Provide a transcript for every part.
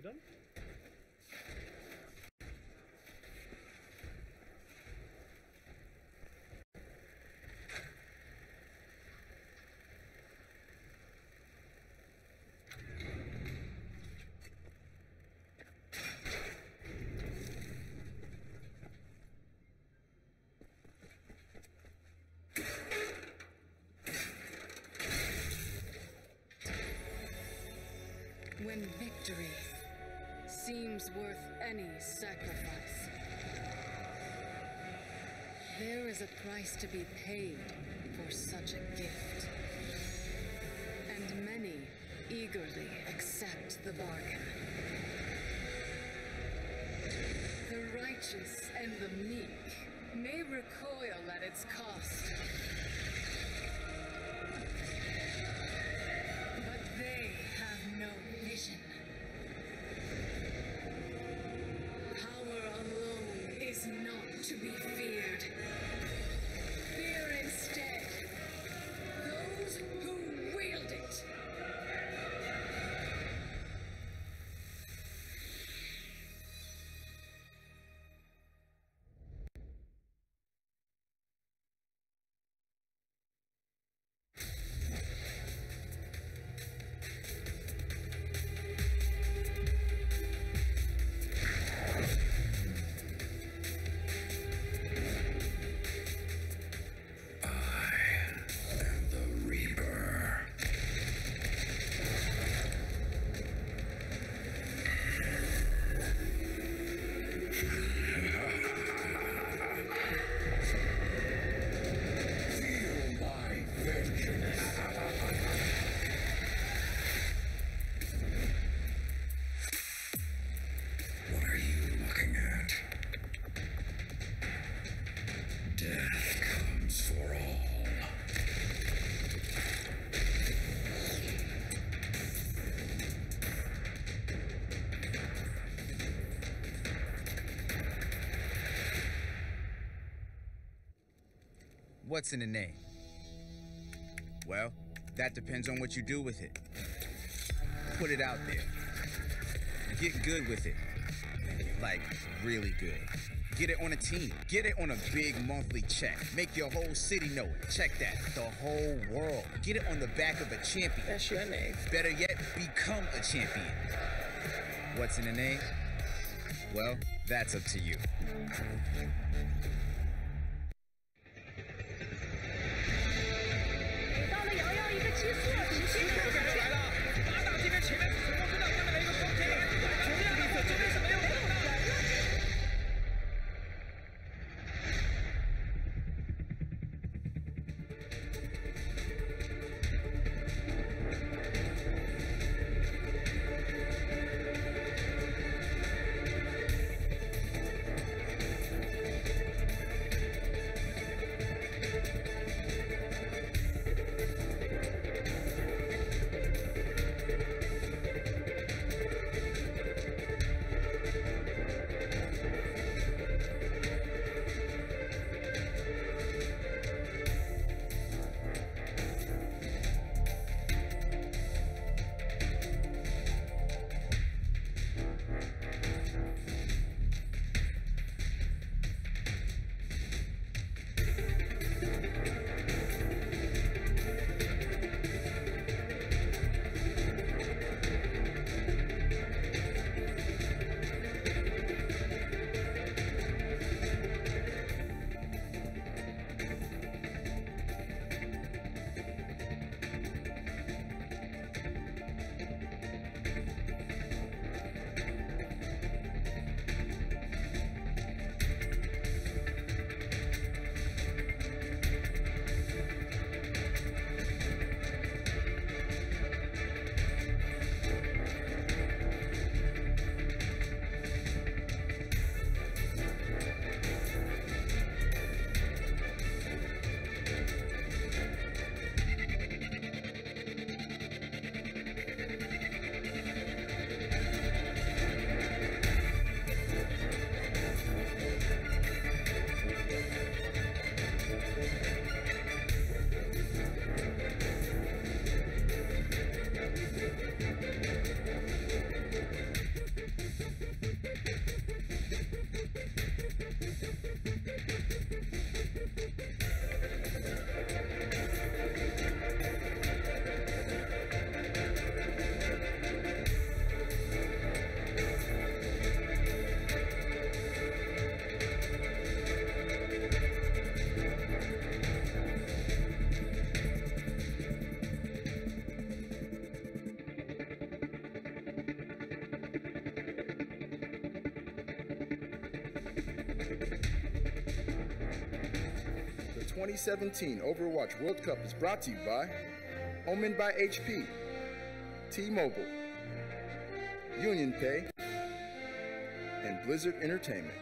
done? When victory seems worth any sacrifice, there is a price to be paid for such a gift. And many eagerly accept the bargain. The righteous and the meek may recoil at its cost. But they have no vision. Power alone is not to be feared. Fear instead those who wield it. What's in the name? Well, that depends on what you do with it. Put it out there. Get good with it. Like, really good. Get it on a team. Get it on a big monthly check. Make your whole city know it. Check that. The whole world. Get it on the back of a champion. That's your name. Better yet, become a champion. What's in the name? Well, that's up to you. The 2017 Overwatch World Cup is brought to you by Omen by HP, T-Mobile, Union Pay, and Blizzard Entertainment.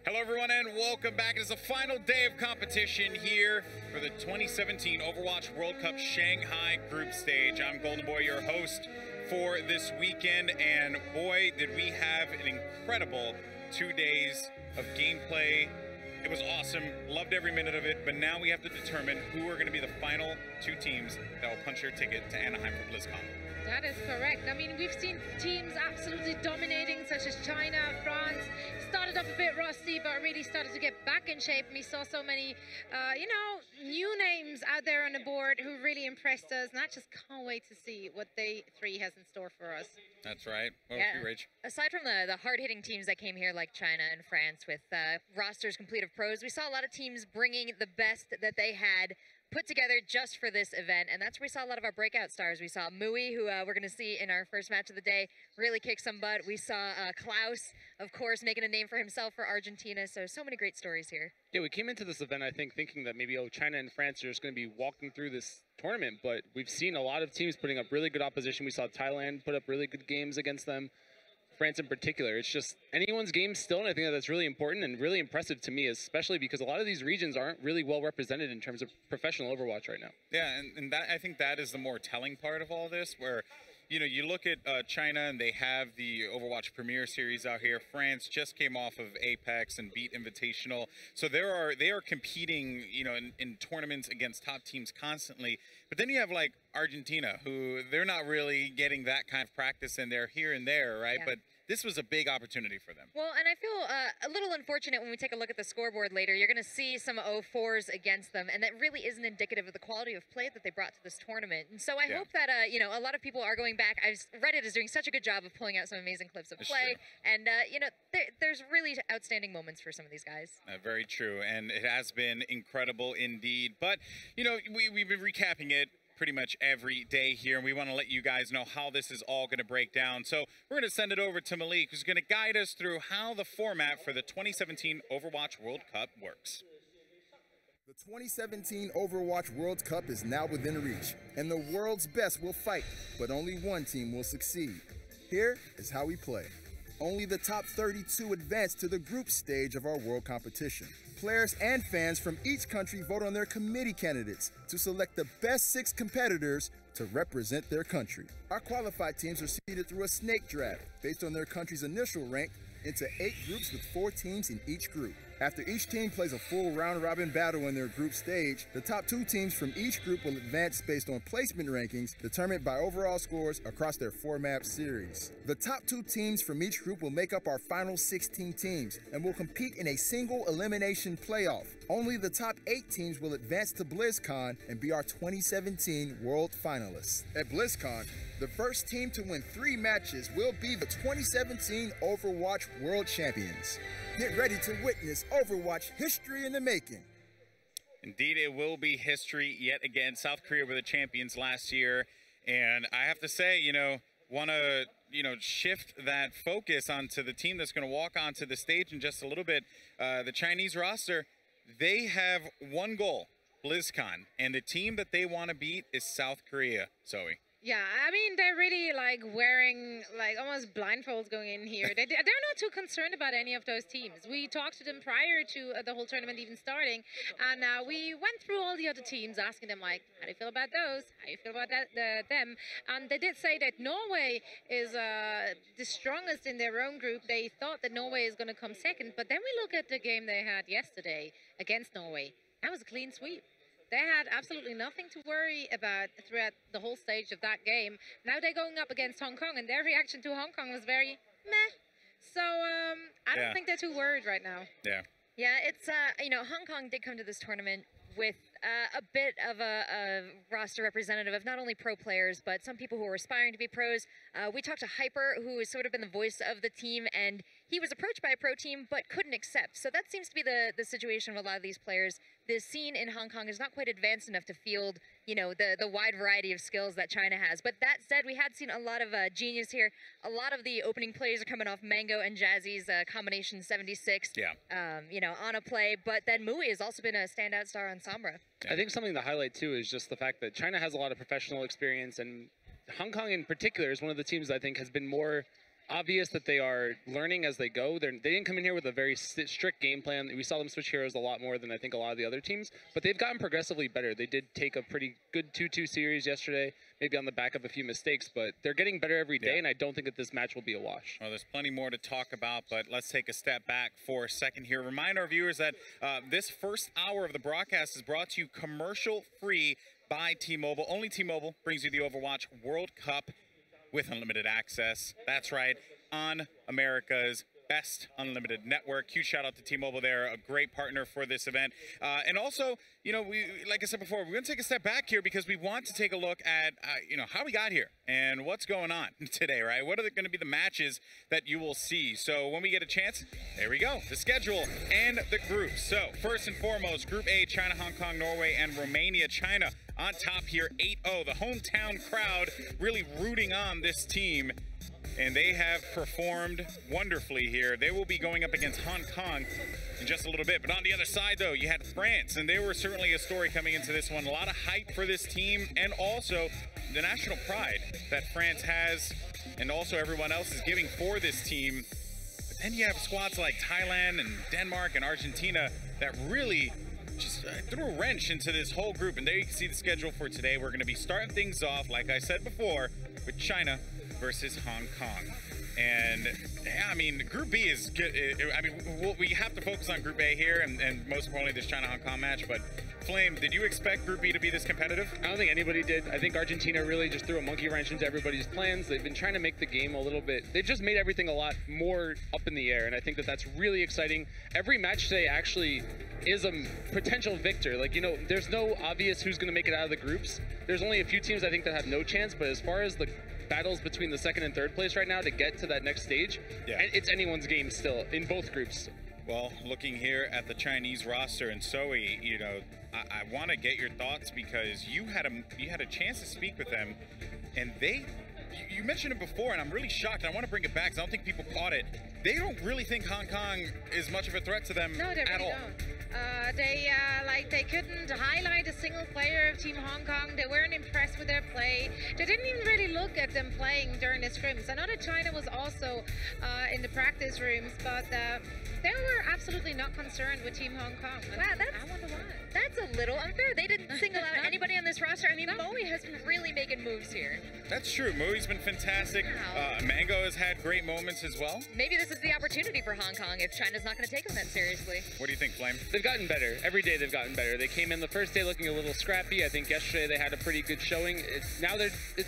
Hello everyone and welcome back. It is the final day of competition here for the 2017 Overwatch World Cup Shanghai group stage. I'm Golden Boy, your host for this weekend, and boy did we have an incredible 2 days of gameplay. It was awesome, loved every minute of it, but now we have to determine who are going to be the final two teams that will punch their ticket to Anaheim for BlizzCon. That is correct. I mean, we've seen teams absolutely dominating, such as China, France. Started off a bit rusty, but really started to get back in shape. And we saw so many, new names out there on the board who really impressed us. And I just can't wait to see what Day 3 has in store for us. That's right. What about you, Rach? Aside from the hard-hitting teams that came here, like China and France, with rosters complete of pros, we saw a lot of teams bringing the best that they had put together just for this event, and that's where we saw a lot of our breakout stars. We saw Mui, who we're going to see in our first match of the day, really kick some butt. We saw Klaus, of course, making a name for himself for Argentina, so many great stories here. Yeah, we came into this event, I think, thinking that maybe, China and France are just going to be walking through this tournament, but we've seen a lot of teams putting up really good opposition. We saw Thailand put up really good games against them. France in particular. It's just anyone's game still, and I think that's really important and really impressive to me, especially because a lot of these regions aren't really well represented in terms of professional Overwatch right now. Yeah, and that, I think that is the more telling part of all this, where you look at China and they have the Overwatch Premier Series out here. France just came off of Apex and beat Invitational, so they are competing, in tournaments against top teams constantly. But then you have like Argentina, who they're not really getting that kind of practice in there here and there, right? Yeah. But this was a big opportunity for them. Well, and I feel a little unfortunate when we take a look at the scoreboard later. You're going to see some 0-4s against them, and that really isn't indicative of the quality of play that they brought to this tournament. And so I hope that, a lot of people are going back. Reddit is doing such a good job of pulling out some amazing clips of play, and, there's really outstanding moments for some of these guys. Very true, and it has been incredible indeed. But, we've been recapping it pretty much every day here, and we want to let you guys know how this is all going to break down. So we're going to send it over to Malik, who's going to guide us through how the format for the 2017 Overwatch World Cup works. The 2017 Overwatch World Cup is now within reach, and the world's best will fight, but only one team will succeed. Here is how we play. Only the top 32 advance to the group stage of our world competition. Players and fans from each country vote on their committee candidates to select the best 6 competitors to represent their country. Our qualified teams are seeded through a snake draft based on their country's initial rank into 8 groups with 4 teams in each group. After each team plays a full round-robin battle in their group stage, the top 2 teams from each group will advance based on placement rankings determined by overall scores across their 4-map series. The top 2 teams from each group will make up our final 16 teams and will compete in a single elimination playoff. Only the top 8 teams will advance to BlizzCon and be our 2017 World Finalists. At BlizzCon, the first team to win 3 matches will be the 2017 Overwatch World Champions. Get ready to witness Overwatch history in the making. Indeed, it will be history yet again. South Korea were the champions last year. And I have to say, want to, shift that focus onto the team that's going to walk onto the stage in just a little bit. The Chinese roster, they have one goal, BlizzCon. And the team that they want to beat is South Korea, Zoe. Yeah, I mean, they're really like wearing like almost blindfolds going in here. They're not too concerned about any of those teams. We talked to them prior to the whole tournament even starting, and we went through all the other teams, asking them like, how do you feel about those? How do you feel about them? And they did say that Norway is the strongest in their own group. They thought that Norway is going to come second, but then we look at the game they had yesterday against Norway. That was a clean sweep. They had absolutely nothing to worry about throughout the whole stage of that game. Now they're going up against Hong Kong, and their reaction to Hong Kong was very meh. So I don't think they're too worried right now. Yeah. Yeah, it's, Hong Kong did come to this tournament with a bit of a roster representative of not only pro players, but some people who are aspiring to be pros. We talked to Hyper, who has sort of been the voice of the team, and he was approached by a pro team, but couldn't accept. So that seems to be the situation with a lot of these players. The scene in Hong Kong is not quite advanced enough to field, the wide variety of skills that China has. But that said, we had seen a lot of genius here. A lot of the opening plays are coming off Mango and Jazzy's combination 76. Yeah. On a play. But then Mui has also been a standout star on Sombra. I think something to highlight, too, is just the fact that China has a lot of professional experience, and Hong Kong in particular is one of the teams I think has been more obvious that they are learning as they go. They didn't come in here with a very strict game plan. We saw them switch heroes a lot more than I think a lot of the other teams, but they've gotten progressively better. They did take a pretty good 2-2 series yesterday, maybe on the back of a few mistakes, but they're getting better every day, and I don't think that this match will be a wash. Well, there's plenty more to talk about, but let's take a step back for a second here. Remind our viewers that this first hour of the broadcast is brought to you commercial-free by T-Mobile. Only T-Mobile brings you the Overwatch World Cup with unlimited access. That's right, on America's best unlimited network. Huge shout out to T-Mobile. They're a great partner for this event. And also, we, like I said before, we're going to take a step back here because we want to take a look at, how we got here and what's going on today, right? What are going to be the matches that you will see? So when we get a chance, there we go, the schedule and the groups. So first and foremost, Group A, China, Hong Kong, Norway, and Romania. China on top here, 8-0. The hometown crowd really rooting on this team, and they have performed wonderfully here. They will be going up against Hong Kong in just a little bit. But on the other side, though, you had France, and they were certainly a story coming into this one. A lot of hype for this team, and also the national pride that France has, and also everyone else is giving for this team. But then you have squads like Thailand and Denmark and Argentina that really just threw a wrench into this whole group. And there you can see the schedule for today. We're going to be starting things off, like I said before, with China versus Hong Kong. And yeah, I mean, Group B is good. I mean, we have to focus on Group A here, and most importantly, this China-Hong Kong match. But Flame, did you expect Group B to be this competitive? I don't think anybody did. I think Argentina really just threw a monkey wrench into everybody's plans. They've been trying to make the game a little bit. They've just made everything a lot more up in the air, and I think that that's really exciting. Every match today actually is a potential victor. Like, there's no obvious who's going to make it out of the groups. There's only a few teams I think that have no chance, but as far as the battles between the second and third place right now to get to that next stage, it's anyone's game still in both groups. Well, looking here at the Chinese roster, and Zoe, I want to get your thoughts because you had a chance to speak with them, and you mentioned it before, and I'm really shocked, and I want to bring it back because I don't think people caught it. They don't really think Hong Kong is much of a threat to them at all. Don't. They couldn't highlight a single player of Team Hong Kong. They weren't impressed with their play. They didn't even really look at them playing during the scrims. I know that China was also in the practice rooms, but they were absolutely not concerned with Team Hong Kong. Wow, I wonder why. That's a little unfair. They didn't single out anybody on this roster. I mean, Moe has been really making moves here. That's true. Moe's been fantastic. Mango has had great moments as well. Maybe this is the opportunity for Hong Kong if China's not going to take them that seriously. What do you think, Flame? They've gotten better. Every day they've gotten better. They came in the first day looking a little scrappy. I think yesterday they had a pretty good showing. It's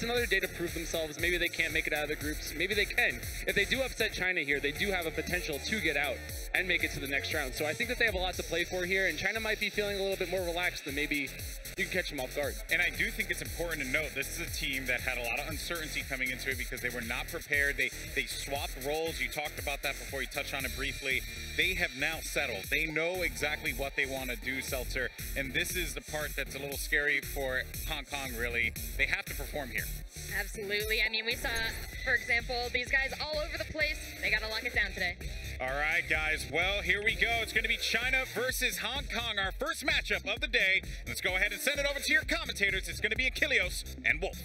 another day to prove themselves. Maybe they can't make it out of the groups. Maybe they can. If they do upset China here, they do have a potential to get out. and make it to the next round. So I think that they have a lot to play for here, and China might be feeling a little bit more relaxed than maybe you can catch them off guard. And I do think it's important to note this is a team that had a lot of uncertainty coming into it because they were not prepared. They swapped roles. You talked about that before. You touched on it briefly. They have now settled. They know exactly what they want to do, Seltzer. And this is the part that's a little scary for Hong Kong, really. They have to perform here. Absolutely. I mean, we saw, for example, these guys all over the place. They got to lock it down today. All right, guys. Well, here we go. It's going to be China versus Hong Kong, our first matchup of the day. Let's go ahead and send it over to your commentators. It's going to be Ilios and Wolf.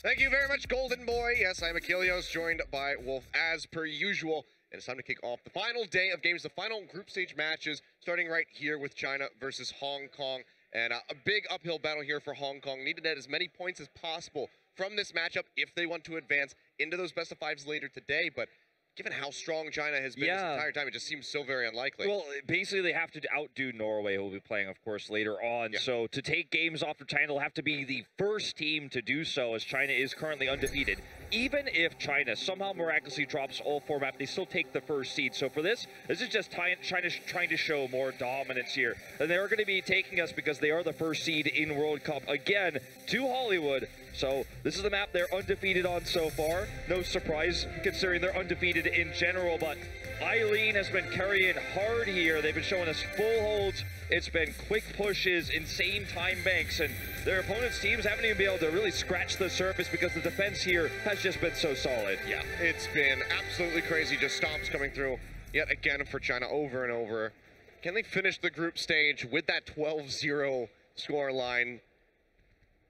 Thank you very much, Golden Boy. Yes, I'm Ilios, joined by Wolf as per usual. And it's time to kick off the final day of games, the final group stage matches, starting right here with China versus Hong Kong. And a big uphill battle here for Hong Kong. Need to net as many points as possible from this matchup if they want to advance into those best of fives later today. But given how strong China has been this entire time, it just seems so very unlikely. Well, basically they have to outdo Norway, who will be playing, of course, later on. Yeah. So to take games off of China, they'll have to be the first team to do so, as China is currently undefeated. Even if China somehow miraculously drops all four maps, they still take the first seed. So for this is just China trying to show more dominance here. And they're going to be taking us because they are the first seed in World Cup again to Hollywood. So this is the map they're undefeated on so far. No surprise considering they're undefeated in general, but Eileen has been carrying hard here. They've been showing us full holds. It's been quick pushes, insane time banks, and their opponents' teams haven't even been able to really scratch the surface because the defense here has just been so solid. Yeah, it's been absolutely crazy. Just stomps coming through yet again for China over and over. Can they finish the group stage with that 12-0 score line?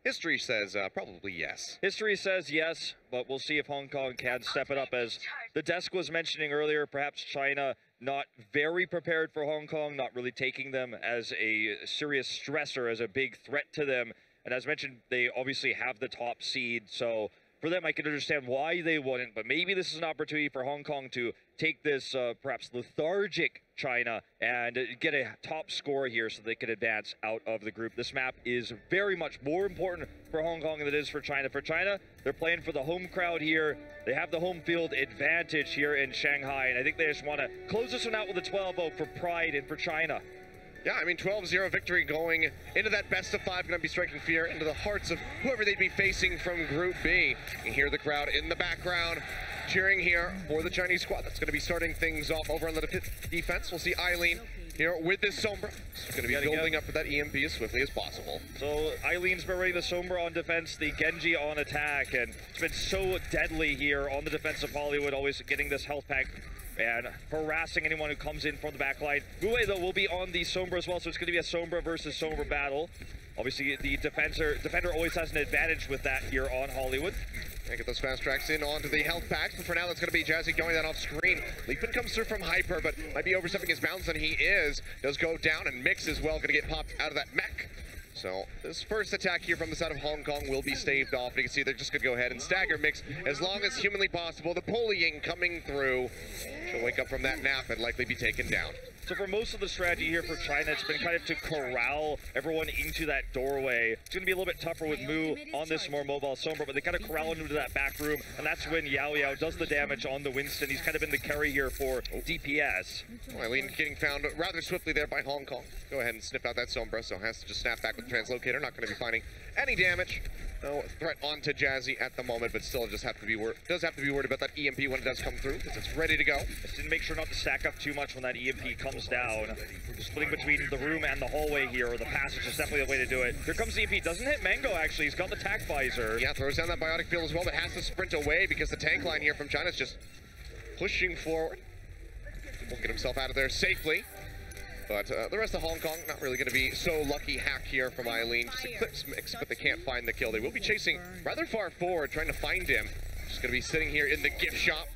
History says probably yes. History says yes, but we'll see if Hong Kong can step it up. As the desk was mentioning earlier, perhaps China not very prepared for Hong Kong, not really taking them as a serious stressor, as a big threat to them. And as mentioned, they obviously have the top seed, so for them I can understand why they wouldn't, but maybe this is an opportunity for Hong Kong to take this perhaps lethargic China and get a top score here so they can advance out of the group. This map is very much more important for Hong Kong than it is for China. For China, they're playing for the home crowd here. They have the home field advantage here in Shanghai, and I think they just want to close this one out with a 12-0 for pride and for China. Yeah, I mean, 12-0 victory going into that best of five, going to be striking fear into the hearts of whoever they'd be facing from Group B. You can hear the crowd in the background cheering here for the Chinese squad. That's going to be starting things off over on the defense. We'll see Eileen here with this Sombra. She's going to be building up for that EMP as swiftly as possible. So Eileen's been running the Sombra on defense, the Genji on attack, and it's been so deadly here on the defense of Hollywood, always getting this health pack and harassing anyone who comes in from the back line. Wu though will be on the Sombra as well, so it's going to be a Sombra versus Sombra battle. Obviously, the defender always has an advantage with that here on Hollywood. And get those fast tracks in onto the health packs, but for now that's going to be Jazzy going that off screen. Leapin comes through from Hyper, but might be overstepping his bounds, and he is. Does go down, and Mix as well, going to get popped out of that mech. So this first attack here from the side of Hong Kong will be staved off. And you can see they're just going to go ahead and stagger Mix as long as humanly possible. The bullying coming through. She'll wake up from that nap and likely be taken down. So for most of the strategy here for China, it's been kind of to corral everyone into that doorway. It's going to be a little bit tougher with Mu on this more mobile Sombra, but they kind of corral him into that back room, and that's when Yao Yao does the damage on the Winston. He's kind of been the carry here for DPS. Well, Eileen getting found rather swiftly there by Hong Kong. Go ahead and snip out that Sombra, so has to just snap back with the Translocator. Not going to be finding any damage. No threat onto Jazzy at the moment, but still does have to be worried about that EMP when it does come through, because it's ready to go. Just didn't make sure not to stack up too much when that EMP comes down. Splitting between the room and the hallway here, or the passage, is definitely the way to do it. Here comes the EMP. Doesn't hit Mango, actually. He's got the tack visor. Yeah, throws down that biotic field as well, but has to sprint away because the tank line here from China is just pushing forward. Won't get himself out of there safely. But the rest of Hong Kong, not really going to be so lucky. Hack here from Eileen. Just a clips Mix, but they can't find the kill. They will be chasing rather far forward, trying to find him. Just going to be sitting here in the gift shop.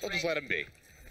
I'll just let him be.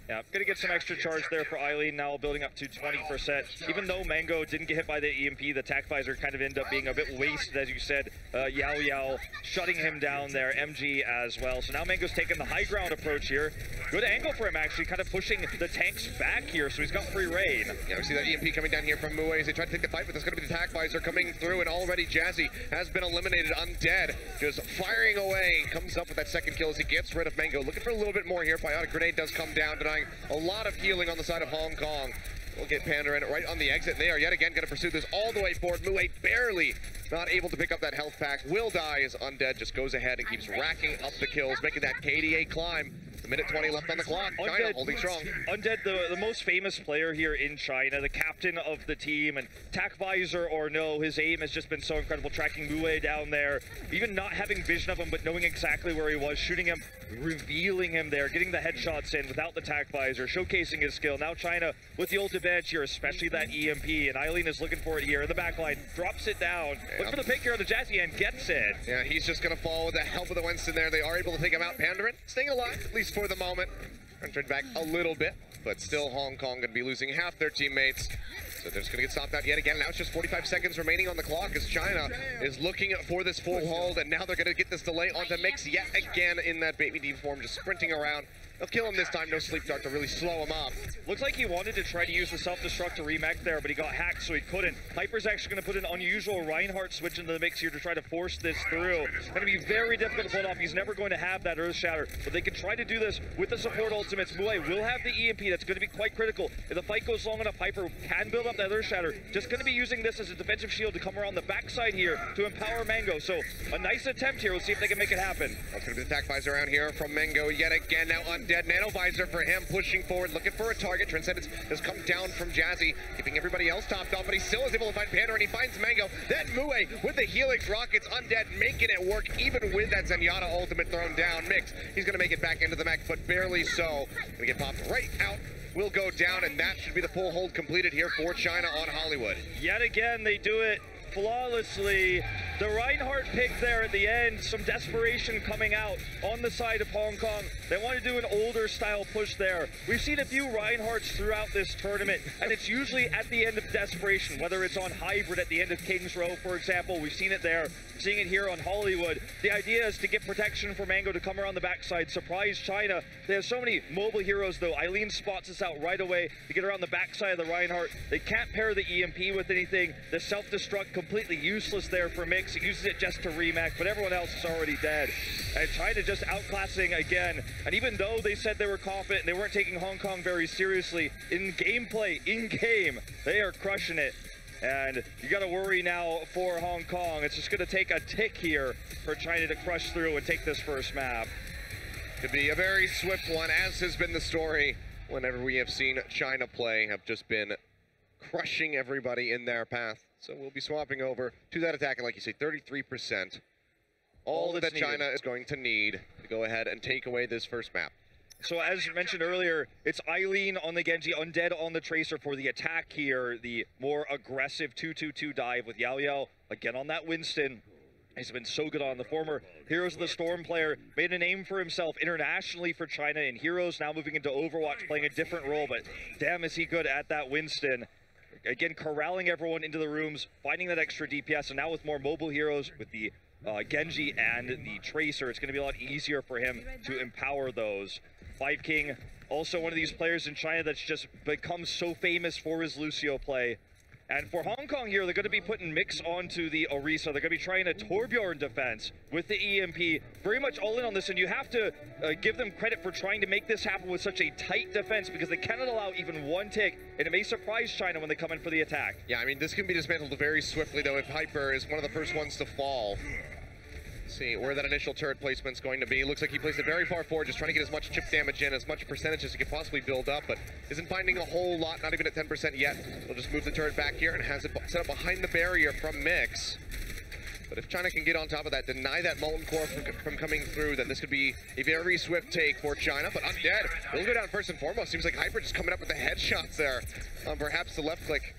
Yeah, gonna get some extra charge there for Eileen, now building up to 20%. Even though Mango didn't get hit by the EMP, the attack visor kind of ended up being a bit wasted, as you said. Yao Yao shutting him down there, MG as well. So now Mango's taking the high ground approach here. Good angle for him, actually, kind of pushing the tanks back here, so he's got free reign. Yeah, we see that EMP coming down here from Mue as they try to take the fight, but there's going to be the attack visor coming through, and already Jazzy has been eliminated. Undead just firing away, comes up with that second kill as he gets rid of Mango. Looking for a little bit more here. Biotic Grenade does come down, denying a lot of healing on the side of Hong Kong. We'll get Panda in right on the exit. They are yet again going to pursue this all the way forward. Mue barely not able to pick up that health pack. Will die as Undead just goes ahead and keeps racking up the kills, making that KDA climb. A minute 20 left on the clock. China holding strong. Undead, the most famous player here in China, the captain of the team, and attack visor or no, his aim has just been so incredible, tracking Mue down there, even not having vision of him, but knowing exactly where he was, shooting him, revealing him there, getting the headshots in without the attack visor, showcasing his skill. Now China with the ult advantage here, especially that EMP, and Eileen is looking for it here in the back line, drops it down, looks for the pick here on the Jazzy and gets it. Yeah, he's just going to fall with the help of the Winston there. They are able to take him out. Pandarin staying alive, at least for the moment. Turned back a little bit, but still Hong Kong going to be losing half their teammates. So they're just going to get stopped out yet again. Now it's just 45 seconds remaining on the clock as China is looking for this full hold, and now they're going to get this delay onto Mix yet again in that Baby D form, just sprinting around. They'll kill him this time, no sleep dart to really slow him up. Looks like he wanted to try to use the self-destruct to remech there, but he got hacked, so he couldn't. Hyper's actually going to put an unusual Reinhardt switch into the mix here to try to force this through. It's going to be very difficult to pull off. He's never going to have that Earth Shatter, but they can try to do this with the support ultimates. Mue will have the EMP. That's going to be quite critical. If the fight goes long enough, Hyper can build up that Earth Shatter. Just going to be using this as a defensive shield to come around the backside here to empower Mango. So a nice attempt here. Let's see if they can make it happen. That's going to be the attack visor around here from Mango yet again. Now Undead. Nano visor for him, pushing forward, looking for a target. Transcendence has come down from Jazzy, keeping everybody else topped off, but he still is able to find Panda, and he finds Mango. Then Mue with the Helix rockets. Undead making it work, even with that Zenyatta ultimate thrown down. Mix, he's going to make it back into the mech, but barely so. Going to get popped right out. Will go down, and that should be the full hold completed here for China on Hollywood. Yet again, they do it flawlessly. The Reinhardt pick there at the end, some desperation coming out on the side of Hong Kong. They want to do an older style push there. We've seen a few Reinhardts throughout this tournament, and it's usually at the end of desperation, whether it's on Hybrid at the end of King's Row, for example. We've seen it there, seeing it here on Hollywood. The idea is to get protection for Mango to come around the backside, surprise China. They have so many mobile heroes, though. Eileen spots us out right away to get around the backside of the Reinhardt. They can't pair the EMP with anything. The self-destruct completely useless there for Mix. He uses it just to remech, but everyone else is already dead. And China just outclassing again. And even though they said they were confident and they weren't taking Hong Kong very seriously, in gameplay, in-game, they are crushing it. And you got to worry now for Hong Kong. It's just going to take a tick here for China to crush through and take this first map. Could be a very swift one, as has been the story whenever we have seen China play, have just been crushing everybody in their path. So we'll be swapping over to that attack, and like you say, 33%. All that China is going to need to go ahead and take away this first map. So as mentioned earlier, it's Eileen on the Genji, Undead on the Tracer for the attack here. The more aggressive 2-2-2 dive with Yao Yao again on that Winston. He's been so good on the former Heroes of the Storm player, made a name for himself internationally for China in Heroes, now moving into Overwatch, playing a different role, but damn is he good at that Winston. Again, corralling everyone into the rooms, finding that extra DPS, and now with more mobile heroes, with the Genji and the Tracer, it's going to be a lot easier for him to empower those. Five King, also one of these players in China that's just become so famous for his Lucio play. And for Hong Kong here, they're going to be putting Mix onto the Orisa. They're going to be trying a Torbjorn defense with the EMP. Very much all in on this, and you have to give them credit for trying to make this happen with such a tight defense, because they cannot allow even one tick, and it may surprise China when they come in for the attack. Yeah, I mean, this can be dismantled very swiftly, though, if Hyper is one of the first ones to fall. Let's see where that initial turret placement's going to be. Looks like he placed it very far forward, just trying to get as much chip damage in, as much percentage as he could possibly build up, but isn't finding a whole lot, not even at 10% yet. He'll just move the turret back here and has it set up behind the barrier from Mix. But if China can get on top of that, deny that Molten Core from coming through, then this could be a very swift take for China. But Undead will go down first and foremost. Seems like Hyper just coming up with the headshots there. Perhaps the left click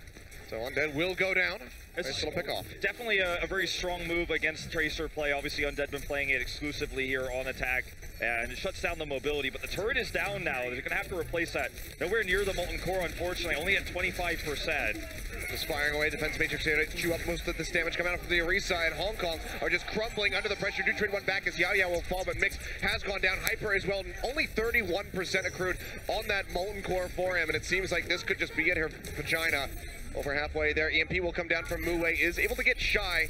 So Undead will go down. Nice little pick off. Definitely a very strong move against Tracer play. Obviously, Undead been playing it exclusively here on attack, and it shuts down the mobility. But the turret is down now. They're going to have to replace that. Nowhere near the Molten Core, unfortunately, only at 25%. Just firing away defense matrix here to chew up most of this damage coming out from the Arisa, and Hong Kong are just crumbling under the pressure. Do trade one back as Yao Yao will fall, but Mix has gone down. Hyper as well, only 31% accrued on that Molten Core for him, and it seems like this could just be it here for China. Over halfway there, EMP will come down from Muwei, is able to get Shy,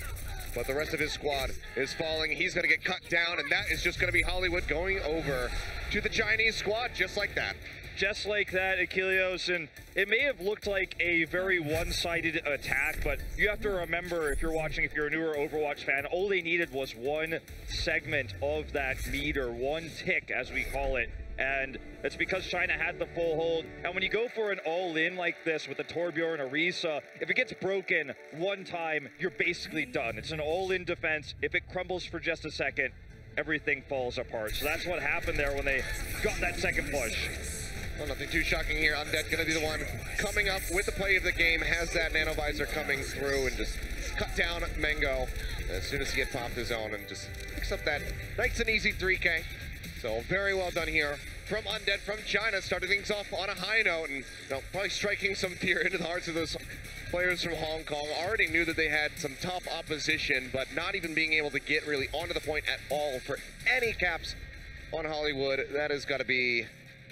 but the rest of his squad is falling. He's going to get cut down, and that is just going to be Hollywood going over to the Chinese squad, just like that. Just like that, Ilios, and it may have looked like a very one-sided attack, but you have to remember, if you're watching, if you're a newer Overwatch fan, all they needed was one segment of that meter, one tick, as we call it, and it's because China had the full hold. And when you go for an all-in like this with the Torbjorn Arisa, if it gets broken one time, you're basically done. It's an all-in defense. If it crumbles for just a second, everything falls apart. So that's what happened there when they got that second push. Well, nothing too shocking here. Undead going to be the one coming up with the play of the game, has that nanovisor coming through and just cut down Mango as soon as he had popped his own and just picks up that nice and easy 3K. So very well done here from Undead from China, starting things off on a high note and probably striking some fear into the hearts of those players from Hong Kong. Already knew that they had some tough opposition, but not even being able to get really onto the point at all for any caps on Hollywood. That has got to be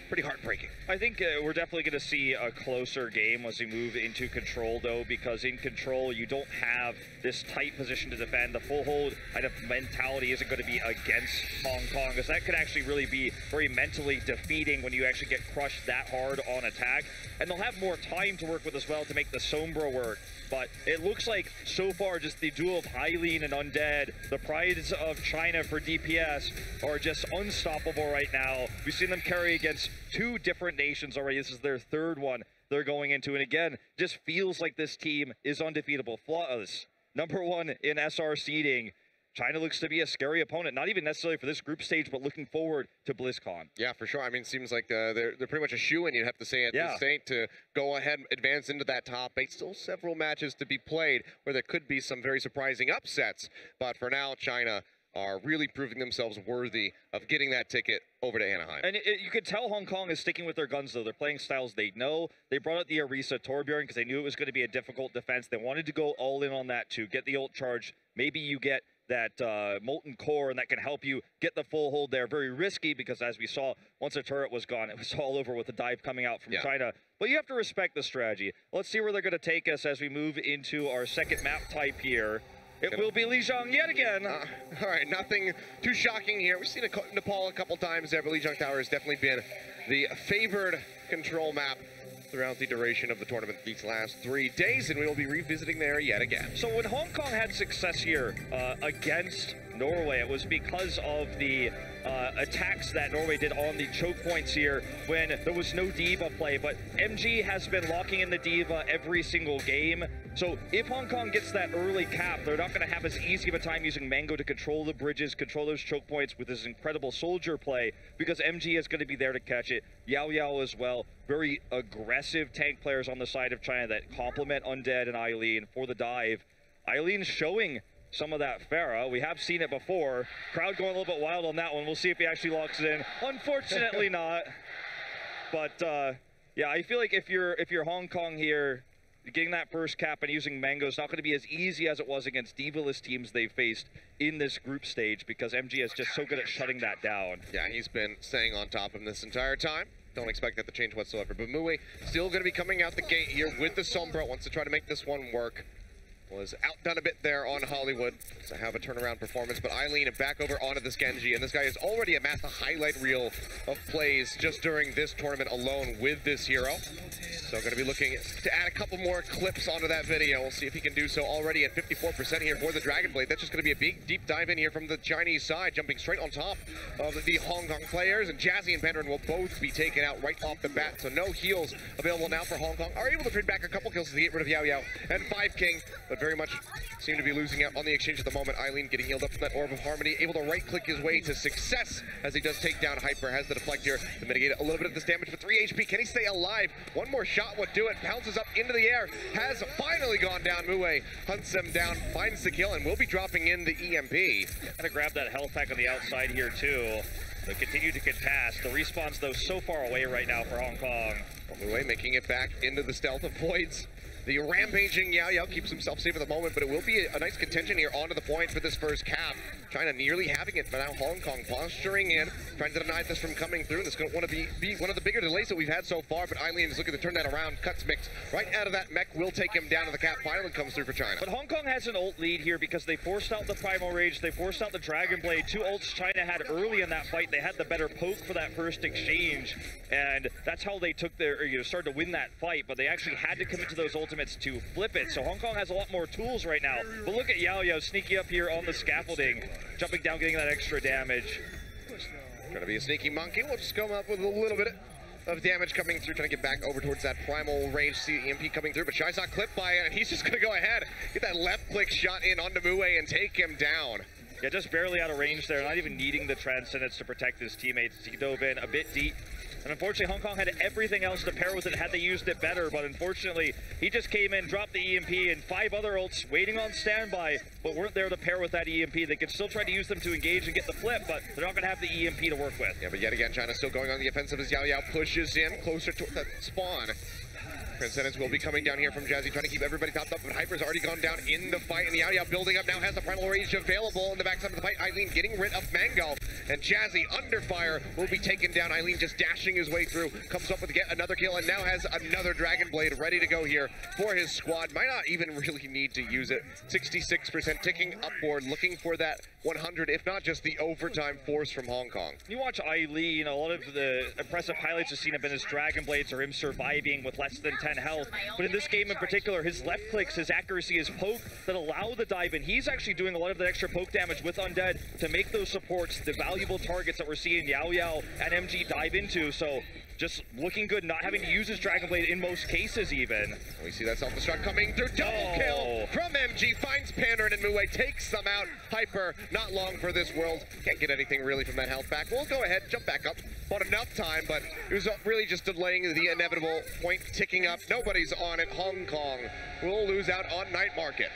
pretty heartbreaking. I think we're definitely going to see a closer game as we move into Control, though, because in Control, you don't have this tight position to defend. The full hold kind of mentality isn't going to be against Hong Kong, because that could actually really be very mentally defeating when you actually get crushed that hard on attack. And they'll have more time to work with as well to make the Sombra work. But it looks like, so far, just the duo of Hylian and Undead, the prides of China for DPS, are just unstoppable right now. We've seen them carry against 2 different nations already. This is their 3rd one they're going into. And again, just feels like this team is undefeatable. Flawless. #1 in SR seeding. China looks to be a scary opponent, not even necessarily for this group stage, but looking forward to BlizzCon. Yeah, for sure. I mean, it seems like they're pretty much a shoo-in, you'd have to say, at this state to go ahead and advance into that top 8. Still several matches to be played where there could be some very surprising upsets. But for now, China are really proving themselves worthy of getting that ticket over to Anaheim. And you could tell Hong Kong is sticking with their guns, though. They're playing styles they know. They brought out the Arisa Torbjorn because they knew it was going to be a difficult defense. They wanted to go all in on that to get the ult charge. Maybe you get that Molten Core, and that can help you get the full hold there. Very risky because, as we saw, once the turret was gone, it was all over with the dive coming out from China. But you have to respect the strategy. Let's see where they're going to take us as we move into our second map type here. It will be Lijiang yet again. All right, nothing too shocking here. We've seen Nepal a couple times there, but Lijiang Tower has definitely been the favored control map throughout the duration of the tournament these last 3 days, and we will be revisiting there yet again. So when Hong Kong had success here against Norway, it was because of the attacks that Norway did on the choke points here when there was no D.Va play, but MG has been locking in the D.Va every single game. So if Hong Kong gets that early cap, they're not going to have as easy of a time using Mango to control the bridges, control those choke points with his incredible soldier play, because MG is going to be there to catch it. Yao Yao as well. Very aggressive tank players on the side of China that complement Undead and Eileen for the dive. Eileen's showing some of that Pharah. We have seen it before. Crowd going a little bit wild on that one. We'll see if he actually locks it in. Unfortunately not. But yeah, I feel like if you're Hong Kong here, getting that first cap and using Mango is not going to be as easy as it was against D.Va-less teams they've faced in this group stage, because MG is just so good at shutting that down. Yeah, he's been staying on top of him this entire time. Don't expect that to change whatsoever. But Muwei still going to be coming out the gate here with the Sombra. Wants to try to make this one work. Was outdone a bit there on Hollywood to have a turnaround performance, but Eileen back over onto this Genji, and this guy has already amassed a highlight reel of plays just during this tournament alone with this hero. So going to be looking to add a couple more clips onto that video. We'll see if he can do so already at 54% here for the Dragonblade. That's just going to be a big deep dive in here from the Chinese side, jumping straight on top of the Hong Kong players, and Jazzy and Penderin will both be taken out right off the bat, so no heals available now for Hong Kong. Are able to trade back a couple kills to get rid of Yao Yao and 5 King, but very much seem to be losing out on the exchange at the moment. Eileen getting healed up from that Orb of Harmony, able to right-click his way to success as he does take down Hyper. Has the deflect here to mitigate a little bit of this damage for 3 HP. Can he stay alive? One more shot would do it. Bounces up into the air. Has finally gone down. Mue hunts him down, finds the kill, and will be dropping in the EMP. Gotta grab that health pack on the outside here, too. They continue to contest. The respawn's, though, so far away right now for Hong Kong. Mue making it back into the stealth, avoids the rampaging Yao Yao, keeps himself safe at the moment, but it will be a nice contention here onto the point for this first cap. China nearly having it, but now Hong Kong posturing in, trying to deny this from coming through. This is going to want to be one of the bigger delays that we've had so far, but Eileen is looking to turn that around. Cuts Mix right out of that mech, will take him down to the cap. Finally comes through for China. But Hong Kong has an ult lead here because they forced out the Primal Rage, they forced out the Dragon Blade. 2 ults China had early in that fight. They had the better poke for that first exchange, and that's how they took their, started to win that fight, but they actually had to commit to those ultimates to flip it. So Hong Kong has a lot more tools right now. But look at Yao Yao sneaky up here on the scaffolding, jumping down, getting that extra damage. Trying to be a sneaky monkey. We'll just come up with a little bit of damage coming through, trying to get back over towards that primal range. See the EMP coming through, but Shai's not clipped by it, and he's just going to go ahead, get that left click shot in onto Mue and take him down. Yeah, just barely out of range there, not even needing the Transcendence to protect his teammates. He dove in a bit deep. And unfortunately, Hong Kong had everything else to pair with it had they used it better, but unfortunately, he just came in, dropped the EMP, and 5 other ults waiting on standby, but weren't there to pair with that EMP. They could still try to use them to engage and get the flip, but they're not going to have the EMP to work with. Yeah, but yet again, China still going on the offensive as Yao Yao pushes in closer to that spawn. Transcendence will be coming down here from Jazzy, trying to keep everybody topped up, but Hyper's already gone down in the fight, and Yao Yao building up now, has the Primal Rage available in the backside of the fight. Eileen getting rid of Mango, and Jazzy under fire will be taken down. Eileen just dashing his way through, comes up with yet another kill, and now has another Dragon Blade ready to go here for his squad. Might not even really need to use it. 66% ticking upward, looking for that 100, if not just the overtime force from Hong Kong. You watch Eileen, a lot of the impressive highlights we've seen have been his Dragon Blades or him surviving with less than 10 health. But in this game in particular, his left clicks, his accuracy, his poke that allow the dive in. He's actually doing a lot of the extra poke damage with Undead to make those supports the valuable targets that we're seeing Yao Yao and MG dive into. So just looking good, not having to use his Dragon Blade in most cases even. We see that self-destruct coming through. Double kill from MG. Finds Pandaren and Mue. Takes them out. Hyper, not long for this world. Can't get anything really from that health back. We'll go ahead, jump back up. Bought enough time, but it was really just delaying the inevitable point ticking up. Nobody's on it. Hong Kong will lose out on Night Market.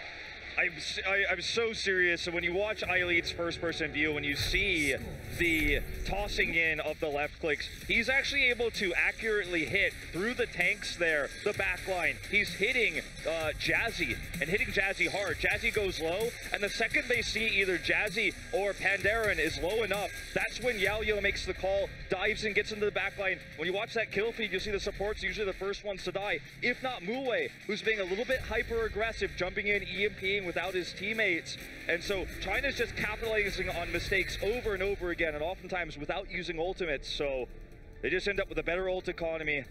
I'm so serious. So when you watch Eileen's first-person view, when you see the tossing in of the left clicks, he's actually able to accurately hit through the tanks there, the back line. He's hitting Jazzy, and hitting Jazzy hard. Jazzy goes low, and the second they see either Jazzy or Pandaren is low enough, that's when Yao Yao makes the call, dives and gets into the back line. When you watch that kill feed, you'll see the supports usually the first ones to die, if not Mue, who's being a little bit hyper-aggressive, jumping in, EMPing without his teammates. And so China's just capitalizing on mistakes over and over again, and oftentimes without using ultimates. So they just end up with a better ult economy.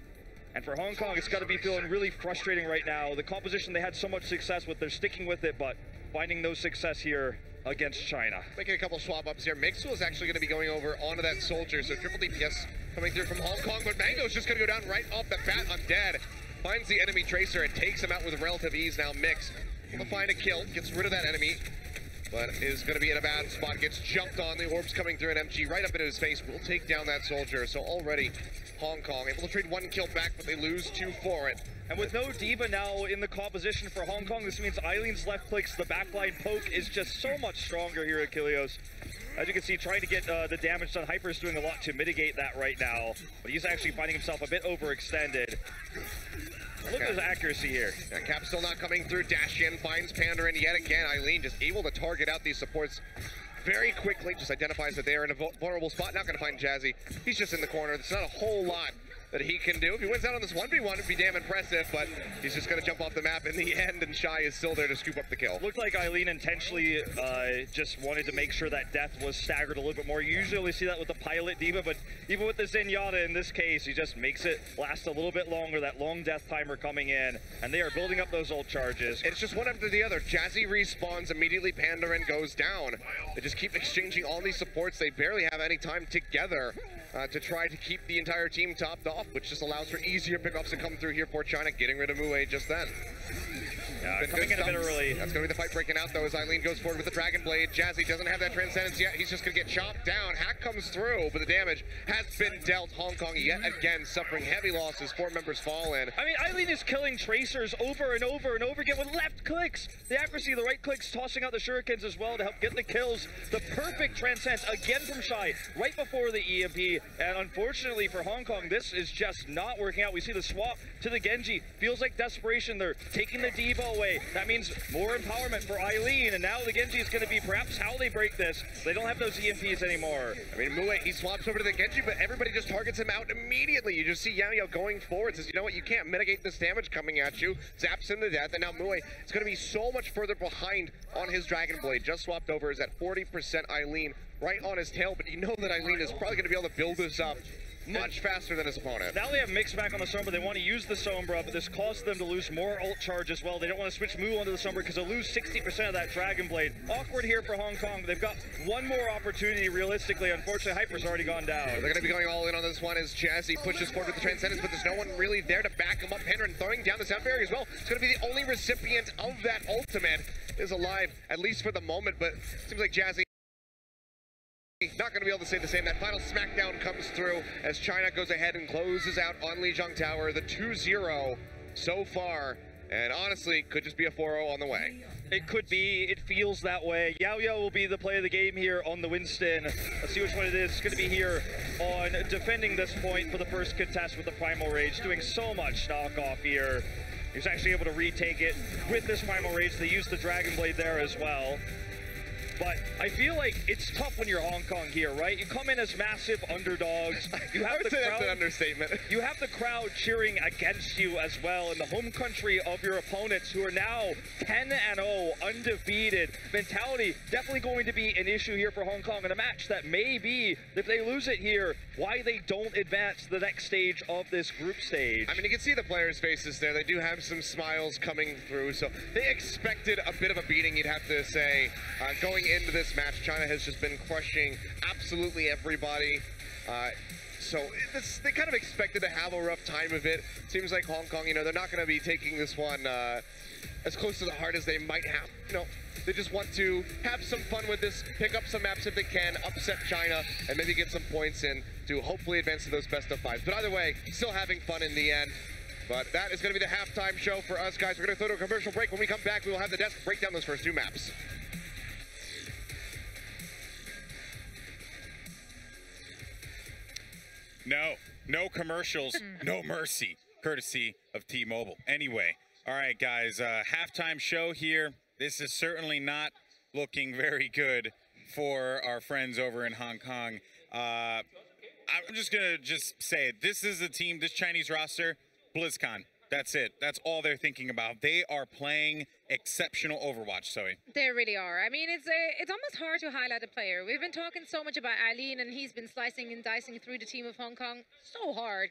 And for Hong Kong, it's got to be feeling really frustrating right now. The composition they had so much success with, they're sticking with it, but finding no success here against China. Making a couple swap ups here. Mixwell is actually going to be going over onto that soldier, so triple DPS coming through from Hong Kong, but Mango's just going to go down right off the bat. Undead finds the enemy tracer and takes him out with relative ease. Now Mix will find a kill, gets rid of that enemy, but is going to be in a bad spot. Gets jumped on, the orbs coming through, an MG right up into his face. Will take down that soldier. So already Hong Kong able to trade 1 kill back, but they lose 2 for it. And with no Diva now in the composition for Hong Kong, this means Eileen's left clicks, the backline poke is just so much stronger here at Ilios. As you can see, trying to get the damage done. Hyper's doing a lot to mitigate that right now, but he's actually finding himself a bit overextended. Look at his accuracy here. Yeah, Cap still not coming through. Dash in, finds Pandaren yet again. Eileen just able to target out these supports very quickly. Just identifies that they are in a vulnerable spot. Not going to find Jazzy. He's just in the corner. There's not a whole lot that he can do. If he wins out on this 1v1, it'd be damn impressive, but he's just going to jump off the map in the end, and Shai is still there to scoop up the kill. Looked like Eileen intentionally just wanted to make sure that death was staggered a little bit more. You usually only see that with the pilot Diva, but even with the Zenyatta in this case, he just makes it last a little bit longer, that long death timer coming in, and they are building up those ult charges. It's just one after the other. Jazzy respawns, immediately Pandaren goes down. They just keep exchanging all these supports. They barely have any time together. to try to keep the entire team topped off, which just allows for easier pickoffs to come through here for China, getting rid of Mue just then. Coming in a bit early. That's going to be the fight breaking out, though, as Eileen goes forward with the Dragon Blade. Jazzy doesn't have that Transcendence yet. He's just going to get chopped down. Hack comes through, but the damage has been dealt. Hong Kong yet again suffering heavy losses. 4 members fall in. I mean, Eileen is killing Tracers over and over and over again with left clicks. The accuracy, the right clicks, tossing out the shurikens as well to help get the kills. The perfect Transcendence again from Shy, right before the EMP. And unfortunately for Hong Kong, this is just not working out. We see the swap to the Genji. Feels like desperation. They're taking the Devo away. That means more empowerment for Eileen, and now the Genji is going to be perhaps how they break this. They don't have those EMPs anymore. I mean, Mue, he swaps over to the Genji, but everybody just targets him out immediately. You just see Yao Yao going forward, says, you know what, you can't mitigate this damage coming at you. Zaps him to death, and now Mue is going to be so much further behind on his Dragon Blade. Just swapped over, is at 40% Eileen, right on his tail, but you know that Eileen is probably going to be able to build this up much faster than his opponent. Now they have Mix back on the Sombra. They want to use the Sombra, but this causes them to lose more ult charge as well. They don't want to switch Mu onto the Sombra because they'll lose 60% of that Dragon Blade. Awkward here for Hong Kong. They've got one more opportunity realistically. Unfortunately, Hyper's already gone down. They're going to be going all in on this one as Jazzy pushes forward with the Transcendence, but there's no one really there to back him up. Penryn throwing down the sound barrier as well. It's going to be the only recipient of that ultimate is alive, at least for the moment, but it seems like Jazzy not going to be able to say the same. That final smackdown comes through as China goes ahead and closes out on Lijiang Tower. The 2-0 so far, and honestly, could just be a 4-0 on the way. It could be. It feels that way. Yao Yao will be the play of the game here on the Winston. Let's see which one it is. It's going to be here on defending this point for the first contest with the Primal Rage, doing so much knockoff here. He's actually able to retake it with this Primal Rage. They used the Dragon Blade there as well. But I feel like it's tough when you're Hong Kong here, right? You come in as massive underdogs. You have the crowd, that's an understatement. You have the crowd cheering against you as well in the home country of your opponents, who are now 10-0, undefeated. Mentality definitely going to be an issue here for Hong Kong in a match that may be, if they lose it here, why they don't advance to the next stage of this group stage. I mean, you can see the players' faces there. They do have some smiles coming through, so they expected a bit of a beating, you'd have to say, going into this match. China has just been crushing absolutely everybody. So they kind of expected to have a rough time of it. Seems like Hong Kong, you know, they're not going to be taking this one as close to the heart as they might have. You know, they just want to have some fun with this, pick up some maps if they can, upset China, and maybe get some points in to hopefully advance to those best of 5s. But either way, still having fun in the end. But that is going to be the halftime show for us, guys. We're going to throw to a commercial break. When we come back, we will have the desk break down those first 2 maps. No commercials, no mercy, courtesy of T-Mobile. Anyway, all right, guys, halftime show here. This is certainly not looking very good for our friends over in Hong Kong. I'm just going to say it. This is a team, this Chinese roster, blizzcon. That's it. That's all they're thinking about. They are playing exceptional Overwatch, Zoe. They really are. I mean, it's almost hard to highlight a player. We've been talking so much about Eileen, and he's been slicing and dicing through the team of Hong Kong so hard.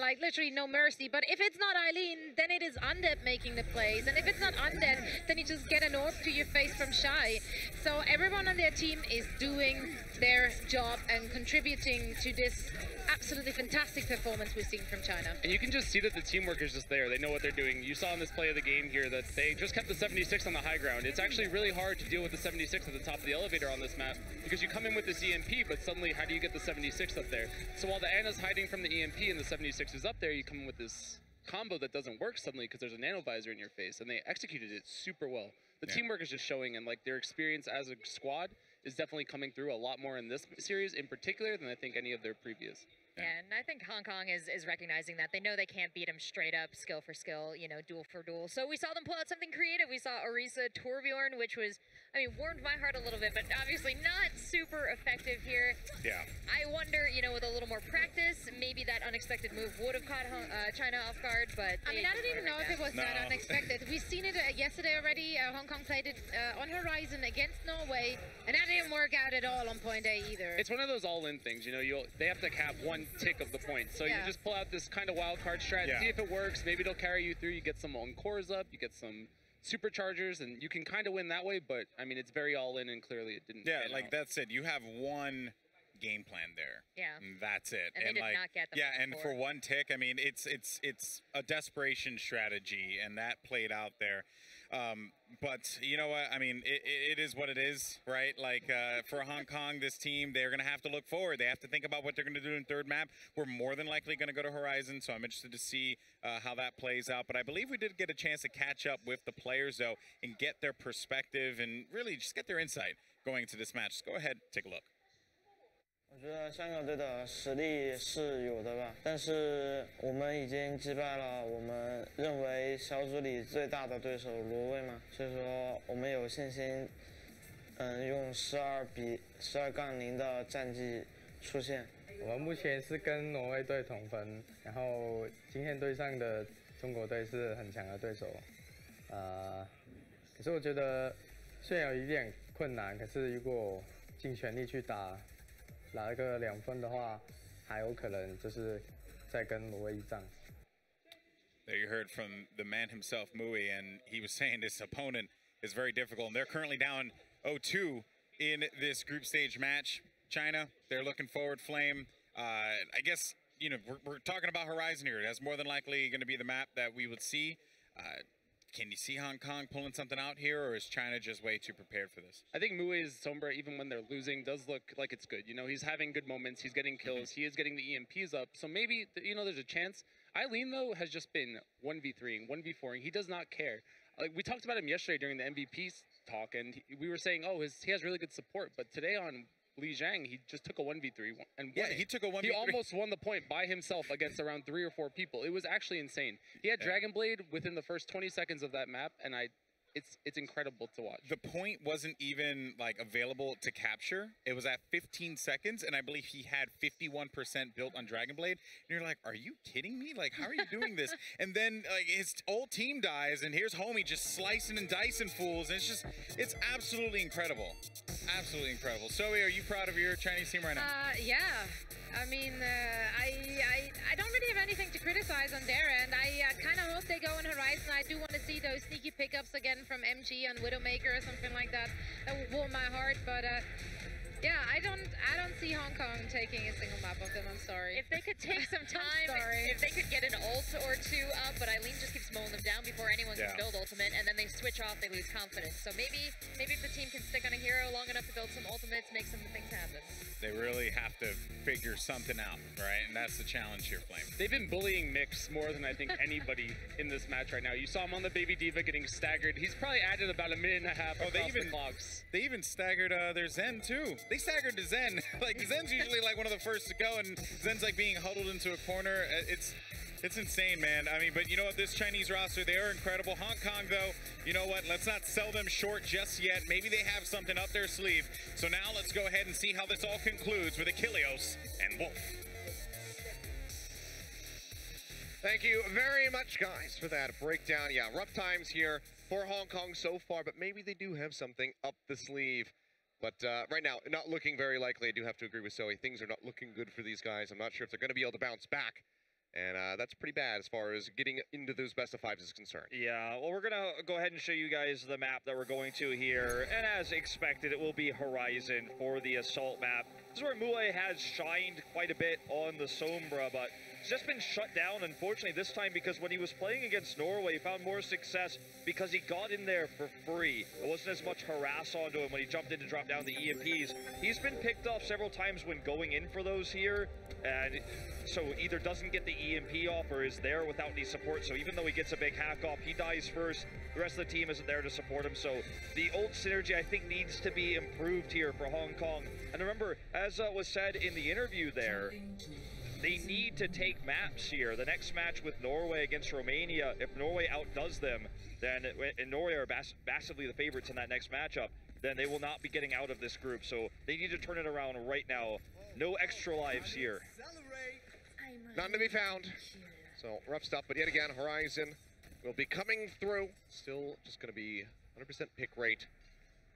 Like, literally no mercy. But if it's not Eileen, then it is Undead making the plays. And if it's not Undead, then you just get an orb to your face from Shy. So everyone on their team is doing their job and contributing to this absolutely fantastic performance we've seen from China. And you can just see that the teamwork is just there. They know what they're doing. You saw in this play of the game here that they just kept the 76 on the high ground. It's actually really hard to deal with the 76 at the top of the elevator on this map because you come in with this EMP, but suddenly how do you get the 76 up there? So while the Ana's hiding from the EMP and the 76 is up there, you come in with this combo that doesn't work suddenly because there's a nano visor in your face, and they executed it super well. The teamwork is just showing, and like their experience as a squad is definitely coming through a lot more in this series in particular than I think any of their previous. Yeah, and I think Hong Kong is recognizing that. They know they can't beat him straight up, skill for skill, you know, duel for duel. So we saw them pull out something creative. We saw Orisa Torbjorn, which was, I mean, warmed my heart a little bit, but obviously not super effective here. Yeah. I wonder, you know, with a little more practice, maybe that unexpected move would have caught China off guard, but... I mean, I don't even know if it was that unexpected. We've seen it yesterday already. Hong Kong played it on Horizon against Norway, and that didn't work out at all on point A either. It's one of those all-in things, you know, they have to have one tick of the point. So you just pull out this kind of wild card strat, see if it works. Maybe it'll carry you through. You get some encores up, you get some superchargers, and you can kind of win that way. But I mean, it's very all in, and clearly it didn't. Yeah, like that said, you have one game plan there. Yeah. And that's it. And they did not get them. Yeah, and for one tick, I mean, it's a desperation strategy, and that played out there. But you know what? I mean, it is what it is, right? Like for Hong Kong, this team, they're going to have to look forward. They have to think about what they're going to do in third map. We're more than likely going to go to Horizon, so I'm interested to see how that plays out. But I believe we did get a chance to catch up with the players, though, and get their perspective and really just get their insight going into this match. Just go ahead, take a look. 我觉得香港队的实力是有的吧，但是我们已经击败了我们认为小组里最大的对手挪威嘛，所以说我们有信心，用12-0的战绩出现。我们目前是跟挪威队同分，然后今天对上的中国队是很强的对手，可是我觉得虽然有一点困难，可是如果尽全力去打。 拿个2分的话，还有可能就是再跟挪威一战。There you heard from the man himself, Mui, and he was saying this opponent is very difficult. And they're currently down 0-2 in this group stage match. China, they're looking forward, Flame. I guess, you know, we're talking about Horizon here. That's more than likely going to be the map that we would see. Can you see Hong Kong pulling something out here, or is China just way too prepared for this? I think Mui's Sombra, even when they're losing, does look like it's good. You know, he's having good moments. He's getting kills. He is getting the EMPs up. So maybe, you know, there's a chance. Eileen, though, has just been 1v3ing, 1v4ing. He does not care. Like, we talked about him yesterday during the MVP talk, and we were saying, oh, he has really good support. But today on Lijiang, he just took a 1v3 and won. He took a 1v3. He almost won the point by himself against around 3 or 4 people. It was actually insane. He had Dragon Blade within the first 20 seconds of that map, and it's incredible to watch. The point wasn't even like available to capture. It was at 15 seconds, and I believe he had 51% built on Dragon Blade. And you're like, are you kidding me? Like, how are you doing this? And then like his whole team dies, and here's Homie just slicing and dicing fools. And it's absolutely incredible. Absolutely incredible. Zoe, are you proud of your Chinese team right now? Yeah. I mean, I don't really have anything to criticize on their end. I kind of hope they go on Horizon. I do want to see those sneaky pickups again from MG on Widowmaker or something like that. That would warm my heart. But yeah, I don't see Hong Kong taking a single map of them. I'm sorry. If they could take some time, if they could get an ult or two up, but Eileen just keeps mowing them down before anyone can build ultimate, and then they switch off, they lose confidence. So maybe if the team can stick on a hero long enough to build some ultimates, make some things happen. They really have to figure something out, right? And that's the challenge here, Flame. They've been bullying Mix more than I think anybody in this match right now. You saw him on the Baby Diva getting staggered. He's probably added about a minute and a half across the clocks. They even staggered their Zen, too. They staggered to Zen. Like, Zen's usually like one of the first to go, and Zen's like being huddled into a corner. It's insane, man. I mean, but you know what? This Chinese roster, they are incredible. Hong Kong, though, you know what? Let's not sell them short just yet. Maybe they have something up their sleeve. So now let's go ahead and see how this all concludes with Ilios and Wolf. Thank you very much, guys, for that breakdown. Yeah, rough times here for Hong Kong so far, but maybe they do have something up the sleeve. But right now, not looking very likely. I do have to agree with Zoe. Things are not looking good for these guys. I'm not sure if they're going to be able to bounce back. And that's pretty bad as far as getting into those best of fives is concerned. Yeah, well, we're going to go ahead and show you guys the map that we're going to here. And as expected, it will be Horizon for the Assault map. This is where Mue has shined quite a bit on the Sombra, but it's just been shut down, unfortunately, this time because when he was playing against Norway, he found more success because he got in there for free. It wasn't as much harass onto him when he jumped in to drop down the EMPs. He's been picked off several times when going in for those here, and so either doesn't get the EMP off or is there without any support. So even though he gets a big hack off, he dies first. The rest of the team isn't there to support him. So the ult synergy, I think, needs to be improved here for Hong Kong. And remember, as was said in the interview there, they need to take maps here. The next match with Norway against Romania, if Norway outdoes them, then and Norway are massively the favorites in that next matchup, then they will not be getting out of this group. So they need to turn it around right now. No extra lives here. None to be found. So rough stuff, but yet again, Horizon will be coming through. Still just going to be 100% pick rate.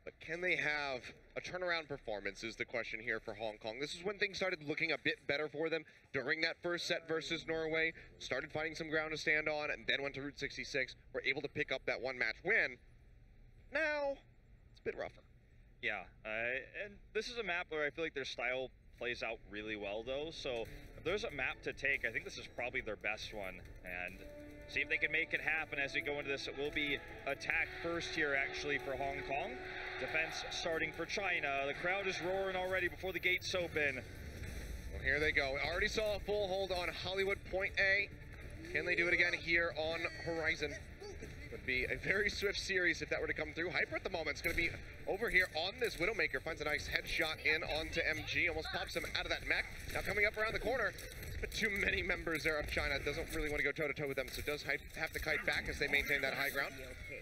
But can they have a turnaround performance is the question here for Hong Kong. This is when things started looking a bit better for them during that first set versus Norway. Started finding some ground to stand on and then went to Route 66. Were able to pick up that one match win. Now, it's a bit rougher. Yeah, and this is a map where I feel like their style plays out really well, though. So if there's a map to take, I think this is probably their best one. And see if they can make it happen as we go into this. It will be attack first here, actually, for Hong Kong. Defense starting for China. The crowd is roaring already before the gates open. Well, here they go. Already saw a full hold on Hollywood Point A. Can they do it again here on Horizon? Would be a very swift series if that were to come through. Hyper at the moment is going to be over here on this Widowmaker. Finds a nice headshot in onto MG. Almost pops him out of that mech. Now coming up around the corner. But too many members there of China. Doesn't really want to go toe-to-toe with them. So does have to kite back as they maintain that high ground.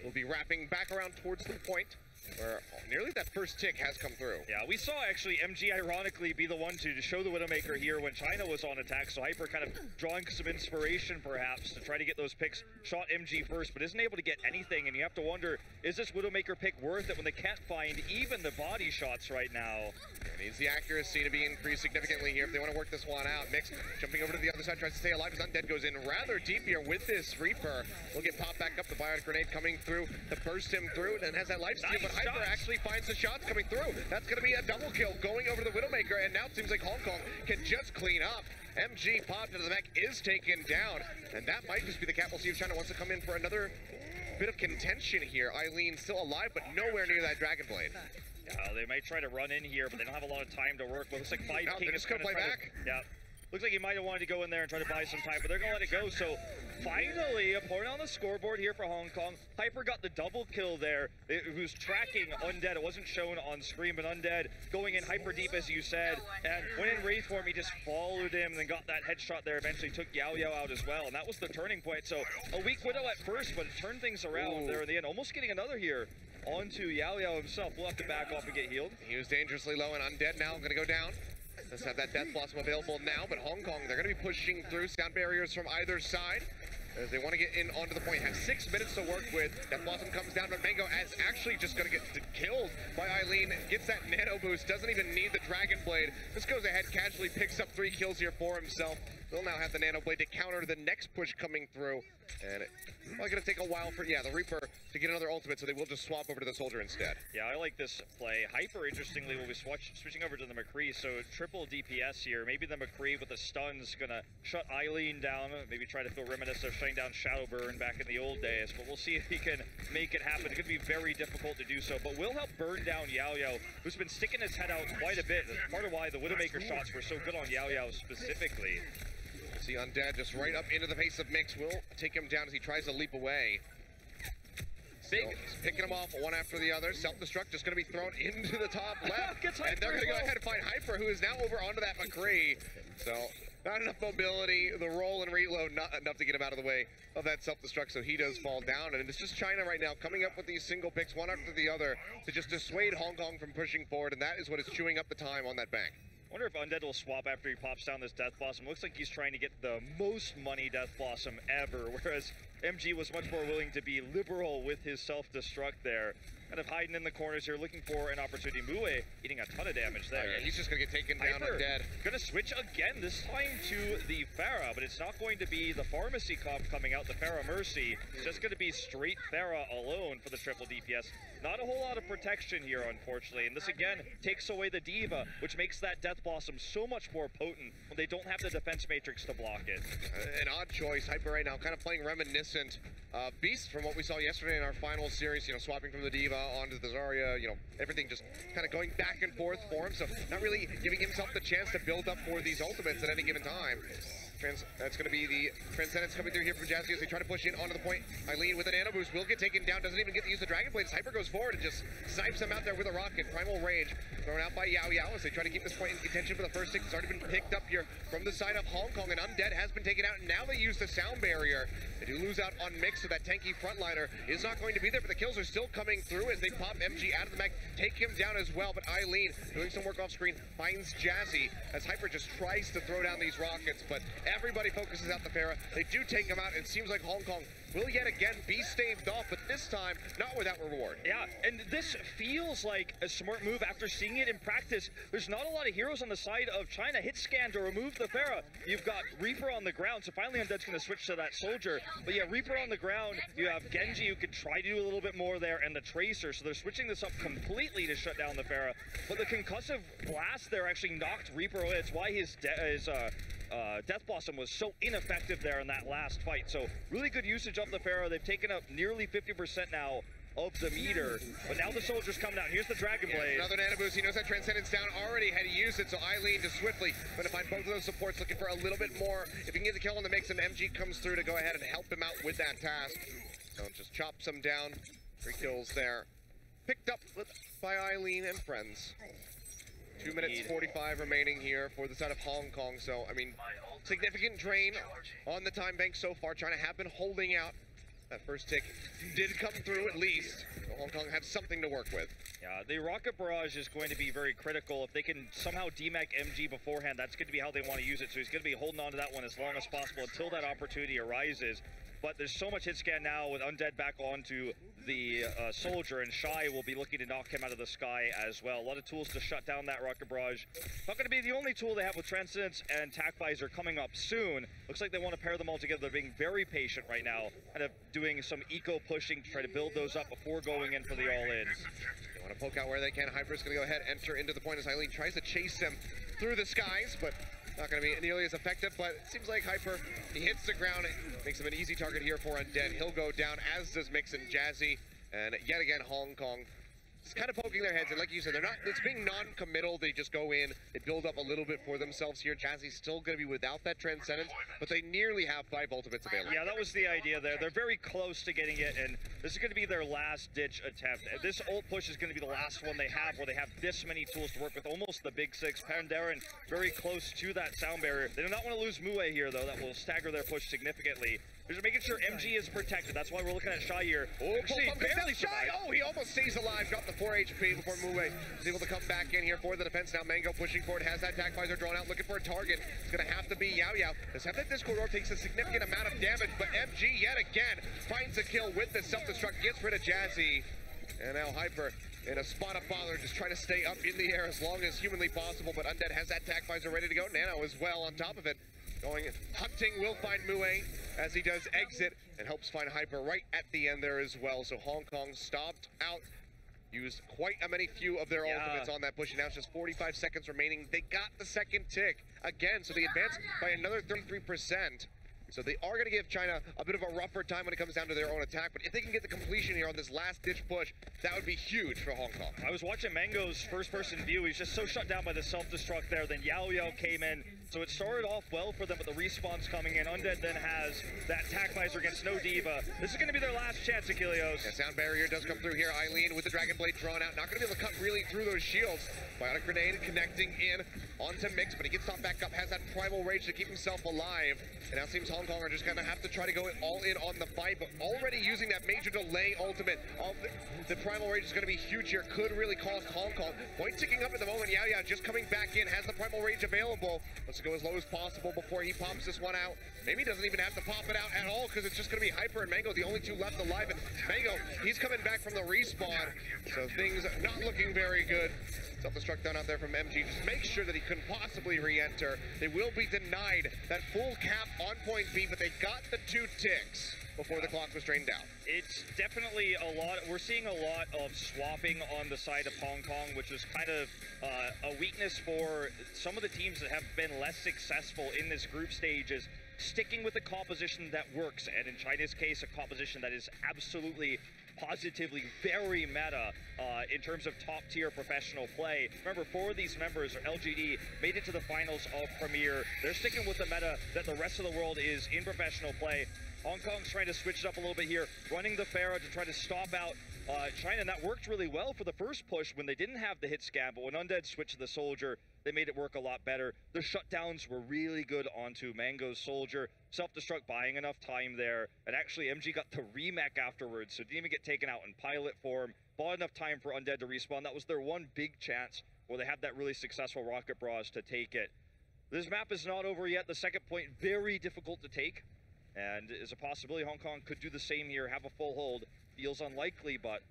We'll be wrapping back around towards the point, where nearly that first tick has come through. Yeah, we saw actually MG ironically be the one to show the Widowmaker here when China was on attack, so Hyper kind of drawing some inspiration perhaps to try to get those picks. Shot MG first, but isn't able to get anything, and you have to wonder, is this Widowmaker pick worth it when they can't find even the body shots right now? It needs the accuracy to be increased significantly here if they want to work this one out. Mix jumping over to the other side, tries to stay alive as Undead goes in rather deep here with this Reaper. Will get popped back up, the biotic grenade coming through to burst him through, and has that life steal, but Hyper actually finds the shots coming through. That's going to be a double kill going over to the Widowmaker, and now it seems like Hong Kong can just clean up. MG popped into the mech, is taken down, and that might just be the cap. We'll see if China wants to come in for another bit of contention here. Eileen still alive, but nowhere near that Dragon Blade. They might try to run in here, but they don't have a lot of time to work with. Looks like Five King they're just going to play back. Yeah. Looks like he might have wanted to go in there and try to buy some time, but they're going to let it go. So finally, a point on the scoreboard here for Hong Kong. Hyper got the double kill there. It was tracking Undead. It wasn't shown on screen, but Undead going in hyper deep, as you said. And when in Wraith form, he just followed him and then got that headshot there. Eventually took Yao Yao out as well. And that was the turning point. So a weak Widow at first, but it turned things around there in the end. Almost getting another here onto Yao Yao himself. We'll have to back off and get healed. He was dangerously low, and Undead now going to go down. Let's have that Death Blossom available now, but Hong Kong, they're going to be pushing through sound barriers from either side as they want to get in onto the point. Have 6 minutes to work with. Death Blossom comes down, but Mango is actually just going to get killed by Eileen. Gets that nano boost, doesn't even need the Dragon Blade. Just goes ahead, casually picks up 3 kills here for himself. They'll now have the nano blade to counter the next push coming through. And it's probably going to take a while for, the Reaper to get another ultimate, so they will just swap over to the Soldier instead. Yeah, I like this play. Hyper, interestingly, will be switching over to the McCree, so triple DPS here. Maybe the McCree with the stuns going to shut Eileen down, maybe try to feel reminiscent of shutting down Shadowburn back in the old days, but we'll see if he can make it happen. It could be very difficult to do so, but will help burn down Yao Yao, who's been sticking his head out quite a bit. That's part of why the Widowmaker shots were so good on Yao Yao specifically. See Undead just right up into the face of Mix. Will take him down as he tries to leap away. Big, picking them off one after the other. Self-destruct just going to be thrown into the top left. And they're going to go ahead and find Hyper, who is now over onto that McCree. So not enough mobility. The roll and reload, not enough to get him out of the way of that self-destruct. So he does fall down. And it's just China right now coming up with these single picks, one after the other, to just dissuade Hong Kong from pushing forward. And that is what is chewing up the time on that bank. I wonder if Undead will swap after he pops down this Death Blossom. Looks like he's trying to get the most money Death Blossom ever, whereas MG was much more willing to be liberal with his self-destruct there. Kind of hiding in the corners here, looking for an opportunity. Mue eating a ton of damage there. Yeah, he's just going to get taken down Hyper Undead. Going to switch again, this time to the Pharah, but it's not going to be the Pharmacy comp coming out, the Pharah Mercy. It's just going to be straight Pharah alone for the triple DPS. Not a whole lot of protection here, unfortunately, and this again takes away the Diva, which makes that Death Blossom so much more potent when they don't have the defense matrix to block it. An odd choice. Hyper right now kind of playing reminiscent Beast from what we saw yesterday in our final series, swapping from the Diva onto the Zarya, everything just kind of going back and forth for him, so not really giving himself the chance to build up for these ultimates at any given time. That's going to be the Transcendence coming through here from Jazzy as they try to push in onto the point. Eileen with a nano boost will get taken down, doesn't even get to use the Dragon Blade. Hyper goes forward and just snipes him out there with a rocket. Primal Rage thrown out by Yao Yao as they try to keep this point in contention for the first tick. It's already been picked up here from the side of Hong Kong, and Undead has been taken out, and now they use the sound barrier. They do lose out on Mix, so that tanky frontliner is not going to be there, but the kills are still coming through as they pop MG out of the mech, take him down as well, but Eileen, doing some work off screen, finds Jazzy as Hyper just tries to throw down these rockets, but everybody focuses out the Pharah. They do take him out, and it seems like Hong Kong will yet again be staved off, but this time not without reward. Yeah, and this feels like a smart move after seeing it in practice. There's not a lot of heroes on the side of China. Hit scan to remove the Pharah. You've got Reaper on the ground, so finally Undead's going to switch to that Soldier. But yeah, Reaper on the ground, you have Genji who could try to do a little bit more there, and the Tracer, so they're switching this up completely to shut down the Pharah. But the concussive blast there actually knocked Reaper away. It's why his Death Blossom was so ineffective there in that last fight. So really good usage of the Pharah. They've taken up nearly 50% now of the meter, but now the Soldier's coming out. Here's the Dragon Blade. Another Nano Boost. He knows that Transcendence down already had to use it, so Eileen to Swiftly going to find both of those supports, looking for a little bit more. If he can get the kill in the mix, and MG comes through to go ahead and help him out with that task. So just chops him down. 3 kills there. Picked up by Eileen and friends. 2 minutes 45 remaining here for the side of Hong Kong. So, I mean, significant drain on the time bank so far. China have been holding out. That first tick did come through at least. So Hong Kong have something to work with. Yeah, the Rocket Barrage is going to be very critical. If they can somehow demech MG beforehand, that's going to be how they want to use it. So he's going to be holding on to that one as long as possible until that opportunity arises. But there's so much hit scan now with Undead back onto the Soldier, and Shy will be looking to knock him out of the sky as well. A lot of tools to shut down that Rocket Barrage. Not going to be the only tool they have with Transcendence and Tac Visor coming up soon. Looks like they want to pair them all together. They're being very patient right now, kind of doing some eco pushing to try to build those up before going in for the all-ins. They want to poke out where they can. Hyper's going to go ahead, enter into the point as Eileen tries to chase him through the skies, but not going to be nearly as effective. But it seems like Hyper, he hits the ground. It makes him an easy target here for Undead. He'll go down, as does Mix and Jazzy. And yet again, Hong Kong just kind of poking their heads. And like you said, they're not, it's being non-committal. They just go in, they build up a little bit for themselves here. Jazzy's still going to be without that Transcendence, but they nearly have 5 ultimates available. Yeah, that was the idea there. They're very close to getting it, and this is going to be their last-ditch attempt. This ult push is going to be the last one they have, where they have this many tools to work with, almost the Big Six. Pandaren very close to that sound barrier. They do not want to lose Mue here, though. That will stagger their push significantly. They're just making sure MG is protected. That's why we're looking at Shy here. Oh, barely Shy! Oh, he almost stays alive. Dropped the 4 HP before Mue is able to come back in here for the defense. Now Mango pushing forward, has that Tac Visor drawn out, looking for a target. It's going to have to be Yao Yao. This Discord Roar takes a significant amount of damage, but MG yet again finds a kill with the self-destruct, gets rid of Jazzy. And now Hyper in a spot of bother, just trying to stay up in the air as long as humanly possible, but Undead has that Tac Visor ready to go. Nano as well on top of it. Going hunting, will find Mue as he does exit and helps find Hyper right at the end there as well. So Hong Kong stopped out, used quite a many few of their ultimates on that push, and now it's just 45 seconds remaining. They got the second tick again, so they advanced by another 33%. So they are going to give China a bit of a rougher time when it comes down to their own attack, but if they can get the completion here on this last-ditch push, that would be huge for Hong Kong. I was watching Mango's first-person view. He's just so shut down by the self-destruct there. Then Yao Yao came in, so it started off well for them, but the respawn's coming in. Undead then has that Tac Visor against No Diva. This is going to be their last chance, Ilios. Yeah, sound barrier does come through here. Eileen with the Dragon Blade drawn out. Not going to be able to cut really through those shields. Bionic Grenade connecting in onto Mix, but he gets stopped back up, has that Primal Rage to keep himself alive. And now it seems Hong Kong are just going to have to try to go all in on the fight, but already using that major delay ultimate of the Primal Rage is going to be huge here. Could really cost Hong Kong. Point ticking up at the moment. Yao Yao just coming back in, has the Primal Rage available. Let's go as low as possible before he pops this one out. Maybe he doesn't even have to pop it out at all, because it's just going to be Hyper and Mango, the only two left alive. And Mango, he's coming back from the respawn, so things not looking very good. Self-destruct done out there from MG. Just make sure that he couldn't possibly re-enter. They will be denied that full cap on point B, but they got the 2 ticks before the clock was drained out. It's definitely a lot. We're seeing a lot of swapping on the side of Hong Kong, which is kind of a weakness for some of the teams that have been less successful in this group stage, is sticking with the composition that works. And in China's case, a composition that is absolutely positively very meta in terms of top-tier professional play. Remember, 4 of these members, or LGD, made it to the finals of Premier. They're sticking with the meta that the rest of the world is in professional play. Hong Kong's trying to switch it up a little bit here, running the Pharah to try to stop out China, and that worked really well for the first push when they didn't have the hit scan, but when Undead switched to the Soldier, they made it work a lot better. The shutdowns were really good onto Mango's Soldier. Self-destruct buying enough time there, and actually MG got the remech afterwards, so didn't even get taken out in pilot form. Bought enough time for Undead to respawn. That was their one big chance where they had that really successful rocket barrage to take it. This map is not over yet. The second point, very difficult to take. And is a possibility Hong Kong could do the same here, have a full hold. Feels unlikely, but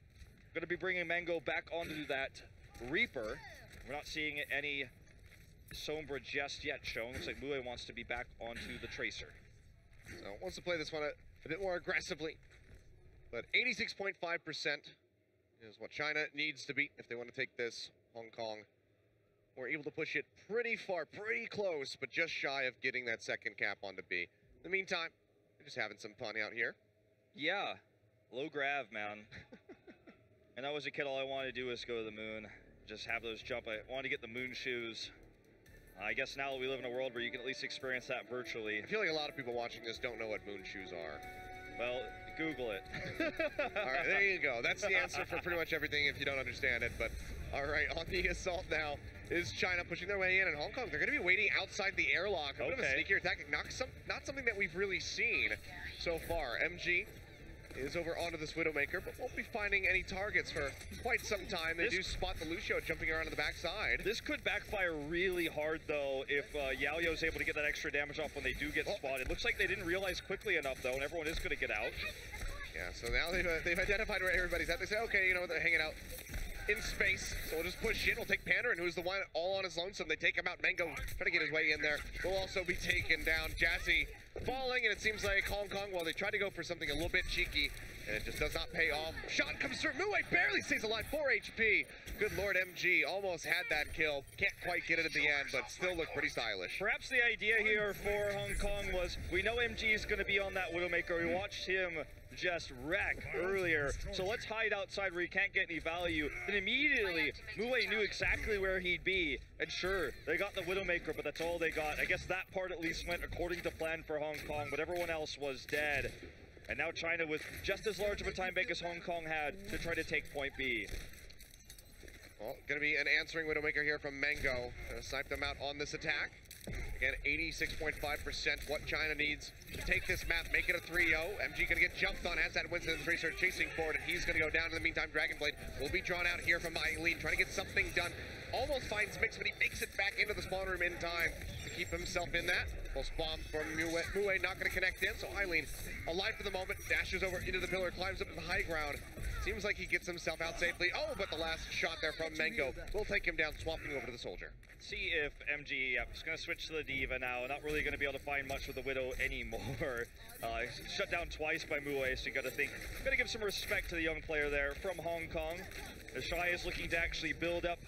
going to be bringing Mango back onto that Reaper. We're not seeing any Sombra just yet shown. Looks like Mue wants to be back onto the Tracer. So wants to play this one a bit more aggressively. But 86.5% is what China needs to beat if they want to take this. Hong Kong were able to push it pretty far, pretty close, but just shy of getting that second cap onto B. In the meantime, we're just having some fun out here. Yeah, low grav, man. And I was a kid, all I wanted to do was go to the moon. Just have those jump. I wanted to get the moon shoes. I guess now we live in a world where you can at least experience that virtually. I feel like a lot of people watching this don't know what moon shoes are. Well, Google it. All right, there you go. That's the answer for pretty much everything if you don't understand it. But all right, on the assault now is China pushing their way in, and Hong Kong, they're going to be waiting outside the airlock. A bit of a sneakier tactic, not something that we've really seen so far. MG is over onto this Widowmaker, but won't be finding any targets for quite some time. They do spot the Lucio jumping around on the backside. This could backfire really hard, though, if Yaoyo's able to get that extra damage off when they do get spotted. Looks like they didn't realize quickly enough, though, and everyone is going to get out. Yeah, so now they've identified where everybody's at. They say, okay, you know, they're hanging out in space, so we'll just push in. We'll take Pandarin, who's the one all on his lonesome. They take him out. Mango trying to get his way in there. Will also be taken down. Jazzy falling, and it seems like Hong Kong, well, they tried to go for something a little bit cheeky, and it just does not pay off. Shot comes through. Mue barely stays alive. 4 HP. Good Lord, MG almost had that kill. Can't quite get it at the end, but still look pretty stylish. Perhaps the idea here for Hong Kong was, we know MG is going to be on that Widowmaker. We watched him just wreck earlier, so let's hide outside where he can't get any value. Then immediately, Mue knew exactly where he'd be, and sure, they got the Widowmaker, but that's all they got. I guess that part at least went according to plan for Hong Kong, but everyone else was dead. And now China with just as large of a time bank as Hong Kong had to try to take point B. Well, going to be an answering Widowmaker here from Mango. Going to snipe them out on this attack. Again, 86.5% what China needs to take this map, make it a 3-0. MG going to get jumped on as that Winston Tracer chasing forward, and he's going to go down. In the meantime, Dragonblade will be drawn out here from Eileen, trying to get something done. Almost finds Mix, but he makes it back into the spawn room in time to keep himself in that. Pulse bomb from Mue not going to connect in, so Eileen, alive for the moment, dashes over into the pillar, climbs up to the high ground. Seems like he gets himself out safely. Oh, but the last shot there from Mango will take him down, swapping over to the Soldier. See if MG is going to switch to the Diva now. Not really going to be able to find much with the Widow anymore. Shut down twice by Mue, so you got to think. Got to give some respect to the young player there from Hong Kong. The Shy is looking to actually build up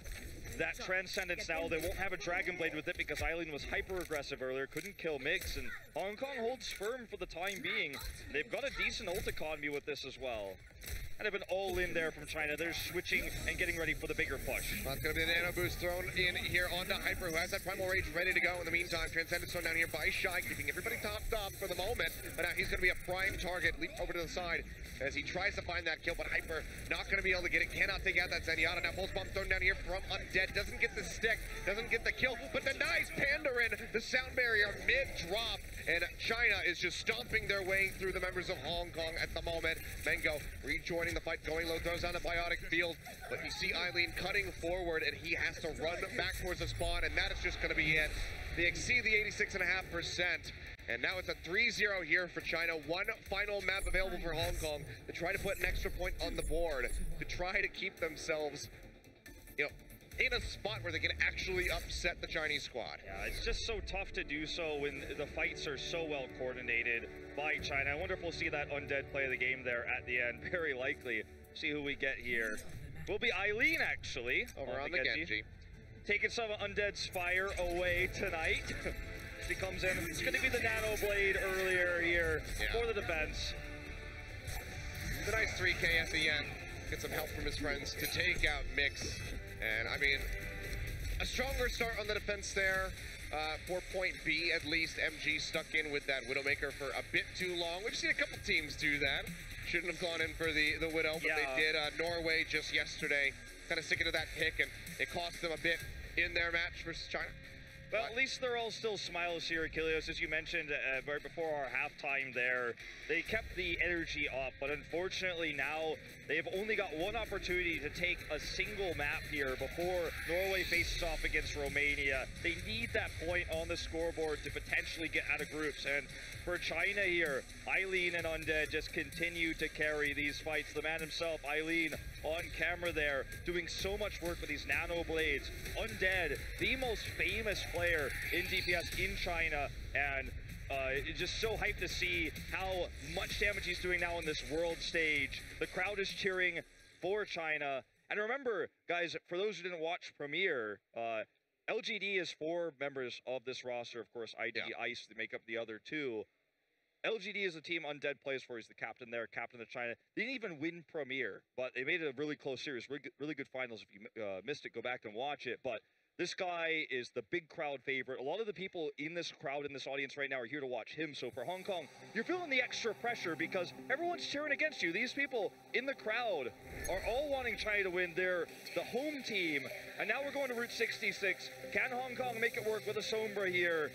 that Transcendence now. They won't have a Dragon Blade with it because Eileen was hyper-aggressive earlier, couldn't kill Mix, and Hong Kong holds firm for the time being. They've got a decent ult economy with this as well. Kind of an all-in there from China. They're switching and getting ready for the bigger push. That's going to be the nano boost thrown in here onto Hyper, who has that Primal Rage ready to go. In the meantime, Transcendence thrown down here by Shy, keeping everybody topped up for the moment. But now he's going to be a prime target. Leap over to the side as he tries to find that kill, but Hyper not going to be able to get it. Cannot take out that Zenyatta. Now Pulse Bomb thrown down here from Undead. Doesn't get the stick, doesn't get the kill, but denies Pandarin the sound barrier mid-drop. And China is just stomping their way through the members of Hong Kong at the moment. Mango rejoining the fight, going low, throws on the Biotic Field. But you see Eileen cutting forward, and he has to run back towards the spawn, and that is just going to be it. They exceed the 86.5%. And now it's a 3-0 here for China. One final map available for Hong Kong to try to put an extra point on the board, to try to keep themselves, you know, in a spot where they can actually upset the Chinese squad. Yeah, it's just so tough to do so when the fights are so well coordinated by China. I wonder if we'll see that Undead play the game there at the end. Very likely. See who we get here. Will be Eileen, actually. Over on the Genji. Taking some of Undead's fire away tonight. She comes in. It's going to be the Nano Blade earlier here for the defense. The nice 3K at the end. Get some help from his friends to take out Mix. And, I mean, a stronger start on the defense there for point B, at least. MG stuck in with that Widowmaker for a bit too long. We've seen a couple teams do that. Shouldn't have gone in for the Widow, but they did. Norway just yesterday kind of sticking to that pick, and it cost them a bit in their match versus China. Well, at least they're all still smiles here, Ilios. As you mentioned right before our halftime there, they kept the energy up, but unfortunately now they've only got one opportunity to take a single map here before Norway faces off against Romania. They need that point on the scoreboard to potentially get out of groups, and for China here, Eileen and Undead just continue to carry these fights. The man himself, Eileen, on camera there, doing so much work with these nano blades. Undead, the most famous player in DPS in China, and it's just so hyped to see how much damage he's doing now on this world stage. The crowd is cheering for China. And remember, guys, for those who didn't watch Premiere, LGD is 4 members of this roster. Of course, ID, Ice, they make up the other 2. LGD is the team Undead plays for. He's the captain there, captain of China. They didn't even win Premiere, but they made it a really close series. Really good finals. If you missed it, go back and watch it. But this guy is the big crowd favorite. A lot of the people in this crowd, in this audience right now, are here to watch him. So for Hong Kong, you're feeling the extra pressure because everyone's cheering against you. These people in the crowd are all wanting China to win. They're the home team. And now we're going to Route 66. Can Hong Kong make it work with a Sombra here?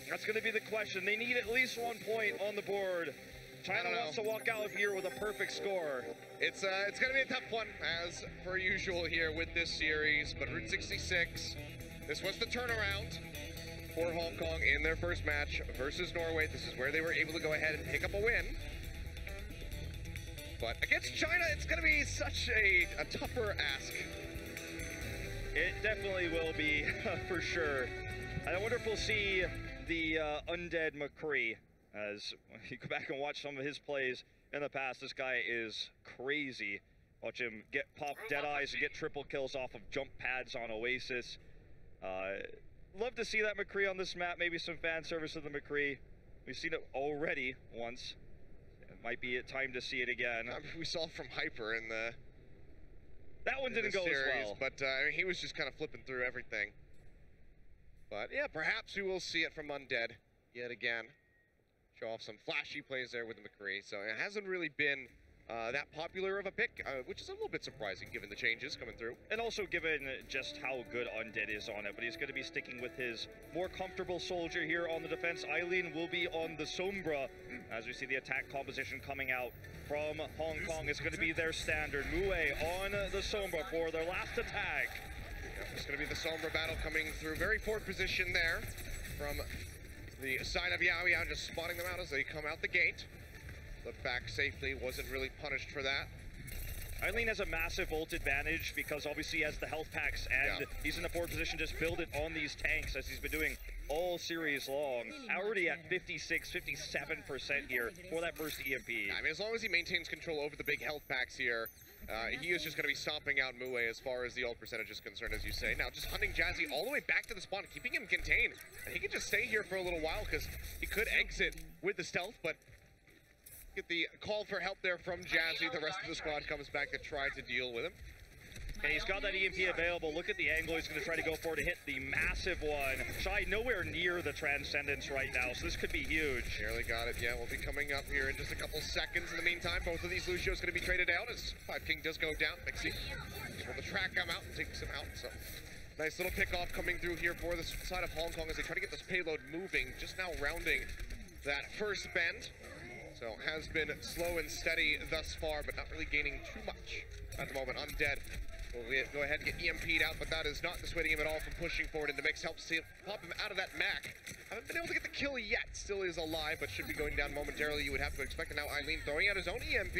That's going to be the question. They need at least 1 point on the board. China wants to walk out here with a perfect score. It's going to be a tough one, as per usual here with this series. But Route 66, this was the turnaround for Hong Kong in their first match versus Norway. This is where they were able to go ahead and pick up a win. But against China, it's going to be such a tougher ask. It definitely will be, for sure. I wonder if we'll see the Undead McCree. As you go back and watch some of his plays in the past, this guy is crazy. Watch him get pop dead eyes and get triple kills off of jump pads on Oasis. Love to see that McCree on this map. Maybe some fan service of the McCree. We've seen it already once. It might be time to see it again. We saw it from Hyper in the that one didn't go series, as well. But I mean, he was just kind of flipping through everything. But yeah, perhaps we will see it from Undead yet again. Show off some flashy plays there with the McCree. So it hasn't really been that popular of a pick, which is a little bit surprising given the changes coming through. And also given just how good Undead is on it. But he's going to be sticking with his more comfortable soldier here on the defense. Eileen will be on the Sombra. As we see the attack composition coming out from Hong Kong, it's going to be their standard. Mue on the Sombra for their last attack. Yep, it's going to be the Sombra battle coming through. Very poor position there from the side of Yao Yao, just spotting them out as they come out the gate. Look back safely, wasn't really punished for that. Eileen has a massive ult advantage because obviously he has the health packs and he's in a forward position, just build it on these tanks as he's been doing all series long. Already at 56, 57% here for that first EMP. I mean, as long as he maintains control over the big health packs here, he is just going to be stomping out Mue as far as the ult percentage is concerned, as you say. Now, just hunting Jazzy all the way back to the spawn, keeping him contained. And he can just stay here for a little while because he could exit with the stealth, but get the call for help there from Jazzy. The rest of the squad comes back to try to deal with him. And he's got that EMP available. Look at the angle he's going to try to go for to hit the massive one. Shy nowhere near the Transcendence right now, so this could be huge. Nearly got it. Yeah, we'll be coming up here in just a couple seconds. In the meantime, both of these Lucios going to be traded out as 5 King does go down. Mixie able to track him out and takes him out. So nice little pickoff coming through here for the side of Hong Kong as they try to get this payload moving. Just now rounding that first bend. So has been slow and steady thus far, but not really gaining too much at the moment. Undead will go ahead and get EMP'd out, but that is not dissuading him at all from pushing forward into mix. Helps him pop him out of that Mac. Haven't been able to get the kill yet. Still is alive, but should be going down momentarily. You would have to expect it now. Eileen throwing out his own EMP.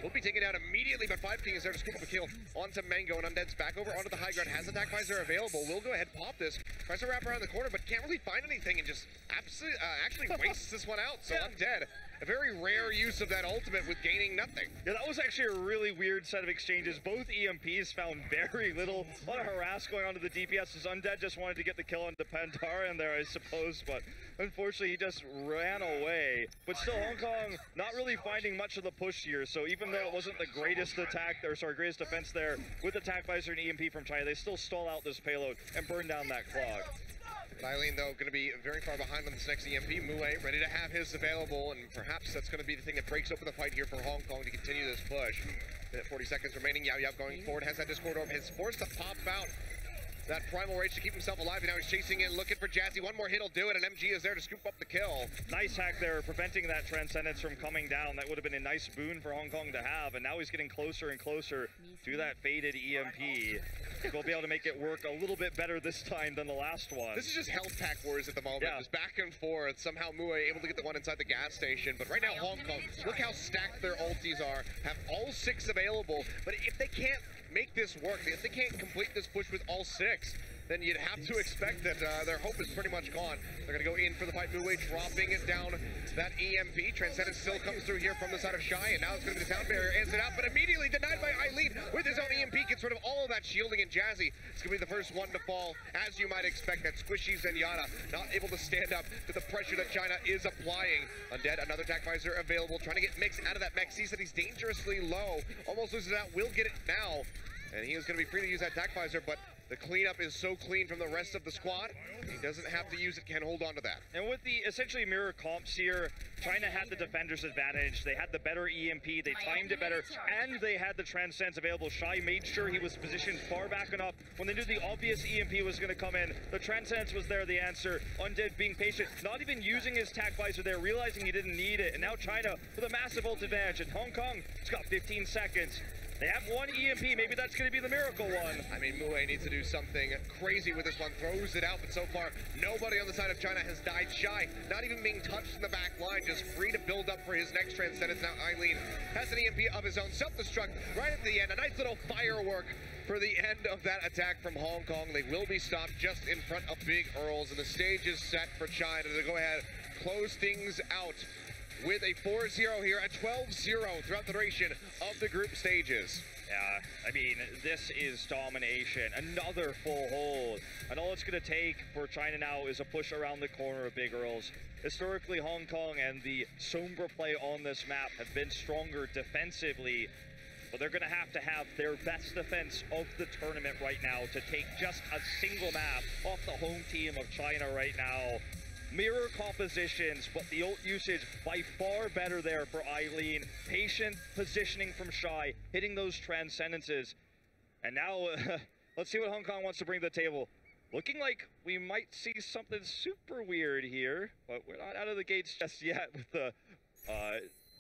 Will be taken out immediately, but 5 King is there to scoop up a kill onto Mango, and Undead's back over onto the high ground. Has attack visor available. Will go ahead and pop this. Tries to wrap around the corner, but can't really find anything and just absolutely actually wastes this one out. So Undead, a very rare use of that ultimate with gaining nothing. Yeah, that was actually a really weird set of exchanges. Both EMPs found very little. A lot of harass going on to the DPS as Undead just wanted to get the kill on the Pandara in there, I suppose, but unfortunately he just ran away. But still, Hong Kong not really finding much of the push here, so even though it wasn't the greatest greatest defense there with attack visor and EMP from China, they still stall out this payload and burn down that clock. Eileen, though, going to be very far behind on this next EMP. Mue ready to have his available, and perhaps that's going to be the thing that breaks open the fight here for Hong Kong to continue this push. Minute 40 seconds remaining. Yao Yao going forward, has that Discord orb, is forced to pop out. that primal rage to keep himself alive, and now he's chasing in, looking for Jazzy. One more hit will do it, and MG is there to scoop up the kill. Nice hack there, preventing that Transcendence from coming down. That would have been a nice boon for Hong Kong to have, and now he's getting closer and closer to that faded EMP. We'll be able to make it work a little bit better this time than the last one. This is just health pack wars at the moment, just back and forth. Somehow Mue able to get the one inside the gas station, but right now Hong Kong, look how stacked their ultis are, have all 6 available, but if they can't make this work, if they can't complete this push with all 6, then you'd have to expect that their hope is pretty much gone. They're going to go in for the fight. Mue dropping it down that EMP. Transcendence still comes through here from the side of Shy, and now it's going to be the town barrier. Ends it out, but immediately denied by Eileen with his own EMP. Gets rid of all of that shielding, and Jazzy is going to be the first one to fall, as you might expect. That Squishy Zenyatta not able to stand up to the pressure that China is applying. Undead, another attack visor available, trying to get Mix out of that mech. Sees that he's dangerously low. Almost loses it out. Will get it now. And he is going to be free to use that attack visor, but the cleanup is so clean from the rest of the squad, he doesn't have to use it, can hold on to that. And with the essentially mirror comps here, China had the defender's advantage. They had the better EMP, they timed it better, and they had the Transcends available. Shai made sure he was positioned far back enough. When they knew the obvious EMP was going to come in, the Transcends was there, the answer. Undead being patient, not even using his tac visor there, realizing he didn't need it. And now China with a massive ult advantage. And Hong Kong, it's got 15 seconds. They have one EMP, maybe that's going to be the miracle one. I mean, Mue needs to do something crazy with this one, throws it out, but so far, nobody on the side of China has died. Shy, not even being touched in the back line, just free to build up for his next Transcendence. Now Eileen has an EMP of his own, self-destruct right at the end, a nice little firework for the end of that attack from Hong Kong. They will be stopped just in front of Big Earls, and the stage is set for China to go ahead, close things out with a 4-0 here, a 12-0 throughout the duration of the group stages. Yeah, I mean, this is domination. Another full hold. And all it's going to take for China now is a push around the corner of Big Earls. Historically, Hong Kong and the Sombra play on this map have been stronger defensively, but they're going to have their best defense of the tournament right now to take just a single map off the home team of China right now. Mirror compositions, but the ult usage by far better there for Eileen. Patient positioning from Shy, hitting those Transcendences. And now, let's see what Hong Kong wants to bring to the table. Looking like we might see something super weird here, but we're not out of the gates just yet with the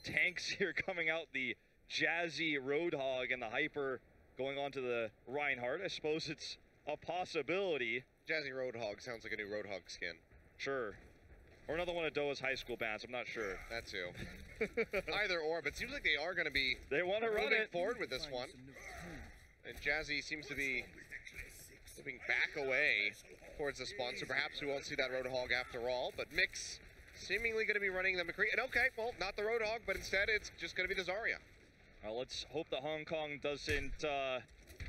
tanks here coming out. The Jazzy Roadhog and the Hyper going on to the Reinhardt. I suppose it's a possibility. Jazzy Roadhog sounds like a new Roadhog skin. Sure. Or another one of Doa's high school bands, I'm not sure. That too. Either or, but it seems like they are going to be run it forward with this one. And Jazzy seems to be moving back away towards the sponsor. Perhaps we won't see that Roadhog after all, but Mix seemingly going to be running the McCree. And okay, well, not the Roadhog, but instead it's just going to be the Zarya. Well, let's hope that Hong Kong doesn't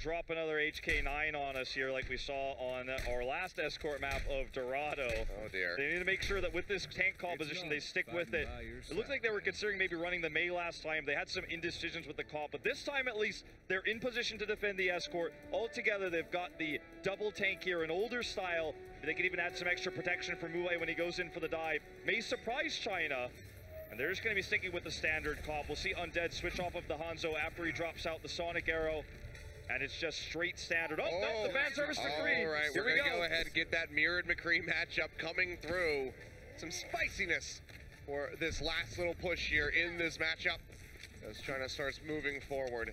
drop another HK9 on us here like we saw on our last escort map of Dorado. Oh dear. They need to make sure that with this tank composition they stick with it. It looks like they were considering maybe running the Mei last time. They had some indecisions with the comp, but this time at least they're in position to defend the escort. Altogether they've got the double tank here, an older style. They can even add some extra protection for Mue when he goes in for the dive. May surprise China. And they're just going to be sticking with the standard comp. We'll see Undead switch off of the Hanzo after he drops out the Sonic Arrow. And it's just straight standard. Oh, no, the fan service McCree. All right, we're going to go ahead and get that mirrored McCree matchup coming through. Some spiciness for this last little push here in this matchup as China starts moving forward.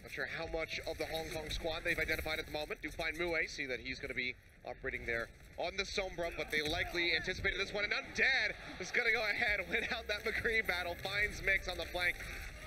Not sure how much of the Hong Kong squad they've identified at the moment. Do find Mue, see that he's going to be operating there on the Sombra, but they likely anticipated this one. And Undead is going to go ahead, win out that McCree battle, finds Mix on the flank,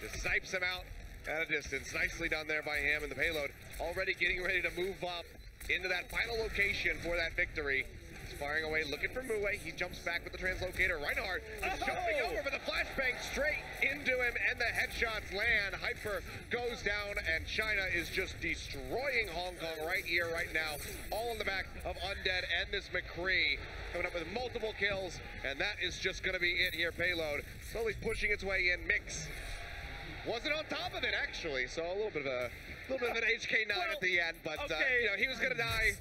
just snipes him out at a distance. Nicely done there by him, and the payload already getting ready to move up into that final location for that victory. He's firing away, looking for Mue. He jumps back with the translocator. Reinhardt is jumping over, but the flashbang straight into him, and the headshots land. Hyper goes down, and China is just destroying Hong Kong right here, right now. All in the back of Undead and this McCree. Coming up with multiple kills, and that is just going to be it here. Payload slowly pushing its way in. Mix wasn't on top of it, actually, so a little bit of an HK9 at the end, but you know, he was gonna die.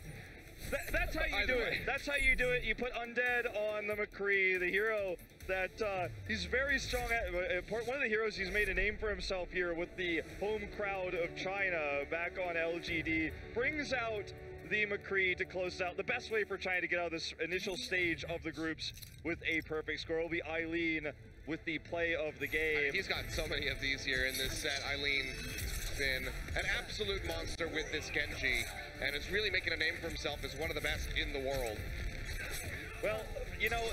That's how you do it. That's how you do it. You put Undead on the McCree, the hero that he's very strong at one of the heroes. He's made a name for himself here with the home crowd of China back on LGD. Brings out the McCree to close out. The best way for China to get out of this initial stage of the groups with a perfect score will be Eileen with the play of the game. He's got so many of these here in this set. Eileen's been an absolute monster with this Genji, and is really making a name for himself as one of the best in the world. Well, you know,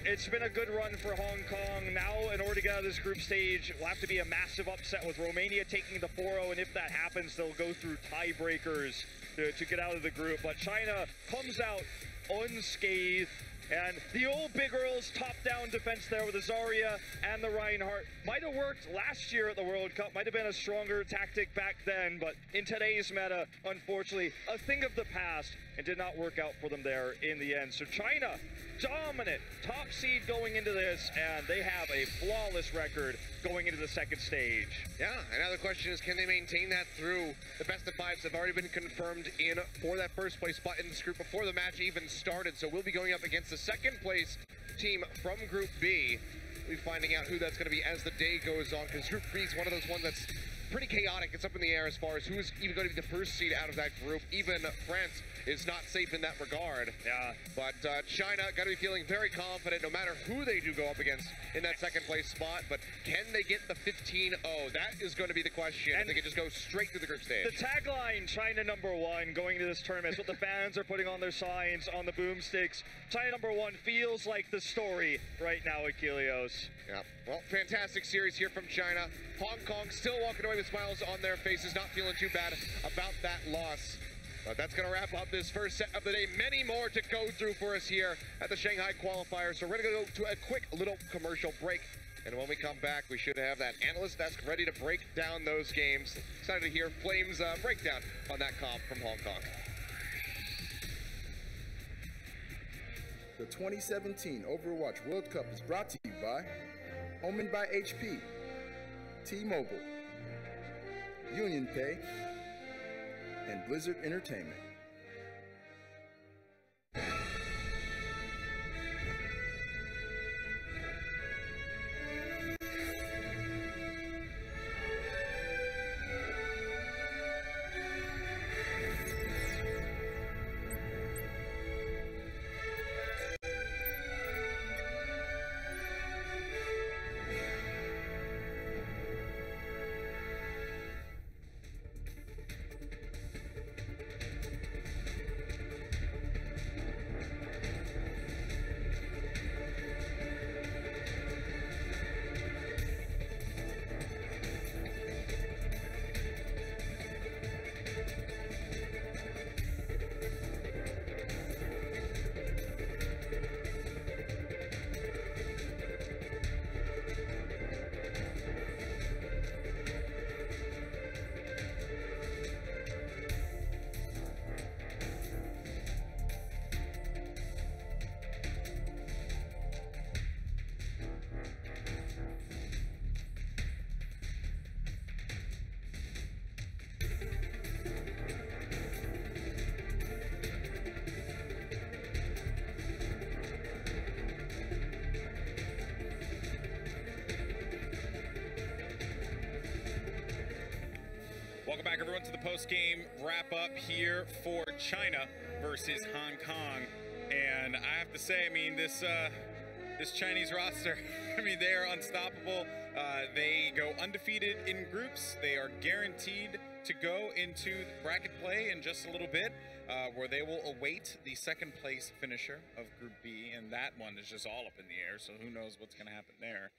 it's been a good run for Hong Kong. Now, in order to get out of this group stage, will have to be a massive upset with Romania taking the 4-0, and if that happens, they'll go through tiebreakers to get out of the group. But China comes out unscathed, and the old Big Earls top-down defense there with the Zarya and the Reinhardt might have worked last year at the World Cup, might have been a stronger tactic back then, but in today's meta, unfortunately, a thing of the past, and did not work out for them there in the end. So China, dominant, top seed going into this, and they have a flawless record going into the second stage. Yeah, and now the question is, can they maintain that through the best of fives have already been confirmed in for that first place spot in this group before the match even started. So we'll be going up against the second place team from Group B. We'll be finding out who that's going to be as the day goes on, because Group B is one of those ones that's pretty chaotic. It's up in the air as far as who is even going to be the first seed out of that group. Even France is not safe in that regard. Yeah. But China got to be feeling very confident no matter who they do go up against in that second place spot. But can they get the 15-0? That is going to be the question. And if they can just go straight through the group stage. The tagline, China #1, going into this tournament, is what the fans are putting on their signs, on the boomsticks. China #1 feels like the story right now at Ilios. Yeah, well, fantastic series here from China. Hong Kong still walking away with smiles on their faces, not feeling too bad about that loss. But that's going to wrap up this first set of the day. Many more to go through for us here at the Shanghai Qualifier. So we're going to go to a quick little commercial break. And when we come back, we should have that analyst desk ready to break down those games. Excited to hear Flame's breakdown on that comp from Hong Kong. The 2017 Overwatch World Cup is brought to you by Omened by HP, T-Mobile, Union Pay, and Blizzard Entertainment. Welcome back, everyone, to the post-game wrap-up here for China versus Hong Kong. And I have to say, I mean, this Chinese roster, I mean, they are unstoppable. They go undefeated in groups. They are guaranteed to go into bracket play in just a little bit, where they will await the second-place finisher of Group B, and that one is just all up in the air, so who knows what's going to happen there.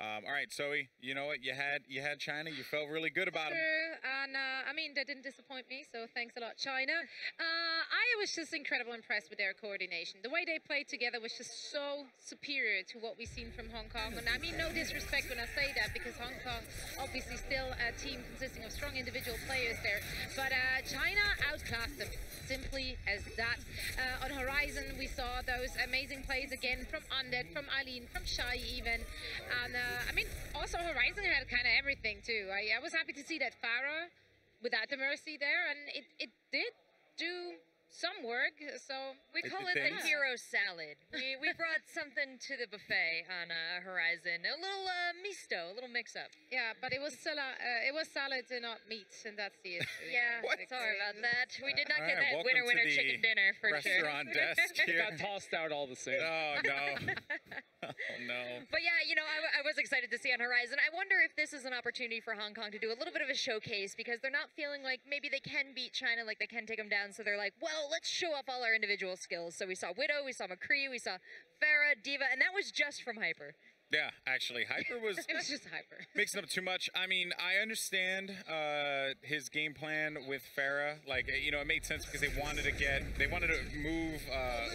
All right, Zoe, you know what? You had China. You felt really good about them. True, and I mean, they didn't disappoint me, so thanks a lot, China. I was just incredibly impressed with their coordination. The way they played together was just so superior to what we've seen from Hong Kong. And I mean, no disrespect when I say that, because Hong Kong, obviously still a team consisting of strong individual players there. But China outclassed them. Simply as that. On Horizon, we saw those amazing plays again from Undead, from Eileen, from Shai even. And I mean, also Horizon had kind of everything too. I was happy to see that Farah without the Mercy there, and it did do some work. So we call it the hero salad. We brought something to the buffet on Horizon. A little misto, a little mix-up. Yeah, but it was salad and not meat, and that's the issue. Yeah, sorry about that. We did not get that welcome winner to chicken dinner for sure. Restaurant desk here. Got tossed out all the same. Oh no. Oh no. But yeah, you know, I was excited to see on Horizon. I wonder if this is an opportunity for Hong Kong to do a little bit of a showcase, because they're not feeling like maybe they can beat China, like they can take them down. So they're like, well, let's show off all our individual skills. So we saw Widow, we saw McCree, we saw Farah, Diva, and that was just from Hyper. Yeah, actually, Hyper was. It was just Hyper. Mixing up too much. I mean, I understand his game plan with Farah. Like, you know, it made sense because they wanted to move.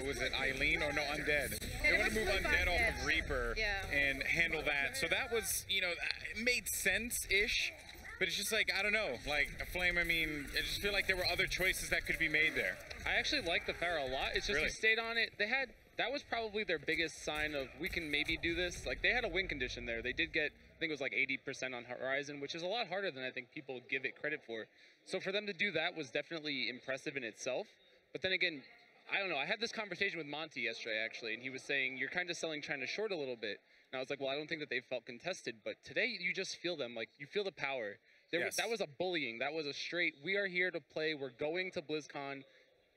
Was it Eileen or no Undead? They wanted to move Undead off of Reaper and handle that. So that was, you know, it made sense-ish. But it's just like, I don't know, like a Flame. I mean, I just feel like there were other choices that could be made there. I actually like the Farah a lot. It's just he stayed on it. That was probably their biggest sign of we can maybe do this. Like, they had a win condition there. They did get, I think it was like 80% on Horizon, which is a lot harder than I think people give it credit for. So for them to do that was definitely impressive in itself. But then again, I don't know. I had this conversation with Monty yesterday, actually, and he was saying, you're kind of selling China short a little bit. And I was like, well, I don't think that they felt contested. But today, you just feel them. Like, you feel the power. That was a bullying. That was a straight, we are here to play. We're going to BlizzCon.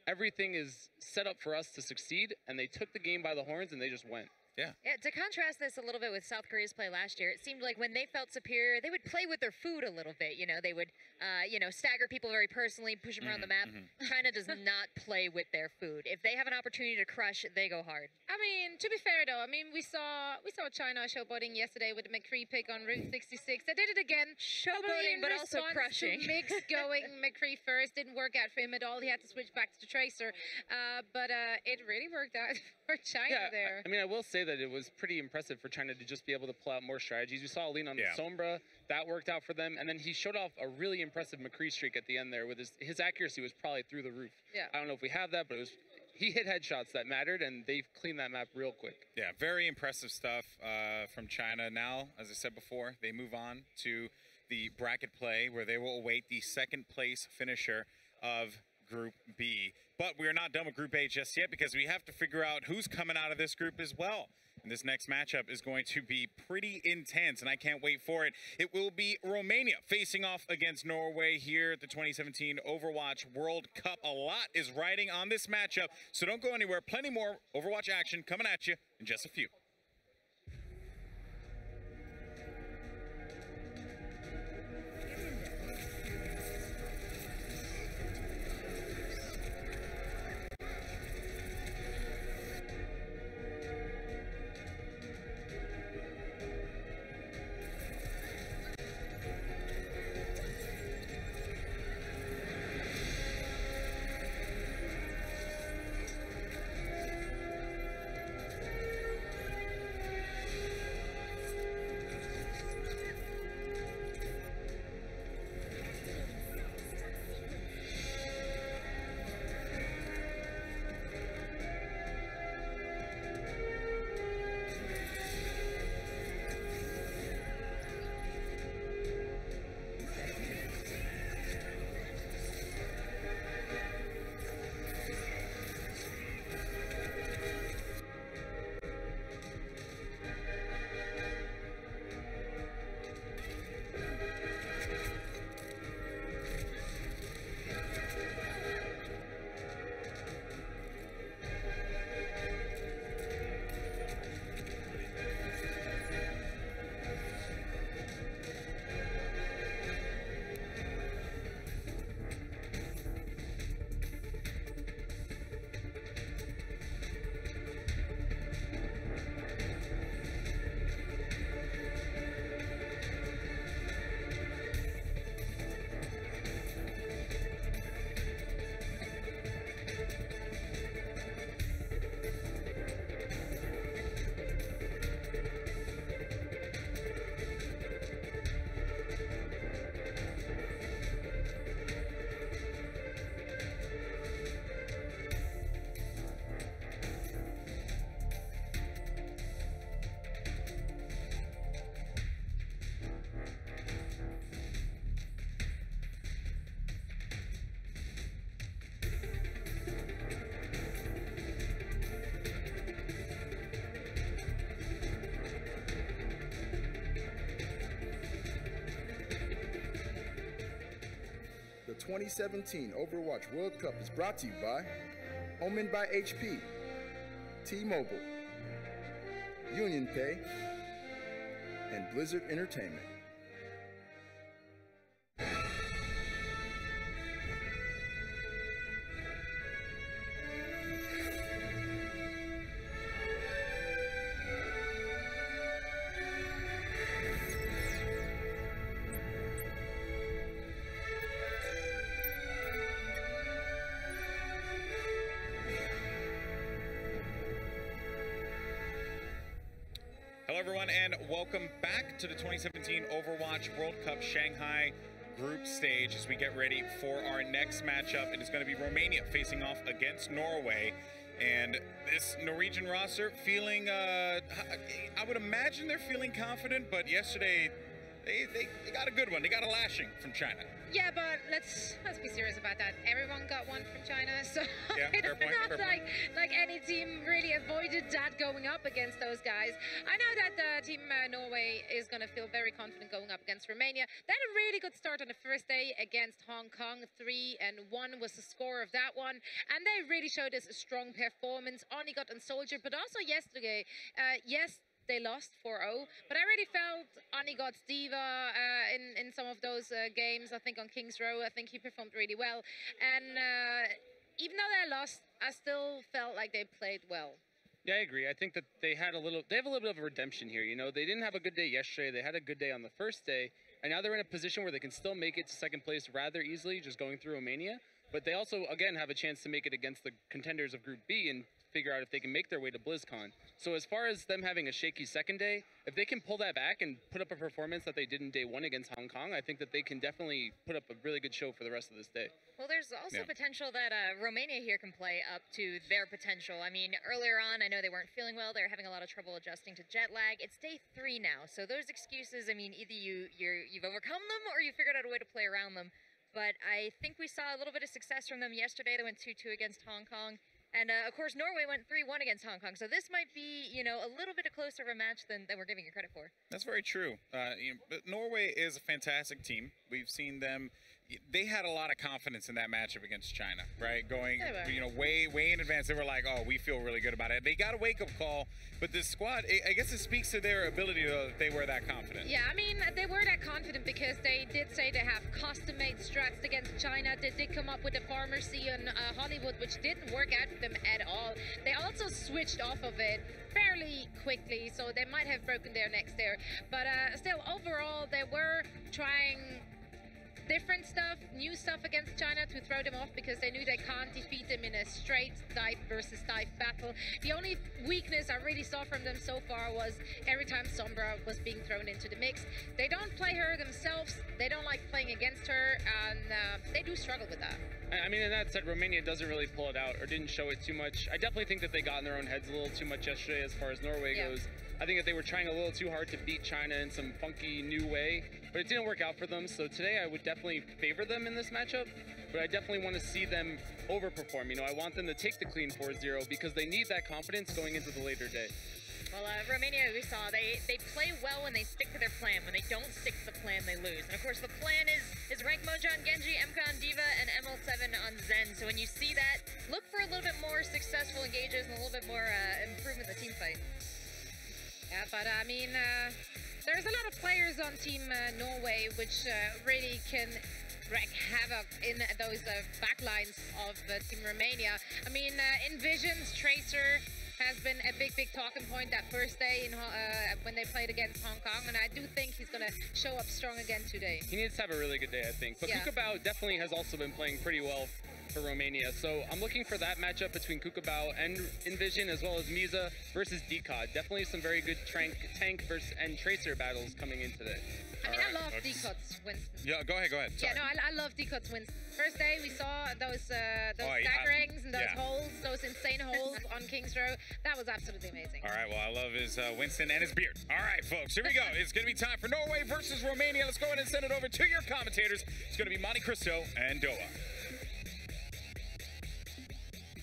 Everything is set up for us to succeed, and they took the game by the horns, and they just went. Yeah. To contrast this a little bit with South Korea's play last year, it seemed like when they felt superior, they would play with their food a little bit. You know, they would, stagger people very personally, push them around the map. China does not play with their food. If they have an opportunity to crush, they go hard. I mean, to be fair though, I mean, we saw China showboating yesterday with the McCree pick on Route 66. They did it again. Showboating, but also crushing. Mix going McCree first. Didn't work out for him at all. He had to switch back to the Tracer. But it really worked out for China there. I mean, I will say that it was pretty impressive for China to just be able to pull out more strategies. We saw a lean on the Sombra. That worked out for them. And then he showed off a really impressive McCree streak at the end there with his accuracy was probably through the roof. Yeah. I don't know if we have that, but he hit headshots that mattered, and they've cleaned that map real quick. Yeah, very impressive stuff from China. Now, as I said before, they move on to the bracket play where they will await the second place finisher of Group B. But we are not done with Group A just yet, because we have to figure out who's coming out of this group as well. And this next matchup is going to be pretty intense, and I can't wait for it. It will be Romania facing off against Norway here at the 2017 Overwatch World Cup. A lot is riding on this matchup, so don't go anywhere. Plenty more Overwatch action coming at you in just a few. 2017 Overwatch World Cup is brought to you by Omen by HP, T-Mobile, Union Pay, and Blizzard Entertainment. Hello, everyone, and welcome back to the 2017 Overwatch World Cup Shanghai group stage as we get ready for our next matchup. It is going to be Romania facing off against Norway. And this Norwegian roster feeling, I would imagine they're feeling confident, but yesterday they got a good one. They got a lashing from China. Yeah, but let's be serious about that. Everyone got one from China, so Yeah, it's fair point, not fair like any team really avoided that going up against those guys. I know that team Norway is going to feel very confident going up against Romania. They had a really good start on the first day against Hong Kong. 3-1 was the score of that one, and they really showed us a strong performance. Onigot and Soldier, but also yesterday, yes, they lost 4-0, but I really felt Onigot's diva in some of those games. I think on King's Row, I think he performed really well. And even though they lost, I still felt like they played well. Yeah, I agree. I think that they have a little bit of a redemption here. You know, they didn't have a good day yesterday. They had a good day on the first day, and now they're in a position where they can still make it to second place rather easily, just going through Romania. But they also, again, have a chance to make it against the contenders of Group B and figure out if they can make their way to BlizzCon. So as far as them having a shaky second day, if they can pull that back and put up a performance that they did in day one against Hong Kong, I think that they can definitely put up a really good show for the rest of this day. Well, there's also potential that Romania here can play up to their potential. I mean, earlier on, I know they weren't feeling well. They were having a lot of trouble adjusting to jet lag. It's day 3 now, so those excuses, I mean, either you've overcome them or you figured out a way to play around them. But I think we saw a little bit of success from them yesterday. They went 2-2 against Hong Kong. And, of course, Norway went 3-1 against Hong Kong. So this might be, you know, a little bit closer of a match than we're giving it credit for. That's very true. But Norway is a fantastic team. We've seen them. They had a lot of confidence in that matchup against China, right? Going, you know, way in advance. They were like, oh, we feel really good about it. They got a wake-up call. But this squad, I guess it speaks to their ability to, they were that confident. Yeah, I mean, they were that confident because they did say they have custom-made strats against China. They did come up with the pharmacy in Hollywood, which didn't work out for them at all. They also switched off of it fairly quickly, so they might have broken their necks there. But still, overall, they were trying different stuff, new stuff against China to throw them off because they knew they can't defeat them in a straight dive versus dive battle. The only weakness I really saw from them so far was every time Sombra was being thrown into the mix. They don't play her themselves, they don't like playing against her, and they do struggle with that. I mean, in that said, Romania doesn't really pull it out or didn't show it too much. I definitely think that they got in their own heads a little too much yesterday as far as Norway goes. I think that they were trying a little too hard to beat China in some funky new way, but it didn't work out for them. So today I would definitely favor them in this matchup, but I definitely want to see them overperform. You know, I want them to take the clean 4-0 because they need that confidence going into the later day. Well, Romania, we saw, they play well when they stick to their plan. When they don't stick to the plan, they lose. And of course, the plan is rank Mojo on Genji, MK on Diva, and ML7 on Zen. So when you see that, look for a little bit more successful engages and a little bit more improvement in the team fight. Yeah, but I mean, there's a lot of players on Team Norway which really can wreak havoc in those backlines of Team Romania. I mean, Envision's Tracer has been a big talking point that first day in, when they played against Hong Kong, and I do think he's going to show up strong again today. He needs to have a really good day, I think. But Kukabao definitely has also been playing pretty well for Romania, so I'm looking for that matchup between Kukabao and Envision, as well as Misa versus Decod. Definitely some very good tank versus and Tracer battles coming in today. I mean, I love Decod's Winston. Yeah, go ahead. Sorry. Yeah, no, I love Decod's Winston. First day we saw those staggerings and those holes, those insane holes on King's Row. That was absolutely amazing. All right, well, I love his Winston and his beard. All right, folks, here we go. It's going to be time for Norway versus Romania. Let's go ahead and send it over to your commentators. It's going to be Monte Cristo and Doa.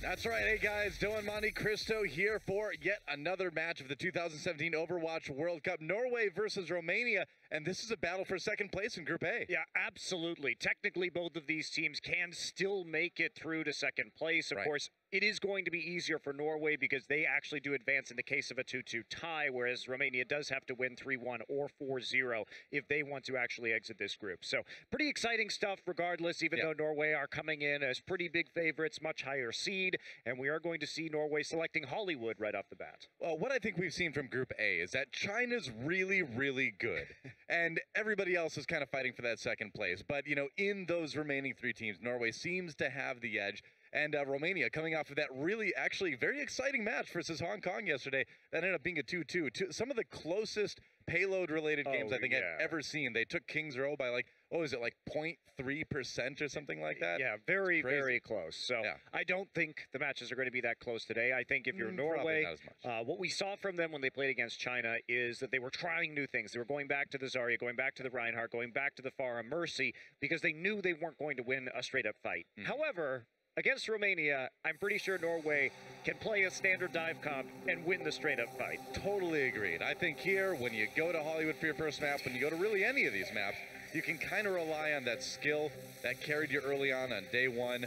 That's right. Hey, guys. Doa and Monte Cristo here for yet another match of the 2017 Overwatch World Cup. Norway versus Romania. And this is a battle for second place in Group A. Yeah, absolutely. Technically, both of these teams can still make it through to second place. Of course, it is going to be easier for Norway because they actually do advance in the case of a 2-2 tie, whereas Romania does have to win 3-1 or 4-0 if they want to actually exit this group. So pretty exciting stuff regardless, even though Norway are coming in as pretty big favorites, much higher seed, and we are going to see Norway selecting Hollywood right off the bat. Well, what I think we've seen from Group A is that China's really, really good, and everybody else is kind of fighting for that second place. But, you know, in those remaining three teams, Norway seems to have the edge. And Romania coming off of that really actually very exciting match versus Hong Kong yesterday. That ended up being a 2-2. Some of the closest payload-related games I think I've ever seen. They took Kings Row by like, oh, is it like 0.3% or something like that? Yeah, very, very close. So I don't think the matches are going to be that close today. I think if you're Norway, what we saw from them when they played against China is that they were trying new things. They were going back to the Zarya, going back to the Reinhardt, going back to the Farah Mercy because they knew they weren't going to win a straight-up fight. However, against Romania, I'm pretty sure Norway can play a standard dive comp and win the straight-up fight. Totally agreed. I think here, when you go to Hollywood for your first map, when you go to really any of these maps, you can kind of rely on that skill that carried you early on day one.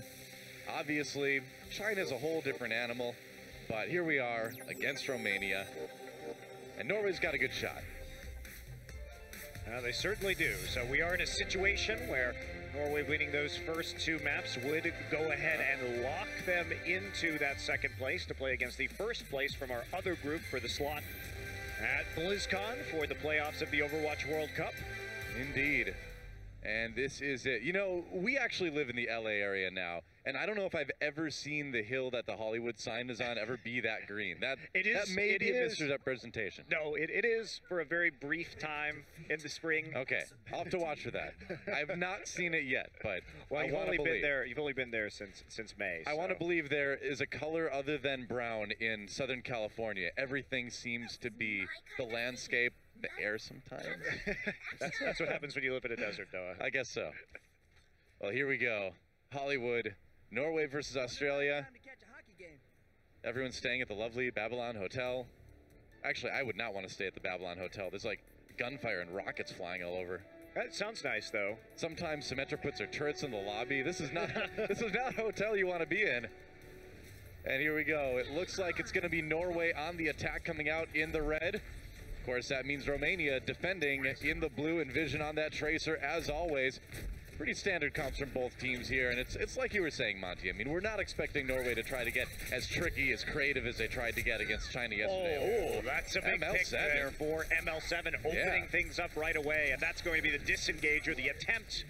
Obviously, China's a whole different animal, but here we are against Romania, and Norway's got a good shot. They certainly do. So we are in a situation where Norway winning those first two maps would go ahead and lock them into that second place to play against the first place from our other group for the slot at BlizzCon for the playoffs of the Overwatch World Cup. Indeed. And this is it. You know, we actually live in the LA area now, and I don't know if I've ever seen the hill that the Hollywood sign is on ever be that green. That may be a misrepresentation. No, it is for a very brief time in the spring. Okay, I'll have to watch for that. I've not seen it yet, but well, you've only been there since May. I want to believe there is a color other than brown in Southern California. Everything seems to be the landscape. The air sometimes. that's what happens when you live in a desert, Noah. I guess so. Well, here we go. Hollywood, Norway versus Australia. Everyone's staying at the lovely Babylon Hotel. Actually, I would not want to stay at the Babylon Hotel. There's like gunfire and rockets flying all over. That sounds nice, though. Sometimes Symmetra puts her turrets in the lobby. This is not a hotel you want to be in. And here we go. It looks like it's going to be Norway on the attack coming out in the red. Of course, that means Romania defending in the blue and Vision on that Tracer, as always. Pretty standard comps from both teams here, and it's like you were saying, Monty. I mean, we're not expecting Norway to try to get as tricky, as creative as they tried to get against China yesterday. Oh, that's a big pick there for ML7, opening things up right away, and that's going to be the disengage or the attempt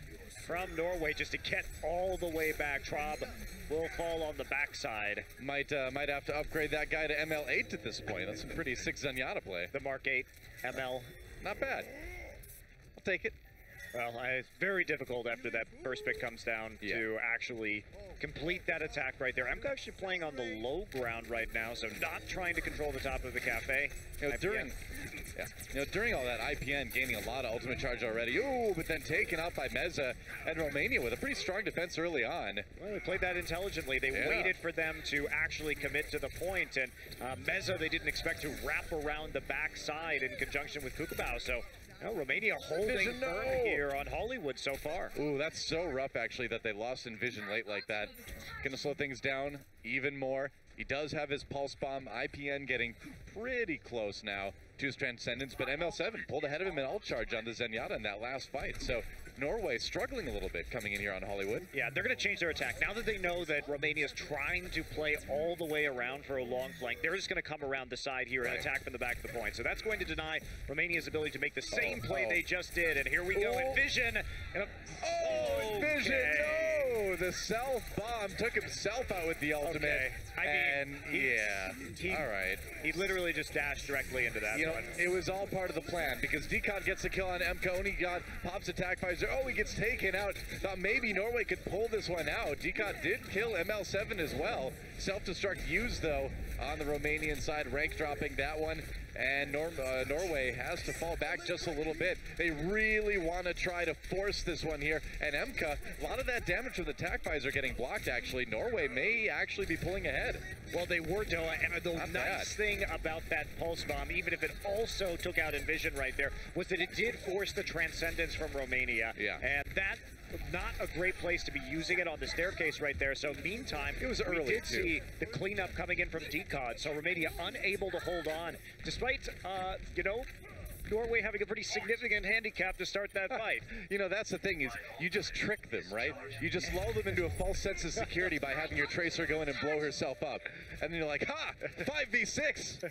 from Norway just to get all the way back. Traub will fall on the backside. Might have to upgrade that guy to ML8 at this point. That's some pretty sick Zenyatta play. The Mark 8 ML. Not bad. I'll take it. Well, it's very difficult after that first pick comes down to actually complete that attack right there. I'm actually playing on the low ground right now, so not trying to control the top of the cafe. You know, during all that, IPN gaining a lot of ultimate charge already. Ooh, but then taken out by Meza and Romania with a pretty strong defense early on. Well, they played that intelligently. They waited for them to actually commit to the point, and Meza they didn't expect to wrap around the backside in conjunction with Kukabao, so Romania holding firm here on Hollywood so far. Ooh, that's so rough, actually, that they lost in Vision late like that. Gonna slow things down even more. He does have his Pulse Bomb. IPN getting pretty close now to his Transcendence, but ML7 pulled ahead of him in ult charge on the Zenyatta in that last fight. So Norway struggling a little bit coming in here on Hollywood. Yeah, they're going to change their attack. Now that they know that Romania is trying to play all the way around for a long flank, they're just going to come around the side here and attack from the back of the point. So that's going to deny Romania's ability to make the same play they just did. And here we go in Vision. Vision, no! The self-bomb took himself out with the ultimate. I mean, all right. He literally just dashed directly into that one. It was all part of the plan because Decon gets the kill on MK. Only got pops attack fires. Oh, he gets taken out. Thought maybe Norway could pull this one out. Decon did kill ML7 as well. Self-destruct used, though, on the Romanian side, rank dropping that one. and Norway has to fall back just a little bit. They really want to try to force this one here, and Emka, a lot of that damage from the attack visor getting blocked, actually. Norway may actually be pulling ahead. Well, they were, Doa, and the nice thing about that pulse bomb, even if it also took out Envision right there, was that it did force the Transcendence from Romania. Yeah. And that, not a great place to be using it on the staircase right there. So meantime, it was early, we did see the cleanup coming in from Decod. So Romania unable to hold on, despite, you know, Norway having a pretty significant handicap to start that fight. You know, that's the thing, is you just trick them, right? You just lull them into a false sense of security by having your Tracer go in and blow herself up. And then you're like, ha! 5v6!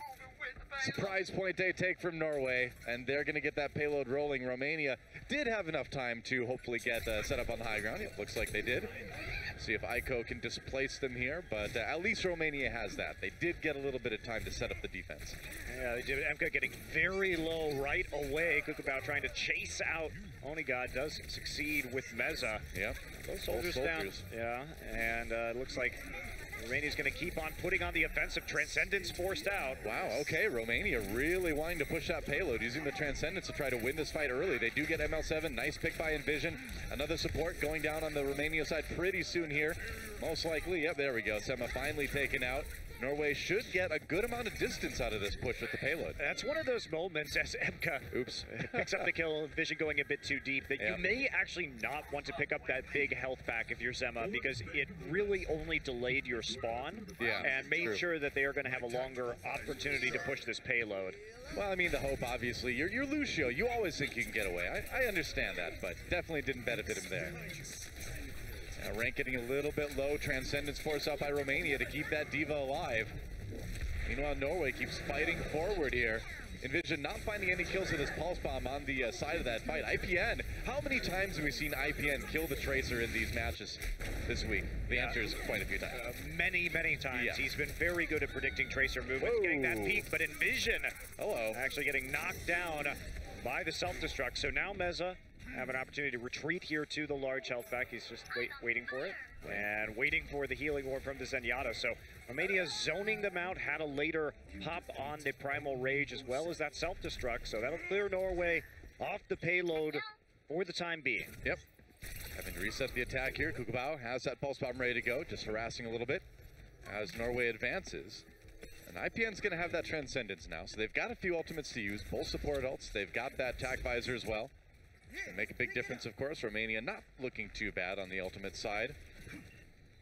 Surprise point they take from Norway, and they're going to get that payload rolling. Romania did have enough time to hopefully get set up on the high ground. It looks like they did. See if Aiko can displace them here, but at least Romania has that. They did get a little bit of time to set up the defense. Yeah, they did. Emka getting very low right away. Kukabao trying to chase out. Onigod does succeed with Meza. Yep. Those soldiers down. Yeah, and it looks like Romania's going to keep on putting on the offensive. Transcendence forced out. Wow, okay, Romania really wanting to push that payload, using the Transcendence to try to win this fight early. They do get ML7, nice pick by Envision. Another support going down on the Romania side pretty soon here. Most likely, yep, there we go. Sema finally taken out. Norway should get a good amount of distance out of this push with the payload. That's one of those moments as Emka picks up the kill, Vision going a bit too deep, that you may actually not want to pick up that big health back if you're Zema, because it really only delayed your spawn and made sure that they are going to have a longer opportunity to push this payload. Well, I mean, the hope, obviously, you're Lucio. You always think you can get away. I understand that, but definitely didn't benefit him there. Rank getting a little bit low. Transcendence forced out by Romania to keep that Diva alive. Meanwhile, Norway keeps fighting forward here. Envision not finding any kills with his pulse bomb on the side of that fight. IPN, how many times have we seen IPN kill the Tracer in these matches this week? The answer is quite a few times. Many, many times. Yeah. He's been very good at predicting Tracer movements, getting that peak, but Envision actually getting knocked down by the self-destruct. So now Meza have an opportunity to retreat here to the large health pack. He's just waiting for it and waiting for the healing orb from the Zenyatta. So Romania zoning them out, had a later pop on the Primal Rage as well as that self-destruct. So that'll clear Norway off the payload for the time being. Yep. Having to reset the attack here. Kukabao has that pulse bomb ready to go, just harassing a little bit as Norway advances. And IPN's going to have that Transcendence now, so they've got a few ultimates to use, both support ults. They've got that attack visor as well. Can make a big difference, of course. Romania not looking too bad on the ultimate side.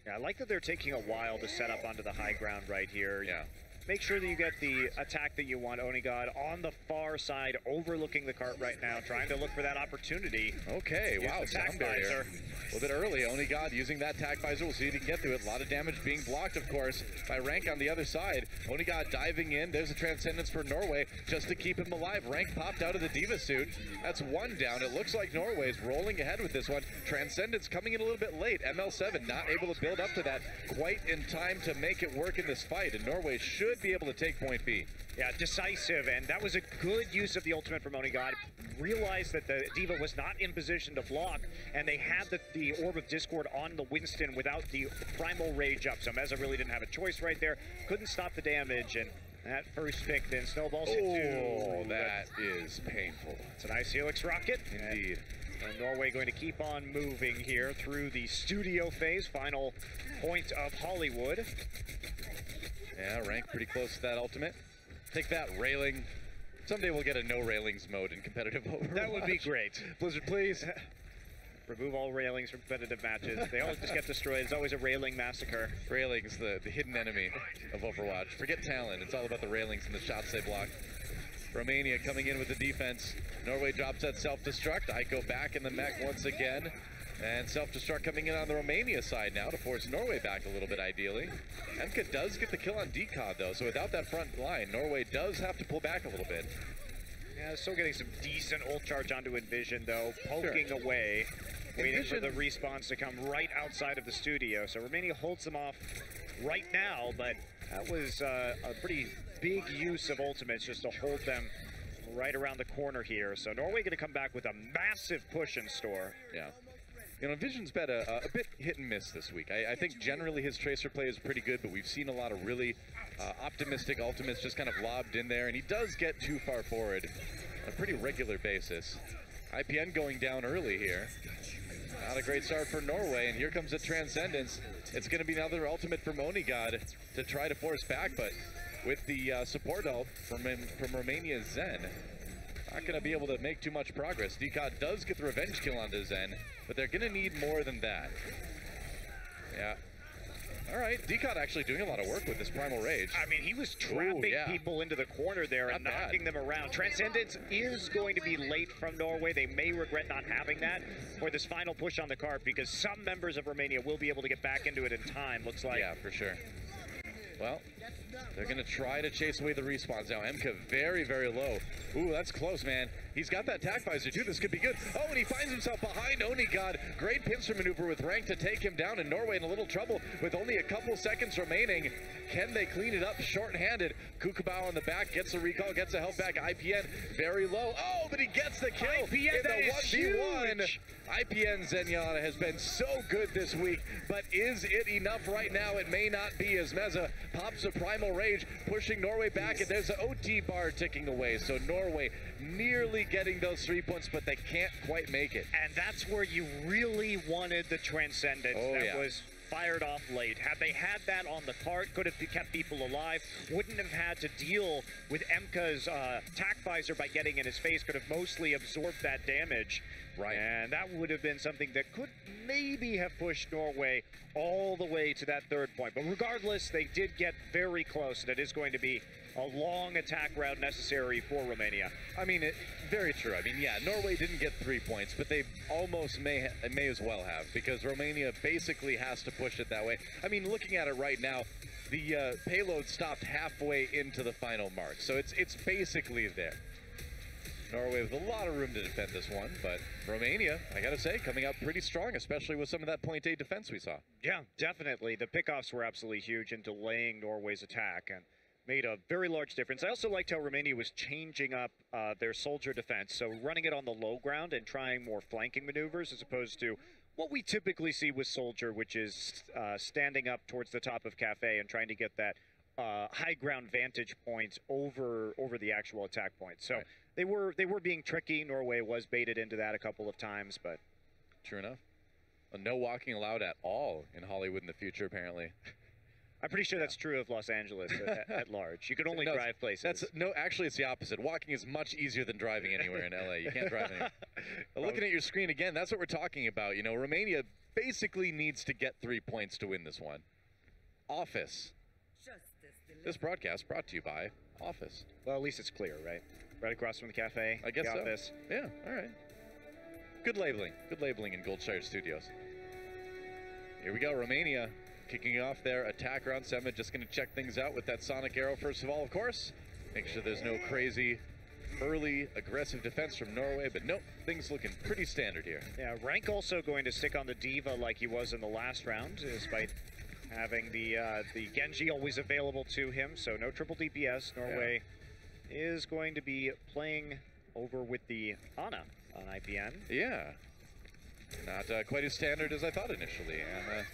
Yeah, I like that they're taking a while to set up onto the high ground right here. Yeah. Make sure that you get the attack that you want, Onigod, on the far side, overlooking the cart right now, trying to look for that opportunity. Okay, wow, sound barrier. A little bit early, Onigod using that attack visor. We'll see if he can get through it. A lot of damage being blocked, of course, by Rank on the other side. Onigod diving in. There's a Transcendence for Norway just to keep him alive. Rank popped out of the Diva suit. That's one down. It looks like Norway's rolling ahead with this one. Transcendence coming in a little bit late. ML7 not able to build up to that quite in time to make it work in this fight, and Norway should be able to take point B. Yeah, decisive, and that was a good use of the ultimate from Onigod. Realized that the Diva was not in position to block, and they had the Orb of Discord on the Winston without the Primal Rage up, so Meza really didn't have a choice right there. Couldn't stop the damage, and that first pick then snowballs into... Oh, that is painful. It's a nice Helix rocket. Indeed. And Norway going to keep on moving here through the studio phase, final point of Hollywood. Yeah, Rank pretty close to that ultimate. Take that, railing. Someday we'll get a no railings mode in competitive Overwatch. That would be great. Blizzard, please. Remove all railings from competitive matches. They all just get destroyed. It's always a railing massacre. Railings, the hidden enemy of Overwatch. Forget talent. It's all about the railings and the shots they block. Romania coming in with the defense. Norway drops that self-destruct. Aiko back in the mech once again. And self-destruct coming in on the Romania side now to force Norway back a little bit, ideally. Emka does get the kill on Decod, though, so without that front line, Norway does have to pull back a little bit. Yeah, still getting some decent ult charge onto Envision, though, poking away, waiting for the respawns to come right outside of the studio. So Romania holds them off right now, but that was a pretty big use of ultimates just to hold them right around the corner here. So Norway going to come back with a massive push in store. Yeah. you know, Envision's been a bit hit and miss this week. I think generally his tracer play is pretty good, but we've seen a lot of really optimistic ultimates just kind of lobbed in there, and he does get too far forward on a pretty regular basis. IPN going down early here. Not a great start for Norway, and here comes a Transcendence. It's going to be another ultimate from Onigod to try to force back, but with the support ult from Romania's Zen, not going to be able to make too much progress. Decod does get the revenge kill onto Zen, but they're going to need more than that. Yeah. All right, Decod actually doing a lot of work with this Primal Rage. I mean, he was trapping people into the corner there and knocking them around. Transcendence is going to be late from Norway. They may regret not having that for this final push on the cart, because some members of Romania will be able to get back into it in time, looks like. Yeah, for sure. Well, they're going to try to chase away the respawns now. MK very, very low. Ooh, that's close, man. He's got that tac visor, too. This could be good. Oh, and he finds himself behind Onigod. Great pincer maneuver with Rank to take him down, and Norway in a little trouble with only a couple seconds remaining. Can they clean it up short-handed? Kukabao on the back gets a recall, gets a help back. IPN very low. Oh, but he gets the kill IPN, in the 1v1. IPN Zenyatta has been so good this week, but is it enough right now? It may not be, as Meza pops a Primal Rage, pushing Norway back, and there's an OT bar ticking away. So Norway nearly getting those 3 points, but they can't quite make it. And that's where you really wanted the Transcendence. That was fired off late. Had they had that on the cart, could have kept people alive, wouldn't have had to deal with Emka's tac visor by getting in his face, could have mostly absorbed that damage. Right. And that would have been something that could maybe have pushed Norway all the way to that third point. But regardless, they did get very close, and it is going to be a long attack route necessary for Romania. I mean, very true. I mean, yeah, Norway didn't get 3 points, but they almost may as well have, because Romania basically has to push it that way. I mean, looking at it right now, the payload stopped halfway into the final mark, so it's basically there. Norway with a lot of room to defend this one, but Romania, I gotta say, coming out pretty strong, especially with some of that point A defense we saw. Yeah, definitely. The pickoffs were absolutely huge in delaying Norway's attack and made a very large difference. I also liked how Romania was changing up their soldier defense, so running it on the low ground and trying more flanking maneuvers as opposed to what we typically see with soldier, which is standing up towards the top of Cafe and trying to get that high ground vantage point over the actual attack point. So they were being tricky. Norway was baited into that a couple of times, but true enough. No walking allowed at all in Hollywood in the future, apparently. I'm pretty sure that's true of Los Angeles at large. You can only drive places. Actually, it's the opposite. Walking is much easier than driving anywhere in LA. You can't drive anywhere. Looking at your screen again, that's what we're talking about. You know, Romania basically needs to get 3 points to win this one. Office. This broadcast brought to you by Office. Well, at least it's clear, right? Right across from the cafe. I guess so. Office. Yeah, all right. Good labeling. Good labeling in Goldshire Studios. Here we go, Romania kicking off their attack round. Sema just going to check things out with that Sonic Arrow first of all, of course. Make sure there's no crazy early aggressive defense from Norway, but nope, things looking pretty standard here. Yeah, Rank also going to stick on the Diva like he was in the last round, despite having the Genji always available to him, so no triple DPS. Norway is going to be playing over with the Ana on IPN. Yeah, not quite as standard as I thought initially, and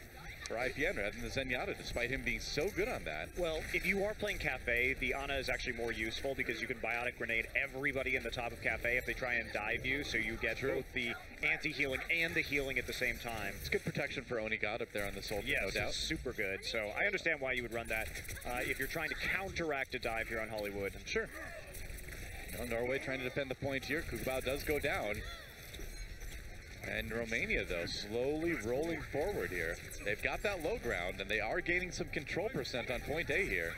for IPN rather than the Zenyatta, despite him being so good on that. Well, if you are playing Cafe, the Ana is actually more useful because you can biotic grenade everybody in the top of Cafe if they try and dive you, so you get both the anti-healing and the healing at the same time. It's good protection for Onigod up there on the soldier, no doubt. It's super good, so I understand why you would run that if you're trying to counteract a dive here on Hollywood. Sure. Well, Norway trying to defend the point here. Kukabao does go down. And Romania, though, slowly rolling forward here. They've got that low ground, and they are gaining some control percent on point A here.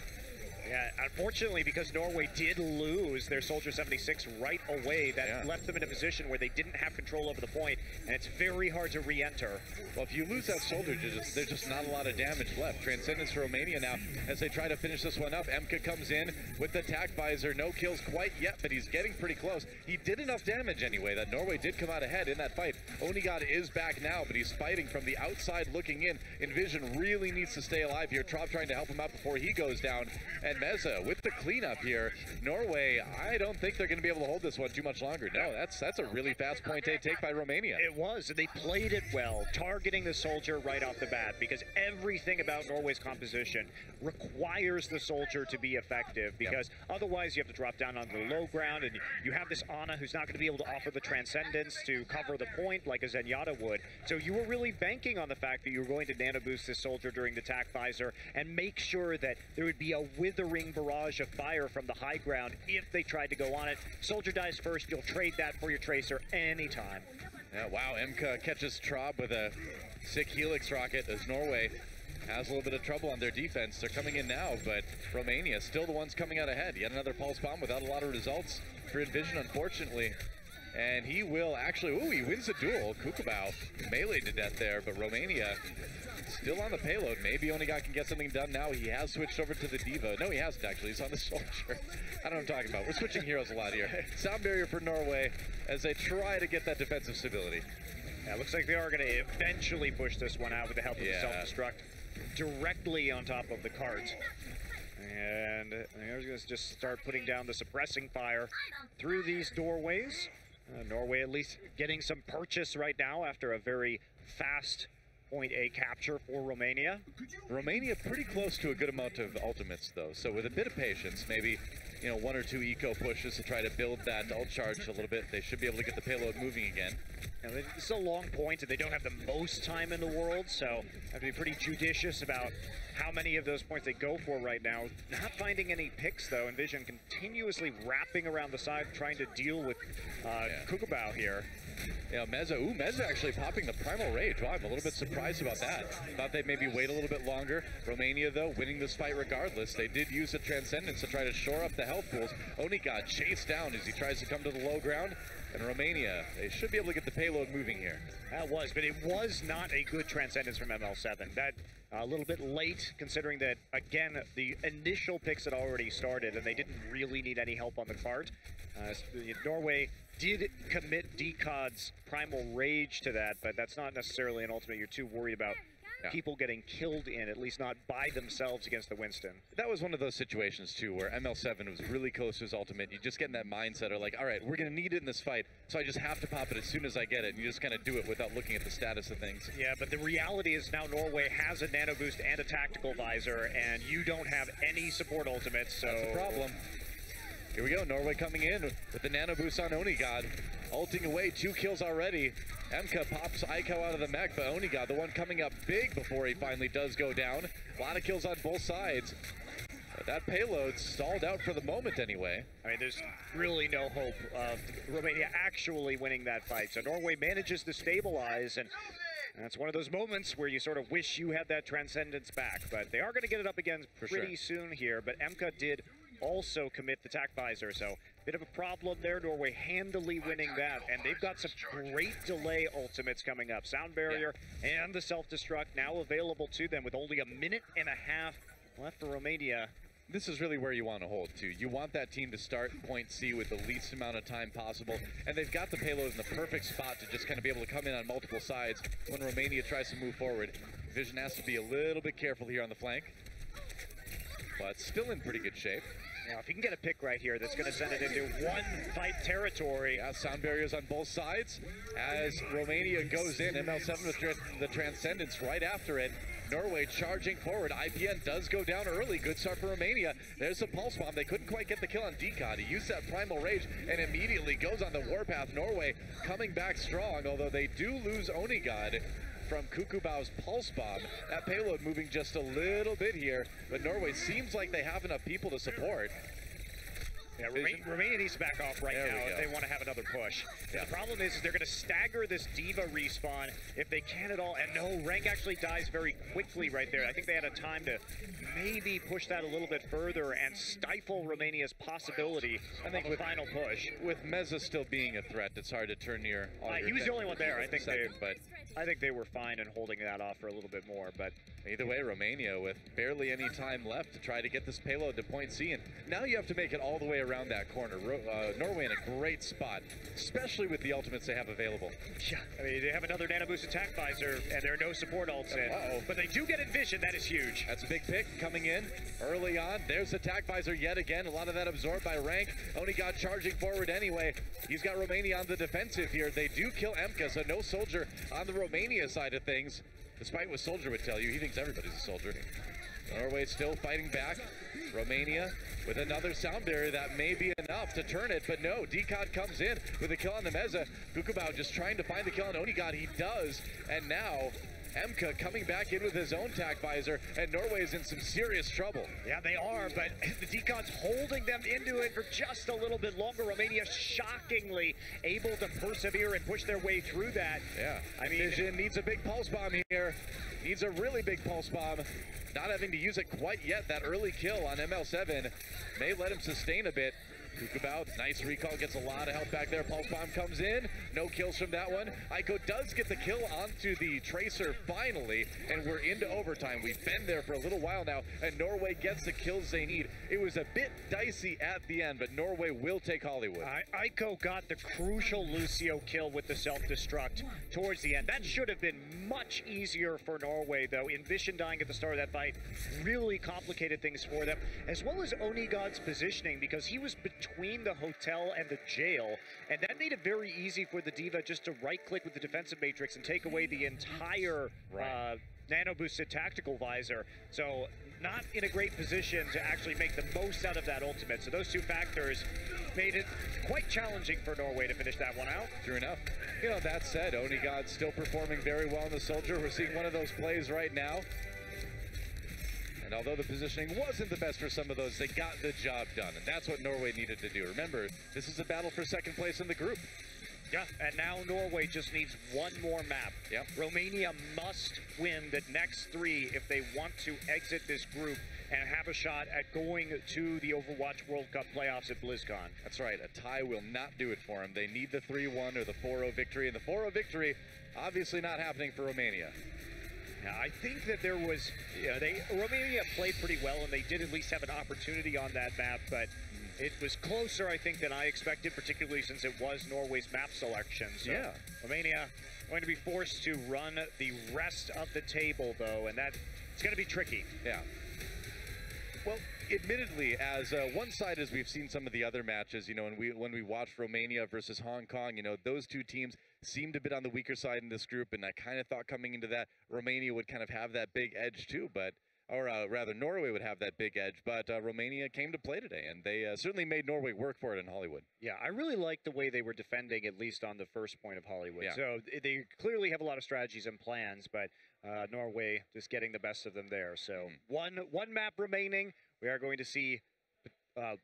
Yeah, unfortunately, because Norway did lose their Soldier 76 right away, that left them in a position where they didn't have control over the point, and it's very hard to re-enter. Well, if you lose that Soldier, there's just not a lot of damage left. Transcendence for Romania now as they try to finish this one up. Emka comes in with the tac visor. No kills quite yet, but he's getting pretty close. He did enough damage anyway that Norway did come out ahead in that fight. Onigod is back now, but he's fighting from the outside looking in. Envision really needs to stay alive here. Trop trying to help him out before he goes down. And And Meza with the cleanup here. Norway, I don't think they're going to be able to hold this one too much longer. No, that's a really fast point A take by Romania. It was, and they played it well, targeting the soldier right off the bat, because everything about Norway's composition requires the soldier to be effective, because otherwise you have to drop down on the low ground, and you have this Ana who's not going to be able to offer the transcendence to cover the point like a Zenyatta would. So you were really banking on the fact that you were going to nano boost this soldier during the attack visor and make sure that there would be a withering barrage of fire from the high ground if they tried to go on it. Soldier dies first, you'll trade that for your tracer anytime. Yeah, wow, MK catches Traub with a sick Helix rocket as Norway has a little bit of trouble on their defense. They're coming in now, but Romania still the ones coming out ahead. Yet another pulse bomb without a lot of results for Envision, unfortunately. And he will actually, ooh, he wins the duel. Kukabao meleeed to death there, but Romania still on the payload. Maybe Onigod can get something done now. He has switched over to the Diva. No, he hasn't actually. He's on the soldier. I don't know what I'm talking about. We're switching heroes a lot here. Sound barrier for Norway as they try to get that defensive stability. Yeah, looks like they are going to eventually push this one out with the help of the self-destruct directly on top of the cart. And they're going to just start putting down the suppressing fire through these doorways. Norway at least getting some purchase right now after a very fast point A capture for Romania. Romania pretty close to a good amount of ultimates though, so with a bit of patience, maybe one or two eco pushes to try to build that ult charge a little bit, they should be able to get the payload moving again. Now, it's a long point and they don't have the most time in the world, so have to be pretty judicious about how many of those points they go for right now. Not finding any picks though. Envision continuously wrapping around the side trying to deal with Kukabao here. Yeah, Meza actually popping the Primal Rage. Wow, I'm a little bit surprised about that. Thought they'd maybe wait a little bit longer. Romania, though, winning this fight regardless. They did use the Transcendence to try to shore up the health pools. Onigod chased down as he tries to come to the low ground. And Romania, they should be able to get the payload moving here. That was, but it was not a good Transcendence from ML7. That a little bit late, considering that, again, the initial picks had already started, and they didn't really need any help on the cart. Norway did commit DCOD's Primal Rage to that, but that's not necessarily an ultimate you're too worried about people getting killed in, at least not by themselves against the Winston. That was one of those situations, too, where ML7 was really close to his ultimate. You just get in that mindset of like, all right, we're going to need it in this fight, so I just have to pop it as soon as I get it, and you just kind of do it without looking at the status of things. Yeah, but the reality is now Norway has a nano boost and a tactical visor, and you don't have any support ultimates, so... That's a problem. Here we go, Norway coming in with the nano boost on Onigod. Ulting away, 2 kills already. MK pops Aiko out of the mech, but Onigod, the one coming up big before he finally does go down. A lot of kills on both sides. But that payload stalled out for the moment anyway. I mean, there's really no hope of Romania actually winning that fight. So Norway manages to stabilize, and that's one of those moments where you sort of wish you had that Transcendence back. But they are going to get it up again pretty soon here. But MK did also commit the tac visor, so bit of a problem there. Norway handily winning that, and they've got some great delay ultimates coming up. Sound barrier and the self-destruct now available to them with only a minute and a half left for Romania. This is really where you want to hold too. You want that team to start point C with the least amount of time possible, and they've got the payload in the perfect spot to just kind of be able to come in on multiple sides when Romania tries to move forward. Vision has to be a little bit careful here on the flank, but still in pretty good shape. Now, if he can get a pick right here, that's going to send it into one-fight territory. Yeah, sound barriers on both sides. As Romania goes in, ML7 with the Transcendence right after it. Norway charging forward. IPN does go down early. Good start for Romania. There's a pulse bomb. They couldn't quite get the kill on DCOD. He used that Primal Rage and immediately goes on the warpath. Norway coming back strong, although they do lose Onigod from Kukubao's pulse bomb. That payload moving just a little bit here, but Norway seems like they have enough people to support. Yeah, Romania needs to back off right now if they want to have another push. Yeah. The problem is they're going to stagger this Diva respawn if they can at all. And no, Rank actually dies very quickly right there. I think they had a time to maybe push that a little bit further and stifle Romania's possibility of a final push. With Meza still being a threat, it's hard to turn near. He was the only one there. I think they were fine in holding that off for a little bit more. But Either way, Romania with barely any time left to try to get this payload to point C, and now you have to make it all the way around that corner. Norway in a great spot, especially with the ultimates they have available. Yeah, I mean, they have another nano boost attack visor, and there are no support ults in. But they do get Envision, that is huge. That's a big pick coming in early on. There's attack visor yet again. A lot of that absorbed by Rank. Onigod charging forward anyway. He's got Romania on the defensive here. They do kill Emka, so no soldier on the Romania side of things. Despite what Soldier would tell you, he thinks everybody's a soldier. Norway still fighting back. Romania with another sound barrier that may be enough to turn it, but no, Decod comes in with a kill on the Meza. Kukubao just trying to find the kill on Onigod. He does, and now Emka coming back in with his own tac visor, and Norway is in some serious trouble. Yeah, they are, but the Decod's holding them into it for just a little bit longer. Romania shockingly able to persevere and push their way through that. Yeah, I mean, Vision needs a big pulse bomb here. Needs a really big pulse bomb. Not having to use it quite yet. That early kill on ML7 may let him sustain a bit. Kukubao, nice recall, gets a lot of help back there. Pulse bomb comes in, no kills from that one. Aiko does get the kill onto the Tracer finally, and we're into overtime. We've been there for a little while now, and Norway gets the kills they need. It was a bit dicey at the end, but Norway will take Hollywood. Aiko got the crucial Lucio kill with the self-destruct towards the end. That should have been much easier for Norway, though. Envision dying at the start of that fight really complicated things for them, as well as Onigod's positioning, because he was between the hotel and the jail, and that made it very easy for the D.Va just to right-click with the defensive matrix and take away the entire nano-boosted tactical visor. So not in a great position to actually make the most out of that ultimate. So those two factors made it quite challenging for Norway to finish that one out. True enough. You know, that said, Onigod still performing very well in the Soldier. We're seeing one of those plays right now. And although the positioning wasn't the best for some of those, they got the job done. And that's what Norway needed to do. Remember, this is a battle for second place in the group. Yeah, and now Norway just needs one more map. Yep. Romania must win the next three if they want to exit this group and have a shot at going to the Overwatch World Cup playoffs at BlizzCon. That's right. A tie will not do it for them. They need the 3-1 or the 4-0 victory. And the 4-0 victory, obviously not happening for Romania. Yeah, I think that there was, Romania played pretty well, and they did at least have an opportunity on that map, but it was closer, I think, than I expected, particularly since it was Norway's map selection. So yeah. Romania going to be forced to run the rest of the table, though, and that it's going to be tricky. Yeah. Well, admittedly, as one side as we've seen some of the other matches, you know, when we watched Romania versus Hong Kong, you know, those two teams seemed a bit on the weaker side in this group, and I kind of thought coming into that, Romania would kind of have that big edge too, but, or rather Norway would have that big edge, but Romania came to play today, and they certainly made Norway work for it in Hollywood. Yeah, I really liked the way they were defending, at least on the first point of Hollywood. Yeah. So they clearly have a lot of strategies and plans, but Norway just getting the best of them there. So one map remaining. We are going to see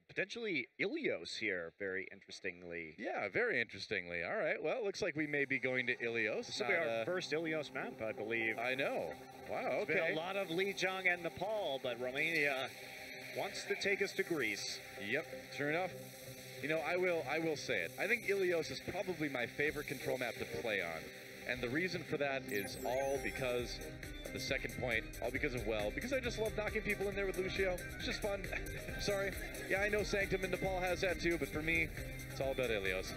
potentially Ilios here, very interestingly. Yeah, very interestingly. All right, well, it looks like we may be going to Ilios. This will be our first Ilios map, I believe. I know. Wow, It's okay. been a lot of Lijiang and Nepal, but Romania wants to take us to Greece. Yep, sure enough. You know, I will say it. I think Ilios is probably my favorite control map to play on. And the reason for that is all because of the second point, all because of because I just love knocking people in there with Lucio. It's just fun. Sorry. Yeah, I know Sanctum in Nepal has that too, but for me, it's all about Ilios.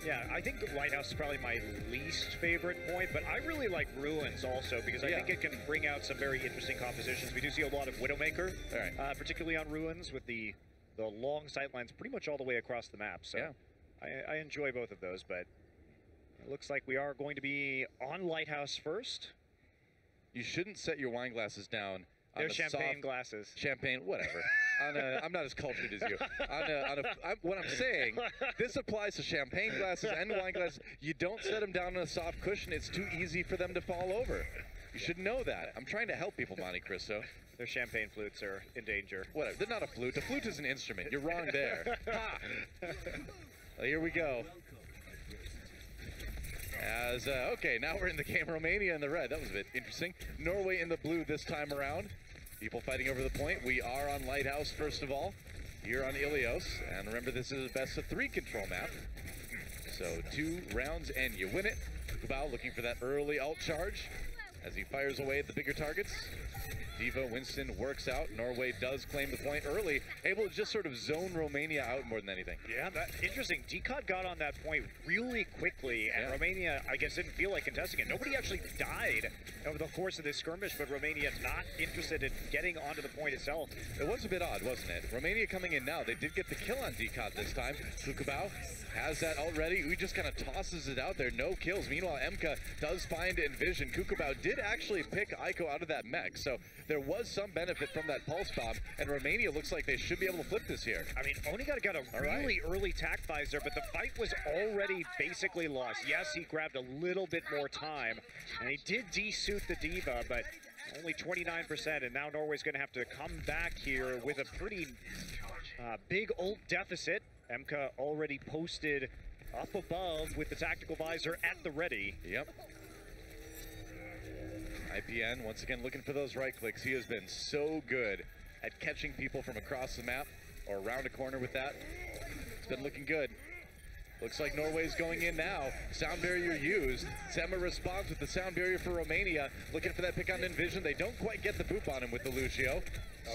Yeah, I think Lighthouse is probably my least favorite point, but I really like Ruins also because I think it can bring out some very interesting compositions. We do see a lot of Widowmaker, particularly on Ruins with the long sightlines pretty much all the way across the map. So I enjoy both of those, but it looks like we are going to be on Lighthouse first. You shouldn't set your wine glasses down. They're champagne glasses. Champagne, whatever. I'm not as cultured as you. What I'm saying, this applies to champagne glasses and wine glasses. You don't set them down on a soft cushion. It's too easy for them to fall over. You should know that. I'm trying to help people, Monte Cristo. Their champagne flutes are in danger. Whatever. They're not a flute. A flute is an instrument. You're wrong there. Ha! Well, here we go. Okay, now we're in the game. Romania in the red. That was a bit interesting. Norway in the blue this time around. People fighting over the point. We are on Lighthouse, first of all. Here on Ilios. And remember, this is a best-of-3 control map. So 2 rounds and you win it. Kukubao looking for that early ult charge. as he fires away at the bigger targets. Diva, Winston works out. Norway does claim the point early, able to just sort of zone Romania out more than anything. Yeah, that's interesting. Decod got on that point really quickly, and Romania, I guess, didn't feel like contesting it. Nobody actually died over the course of this skirmish, but Romania not interested in getting onto the point itself. It was a bit odd, wasn't it? Romania coming in now. They did get the kill on Decod this time. Kukabao has that already. He just kind of tosses it out there. No kills. Meanwhile, Emka does find Envision. Kukabao did actually pick Aiko out of that mech, so there was some benefit from that pulse bomb, and Romania looks like they should be able to flip this here. I mean, Onigata got a really early tac visor, but the fight was already basically lost. Yes, he grabbed a little bit more time, and he did de-suit the Diva, but only 29%, and now Norway's going to have to come back here with a pretty big ult deficit. Emka already posted up above with the tactical visor at the ready. Yep. IPN, once again, looking for those right clicks. He has been so good at catching people from across the map or around a corner with that. It's been looking good. Looks like Norway's going in now. Sound barrier used. Sema responds with the sound barrier for Romania. Looking for that pick on Envision. They don't quite get the boop on him with the Lucio.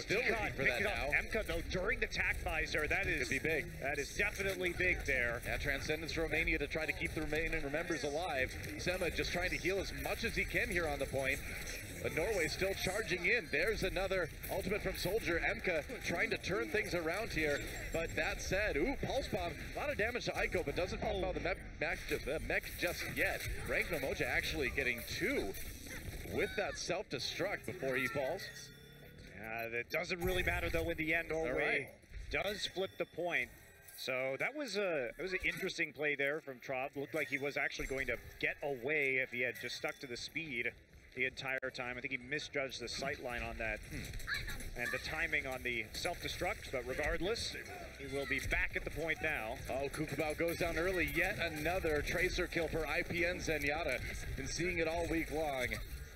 Still looking for that now. Emka, though, during the tac visor, that is... Could be big. That is definitely big there. Yeah, Transcendence Romania to try to keep the Romanian members alive. Sema just trying to heal as much as he can here on the point. But Norway still charging in. There's another ultimate from Soldier. Emka trying to turn things around here. But that said, ooh, Pulse Bomb. A lot of damage to Aiko, but doesn't pop out the mech just yet. Rank Nomoja actually getting 2 with that self-destruct before he falls. That doesn't really matter, though, in the end. Norway does flip the point. So that was an interesting play there from Traub. Looked like he was actually going to get away if he had just stuck to the speed the entire time. I think he misjudged the sight line on that and the timing on the self-destruct, but regardless, he will be back at the point now. Oh, Kukabao goes down early. Yet another Tracer kill for IPN Zenyatta. Been seeing it all week long,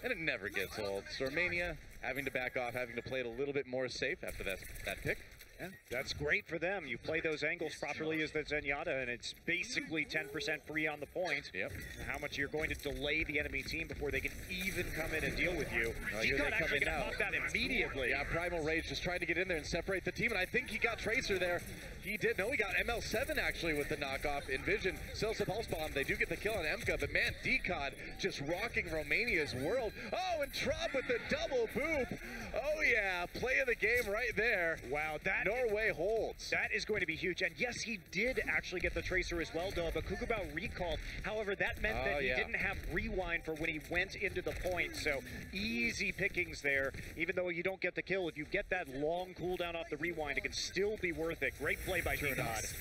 and it never gets old. So Romania having to back off, having to play it a little bit more safe after that pick. Yeah, that's great for them. You play those angles properly as the Zenyatta, and it's basically 10% free on the point. Yep. How much you're going to delay the enemy team before they can even come in and deal with you. Decod actually going to pop that immediately. Yeah, Primal Rage just trying to get in there and separate the team, and I think he got Tracer there. He did. No, he got ML7 actually with the knockoff. Envision sells the Pulse Bomb. They do get the kill on Emka, but man, Decod just rocking Romania's world. Oh, and Traub with the double boop. Oh yeah, play of the game right there. Wow, that Norway holds. That is going to be huge. And yes, he did actually get the Tracer as well, though, but Kukabao recalled. However, that meant that he didn't have rewind for when he went into the point. So easy pickings there. Even though you don't get the kill, if you get that long cooldown off the rewind, it can still be worth it. Great play by Decod.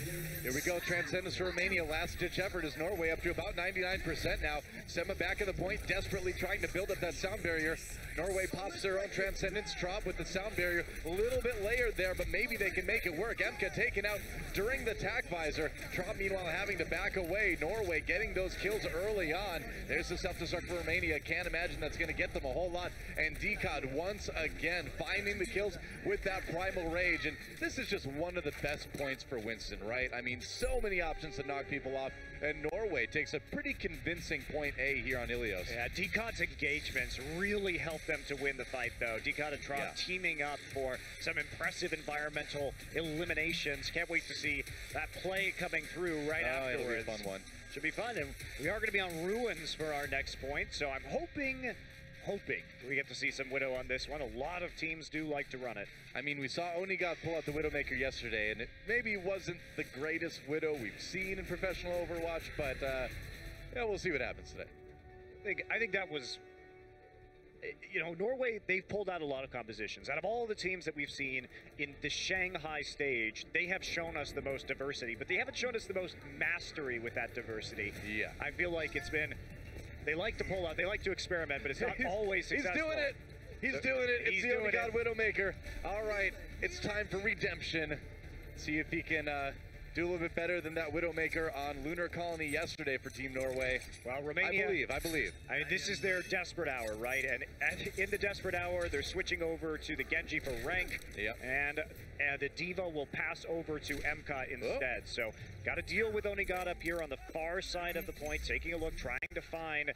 Here we go. Transcendence for Romania. Last ditch effort is Norway up to about 99% now. Sema back at the point, desperately trying to build up that sound barrier. Norway pops their own Transcendence. Traub with the sound barrier. A little bit layered there, but maybe they can make it work. Emka taken out during the tac visor. Traub, meanwhile, having to back away. Norway getting those kills early on. There's the self-destruct for Romania. Can't imagine that's going to get them a whole lot. And Decod once again finding the kills with that Primal Rage. And this is just one of the best points for Winston, right? I mean, so many options to knock people off. And Norway takes a pretty convincing point A here on Ilios. Yeah, Decod's engagements really helped them to win the fight, though. Decod and Traub teaming up for some impressive environmental eliminations. Can't wait to see that play coming through right afterwards. It'll be a fun one. Should be fun, and we are going to be on Ruins for our next point, so I'm hoping we get to see some Widow on this one. A lot of teams do like to run it. I mean, we saw Onigata pull out the Widowmaker yesterday, and it maybe wasn't the greatest Widow we've seen in professional Overwatch, but yeah, we'll see what happens today. I think that was, you know, Norway, they've pulled out a lot of compositions. Out of all the teams that we've seen in the Shanghai stage, they have shown us the most diversity, but they haven't shown us the most mastery with that diversity. Yeah. I feel like it's been, they like to pull out, they like to experiment, but it's not always successful. He's doing it. He's doing it. It's the Onigata Widowmaker. All right, it's time for redemption. See if he can do a little bit better than that Widowmaker on Lunar Colony yesterday for Team Norway. Well, Romania, I believe. I mean, this is their desperate hour, right? And in the desperate hour, they're switching over to the Genji for rank. Yep. And the Diva will pass over to Emka instead. So, got to deal with Onigata up here on the far side of the point, taking a look, trying to find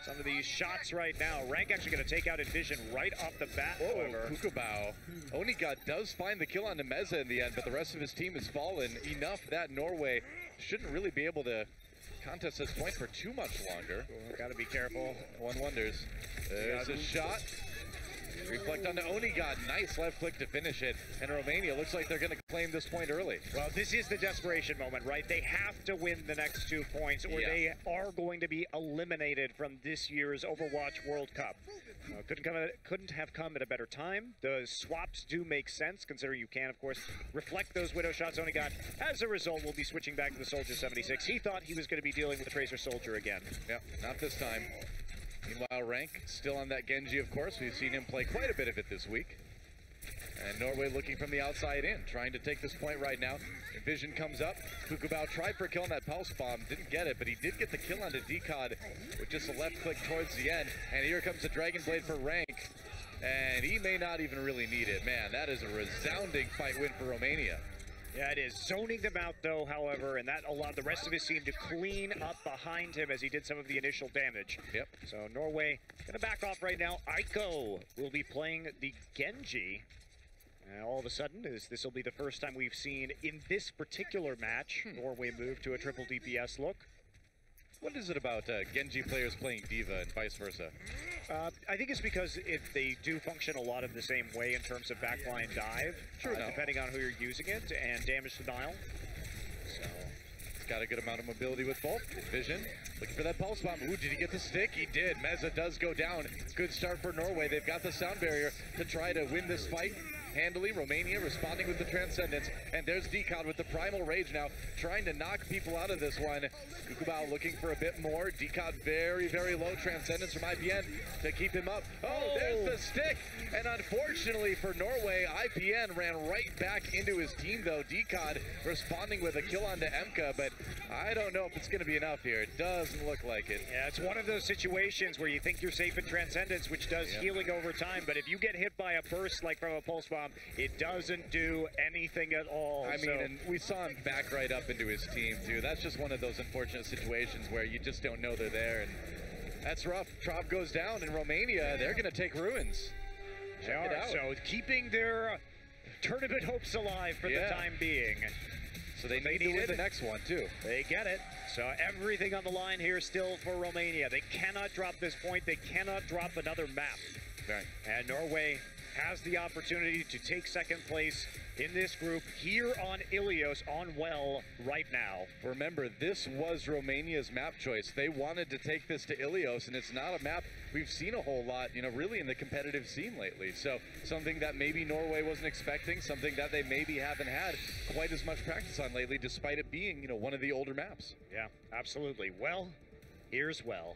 some of these shots right now. Rank actually going to take out Envision right off the bat, however. Kukubao. Onigod does find the kill on Nemeza in the end, but the rest of his team has fallen enough that Norway shouldn't really be able to contest this point for too much longer. Got to be careful. One wonders. There's a shot. Reflect onto Onigod. Nice left click to finish it. And Romania looks like they're going to claim this point early. Well, this is the desperation moment, right? They have to win the next 2 points or they are going to be eliminated from this year's Overwatch World Cup. Couldn't have come at a better time. The swaps do make sense, considering you can, of course, reflect those Widow shots Onigod. As a result, we'll be switching back to the Soldier 76. He thought he was going to be dealing with the Tracer Soldier again. Yeah, not this time. Meanwhile, Rank still on that Genji, of course. We've seen him play quite a bit of it this week. And Norway looking from the outside in, trying to take this point right now. Vision comes up. Kukubao tried for a kill on that pulse bomb, didn't get it, but he did get the kill onto Decod with just a left click towards the end. And here comes the Dragon Blade for Rank. And he may not even really need it. Man, that is a resounding fight win for Romania. Yeah, it is. Zoning them out, though, however, and that allowed the rest of his team to clean up behind him as he did some of the initial damage. Yep. So Norway going to back off right now. Aiko will be playing the Genji. And all of a sudden, this will be the first time we've seen in this particular match Norway move to a triple DPS look. What is it about Genji players playing Diva and vice versa? I think it's because they do function a lot of the same way in terms of backline dive, depending on who you're using it, and damage denial. So it's got a good amount of mobility with both. Vision looking for that pulse bomb. Ooh, did he get the stick? He did. Meza does go down. Good start for Norway. They've got the sound barrier to try to win this fight handily. Romania responding with the Transcendence. And there's Decod with the Primal Rage now, trying to knock people out of this one. Kukubao looking for a bit more. Decod very, very low. Transcendence from IPN to keep him up. Oh, there's the stick. And unfortunately for Norway, IPN ran right back into his team, though. Decod responding with a kill onto Emka, but I don't know if it's going to be enough here. It doesn't look like it. Yeah, it's one of those situations where you think you're safe in Transcendence, which does healing over time, but if you get hit by a burst like from a pulse bomb, it doesn't do anything at all. I mean, and we saw him back right up into his team, too. That's just one of those unfortunate situations where you just don't know they're there, and that's rough. Trop goes down, and Romania, they're going to take Ruins. They are, so keeping their tournament hopes alive for the time being. So they need to win the next one, too. They get it. So everything on the line here still for Romania. They cannot drop this point. They cannot drop another map. Right. And Norway has the opportunity to take second place in this group here on Ilios on Well right now. Remember, this was Romania's map choice. They wanted to take this to Ilios, and it's not a map we've seen a whole lot, really in the competitive scene lately. So something that maybe Norway wasn't expecting, something that they maybe haven't had quite as much practice on lately, despite it being, one of the older maps. Yeah, absolutely. Well, here's Well.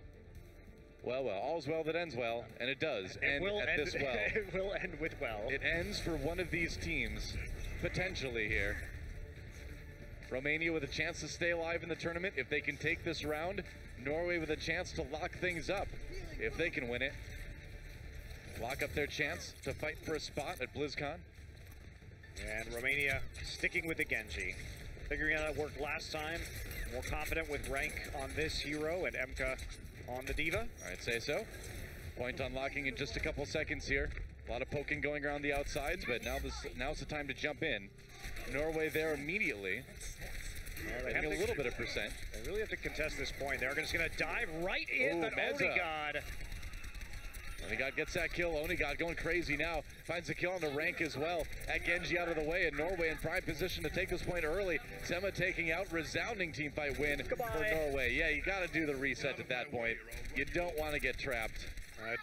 Well, all's well that ends well, and it does end at this well. It will end with well. It ends for one of these teams, potentially here. Romania with a chance to stay alive in the tournament if they can take this round. Norway with a chance to lock things up if they can win it. Lock up their chance to fight for a spot at BlizzCon. And Romania sticking with the Genji. Figuring out how it worked last time. More confident with Rank on this hero and Emka on the Diva. I'd say so. Point unlocking in just a couple seconds here. A lot of poking going around the outsides, but now's the time to jump in. Norway there immediately. Getting a little bit of percent. They really have to contest this point. They're just going to dive right in, but Onigod. Onigod gets that kill. Onigod going crazy now. Finds a kill on the Rank as well. At Genji out of the way, and Norway in prime position to take this point early. Sema taking out. Resounding team fight win for Norway. Yeah, you got to do the reset at that point. You don't want to get trapped.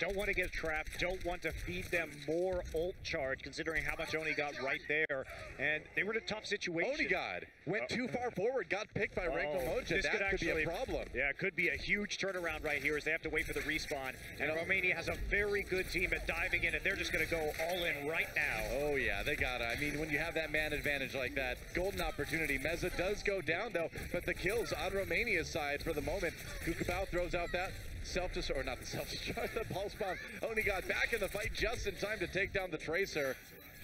Don't want to get trapped, don't want to feed them more ult charge, considering how much Onigod right there. And they were in a tough situation. Onigod went too far forward, got picked by Rank Momoja. That could be a problem. Yeah, it could be a huge turnaround right here as they have to wait for the respawn. And Romania has a very good team at diving in, and they're just going to go all in right now. Oh, yeah, they got it. I mean, when you have that man advantage like that, golden opportunity. Meza does go down, though, but the kills on Romania's side for the moment. Kukubao throws out that self-destruct, or not the self-destruct, the pulse bomb. Onigod back in the fight just in time to take down the Tracer.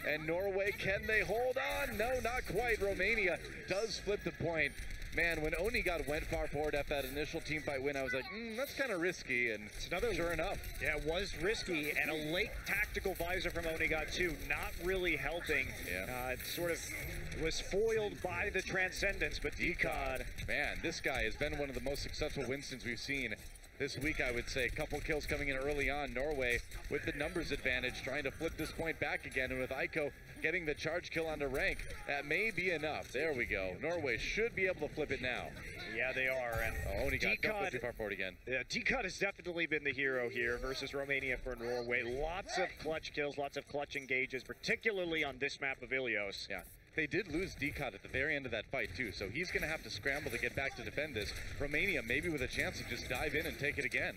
And Norway, can they hold on? No, not quite. Romania does flip the point. man, when Onigod went far forward after that initial team fight win, I was like, that's kind of risky, and it's another, sure enough. Yeah, it was risky, and a late tactical visor from Onigod too, not really helping. Yeah. It sort of was foiled by the Transcendence, but Decod. Man, this guy has been one of the most successful Winstons we've seen this week, I would say. A couple kills coming in early on. Norway with the numbers advantage, trying to flip this point back again, and with Aiko getting the charge kill onto rank, that may be enough. There we go. Norway should be able to flip it now. Yeah, they are. And Onigod, don't go too far forward again. Yeah, Decod has definitely been the hero here versus Romania for Norway. Lots of clutch kills, lots of clutch engages, particularly on this map of Ilios. Yeah. They did lose Decod at the very end of that fight too, so he's going to have to scramble to get back to defend this. Romania maybe with a chance to just dive in and take it again.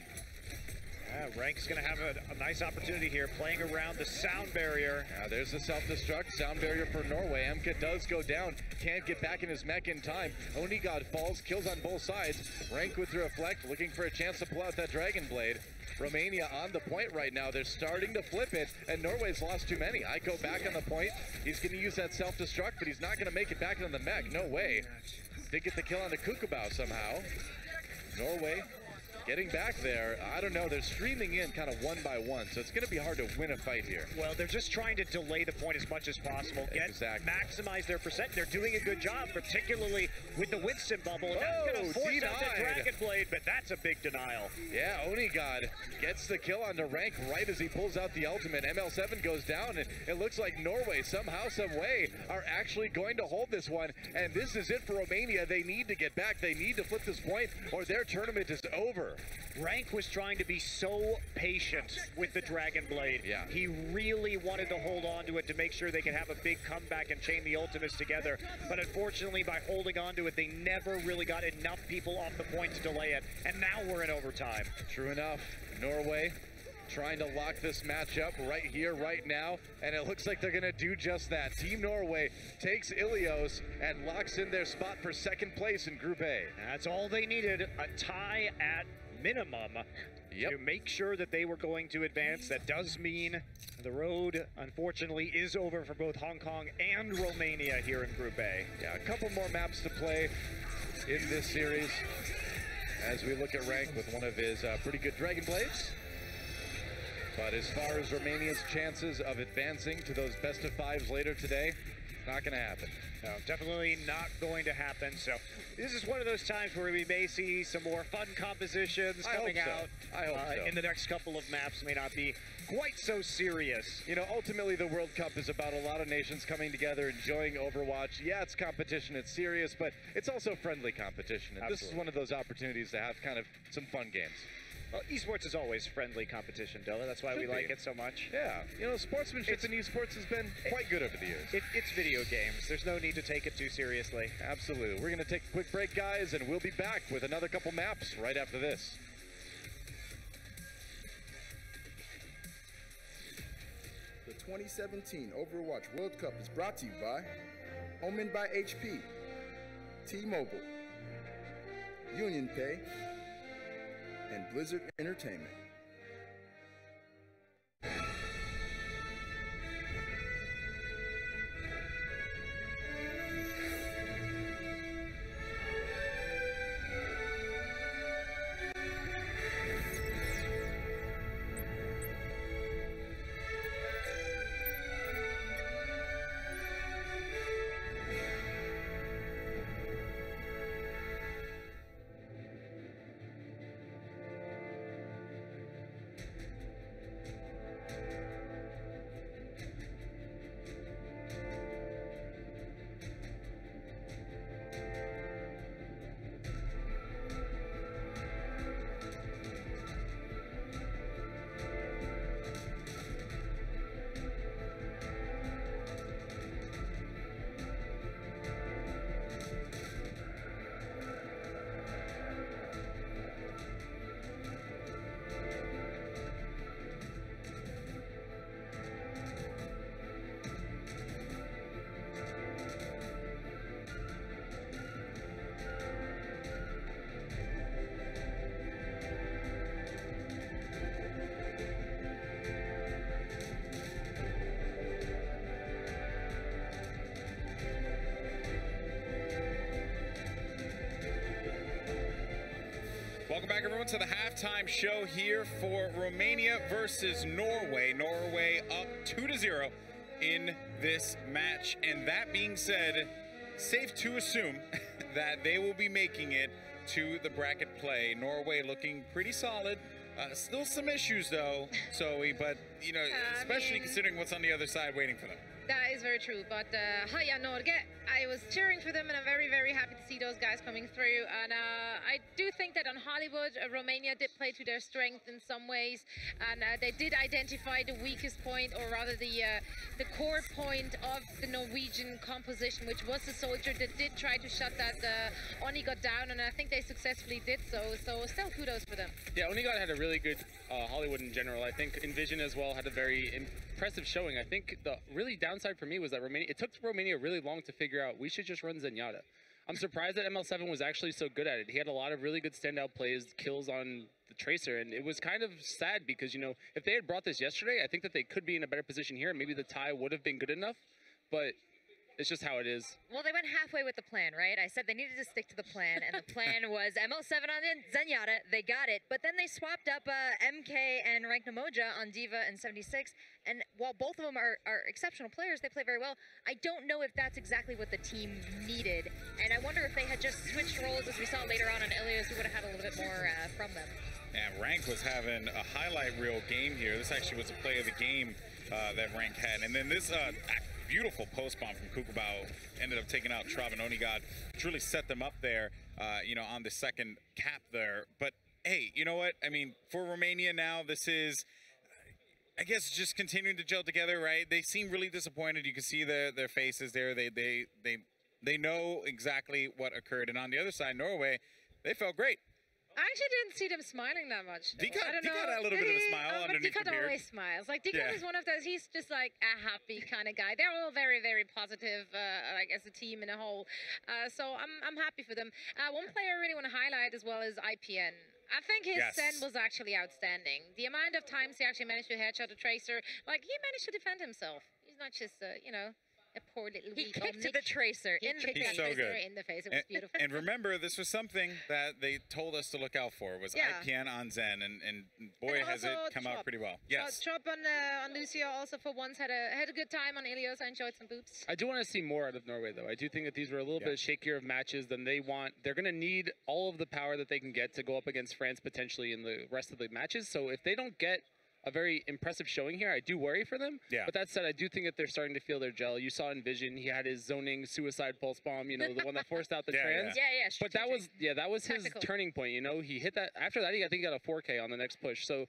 Rank's going to have a nice opportunity here, playing around the sound barrier. There's the self-destruct. Sound barrier for Norway. MK does go down. Can't get back in his mech in time. Onigod falls, kills on both sides. Rank with the reflect, looking for a chance to pull out that Dragon Blade. Romania on the point right now. They're starting to flip it, and Norway's lost too many. Aiko back on the point. He's going to use that self-destruct, but he's not going to make it back into the mech. No way. Did get the kill on the Kukabao somehow. Norway getting back there. I don't know. They're streaming in kind of one by one, so it's going to be hard to win a fight here. Well, they're just trying to delay the point as much as possible. Maximize their percent. They're doing a good job, particularly with the Winston bubble. And that's going to force out the Dragon Blade, but that's a big denial. Yeah, Onigod gets the kill onto Rank right as he pulls out the ultimate. ML7 goes down, and it looks like Norway, somehow, some way, are actually going to hold this one. And this is it for Romania. They need to get back. They need to flip this point, or their tournament is over. Rank was trying to be so patient with the Dragon Blade. Yeah. He really wanted to hold on to it to make sure they could have a big comeback and chain the ultimates together. But unfortunately, by holding on to it, they never really got enough people off the point to delay it. And now we're in overtime. True enough. Norway trying to lock this match up right here, right now, and it looks like they're going to do just that. Team Norway takes Ilios and locks in their spot for second place in Group A. That's all they needed, a tie at minimum to make sure that they were going to advance. That does mean the road, unfortunately, is over for both Hong Kong and Romania here in Group A. Yeah, a couple more maps to play in this series as we look at Rank with one of his pretty good Dragon Blades. But as far as Romania's chances of advancing to those best of fives later today, not going to happen. No, definitely not going to happen. So this is one of those times where we may see some more fun compositions coming out. I hope so. In the next couple of maps. May not be quite so serious. You know, ultimately the World Cup is about a lot of nations coming together, enjoying Overwatch. Yeah, it's competition, it's serious, but it's also friendly competition. And this is one of those opportunities to have kind of some fun games. Well, esports is always friendly competition, Dilla. That's why we like it so much. Yeah, you know, sportsmanship in esports has been quite good over the years. It's video games. There's no need to take it too seriously. Absolutely. We're going to take a quick break, guys, and we'll be back with another couple maps right after this. The 2017 Overwatch World Cup is brought to you by Omen by HP, T-Mobile, Union Pay, and Blizzard Entertainment. Welcome back, everyone, to the halftime show here for Romania versus Norway. Norway up 2-0 in this match. And that being said, safe to assume that they will be making it to the bracket play. Norway looking pretty solid. Still some issues, though, Zoe, but, you know, especially considering what's on the other side waiting for them. That is very true, but Heia Norge, I was cheering for them, and I'm very, very happy to see those guys coming through. And I do think that on Hollywood, Romania did play to their strength in some ways, and they did identify the weakest point, or rather the core point of the Norwegian composition, which was the soldier that did try to shut that Onigod down, and I think they successfully did so. So still kudos for them. Yeah, Onigod had a really good Hollywood in general. I think Envision as well had a very impressive showing. I think the really downside for me was that it took Romania really long to figure out we should just run Zenyatta. I'm surprised that ML7 was actually so good at it. He had a lot of really good standout plays, kills on the Tracer, and it was kind of sad because, you know, if they had brought this yesterday, I think that they could be in a better position here. Maybe the tie would have been good enough, but it's just how it is. Well, they went halfway with the plan, right? I said they needed to stick to the plan, and the plan was ML7 on Zenyatta. They got it, but then they swapped up MK and Rank Namoja on D.Va and 76, and while both of them are exceptional players, they play very well. I don't know if that's exactly what the team needed, and I wonder if they had just switched roles, as we saw later on Ilios, we would have had a little bit more from them. Yeah, Rank was having a highlight reel game here. This actually was a play of the game that Rank had, and then this beautiful post bomb from Kukubao ended up taking out Trav and Onigod, which really set them up there, you know, on the second cap there. But hey, you know what? I mean, for Romania now, this is, I guess, just continuing to gel together, right? They seem really disappointed. You can see their faces there. They know exactly what occurred. And on the other side, Norway, they felt great. I actually didn't see them smiling that much. Dika had a little bit of a smile underneath the beard. Dika always smiles. Like, Dika is one of those, he's just like a happy kind of guy. They're all very, very positive, like as a team in a whole. So I'm happy for them. One player I really want to highlight as well is IPN. I think his Zen was actually outstanding. The amount of times he actually managed to headshot a Tracer, like, he managed to defend himself. He's not just, you know, a poor little weak old Nick. The Tracer in the face. So good. In the face. It was beautiful. And remember, this was something that they told us to look out for, was IPN on Zen, and boy, has it come out pretty well. Yes. Trop on Lucio also for once had a good time on Ilios. I enjoyed some boops. I do want to see more out of Norway, though. I do think that these were a little bit shakier of matches than they want. They're going to need all of the power that they can get to go up against France potentially in the rest of the matches. So if they don't get a very impressive showing here, I do worry for them. Yeah. But that said, I do think that they're starting to feel their gel. You saw Envision, he had his zoning suicide pulse bomb, you know, the one that forced out the trans. Yeah. But that was his turning point, you know. He hit that. After that, I think he got a 4K on the next push. So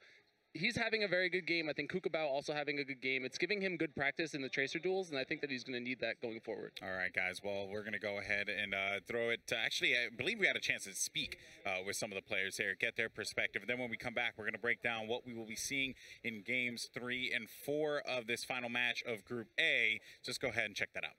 he's having a very good game. I think Kukubao also having a good game. It's giving him good practice in the Tracer duels, and I think that he's going to need that going forward. All right, guys. Well, we're going to go ahead and throw it to, actually, I believe we had a chance to speak with some of the players here, get their perspective. And then when we come back, we're going to break down what we will be seeing in games 3 and 4 of this final match of Group A. Just go ahead and check that out.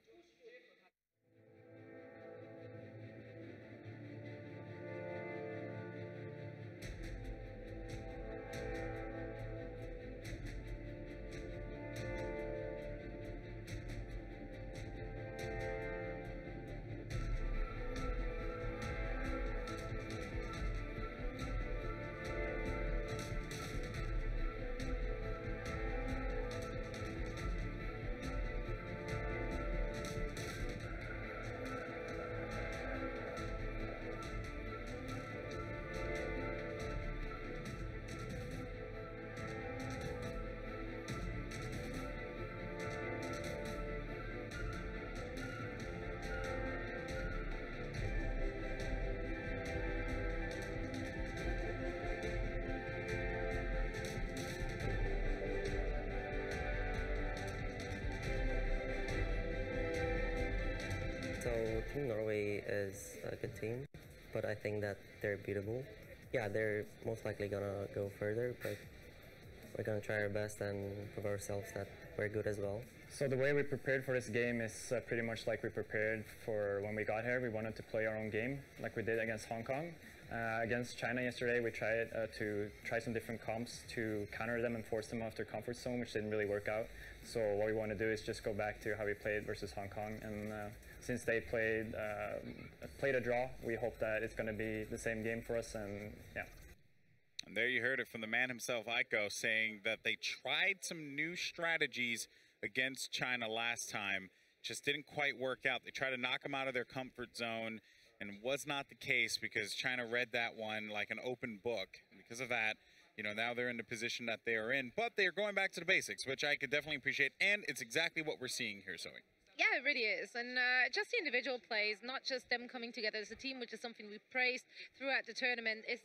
So I think Norway is a good team, but I think that they're beatable. Yeah, they're most likely gonna go further, but we're gonna try our best and prove ourselves that we're good as well. So the way we prepared for this game is pretty much like we prepared for when we got here. We wanted to play our own game, like we did against Hong Kong. Against China yesterday, we tried to try some different comps to counter them and force them off their comfort zone, which didn't really work out. So what we want to do is just go back to how we played versus Hong Kong. And since they played a draw, we hope that it's going to be the same game for us. And yeah. And there you heard it from the man himself, Aiko, saying that they tried some new strategies against China last time. Just didn't quite work out. They tried to knock them out of their comfort zone, and was not the case because China read that one like an open book. And because of that, you know, now they're in the position that they are in. But they're going back to the basics, which I could definitely appreciate. And it's exactly what we're seeing here, Zoe. Yeah, it really is. And just the individual plays, not just them coming together as a team, which is something we praised throughout the tournament. It's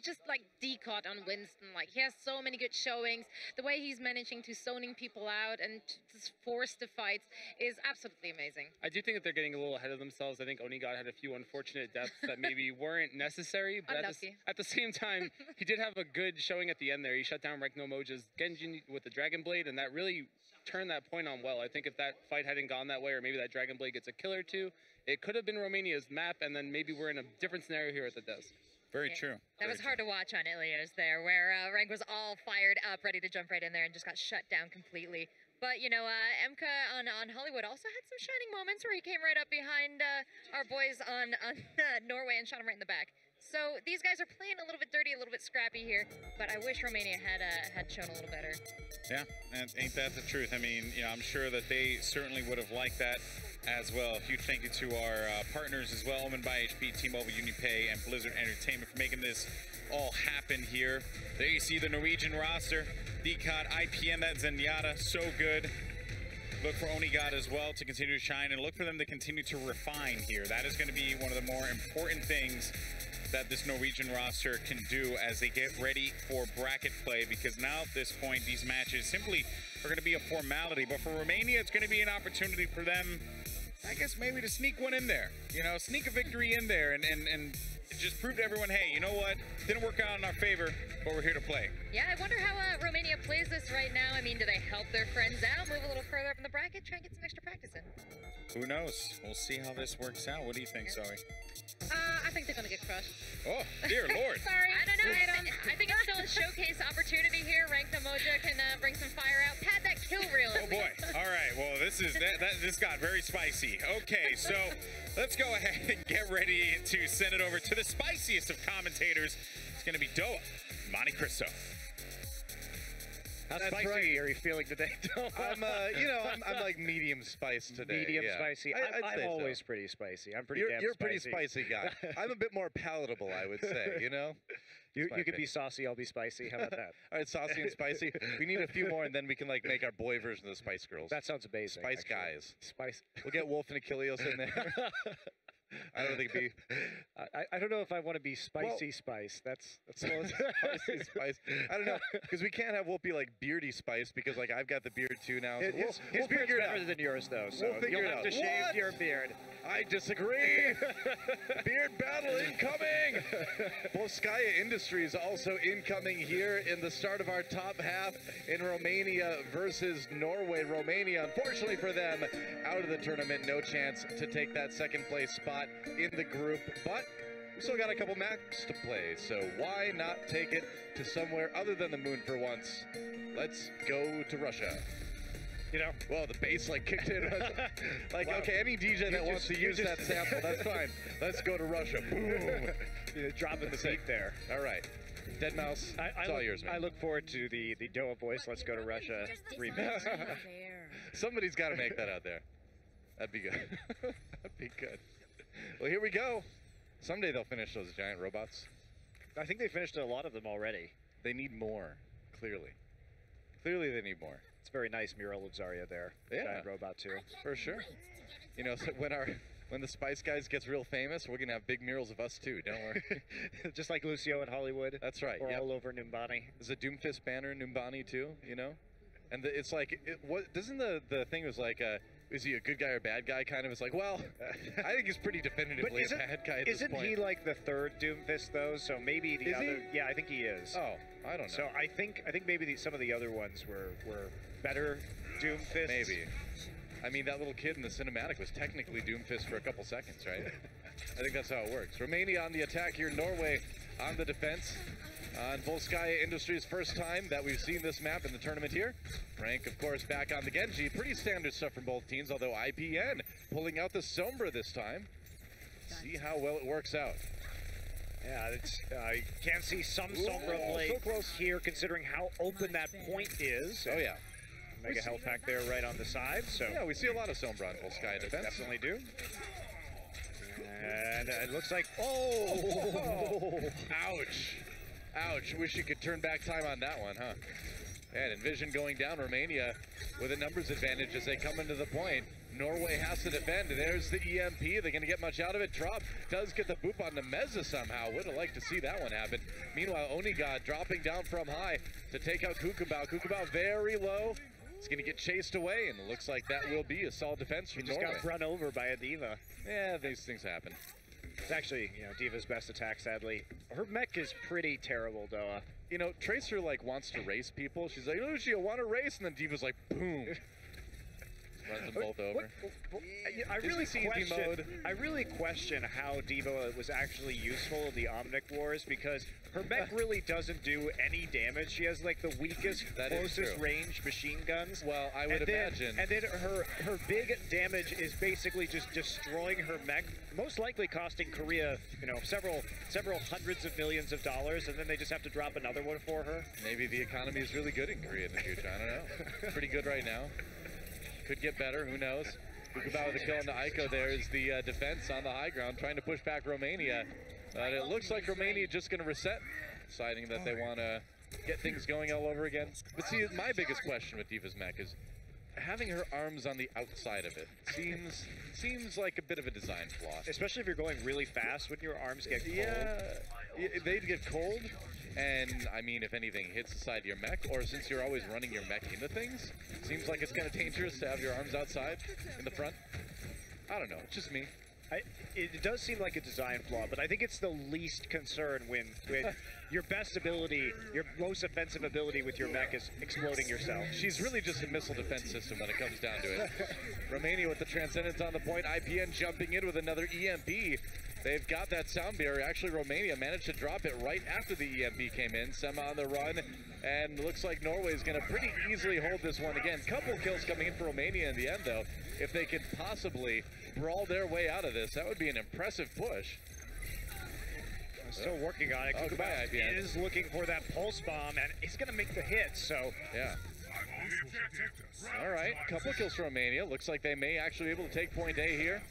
just like Decot on Winston. Like, he has so many good showings. The way he's managing to zoning people out and just force the fights is absolutely amazing. I do think that they're getting a little ahead of themselves. I think Onigod had a few unfortunate deaths that maybe weren't necessary. But at the same time, he did have a good showing at the end there. He shut down Rekno Moja's Genjin with the Dragon Blade, and that really turned that point on well. I think if that fight hadn't gone that way, or maybe that Dragon Blade gets a kill or two, it could have been Romania's map, and then maybe we're in a different scenario here at the desk. Very true. That was hard to watch on Ilios there, where Rank was all fired up, ready to jump right in there, and just got shut down completely. But, you know, Emka on Hollywood also had some shining moments where he came right up behind our boys on Norway and shot him right in the back. So these guys are playing a little bit dirty, a little bit scrappy here, but I wish Romania had shown a little better. Yeah, and ain't that the truth? I mean, you know, I'm sure that they certainly would have liked that as well. A huge thank you to our partners as well, Omen by HP, T-Mobile, UniPay, and Blizzard Entertainment for making this all happen here. There you see the Norwegian roster. Decot, IPN, that Zenyatta, so good. Look for Onigod as well to continue to shine, and look for them to continue to refine here. That is going to be one of the more important things that this Norwegian roster can do as they get ready for bracket play, because now at this point, these matches simply are going to be a formality. But for Romania, it's going to be an opportunity for them, I guess, maybe to sneak one in there. You know, sneak a victory in there and just prove to everyone, hey, you know what? Didn't work out in our favor, but we're here to play. Yeah, I wonder how Romania plays this right now. I mean, do they help their friends out, move a little further up in the bracket, try and get some extra practice in? Who knows? We'll see how this works out. What do you think, Zoe? I think they're going to get crushed. Oh, dear Lord. Sorry. I don't know. I think it's still a showcase opportunity here. Rank Moja can bring some fire out. Pad that kill reel. Oh, boy. All right. Well, this got very spicy. Okay, so let's go ahead and get ready to send it over to the spiciest of commentators. It's going to be Doa Monte Cristo. How spicy are you feeling today, I'm, I'm like medium spice today. Medium spicy. I'm always pretty spicy. I'm pretty damn spicy. You're a pretty spicy guy. I'm a bit more palatable, I would say, you know? You could be saucy, I'll be spicy. How about that? All right, saucy and spicy. We need a few more, and then we can like make our boy version of the Spice Girls. That sounds amazing. Spice actually. Guys. Spice. We'll get Wolf and Achilleos in there. I don't think it'd be. I don't know if I want to be spicy spice. That's spicy spice. I don't know, because we can't have Wolf be like beardy spice, because like I've got the beard too now. So his beard's better than yours though, so you'll have to shave your beard. I disagree. Beard battle incoming. Volskaya Industries also incoming here in the start of our top half in Romania versus Norway. Romania, unfortunately for them, out of the tournament. No chance to take that second place spot in the group, but we still got a couple maps to play, so why not take it to somewhere other than the moon for once? Let's go to Russia. You know, well, the bass like kicked in. Like, wow. Okay, any DJ that wants to use that sample, that's fine. Let's go to Russia. Boom. Dropping the beat there. All right. Dead Mouse, it's all yours, man. I look forward to the Doa voice, Let's Go to Russia remix. Somebody's got to make that out there. That'd be good. That'd be good. Well, here we go. Someday they'll finish those giant robots. I think they finished a lot of them already. They need more, clearly. Clearly they need more. It's a very nice mural of Zarya there. Yeah. Giant robot too. For sure. You know, so when the Spice Guys gets real famous, we're going to have big murals of us too, don't worry. Just like Lucio in Hollywood. That's right. Or all over Numbani. There's a Doomfist banner in Numbani too, you know? And it's like, doesn't the thing was like, is he a good guy or bad guy? Kind of. It's like, well, I think he's pretty definitively a bad guy at this point. Isn't he like the third Doomfist though? So maybe the other. Yeah, I think he is. Oh, I don't know. So I think maybe some of the other ones were better Doomfists. Maybe. I mean, that little kid in the cinematic was technically Doomfist for a couple seconds, right? I think that's how it works. Romania on the attack here, Norway on the defense. On Volskaya Industries, first time that we've seen this map in the tournament here. Rank, of course, back on the Genji. Pretty standard stuff from both teams, although IPN pulling out the Sombra this time. See how well it works out. Yeah, it's, you can see some Sombra play so close here, considering how open that point is. Oh, yeah. Mega health pack there right on the side. So yeah, we see a lot of Sombra on Volskaya defense. Definitely do. And it looks like, ouch. Ouch, wish you could turn back time on that one, huh? And Envision going down, Romania with a numbers advantage as they come into the point. Norway has to defend. There's the EMP. They're going to get much out of it. Drop does get the boop on the Meza somehow. Would have liked to see that one happen. Meanwhile, Oniga dropping down from high to take out Kukabao. Kukabao very low. It's going to get chased away, and it looks like that will be a solid defense from Norway. Just got run over by a Diva. Yeah, these things happen. It's actually, you know, Diva's best attack, sadly. Her mech is pretty terrible, though. You know, Tracer, like, wants to race people. She's like, oh, you want to race? And then Diva's like, boom. Runs them both over. I really question how Diva was actually useful in the Omnic Wars, because her mech really doesn't do any damage. She has like the weakest, closest range machine guns. Well, I would imagine. And then her big damage is basically just destroying her mech, most likely costing Korea, you know, several hundreds of millions of dollars, and then they just have to drop another one for her. Maybe the economy is really good in Korea in the future. I don't know. Pretty good right now. Could get better, who knows? Kukabao with the kill on the Aiko there is the defense on the high ground, trying to push back Romania. But it looks like Romania just going to reset, deciding that they want to get things going all over again. But see, my biggest question with Diva's mech is having her arms on the outside of it seems like a bit of a design flaw. Especially if you're going really fast when your arms get cold. Yeah, they'd get cold. And, I mean, if anything hits the side of your mech, or since you're always running your mech into things, seems like it's kind of dangerous to have your arms outside in the front. I don't know, it's just me. It does seem like a design flaw, but I think it's the least concern when your best ability, your most offensive ability with your mech is exploding yourself. She's really just a missile defense system when it comes down to it. Romania with the Transcendence on the point, IPN jumping in with another EMP. They've got that sound barrier. Actually, Romania managed to drop it right after the EMP came in. Sema on the run, and looks like Norway is going to pretty easily hold this one again. Couple kills coming in for Romania in the end, though. If they could possibly brawl their way out of this, that would be an impressive push. Still working on it. Goodbye, IPN. Is looking for that pulse bomb, and it's going to make the hit, so... Yeah. All right, couple kills for Romania. Looks like they may actually be able to take point A here.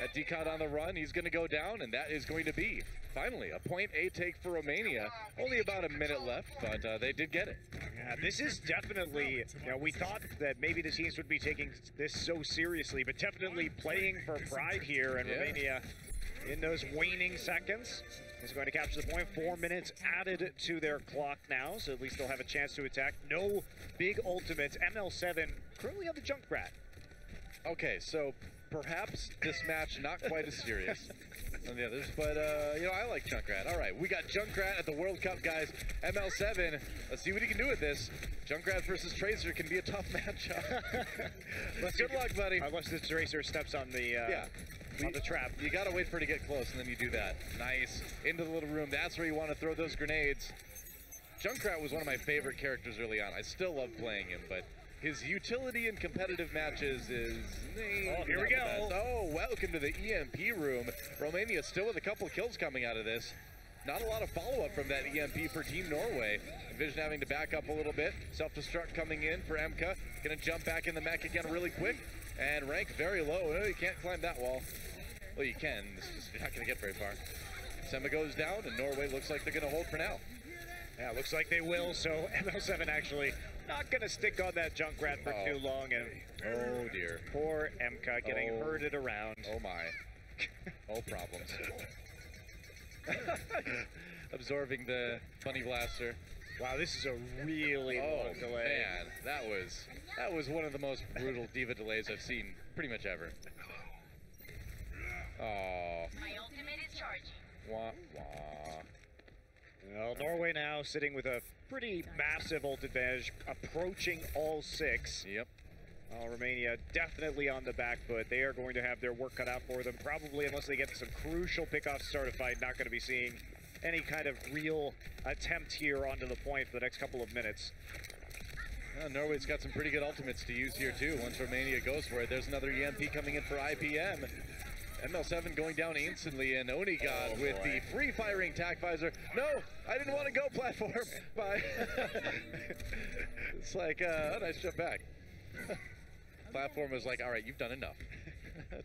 At Decon on the run, he's going to go down, and that is going to be, finally, a point A take for Romania. Only about a minute left, but they did get it. Yeah, this is definitely, you know, we thought that maybe the teams would be taking this so seriously, but definitely playing for pride here, and Romania, in those waning seconds, is going to capture the point. 4 minutes added to their clock now, so at least they'll have a chance to attack. No big ultimates. ML7 currently on the Junkrat. Okay, so perhaps this match not quite as serious than the others, but you know, I like Junkrat. All right, we got Junkrat at the World Cup, guys. ML7, let's see what he can do with this. Junkrat versus Tracer can be a tough matchup. Good luck, buddy. Unless the Tracer steps on the on the trap. You gotta wait for it to get close, and then you do that. Nice. Into the little room. That's where you want to throw those grenades. Junkrat was one of my favorite characters early on. I still love playing him, but his utility in competitive matches is... Oh, here we go. Oh, welcome to the EMP room. Romania still with a couple of kills coming out of this. Not a lot of follow-up from that EMP for Team Norway. Envision having to back up a little bit. Self-destruct coming in for Emka. Gonna jump back in the mech again really quick. And rank very low. Oh, you can't climb that wall. Well, you can. You're not gonna get very far. Sema goes down, and Norway looks like they're gonna hold for now. Yeah, looks like they will, so ML7 actually not going to stick on that Junkrat for too long. And oh, dear. Poor Emka getting herded around. Oh, my. Oh, problems. Absorbing the funny blaster. Wow, this is a really long delay. Man, that was one of the most brutal Diva delays I've seen pretty much ever. Oh. My ultimate is charging. Wah, wah. Well, Norway now sitting with a pretty massive ult advantage, approaching all 6. Yep. Romania definitely on the back foot. They are going to have their work cut out for them, probably unless they get some crucial pickoffs to start a fight. Not going to be seeing any kind of real attempt here onto the point for the next couple of minutes. Norway's got some pretty good ultimates to use here too. Once Romania goes for it, there's another EMP coming in for IPM. ML7 going down instantly, and Onigod with the free firing tac visor. No, I didn't want to go platform. Bye. It's like, nice jump back. Platform was like, all right, you've done enough.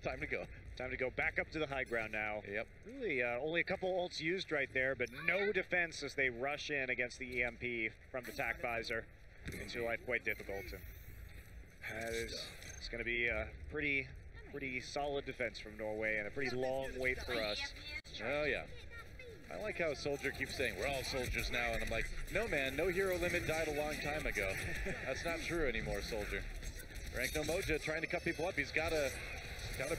Time to go. Time to go back up to the high ground now. Yep. Really, only a couple ults used right there, but no defense as they rush in against the EMP from the tac visor. Makes your life quite difficult. And it's going to be a pretty solid defense from Norway and a pretty long wait for us. Oh, yeah. I like how Soldier keeps saying, we're all soldiers now, and I'm like, no, man, no hero limit died a long time ago. That's not true anymore, Soldier. Rank No Moja trying to cut people up. He's got a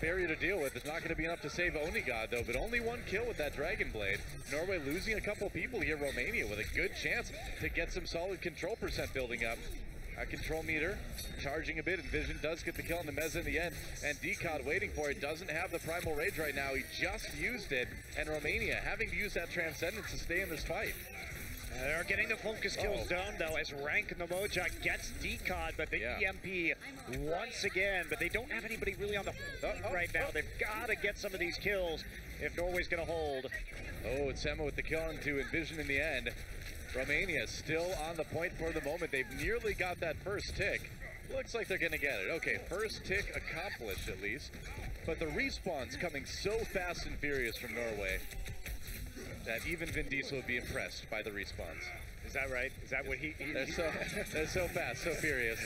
barrier to deal with. It's not going to be enough to save Onigod, though, but only one kill with that Dragon Blade. Norway losing a couple people here. Romania with a good chance to get some solid control percent building up. A control meter charging a bit, and Vision does get the kill on the Meza in the end, and Decod waiting for it. Doesn't have the Primal Rage right now. He just used it, and Romania having to use that Transcendence to stay in this fight. They're getting the focus kills down, though, as Rank Namoja gets Decod, but the EMP once again, but they don't have anybody really on the right now. They've got to get some of these kills if Norway's going to hold. Oh, it's Emma with the kill onto Envision in the end. Romania still on the point for the moment. They've nearly got that first tick. Looks like they're going to get it. Okay, first tick accomplished at least. But the respawn's coming so fast and furious from Norway that even Vin Diesel would be impressed by the respawns. Is that right? Is that what he they're so fast, so furious.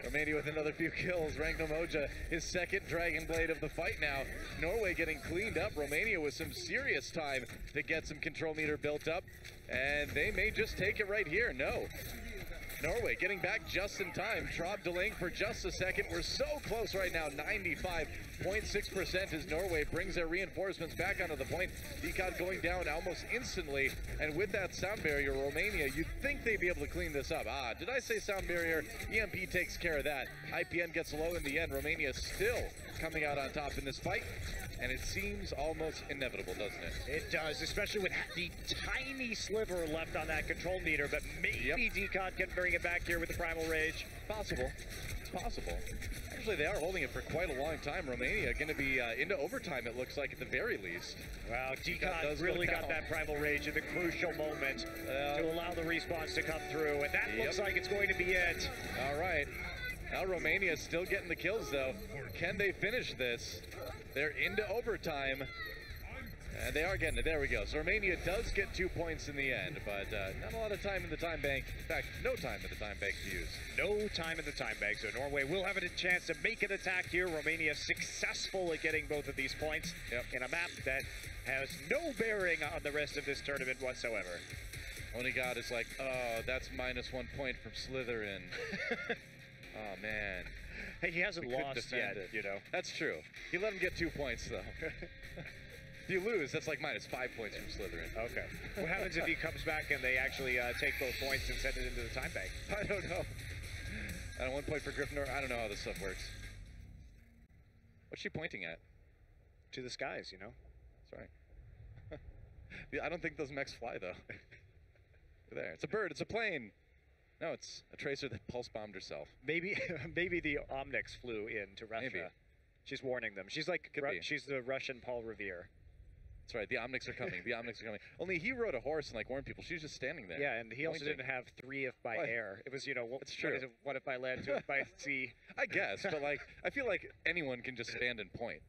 Romania with another few kills. Rank No Moja, his second Dragon Blade of the fight now. Norway getting cleaned up. Romania with some serious time to get some control meter built up. And they may just take it right here. No. Norway getting back just in time. Traub delaying for just a second. We're so close right now. 95.6% as Norway brings their reinforcements back onto the point. Decod going down almost instantly. And with that sound barrier, Romania, you'd think they'd be able to clean this up. Ah, did I say sound barrier? EMP takes care of that. IPN gets low in the end. Romania still coming out on top in this fight. And it seems almost inevitable, doesn't it? It does, especially with the tiny sliver left on that control meter, but maybe Decod can bring it back here with the Primal Rage. Possible. It's possible. Actually, they are holding it for quite a long time. Romania going to be into overtime, it looks like, at the very least. Wow, Decod really got that Primal Rage at the crucial moment to allow the respawns to come through, and that looks like it's going to be it. All right. Now Romania is still getting the kills, though. Can they finish this? They're into overtime. And they are getting it. There we go. So Romania does get 2 points in the end, but not a lot of time in the time bank. In fact, no time in the time bank to use. No time in the time bank. So Norway will have a chance to make an attack here. Romania successful at getting both of these points in a map that has no bearing on the rest of this tournament whatsoever. Onigod is like, oh, that's -1 point from Slytherin. Oh, man. Hey, he hasn't lost yet, you know. That's true. He let him get 2 points, though. If you lose, that's like -5 points from Slytherin. Okay. What happens if he comes back and they actually take both points and send it into the time bank? I don't know. And 1 point for Gryffindor. I don't know how this stuff works. What's she pointing at? To the skies, you know. Sorry. I don't think those mechs fly, though. There. It's a bird. It's a plane. No, it's a tracer that pulse bombed herself. Maybe the Omnics flew into Russia. Maybe. She's warning them. She's like, she's the Russian Paul Revere. That's right. The Omnics are coming. The Omnics are coming. Only he rode a horse and like warned people. She's just standing there. Yeah, and he also didn't have 3 if by air. It was, you know, what if by land, 2 if by sea. I guess, but like, I feel like anyone can just stand and point.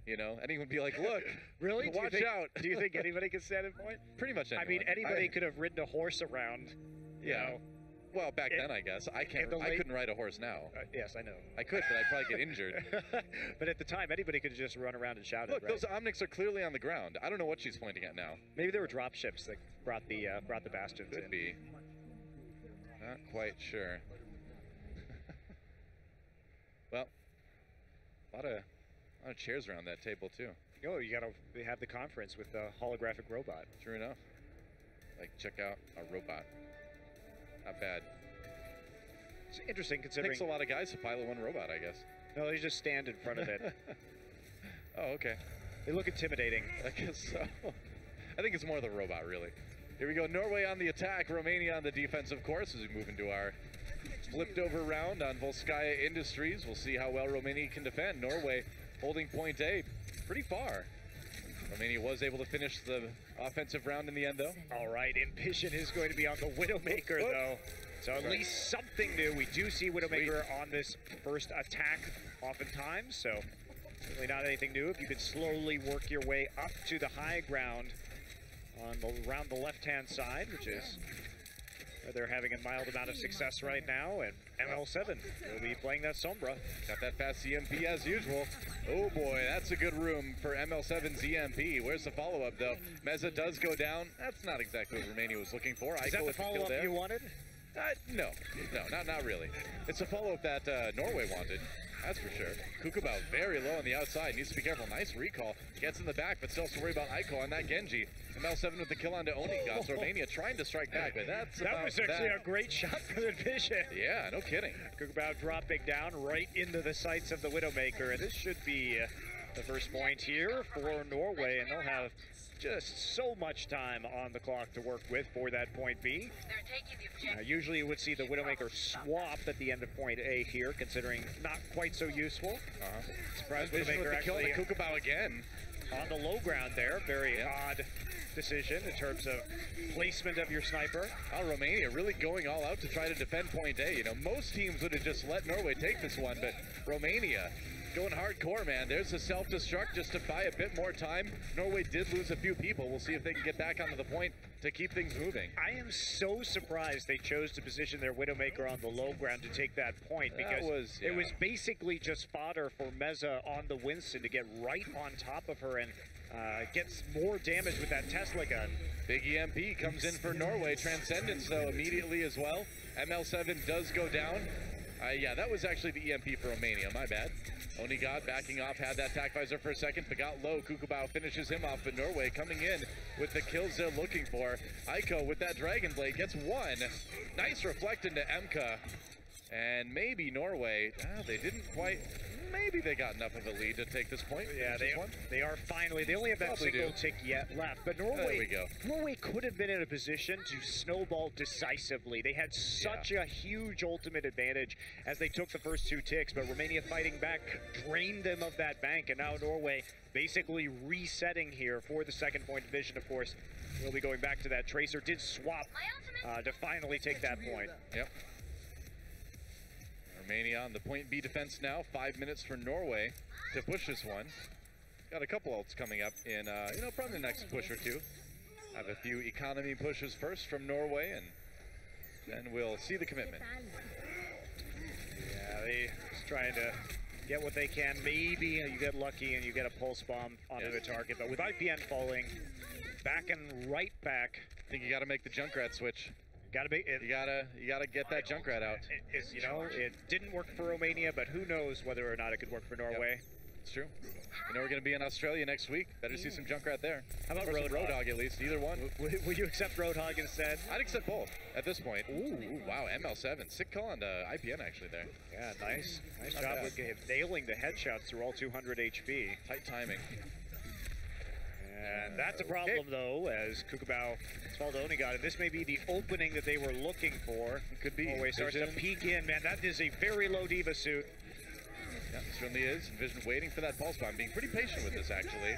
You know, anyone be like, look, really? Watch out. Do you think anybody can stand and point? Pretty much anyone. I mean, anybody could have ridden a horse around. You know. Well, back then, I guess. I couldn't ride a horse now. Yes, I know. I could, but I'd probably get injured. But at the time, anybody could just run around and shout. Look, those Omnics are clearly on the ground. I don't know what she's pointing at now. Maybe there were drop ships that brought the bastions in. Could be. Not quite sure. Well, a lot of chairs around that table too. Oh, you gotta have the conference with the holographic robot. True enough. Like, check out a robot. Not bad. It's interesting considering... Takes a lot of guys to pilot one robot, I guess. No, they just stand in front of it. Oh, okay. They look intimidating. I guess so. I think it's more the robot, really. Here we go, Norway on the attack, Romania on the defense, of course, as we move into our flipped over round on Volskaya Industries. We'll see how well Romania can defend. Norway holding point A pretty far. Romania was able to finish the offensive round in the end, though. All right, Ambition is going to be on the Widowmaker, though. So at least something new. We do see Widowmaker on this first attack oftentimes, so certainly not anything new. If you could slowly work your way up to the high ground around the left-hand side, which is where they're having a mild amount of success right now, and ML7 will be playing that Sombra. Got that fast EMP as usual. Oh boy, that's a good room for ML7's EMP. Where's the follow-up, though? Meza does go down. That's not exactly what Romania was looking for. Is that the follow-up you wanted? No, not really. It's a follow-up that Norway wanted. That's for sure. Kukubao very low on the outside. Needs to be careful. Nice recall. Gets in the back, but still has to worry about Aiko on that Genji. ML7 with the kill onto Onigas. Romania trying to strike back, but that was actually a great shot for the Vision. Yeah, no kidding. Kukubao dropping down right into the sights of the Widowmaker, and this should be the first point here for Norway, and they'll have just so much time on the clock to work with for that point B. Usually you would see the Widowmaker swap at the end of point A here, considering not quite so useful. Surprise Widowmaker actually kill the Kukubao again. On the low ground there. Very odd decision in terms of placement of your sniper. Romania really going all out to try to defend point A. You know, most teams would have just let Norway take this one, but Romania going hardcore, man. There's a self-destruct just to buy a bit more time. Norway did lose a few people. We'll see if they can get back onto the point to keep things moving. I am so surprised they chose to position their Widowmaker on the low ground to take that point, because it was basically just fodder for Meza on the Winston to get right on top of her and gets more damage with that Tesla gun. Big EMP comes in for Norway. Transcendence, though, immediately as well. ML7 does go down. Yeah, that was actually the EMP for Romania. My bad. Onigod backing off, had that tac visor for a second, but got low. Kukubao finishes him off, but Norway coming in with the kills they're looking for. Aiko with that Dragon Blade gets one. Nice reflect into Emka. And maybe Norway, they didn't quite, maybe they got enough of a lead to take this point. Yeah, they are finally, they only have that single tick yet left, but Norway, Norway could have been in a position to snowball decisively. They had such a huge ultimate advantage as they took the first two ticks, but Romania fighting back drained them of that bank, and now Norway basically resetting here for the second point division. Of course, we'll be going back to that. Tracer did swap to finally take that point. Yep. Romania on the point B defense now. 5 minutes for Norway to push this one. Got a couple ults coming up in, probably the next push or two. Have a few economy pushes first from Norway, and then we'll see the commitment. Yeah, they just trying to get what they can. Maybe you get lucky and you get a pulse bomb onto the target, but with IPN falling back and right back, I think you got to make the Junkrat switch. You gotta get that Junkrat out. It didn't work for Romania, but who knows whether or not it could work for Norway. It's true. We're going to be in Australia next week. Better see some Junkrat there. How about Roadhog at least? Either one. Will you accept Roadhog instead? I'd accept both at this point. Ooh, wow, ML7. Sick call on IPN actually there. Yeah, nice job with nailing the headshots through all 200 HP. Tight timing. And that's a problem, though, as Kukubao falls to Onigod, and this may be the opening that they were looking for. It could be. Norway starts to peek in. Man, that is a very low Diva suit. Yeah, it certainly is. Vision waiting for that pulse bomb, being pretty patient with this, actually.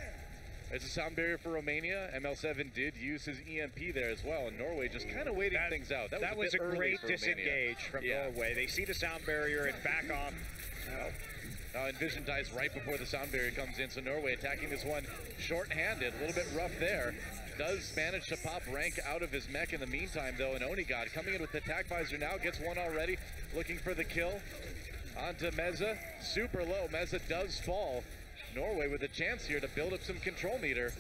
There's a sound barrier for Romania. ML7 did use his EMP there as well, and Norway just kind of waiting things out. That was a great disengage from Norway. They see the sound barrier and back off. And Vision dies right before the sound barrier comes in, so Norway attacking this one short-handed, a little bit rough there. Does manage to pop Rank out of his mech in the meantime, though, and Onigod coming in with the attack visor now, gets one already, looking for the kill. Onto Meza, super low. Meza does fall. Norway with a chance here to build up some control meter.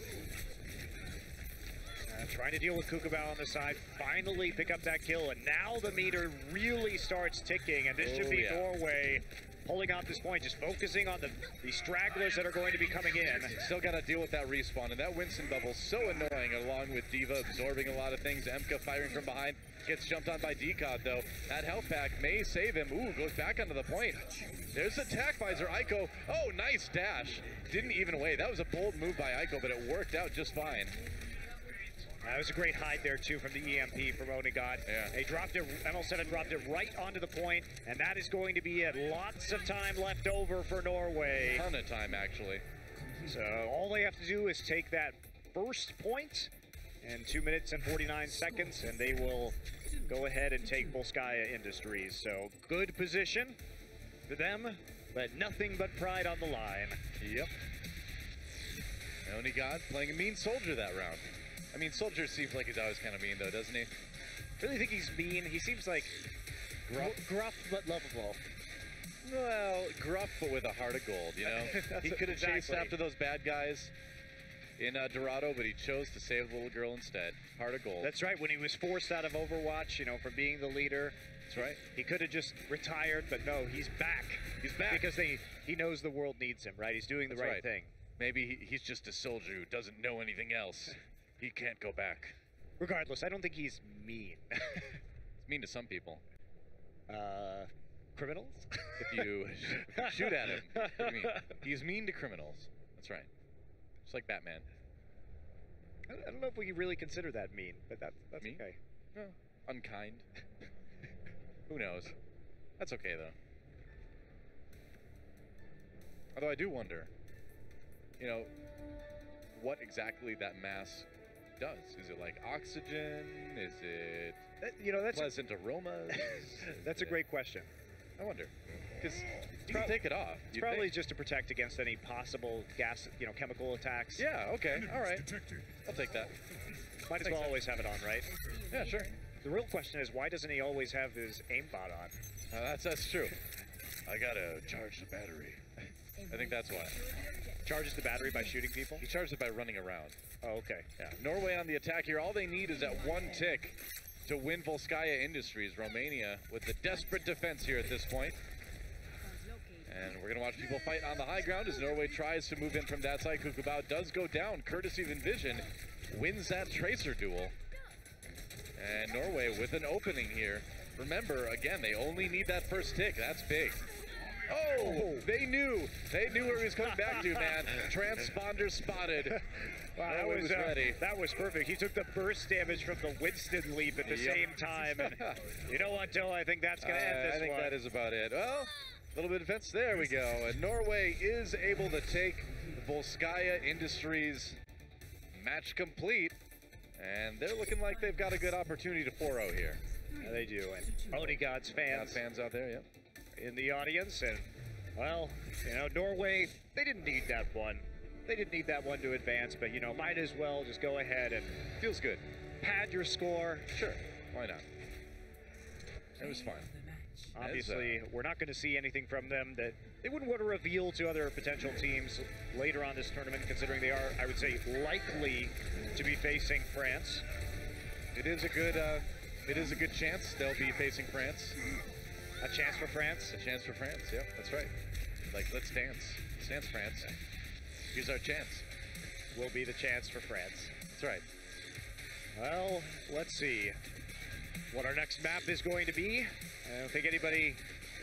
Trying to deal with Kukubao on the side, finally pick up that kill, and now the meter really starts ticking, and this should be Norway pulling out this point, just focusing on the stragglers that are going to be coming in. Still got to deal with that respawn, and that Winston bubble so annoying, along with Diva absorbing a lot of things. Emka firing from behind, gets jumped on by Decod though. That health pack may save him. Ooh, goes back onto the point. There's the attack visor, Aiko. Oh, nice dash. Didn't even wait. That was a bold move by Aiko, but it worked out just fine. That was a great hide there, too, from the EMP from Onigod. Yeah. They dropped it, ML7 dropped it right onto the point, and that is going to be it. Lots of time left over for Norway. Ton of time, actually. So all they have to do is take that first point in 2 minutes and 49 seconds, and they will go ahead and take Volskaya Industries. So good position for them, but nothing but pride on the line. Yep. Onigod playing a mean soldier that round. I mean, Soldier seems like he's always kind of mean, though, doesn't he? Really think he's mean. He seems like gruff but lovable. Well, gruff but with a heart of gold, you know? He could have chased after those bad guys in Dorado, but he chose to save the little girl instead. Heart of gold. That's right. When he was forced out of Overwatch, you know, from being the leader. That's right. He could have just retired, but no, he's back. He's back. Because he knows the world needs him, right? He's doing the right thing. Maybe he's just a soldier who doesn't know anything else. He can't go back. Regardless, I don't think he's mean. It's mean to some people. Criminals? If you shoot at him, I mean, he's mean to criminals. That's right. Just like Batman. I don't know if we really consider that mean, but that's mean? okay. No. Unkind. Who knows? That's okay, though. Although I do wonder, you know, what exactly that mask does. Is it like oxygen? Is it that's pleasant aromas? That's a great question. I wonder, because you can take it off. It's probably just to protect against any possible gas, chemical attacks. Yeah. Okay. All right. I'll take that. Might as well always have it on, right? Yeah. Sure. The real question is, why doesn't he always have his aimbot on? That's true. I gotta charge the battery. I think that's why. Charges the battery by shooting people? He charges it by running around. Oh, okay. Yeah. Norway on the attack here. All they need is that one tick to win Volskaya Industries. Romania with the desperate defense here at this point. And we're going to watch people fight on the high ground as Norway tries to move in from that side. Kukubao does go down, courtesy of Envision. Wins that Tracer duel. And Norway with an opening here. Remember, again, they only need that first tick. That's big. Oh, they knew where he was coming back to, man. Transponder spotted. Wow, that was perfect. He took the burst damage from the Winston leap at the same time. And you know what, Dill? I think that's going to end this one. I think that is about it. Well, a little bit of defense. There we go. And Norway is able to take Volskaya Industries match complete. And they're looking like they've got a good opportunity to 4-0 here. Yeah, they do. And Onigod's fans. Fans out there, yep. In the audience, and well, Norway, they didn't need that one. They didn't need that one to advance, but might as well just go ahead and feels good. Pad your score. Sure, why not? It was fine. Obviously, we're not going to see anything from them that they wouldn't want to reveal to other potential teams later on this tournament, considering they are, I would say, likely to be facing France. It is a good chance they'll be facing France. A chance for France? A chance for France, yep, that's right. Like, let's dance. Let's dance, France. Here's our chance. Will be the chance for France. That's right. Well, let's see what our next map is going to be. I don't think anybody,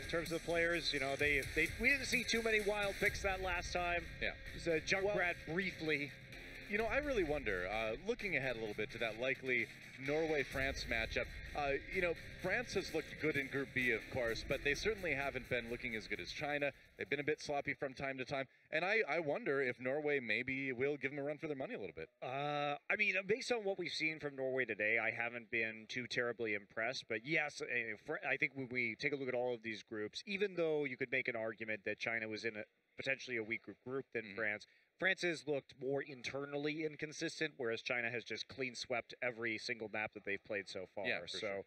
in terms of the players, we didn't see too many wild picks that last time. Yeah. It was a Junkrat briefly. I really wonder, looking ahead a little bit to that likely Norway-France matchup, France has looked good in Group B, of course, but they certainly haven't been looking as good as China. They've been a bit sloppy from time to time, and I wonder if Norway maybe will give them a run for their money a little bit. I mean, based on what we've seen from Norway today, I haven't been too terribly impressed, but yes, I think when we take a look at all of these groups, even though you could make an argument that China was in potentially a weaker group than France, France has looked more internally inconsistent, whereas China has just clean swept every single map that they've played so far. Yeah, so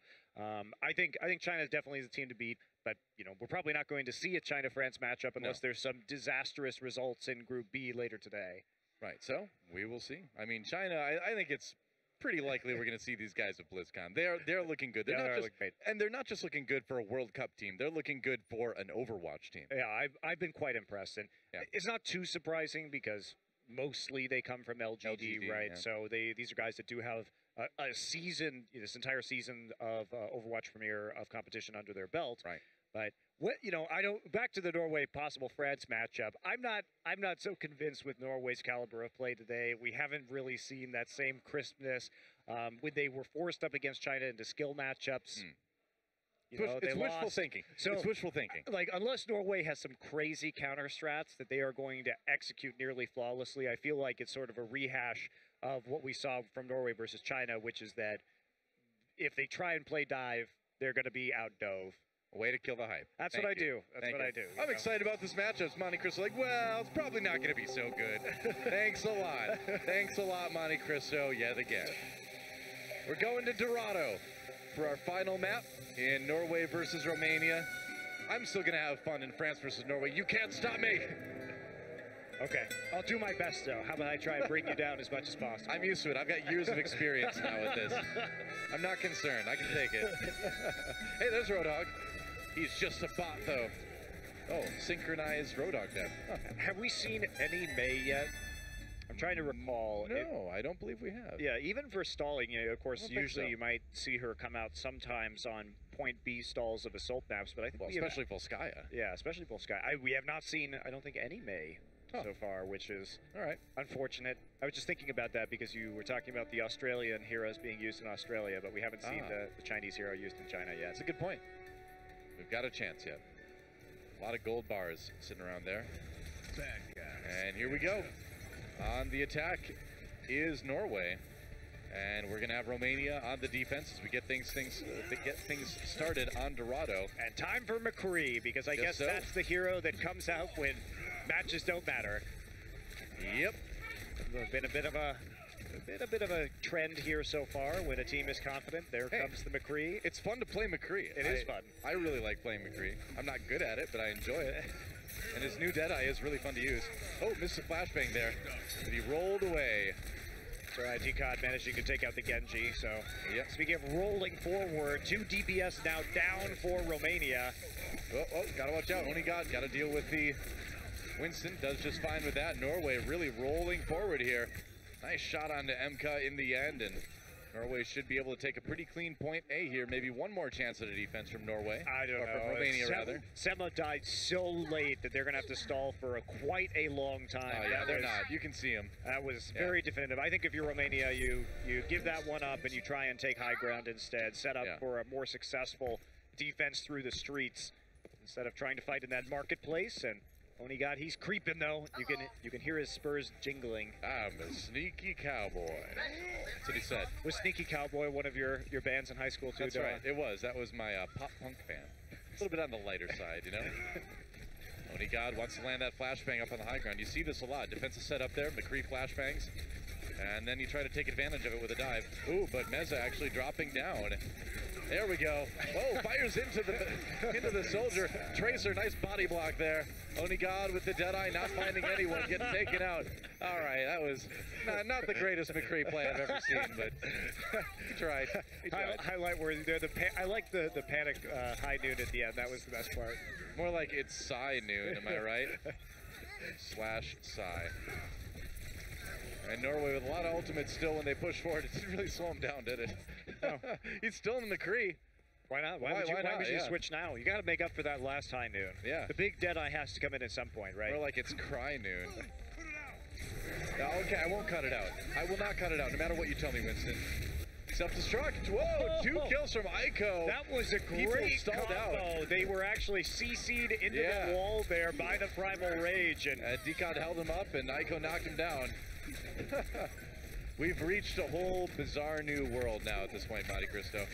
I think China is definitely the team to beat, but we're probably not going to see a China-France matchup unless there's some disastrous results in Group B later today. Right. So we will see. I mean, China. I think it's pretty likely we're going to see these guys at BlizzCon. They're looking good. And they're not just looking good for a World Cup team. They're looking good for an Overwatch team. Yeah, I've been quite impressed, and it's not too surprising because mostly they come from LGD, right? Yeah. So these are guys that do have a season, this entire season of Overwatch Premier of competition under their belt. Right. But I don't. Back to the Norway possible France matchup. I'm not so convinced with Norway's caliber of play today. We haven't really seen that same crispness when they were forced up against China into skill matchups. It's wishful thinking. So, it's wishful thinking. Like, unless Norway has some crazy counter strats that they are going to execute nearly flawlessly, I feel like it's sort of a rehash of what we saw from Norway versus China, which is that if they try and play dive, they're going to be outdove. Way to kill the hype. That's Thank what I you. do. That's what I do. I'm excited about this matchup. Monte Cristo, like, well, it's probably not going to be so good. Thanks a lot. Thanks a lot, Monte Cristo, yet again. We're going to Dorado for our final map in Norway versus Romania. I'm still going to have fun in France versus Norway. You can't stop me. Okay, I'll do my best, though. How about I try and bring you down as much as possible? I'm used to it. I've got years of experience now with this. I'm not concerned. I can take it. Hey, there's Roadhog. He's just a bot, though. Oh, synchronized Roadhog then. Huh. Have we seen any Mei yet? I'm trying to recall. No, I don't believe we have. Yeah, even for stalling, of course, usually you might see her come out sometimes on point B stalls of assault maps, but I think especially Volskaya. Yeah, especially Volskaya. We have not seen, I don't think, any Mei so far, which is unfortunate. I was just thinking about that because you were talking about the Australian heroes being used in Australia, but we haven't seen the Chinese hero used in China yet. That's a good point. We've got a chance yet. A lot of gold bars sitting around there. And here we go. On the attack is Norway. And we're going to have Romania on the defense as we get things started on Dorado. And time for McCree, because I guess that's the hero that comes out when matches don't matter. Yep. There's been a bit of a trend here so far. When a team is confident, there comes the McCree. It's fun to play McCree. It is fun. I really like playing McCree. I'm not good at it, but I enjoy it. And his new Deadeye is really fun to use. Oh, missed a flashbang there, but he rolled away. That's right, Decod managing to take out the Genji. So, speaking of rolling forward, 2 DPS now down for Romania. Oh, gotta watch out. Only gotta deal with the Winston. Does just fine with that. Norway really rolling forward here. Nice shot onto MK in the end, and Norway should be able to take a pretty clean point A here. Maybe one more chance at a defense from Norway. I don't know. From Romania, rather. Sema died so late that they're going to have to stall for quite a long time. Oh, yeah, they're not. You can see him. That was very definitive. I think if you're Romania, you give that one up and you try and take high ground instead. Set up for a more successful defense through the streets instead of trying to fight in that marketplace. And he's creeping though. You can hear his spurs jingling. I'm a sneaky cowboy. That's what he said. Was Sneaky Cowboy one of your bands in high school too? That's right. It was. That was my pop punk band. A little bit on the lighter side, you know. Only God wants to land that flashbang up on the high ground. You see this a lot. Defensive set up there. McCree flashbangs. And then you try to take advantage of it with a dive. Ooh, but Meza actually dropping down. There we go. Oh, fires into the soldier. Tracer, nice body block there. Only God with the Deadeye, not finding anyone, getting taken out. All right, that was not the greatest McCree play I've ever seen, but he tried. Highlight where I like the panic high noon at the end. That was the best part. More like it's Psy noon, am I right? Slash Psy. And Norway with a lot of ultimates still when they push forward. It didn't really slow him down, did it? No. He's still in the McCree. Why not? Why would you switch now? You got to make up for that last high noon. Yeah. The big Deadeye has to come in at some point, right? More like it's Cry noon. Okay, I won't cut it out. I will not cut it out, no matter what you tell me, Winston. Self-destruct. Whoa, 2 kills from Aiko. That was a great combo. They were actually CC'd into the wall there by the Primal Rage. And Decod held him up, and Aiko knocked him down. We've reached a whole bizarre new world now at this point, Monte Cristo.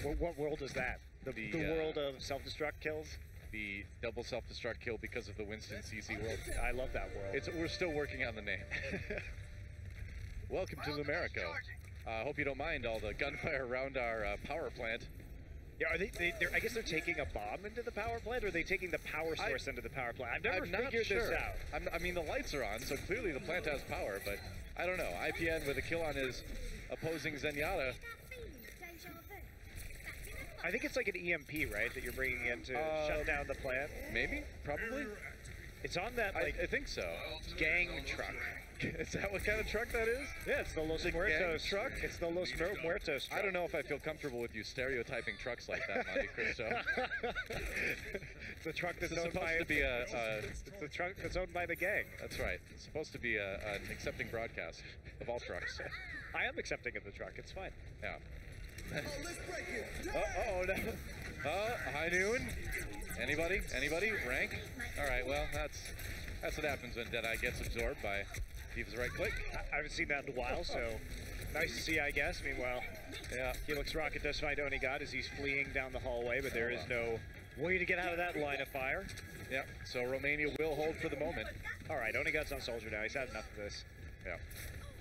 What world is that? The world of self-destruct kills? The double self-destruct kill because of the Winston CC world. I love that world. We're still working on the name. Welcome to Lumerico. I hope you don't mind all the gunfire around our power plant. Yeah, are I guess they're taking a bomb into the power plant, or are they taking the power source into the power plant? I've never figured this out. I mean, the lights are on, so clearly the plant has power, but I don't know. IPN with a kill on his opposing Zenyatta. I think it's like an EMP, right, that you're bringing in to shut down the plant? Maybe, probably. It's on that, like, I think so. gang truck. Is that what kind of truck that is? Yeah, it's the Los Muertos truck. It's the Los Muertos truck. I don't know if I feel comfortable with you stereotyping trucks like that, Monte Cristo. The truck that's supposed to be it's the truck that's owned by the gang. That's right. It's supposed to be an accepting broadcast of all trucks. I am accepting of the truck. It's fine. Yeah. Let's break it. Oh no. High noon. Anybody? Anybody? Rank? All right. Well, that's what happens when Deadeye gets absorbed by Diva's right click. I haven't seen that in a while, so nice to see, I guess. Meanwhile, yeah, Helix Rocket does find Onigod as he's fleeing down the hallway, but there is no way to get out of that line of fire. Yeah, so Romania will hold for the moment. All right, Onigod's on Soldier now. He's had enough of this. Yeah,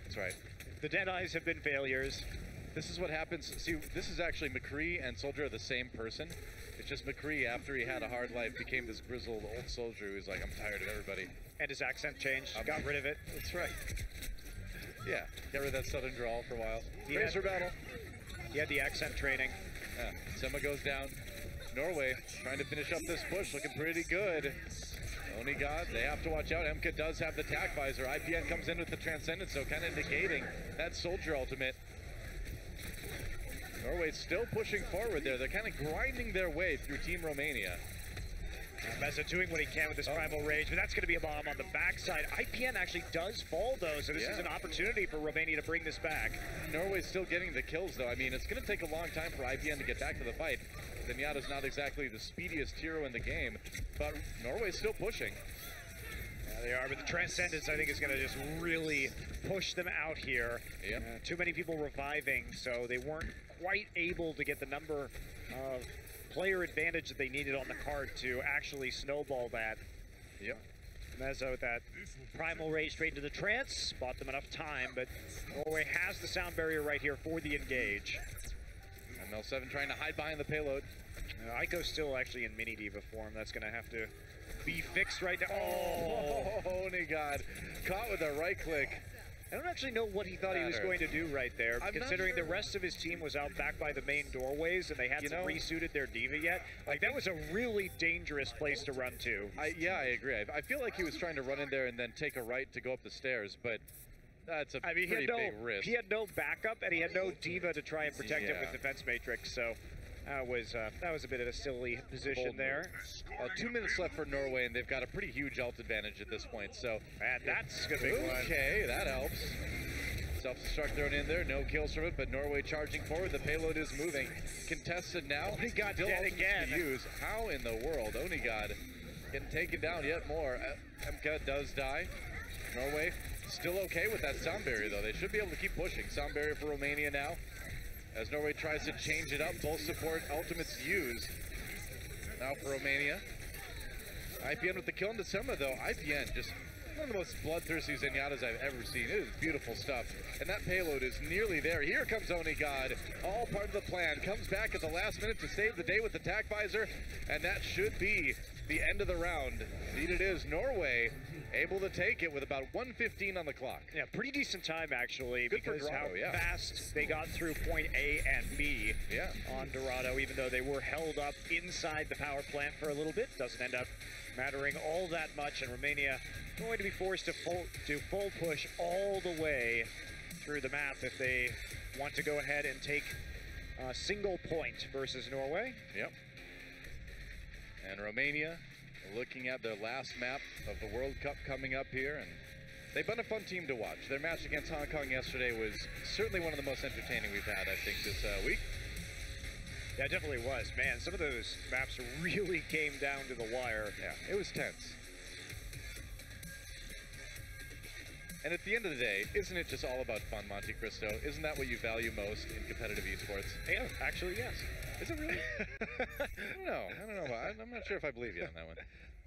that's right. The Deadeyes have been failures. This is what happens. See, this is actually McCree and Soldier are the same person. It's just McCree, after he had a hard life, became this grizzled old soldier who's like, I'm tired of everybody. And his accent changed. Got rid of it. That's right. Yeah, get rid of that southern drawl for a while. Razor battle. He had the accent training. Yeah, Sema goes down. Norway trying to finish up this push, looking pretty good. Onigod, they have to watch out. MK does have the tack visor. IPN comes in with the Transcendence, so kind of negating that soldier ultimate. Norway's still pushing forward there. They're kind of grinding their way through Team Romania. Meza doing what he can with his Primal Rage, but that's going to be a bomb on the backside. IPN actually does fall, though, so this is an opportunity for Romania to bring this back. Norway's still getting the kills, though. I mean, it's going to take a long time for IPN to get back to the fight. Zenyatta's not exactly the speediest hero in the game, but Norway's still pushing. Yeah, they are, but the Transcendence, I think, is going to just really push them out here. Yep. Too many people reviving, so they weren't quite able to get the number of player advantage that they needed on the card to actually snowball that. Yep. Meza with that Primal Rage straight into the trance, bought them enough time, but Norway has the sound barrier right here for the engage. And Mel7 trying to hide behind the payload. Ico's still actually in mini diva form. That's going to have to be fixed right now. Oh, Onigod caught with a right click. I don't actually know what he thought he was going to do right there, considering the rest of his team was out back by the main doorways and they hadn't resuited their diva yet. Like, that was a really dangerous place to run to. Yeah, I agree. I feel like he was trying to run in there and then take a right to go up the stairs, but that's a pretty big risk. He had no backup and he had no diva to try and protect him with Defense Matrix, so that was a bit of a silly position there. 2 minutes left for Norway, and they've got a pretty huge ult advantage at this point. So, man, that's a big one. Okay, that helps. Self-destruct thrown in there, no kills from it, but Norway charging forward. The payload is moving. Contested now. Onigod dead again. To use. How in the world? Onigod getting taken down yet more. MK does die. Norway still okay with that sound barrier, though. They should be able to keep pushing. Sound barrier for Romania now. As Norway tries to change it up, both support ultimates used. Now for Romania. IPN with the kill in December, though. IPN just one of the most bloodthirsty Zenyatas I've ever seen. It is beautiful stuff. And that payload is nearly there. Here comes Onigod. All part of the plan. Comes back at the last minute to save the day with the tack visor. And that should be the end of the round. Indeed it is. Norway able to take it with about 1:15 on the clock. Yeah, pretty decent time actually, Good because for Dorado, how fast they got through point A and B on Dorado, even though they were held up inside the power plant for a little bit. Doesn't end up mattering all that much, and Romania going to be forced to full push all the way through the map if they want to go ahead and take a single point versus Norway. Yep. And Romania looking at their last map of the World Cup coming up here, and they've been a fun team to watch. Their match against Hong Kong yesterday was certainly one of the most entertaining we've had, I think, this week. Yeah, it definitely was. Man, some of those maps really came down to the wire. Yeah, it was tense. And at the end of the day, isn't it just all about fun, Monte Cristo? Isn't that what you value most in competitive esports? Yeah, actually, yes. Is it really? I don't know. I'm not sure if I believe you on that one.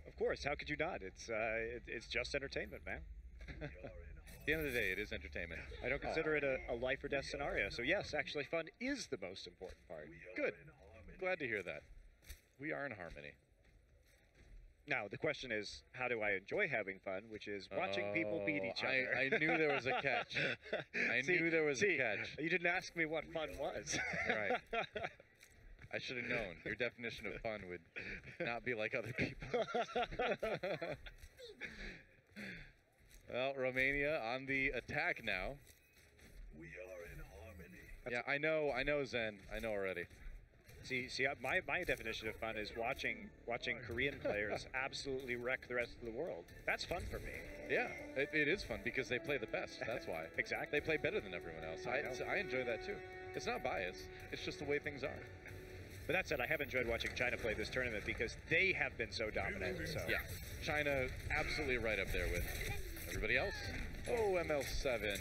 Of course, how could you not? It's just entertainment, man. At the end of the day, it is entertainment. I don't consider it a life or death scenario. So yes, actually, fun is the most important part. Good. Glad to hear that. We are in harmony. Now, the question is, how do I enjoy having fun, which is watching people beat each other. I knew there was a catch. I knew there was a catch. You didn't ask me what fun was. Right. I should have known. Your definition of fun would not be like other people. Well, Romania on the attack now. We are in harmony. Yeah, I know, Zen. I know already. See, my definition of fun is watching Korean players absolutely wreck the rest of the world. That's fun for me. Yeah, it is fun because they play the best. That's why. Exactly. They play better than everyone else. I enjoy that too. It's not bias. It's just the way things are. But that said, I have enjoyed watching China play this tournament because they have been so dominant. So. Yeah, China absolutely right up there with everybody else. Oh, ML7.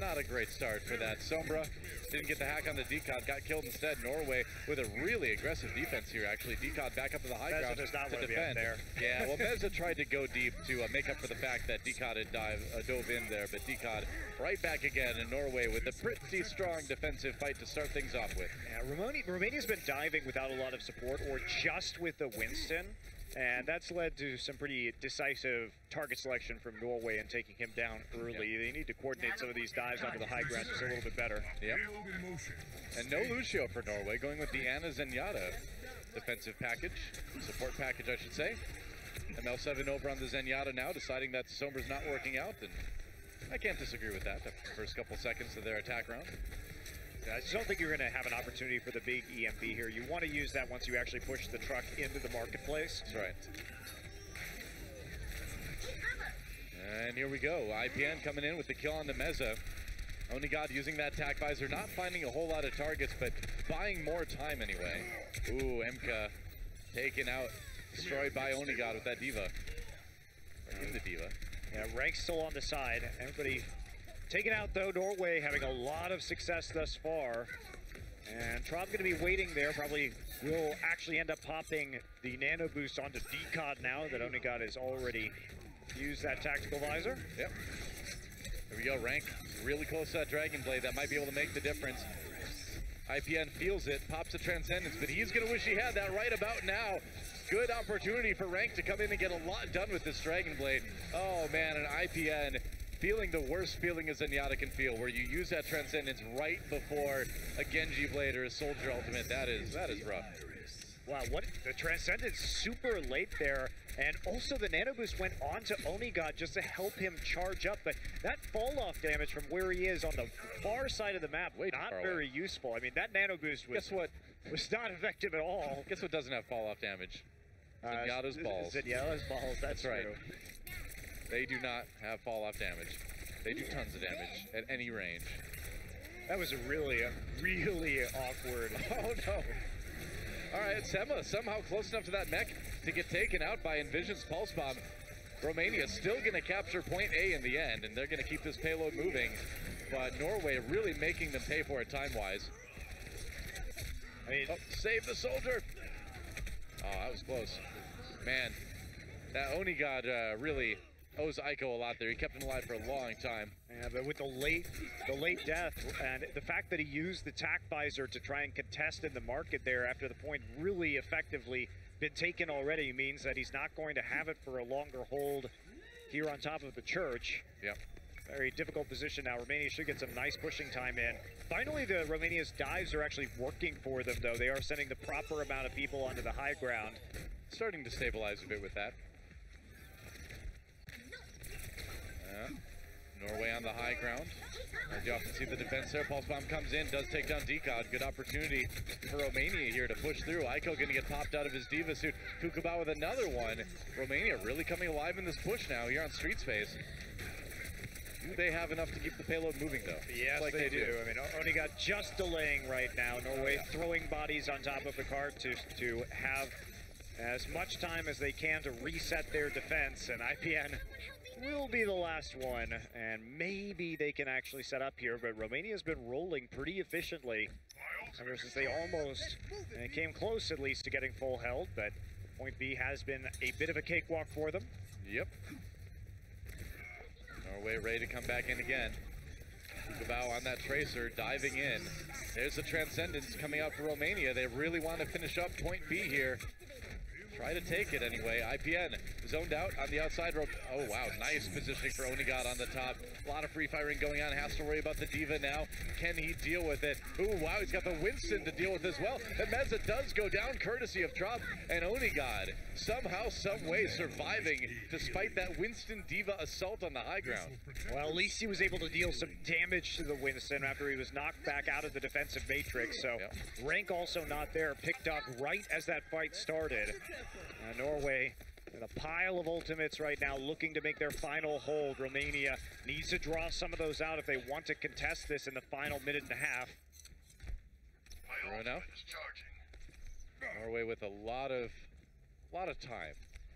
Not a great start for that. Sombra didn't get the hack on the Decod, got killed instead. Norway with a really aggressive defense here, actually. Decod back up to the high ground to defend. Yeah, well, Meza tried to go deep to make up for the fact that Decod had dove in there, but Decod right back again, and Norway with a pretty strong defensive fight to start things off with. Yeah, Romania's been diving without a lot of support or just with the Winston. And that's led to some pretty decisive target selection from Norway and taking him down early. Yep. They need to coordinate some of these dives onto the high ground just a little bit better. Yep. And no Lucio for Norway, going with the Anna Zenyatta defensive package, support package, I should say. ML7 over on the Zenyatta now, deciding that Sombra's not working out, and I can't disagree with that. The first couple seconds of their attack round. I just don't think you're going to have an opportunity for the big EMP here. You want to use that once you actually push the truck into the marketplace. That's right. And here we go. IPN coming in with the kill on the Meza. Onigod using that tack visor, not finding a whole lot of targets, but buying more time anyway. Ooh, Emka taken out, destroyed by Onigod with that Diva. In the Diva. Yeah, Rank's still on the side. Everybody taken out though. Norway having a lot of success thus far. And Traub going to be waiting there. Probably will actually end up popping the nano boost onto Decod now that Onigod has already used that tactical visor. Yep. There we go. Rank really close to that Dragon Blade. That might be able to make the difference. IPN feels it, pops a Transcendence, but he's going to wish he had that right about now. Good opportunity for Rank to come in and get a lot done with this Dragon Blade. Oh man, an IPN feeling the worst feeling a Zenyatta can feel, where you use that Transcendence right before a Genji Blade or a Soldier Ultimate. That is rough. Wow, what the Transcendence super late there, and also the Nano Boost went on to Onigod just to help him charge up, but that fall-off damage from where he is on the far side of the map, not very useful. I mean, that Nano Boost was, was not effective at all. Guess what doesn't have fall-off damage? Zenyatta's balls. Zenyatta's balls, that's right. true. They do not have fall-off damage. They do tons of damage at any range. That was a really awkward. Oh no. All right, Sema somehow close enough to that mech to get taken out by Envision's Pulse Bomb. Romania still going to capture point A in the end, and they're going to keep this payload moving. But Norway really making them pay for it time-wise. I mean, save the soldier. Oh, that was close. Man, that Onigod really owes Aiko a lot there. He kept him alive for a long time. Yeah, but with the late death and the fact that he used the tack visor to try and contest in the market there after the point really effectively been taken already means that he's not going to have it for a longer hold here on top of the church. Yep. Very difficult position now. Romania should get some nice pushing time in. Finally, the Romania's dives are actually working for them, though. They are sending the proper amount of people onto the high ground. Starting to stabilize a bit with that. Norway on the high ground. As you often see the defense there, Pulse Bomb comes in, does take down Decod. Good opportunity for Romania here to push through. Aiko going to get popped out of his Diva suit. Kukaba with another one. Romania really coming alive in this push now here on Street Space. Do they have enough to keep the payload moving though? Yes, like they do. I mean, Onigod just delaying right now. Norway throwing bodies on top of the cart to have as much time as they can to reset their defense, and IPN will be the last one, and maybe they can actually set up here, but Romania's been rolling pretty efficiently ever since they almost came close at least to getting full held, but point B has been a bit of a cakewalk for them. Yep. Norway ready to come back in again. Kukabao on that tracer, diving in. There's the Transcendence coming out for Romania. They really want to finish up point B here. Try to take it anyway. IPN zoned out on the outside rope. Oh, wow. Nice positioning for Onigod on the top. A lot of free firing going on. Has to worry about the Diva now. Can he deal with it? Ooh, wow. He's got the Winston to deal with as well. And Meza does go down courtesy of Trop. And Onigod somehow, some way surviving despite that Winston Diva assault on the high ground. Well, at least he was able to deal some damage to the Winston after he was knocked back out of the defensive matrix. So rank also not there. Picked up right as that fight started. Norway in a pile of ultimates right now, looking to make their final hold. Romania needs to draw some of those out if they want to contest this in the final minute and a half. Bruno. Norway with a lot of time.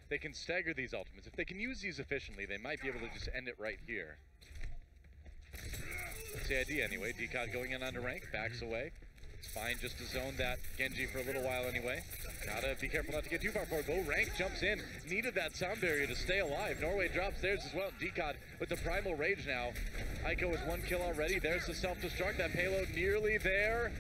They can stagger these ultimates. If they can use these efficiently, they might be able to just end it right here. That's the idea anyway. Decod going in under rank, backs away. It's fine just to zone that Genji for a little while anyway. Gotta be careful not to get too far forward. Low rank jumps in. Needed that sound barrier to stay alive. Norway drops theirs as well. Decod with the Primal Rage now. Aiko with 1 kill already. There's the self-destruct. That payload nearly there.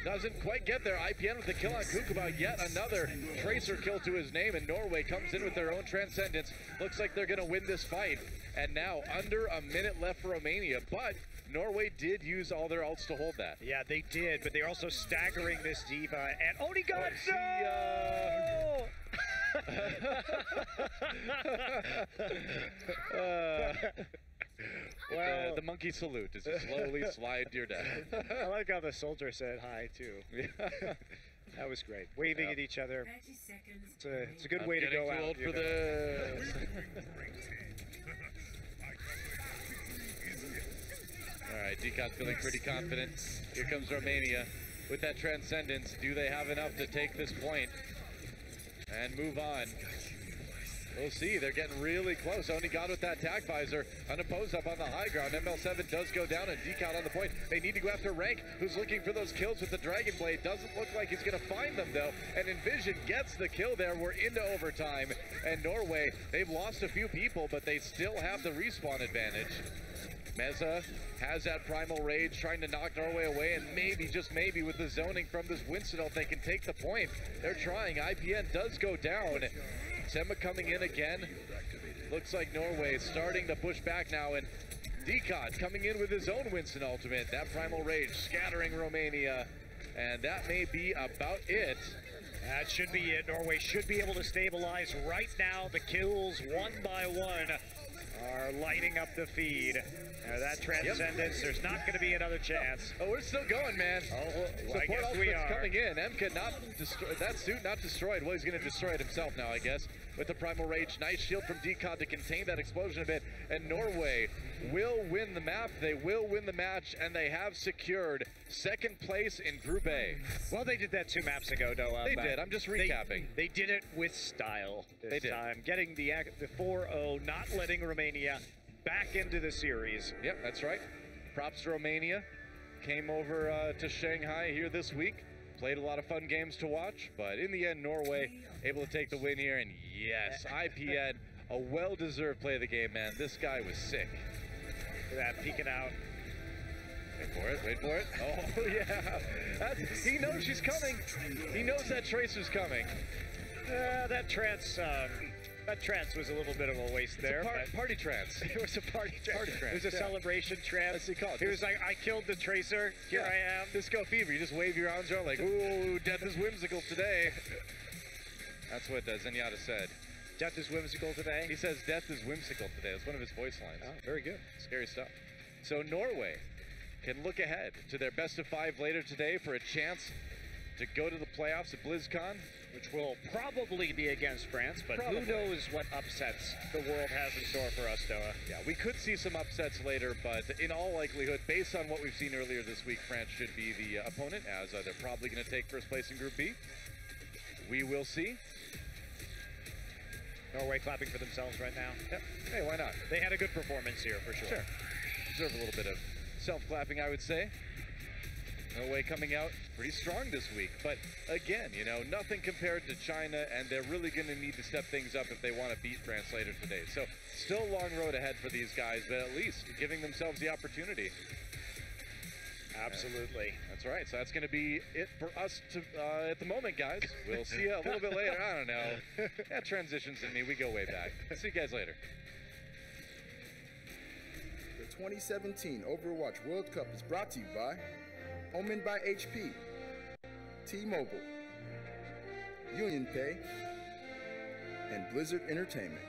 Doesn't quite get there. IPN with the kill on Kukabao. Yet another Tracer kill to his name. And Norway comes in with their own Transcendence. Looks like they're going to win this fight. And now under a minute left for Romania. But Norway did use all their ults to hold that. Yeah, they did, but they're also staggering this Diva. And Onigod, well, the monkey salute as you slowly slide to your death. I like how the soldier said hi, too. That was great. Waving at each other. It's a good way to go out. I'm getting too old for this. All right, Decod's feeling pretty confident. Here comes Romania with that Transcendence. Do they have enough to take this point and move on? We'll see. They're getting really close. Onigod with that tac visor, unopposed up on the high ground. ML7 does go down, and Decod on the point. They need to go after Rank, who's looking for those kills with the Dragon Blade. Doesn't look like he's going to find them, though. And Envision gets the kill there. We're into overtime. And Norway, they've lost a few people, but they still have the respawn advantage. Meza has that Primal Rage, trying to knock Norway away, and maybe, just maybe, with the zoning from this Winston ult, they can take the point. They're trying. IPN does go down. Sema coming in again. Looks like Norway is starting to push back now, and Decod coming in with his own Winston ultimate. That Primal Rage scattering Romania, and that may be about it. That should be it. Norway should be able to stabilize right now. The kills, one by one, are lighting up the feed. That Transcendence, there's not going to be another chance. Oh, we're still going, man. Oh, I guess we are. Coming in. MK not destroyed. That suit not destroyed. Well, he's going to destroy it himself now, I guess. With the Primal Rage. Nice shield from Decod to contain that explosion a bit. And Norway will win the map. They will win the match. And they have secured second place in Group A. Well, they did that 2 maps ago, Noah. They did. I'm just recapping. They did it with style this did. time. Getting the 4-0, not letting Romania back into the series. Yep, that's right. Props to Romania. Came over to Shanghai here this week. Played a lot of fun games to watch, but in the end, Norway able to take the win here. And yes, IPN, a well-deserved play of the game, man. This guy was sick. Look at that, peeking out. Wait for it, wait for it. Oh, yeah. He knows she's coming. He knows that Tracer's coming. That trance was a little bit of a waste there. Party trance. It was a party trance. Party trance. It was a celebration trance. That's what you call it. He was like, I killed the Tracer. Here I am. Disco fever. You just wave your arms around like, ooh, death is whimsical today. That's what Zenyatta said. Death is whimsical today? He says death is whimsical today. That's one of his voice lines. Oh, very good. Scary stuff. So Norway can look ahead to their best of 5 later today for a chance to go to the playoffs at BlizzCon. Which will probably be against France, but who knows what upsets the world has in store for us, Noah. Yeah, we could see some upsets later, but in all likelihood, based on what we've seen earlier this week, France should be the opponent, as they're probably going to take first place in Group B. We will see. Norway clapping for themselves right now. Yep. Hey, why not? They had a good performance here, for sure. Sure. Deserve a little bit of self-clapping, I would say. Norway coming out pretty strong this week, but again, you know, nothing compared to China, and they're really going to need to step things up if they want to beat France later today. So still a long road ahead for these guys, but at least giving themselves the opportunity. Absolutely. That's right. So that's going to be it for us to, at the moment, guys. We'll see you a little bit later. I don't know. That transitions in me. We go way back. See you guys later. The 2017 Overwatch World Cup is brought to you by Omen by HP, T-Mobile, Union Pay, and Blizzard Entertainment.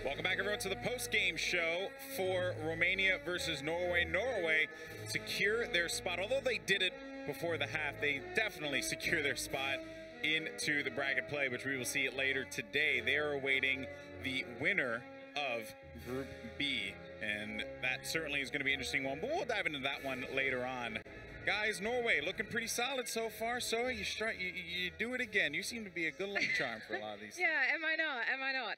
Welcome back, everyone, to the post-game show for Romania versus Norway. Norway secure their spot. Although they did it before the half, they definitely secure their spot into the bracket play, which we will see it later today. They are awaiting the winner of Group B, and that certainly is going to be an interesting one, but we'll dive into that one later on. Guys, Norway looking pretty solid so far. So you do it again. You seem to be a good luck charm for a lot of these. Yeah, am I not? Am I not?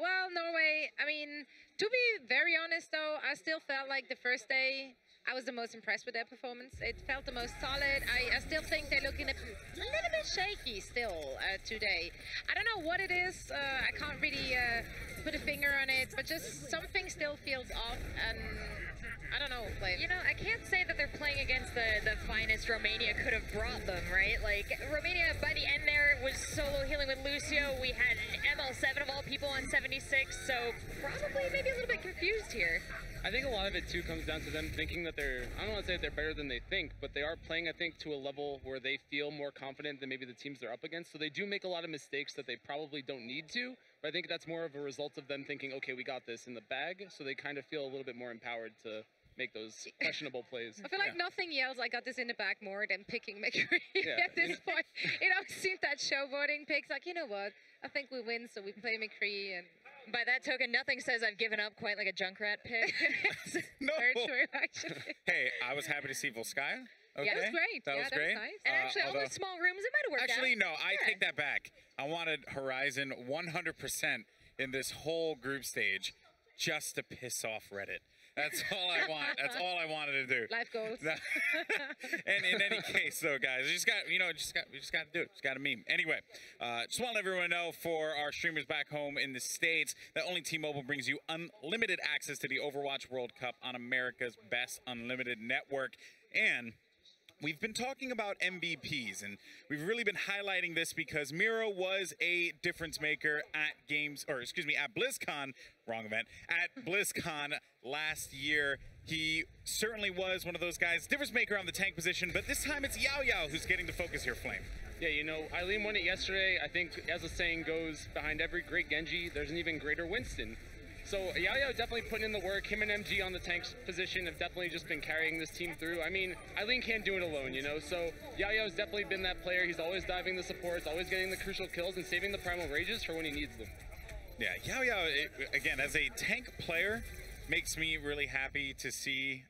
Well, Norway, I mean, to be very honest though, I still felt like the first day I was the most impressed with their performance. It felt the most solid. I still think they're looking a little bit shaky still today. I don't know what it is. I can't really put a finger on it, but just something still feels off, and I don't know. Like, you know, I can't say that they're playing against the finest Romania could have brought them, right? Like, Romania, by the end there, was solo healing with Lucio. We had ML7 of all people on 76, so probably maybe a little bit confused here. I think a lot of it, too, comes down to them thinking that they're, I don't want to say that they're better than they think, but they are playing, I think, to a level where they feel more confident than maybe the teams they're up against. So they do make a lot of mistakes that they probably don't need to, but I think that's more of a result of them thinking, okay, we got this in the bag, so they kind of feel a little bit more empowered to make those questionable plays. I feel like nothing yells I got this in the bag more than picking McCree at this point. You know, I've seen that showboating picks, like, you know what, I think we win, so we play McCree, and by that token, nothing says I've given up quite like a Junkrat pick. No. Very true, actually. Hey, I was happy to see Volskaya. Okay. Yeah, that was great. That was great. Nice. And actually, all those small rooms, it might have worked Actually, out. no, I take that back. I wanted Horizon 100% in this whole group stage just to piss off Reddit. That's all I want. That's all I wanted to do. Life goals. And in any case, though, guys, we just got to do it. Just got to meme. Anyway, just want to let everyone know for our streamers back home in the States that only T-Mobile brings you unlimited access to the Overwatch World Cup on America's best unlimited network. And we've been talking about MVPs, and we've really been highlighting this because Miro was a difference maker at at BlizzCon, wrong event, at BlizzCon last year. He certainly was one of those guys, difference maker on the tank position, but this time it's Yao Yao who's getting the focus here, Flame. Yeah, you know, Eileen won it yesterday. I think, as the saying goes, behind every great Genji, there's an even greater Winston. So Yao Yao definitely putting in the work. Him and MG on the tank position have definitely just been carrying this team through. I mean, Eileen can't do it alone, you know? So Yao Yao's definitely been that player. He's always diving the supports, always getting the crucial kills and saving the primal rages for when he needs them. Yeah, Yao Yao, again, as a tank player, makes me really happy to see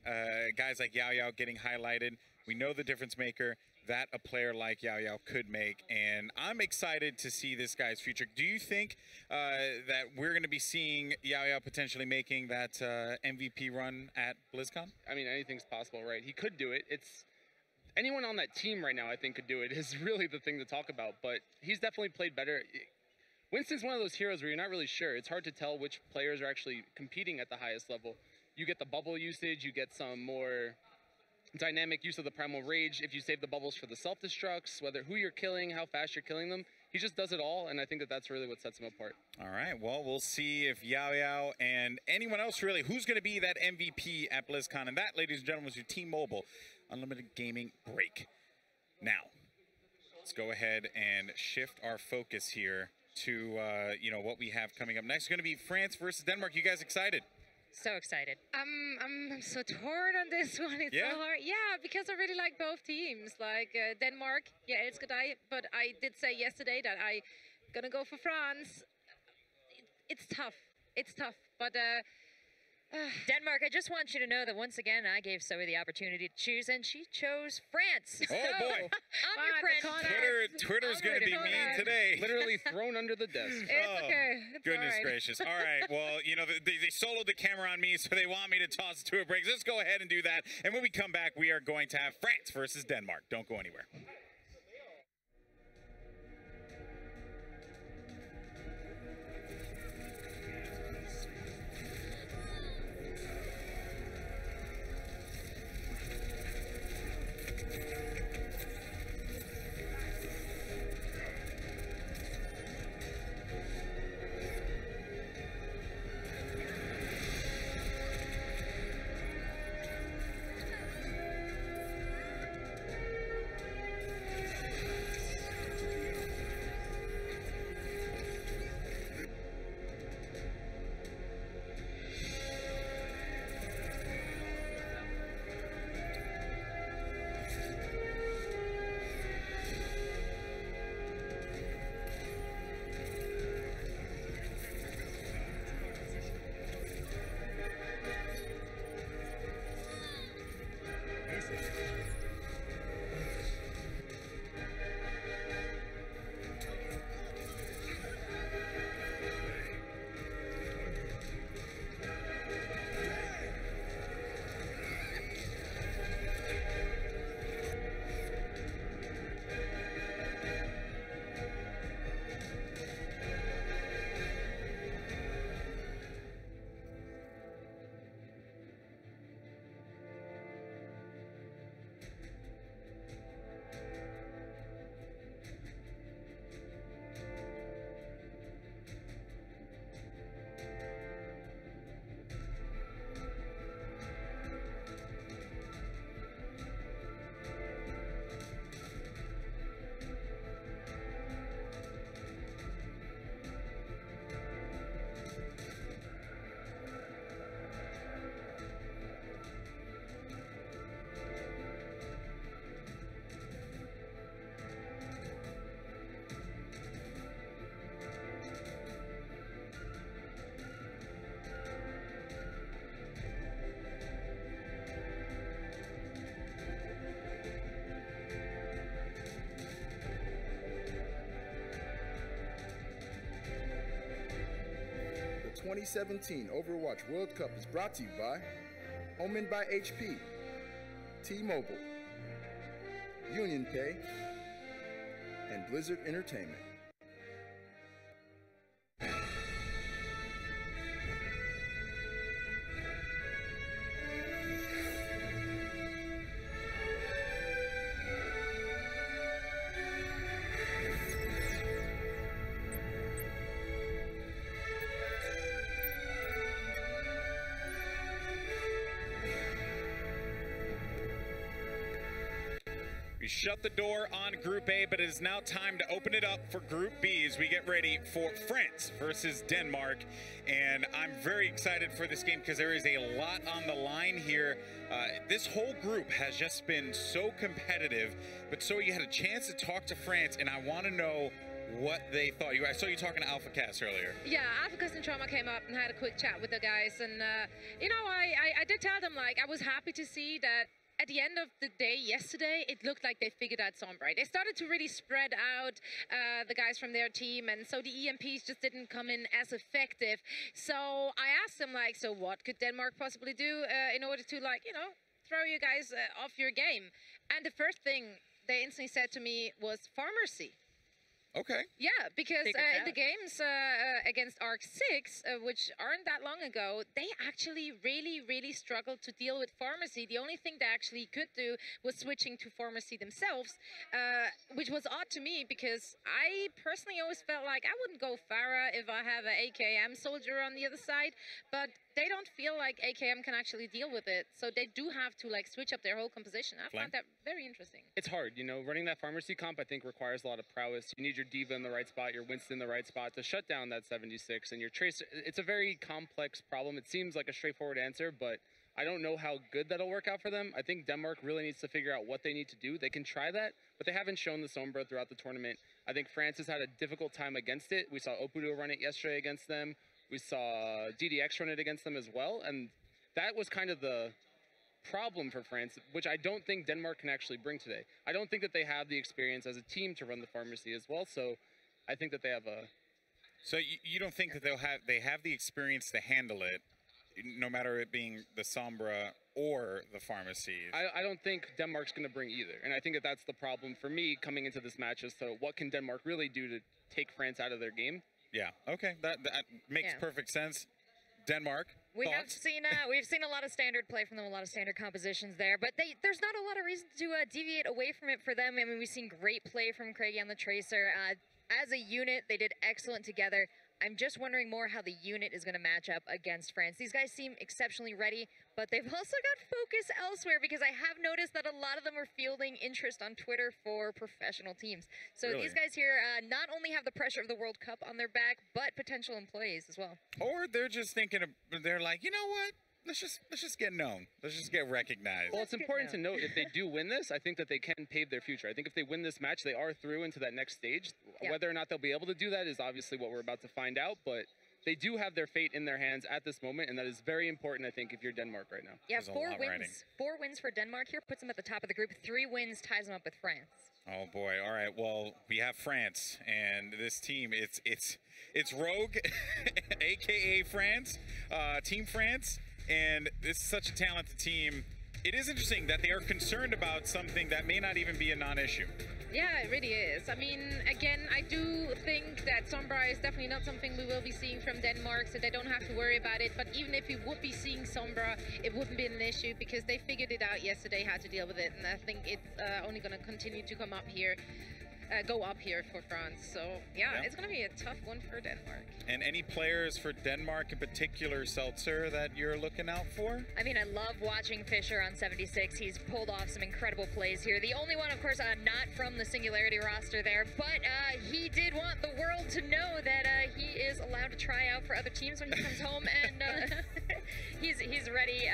guys like Yao Yao getting highlighted. We know the difference maker that a player like Yao Yao could make, and I'm excited to see this guy's future. Do you think that we're going to be seeing Yao Yao potentially making that MVP run at BlizzCon? I mean, anything's possible, right? He could do it. anyone on that team right now, I think, could do it. Is really the thing to talk about. But he's definitely played better. Winston's one of those heroes where you're not really sure. It's hard to tell which players are actually competing at the highest level. You get the bubble usage, you get some more dynamic use of the primal rage if you save the bubbles for the self-destructs, who you're killing, how fast you're killing them. He just does it all, and I think that that's really what sets him apart. All right, well, we'll see if Yao Yao and anyone else really, who's going to be that MVP at BlizzCon. And that, ladies and gentlemen, was your T-Mobile Unlimited Gaming break. Now, let's go ahead and shift our focus here to, what we have coming up next. It's going to be France versus Denmark. You guys excited? So excited. I'm so torn on this one. It's so hard. Yeah, because I really like both teams. Like Denmark, yeah, it's good. But I did say yesterday that I gonna go for France. It's tough. It's tough. But Denmark, I just want you to know that once again, I gave Zoe the opportunity to choose, and she chose France. Oh, so, boy. I'm your friend. Twitter's going to be mean today. Literally thrown under the desk. It's okay. It's Goodness all right. gracious. All right. Well, they soloed the camera on me, so they want me to toss it to a break. Let's go ahead and do that. And when we come back, we are going to have France versus Denmark. Don't go anywhere. The 2017 Overwatch World Cup is brought to you by Omen by HP, T-Mobile, Union Pay, and Blizzard Entertainment. Shut the door on Group A, but it is now time to open it up for Group B as we get ready for France versus Denmark. And I'm very excited for this game because there is a lot on the line here. This whole group has just been so competitive, but so you had a chance to talk to France, and I want to know what they thought. I saw you talking to Alpha Cast earlier. Yeah, Alpha Cast and Trauma came up and had a quick chat with the guys, and I did tell them, like, I was happy to see that at the end of the day yesterday, it looked like they figured out Sombra. They started to really spread out the guys from their team, and so the EMPs just didn't come in as effective. So I asked them, like, so what could Denmark possibly do in order to, like, throw you guys off your game. And the first thing they instantly said to me was pharmacy. Okay. Yeah, because Figured in the out. games against Arc 6, which aren't that long ago, they actually really struggled to deal with pharmacy. The only thing they actually could do was switching to pharmacy themselves, which was odd to me because I personally always felt like I wouldn't go Pharah if I have an AKM soldier on the other side, but they don't feel like AKM can actually deal with it, so they do have to like switch up their whole composition. I found that very interesting. It's hard, you know, running that pharmacy comp I think requires a lot of prowess. You need your Diva in the right spot, your Winston in the right spot to shut down that 76, and your Tracer. It's a very complex problem. It seems like a straightforward answer, but I don't know how good that'll work out for them. I think Denmark really needs to figure out what they need to do. They can try that, but they haven't shown the Sombra throughout the tournament. I think France has had a difficult time against it. We saw Opudo run it yesterday against them. We saw DDX run it against them as well, and that was kind of the problem for France, which I don't think Denmark can actually bring today. I don't think that they have the experience as a team to run the pharmacy as well, so I think that they have a... So you don't think that they have the experience to handle it, no matter it being the Sombra or the pharmacy? I don't think Denmark's going to bring either, and I think that that's the problem for me coming into this match as to what can Denmark really do to take France out of their game. Yeah, okay, that makes perfect sense. Denmark, we've seen a lot of standard play from them, a lot of standard compositions there, but there's not a lot of reason to deviate away from it for them. I mean, we've seen great play from Craigie on the Tracer. As a unit, they did excellent together. I'm just wondering more how the unit is going to match up against France. These guys seem exceptionally ready, but they've also got focus elsewhere because I have noticed that a lot of them are fielding interest on Twitter for professional teams. So these guys here not only have the pressure of the World Cup on their back, but potential employees as well. Or they're just thinking, they're like, you know what? Let's just get known. Let's just get recognized. Well, it's important to note if they do win this, I think that they can pave their future. I think if they win this match, they are through into that next stage. Yeah. Whether or not they'll be able to do that is obviously what we're about to find out, but they do have their fate in their hands at this moment, and that is very important, I think, if you're Denmark right now. Yeah, 4 wins. 4 wins for Denmark here puts them at the top of the group. 3 wins ties them up with France. Oh boy! All right. Well, we have France, and this team. It's Rogue, aka France, Team France. And this is such a talented team. It is interesting that they are concerned about something that may not even be a non-issue. Yeah, it really is. I mean, again, I do think that Sombra is definitely not something we will be seeing from Denmark, so they don't have to worry about it. But even if we would be seeing Sombra, it wouldn't be an issue because they figured it out yesterday how to deal with it. And I think it's only going to continue to come up here. Go up here for France. So, yeah, it's going to be a tough one for Denmark. And any players for Denmark in particular, Seltzer, that you're looking out for? I mean, I love watching Fischer on 76. He's pulled off some incredible plays here. The only one, of course, not from the Singularity roster there, but he did want the world to know that he is allowed to try out for other teams when he comes home, and he's ready.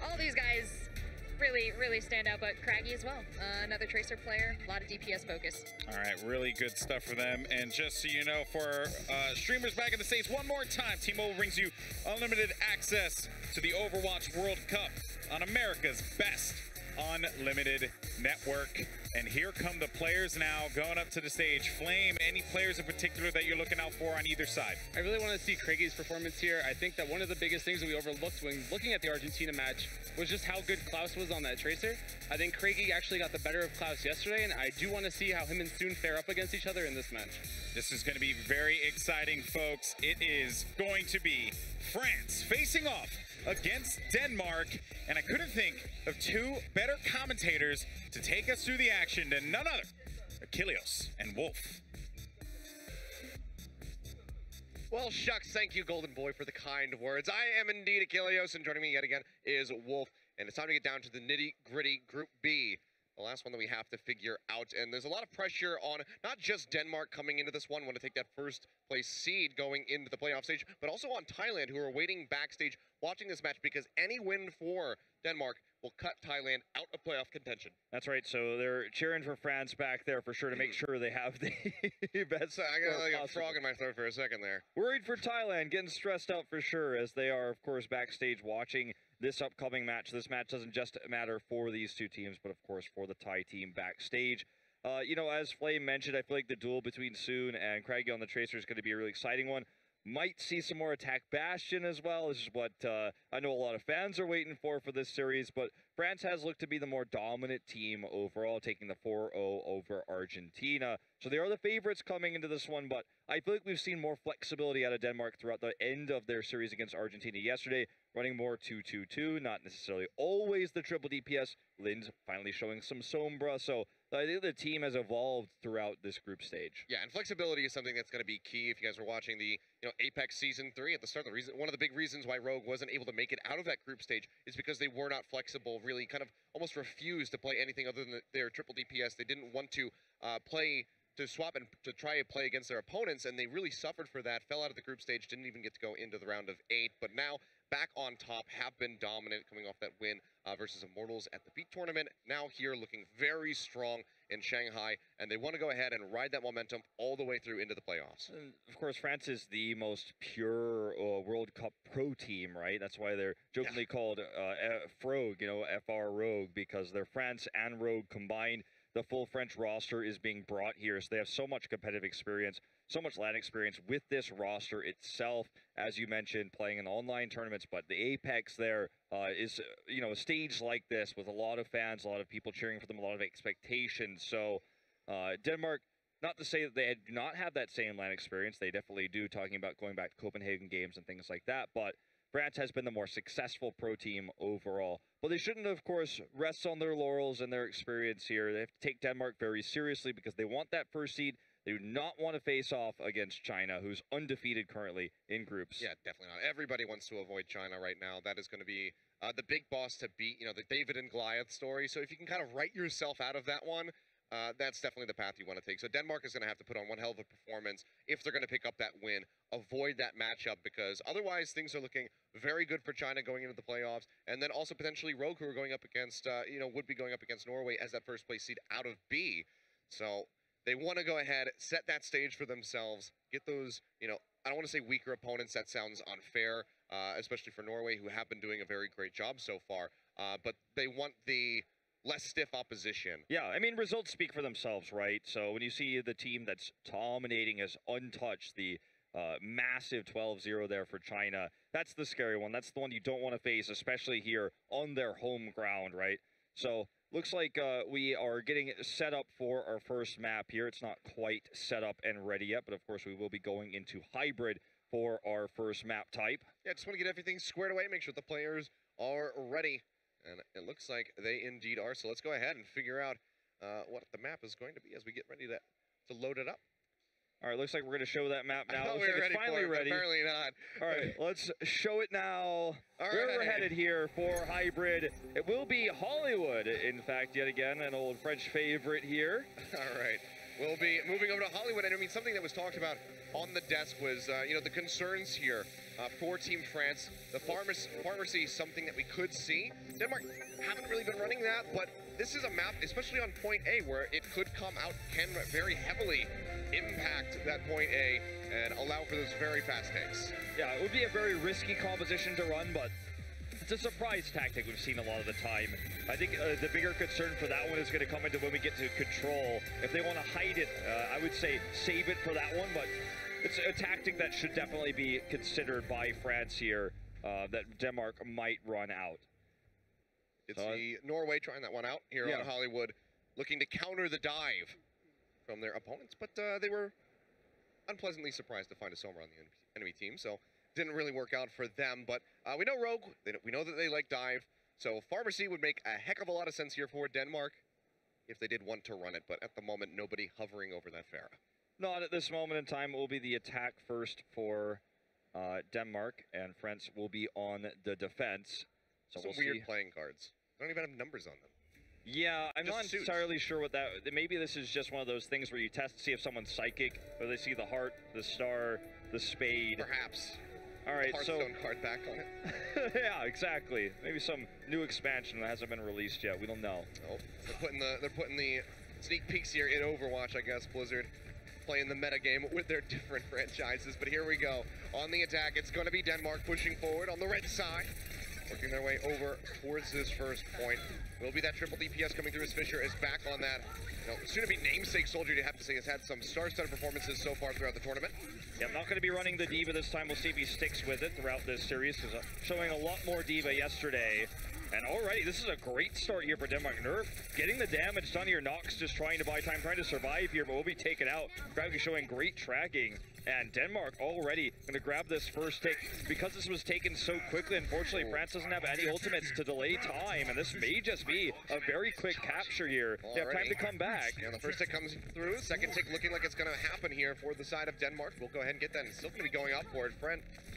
All these guys really stand out, but Craigie as well. Another Tracer player, a lot of DPS focus. All right, really good stuff for them. And just so you know, for streamers back in the States, one more time, T-Mobile brings you unlimited access to the Overwatch World Cup on America's best unlimited network. And here come the players now going up to the stage. Flame, any players in particular that you're looking out for on either side? I really want to see Craigie's performance here. I think that one of the biggest things that we overlooked when looking at the Argentina match was just how good Klaus was on that Tracer. I think Craigie actually got the better of Klaus yesterday, and I do want to see how him and Soon fare up against each other in this match. This is going to be very exciting, folks. It is going to be France facing off against Denmark, and I couldn't think of 2 better commentators to take us through the action than none other, Ilios and Wolf. Well, shucks, thank you, Golden Boy, for the kind words. I am indeed Ilios, and joining me yet again is Wolf, and it's time to get down to the nitty-gritty Group B. The last one that we have to figure out, and there's a lot of pressure on not just Denmark coming into this one, want to take that first place seed going into the playoff stage, but also on Thailand, who are waiting backstage watching this match because any win for Denmark will cut Thailand out of playoff contention. That's right. So they're cheering for France back there for sure to make sure they have the best. So I got like a frog in my throat for a second there. Worried for Thailand, getting stressed out for sure as they are, of course, backstage watching this upcoming match. This match doesn't just matter for these 2 teams, but of course for the Thai team backstage. You know, as Flame mentioned, I feel like the duel between Soon and Craigie on the Tracer is going to be a really exciting one. might see some more attack Bastion as well. This is what I know a lot of fans are waiting for this series, but France has looked to be the more dominant team overall, taking the 4-0 over Argentina. So they are the favorites coming into this one, but I feel like we've seen more flexibility out of Denmark throughout the end of their series against Argentina yesterday, running more 2-2-2, not necessarily always the triple DPS. Lin's finally showing some Sombra, so I think the team has evolved throughout this group stage. Yeah, and flexibility is something that's going to be key. If you guys were watching the Apex Season 3 at the start, one of the big reasons why Rogue wasn't able to make it out of that group stage is because they were not flexible, really kind of almost refused to play anything other than their triple DPS. They didn't want to to swap and to try to play against their opponents, and they really suffered for that, fell out of the group stage, didn't even get to go into the round of 8, but now back on top, have been dominant coming off that win versus Immortals at the Peak Tournament. Now here looking very strong in Shanghai, and they want to go ahead and ride that momentum all the way through into the playoffs. And of course, France is the most pure World Cup pro team, right? That's why they're jokingly called Frogue, FR Rogue, because they're France and Rogue combined. The full French roster is being brought here, so they have so much competitive experience, so much LAN experience with this roster itself, as you mentioned, playing in online tournaments. But the Apex there is, a stage like this with a lot of fans, a lot of people cheering for them, a lot of expectations. So Denmark, not to say that they do not have that same LAN experience, they definitely do, talking about going back to Copenhagen games and things like that, but France has been the more successful pro team overall. But they shouldn't, of course, rest on their laurels and their experience here. They have to take Denmark very seriously because they want that first seed. They do not want to face off against China, who's undefeated currently in groups. Yeah, definitely not. Everybody wants to avoid China right now. That is going to be the big boss to beat, the David and Goliath story. So if you can kind of write yourself out of that one, that's definitely the path you want to take. So Denmark is going to have to put on one hell of a performance if they're going to pick up that win. Avoid that matchup, because otherwise things are looking very good for China going into the playoffs, and then also potentially Rogue, who are going up against, would be going up against Norway as that first place seed out of B. So they want to go ahead, set that stage for themselves, get those, I don't want to say weaker opponents. That sounds unfair, especially for Norway, who have been doing a very great job so far. But they want the less stiff opposition. Yeah, I mean, results speak for themselves, right? So when you see the team that's dominating as untouched, the massive 12-0 there for China, that's the scary one. That's the one you don't want to face, especially here on their home ground, right? So looks like we are getting set up for our first map here. It's not quite set up and ready yet, but of course we will be going into hybrid for our first map type. Yeah, just want to get everything squared away, make sure the players are ready. And it looks like they indeed are. So let's go ahead and figure out what the map is going to be as we get ready to load it up. All right, looks like we're going to show that map now. Looks like ready it's finally for it, ready. Apparently not. All right, let's show it now. All Where right. we're headed here for hybrid. It will be Hollywood, in fact, yet again, an old French favorite here. All right. We'll be moving over to Hollywood. And I mean, something that was talked about on the desk was, the concerns here for Team France. The pharmacy, something that we could see. Denmark haven't really been running that, but this is a map, especially on point A, where it could come out, can very heavily impact that point A and allow for those very fast takes. Yeah, it would be a very risky composition to run, but it's a surprise tactic we've seen a lot of the time. I think the bigger concern for that one is going to come into when we get to control. If they want to hide it, I would say save it for that one, but it's a tactic that should definitely be considered by France here, that Denmark might run out. It's the Norway trying that one out here on Hollywood, looking to counter the dive from their opponents, but they were unpleasantly surprised to find a Sombra on the enemy team, so didn't really work out for them. But we know Rogue, we know that they like dive, so Pharmacy would make a heck of a lot of sense here for Denmark if they did want to run it, but at the moment, nobody hovering over that Pharah. Not at this moment in time. It will be the attack first for Denmark, and France will be on the defense. So Some weird playing cards. They don't even have numbers on them. Yeah, I'm Just not suits. entirely sure what that... Maybe this is just one of those things where you test to see if someone's psychic, or they see the heart, the star, the spade. Perhaps. All right, Hearthstone card back on it. Yeah, exactly. Maybe some new expansion that hasn't been released yet. We don't know. Oh, they're putting the sneak peeks here in Overwatch, I guess, Blizzard. Playing the meta game with their different franchises. But here we go. On the attack, it's going to be Denmark pushing forward on the red side. working their way over towards this first point. Will be that triple DPS coming through as Fisher is back on that. Soon-to-be namesake soldier, you have to say, has had some star-studded performances so far throughout the tournament. Yeah, I'm not going to be running the D.Va this time. We'll see if he sticks with it throughout this series, because showing a lot more D.Va yesterday. And already, this is a great start here for Denmark. Nerf getting the damage done here. Nox just trying to buy time, trying to survive here, but will be taken out. Crowley showing great tracking. And Denmark already going to grab this first take. Because this was taken so quickly, unfortunately, France doesn't have any ultimates to delay time. And this may just be a very quick capture here. They have time to come back. Yeah, the first tick comes through. Second tick looking like it's going to happen here for the side of Denmark. We'll go ahead and get that. And still going to be going up for it.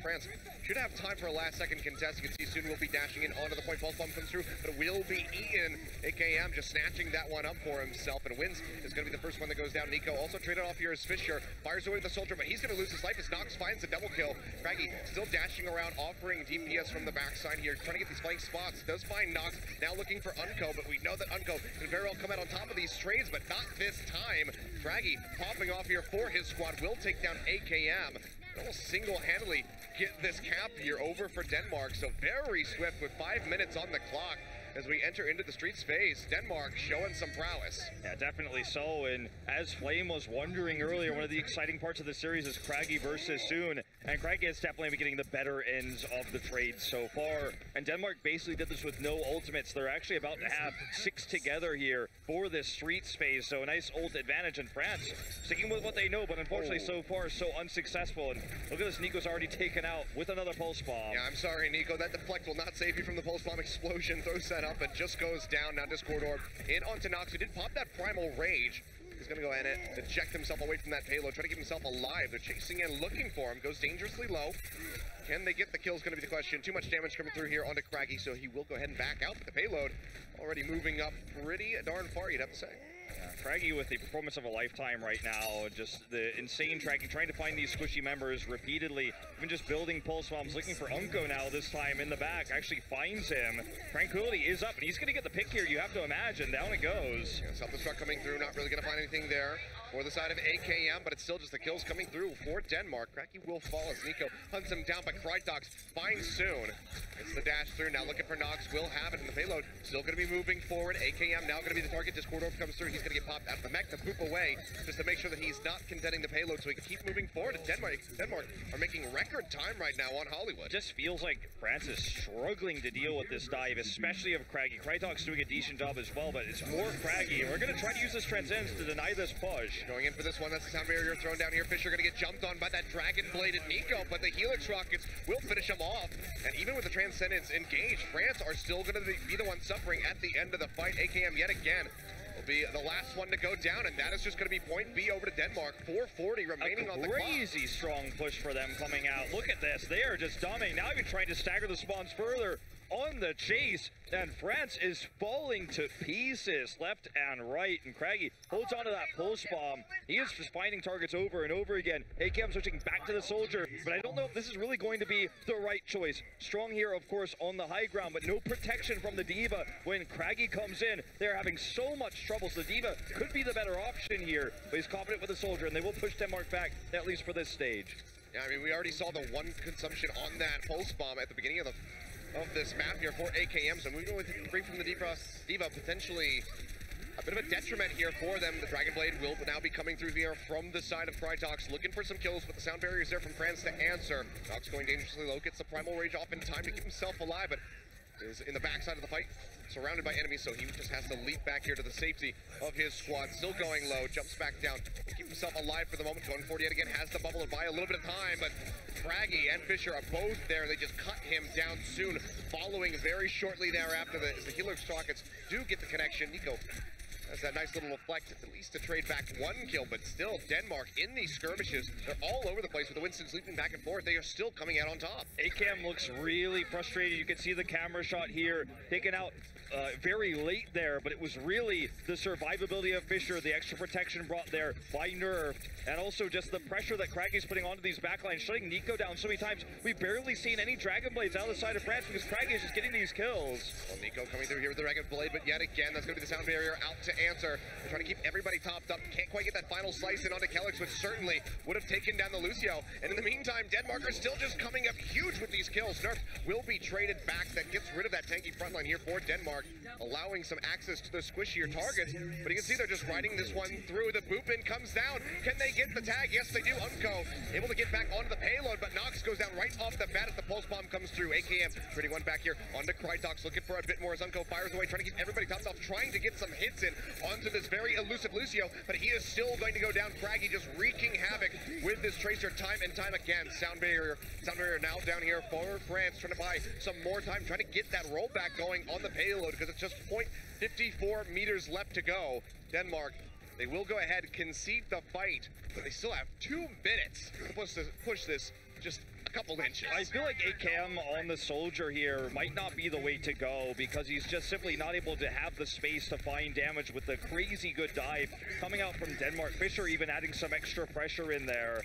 France should have time for a last-second contest. You can see soon we'll be dashing in onto the point. Pulse bomb comes through, but it will be eaten. AKM just snatching that one up for himself. And wins is going to be the first one that goes down. Nico also traded off here as Fisher. Fires away the soldier, but he's going to lose his life as Nox finds a double kill. Craggy still dashing around, offering DPS from the backside here, trying to get these flank spots. Does find Nox, now looking for Unco, but we know that Unco can very well come out on top of these trades, but not this time. Craggy popping off here for his squad, will take down AKM. Almost single-handedly get this cap here over for Denmark, so very swift with 5 minutes on the clock. As we enter into the street space, Denmark showing some prowess. Yeah, definitely so. And as Flame was wondering earlier, one of the exciting parts of the series is Craggy versus Soon. And Craggy is definitely getting the better ends of the trades so far. And Denmark basically did this with no ultimates. They're actually about to have 6 together here for this street space. So a nice ult advantage in France. Sticking with what they know, but unfortunately so far so unsuccessful. And look at this, Nico's already taken out with another pulse bomb. Yeah, I'm sorry, Nico. That deflect will not save you from the pulse bomb explosion. Throws that up and just goes down. Now Discord Orb in onto Nox, who did pop that Primal Rage. He's going to go ahead and eject himself away from that payload, try to keep himself alive. They're chasing and looking for him. Goes dangerously low. Can they get the kill is going to be the question. Too much damage coming through here onto Craggy, so he will go ahead and back out. But the payload already moving up pretty darn far, you'd have to say. Craggy with the performance of a lifetime right now, just the insane tracking, trying to find these squishy members repeatedly, even just building pulse bombs, looking for Unco now this time in the back, actually finds him. Tranquility is up, and he's going to get the pick here, you have to imagine. Down it goes. Yeah, self-destruct coming through, not really going to find anything there for the side of AKM, but it's still just the kills coming through for Denmark. Craggy will fall as Nico hunts him down, but Krytox finds Soon. It's the dash through, now looking for Nox, will have it in the payload. Still going to be moving forward. AKM now going to be the target. Discord Orb comes through, he's going to get popped out of the mech to poop away, just to make sure that he's not contending the payload so he can keep moving forward. And Denmark are making record time right now on Hollywood. It just feels like France is struggling to deal with this dive, especially of Craggy. Krytox doing a decent job as well, but it's more Craggy, and we're going to try to use this Transcendence to deny this push. Going in for this one, that's the sound barrier thrown down here. Fisher going to get jumped on by that dragon-bladed Nico, but the Helix rockets will finish him off. And even with the Transcendence engaged, France are still going to be the one suffering at the end of the fight. AKM yet again will be the last one to go down, and that is just going to be point B over to Denmark. 4:40 remaining on the clock. Crazy strong push for them coming out. Look at this. They are just dominating. Now even trying to stagger the spawns further on the chase, and France is falling to pieces left and right, and Craggy holds onto that pulse bomb. He is just finding targets over and over again. AKM switching back to the soldier, but I don't know if this is really going to be the right choice. Strong here, of course, on the high ground, but no protection from the D.Va. When Craggy comes in, they're having so much trouble, so the D.Va could be the better option here, but he's confident with the soldier, and they will push Denmark back, at least for this stage. Yeah, I mean, we already saw the one consumption on that pulse bomb at the beginning of this map here for AKM, so moving with free from the D.Va, potentially a bit of a detriment here for them. The Dragon Blade will now be coming through here from the side of Krytox, looking for some kills, but the sound barrier is there from France to answer. Nox going dangerously low, gets the Primal Rage off in time to keep himself alive, but is in the backside of the fight, surrounded by enemies, so he just has to leap back here to the safety of his squad. Still going low, jumps back down, keep himself alive for the moment. Going 40 yet again, has the bubble to buy a little bit of time, but Craggy and Fisher are both there. They just cut him down soon, following very shortly thereafter. The Helix rockets do get the connection. Nico has that nice little reflect, at least to trade back one kill, but still Denmark in these skirmishes. They're all over the place with the Winston leaping back and forth. They are still coming out on top. AKM looks really frustrated. You can see the camera shot here, taken out very late there, but it was really the survivability of Fisher, the extra protection brought there by Nerf, and also just the pressure that Craggy's putting onto these backlines, shutting Nico down so many times. We've barely seen any Dragon Blades out of the side of France because Craggy is just getting these kills. Well, Nico coming through here with the Dragon Blade, but yet again, that's going to be the sound barrier out to answer. They're trying to keep everybody topped up. Can't quite get that final slice in onto Kelix, which certainly would have taken down the Lucio. And in the meantime, Denmark are still just coming up huge with these kills. Nerf will be traded back. That gets rid of that tanky front line here for Denmark, allowing some access to the squishier targets. But you can see they're just riding this one through. The Boopin comes down. Can they get the tag? Yes, they do. Unco able to get back onto the payload, but Nox goes down right off the bat as the pulse bomb comes through. AKM trading one back here onto Krytox, looking for a bit more as Unco fires away, trying to keep everybody topped off, trying to get some hits in onto this very elusive Lucio, but he is still going to go down. Craggy just wreaking havoc with this Tracer time and time again. Sound barrier now down here for France, trying to buy some more time, trying to get that rollback going on the payload because it's just 0.54 meters left to go. Denmark, they will go ahead, concede the fight, but they still have 2 minutes to push this just a couple inches. I feel like AKM on the Soldier here might not be the way to go because he's just simply not able to have the space to find damage with the crazy good dive coming out from Denmark. Fisher even adding some extra pressure in there.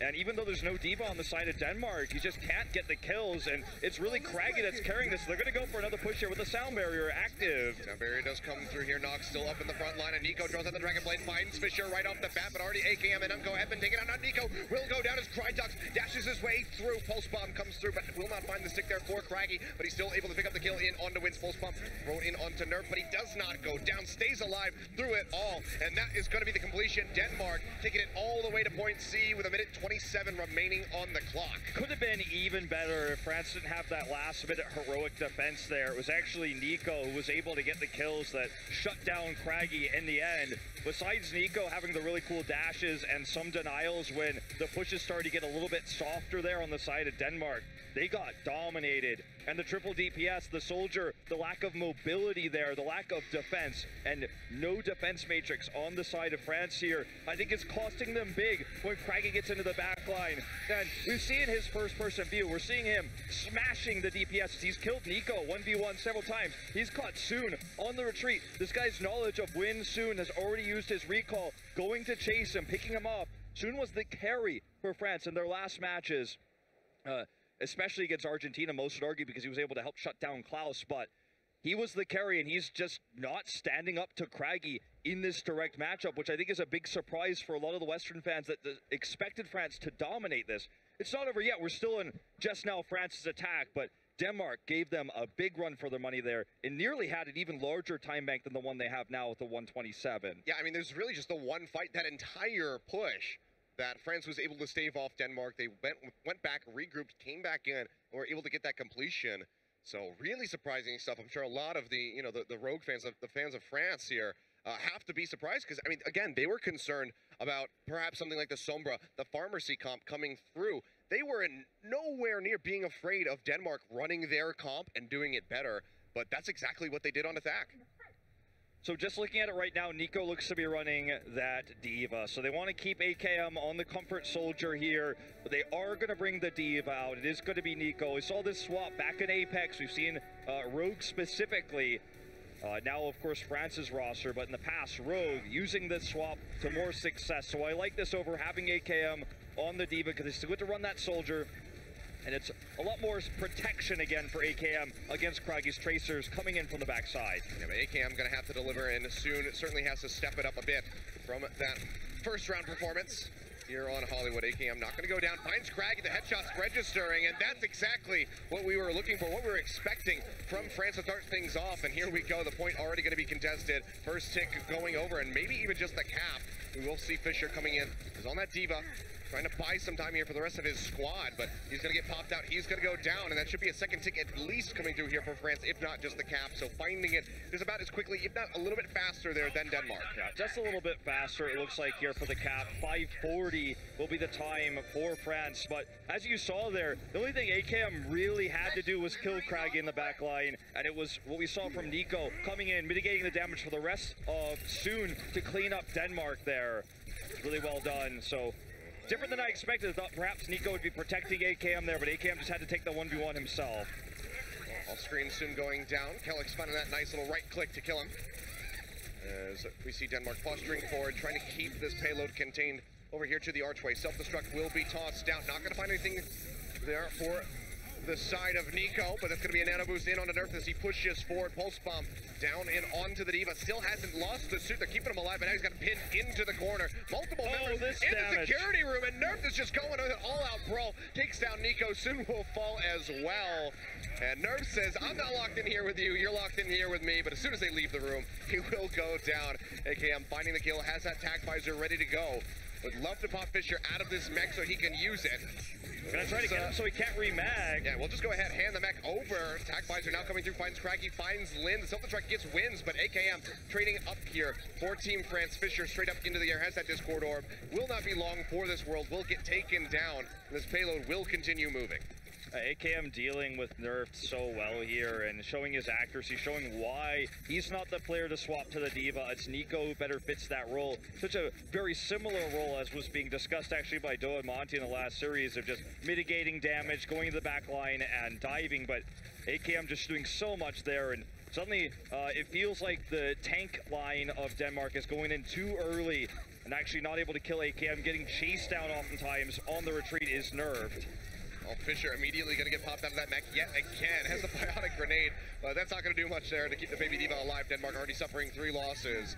And even though there's no diva on the side of Denmark, you just can't get the kills, and it's really Craggy that's carrying this. They're going to go for another push here with the sound barrier active. Sound barrier does come through here. Nox still up in the front line, and Nico draws out the Dragon Blade, finds Fisher right off the bat, but already AKM and Unco have been taken out. Now Nico will go down as Krytox dashes his way through. Pulse Bomb comes through, but will not find the stick there for Craggy, but he's still able to pick up the kill in onto Wins. Pulse Bomb thrown in onto Nerf, but he does not go down, stays alive through it all, and that is going to be the completion. Denmark taking it all the way to point C with 1:27 remaining on the clock. Could have been even better if France didn't have that last minute heroic defense there. It was actually Nico who was able to get the kills that shut down Craggy in the end. Besides Nico having the really cool dashes and some denials when the pushes started to get a little bit softer there on the side of Denmark, they got dominated. And the triple DPS, the Soldier, the lack of mobility there, the lack of defense, and no defense matrix on the side of France here, I think it's costing them big when Craggy gets into the back line. And we've seen his first-person view. We're seeing him smashing the DPS. He's killed Nico 1v1 several times. He's caught Soon on the retreat. This guy's knowledge of when Soon has already used his recall, going to chase him, picking him off. Soon was the carry for France in their last matches. Especially against Argentina, most would argue, because he was able to help shut down Klaus, but he was the carry, and he's just not standing up to Craggy in this direct matchup, which I think is a big surprise for a lot of the Western fans that expected France to dominate this. It's not over yet. We're still in just now France's attack, but Denmark gave them a big run for their money there and nearly had an even larger time bank than the one they have now with the 127. Yeah, I mean, there's really just the one fight, that entire push, that France was able to stave off Denmark. They went back, regrouped, came back in, and were able to get that completion. So really surprising stuff. I'm sure a lot of the, the Rogue fans, the fans of France here, have to be surprised because, I mean, again, they were concerned about perhaps something like the Sombra, the Pharmacy comp coming through. They were nowhere near being afraid of Denmark running their comp and doing it better, but that's exactly what they did on attack. So just looking at it right now, Nico looks to be running that Diva. So they want to keep AKM on the Comfort Soldier here, but they are going to bring the Diva out. It is going to be Nico. We saw this swap back in Apex. We've seen Rogue specifically. Now, of course, France's roster, but in the past, Rogue using this swap to more success. So I like this over having AKM on the Diva because it's good to run that Soldier. And it's a lot more protection again for AKM against Craggy's Tracers coming in from the backside. Yeah, but AKM going to have to deliver, and soon it certainly has to step it up a bit from that first round performance here on Hollywood. AKM not going to go down, finds Craggy, the headshots registering, and that's exactly what we were looking for, what we were expecting from France to start things off. And here we go, the point already going to be contested. First tick going over, and maybe even just the cap. We will see Fisher coming in. He's on that Diva, trying to buy some time here for the rest of his squad, but he's going to get popped out. He's going to go down, and that should be a second tick at least coming through here for France, if not just the cap. So finding it is about as quickly, if not a little bit faster there than Denmark. Yeah, just a little bit faster, it looks like here for the cap. 5:40 will be the time for France, but as you saw there, the only thing AKM really had to do was kill Craggy in the back line, and it was what we saw from Nico coming in, mitigating the damage for the rest of Soon to clean up Denmark there. Really well done. So different than I expected. I thought perhaps Nico would be protecting AKM there, but AKM just had to take the 1v1 himself. Off screen, Soon going down. Kelix finding that nice little right click to kill him. As we see Denmark posturing forward, trying to keep this payload contained over here to the archway. Self-destruct will be tossed out. Not going to find anything there for the side of Nico, but that's going to be a nano boost in on the Nerf as he pushes forward. Pulse bomb down and onto the Diva. Still hasn't lost the suit. They're keeping him alive, but now he's got pinned into the corner. Multiple members in the security room, and Nerf is just going with an all-out brawl. Takes down Nico, soon will fall as well. And Nerf says, I'm not locked in here with you, you're locked in here with me, but as soon as they leave the room, he will go down. AKM finding the kill, has that tag visor ready to go. Would love to pop Fisher out of this mech so he can use it. Gonna try to get him so he can't remag. Yeah, we'll just go ahead, hand the mech over. Tag visor now coming through, finds Craggy, finds Lynn. The self-destruct gets wins, but AKM trading up here for Team France. Fisher straight up into the air, has that Discord orb. Will not be long for this world, will get taken down. And this payload will continue moving. AKM dealing with Nerf so well here and showing his accuracy, showing why he's not the player to swap to the Diva. It's Nico who better fits that role. Such a very similar role as was being discussed actually by Do and Monty in the last series of just mitigating damage, going to the back line and diving, but AKM just doing so much there, and suddenly it feels like the tank line of Denmark is going in too early and actually not able to kill AKM. Getting chased down oftentimes on the retreat is nerfed. Oh, Fisher immediately going to get popped out of that mech yet again. Has the biotic grenade, but that's not going to do much there to keep the baby Diva alive. Denmark already suffering 3 losses.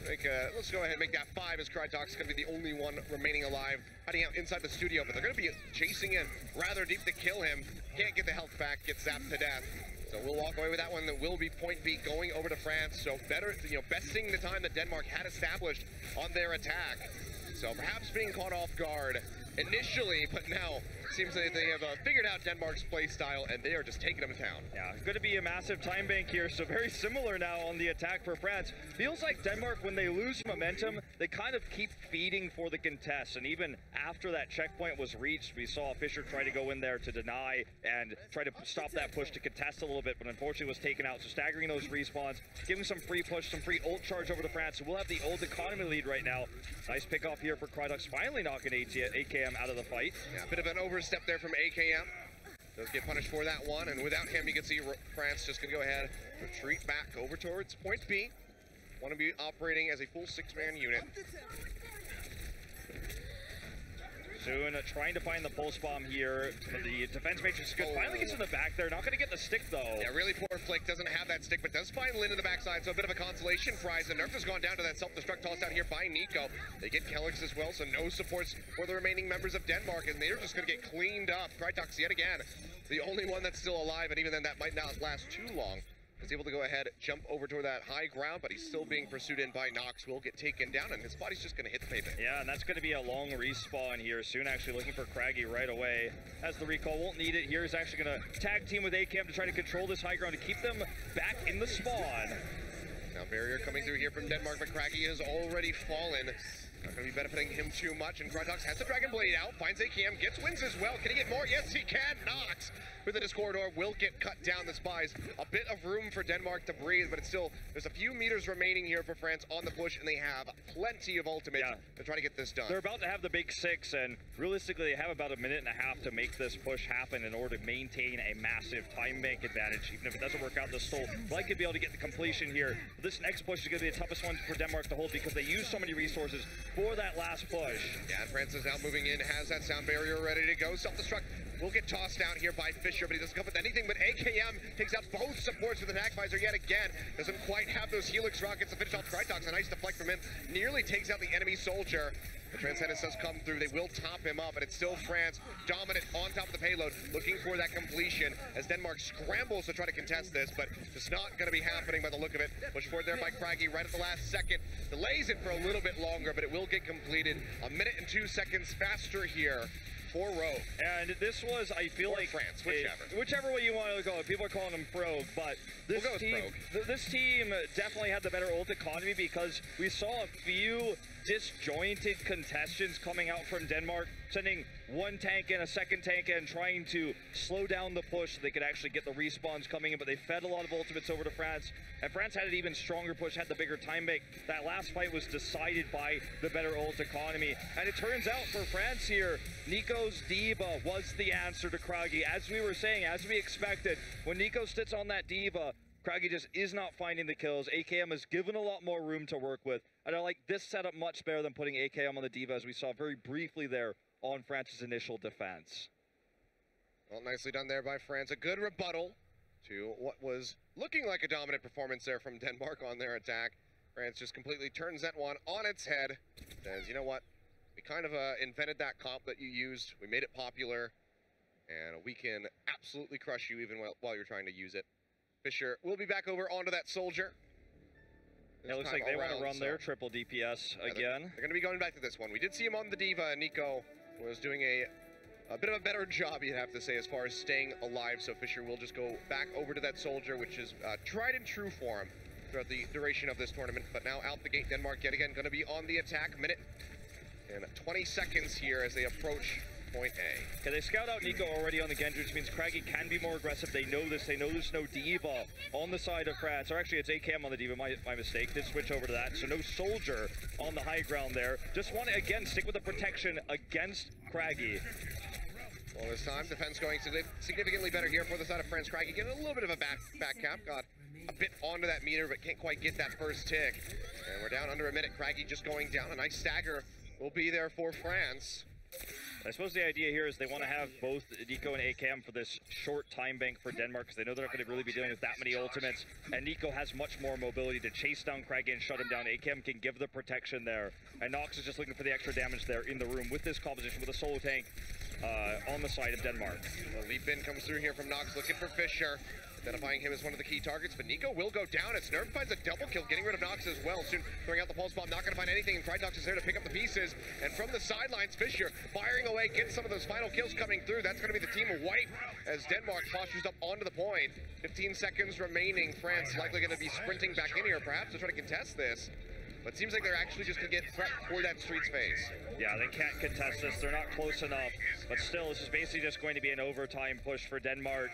Let's go ahead and make that 5 as Krytox is going to be the only one remaining alive, hiding out inside the studio, but they're going to be chasing in rather deep to kill him. Can't get the health back, gets zapped to death. So we'll walk away with that one. That will be point B going over to France. So better, besting the time that Denmark had established on their attack. So perhaps being caught off guard initially, but now seems like they have figured out Denmark's play style, and they are just taking them to town. Yeah, going to be a massive time bank here, so very similar now on the attack for France. Feels like Denmark, when they lose momentum, they kind of keep feeding for the contest, and even after that checkpoint was reached, we saw Fisher try to go in there to deny and try to stop that push to contest a little bit, but unfortunately was taken out. So staggering those respawns, giving some free push, some free ult charge over to France. So we'll have the ult economy lead right now. Nice pick off here for Krytox, finally knocking AKM out of the fight. Yeah, a bit of an overstep there from AKM. Does get punished for that one, and without him, you can see France just going to go ahead, retreat back over towards point B. Want to be operating as a full 6-man unit. Soon trying to find the pulse bomb here. The defense matrix is good. Finally gets in the back there. Not going to get the stick though. Yeah, really poor flick. Doesn't have that stick, but does find Lynn in the backside. So a bit of a consolation prize. And Nerf has gone down to that self-destruct toss out here by Nico. They get Kellix as well, so no supports for the remaining members of Denmark, and they're just going to get cleaned up. Krytox yet again, the only one that's still alive, and even then that might not last too long. Is able to go ahead, jump over toward that high ground, but he's still being pursued in by Nox. Will get taken down, and his body's just going to hit the pavement. Yeah, and that's going to be a long respawn here. Soon actually looking for Craggy right away. As the recall won't need it here, he's actually going to tag team with AKM to try to control this high ground to keep them back in the spawn. Now barrier coming through here from Denmark, but Craggy has already fallen. Not going to be benefiting him too much, and Krytox has the Dragon Blade out, finds AKM, gets wins as well. Can he get more? Yes, he can. Nox with the Discord Orb will get cut down. The spies, a bit of room for Denmark to breathe, but it's still, there's a few meters remaining here for France on the push, and they have plenty of ultimates to try to get this done. They're about to have the big 6, and realistically, they have about a minute and a half to make this push happen in order to maintain a massive time bank advantage. Even if it doesn't work out, they'll still likely be able to get the completion here. But this next push is going to be the toughest one for Denmark to hold because they use so many resources for that last push. Yeah, and France is now moving in, has that sound barrier ready to go. Self-destruct will get tossed down here by Fisher, but he doesn't come with anything but AKM. Takes out both supports with an attack visor yet again. Doesn't quite have those Helix rockets to finish off Krytox. A nice deflect from him. Nearly takes out the enemy soldier. The Transcendence does come through. They will top him up, and it's still France dominant on top of the payload, looking for that completion as Denmark scrambles to try to contest this, but it's not going to be happening by the look of it. Push forward there by Craggy right at the last second. Delays it for a little bit longer, but it will get completed. a minute and 2 seconds faster here for Rogue. And this was, I feel like France, whichever way you want to go. People are calling him Rogue, but this this team definitely had the better ult economy because we saw a few disjointed contestants coming out from Denmark, sending one tank in, a second tank in, trying to slow down the push so they could actually get the respawns coming in, but they fed a lot of ultimates over to France, and France had an even stronger push, had the bigger time bank. That last fight was decided by the better ult economy, and it turns out for France here, Nico's Diva was the answer to Craggy. As we were saying, as we expected, when Nico sits on that Diva, Craggy just is not finding the kills. AKM is given a lot more room to work with, and I like this setup much better than putting AKM on the Diva, as we saw very briefly there on France's initial defense. Well, nicely done there by France. A good rebuttal to what was looking like a dominant performance there from Denmark on their attack. France just completely turns that one on its head. Says, you know what? We kind of invented that comp that you used. We made it popular. And we can absolutely crush you even while you're trying to use it. Fisher will be back over onto that soldier. It looks like they want to run their triple DPS again. They're going to be going back to this one. We did see him on the Diva, and Nico was doing a bit of a better job, you'd have to say, as far as staying alive. So Fisher will just go back over to that soldier, which is tried and true for him throughout the duration of this tournament. But now out the gate, Denmark yet again going to be on the attack. Minute and 20 seconds here as they approach point A. Okay, they scout out Nico already on the Genji, which means Craggy can be more aggressive. They know this. They know there's no Diva on the side of France. Or actually, it's AKM on the Diva. My mistake. Did switch over to that. So no soldier on the high ground there. Just want to, again, stick with the protection against Craggy. Well, this time, defense going significantly better here for the side of France. Craggy getting a little bit of a back cap. Got a bit onto that meter, but can't quite get that first tick. And we're down under a minute. Craggy just going down. A nice stagger will be there for France. I suppose the idea here is they want to have both Nico and AKM for this short time bank for Denmark because they know they're not going to really be dealing with that many ultimates. And Nico has much more mobility to chase down Craggy and shut him down. AKM can give the protection there. And Nox is just looking for the extra damage there in the room with this composition with a solo tank on the side of Denmark. The leap in comes through here from Nox looking for Fisher. Identifying him as one of the key targets, but Nico will go down as Nerf finds a double kill, getting rid of Nox as well. Soon throwing out the pulse bomb, not going to find anything, and Krydox is there to pick up the pieces. And from the sidelines, Fisher firing away, gets some of those final kills coming through. That's going to be the team wipe as Denmark postures up onto the point. 15 seconds remaining. France likely going to be sprinting back in here, perhaps to try to contest this. But it seems like they're actually just going to get prepped for that streets phase. Yeah, they can't contest this. They're not close enough. But still, this is basically just going to be an overtime push for Denmark.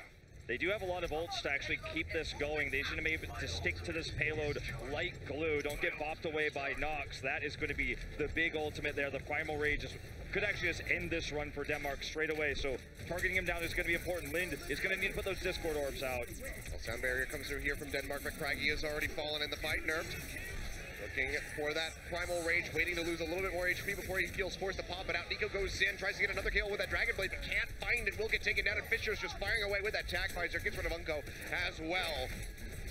They do have a lot of ults to actually keep this going. They should be able to stick to this payload like glue. Don't get bopped away by Nox. That is going to be the big ultimate there. The Primal Rage could actually just end this run for Denmark straight away. So targeting him down is going to be important. Lind is going to need to put those Discord orbs out. Well, sound barrier comes through here from Denmark, but Craggy has already fallen in the fight, nerfed. Looking for that Primal Rage, waiting to lose a little bit more HP before he feels forced to pop it out. Nico goes in, tries to get another kill with that Dragon Blade, but can't find it. Will get taken down, and Fisher's just firing away with that Tag Visor. Gets rid of Unko as well.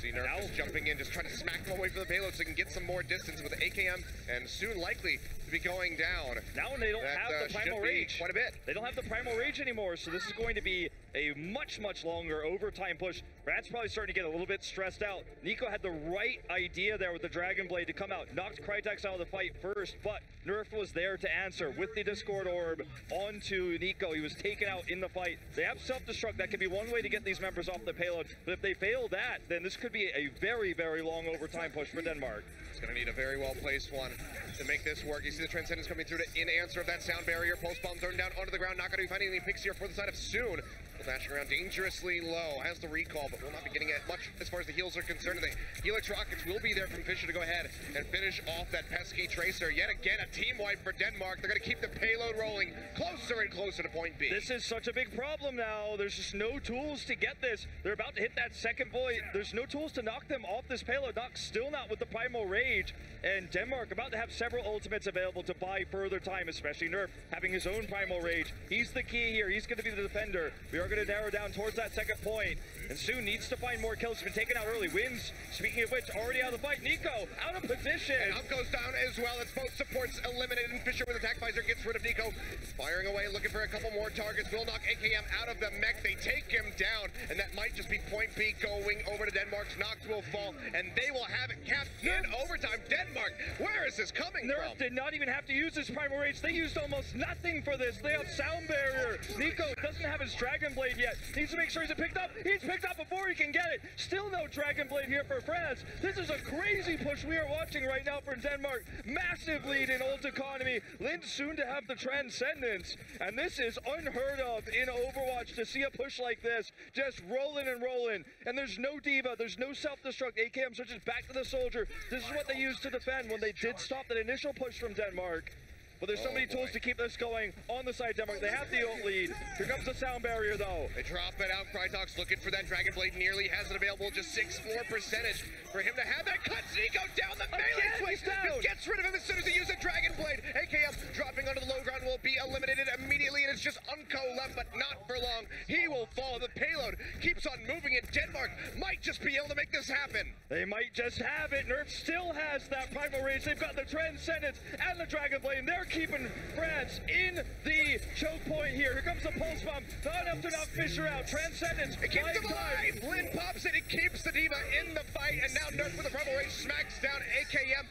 See Nerf just jumping in, just trying to smack them away from the payload so he can get some more distance with the AKM, and soon likely to be going down. Now they don't have the Primal Rage. Quite a bit. They don't have the Primal Rage anymore, so this is going to be a much longer overtime push. Brad's probably starting to get a little bit stressed out. Nico had the right idea there with the Dragon Blade to come out, knocked Krytex out of the fight first, but Nerf was there to answer with the Discord Orb onto Nico. He was taken out in the fight. They have self-destruct. That could be one way to get these members off the payload, but if they fail that, then this could be a very long overtime push for Denmark. It's going to need a very well-placed one to make this work. You see the Transcendence coming through to in answer of that sound barrier. Pulse bomb thrown down onto the ground. Not going to be finding any picks here for the side of Soon. Dashing around dangerously low, has the recall, but will not be getting it much as far as the heals are concerned. The Helix Rockets will be there from Fisher to go ahead and finish off that pesky Tracer. Yet again, a team wipe for Denmark. They're going to keep the payload rolling closer and closer to point B. This is such a big problem now. There's just no tools to get this. They're about to hit that second point. There's no tools to knock them off this payload. Nox still not with the Primal Rage. And Denmark about to have several ultimates available to buy further time, especially Nerf having his own Primal Rage. He's the key here. He's going to be the defender. We are going to narrow down towards that second point. And Soon needs to find more kills. He's been taken out early. Wins, speaking of which, already out of the fight. Nico out of position. And up goes down as well. It's both supports eliminated. And Fisher with attack visor gets rid of Nico. Firing away, looking for a couple more targets. Will knock AKM out of the mech. They take him down. And that might just be point B going over to Denmark's. Nox will fall. And they will have it capped in overtime. Denmark, where is this coming Nerf from? did not even have to use his Primal Rage. They used almost nothing for this. They have sound barrier. Nico doesn't have his Dragon Blade yet. Needs to make sure he's picked up. He's picked up before he can get it. Still no Dragon Blade here for France. This is a crazy push we are watching right now for Denmark. Massive lead in ult economy. Lind soon to have the Transcendence. And this is unheard of in Overwatch to see a push like this. Just rolling and rolling. And there's no Diva. There's no self-destruct. AKM switches back to the soldier. This is what they used to defend when they did stop that initial push from Denmark. But there's so many tools to keep this going on the side of Denmark. They have the ult lead. Here comes the sound barrier, though. They drop it out. Krytox looking for that Dragon Blade. Nearly has it available. Just 6 more percentage for him to have that. Cuts Nico down the melee swing. Gets rid of him as soon as he uses Dragon Blade. AKM dropping onto the low ground will be eliminated immediately, and it's just Unko left, but not for long. He will fall. The payload keeps on moving, and Denmark might just be able to make this happen. They might just have it. Nerf still has that primal rage. They've got the Transcendence and the Dragon Blade, and they're keeping France in the choke point here. Here comes the Pulse Bomb. Not enough to knock Fisher out. Transcendence. It keeps him alive. Lin pops it. It keeps the Diva in the fight, and now Nerf with the primal rage smacks down AKM.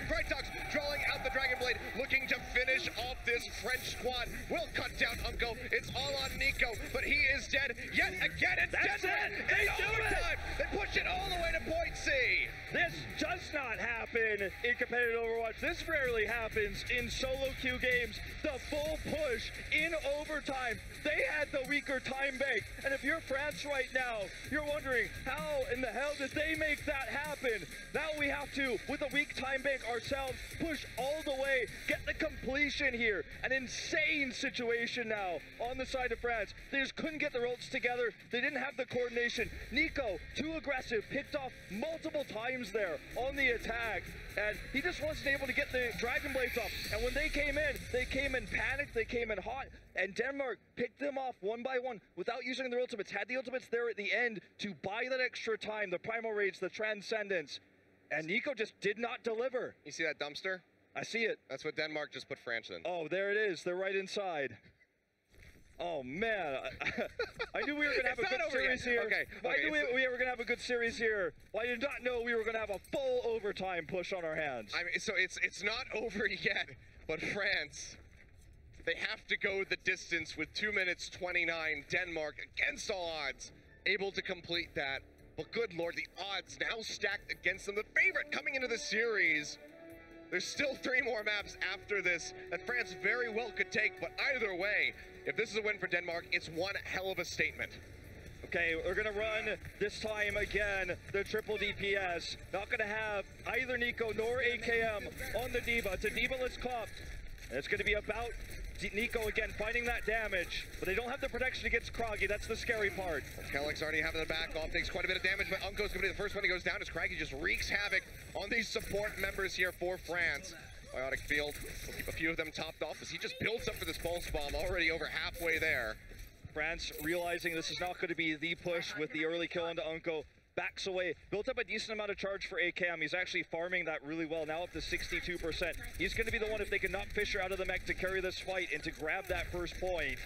Krytox drawing out the Dragon Blade, looking to finish off this French squad. Will cut down Unko. It's all on Nico, but he is dead yet again. It's Denmark. They do it. They push it all the way to point C. This does not happen in competitive Overwatch. This rarely happens in solo queue games. The full push in overtime. They had the weaker time bank. And if you're France right now, you're wondering, how in the hell did they make that happen? Now we have to, with a weak time bank ourselves, push all the way, get the completion here. An insane situation now on the side of France. They just couldn't get their ults together. They didn't have the coordination. Nico, too aggressive, picked off multiple times there on the attack. And he just wasn't able to get the Dragon Blades off. And when they came in panicked, they came in hot, and Denmark picked them off one by one without using their ultimates. Had the ultimates there at the end to buy that extra time, the Primal Rage, the Transcendence. And Nico just did not deliver. You see that dumpster? I see it. That's what Denmark just put France in. Oh, there it is. They're right inside. Oh, man. I knew we were going to have a good series here. Okay. I knew we were going to have a good series here. Well, I did not know we were going to have a full overtime push on our hands. I mean, so it's not over yet, but France, they have to go the distance with 2 minutes 29. Denmark, against all odds, able to complete that. But good lord, the odds now stacked against them. The favorite coming into the series. There's still 3 more maps after this that France very well could take, but either way, if this is a win for Denmark, it's one hell of a statement. Okay, we're going to run this time again the triple DPS. Not going to have either Nico nor AKM on the Diva. It's a Diva-less comp. And it's going to be about Nico again finding that damage, but they don't have the protection against Kragi. That's the scary part. Kellick's already having the back off, takes quite a bit of damage, but Unko's going to be the first one who goes down as Kragi just wreaks havoc on these support members here for France. Biotic Field will keep a few of them topped off as he just builds up for this Pulse Bomb, already over halfway there. France realizing this is not going to be the push with the early kill into Unko. Backs away, built up a decent amount of charge for AKM. He's actually farming that really well, now up to 62%. He's going to be the one, if they can knock Fisher out of the mech, to carry this fight and to grab that first point.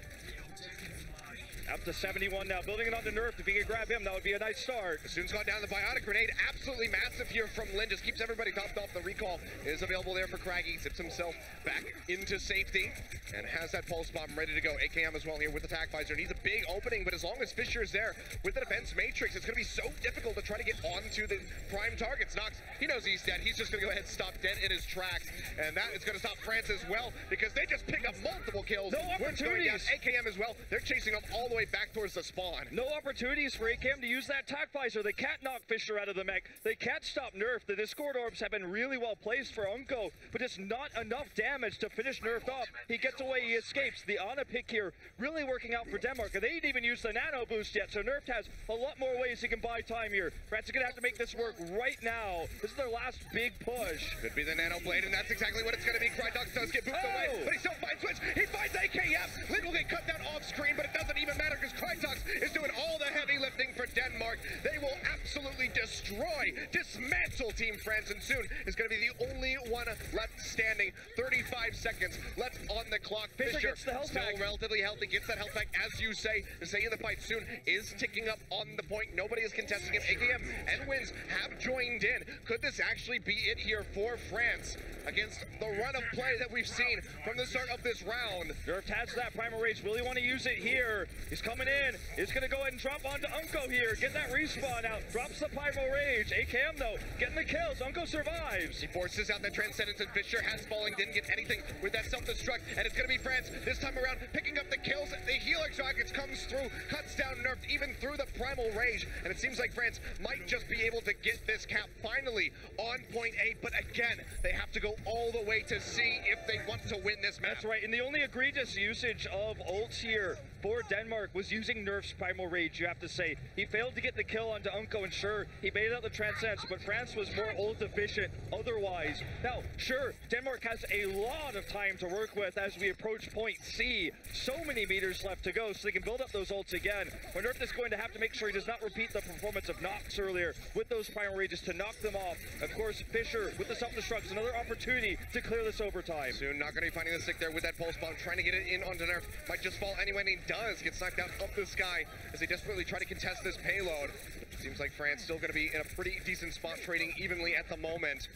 Up to 71 now, building it onto Nerf. If he could grab him, that would be a nice start. Soon's gone down the Biotic Grenade, absolutely massive here from Lin, just keeps everybody topped off. The recall is available there for Kragi, zips himself back into safety, and has that Pulse Bomb ready to go. AKM as well here with the Attack Visor. Needs a big opening, but as long as Fisher is there with the Defense Matrix, it's going to be so difficult to try to get onto the prime targets. Nox, he knows he's dead. He's just going to go ahead and stop dead in his tracks, and that is going to stop France as well, because they just pick up multiple kills. No opportunities. AKM as well. They're chasing them all the way back towards the spawn. No opportunities for AKM to use that Attack Visor. They can't knock Fisher out of the mech. They can't stop Nerf. The Discord Orbs have been really well placed for Unko, but it's not enough damage to finish Nerf off. He gets away, he escapes. The Ana pick here really working out for Denmark, and they didn't even use the Nano boost yet, so Nerf has a lot more ways he can buy time here. France is going to have to make this work right now. This is their last big push. Could be the Nano Blade, and that's exactly what it's going to be. Krytox does get booped away, but he still finds Switch. He finds AKM. Lin will get cut down off screen, but it doesn't even matter because Krytox is doing all the heavy lifting for Denmark. They will absolutely destroy, dismantle Team France, and soon is going to be the only one left standing. 35 seconds left on the clock. Fisher gets the health still pack. relatively healthy, gets that health back, as you say. To stay in the fight soon is ticking up on the point. Nobody is contesting him. AKM and Wins have joined in. Could this actually be it here for France against the run of play that we've seen from the start of this round? Nerf has that Primal Rage. Really want to use it here. He's coming in. He's going to go ahead and drop onto Unko here. Get that respawn out. Drops the Primal Rage. AKM, though, Unko getting the kills. Unko survives. He forces out that Transcendence, and Fisher has falling, didn't get anything with that self-destruct, and it's going to be France this time around picking up the kills. The Helix Rockets comes through, cuts down Nerf even through the Primal Rage, and it seems like France might just be able to get this cap finally on point A, but again, they have to go all the way to C if they want to win this match. That's right, and the only egregious usage of ults here for Denmark was using Nerf's Primal Rage, you have to say. He failed to get the kill onto Unko, and sure, he made out the Transcendence, but France was more ult efficient otherwise. Now, sure, Denmark has a lot of time to work with as we approach point C. So many meters left to go, so they can build up those ults again. But Nerf is going to have to make sure he does not repeat the performance of Nox earlier with those Primal Rages to knock them off. Of course, Fisher with the self-destructs, another opportunity to clear this overtime. Soon, not going to be finding the stick there with that pulse bomb, trying to get it in onto Nerf. Might just fall anyway, and he does get knocked out up the sky as they desperately try to contest this payload. Seems like France still going to be in a pretty decent spot, trading evenly at the moment.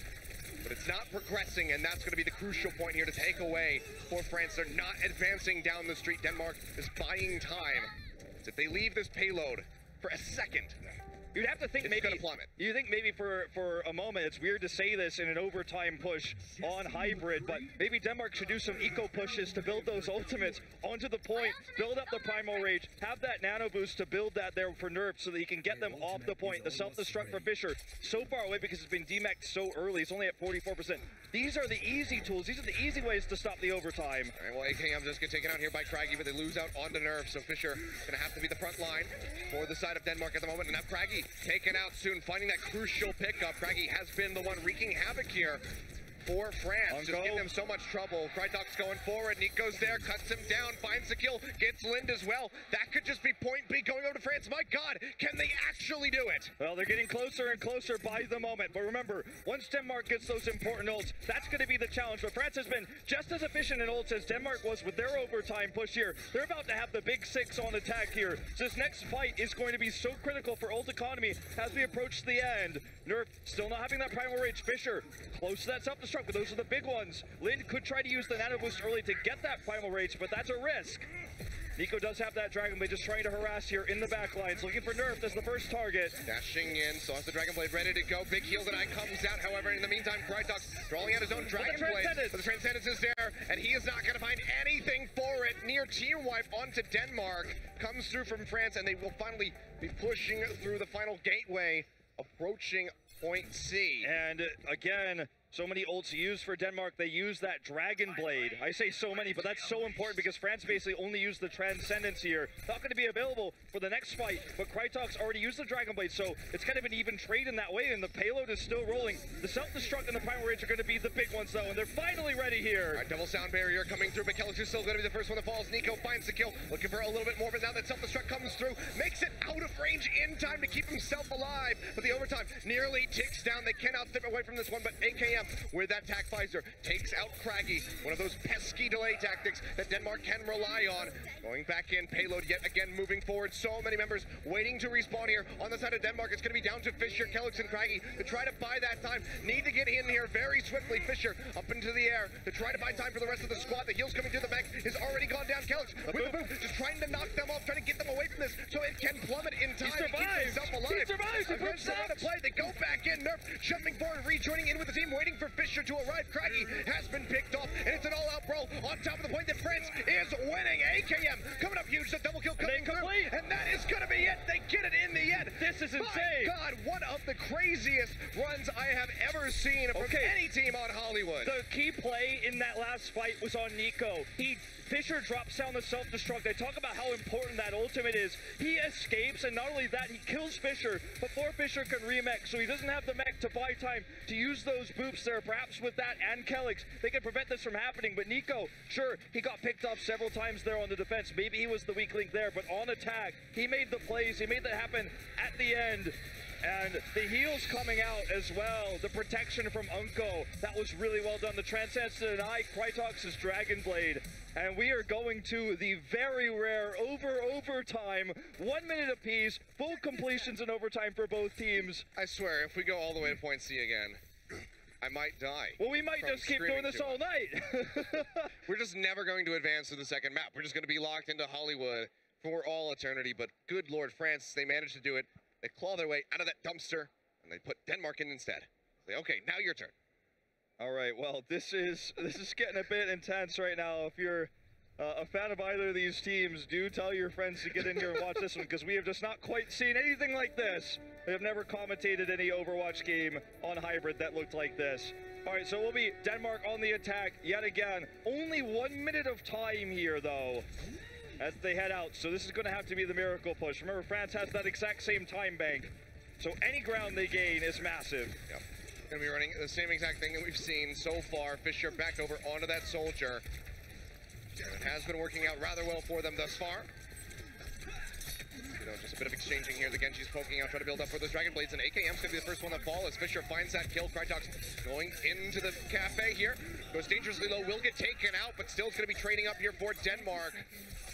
But it's not progressing, and that's going to be the crucial point here to take away for France. They're not advancing down the street. Denmark is buying time. So if they leave this payload for a second, you'd have to think maybe you think maybe for a moment, it's weird to say this in an overtime push on hybrid, but maybe Denmark should do some eco pushes to build those ultimates onto the point, build up the Primal Rage, have that nano boost to build that there for Nerf so that he can get them off the point. The self-destruct for Fisher so far away because it's been demeched so early. It's only at 44%. These are the easy tools. These are the easy ways to stop the overtime. All right, well, AKM just get taken out here by Craggy, but they lose out onto Nerf, so Fisher gonna have to be the front line for the side of Denmark at the moment. And now Craggy taken out soon, finding that crucial pickup. Craggy has been the one wreaking havoc here for France, just giving them so much trouble. Krydok's going forward, Nico's there, cuts him down, finds the kill, gets Lind as well. That could just be point B going over to France. My God, can they actually do it? Well, they're getting closer and closer by the moment. But remember, once Denmark gets those important ults, that's going to be the challenge. But France has been just as efficient in ults as Denmark was with their overtime push here. They're about to have the big six on attack here. So this next fight is going to be so critical for ult economy as we approach the end. Nerf still not having that Primal Rage. Fisher close to that self-destruct, but those are the big ones. Lind could try to use the nano boost early to get that Primal Rage, but that's a risk. Nico does have that Dragon Blade, just trying to harass here in the back lines, looking for Nerf as the first target. Dashing in, so has the Dragon Blade ready to go. Big heal tonight comes out, however, in the meantime, Krydok's drawing out his own Dragon Blade. But the Transcendence is there, and he is not going to find anything for it. Near Team Wipe onto Denmark, comes through from France, and they will finally be pushing through the final gateway, approaching point C. And again, so many ults used for Denmark. They use that Dragon Blade. I say so many, but that's so important because France basically only used the Transcendence here. Not going to be available for the next fight, but Krydok's already used the Dragon Blade, so it's kind of an even trade in that way, and the payload is still rolling. The Self-Destruct and the Primal Rage are going to be the big ones, though, and they're finally ready here. All right, double sound barrier coming through, but Kellis is still going to be the first one that falls. Nico finds the kill, looking for a little bit more, but now that Self-Destruct comes through, makes it out of range in time to keep himself alive, but the overtime nearly ticks down. They cannot step away from this one, but AKM with that tac visor takes out Craggy, one of those pesky delay tactics that Denmark can rely on. Going back in, payload yet again moving forward. So many members waiting to respawn here on the side of Denmark. It's going to be down to Fisher, Kellis, and Craggy to try to buy that time. Need to get in here very swiftly. Fisher up into the air to try to buy time for the rest of the squad. The heals coming through the back is already gone down. Kellis with the boom, just trying to knock them off, trying to get them away from this so it can plummet in time. He survives! He survives! The group to play. They go back in. Nerf jumping forward, rejoining in with the team, waiting for Fisher to arrive. Craggy has been picked off, and it's an all-out brawl on top of the point that France is winning. AKM coming up huge, the double kill coming through, and that is going to be it. They get it in the end. This is insane. My God, one of the craziest runs I have ever seen from any team on Hollywood. The key play in that last fight was on Nico. Fisher drops down the self-destruct. They talk about how important that ultimate is. He escapes, and not only that, he kills Fisher before Fisher can remech, so he doesn't have the mech to buy time to use those boops there. Perhaps with that and Kelix, they can prevent this from happening. But Nico, sure, he got picked off several times there on the defense. Maybe he was the weak link there, but on attack, he made the plays. He made that happen at the end. And the heals coming out as well. The protection from Unko, that was really well done. The Transcendence to deny Krydok's Dragon Blade. And we are going to the very rare overtime, 1 minute apiece, full completions in overtime for both teams. I swear, if we go all the way to point C again, I might die. Well, we might just keep doing this all night. We're just never going to advance to the second map. We're just going to be locked into Hollywood for all eternity. But good Lord, France, they managed to do it. They claw their way out of that dumpster. And they put Denmark in instead. Say, okay, now your turn. All right, well, this is getting a bit intense right now. If you're a fan of either of these teams, do tell your friends to get in here and watch this one, because we have just not quite seen anything like this. We have never commentated any Overwatch game on Hybrid that looked like this. All right, so we'll be Denmark on the attack yet again. Only 1 minute of time here, though, as they head out. So this is going to have to be the miracle push. Remember, France has that exact same time bank, so any ground they gain is massive. Yep. Going to be running the same exact thing that we've seen so far. Fisher back over onto that soldier. It has been working out rather well for them thus far. You know, just a bit of exchanging here. The Genji's poking out, trying to build up for those Dragon Blades, and AKM's going to be the first one to fall as Fisher finds that kill. Krytox going into the cafe here. Goes dangerously low, will get taken out, but still it's going to be trading up here for Denmark.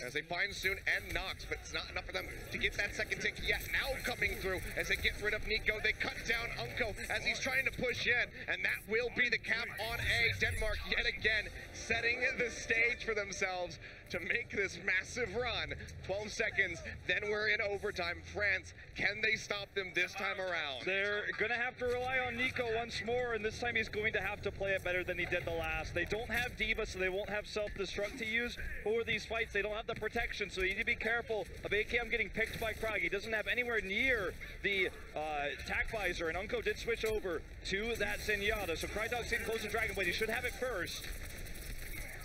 As they find Soon and Nox, but it's not enough for them to get that second tick yet. Now coming through as they get rid of Nico. They cut down Unko as he's trying to push in, and that will be the cap on A. Denmark yet again setting the stage for themselves to make this massive run. 12 seconds, then we're in overtime. France, can they stop them this time around? They're going to have to rely on Nico once more, and this time he's going to have to play it better than he did the last. They don't have D.Va, so they won't have self-destruct to use for these fights. They don't have the protection, so you need to be careful of AKM getting picked by Krag. He doesn't have anywhere near the attack visor, and Unko did switch over to that Zenyatta, so Krydog's getting close to Dragon Blade. He should have it first.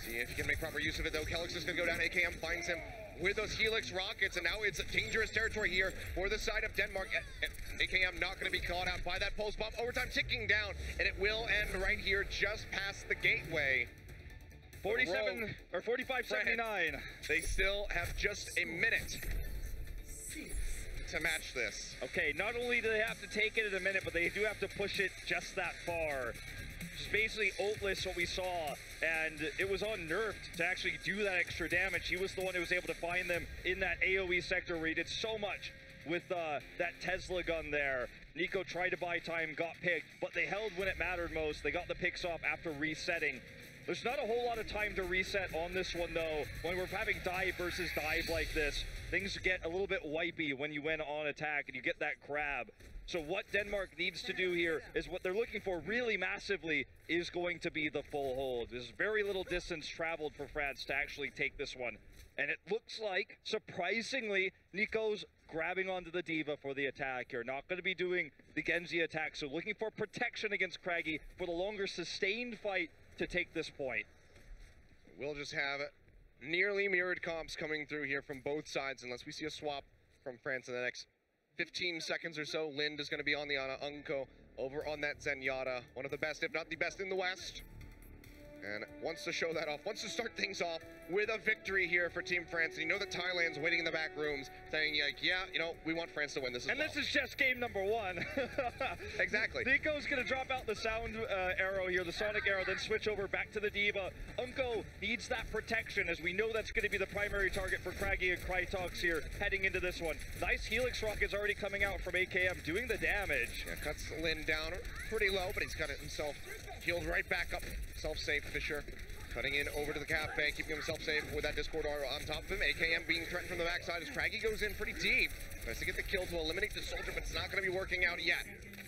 See if he can make proper use of it, though. Kelix is going to go down. AKM finds him with those Helix rockets, and now it's dangerous territory here for the side of Denmark. AKM not going to be caught out by that pulse bomb. Overtime ticking down, and it will end right here just past the gateway. 47 or 45-79. They still have just a minute to match this. Okay, not only do they have to take it in a minute, but they do have to push it just that far. It's basically ultless what we saw, and it was on Nerfed to actually do that extra damage. He was the one who was able to find them in that AoE sector where he did so much with that Tesla gun there. Nico tried to buy time, got picked, but they held when it mattered most. They got the picks off after resetting. There's not a whole lot of time to reset on this one, though. When we're having dive versus dive like this, things get a little bit wipey when you win on attack and you get that grab. So what Denmark needs to do here is what they're looking for really massively is going to be the full hold. There's very little distance traveled for France to actually take this one. And it looks like, surprisingly, Nico's grabbing onto the D.Va for the attack here. Not going to be doing the Genji attack, so looking for protection against Craggy for the longer sustained fight to take this point. We'll just have nearly mirrored comps coming through here from both sides unless we see a swap from France in the next 15 seconds or so. Lind is going to be on the Ana. Unko over on that Zenyatta. One of the best, if not the best in the West. And wants to show that off, wants to start things off with a victory here for Team France. And you know that Thailand's waiting in the back rooms saying, like, yeah, you know, we want France to win this as well. And this is just game number one. Exactly. Nico's going to drop out the sound arrow here, the sonic arrow, then switch over back to the D.Va. Unko needs that protection, as we know that's going to be the primary target for Craggy and Krytox here heading into this one. Nice Helix rockets already coming out from AKM, doing the damage. Yeah, cuts Lin down pretty low, but he's got it himself healed right back up. Self-safe, Fisher cutting in over to the cafe, keeping himself safe with that Discord on top of him. AKM being threatened from the backside as Craggy goes in pretty deep. Tries to get the kill to eliminate the soldier, but it's not going to be working out yet.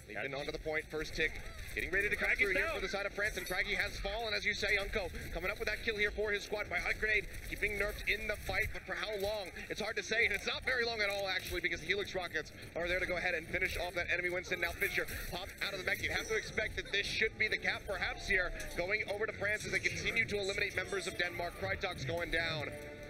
They've been onto the point, first tick. Getting ready to come through here for the side of France, and Craggy has fallen, as you say. Unko coming up with that kill here for his squad. Biotic Grenade keeping nerfed in the fight, but for how long? It's hard to say, and it's not very long at all, actually, because the Helix rockets are there to go ahead and finish off that enemy Winston. Now Fisher popped out of the mech. You'd have to expect that this should be the cap, perhaps, here, going over to France as they continue to eliminate members of Denmark. Krytox going down.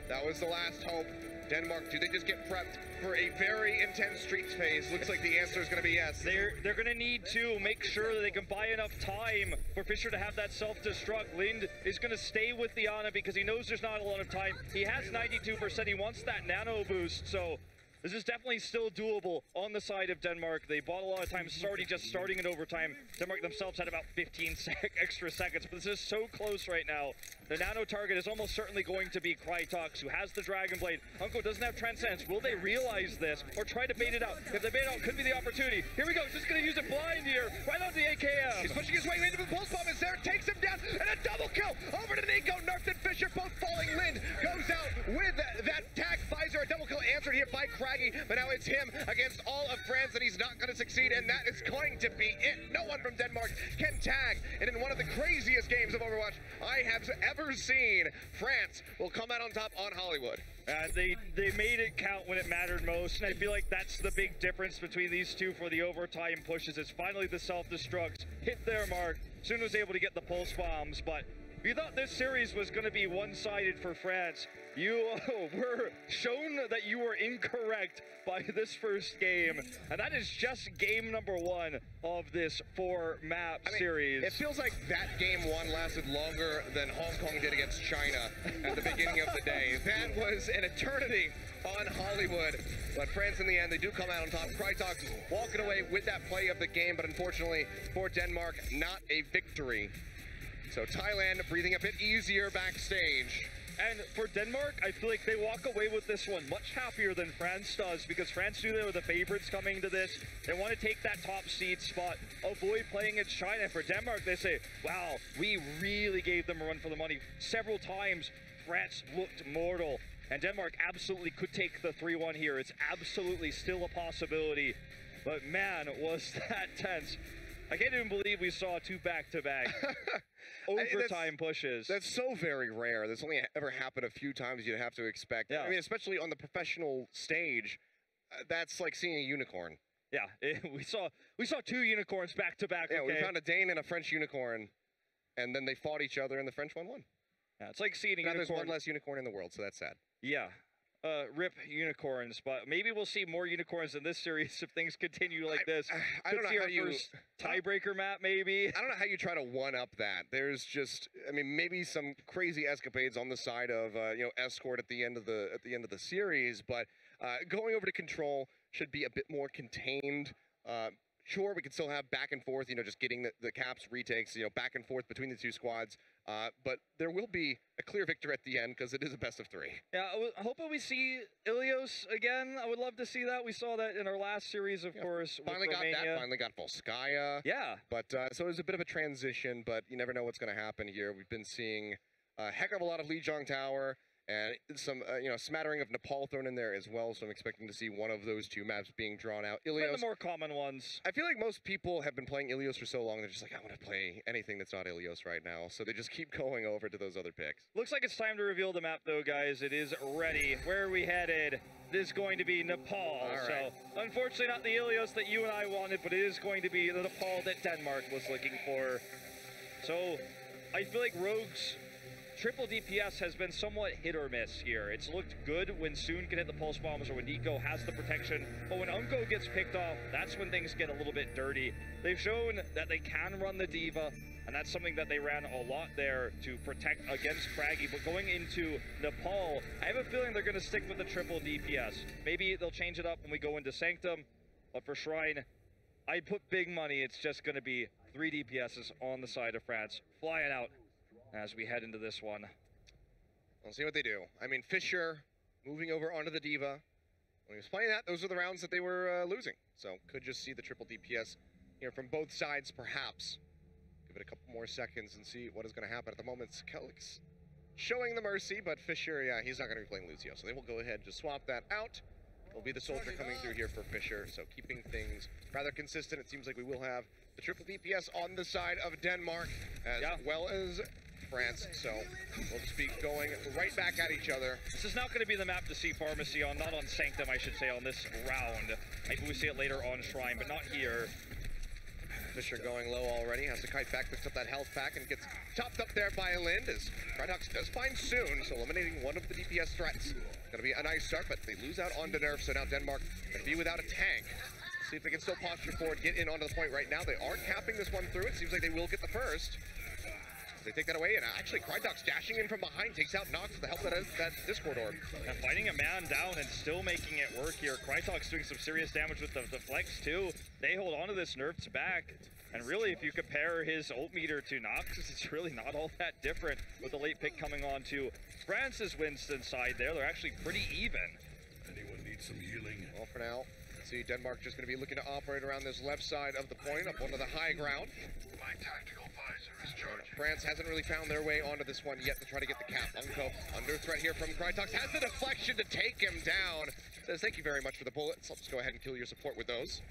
That was the last hope. Denmark, do they just get prepped for a very intense streets phase? Looks like the answer is going to be yes. They're going to need to make sure that they can buy enough time for Fisher to have that self-destruct. Lind is going to stay with the Ana because he knows there's not a lot of time. He has 92%. He wants that nano boost, so this is definitely still doable on the side of Denmark. They bought a lot of time. It's already just starting in overtime. Denmark themselves had about 15 extra seconds, but this is so close right now. The nano target is almost certainly going to be Krytox, who has the Dragon Blade. Unko doesn't have Transcendence. Will they realize this or try to bait it out? If they bait it out, could be the opportunity. Here we go. Just going to use it blind here. Right on the AKM. He's pushing his way into the pulse bomb. Is there? Takes him down. And a double kill over to Nico. Nerfed and Fisher both falling. Lind goes out with that tag visor. A double kill answered here by Craggy. But now it's him against all of France. France that he's not going to succeed, and that is going to be it. No one from Denmark can tag, and in one of the craziest games of Overwatch I have ever seen, France will come out on top on Hollywood. They made it count when it mattered most, and I feel like that's the big difference between these two for the overtime pushes. It's finally the self-destructs hit their mark. Soon was able to get the pulse bombs, but if you thought this series was going to be one-sided for France, you were shown that you were incorrect by this first game, and that is just game number 1 of this 4-map series. It feels like that game 1 lasted longer than Hong Kong did against China at the beginning of the day. That was an eternity on Hollywood, but France in the end, they do come out on top. Krytox walking away with that play of the game, but unfortunately for Denmark, not a victory. So Thailand breathing a bit easier backstage. And for Denmark, I feel like they walk away with this one much happier than France does, because France knew they were the favorites coming into this. They want to take that top seed spot, avoid playing against China. For Denmark, they say, wow, we really gave them a run for the money. Several times, France looked mortal, and Denmark absolutely could take the 3-1 here. It's absolutely still a possibility, but man, was that tense. I can't even believe we saw 2 back-to-back overtime pushes. That's so very rare. That's only ever happened a few times. You'd have to expect. Yeah. I mean, especially on the professional stage, that's like seeing a unicorn. Yeah, we saw 2 unicorns back-to-back. Yeah, okay? we found a Dane and a French unicorn, and then they fought each other, and the French one won. Yeah, it's like seeing a now unicorn. There's one less unicorn in the world, so that's sad. Yeah. Rip unicorns, but maybe we'll see more unicorns in this series if things continue like this. I don't know how you first tiebreaker map, maybe. I don't know how you try to one-up that. There's just, I mean, maybe some crazy escapades on the side of escort at the end of the series, but going over to control should be a bit more contained. Sure, we can still have back and forth, just getting the caps retakes, back and forth between the two squads. But there will be a clear victor at the end because it is a best of 3. Yeah, hoping we see Ilios again. I would love to see that. We saw that in our last series, of course. Finally with got Romania. that. Finally got Volskaya. Yeah. But so it was a bit of a transition, but you never know what's going to happen here. We've been seeing a heck of a lot of Lijiang Tower. And some, smattering of Nepal thrown in there as well, so I'm expecting to see one of those 2 maps being drawn out. Ilios, the more common ones. I feel like most people have been playing Ilios for so long, they're just like, I want to play anything that's not Ilios right now, so they just keep going over to those other picks. Looks like it's time to reveal the map, though, guys. It is ready. Where are we headed? This is going to be Nepal. All right. So, unfortunately, not the Ilios that you and I wanted, but it is going to be the Nepal that Denmark was looking for. So, I feel like Rogue's triple DPS has been somewhat hit or miss here. It's looked good when Soon can hit the pulse bombs or when Nico has the protection, but when Unko gets picked off, that's when things get a little bit dirty. They've shown that they can run the Diva, and that's something that they ran a lot there to protect against Craggy. But going into Nepal, I have a feeling they're going to stick with the triple DPS. Maybe they'll change it up when we go into Sanctum, but for Shrine, I put big money. It's just going to be 3 DPSs on the side of France, flying out as we head into this one. We'll see what they do. I mean, Fisher moving over onto the Diva. When he was playing that, those are the rounds that they were losing. So could just see the triple DPS from both sides, perhaps. Give it a couple more seconds and see what is going to happen. At the moment, Kelix showing the mercy, but Fisher, yeah, he's not going to be playing Lucio. So they will go ahead and just swap that out. Will be the soldier coming through here for Fisher. So keeping things rather consistent. It seems like we will have the triple DPS on the side of Denmark, as well as France, so we'll just be going right back at each other. This is not going to be the map to see Pharmacy on, not on Sanctum, I should say, on this round. Maybe we see it later on Shrine, but not here. Fisher going low already, has to kite back, picks up that health pack, and gets chopped up there by Lind, as Krytox does find Soon, so eliminating one of the DPS threats. Gonna be a nice start, but they lose out onto Nerf, so now Denmark gonna be without a tank. See if they can still posture forward, get in onto the point right now. They are capping this one through. It seems like they will get the first. They take that away, and actually Krytox dashing in from behind takes out Nox with the help of that Discord orb. And fighting a man down and still making it work here. Krytox doing some serious damage with the flex too. They hold on to this Nerf's back. And really, if you compare his ult meter to Nox's, it's really not all that different with the late pick coming on to France's Winston side there. They're actually pretty even. Anyone need some healing? Well, for now, let's see, Denmark just going to be looking to operate around this left side of the point, up onto the high ground. My tactical visor. France hasn't really found their way onto this one yet to try to get the cap. Unco under threat here from Krytox. Has the deflection to take him down. Says, thank you very much for the bullets. I'll just go ahead and kill your support with those.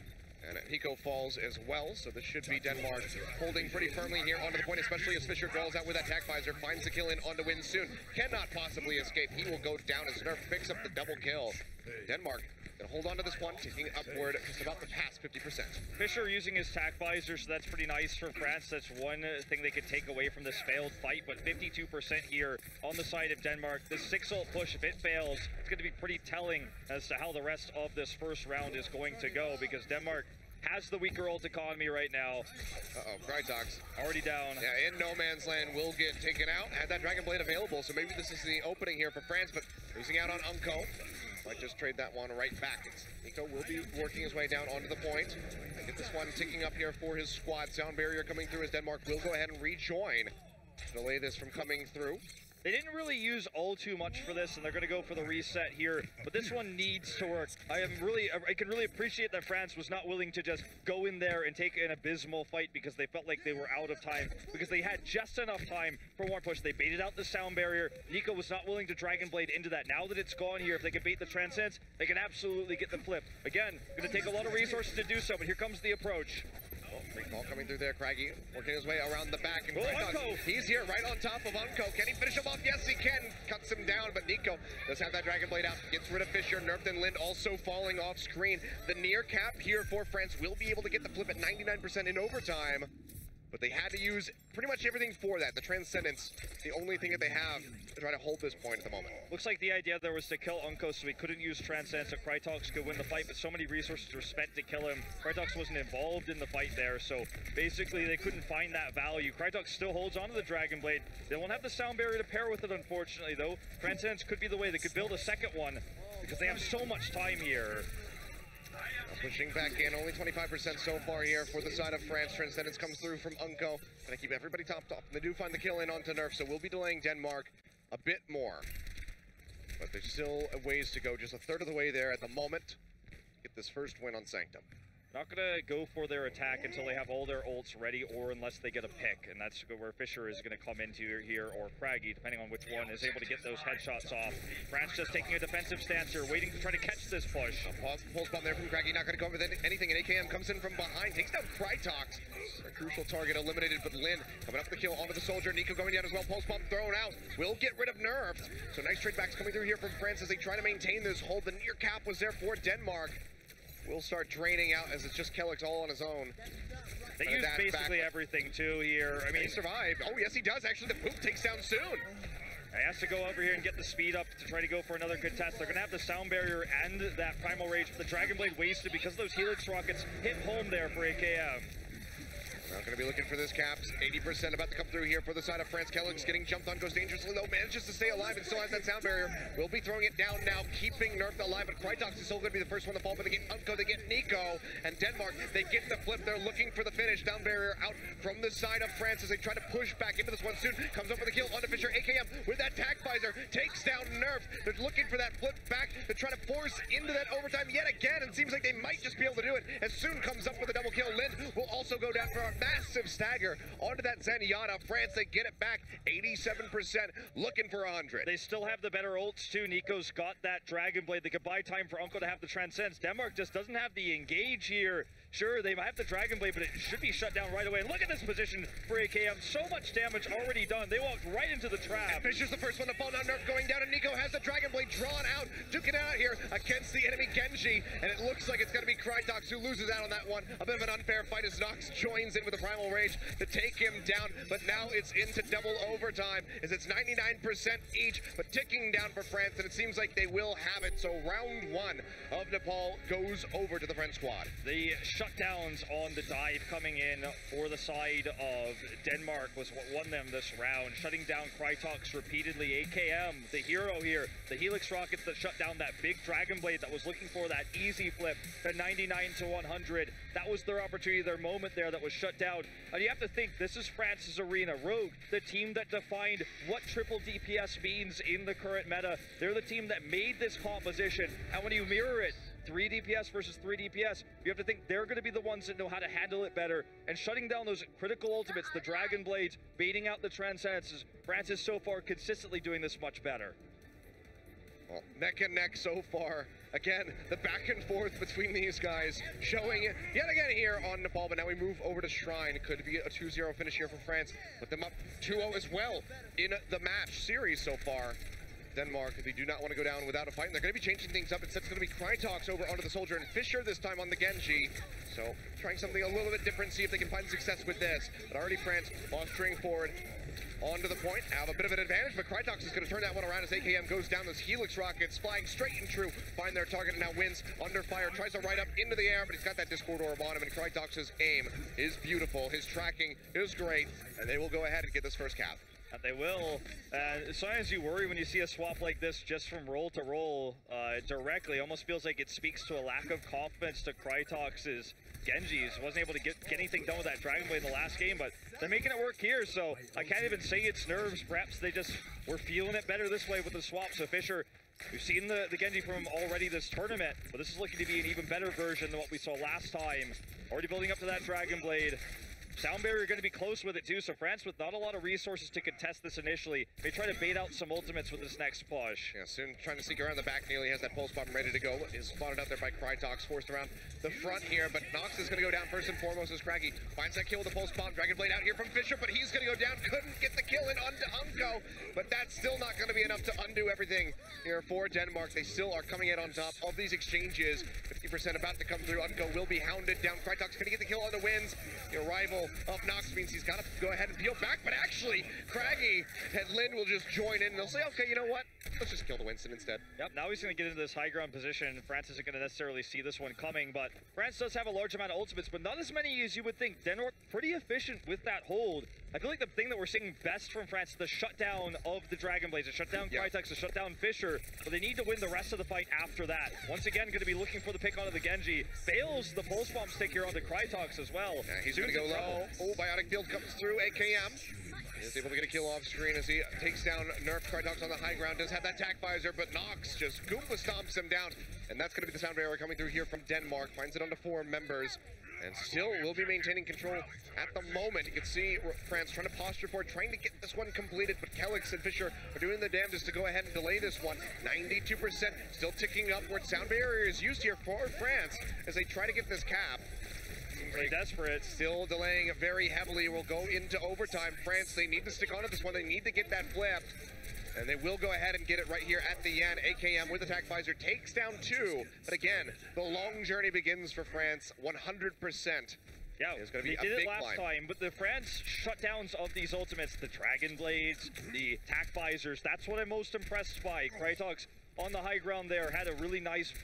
And Nico falls as well, so this should be Denmark holding pretty firmly here onto the point, especially as Fisher draws out with that tac visor, finds the kill in onto Win soon. Cannot possibly escape. He will go down as Nerf picks up the double kill. Denmark gonna hold on to this one, taking upward just about the past 50%. Fisher using his tac visor, so that's pretty nice for France. That's one thing they could take away from this failed fight, but 52% here on the side of Denmark. This 6-ult push, if it fails, it's going to be pretty telling as to how the rest of this first round is going to go, because Denmark has the weaker ult economy right now. Krytox already down. Yeah, in no man's land will get taken out. Had that Dragon Blade available, so maybe this is the opening here for France, but losing out on Unco. Might just trade that one right back. Nico will be working his way down onto the point. Get this one ticking up here for his squad. Sound barrier coming through as Denmark will go ahead and rejoin to delay this from coming through. They didn't really use all too much for this, and they're going to go for the reset here, but this one needs to work. I can really appreciate that France was not willing to just go in there and take an abysmal fight because they felt like they were out of time, because they had just enough time for one push. They baited out the sound barrier. Nico was not willing to Dragon Blade into that. Now that it's gone here, if they can bait the Transcendence, they can absolutely get the flip. Again, going to take a lot of resources to do so, but here comes the approach. Great ball coming through there. Craggy working his way around the back. And he's here right on top of Unco. Can he finish him off? Yes, he can. Cuts him down, but Nico does have that Dragon Blade out. Gets rid of Fisher. Nerfed and Lind also falling off screen. The near cap here for France will be able to get the flip at 99% in overtime. But they had to use pretty much everything for that. The Transcendence, the only thing that they have to try to hold this point at the moment. Looks like the idea there was to kill Unco, so he couldn't use Transcendence, so Krytox could win the fight, but so many resources were spent to kill him. Krytox wasn't involved in the fight there, so basically they couldn't find that value. Krytox still holds onto the Dragon Blade. They won't have the sound barrier to pair with it, unfortunately, though. Transcendence could be the way. They could build a second one, because they have so much time here. Pushing back in, only 25% so far here for the side of France. Transcendence comes through from Unco. Gonna keep everybody topped off. They do find the kill in onto Nerf, so we'll be delaying Denmark a bit more. But there's still a ways to go, just a third of the way there at the moment. Get this first win on Sanctum. Not gonna go for their attack until they have all their ults ready, or unless they get a pick, and that's where Fisher is gonna come into here, or Craggy, depending on which one is able to get those headshots off. France just taking a defensive stance here, waiting to try to catch this push. Pulse bomb there from Craggy, not gonna go with anything, and AKM comes in from behind, takes down Krytox. A crucial target eliminated, but Lin coming up the kill onto the soldier. Nico going down as well, pulse bomb thrown out, will get rid of Nerfed. So nice trade backs coming through here from France as they try to maintain this hold. The near cap was there for Denmark. Will start draining out as it's just Kellix all on his own. They use basically everything too here. I mean, he survived. Oh yes, he does. Actually, the poop takes down soon. He has to go over here and get the speed up to try to go for another good test. They're going to have the sound barrier and that primal rage. The Dragon Blade wasted because those Helix rockets hit home there for AKM. Not going to be looking for this caps. 80% about to come through here for the side of France. Kellix getting jumped on, goes dangerously low, manages to stay alive and still has that sound barrier. Will be throwing it down now, keeping Nerf alive, but Krytox is still going to be the first one to fall, but they get Unco, they get Nico, and Denmark, they get the flip. They're looking for the finish. Down barrier out from the side of France as they try to push back into this one soon. Comes up with a kill onto Fisher. AKM with that tac visor takes down Nerf. They're looking for that flip back. They're trying to force into that overtime yet again, and seems like they might just be able to do it. As soon comes up with a double kill. Lind will also go down for a massive stagger onto that Zenyatta. France, they get it back 87%, looking for 100. They still have the better ults too. Nico's got that Dragon Blade. They could buy time for Unco to have the Transcendence. Denmark just doesn't have the engage here. Sure, they might have the Dragon Blade, but it should be shut down right away. And look at this position for AKM. So much damage already done. They walked right into the trap. And Fisher's the first one to fall. Now Nerf going down, and Nico has the Dragon Blade drawn out. Duking it out here against the enemy Genji. And it looks like it's going to be Krytox who loses out on that one. A bit of an unfair fight as Nox joins in with a Primal Rage to take him down. But now it's into double overtime as it's 99% each, but ticking down for France. And it seems like they will have it. So round one of Nepal goes over to the French squad. The shutdowns on the dive coming in for the side of Denmark was what won them this round. Shutting down Krytox repeatedly. AKM, the hero here. The Helix rockets that shut down that big Dragon Blade that was looking for that easy flip to 99 to 100. That was their opportunity, their moment there that was shut down. And you have to think, this is France's arena. Rogue, the team that defined what triple DPS means in the current meta. They're the team that made this composition. And when you mirror it 3 DPS versus 3 DPS, you have to think they're going to be the ones that know how to handle it better. And shutting down those critical ultimates, the Dragon Blades, baiting out the Transcendences, France is so far consistently doing this much better. Well, neck and neck so far. Again, the back and forth between these guys showing it yet again here on Nepal, but now we move over to Shrine. It could be a 2-0 finish here for France. Put them up 2-0 as well in the match series so far. Denmark, they do not want to go down without a fight, and they're going to be changing things up. Instead, it's going to be Krytox over onto the Soldier, and Fisher this time on the Genji. So, trying something a little bit different, see if they can find success with this. But already France posturing forward onto the point, have a bit of an advantage, but Krytox is going to turn that one around as AKM goes down. Those Helix rockets flying straight and true, find their target and now wins under fire, tries to ride up into the air, but he's got that Discord orb on him, and Krytox's aim is beautiful. His tracking is great, and they will go ahead and get this first cap. And they will. Sometimes you worry when you see a swap like this just from roll to roll directly. Almost feels like it speaks to a lack of confidence to Krytox's Genjis. Wasn't able to get anything done with that Dragon Blade in the last game, but they're making it work here, so I can't even say it's nerves. Perhaps they just were feeling it better this way with the swap. So Fisher, we've seen the Genji from him already this tournament, but this is looking to be an even better version than what we saw last time. Already building up to that Dragon Blade. Sound barrier going to be close with it too, so France with not a lot of resources to contest this initially. They try to bait out some ultimates with this next push. Yeah, soon trying to sneak around the back. Nearly has that pulse bomb ready to go. Is spotted out there by Krytox, forced around the front here, but Nox is going to go down first and foremost as Craggy finds that kill with the pulse bomb. Dragon Blade out here from Fisher, but he's going to go down. Couldn't get the kill in onto Unko, but that's still not going to be enough to undo everything here for Denmark. They still are coming in on top of these exchanges. 50% about to come through. Unko will be hounded down. Krytox going to get the kill on the wins. The arrival of Nox means he's got to go ahead and peel back, but actually, Craggy and Lin will just join in, and they'll say, okay, you know what? Let's just kill the Winston instead. Yep, now he's going to get into this high ground position. France isn't going to necessarily see this one coming, but France does have a large amount of ultimates, but not as many as you would think. Denmark pretty efficient with that hold. I feel like the thing that we're seeing best from France is the shutdown of the Dragon Blades, the shutdown Krytox, the shutdown Fisher, but they need to win the rest of the fight after that. Once again, going to be looking for the pick onto the Genji. Fails the pulse bomb stick here onto Krytox as well. Yeah, he's going to go low. Oh, Biotic Field comes through. AKM is able to get a kill off screen as he takes down Nerf. Krytox on the high ground does have that tack visor, but Nox just Goomba stomps him down, and that's going to be the sound barrier coming through here from Denmark. Finds it onto 4 members, and still will be maintaining control at the moment. You can see France trying to posture for it, trying to get this one completed, but Kellix and Fisher are doing their damnedest to go ahead and delay this one. 92% still ticking upward. Sound barrier is used here for France as they try to get this cap. Pretty desperate. Still delaying very heavily. We'll go into overtime. France, they need to stick onto this one. They need to get that flipped. And they will go ahead and get it right here at the end. AKM with attack visor takes down 2. But again, the long journey begins for France 100%. Yeah, it's going to be they a did big it last time, but the France shutdowns of these ultimates, the Dragon Blades, the attack visors, that's what I'm most impressed by. Krytox on the high ground there had a really nice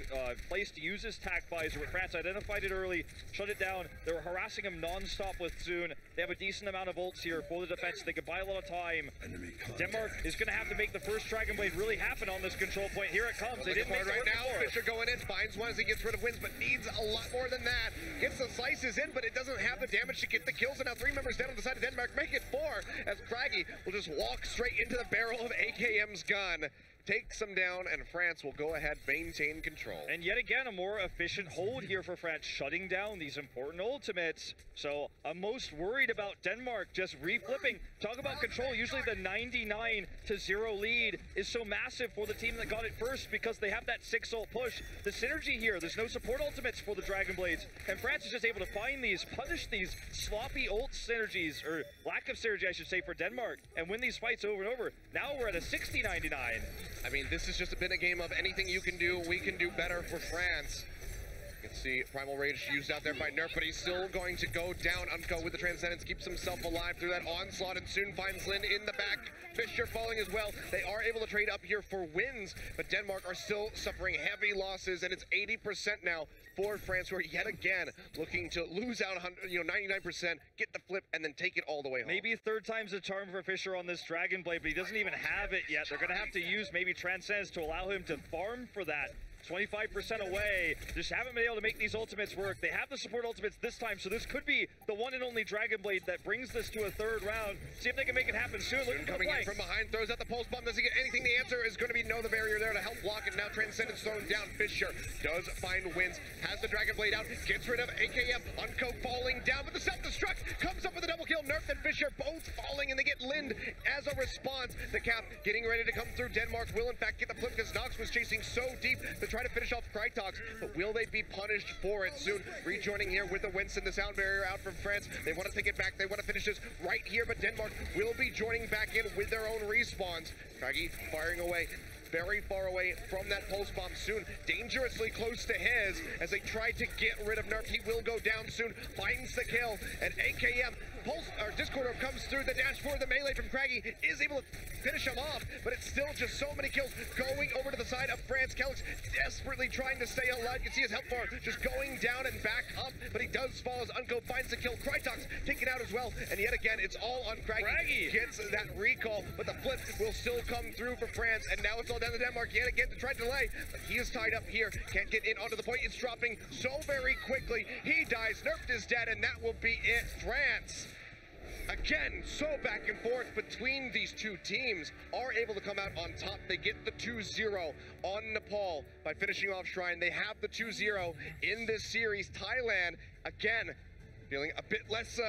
place to use his tack visor, but France identified it early, shut it down. They were harassing him non-stop with Zune. They have a decent amount of ults here for the defense. They could buy a lot of time. Denmark is going to have to make the first Dragon Blade really happen on this control point. Here it comes. They didn't make it right now. Fisher going in, finds one as he gets rid of wins, but needs a lot more than that. Gets the slices in, but it doesn't have the damage to get the kills. And now 3 members down on the side of Denmark make it 4 as Craggy will just walk straight into the barrel of AKM's gun. Takes them down, and France will go ahead, maintain control. And yet again, a more efficient hold here for France, shutting down these important ultimates. So I'm most worried about Denmark just reflipping. Talk about control. Usually the 99-0 lead is so massive for the team that got it first because they have that 6 ult push. The synergy here, there's no support ultimates for the Dragon Blades, and France is just able to find these, punish these sloppy ult synergies, or lack of synergy, I should say, for Denmark, and win these fights over and over. Now we're at a 60-99. I mean, this has just been a game of anything you can do, we can do better for France. You can see Primal Rage used out there by Nerf, but he's still going to go down. Unco with the Transcendence keeps himself alive through that onslaught and soon finds Lin in the back. Fisher falling as well. They are able to trade up here for wins, but Denmark are still suffering heavy losses, and it's 80% now for France, who are yet again looking to lose out 99%, get the flip, and then take it all the way home. Maybe 3rd time's a charm for Fisher on this Dragon Blade, but he doesn't even have it yet. They're going to have to use maybe Transcendence to allow him to farm for that. 25% away. Just haven't been able to make these ultimates work. They have the support ultimates this time, so this could be the one and only Dragon Blade that brings this to a third round. See if they can make it happen soon. Looking coming in from behind, throws out the pulse bomb. Does he get anything? The answer is going to be no. The barrier there to help block it. Now Transcendence thrown down. Fisher does find wins. Has the Dragon Blade out. Gets rid of AKM. Unco falling down, but the self-destruct comes up with a double kill. Nerf and Fisher both falling, and they get Lind as a response. The cap getting ready to come through. Denmark will in fact get the flip because Nox was chasing so deep to try to finish off Krytox, but will they be punished for it soon? Rejoining here with the Winston, the sound barrier out from France. They want to take it back. They want to finish this right here, but Denmark will be joining back in with their own respawns. Craggy firing away. Very far away from that pulse bomb soon. Dangerously close to his as they try to get rid of Nerf. He will go down soon. Finds the kill. And AKM Pulse or Discord Orb comes through the dashboard. The melee from Craggy is able to finish him off, but it's still just so many kills going over to the side of France. Kelix desperately trying to stay alive. You can see his health bar just going down and back up, but he does fall as Unco finds the kill. Krytox taken out as well, and yet again, it's all on Craggy. Gets that recall, but the flip will still come through for France, and now it's all down to Denmark yet again to try to delay, but he is tied up here. Can't get in onto the point. It's dropping so very quickly. He dies. Nerfed is dead, and that will be it. France, again, so back and forth between these two teams, are able to come out on top. They get the 2-0 on Nepal by finishing off Shrine. They have the 2-0 in this series. Thailand, again, feeling a bit less,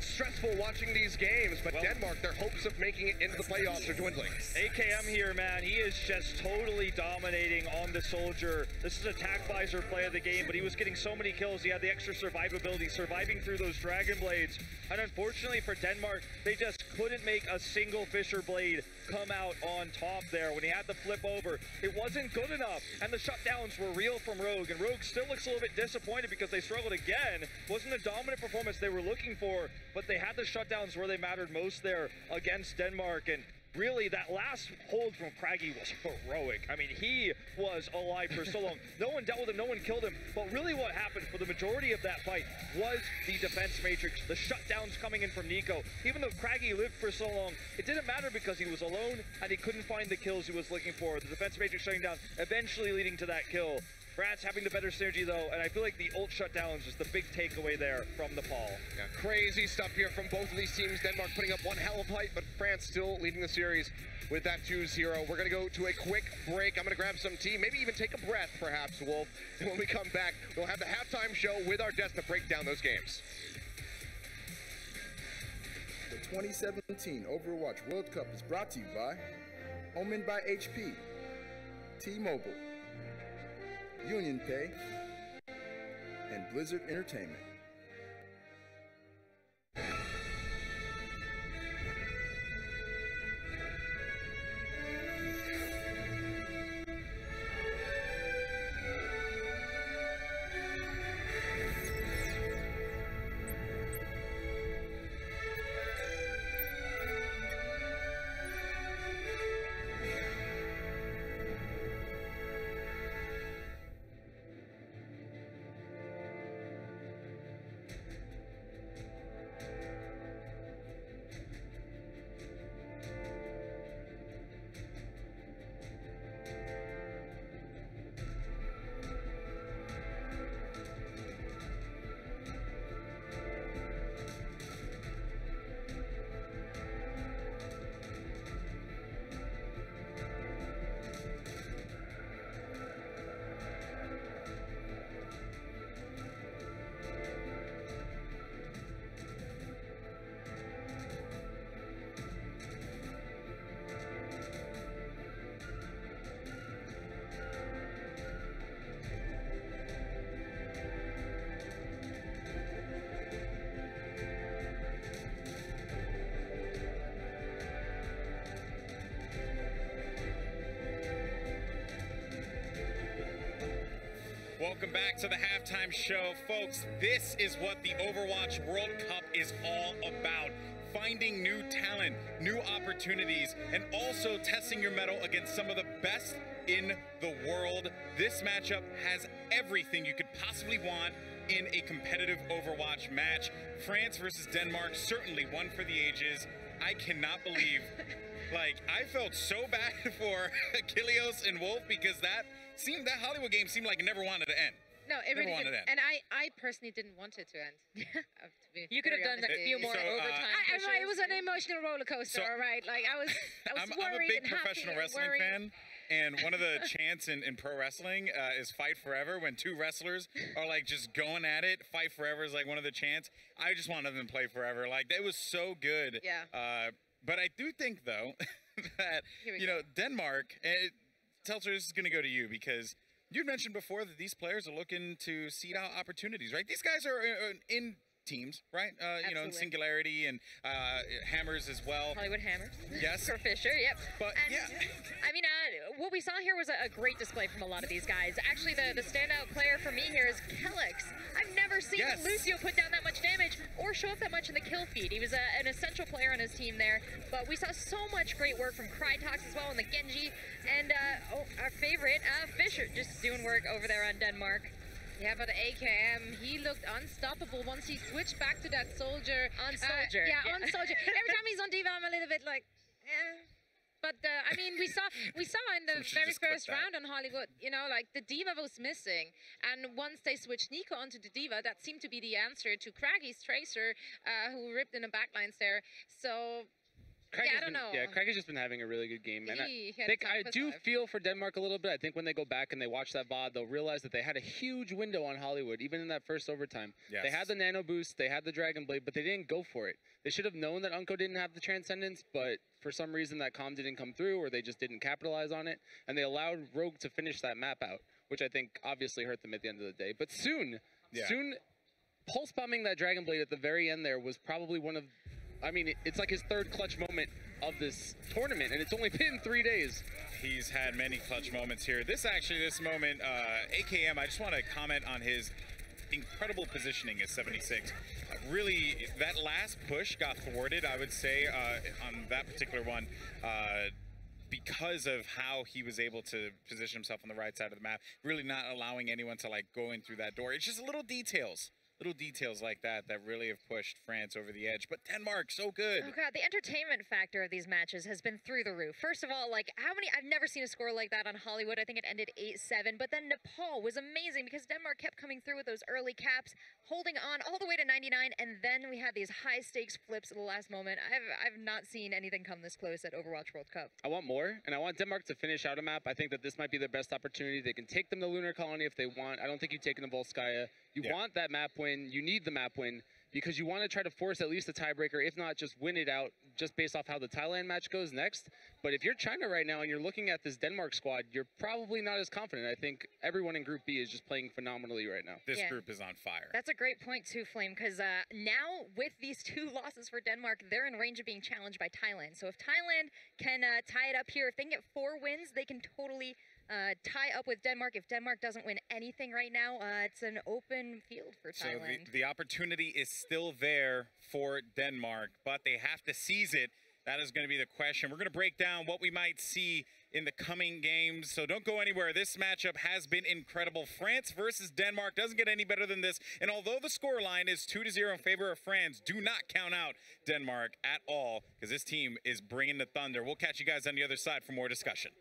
stressful watching these games, but Denmark, their hopes of making it into the playoffs are dwindling. AKM here, man, he is just totally dominating on the Soldier. This is a attack visor play of the game, but he was getting so many kills. He had the extra survivability, surviving through those Dragon Blades. And unfortunately for Denmark, they just couldn't make a single Fisher Blade come out on top there. When he had the flip over, it wasn't good enough. And the shutdowns were real from Rogue, and Rogue still looks a little bit disappointed because they struggled again. Wasn't a dominant performance they were looking for, but they had the shutdowns where they mattered most there against Denmark. And really, that last hold from Craggy was heroic. I mean, he was alive for so long. No one dealt with him, no one killed him. But really what happened for the majority of that fight was the defense matrix, the shutdowns coming in from Nico. Even though Craggy lived for so long, it didn't matter because he was alone and he couldn't find the kills he was looking for. The defense matrix shutting down, eventually leading to that kill. France having the better synergy though, and I feel like the ult shutdowns is the big takeaway there from Nepal. Yeah, crazy stuff here from both of these teams. Denmark putting up one hell of a fight, but France still leading the series with that 2-0. We're gonna go to a quick break. I'm gonna grab some tea, maybe even take a breath perhaps, Wolf. And when we come back, we'll have the halftime show with our guests to break down those games. The 2017 Overwatch World Cup is brought to you by Omen by HP, T-Mobile, Union Pay, and Blizzard Entertainment. Welcome back to the halftime show, folks. This is what the Overwatch World Cup is all about. Finding new talent, new opportunities, and also testing your mettle against some of the best in the world. This matchup has everything you could possibly want in a competitive Overwatch match. France versus Denmark, certainly one for the ages. I cannot believe Like, I felt so bad for Ilios and Wolf because that Hollywood game seemed like it never wanted to end. No, it Never really wanted didn't. to end. And I personally didn't want it to end. You could have done a few more overtime. It was an emotional roller coaster, all right? Like, I was I'm worried a big and professional happy wrestling fan, and one of the chants in pro wrestling is "Fight Forever." When two wrestlers are like just going at it, "Fight Forever" is like one of the chants. I just wanted them to play forever. Like, that was so good. Yeah. But I do think though that Denmark. Teltzer, this is going to go to you because you mentioned before that these players are looking to seed out opportunities, right? These guys are in teams, right? In Singularity and Hammers as well. Hollywood Hammers. Yes. For Fisher, yep. But I mean, what we saw here was a great display from a lot of these guys. Actually, the standout player for me here is Kellex. I've never seen Lucio put down that much damage or show up that much in the kill feed. He was an essential player on his team there, but we saw so much great work from Krytox as well, and the Genji, and our favorite, Fisher, just doing work over there on Denmark. Yeah, but AKM, he looked unstoppable once he switched back to that soldier. On soldier. On soldier. Every time he's on D.Va, I'm a little bit like, eh. But I mean, we saw in the very first round on Hollywood, like the D.Va was missing, and once they switched Nico onto the D.Va, that seemed to be the answer to Craggy's Tracer, who ripped in the backlines there. So. I don't know. Yeah, Craig has just been having a really good game. And I I do feel for Denmark a little bit. I think when they go back and they watch that VOD, they'll realize that they had a huge window on Hollywood, even in that first overtime. Yes. They had the Nano Boost, they had the Dragon Blade, but they didn't go for it. They should have known that Unco didn't have the Transcendence, but for some reason that comm didn't come through, or they just didn't capitalize on it, and they allowed Rogue to finish that map out, which I think obviously hurt them at the end of the day. But soon, pulse bombing that Dragon Blade at the very end there was probably one of, I mean, it's like his third clutch moment of this tournament, and it's only been 3 days. He's had many clutch moments here. This moment, AKM, I just want to comment on his incredible positioning at 76. Really, that last push got thwarted, I would say, on that particular one, because of how he was able to position himself on the right side of the map, really not allowing anyone to like go in through that door. It's just little details like that really have pushed France over the edge. But Denmark, so good. Oh god, the entertainment factor of these matches has been through the roof. First of all, like I've never seen a score like that on Hollywood. I think it ended 8-7. But then Nepal was amazing because Denmark kept coming through with those early caps, holding on all the way to 99, and then we had these high stakes flips at the last moment. I've not seen anything come this close at Overwatch World Cup. I want more, and I want Denmark to finish out a map. I think that this might be their best opportunity. They can take them to Lunar Colony if they want. I don't think you take them to Volskaya. You want that map win. You need the map win because you want to try to force at least a tiebreaker, if not just win it out just based off how the Thailand match goes next. But if you're China right now and you're looking at this Denmark squad, you're probably not as confident. I think everyone in Group B is just playing phenomenally right now. This group is on fire. That's a great point too, Flame, because now with these 2 losses for Denmark, they're in range of being challenged by Thailand. So if Thailand can tie it up here, if they can get 4 wins, they can totally tie up with Denmark. If Denmark doesn't win anything right now, it's an open field for Thailand. So the opportunity is still there for Denmark, but they have to seize it. That is going to be the question. We're going to break down what we might see in the coming games, so don't go anywhere. This matchup has been incredible. France versus Denmark doesn't get any better than this, and although the scoreline is 2-0 in favor of France, do not count out Denmark at all, because this team is bringing the thunder. We'll catch you guys on the other side for more discussion.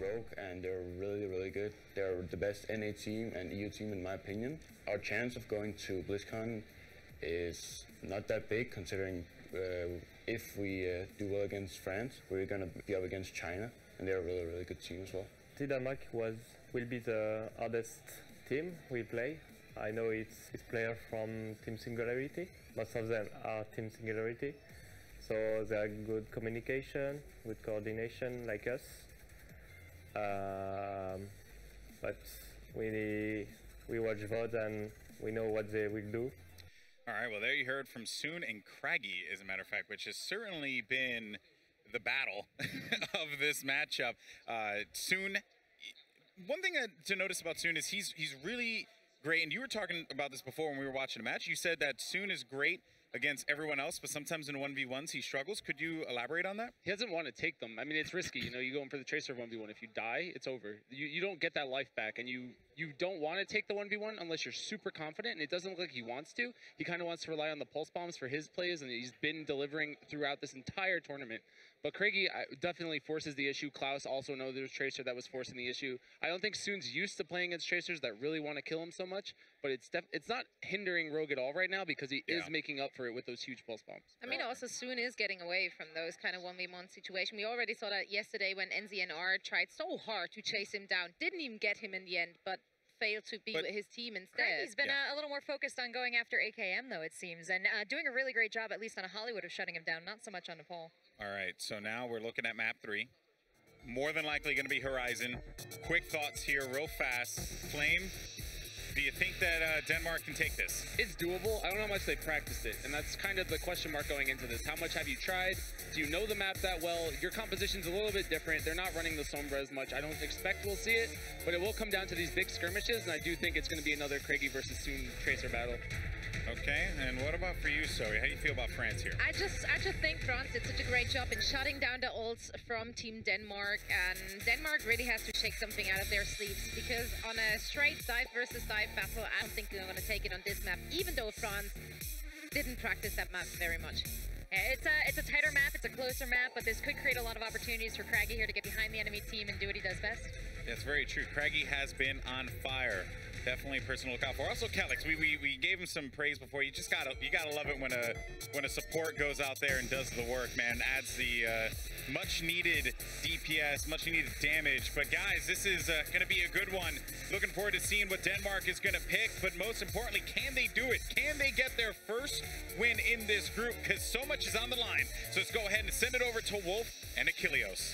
Rogue, and they're really good. They're the best NA team and EU team in my opinion. Our chance of going to BlizzCon is not that big considering if we do well against France, we're gonna be up against China, and they're a really, really good team as well. Denmark will be the hardest team we play. I know it's players from Team Singularity. Most of them are Team Singularity. So they are good communication, good coordination like us. But we watch VOD and we know what they will do. All right, well, there you heard from Soon and Craggy, as a matter of fact, which has certainly been the battle of this matchup. Soon, one thing to notice about Soon is he's really great, and you were talking about this before when we were watching a match. You said that Soon is great against everyone else, but sometimes in 1v1s he struggles. Could you elaborate on that? He doesn't want to take them. I mean, it's risky. You know, you go in for the Tracer 1v1. If you die, it's over. You don't get that life back, and you don't want to take the 1v1 unless you're super confident, and it doesn't look like he wants to. He kind of wants to rely on the pulse bombs for his plays, and he's been delivering throughout this entire tournament. But Craigie definitely forces the issue. Klaus also knows there's Tracer that was forcing the issue. I don't think Soon's used to playing against Tracers that really want to kill him so much, but it's not hindering Rogue at all right now because he is making up for it with those huge pulse bombs. I mean, also Soon is getting away from those kind of 1v1 situations. We already saw that yesterday when NZNR tried so hard to chase him down. Didn't even get him in the end, but failed to be with his team instead. He's been a little more focused on going after AKM, though, it seems, and doing a really great job, at least on a Hollywood, of shutting him down, not so much on Nepal. All right, so now we're looking at map 3. More than likely going to be Horizon. Quick thoughts here, real fast. Flame, do you think that Denmark can take this? It's doable. I don't know how much they practiced it, and that's kind of the question mark going into this. How much have you tried? Do you know the map that well? Your composition's a little bit different. They're not running the Sombra as much. I don't expect we'll see it, but it will come down to these big skirmishes, and I do think it's going to be another Craigie versus Soon Tracer battle. Okay, and what about for you, Zoe? How do you feel about France here? I just think France did such a great job in shutting down the ults from Team Denmark, and Denmark really has to shake something out of their sleeves, because on a straight dive versus dive battle, I don't think they're going to take it on this map, even though France didn't practice that map very much. It's a tighter map, it's a closer map, but this could create a lot of opportunities for Craggy here to get behind the enemy team and do what he does best. That's very true. Craggy has been on fire. Definitely a person to look out for. Also, Kelix, we gave him some praise before. You gotta love it when a support goes out there and does the work, man. Adds the much needed DPS, much needed damage. But guys, this is gonna be a good one. Looking forward to seeing what Denmark is gonna pick. But most importantly, can they do it? Can they get their first win in this group? Because so much is on the line. So let's go ahead and send it over to Wolf and Ilios.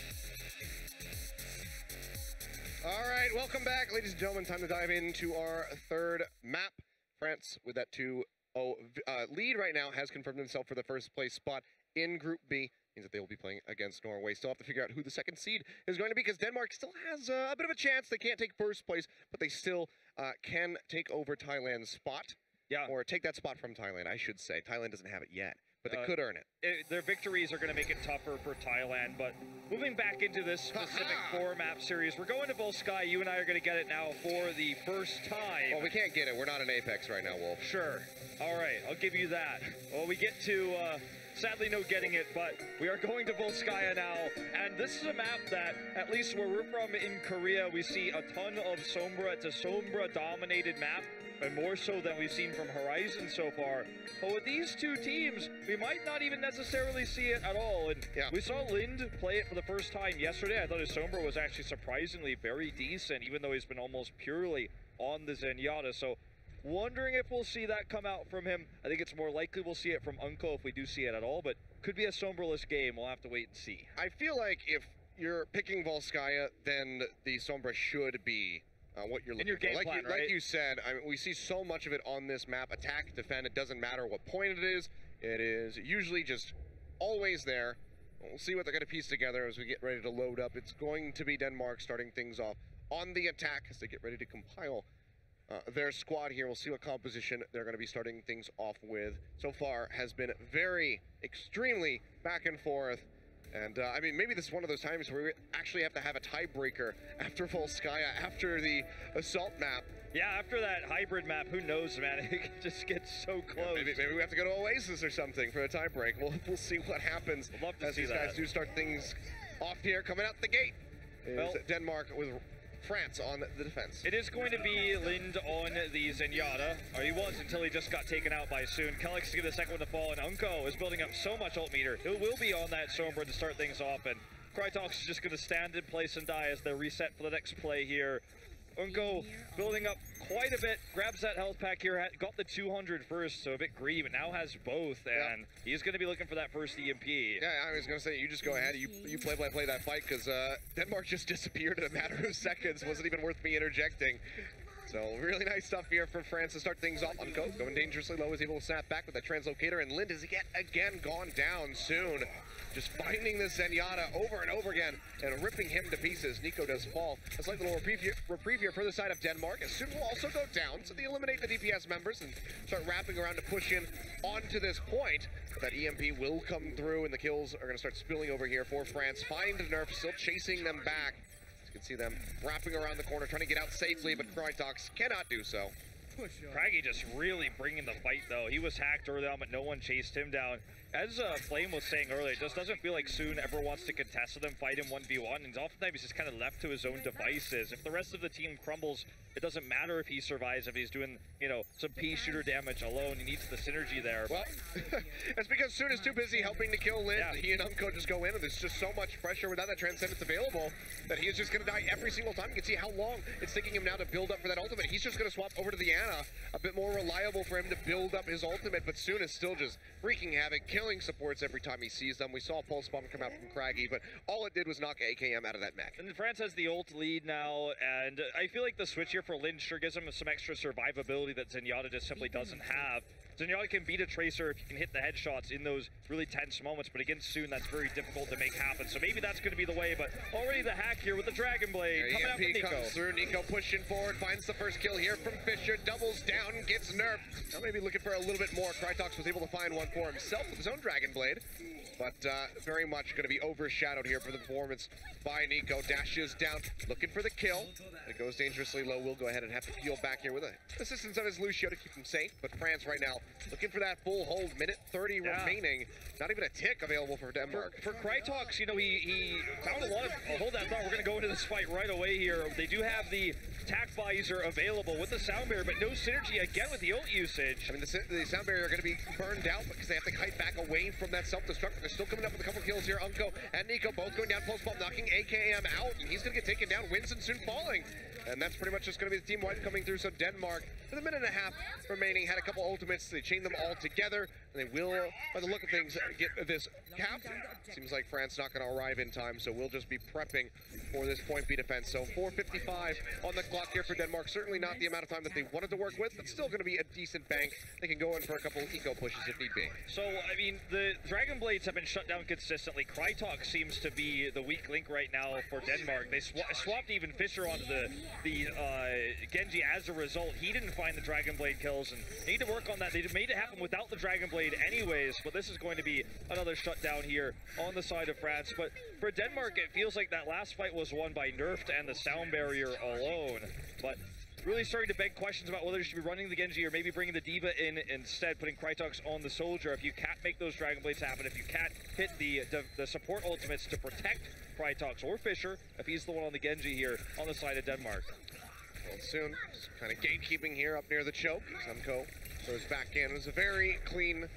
All right, welcome back, ladies and gentlemen. Time to dive into our third map. France, with that 2-0 lead right now, has confirmed himself for the first place spot in Group B. Means that they will be playing against Norway. Still have to figure out who the second seed is going to be, because Denmark still has a bit of a chance. They can't take first place, but they still can take over Thailand's spot. Yeah. Or take that spot from Thailand, I should say. Thailand doesn't have it yet, but they could earn it. Their victories are going to make it tougher for Thailand, but moving back into this specific 4-map series, we're going to Volskaya. You and I are going to get it now for the first time. Well, we can't get it. We're not in Apex right now, Wolf. Sure. All right, I'll give you that. Well, we get to, sadly, no getting it, but we are going to Volskaya now, and this is a map that, at least where we're from in Korea, we see a ton of Sombra. It's a Sombra-dominated map, and more so than we've seen from Horizon so far. But with these two teams, we might not even necessarily see it at all. And we saw Lind play it for the first time yesterday. I thought his Sombra was actually surprisingly very decent, even though he's been almost purely on the Zenyatta. So wondering if we'll see that come out from him. I think it's more likely we'll see it from Unko if we do see it at all, but could be a Sombraless game. We'll have to wait and see. I feel like if you're picking Volskaya, then the Sombra should be what you're looking for. Like you said, I mean, we see so much of it on this map. Attack, defend, it doesn't matter what point it is. It is usually just always there. We'll see what they're going to piece together as we get ready to load up. It's going to be Denmark starting things off on the attack as they get ready to compile their squad here. We'll see what composition they're going to be starting things off with. So far has been extremely back and forth. And, I mean, maybe this is one of those times where we actually have to have a tiebreaker after Volskaya, after the assault map. Yeah, after that hybrid map, who knows, man? It just gets so close. Yeah, maybe we have to go to Oasis or something for a tiebreak. We'll see what happens I'd love to as see these guys do start things off here. Coming out the gate is Denmark with France on the defense. It is going to be Lind on the Zenyatta, or he was until he just got taken out by Soon. Kellex to give the second one to fall, and Unko is building up so much ult meter. It will be on that Sombra to start things off, and Krytox is just going to stand in place and die as they reset for the next play here. Unko building up quite a bit, grabs that health pack here, got the 200 first, so a bit greedy, but now has both, and he's going to be looking for that first EMP. Yeah, I was going to say, you just go ahead, you play that fight, because Denmark just disappeared in a matter of seconds. Wasn't even worth me interjecting. So really nice stuff here for France to start things off. Unko going dangerously low, is able to snap back with that translocator, and Lind is yet again gone down soon. Just finding this Zenyatta over and over again and ripping him to pieces. Nico does fall. That's like the little reprieve here for the side of Denmark. As soon will also go down, so they eliminate the DPS members and start wrapping around to push in onto this point. But that EMP will come through, and the kills are going to start spilling over here for France. Find Nerf, still chasing them back. You can see them wrapping around the corner, trying to get out safely, but Krytox cannot do so. Craggy just really bringing the fight, though. He was hacked early on, but no one chased him down. As Flame was saying earlier, it just doesn't feel like Soon ever wants to contest with him, fight him 1v1, and oftentimes he's just kind of left to his own devices. If the rest of the team crumbles, it doesn't matter if he survives, if he's doing, you know, some pea shooter damage alone. He needs the synergy there. Well, it's because Soon is too busy helping to kill Lind. Yeah. He and Unko just go in, and there's just so much pressure without that Transcendence available that he is just going to die every single time. You can see how long it's taking him now to build up for that ultimate. He's just going to swap over to the Ana, a bit more reliable for him to build up his ultimate, but Soon is still just wreaking havoc, killing supports every time he sees them. We saw a Pulse Bomb come out from Craggy, but all it did was knock AKM out of that mech. And France has the ult lead now, and I feel like the switch here for Lind sure gives him some extra survivability that Zenyatta just simply doesn't have. Zenyatta can beat a Tracer if you can hit the headshots in those really tense moments, but against Soon, that's very difficult to make happen. So maybe that's going to be the way, but already the hack here with the Dragon Blade coming out from Nico. Comes through, Nico pushing forward, finds the first kill here from Fisher, doubles down, gets nerfed. Now maybe looking for a little bit more. Krytox was able to find one for himself with his own Dragon Blade, but very much going to be overshadowed here for the performance by Nico. Dashes down, looking for the kill. It goes dangerously low. We'll go ahead and have to heal back here with the assistance of his Lucio to keep him safe, but France right now looking for that full hold, minute 30 remaining. Not even a tick available for Denmark. For Krytox, you know, he found a lot of hold that thought. We're going to go into this fight right away here. They do have the attack visor available with the sound barrier, but no synergy again with the ult usage. I mean, the sound barrier are going to be burned out because they have to kite back away from that self-destruct. They're still coming up with a couple kills here. Unko and Nico both going down, Pulse Bomb knocking AKM out, and he's going to get taken down. Winston soon falling. And that's pretty much just going to be the team wipe coming through. So Denmark, with a minute and a half remaining, had a couple ultimates. They chained them all together, and they will, by the look of things, get this cap. Seems like France not going to arrive in time, so we'll just be prepping for this point B defense. So 4:55 on the clock here for Denmark. Certainly not the amount of time that they wanted to work with, but still going to be a decent bank. They can go in for a couple eco pushes if need be. So, I mean, the Dragon Blades have been shut down consistently. Krytox seems to be the weak link right now for Denmark. They swapped even Fisher onto the Genji as a result. He didn't find the Dragon Blade kills, and they need to work on that. They made it happen without the Dragon Blade anyways, but this is going to be another shutdown here on the side of France. But for Denmark, it feels like that last fight was won by Nerfed and the sound barrier alone. But really starting to beg questions about whether you should be running the Genji or maybe bringing the Diva in instead, putting Krytox on the Soldier. If you can't make those Dragon Blades happen, if you can't hit the support ultimates to protect Krytox or Fisher, if he's the one on the Genji here on the side of Denmark. Well, soon, just kind of gatekeeping here up near the choke. Unko goes back in. It was a very clean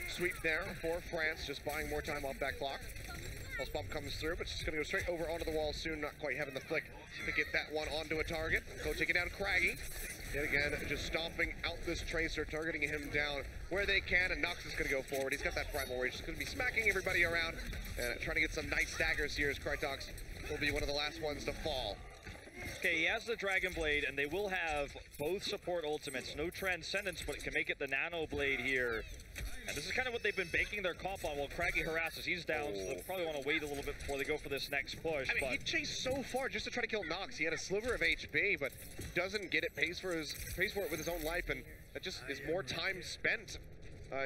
sweep there for France, just buying more time off that clock. Pulse Bomb comes through, but she's going to go straight over onto the wall soon, not quite having the flick to get that one onto a target. Go taking down Craggy. Yet again, just stomping out this Tracer, targeting him down where they can, and Nox is going to go forward. He's got that Primal Rage. He's going to be smacking everybody around and trying to get some nice daggers here as Krytox will be one of the last ones to fall. Okay, he has the Dragon Blade, and they will have both support ultimates. No Transcendence, but it can make it the Nano Blade here. And this is kind of what they've been banking their comp on while Craggy harasses. He's down, so they'll probably want to wait a little bit before they go for this next push. I mean, he chased so far just to try to kill Nox. He had a sliver of HP, but doesn't get it, pays for it with his own life, and that just is more time spent,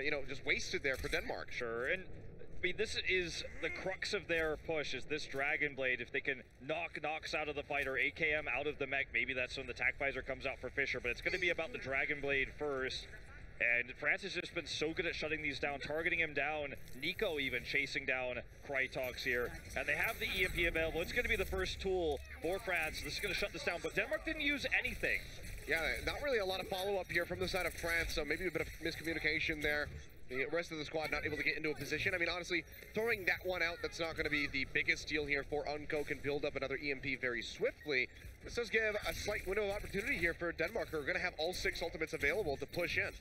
you know, just wasted there for Denmark. Sure, and I mean, this is the crux of their push, is this Dragon Blade. If they can knock Nox out of the fight or AKM out of the mech, maybe that's when the attack visor comes out for Fisher, but it's going to be about the Dragon Blade first. And France has just been so good at shutting these down, targeting him down. Nico even chasing down Krytox here. And they have the EMP available. It's going to be the first tool for France. This is going to shut this down, but Denmark didn't use anything. Yeah, not really a lot of follow-up here from the side of France, so maybe a bit of miscommunication there. The rest of the squad not able to get into a position. I mean, honestly, throwing that one out, that's not going to be the biggest deal here for Unco. Can build up another EMP very swiftly. This does give a slight window of opportunity here for Denmark, who are going to have all 6 ultimates available to push in.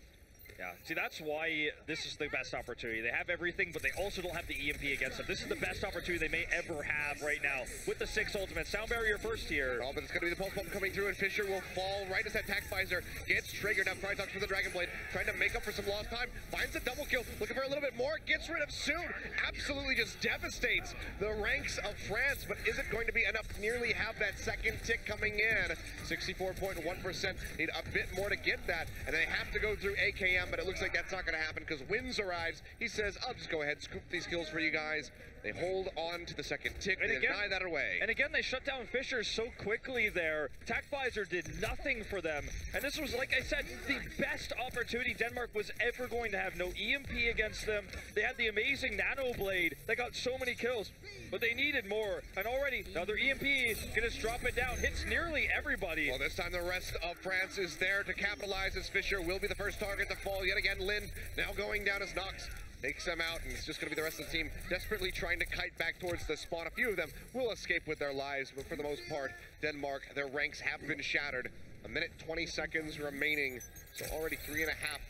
Yeah, see, that's why this is the best opportunity. They have everything, but they also don't have the EMP against them. This is the best opportunity they may ever have right now with the 6 ultimates. Sound barrier first here. Oh, but it's going to be the pulse bomb coming through, and Fisher will fall right as that tac visor gets triggered. Now Krytox for the Dragon Blade, trying to make up for some lost time. Finds a double kill, looking for a little bit more. Gets rid of Soon. Absolutely just devastates the ranks of France, but is it going to be enough to nearly have that second tick coming in? 64.1%. Need a bit more to get that, and they have to go through AKM, but it looks like that's not going to happen because Wins arrives. He says, I'll just go ahead and scoop these kills for you guys. They hold on to the second tick and deny that away. And again, they shut down Fisher so quickly there. Tac Visor did nothing for them. And this was, like I said, the best opportunity Denmark was ever going to have. No EMP against them. They had the amazing Nano Blade that got so many kills, but they needed more. And already, another EMP can just drop it down. Hits nearly everybody. Well, this time the rest of France is there to capitalize as Fisher will be the first target to fall yet again. Lind now going down as Nox takes them out, and it's just going to be the rest of the team desperately trying to kite back towards the spawn. A few of them will escape with their lives, but for the most part, Denmark, their ranks have been shattered. 1 minute, 20 seconds remaining, so already 3.5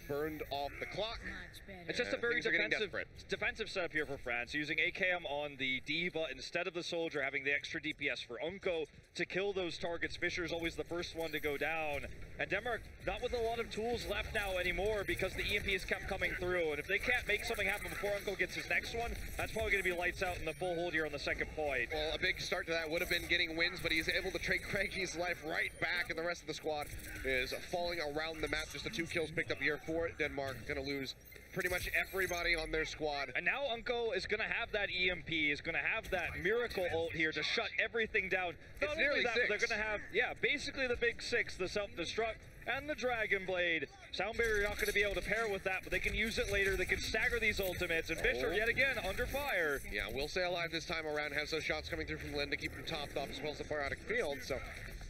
burned off the clock. It's just a very defensive setup here for France, using AKM on the Diva instead of the Soldier, having the extra DPS for Unco to kill those targets. Fisher's always the first one to go down. And Denmark, not with a lot of tools left now anymore because the EMPs kept coming through. And if they can't make something happen before Unco gets his next one, that's probably going to be lights out in the full hold here on the second point. Well, a big start to that would have been getting Wins, but he's able to trade Craiggie's life right back, and the rest of the squad is falling around the map. Just the 2 kills picked up here for Denmark. Going to lose pretty much everybody on their squad. And now Unco is going to have that EMP, is going to have that miracle ult here to shut everything down. Not only that, but they're going to have, yeah, basically the big 6, the self-destruct and the Dragon Blade. Sound barrier not going to be able to pair with that, but they can use it later. They can stagger these ultimates, and Fisher yet again under fire. Yeah, will stay alive this time around. Has those shots coming through from Lind to keep him topped off as well as the far out of field, so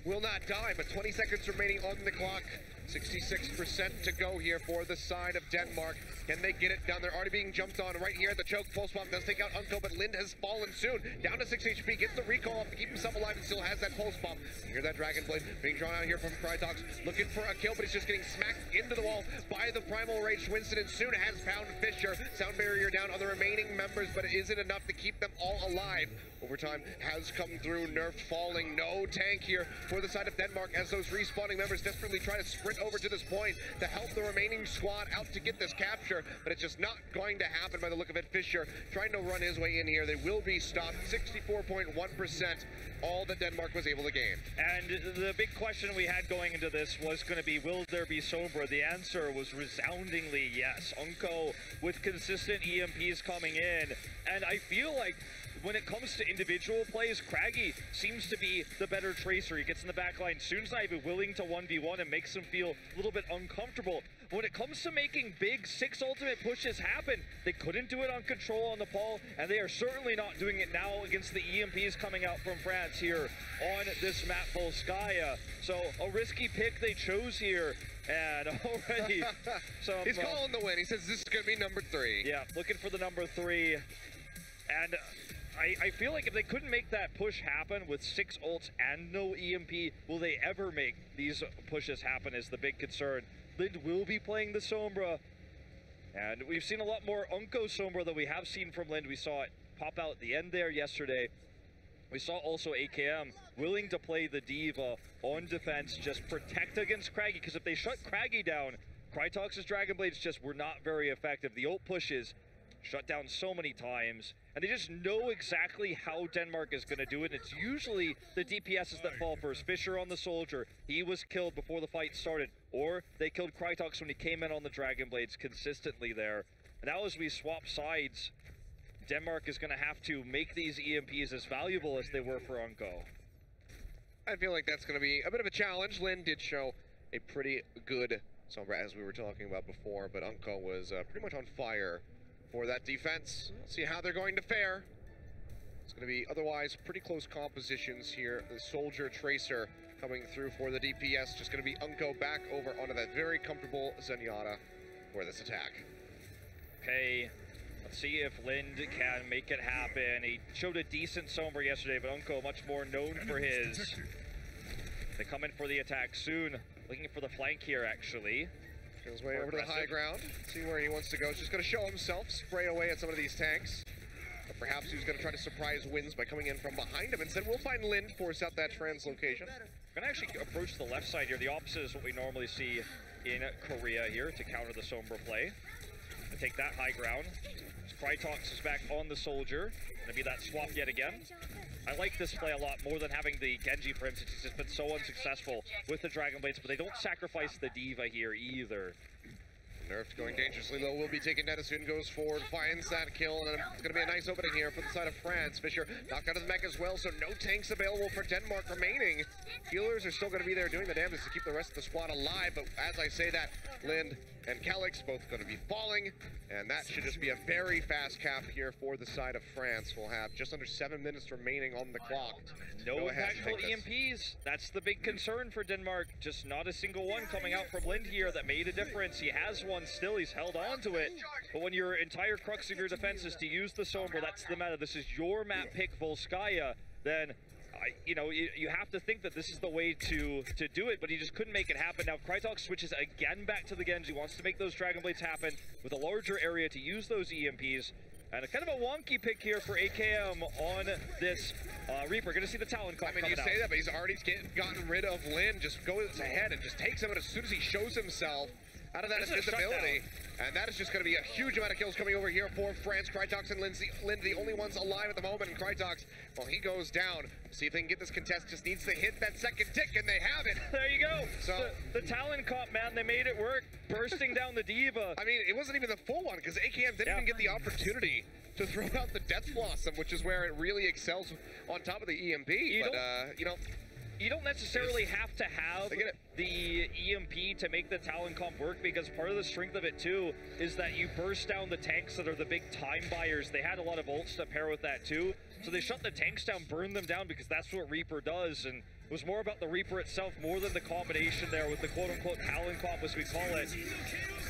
will not die, but 20 seconds remaining on the clock. 66% to go here for the side of Denmark. Can they get it done? They're already being jumped on right here at the choke. Pulse bomb does take out Unco, but Lind has fallen soon. Down to 6 HP, gets the recall off to keep himself alive and still has that pulse bomb. Hear that Dragon Blade being drawn out here from Krytox, looking for a kill, but he's just getting smacked into the wall by the Primal Rage. Winston and soon has found Fisher. Sound barrier down on the remaining members, but is it enough to keep them all alive? Overtime has come through. Nerf falling. No tank here for the side of Denmark as those respawning members desperately try to sprint over to this point to help the remaining squad out to get this capture, but it's just not going to happen by the look of it. Fisher trying to run his way in here. They will be stopped. 64.1%, all that Denmark was able to gain. And the big question we had going into this was going to be, will there be Sombra? The answer was resoundingly yes. Unco with consistent EMPs coming in, and I feel like when it comes to individual plays, Craggy seems to be the better tracer. He gets in the back line. Soon's not even willing to 1v1 and makes him feel a little bit uncomfortable. When it comes to making big 6 ultimate pushes happen, they couldn't do it on Control on Nepal, and they are certainly not doing it now against the EMPs coming out from France here on this map, Volskaya. So a risky pick they chose here. And already he's calling the win. He says this is going to be number 3. Yeah, looking for the number 3. And I feel like if they couldn't make that push happen with 6 ults and no EMP, will they ever make these pushes happen is the big concern. Lind will be playing the Sombra, and we've seen a lot more Unco Sombra than we have seen from Lind. We saw it pop out at the end there yesterday. We saw also AKM willing to play the Diva on defense, just protect against Craggy, because if they shut Craggy down, Krytox's Dragon Blades just were not very effective. The ult pushes shut down so many times, and they just know exactly how Denmark is going to do it. It's usually the DPSs that fall first. Fisher on the Soldier, he was killed before the fight started, or they killed Krytox when he came in on the Dragon Blades consistently there. And now as we swap sides, Denmark is going to have to make these EMPs as valuable as they were for Unco. I feel like that's going to be a bit of a challenge. Lind did show a pretty good Sombra, as we were talking about before, but Unko was pretty much on fire for that defense. Let's see how they're going to fare. It's going to be otherwise pretty close compositions here. The Soldier Tracer coming through for the DPS. Just going to be Unko back over onto that very comfortable Zenyatta for this attack. Okay, let's see if Lind can make it happen. He showed a decent Sombra yesterday, but Unko much more known for his. They come in for the attack soon. Looking for the flank here, actually. Goes way over to the high ground. See where he wants to go. He's just going to show himself, spray away at some of these tanks. But perhaps he's going to try to surprise wins by coming in from behind him. Instead, we'll find Lind, force out that translocation. We're going to actually approach the left side here. The opposite is what we normally see in Korea here to counter the Sombra play. To take that high ground. Krytox is back on the Soldier. Gonna be that swap yet again. I like this play a lot more than having the Genji for him, since he's just been so unsuccessful with the Dragon Blades, but they don't sacrifice the Diva here either. Nerfed going dangerously low, will be taken down as soon goes forward, finds that kill, and it's going to be a nice opening here for the side of France. Fisher knocked out of the mech as well, so no tanks available for Denmark remaining. Healers are still going to be there doing the damage to keep the rest of the squad alive, but as I say that, Lind and Calix both going to be falling, and that should just be a very fast cap here for the side of France. We'll have just under 7 minutes remaining on the clock. No impactful EMPs. That's the big concern for Denmark. Just not a single one coming out from Lind here that made a difference. He has one still. He's held on to it. But when your entire crux of your defense is to use the Sombra, that's the meta. This is your map pick, Volskaya. Then, you have to think that this is the way to do it, but he just couldn't make it happen. Now, Krytox switches again back to the Genji. Wants to make those Dragon Blades happen with a larger area to use those EMPs. And a kind of a wonky pick here for AKM on this Reaper. Going to see the Talon coming out. I mean, you say that, but he's already gotten rid of Lind. Just goes ahead and just takes him as soon as he shows himself out of that invisibility. And that is just going to be a huge amount of kills coming over here for France. Krytox and Lind, the only ones alive at the moment. And Krytox, well, he goes down. See if they can get this contest. Just needs to hit that second tick, and they have it. There you go. So the Talon comp, man, they made it work. Bursting down the Diva. I mean, it wasn't even the full one, because AKM didn't even get the opportunity to throw out the Death Blossom, which is where it really excels on top of the EMP. You don't necessarily have to have the EMP to make the Talon comp work, because part of the strength of it too is that you burst down the tanks that are the big time buyers. They had a lot of ults to pair with that too. So they shut the tanks down, burned them down, because that's what Reaper does. And it was more about the Reaper itself more than the combination there with the quote-unquote Talon comp, as we call it.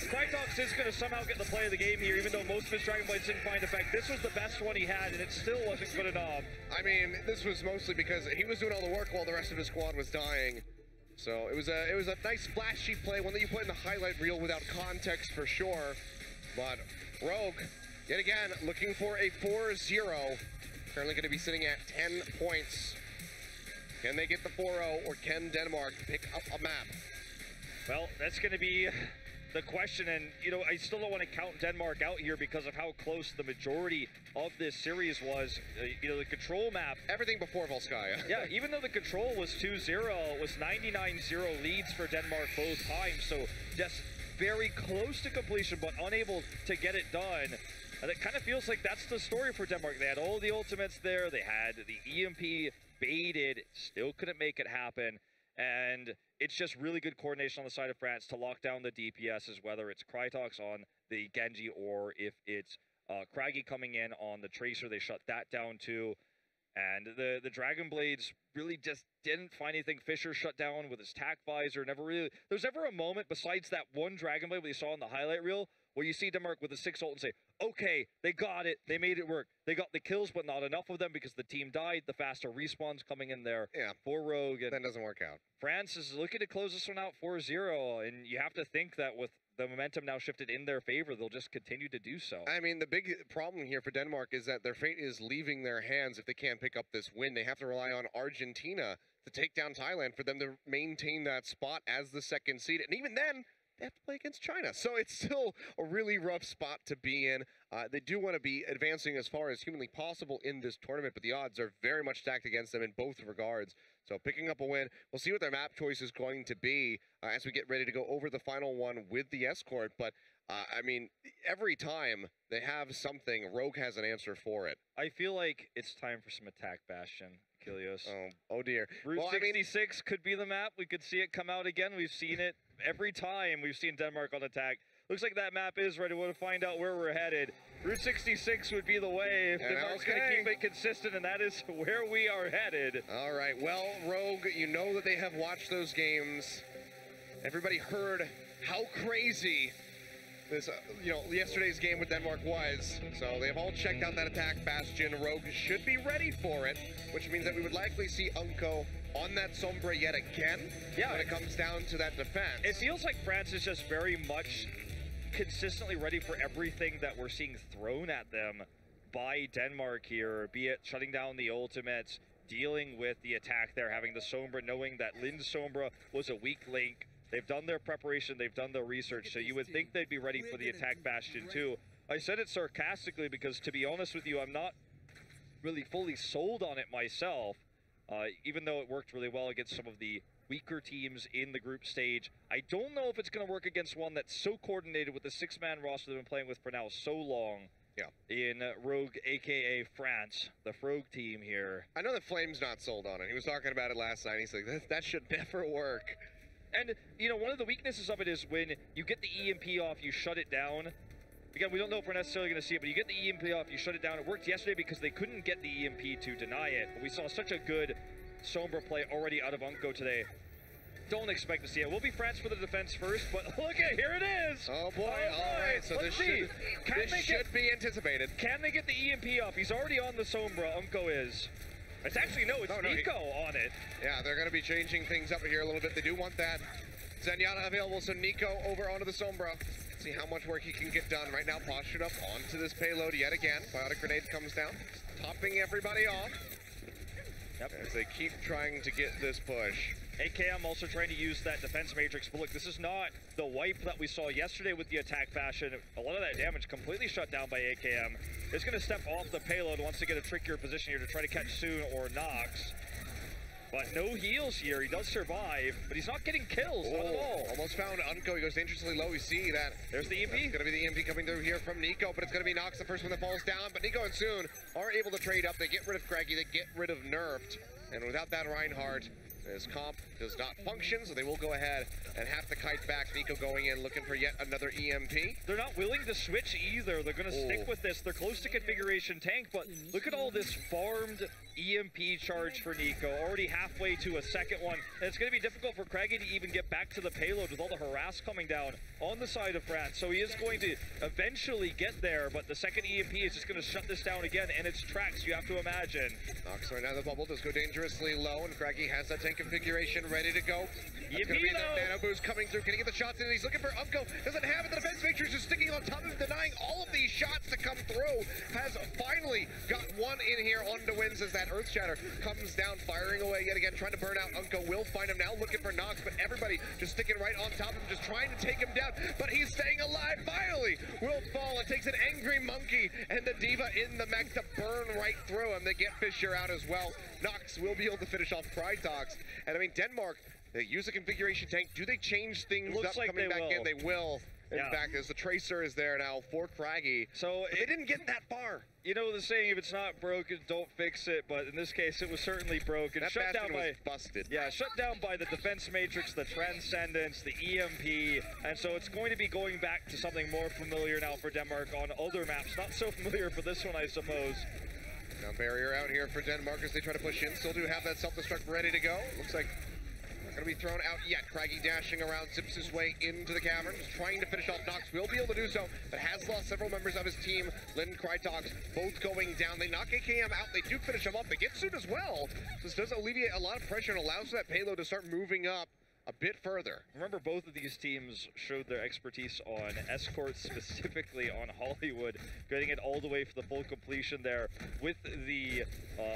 Krytox is going to somehow get the play of the game here, even though most of his Dragon Blades didn't find effect. This was the best one he had, and it still wasn't good enough. I mean, this was mostly because he was doing all the work while the rest of his squad was dying. So it was a nice flashy play, one that you put in the highlight reel without context for sure. But Rogue, yet again, looking for a 4-0. Currently going to be sitting at 10 points. Can they get the 4-0, or can Denmark pick up a map? Well, that's going to be the question, and I still don't want to count Denmark out here because of how close the majority of this series was. The control map, everything before Volskaya. Yeah, even though the control was 2-0, it was 99-0 leads for Denmark both times, so just very close to completion, but unable to get it done. And it kind of feels like that's the story for Denmark. They had all the ultimates there, they had the EMP baited, still couldn't make it happen. And it's just really good coordination on the side of France to lock down the DPSs, whether it's Krytox on the Genji or if it's Craggy coming in on the Tracer. They shut that down too. And the Dragon Blades really just didn't find anything. Fisher shut down with his tack visor. There's never a moment besides that one Dragon Blade we saw in the highlight reel where you see Denmark with a 6 ult and say, okay, they got it. They made it work. They got the kills, but not enough of them because the team died. The faster respawns coming in there for Rogue. And that doesn't work out. France is looking to close this one out 4-0, and you have to think that with the momentum now shifted in their favor, they'll just continue to do so. I mean, the big problem here for Denmark is that their fate is leaving their hands if they can't pick up this win. They have to rely on Argentina to take down Thailand for them to maintain that spot as the second seed. And even then, they have to play against China. So it's still a really rough spot to be in. They do want to be advancing as far as humanly possible in this tournament, but the odds are very much stacked against them in both regards. So picking up a win, we'll see what their map choice is going to be as we get ready to go over the final one with the escort. But I mean, every time they have something, Rogue has an answer for it. I feel like it's time for some attack bastion, Ilios. Oh dear. Route 66 could be the map. We could see it come out again. We've seen it every time we've seen Denmark on attack. Looks like that map is ready. We'll find out where we're headed. Route 66 would be the way if Denmark's going to keep it consistent, and that is where we are headed. All right, well, Rogue, you know that they have watched those games. Everybody heard how crazy this, yesterday's game with Denmark was. So they've all checked out that attack bastion. Rogue should be ready for it, which means that we would likely see Unko on that Sombra yet again when it comes down to that defense. It feels like France is just very much consistently ready for everything that we're seeing thrown at them by Denmark here, be it shutting down the ultimates, dealing with the attack there, having the Sombra, knowing that Lin's Sombra was a weak link. They've done their preparation, they've done their research, so you would think they'd be ready for the attack bastion too. I said it sarcastically because, to be honest with you, I'm not really fully sold on it myself, even though it worked really well against some of the weaker teams in the group stage. I don't know if it's going to work against one that's so coordinated with the 6-man roster they've been playing with for now so long. In Rogue, aka France, the Rogue team here. I know that Flame's not sold on it. He was talking about it last night. He's like, that should never work. And, one of the weaknesses of it is when you get the EMP off, you shut it down. Again, we don't know if we're necessarily going to see it, but you get the EMP off, you shut it down. It worked yesterday because they couldn't get the EMP to deny it. But we saw such a good Sombra play already out of Unko today. Don't expect to see it. We'll be France for the defense first, but look at, here it is! Oh boy, all right, so this should be anticipated. Can they get the EMP off? He's already on the Sombra, Unko is. It's actually, it's Nico on it. Yeah, they're going to be changing things up here a little bit. They do want that Zenyatta available, so Nico over onto the Sombra. See how much work he can get done. Right now, postured up onto this payload yet again. Biotic grenade comes down, topping everybody off. As they keep trying to get this push. AKM also trying to use that defense matrix, but look, this is not the wipe that we saw yesterday with the attack fashion. A lot of that damage completely shut down by AKM. It's going to step off the payload once they get a trickier position here to try to catch Soon or Nox. But no heals here. He does survive, but he's not getting kills, not at all. Almost found Unko. He goes dangerously low. We see that. There's the EMP. It's going to be the EMP coming through here from Nico, but it's going to be Nox, the first one that falls down. But Nico and Soon are able to trade up. They get rid of Craggy. They get rid of Nerfed. And without that Reinhardt, his comp does not function, so they will go ahead and have to kite back. Nico going in, looking for yet another EMP. They're not willing to switch either. They're going to stick with this. They're close to configuration tank, but look at all this farmed EMP charge for Nico. Already halfway to a second one. And it's going to be difficult for Craggy to even get back to the payload with all the harass coming down on the side of France. So he is going to eventually get there, but the second EMP is just going to shut this down again, and it's tracks, you have to imagine. Nox right now, the bubble does go dangerously low, and Craggy has that tank configuration ready to go. It's going to be the nano boost coming through. Can he get the shots in? He's looking for Unko. Doesn't have it. The defense matrix is sticking on top of him, denying all of these shots to come through. Has finally got one in here on the wins as that Earth Shatter comes down, firing away yet again, trying to burn out Unko. Will find him now, looking for Nox, but everybody just sticking right on top of him, just trying to take him down. But he's staying alive. Finally, will fall. It takes an angry monkey and the Diva in the mech to burn right through him. They get Fisher out as well. Nox will be able to finish off Krytox. And I mean, Denmark, they use a configuration tank. Do they change things up like coming back in? They will. In fact, as the Tracer is there now for Craggy. So they didn't get that far. You know the saying, if it's not broken, don't fix it. But in this case, it was certainly broken. That shut down was busted. Yeah, shut down by the defense matrix, the Transcendence, the EMP. And so it's going to be going back to something more familiar now for Denmark on other maps. Not so familiar for this one, I suppose. Now barrier out here for Denmark as they try to push in. Still do have that self-destruct ready to go. Looks like not going to be thrown out yet. Craggy dashing around, zips his way into the cavern, just trying to finish off Nox. Will be able to do so, but has lost several members of his team. Lin and Krytox both going down. They knock AKM out. They do finish him up. They get Soon as well. This does alleviate a lot of pressure and allows that payload to start moving up a bit further. Remember, both of these teams showed their expertise on escorts, specifically on Hollywood, getting it all the way for the full completion there with the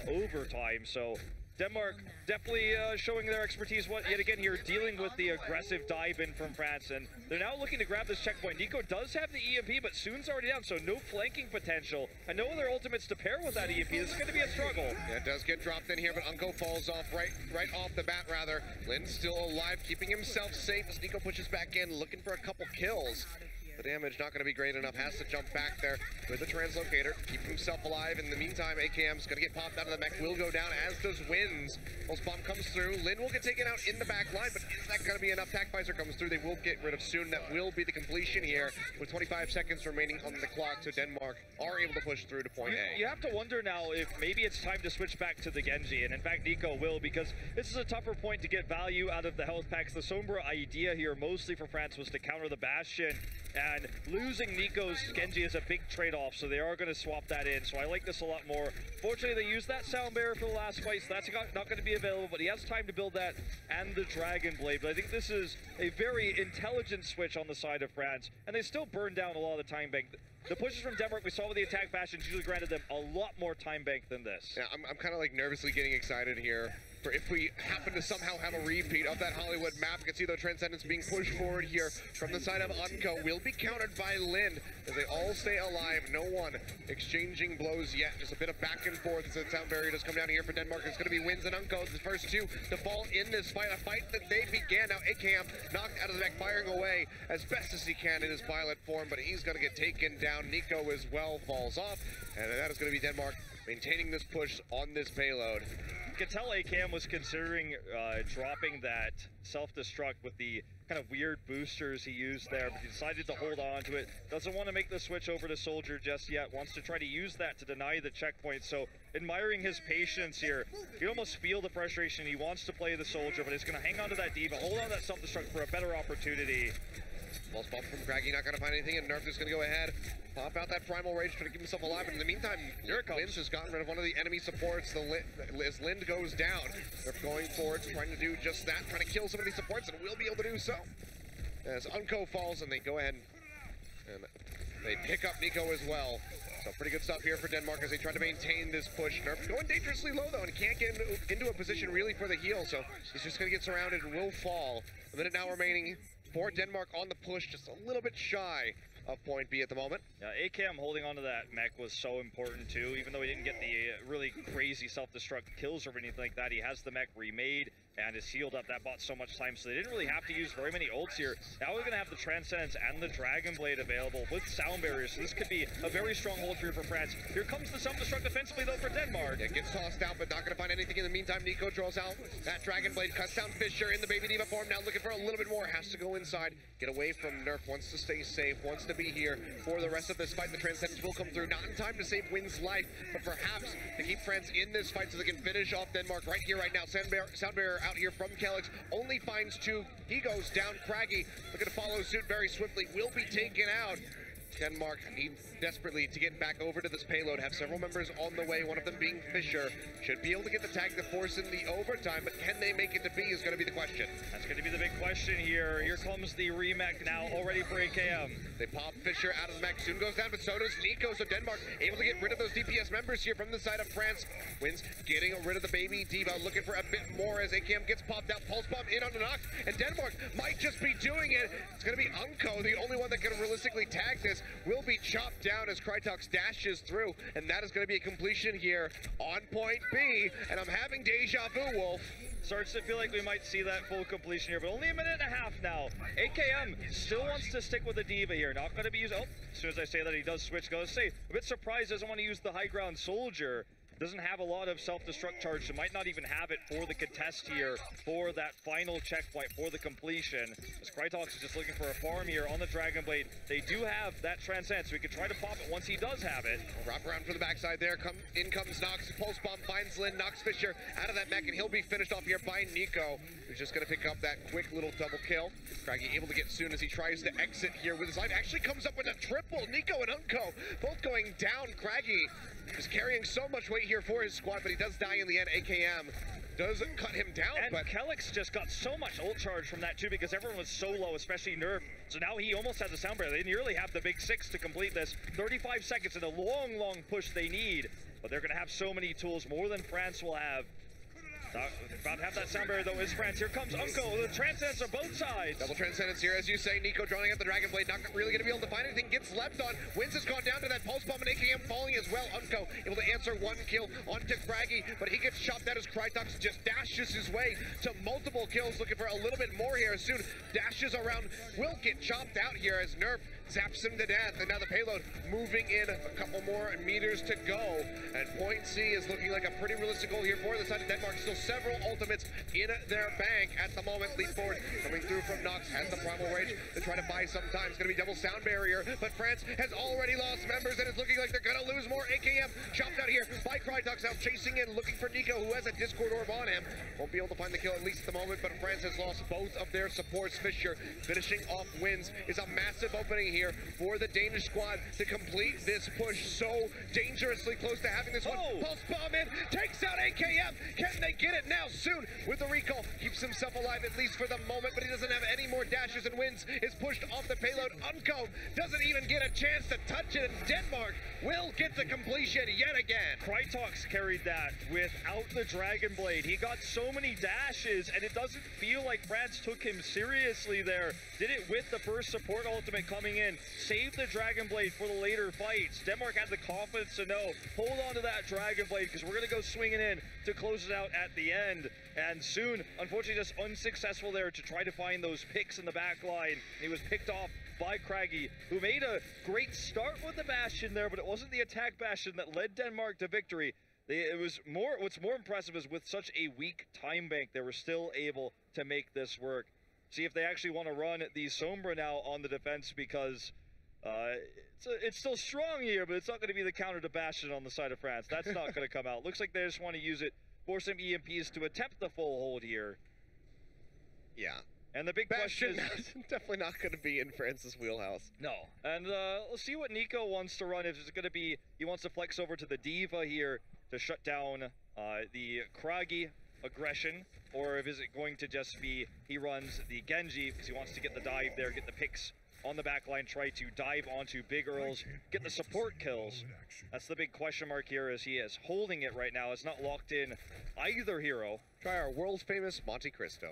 overtime. So Denmark definitely showing their expertise yet again here, dealing with the aggressive dive in from France, and they're now looking to grab this checkpoint. Nico does have the EMP, but Soon's already down, so no flanking potential, and no other ultimates to pair with that EMP. This is going to be a struggle. Yeah, it does get dropped in here, but Unko falls off right off the bat, rather. Lin's still alive, keeping himself safe as Nico pushes back in, looking for a couple kills. The damage not going to be great enough. Has to jump back there with the translocator. Keep himself alive. In the meantime, AKM's going to get popped out of the mech. Will go down, as does Wins. Pulse bomb comes through. Lin will get taken out in the back line, but is that going to be enough? TacVisor comes through. They will get rid of soon. That will be the completion here with 25 seconds remaining on the clock. So Denmark are able to push through to point A. You have to wonder now if maybe it's time to switch back to the Genji, and in fact Nico will, because this is a tougher point to get value out of the health packs. The Sombra idea here mostly for France was to counter the Bastion, and losing Nico's Genji is a big trade-off, so they are going to swap that in. So I like this a lot more. Fortunately, they used that Sound Bearer for the last fight, so that's not going to be available, but he has time to build that and the Dragon Blade. But I think this is a very intelligent switch on the side of France, and they still burn down a lot of the time bank. The pushes from Denmark we saw with the attack bastions usually granted them a lot more time bank than this. Yeah, I'm kind of like nervously getting excited here for if we happen to somehow have a repeat of that Hollywood map. You can see the Transcendence being pushed forward here from the side of Unco. Will be countered by Lin as they all stay alive. No one exchanging blows yet. Just a bit of back and forth as the sound barrier does come down here for Denmark. It's going to be Wins and Unco, the first two to fall in this fight. A fight that they began. Now AKM knocked out of the deck, firing away as best as he can in his violet form, but he's going to get taken down. Nico as well falls off, and that is going to be Denmark maintaining this push on this payload. You can tell AKM was considering dropping that self-destruct with the kind of weird boosters he used there, but he decided to hold on to it. Doesn't want to make the switch over to Soldier just yet, wants to try to use that to deny the checkpoint. So admiring his patience here. You almost feel the frustration. He wants to play the Soldier, but he's going to hang on to that Diva, hold on to that self-destruct for a better opportunity. Pulse bomb from Craggy, not going to find anything, and Nerf is going to go ahead, pop out that Primal Rage, try to keep himself alive. And in the meantime, Linz has gotten rid of one of the enemy supports as Lind goes down. Nerf going forward, trying to do just that, trying to kill some of these supports, and will be able to do so. As Unco falls, and they go ahead and they pick up Nico as well. So pretty good stuff here for Denmark as they try to maintain this push. Nerf going dangerously low though, and can't get into a position really for the heal, so he's just going to get surrounded and will fall. A minute now remaining for Denmark on the push, just a little bit shy of point B at the moment. Yeah, AKM holding onto that mech was so important too, even though he didn't get the really crazy self-destruct kills or anything like that. He has the mech remade and is healed up. That bought so much time, so they didn't really have to use very many ults here. Now we're going to have the Transcendence and the Dragon Blade available with sound barriers, so this could be a very strong hold here for France. Here comes the self-destruct defensively though for Denmark. It gets tossed out, but not going to find anything in the meantime. Nico draws out that Dragon Blade, cuts down Fisher in the Baby Diva form, now looking for a little bit more, has to go inside, get away from Nerf, wants to stay safe, wants to be here for the rest of this fight. The Transcendence will come through, not in time to save Win's life, but perhaps to keep France in this fight so they can finish off Denmark right here, right now. Sound barrier out here from Kellex, only finds two. He goes down. Craggy looking to follow suit very swiftly, will be taken out. Denmark need desperately to get back over to this payload, have several members on the way, one of them being Fisher. Should be able to get the tag to force in the overtime, but can they make it to B is going to be the question. That's going to be the big question here. Here comes the remech now, already for AKM. They pop Fisher out of the mech, soon goes down, but so does Nico, so Denmark able to get rid of those DPS members here from the side of France. Wins getting rid of the Baby Diva, looking for a bit more as AKM gets popped out, Pulse Bomb in on the Nox, and Denmark might just be doing it. It's going to be Unco, the only one that can realistically tag this, will be chopped down as Krytox dashes through, and that is going to be a completion here on point B, and I'm having deja vu, Wolf. Starts to feel like we might see that full completion here, but only a minute and a half now. AKM still wants to stick with the Diva here, not going to be using, oh, as soon as I say that he does switch, goes say, a bit surprised doesn't want to use the high ground Soldier. Doesn't have a lot of self-destruct charge, so might not even have it for the contest here, for that final checkpoint, for the completion. As Krytox is just looking for a farm here on the Dragon Blade. They do have that Transcend, so we can try to pop it once he does have it. Wrap around for the backside there. In comes Nox. Pulse Bomb finds Lin. Knocks Fisher out of that mech, and he'll be finished off here by Nico, who's just going to pick up that quick little double kill. Craggy able to get soon as he tries to exit here with his life. Actually comes up with a triple. Nico and Unco both going down. Craggy is carrying so much weight here for his squad, but he does die in the end. AKM does cut him down. And but Kellex just got so much ult charge from that too, because everyone was so low, especially Nerf. So now he almost has a sound barrier. They nearly have the big 6 to complete this. 35 seconds and a long, long push they need. But they're going to have so many tools, more than France will have. About to have that sound barrier though is France. Here comes Unco, the Transcendence on both sides. Double Transcendence here, as you say. Nico drawing out the Dragon Blade, not really going to be able to find anything. Gets left on. Wins has gone down to that Pulse Bomb, and AKM falling as well. Unco able to answer one kill onto Craggy, but he gets chopped out as Krytox just dashes his way to multiple kills, looking for a little bit more here. As soon dashes around, will get chopped out here as Nerf zaps him to death, and now the payload moving in a couple more meters to go. And Point C is looking like a pretty realistic goal here for the side of Denmark. Still several ultimates in their bank at the moment. Lead forward coming through from Nox, has the Primal Rage to try to buy some time. It's going to be double sound barrier, but France has already lost members, and it's looking like they're going to lose more. AKM chopped out here by Krytox, now chasing in, looking for Nico, who has a Discord orb on him. Won't be able to find the kill, at least at the moment, but France has lost both of their supports. Fischer finishing off wins is a massive opening here for the Danish squad to complete this push. So dangerously close to having this one. Pulse bomb in, takes out AKM. Can they get it now? Soon with the recall. Keeps himself alive, at least for the moment, but he doesn't have any more dashes, and wins is pushed off the payload. Unco doesn't even get a chance to touch it, and Denmark will get the completion yet again. Krytox carried that without the Dragon Blade. He got so many dashes, and it doesn't feel like France took him seriously there. Did it with the first support ultimate coming in. Saved the Dragon Blade for the later fights. Denmark had the confidence to know, hold on to that Dragon Blade, because we're going to go swinging in to close it out at the end. And soon, unfortunately, just unsuccessful there to try to find those picks in the back line. He was picked off by Craggy, who made a great start with the Bastion there, but it wasn't the attack Bastion that led Denmark to victory. What's more impressive is with such a weak time bank, they were still able to make this work. See if they actually want to run the Sombra now on the defense, because it's still strong here, but it's not going to be the counter to Bastion on the side of France. That's not going to come out. Looks like they just want to use it for some EMPs to attempt the full hold here. Yeah. And the big Bastion question is definitely not going to be in France's wheelhouse. No. And we'll see what Nico wants to run. If it's going to be, he wants to flex over to the Diva here to shut down the Kragi aggression, or if is it going to just be he runs the Genji because he wants to get the dive there, get the picks on the back line, try to dive onto Big Earls, get the support kills. That's the big question mark here, as he is holding it right now. It's not locked in either hero. Try our world famous Monte Cristo.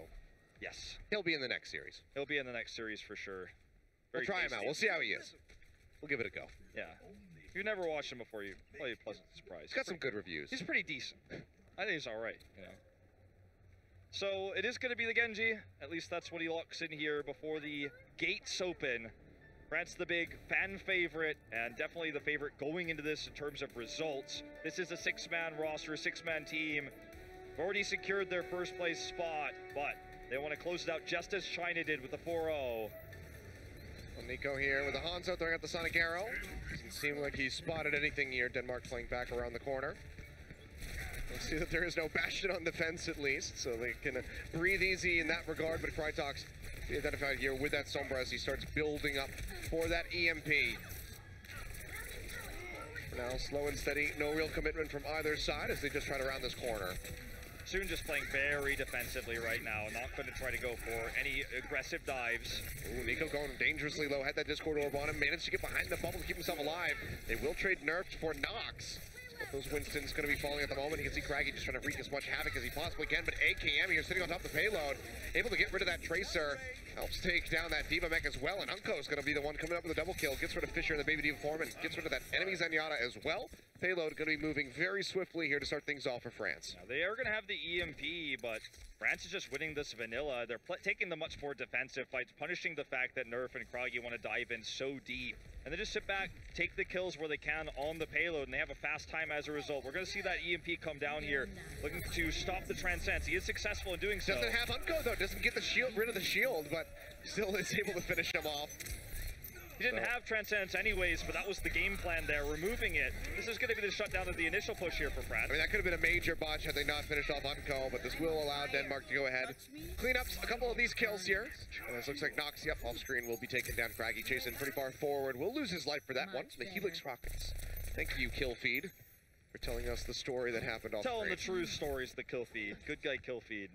Yes. He'll be in the next series. He'll be in the next series for sure. We'll try him out. We'll see how he is. We'll give it a go. Yeah. If you've never watched him before, you'll probably be a pleasant surprise. He's got some good reviews. He's pretty decent. I think he's all right, you know. So it is going to be the Genji. At least that's what he locks in here before the gates open. France the big fan favorite, and definitely the favorite going into this in terms of results. This is a six-man roster, six-man team. They've already secured their first place spot, but they want to close it out just as China did with the 4-0. Well, Nico here with the Hanzo throwing out the Sonic Arrow. Doesn't seem like he spotted anything here. Denmark playing back around the corner. Let's see that there is no Bastion on defense at least, so they can breathe easy in that regard. But Krytox be identified here with that Sombra as he starts building up for that EMP. For now, slow and steady, no real commitment from either side as they just try to round this corner. Soon just playing very defensively right now, not going to try to go for any aggressive dives. Ooh, Nico going dangerously low, had that Discord orb on him, managed to get behind the bubble to keep himself alive. They will trade nerfs for Nox. Those Winston's going to be falling at the moment. You can see Craggy just trying to wreak as much havoc as he possibly can, but AKM here sitting on top of the payload, able to get rid of that Tracer, helps take down that Diva mech as well, and Unco's going to be the one coming up with a double kill, gets rid of Fischer and the Baby Diva form, and gets rid of that enemy Zenyatta as well. Payload going to be moving very swiftly here to start things off for France. Now, they are going to have the EMP, but France is just winning this vanilla. They're taking the much more defensive fights, punishing the fact that Nerf and Kragi want to dive in so deep. And they just sit back, take the kills where they can on the payload, and they have a fast time as a result. We're going to see that EMP come down here, looking to stop the Transcends. He is successful in doing so. Doesn't have Unco, though. Doesn't get the shield, rid of the shield, but still is able to finish him off. He didn't have Transcendence anyways, but that was the game plan there, removing it. This is going to be the shutdown of the initial push here for France. I mean, that could have been a major botch had they not finished off Unco, but this will allow Denmark to go ahead. Clean up a couple of these kills here. And this looks like Nox, yep, off screen, will be taking down Craggy, chasing pretty far forward. Will lose his life for that one. The Helix Rockets. Thank you, Killfeed, for telling us the story that happened off Telling the true stories, the Killfeed. Good guy, Killfeed.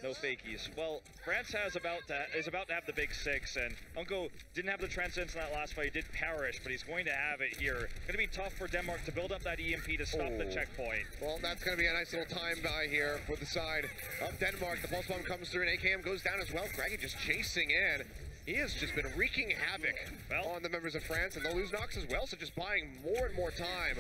No fakies. Well, France is about to have the big six, and Unco didn't have the Transcendence in that last fight. He did perish, but he's going to have it here. Going to be tough for Denmark to build up that EMP to stop the checkpoint. Well, that's going to be a nice little time buy here for the side of Denmark. The pulse bomb comes through, and AKM goes down as well. Craggy just chasing in. He has just been wreaking havoc on the members of France, and they'll lose Nox as well, so just buying more and more time.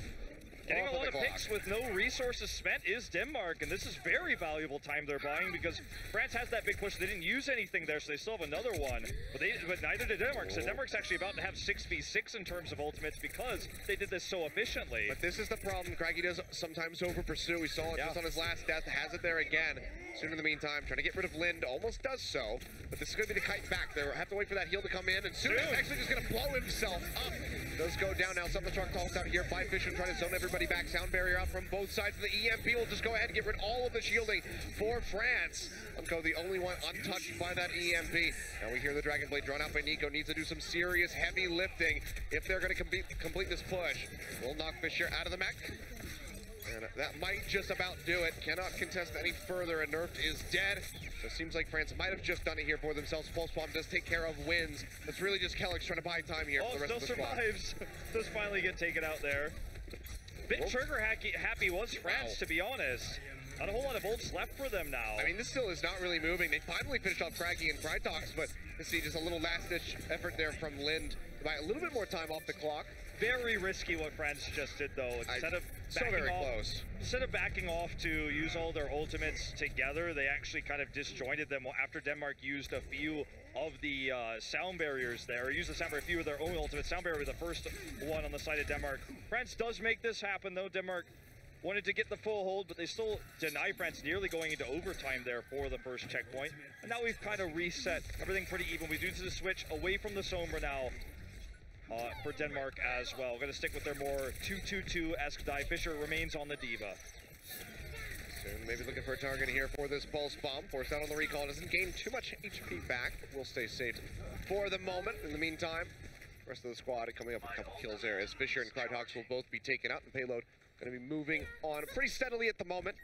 Getting off a lot the of clock. picks with no resources spent is Denmark, and this is very valuable time they're buying because France has that big push. They didn't use anything there, so they still have another one. But neither did Denmark. So Denmark's actually about to have 6v6 in terms of ultimates because they did this so efficiently. But this is the problem. Craggy does sometimes over pursue. We saw it just on his last death. Has it there again. Soon in the meantime, trying to get rid of Lind. Almost does so. But this is going to be the kite back. They have to wait for that heal to come in. And soon he's actually just going to blow himself up. Does go down now. Something truck calls out here by Fisher, trying to zone everybody back. Sound barrier out from both sides. The EMP will just go ahead and get rid of all of the shielding for France. Unco, the only one untouched by that EMP. Now we hear the Dragon Blade drawn out by Nico. Needs to do some serious heavy lifting if they're going to complete this push. Will knock Fisher out of the mech. And that might just about do it. Cannot contest any further, and Nerfed is dead. So it seems like France might have just done it here for themselves. Pulse Bomb does take care of wins. It's really just Kellick's trying to buy time here for the rest of the squad. Survives. Does finally get taken out there. Bit trigger happy was France, to be honest. Not a whole lot of ults left for them now. I mean, this still is not really moving. They finally finished off Craggy and Krytox, but you see just a little last-ditch effort there from Lind to buy a little bit more time off the clock. Very risky what France just did, though. Instead of backing off to use all their ultimates together, they actually kind of disjointed them after Denmark used a few of the sound barriers there, or used the sound barrier, a few of their own ultimates. Sound barrier was the first one on the side of Denmark. France does make this happen, though. Denmark wanted to get the full hold, but they still deny France, nearly going into overtime there for the first checkpoint. And now we've kind of reset everything pretty even. We do the switch away from the Sombra now. For Denmark as well. We're going to stick with their more 2-2-2-esque dive. Fisher remains on the Diva. Soon, maybe looking for a target here for this Pulse Bomb. Forced out on the recall. Doesn't gain too much HP back. Will stay safe for the moment. In the meantime, the rest of the squad coming up with a couple kills there as Fisher and Krytox will both be taken out. And Payload going to be moving on pretty steadily at the moment.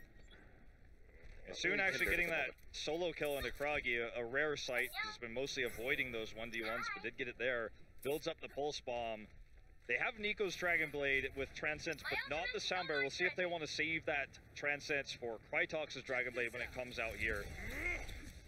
Soon actually getting that solo kill into Kragi, a rare sight. He's been mostly avoiding those 1v1s, but did get it there. Builds up the Pulse Bomb. They have Nico's Dragon Blade with Transcends, but not the Sound Barrier. We'll see if they want to save that Transcends for Krytox's Dragon Blade when it comes out here.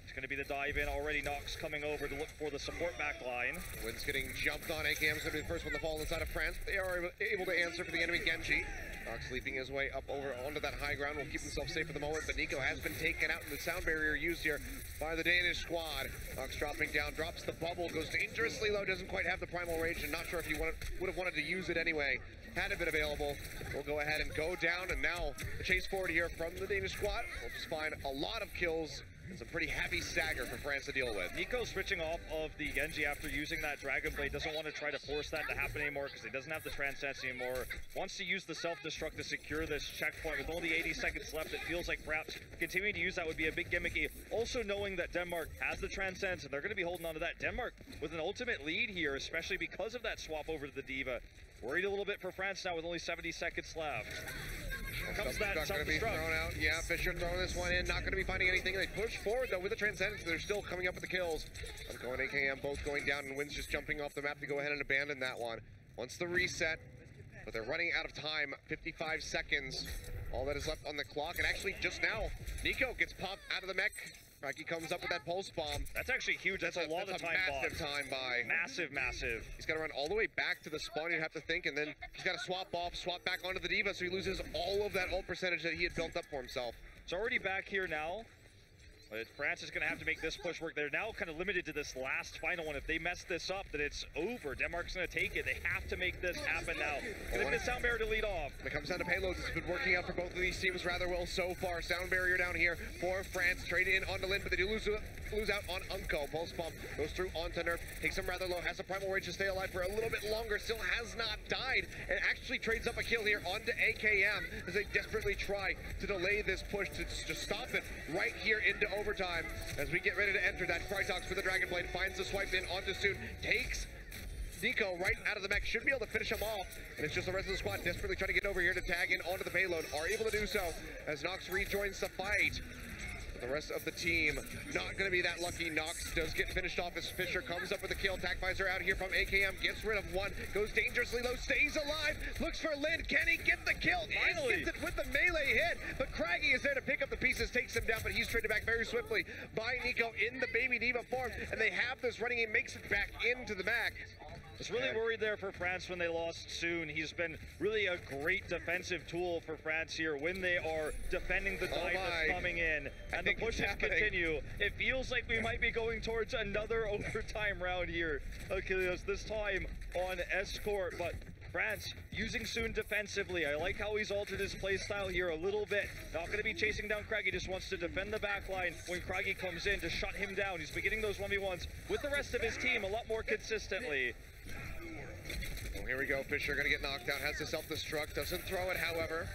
It's going to be the dive in already. Nox coming over to look for the support back line. Wind's getting jumped on. AKM's going to be the first one to fall inside of France. They are able to answer for the enemy Genji. Nox leaping his way up over onto that high ground. Will keep himself safe for the moment, but Nico has been taken out in the sound barrier used here by the Danish squad. Nox dropping down, drops the bubble, goes dangerously low, doesn't quite have the primal rage, and not sure if he would have wanted to use it anyway. Had it been available. We'll go ahead and go down, and now the chase forward here from the Danish squad. We'll just find a lot of kills. It's a pretty heavy stagger for France to deal with. Nico switching off of the Genji after using that Dragon Blade. Doesn't want to try to force that to happen anymore because he doesn't have the Transcends anymore. Wants to use the self-destruct to secure this checkpoint. With only 80 seconds left, it feels like perhaps continuing to use that would be a big gimmicky. Also knowing that Denmark has the Transcends and they're going to be holding on to that. Denmark with an ultimate lead here, especially because of that swap over to the Diva. Worried a little bit for France now with only 70 seconds left. Comes that going to be thrown out. Yeah, Fisher throwing this one in. Not going to be finding anything. They push forward, though, with the Transcendence. They're still coming up with the kills. Unco and AKM both going down, and Wind's just jumping off the map to go ahead and abandon that one. Once the reset, but they're running out of time. 55 seconds. All that is left on the clock. And actually, just now, Nico gets popped out of the mech. Rocky comes up with that Pulse Bomb. That's actually huge. That's a lot of time massive time buy. Massive, massive. He's got to run all the way back to the spawn, you'd have to think, and then he's got to swap back onto the Diva, so he loses all of that ult percentage that he had built up for himself. It's already back here now. But France is going to have to make this push work. They're now kind of limited to this last final one. If they mess this up, then it's over. Denmark's going to take it. They have to make this happen now. Going to be the Sound Barrier to lead off. When it comes down to payloads, it's been working out for both of these teams rather well so far. Sound Barrier down here for France. Traded in onto Lind, but they do lose out on Unco. Pulse Bomb goes through onto Nerf. Takes him rather low. Has a primal rage to stay alive for a little bit longer. Still has not died. And actually trades up a kill here onto AKM as they desperately try to delay this push to stop it right here into overtime. As we get ready to enter that, Krytox with the Dragon Blade finds the swipe in onto Soon, takes Nico right out of the mech, should be able to finish him off, and it's just the rest of the squad desperately trying to get over here to tag in onto the payload, are able to do so as Nox rejoins the fight. The rest of the team not going to be that lucky. Nox does get finished off as Fisher comes up with a kill. Tac Visor out here from AKM, gets rid of one, goes dangerously low, stays alive, looks for Lind. Can he get the kill? Finally. He gets it with the melee hit, but Craggy is there to pick up the pieces, takes him down, but he's traded back very swiftly by Nico in the Baby Diva form, and they have this running. He makes it back into the back. was really worried there for France when they lost Soon. He's been really a great defensive tool for France here when they are defending the dive that's coming in. And the pushes continue. It feels like we might be going towards another overtime round here, Ilios, this time on Escort. But France using Soon defensively. I like how he's altered his play style here a little bit. Not going to be chasing down Craggy, just wants to defend the back line when Craggy comes in to shut him down. He's beginning those 1v1s with the rest of his team a lot more consistently. Well, here we go. Fisher going to get knocked out, has to self-destruct, doesn't throw it, however.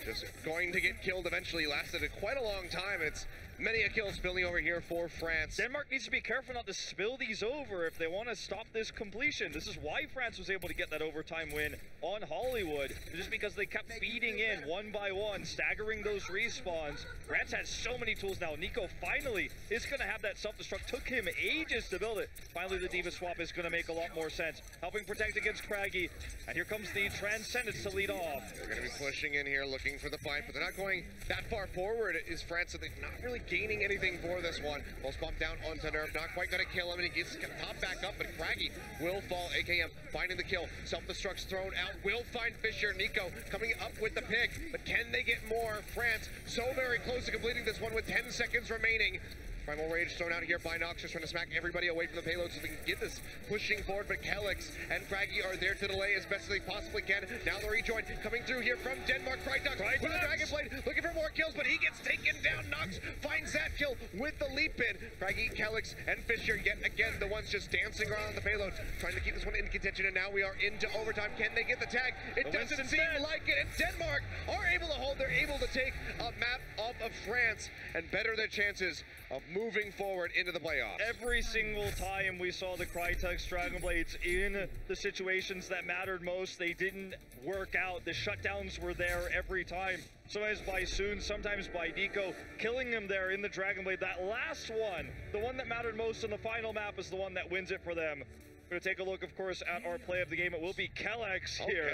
Just going to get killed eventually. Lasted quite a long time. It's many a kill spilling over here for France. Denmark needs to be careful not to spill these over if they want to stop this completion. This is why France was able to get that overtime win on Hollywood, just because they kept feeding in one by one, staggering those respawns. France has so many tools now. Nico finally is going to have that self-destruct. Took him ages to build it. Finally, the Diva swap is going to make a lot more sense, helping protect against Craggy. And here comes the Transcendence to lead off. They're going to be pushing in here, looking for the fight, but they're not going that far forward. Is France, so they're not really gaining anything for this one. Pulse bump down onto Nerf, not quite going to kill him, and he gets popped back up, but Craggy will fall. AKM finding the kill. Self-destruct's thrown out, will find Fisher. Nico coming up with the pick, but can they get more? France so very close to completing this one with 10 seconds remaining. Primal Rage thrown out here by Nox, just trying to smack everybody away from the payload so they can get this pushing forward, but Kelix and Craggy are there to delay as best as they possibly can. Now the rejoin coming through here from Denmark. Krytox with the Dragon Blade, looking for more kills, but he gets taken down. Nox finds that kill with the leap in. Craggy, Kelix, and Fisher yet again the ones just dancing around the payload, trying to keep this one in contention, and now we are into overtime. Can they get the tag? It doesn't seem like it, and Denmark are able to hold. They're able to take a map off of France and better their chances of moving forward into the playoffs. Every single time we saw the Crytek's Dragon Blades in the situations that mattered most, they didn't work out. The shutdowns were there every time. Sometimes by Soon, sometimes by Nico, killing him there in the Dragon Blade. That last one, the one that mattered most in the final map, is the one that wins it for them. We're going to take a look, of course, at our play of the game. It will be Kelix here,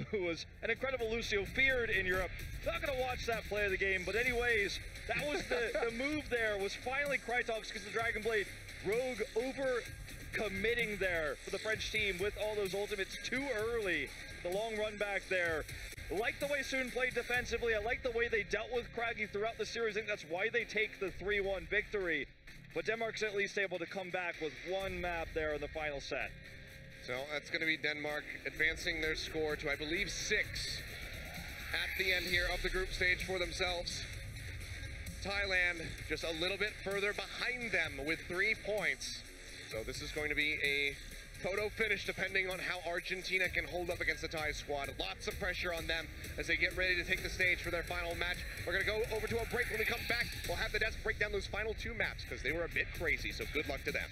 who was an incredible Lucio, feared in Europe. Not going to watch that play of the game, but anyways, that was the move there, was finally Krytox, because the Dragon Blade Rogue over committing there for the French team with all those ultimates too early. The long run back there. I like the way Soon played defensively. I like the way they dealt with Craggy throughout the series. I think that's why they take the 3-1 victory. But Denmark's at least able to come back with one map there in the final set. So that's going to be Denmark advancing their score to, I believe, 6 at the end here of the group stage for themselves. Thailand just a little bit further behind them with 3 points. So this is going to be a photo finish depending on how Argentina can hold up against the Thai squad. Lots of pressure on them as they get ready to take the stage for their final match. We're going to go over to a break. When we come back, we'll have the desk break down those final 2 maps because they were a bit crazy, so good luck to them.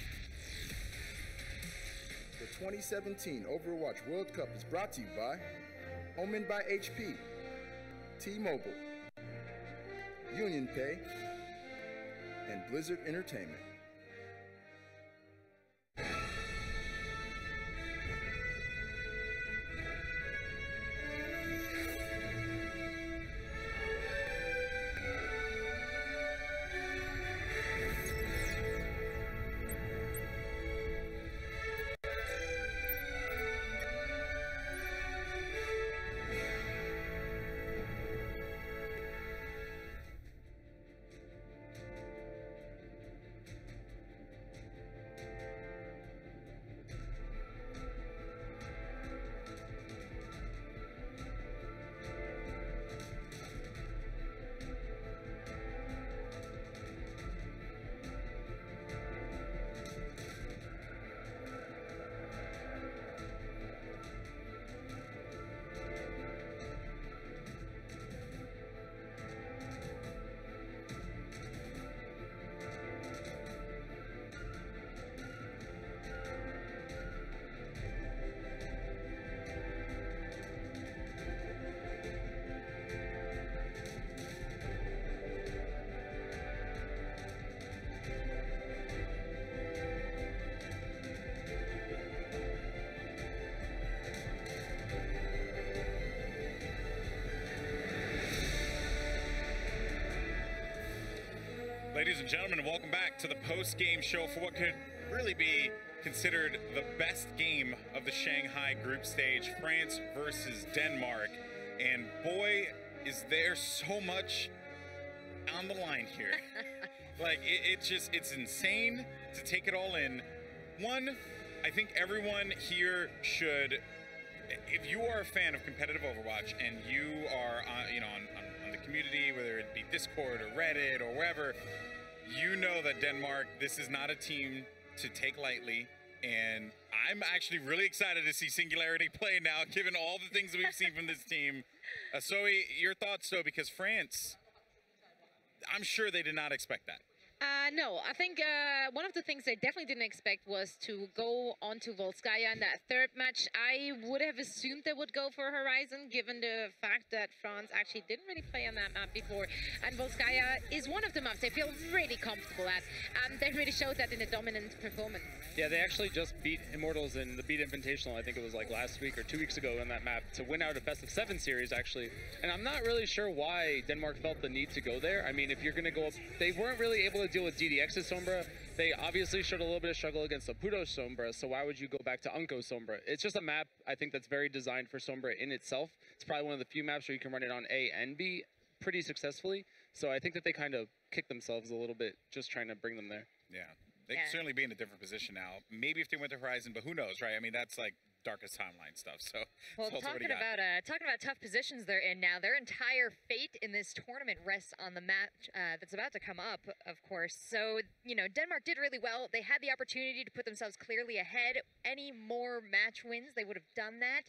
The 2017 Overwatch World Cup is brought to you by Omen by HP, T-Mobile, Union Pay, and Blizzard Entertainment. Ladies and gentlemen, welcome back to the post-game show for what could really be considered the best game of the Shanghai group stage, France versus Denmark. And boy, is there so much on the line here. Like, it's insane to take it all in. One, I think everyone here should, if you are a fan of competitive Overwatch and you are on the community, whether it be Discord or Reddit or wherever, you know that Denmark, this is not a team to take lightly. And I'm actually really excited to see Singularity play now, given all the things that we've seen from this team. Zoe, your thoughts, though, because France, I'm sure they did not expect that. No, I think one of the things they definitely didn't expect was to go on to Volskaya in that third match. I would have assumed they would go for Horizon, given the fact that France actually didn't really play on that map before. And Volskaya is one of the maps they feel really comfortable at. And they really showed that in a dominant performance. Yeah, they actually just beat Immortals in the Beat Invitational, I think it was like last week or 2 weeks ago on that map, to win out a best of 7 series, actually. And I'm not really sure why Denmark felt the need to go there. I mean, if you're going to go up, they weren't really able to deal with DDX's Sombra. They obviously showed a little bit of struggle against the Puto Sombra, so why would you go back to Unco Sombra? It's just a map, I think, that's very designed for Sombra in itself. It's probably one of the few maps where you can run it on A and B pretty successfully. So I think that they kind of kicked themselves a little bit just trying to bring them there. Yeah. They could certainly be in a different position now. Maybe if they went to Horizon, but who knows, right? I mean, that's like darkest timeline stuff. So, well, talking about tough positions they're in now, their entire fate in this tournament rests on the match that's about to come up, of course. So, you know, Denmark did really well. They had the opportunity to put themselves clearly ahead. Any more match wins, they would have done that.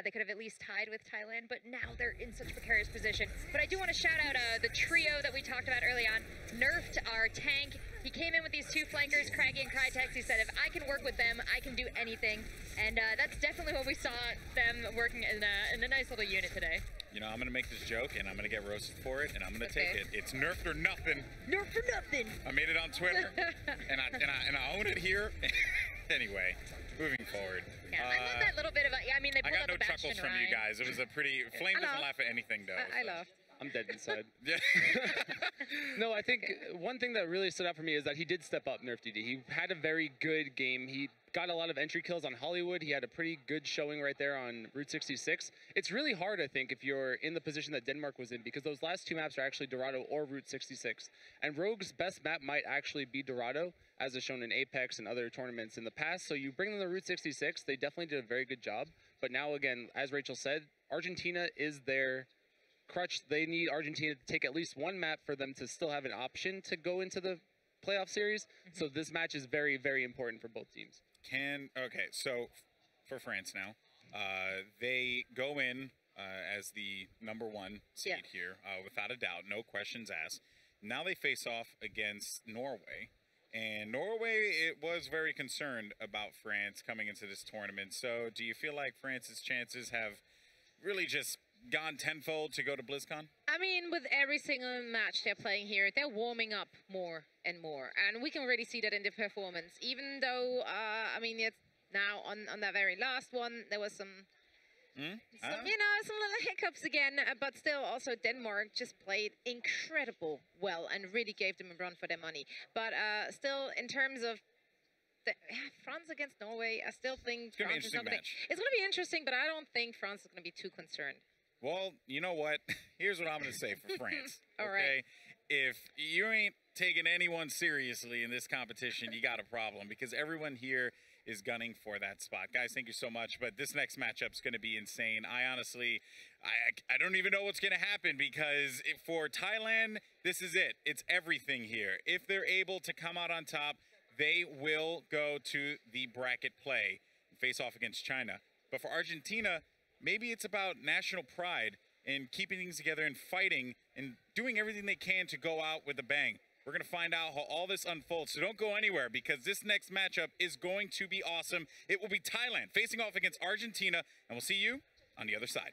They could have at least tied with Thailand, but now they're in such a precarious position. But I do want to shout out the trio that we talked about early on. Nerfed, our tank. He came in with these two flankers, Craggy and Crytex. He said, if I can work with them, I can do anything. And that's definitely what we saw them working in a nice little unit today. You know, I'm going to make this joke, and I'm going to get roasted for it, and I'm going to take it. It's nerfed or nothing. Nerfed or nothing. I made it on Twitter, and I own it here. Anyway, moving forward. Yeah, I love that little bit of I mean, they pulled I got out no the chuckles from you guys. It was a pretty... Flame doesn't laugh at anything, though. I laughed. I'm dead inside. No, I think one thing that really stood out for me is that he did step up, Nerf DD. He had a very good game. He got a lot of entry kills on Hollywood. He had a pretty good showing right there on Route 66. It's really hard, I think, if you're in the position that Denmark was in, because those last two maps are actually Dorado or Route 66. And Rogue's best map might actually be Dorado, as is shown in Apex and other tournaments in the past. So you bring them to Route 66. They definitely did a very good job. But now, again, as Rachel said, Argentina is their crutch. They need Argentina to take at least one map for them to still have an option to go into the playoff series. So this match is very, very important for both teams. Okay, so for France now, they go in as the #1 seed here, without a doubt, no questions asked. Now they face off against Norway. And Norway, it was very concerned about France coming into this tournament. So do you feel like France's chances have really just gone tenfold to go to BlizzCon? I mean, with every single match they're playing here, they're warming up more and more. And we can really see that in the performance. Even though, I mean, it's now on that very last one, there was some little hiccups again. But still, also Denmark just played incredible well and really gave them a run for their money. But still, in terms of France against Norway, I still think France is not going to... It's going to be interesting, but I don't think France is going to be too concerned. Well, you know what? Here's what I'm going to say for France. All right. If you ain't taking anyone seriously in this competition, you got a problem, because everyone here is gunning for that spot. Guys, thank you so much, but this next matchup's going to be insane. I honestly, I don't even know what's going to happen, because for Thailand, this is it. It's everything here. If they're able to come out on top, they will go to the bracket play and face off against China. But for Argentina, maybe it's about national pride and keeping things together and fighting and doing everything they can to go out with a bang. We're going to find out how all this unfolds, so don't go anywhere, because this next matchup is going to be awesome. It will be Thailand facing off against Argentina, and we'll see you on the other side.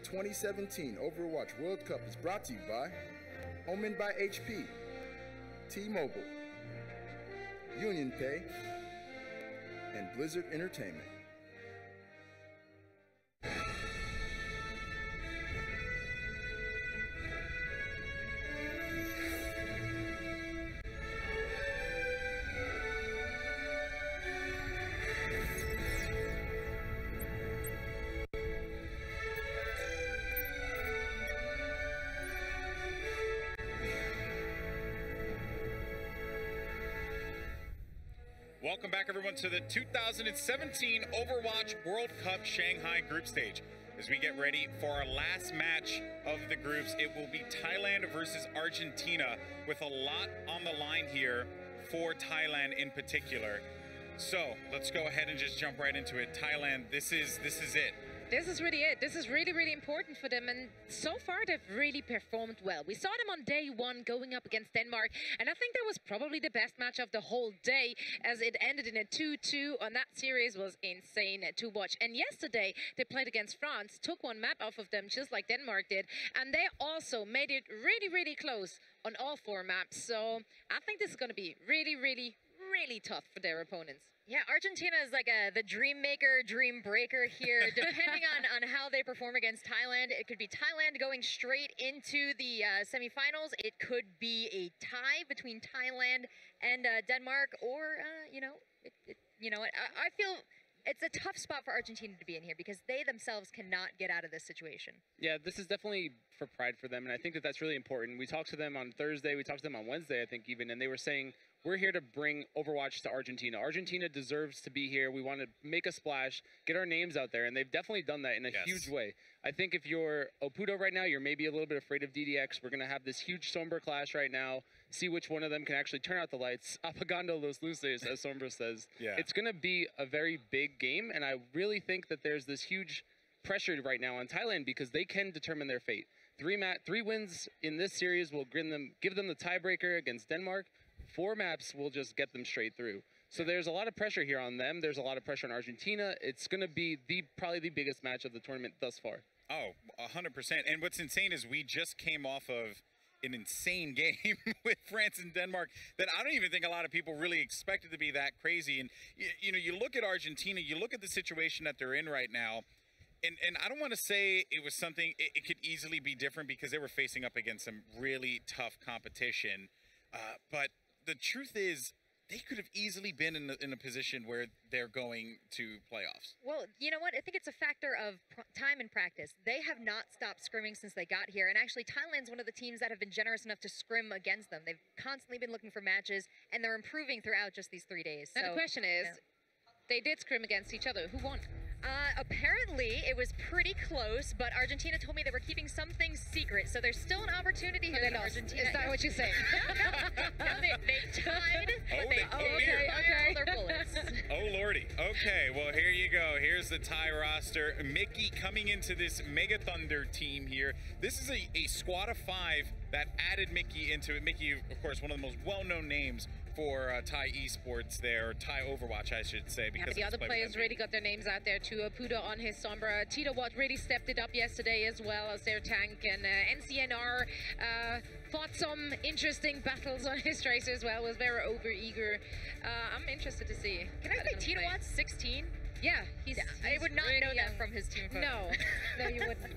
2017 Overwatch World Cup is brought to you by Omen by HP, T-Mobile, Union Pay, and Blizzard Entertainment. Welcome back, everyone, to the 2017 Overwatch World Cup Shanghai group stage. As we get ready for our last match of the groups, it will be Thailand versus Argentina, with a lot on the line here for Thailand in particular. So let's go ahead and just jump right into it. Thailand, this is it. This is really it. This is really, really important for them. And so far, they've really performed well. We saw them on day one going up against Denmark. And I think that was probably the best match of the whole day, as it ended in a 2-2. And that series was insane to watch. And yesterday, they played against France, took one map off of them, just like Denmark did. And they also made it really, really close on all four maps. So I think this is going to be really, really, really tough for their opponents. Yeah, Argentina is like the dream maker, dream breaker here. Depending on how they perform against Thailand, it could be Thailand going straight into the semifinals. It could be a tie between Thailand and Denmark, or I feel it's a tough spot for Argentina to be in here because they themselves cannot get out of this situation. Yeah, this is definitely for pride for them, and I think that that's really important. We talked to them on Thursday, we talked to them on Wednesday, I think even, and they were saying, we're here to bring Overwatch to Argentina. Argentina deserves to be here. We want to make a splash, get our names out there, and they've definitely done that in a huge way. I think if you're Oputo right now, you're maybe a little bit afraid of DDX. We're going to have this huge Sombra clash right now, see which one of them can actually turn out the lights. Apagando los luces, as Sombra says. Yeah. It's going to be a very big game, and I really think that there's this huge pressure right now on Thailand because they can determine their fate. Three wins in this series will give them the tiebreaker against Denmark. 4 maps will just get them straight through. So there's a lot of pressure here on them. There's a lot of pressure on Argentina. It's going to be probably the biggest match of the tournament thus far. Oh, 100%. And what's insane is we just came off of an insane game with France and Denmark that I don't even think a lot of people really expected to be that crazy. And, you look at Argentina, you look at the situation that they're in right now, and I don't want to say it was something, it could easily be different because they were facing up against some really tough competition. But the truth is, they could have easily been in a position where they're going to playoffs. Well, you know what? I think it's a factor of time and practice. They have not stopped scrimming since they got here. And actually, Thailand's one of the teams that have been generous enough to scrim against them. They've constantly been looking for matches, and they're improving throughout just these 3 days. Now, the question is, they did scrim against each other. Who won? Apparently, it was pretty close, but Argentina told me they were keeping some things secret, so there's still an opportunity here in Argentina. Is that what you're saying? No, they tied, but they okay. all their bullets. Oh, Lordy. Okay, well, here you go. Here's the Thai roster. Mickey coming into this Mega Thunder team here. This is a squad of 5 that added Mickey into it. Mickey, of course, one of the most well-known names for Thai esports there, or Thai Overwatch, I should say. Because but the other players really got their names out there too. Puda on his Sombra. Tito Watt really stepped it up yesterday as well as their tank. And NCNR fought some interesting battles on his tracer as well, was very over-eager. I'm interested to see. Can I say Tito Watt's 16? Yeah, I would not know that from his team photo. No, you wouldn't.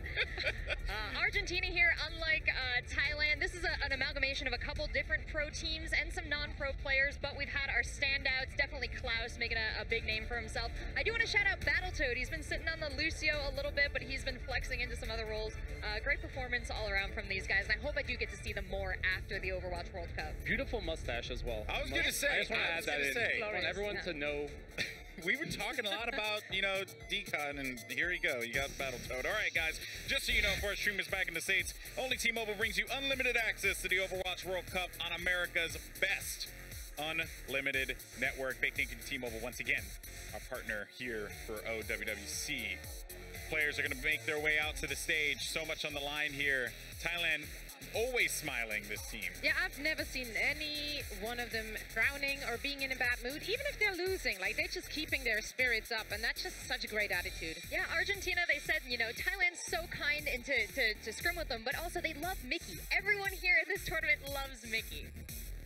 Argentina here, unlike Thailand, this is an amalgamation of a couple different pro teams and some non-pro players, but we've had our standouts. Definitely Klaus making a big name for himself. I do want to shout out Battletoad. He's been sitting on the Lucio a little bit, but he's been flexing into some other roles. Great performance all around from these guys, and I hope I do get to see them more after the Overwatch World Cup. Beautiful mustache as well. I was going to say. I just want to add that in. I want everyone to know. We were talking a lot about, decon, and here you go. You got Battletoad. All right, guys, just so you know, before our stream is back in the States, only T-Mobile brings you unlimited access to the Overwatch World Cup on America's best unlimited network. Big thank you to T-Mobile once again, our partner here for OWWC. Players are going to make their way out to the stage. So much on the line here. Thailand always smiling, this team. Yeah, I've never seen any one of them frowning or being in a bad mood, even if they're losing. Like, they're just keeping their spirits up, and that's just such a great attitude. Yeah, Argentina, they said, you know, Thailand's so kind and to scrim with them, but also they love Mickey. Everyone here in this tournament loves Mickey.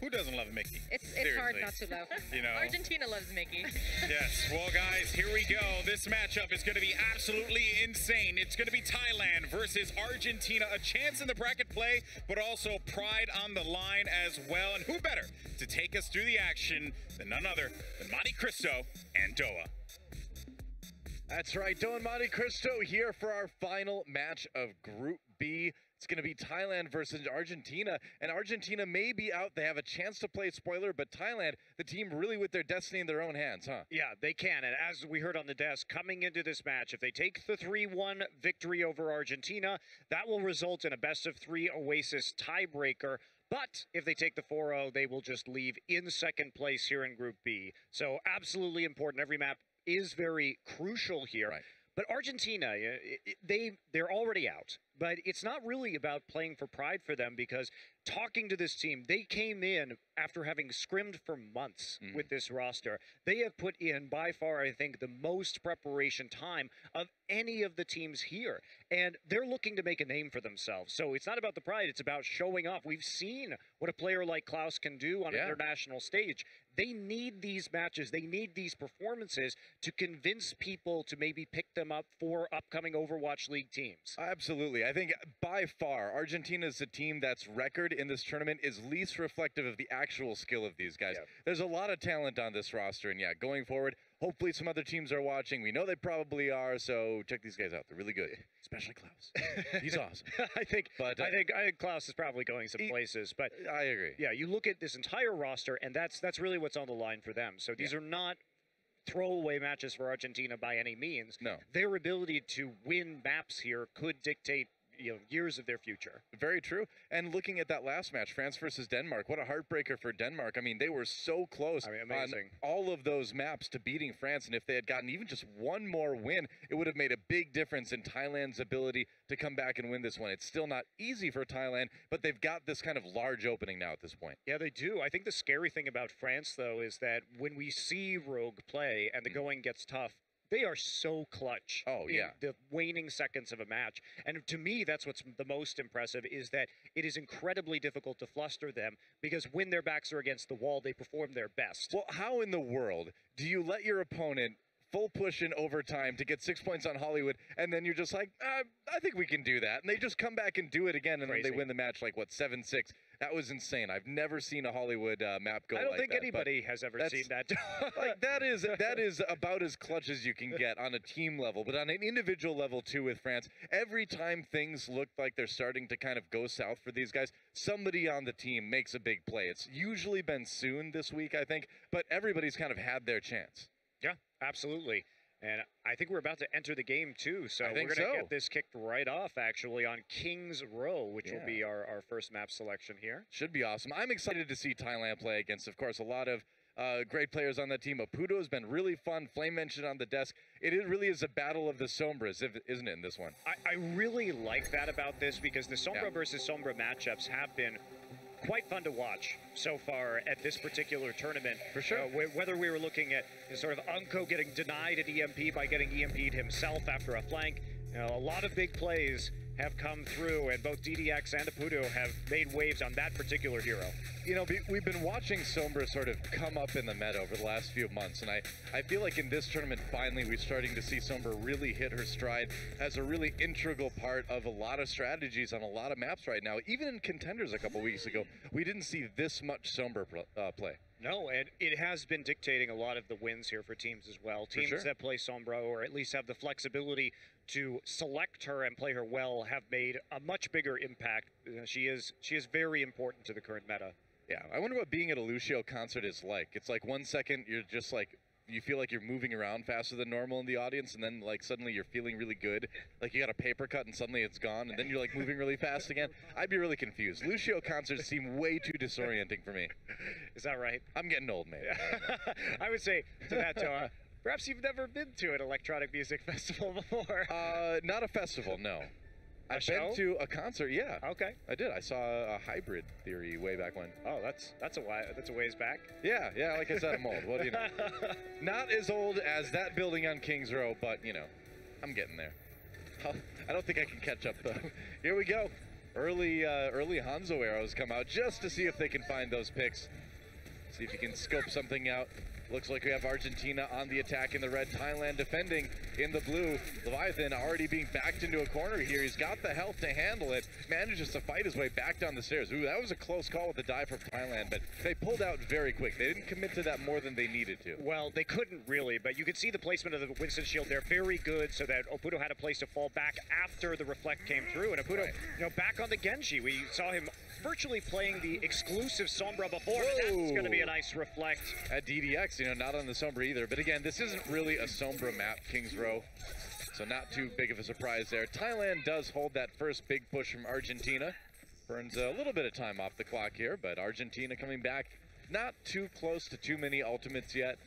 Who doesn't love Mickey? It's hard not to love. You know. Argentina loves Mickey. Yes. Well, guys, here we go. This matchup is going to be absolutely insane. It's going to be Thailand versus Argentina. A chance in the bracket play, but also pride on the line as well. And who better to take us through the action than none other than Monte Cristo and Doa. That's right, Doa and Monte Cristo here for our final match of Group B. It's going to be Thailand versus Argentina, and Argentina may be out. They have a chance to play spoiler, but Thailand, the team really with their destiny in their own hands, huh? Yeah, they can, and as we heard on the desk, coming into this match, if they take the 3-1 victory over Argentina, that will result in a best-of-3 Oasis tiebreaker. But if they take the 4-0, they will just leave in second place here in Group B. So absolutely important. Every map is very crucial here. Right. But Argentina, they're already out. But it's not really about playing for pride for them, because talking to this team, they came in after having scrimmed for months with this roster. They have put in, by far, I think, the most preparation time of any of the teams here. And they're looking to make a name for themselves. So it's not about the pride, it's about showing off. We've seen what a player like Klaus can do on an international stage. They need these matches, they need these performances to convince people to maybe pick them up for upcoming Overwatch League teams. Absolutely. I think by far, Argentina is the team that's record in this tournament is least reflective of the actual skill of these guys. There's a lot of talent on this roster, and yeah, going forward, hopefully some other teams are watching. We know they probably are, so check these guys out. They're really good, especially Klaus. He's awesome. I think Klaus is probably going some places, but I agree. Yeah, you look at this entire roster, and that's really what's on the line for them. So these are not throwaway matches for Argentina by any means. No. Their ability to win maps here could dictate, you know, years of their future. Very true. And looking at that last match, France versus Denmark, what a heartbreaker for Denmark. I mean, they were so close on all of those maps to beating France, and if they had gotten even just one more win, it would have made a big difference in Thailand's ability to come back and win this one. It's still not easy for Thailand, but they've got this kind of large opening now at this point. Yeah, they do. I think the scary thing about France, though, is that when we see Rogue play and the going gets tough, they are so clutch in the waning seconds of a match. And to me, that's what's the most impressive, is that it is incredibly difficult to fluster them, because when their backs are against the wall, they perform their best. Well, how in the world do you let your opponent full push in overtime to get 6 points on Hollywood, and then you're just like, I think we can do that. And they just come back and do it again, and then they win the match like, what, 7-6? That was insane. I've never seen a Hollywood map go like that. I don't think anybody has ever seen that. Like, that is about as clutch as you can get on a team level, but on an individual level too with France. Every time things look like they're starting to kind of go south for these guys, somebody on the team makes a big play. It's usually been Soon this week, I think, but everybody's kind of had their chance. Yeah, absolutely. And I think we're about to enter the game, too. So we're going to get this kicked right off, actually, on King's Row, which will be our first map selection here. Should be awesome. I'm excited to see Thailand play against, of course, a lot of great players on that team. Aputo has been really fun. Flame mentioned on the desk. It really is a battle of the Sombras, isn't it, in this one? I really like that about this, because the Sombra versus Sombra matchups have been quite fun to watch so far at this particular tournament. For sure. Whether we were looking at sort of Unko getting denied at EMP by getting EMP'd himself after a flank, you know, a lot of big plays have come through, and both DDX and Aputo have made waves on that particular hero. You know, we've been watching Sombra sort of come up in the meta over the last few months, and I feel like in this tournament, finally, we're starting to see Sombra really hit her stride as a really integral part of a lot of strategies on a lot of maps right now. Even in Contenders a couple weeks ago, we didn't see this much Sombra play. No, and it has been dictating a lot of the wins here for teams as well. Teams that play Sombra, or at least have the flexibility to select her and play her well, have made a much bigger impact. She is very important to the current meta. Yeah, I wonder what being at a Lucio concert is like. It's like 1 second you're just like, you feel like you're moving around faster than normal in the audience, and then like suddenly you're feeling really good. Like you got a paper cut and suddenly it's gone, and then you're like moving really fast again. I'd be really confused. Lucio concerts seem way too disorienting for me. Is that right? I'm getting old, man. I would say to that, Toa, perhaps you've never been to an electronic music festival before. Not a festival, no. I've been to a concert, yeah. Okay. I did. I saw a hybrid theory way back when. Oh, that's a ways back. Yeah, like I said, I'm old. What do you know? Not as old as that building on Kings Row, but, you know, I'm getting there. I don't think I can catch up, though. Here we go. Early Hanzo arrows come out just to see if they can find those picks. See if you can scope something out. Looks like we have Argentina on the attack in the red, Thailand defending in the blue. Leviathan already being backed into a corner here. He's got the health to handle it. Manages to fight his way back down the stairs. Ooh, that was a close call with the dive from Thailand, but they pulled out very quick. They didn't commit to that more than they needed to. Well, they couldn't really, but you could see the placement of the Winston shield there very good, so that Oputo had a place to fall back after the reflect came through. And Oputo, you know, back on the Genji. We saw him virtually playing the exclusive Sombra before, but that's going to be a nice reflect. At DDX, you know, not on the Sombra either. But again, this isn't really a Sombra map, Kings Row. So not too big of a surprise there. Thailand does hold that first big push from Argentina. Burns a little bit of time off the clock here, but Argentina coming back not too close to too many ultimates yet.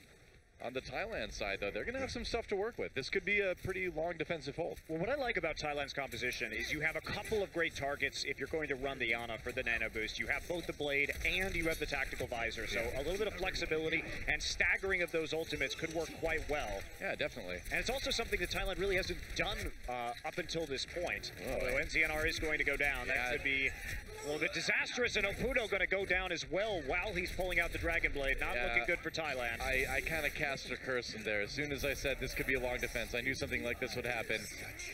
On the Thailand side, though, they're going to have some stuff to work with. This could be a pretty long defensive hold. Well, what I like about Thailand's composition is you have a couple of great targets if you're going to run the Ana for the nano boost. You have both the blade and you have the tactical visor, so a little bit of flexibility and staggering of those ultimates could work quite well. Yeah, definitely. And it's also something that Thailand really hasn't done up until this point. Although NCNR is going to go down, that could be a little bit disastrous, and Oputo going to go down as well while he's pulling out the Dragon Blade. Not looking good for Thailand. I kind of cast a curse in there. As soon as I said this could be a long defense, I knew something like this would happen.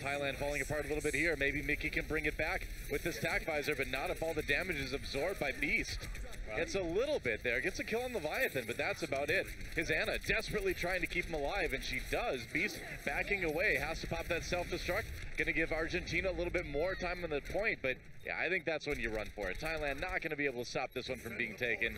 Thailand falling apart a little bit here. Maybe Mickey can bring it back with this tac visor, but not if all the damage is absorbed by Beast. Gets a little bit there. Gets a kill on Leviathan, but that's about it. His Ana desperately trying to keep him alive, and she does. Beast backing away. Has to pop that self-destruct. Gonna give Argentina a little bit more time on the point, but yeah, I think that's when you run for it. Thailand not gonna be able to stop this one from being taken.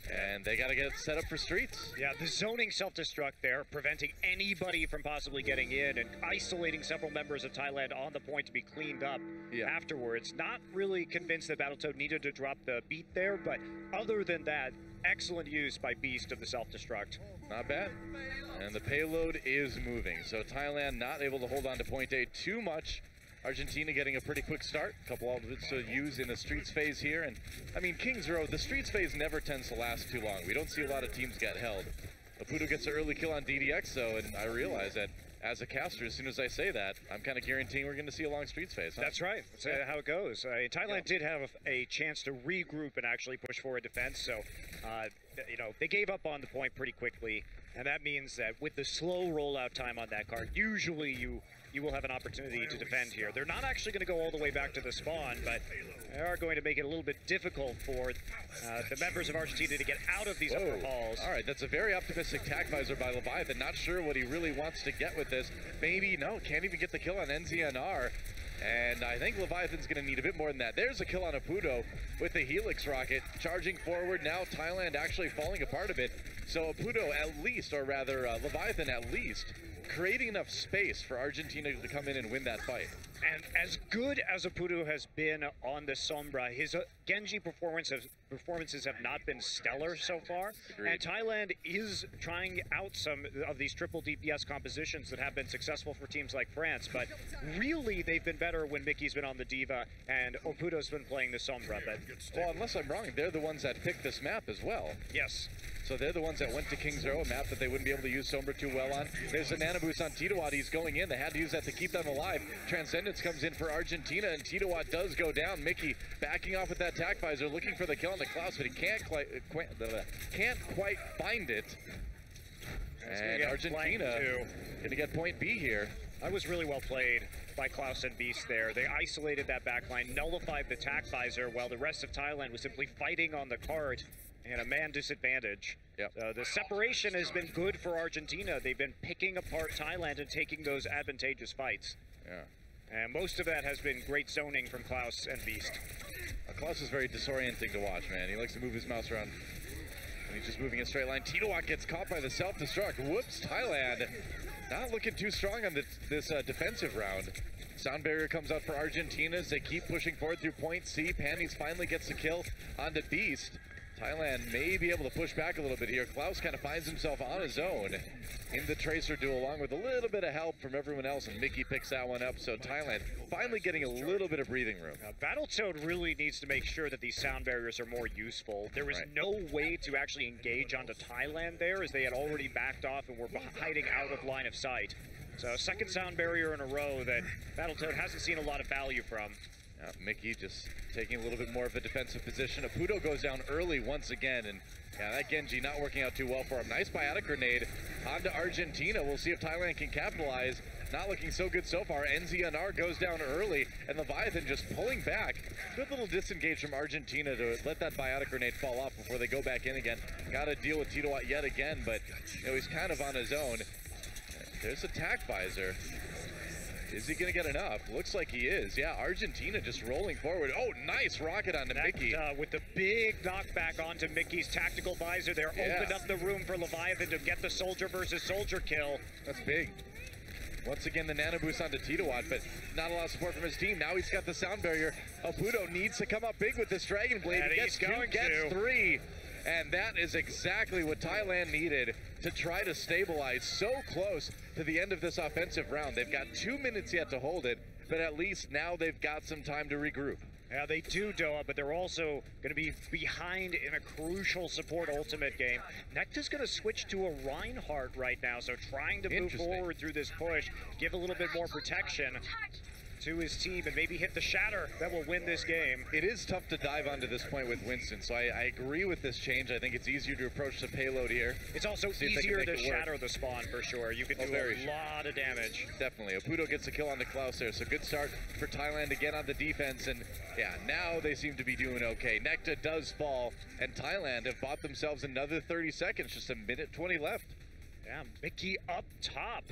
And they got to get it set up for streets. Yeah, the zoning self-destruct there, preventing anybody from possibly getting in and isolating several members of Thailand on the point to be cleaned up afterwards. Not really convinced that Battletoad needed to drop the beat there, but other than that, excellent use by Beast of the self-destruct. Not bad. And the payload is moving. So Thailand not able to hold on to point A too much. Argentina getting a pretty quick start. A couple ultimates to use in the streets phase here. And I mean, Kings Row, the streets phase never tends to last too long. We don't see a lot of teams get held. Oputo gets an early kill on DDX though, and I realize that as a caster, as soon as I say that, I'm kind of guaranteeing we're going to see a long streets phase. Huh? That's right. That's how it goes. Thailand did have a chance to regroup and actually push forward defense. So, you know, they gave up on the point pretty quickly. And that means that with the slow rollout time on that card, usually you will have an opportunity to defend here. They're not actually going to go all the way back to the spawn, but they are going to make it a little bit difficult for the members of Argentina to get out of these upper halls. All right, that's a very optimistic tac visor by Leviathan. Not sure what he really wants to get with this. Maybe, no, can't even get the kill on NZNR. And I think Leviathan's going to need a bit more than that. There's a kill on Oputo with the Helix rocket. Charging forward now, Thailand actually falling apart a bit. So Oputo at least, or rather Leviathan at least, creating enough space for Argentina to come in and win that fight. And as good as Oputo has been on the Sombra, his Genji performances have not been stellar so far. Agreed. And Thailand is trying out some of these triple DPS compositions that have been successful for teams like France, but really they've been better when Mickey's been on the Diva and Oputo's been playing the Sombra. But well, unless I'm wrong, they're the ones that picked this map as well. Yes. So they're the ones that went to Kings Row, a map that they wouldn't be able to use Sombra too well on. There's a nano boost on Titowat. He's going in. They had to use that to keep them alive. Transcendence comes in for Argentina, and Titowat does go down. Mickey backing off with that tac visor, looking for the kill on the Klaus, but he can't quite find it. And Argentina going to get point B here. That was really well played by Klaus and Beast there. They isolated that backline, nullified the tac visor, while the rest of Thailand was simply fighting on the cart and a man disadvantage. Yep. The separation has been good for Argentina. They've been picking apart Thailand and taking those advantageous fights. Yeah. And most of that has been great zoning from Klaus and Beast. Klaus is very disorienting to watch, man. He likes to move his mouse around. And he's just moving in a straight line. Titowat gets caught by the self-destruct. Whoops, Thailand not looking too strong on this defensive round. Sound barrier comes out for Argentina as they keep pushing forward through point C. Panties finally gets the kill onto Beast. Thailand may be able to push back a little bit here. Klaus kind of finds himself on his own in the Tracer duel, along with a little bit of help from everyone else, and Mickey picks that one up. So Thailand finally getting a little bit of breathing room. Battletoad really needs to make sure that these sound barriers are more useful. There was no way to actually engage onto Thailand there, as they had already backed off and were hiding out of line of sight. So second sound barrier in a row that Battletoad hasn't seen a lot of value from. Mickey just taking a little bit more of a defensive position. Apudo goes down early once again, and yeah, that Genji not working out too well for him. Nice biotic grenade onto Argentina. We'll see if Thailand can capitalize. Not looking so good so far. NZNR goes down early, and Leviathan just pulling back. Good little disengage from Argentina to let that biotic grenade fall off before they go back in again. Got to deal with Titowat yet again, but you know, he's kind of on his own. There's attack visor. Is he going to get enough? Looks like he is. Yeah, Argentina just rolling forward. Oh, nice rocket onto Mickey. With the big knockback onto Mickey's tactical visor there, opened up the room for Leviathan to get the soldier versus soldier kill. That's big. Once again, the nano boost onto Titowat, but not a lot of support from his team. Now he's got the sound barrier. Apudo needs to come up big with this Dragon Blade. And he gets two, gets three. And that is exactly what Thailand needed to try to stabilize so close to the end of this offensive round. They've got 2 minutes yet to hold it, but at least now they've got some time to regroup. Yeah, they do, Doa, but they're also going to be behind in a crucial support ultimate game. Necta's going to switch to a Reinhardt right now, so trying to move forward through this push, give a little bit more protection to his team and maybe hit the shatter that will win this game. It is tough to dive onto this point with Winston, so I agree with this change. I think it's easier to approach the payload here. It's also easier to shatter the spawn for sure. You can do a lot of damage. Definitely. Apudo gets a kill on the Klaus there, so good start for Thailand again on the defense, and yeah, now they seem to be doing okay. Necta does fall, and Thailand have bought themselves another 30 seconds, just a minute 20 left. Yeah, Mickey up top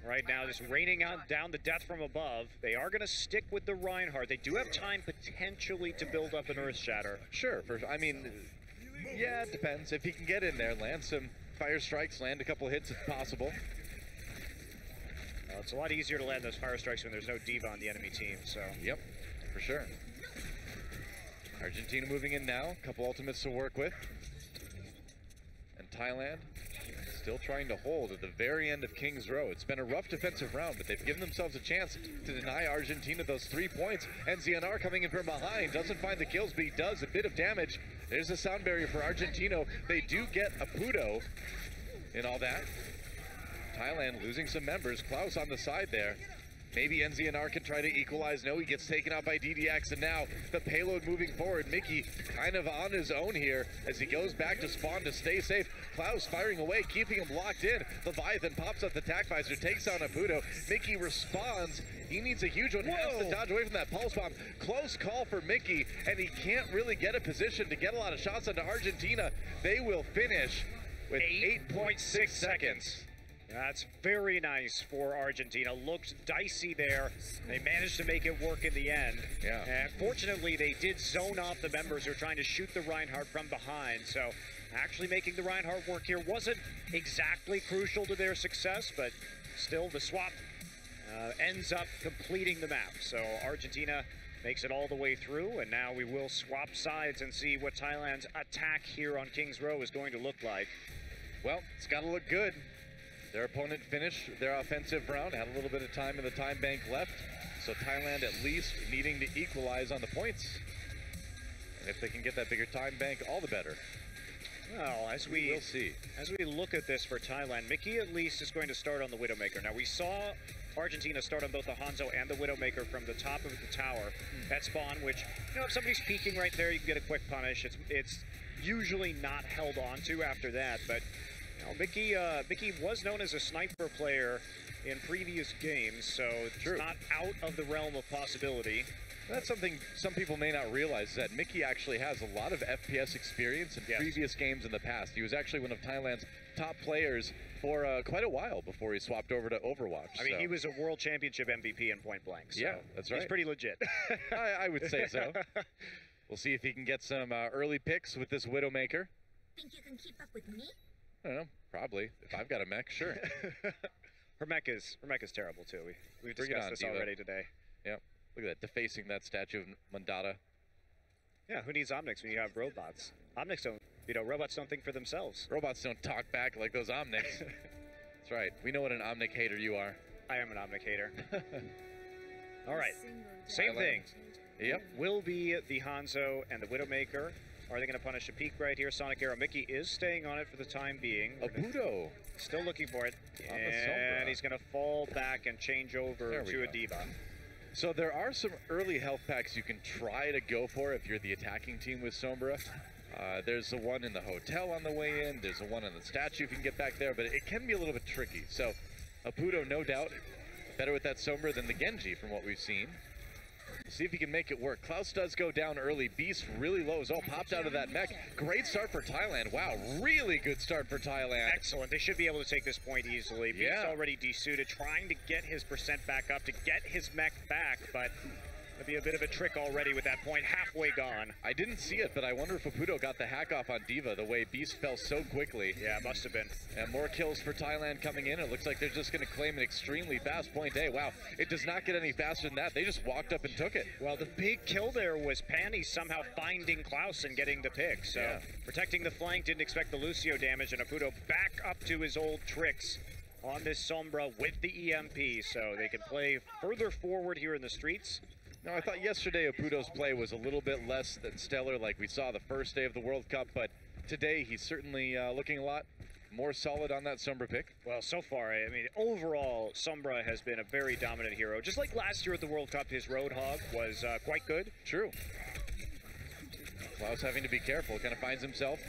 right now, just raining down the death from above. They are going to stick with the Reinhardt. They do have time potentially to build up an Earth Shatter. Sure. I mean, yeah, it depends. If he can get in there, land some fire strikes, land a couple hits if possible. Well, it's a lot easier to land those fire strikes when there's no diva on the enemy team, so. Yep, for sure. Argentina moving in now. A couple ultimates to work with. And Thailand still trying to hold at the very end of King's Row. It's been a rough defensive round, but they've given themselves a chance to deny Argentina those 3 points. NZNR coming in from behind, doesn't find the kills, but he does a bit of damage. There's a sound barrier for Argentina. They do get Apudo in all that. Thailand losing some members. Klaus on the side there. Maybe NZNR can try to equalize. No, he gets taken out by DDX, and now the payload moving forward. Mickey kind of on his own here as he goes back to spawn to stay safe. Klaus firing away, keeping him locked in. Leviathan pops up the tac visor, takes down Apudo. Mickey responds. He needs a huge one. Has to dodge away from that pulse bomb. Close call for Mickey, and he can't really get a position to get a lot of shots onto Argentina. They will finish with 8.6 seconds. That's very nice for Argentina. Looked dicey there. They managed to make it work in the end. Yeah. And fortunately, they did zone off the members who were trying to shoot the Reinhardt from behind. So actually making the Reinhardt work here wasn't exactly crucial to their success, but still the swap ends up completing the map. So Argentina makes it all the way through, and now we will swap sides and see what Thailand's attack here on King's Row is going to look like. Well, it's got to look good. Their opponent finished their offensive round, had a little bit of time in the time bank left, so Thailand at least needing to equalize on the points. And if they can get that bigger time bank, all the better. Well, as we look at this for Thailand, Mickey at least is going to start on the Widowmaker. Now, we saw Argentina start on both the Hanzo and the Widowmaker from the top of the tower at spawn, which, you know, if somebody's peeking right there, you can get a quick punish. It's usually not held onto after that, but Mickey was known as a sniper player in previous games, so it's not out of the realm of possibility. That's something some people may not realize, that Mickey actually has a lot of FPS experience in previous games in the past. He was actually one of Thailand's top players for quite a while before he swapped over to Overwatch. I mean, he was a World Championship MVP in point blank. So yeah, that's right. He's pretty legit. I would say so. We'll see if he can get some early picks with this Widowmaker. Think you can keep up with me? I don't know, probably. If I've got a mech, sure. Her mech is terrible too. We've discussed this already today. Yep. Look at that, defacing that statue of Mandata. Yeah, who needs Omnics when you have robots? Omnics don't, robots don't think for themselves. Robots don't talk back like those Omnics. That's right. We know what an Omnic hater you are. I am an Omnic hater. All right, same Thailand. thing. Yep. Will be the Hanzo and the Widowmaker. Are they going to punish a peak right here? Sonic Arrow. Mickey is staying on it for the time being. Abudo. Still looking for it. On the And Sombra. he's going to fall back and change over to a Diva. So there are some early health packs you can try to go for if you're the attacking team with Sombra. There's the one in the hotel on the way in. There's the one in the statue if you can get back there, but it can be a little bit tricky. So Abudo, no doubt, better with that Sombra than the Genji from what we've seen. See if he can make it work. Klaus does go down early. Beast really low as well. Popped out of that mech. Great start for Thailand. Wow, really good start for Thailand. Excellent. They should be able to take this point easily. Beast already desuited, trying to get his percent back up, to get his mech back, but it'll be a bit of a trick already with that point halfway gone. I didn't see it, but I wonder if Abudo got the hack off on Diva the way Beast fell so quickly. Yeah, it must have been. And more kills for Thailand coming in. It looks like they're just going to claim an extremely fast point A. Wow, it does not get any faster than that. They just walked up and took it. Well, the big kill there was Panny somehow finding Klaus and getting the pick. So protecting the flank, didn't expect the Lucio damage, and Abudo back up to his old tricks on this Sombra with the EMP. So they can play further forward here in the streets. No, I thought yesterday Abudo's play was a little bit less than stellar like we saw the first day of the World Cup, but today he's certainly looking a lot more solid on that Sombra pick. Well, so far, I mean, overall, Sombra has been a very dominant hero. Just like last year at the World Cup, his Roadhog was quite good. True. Klaus having to be careful, kind of finds himself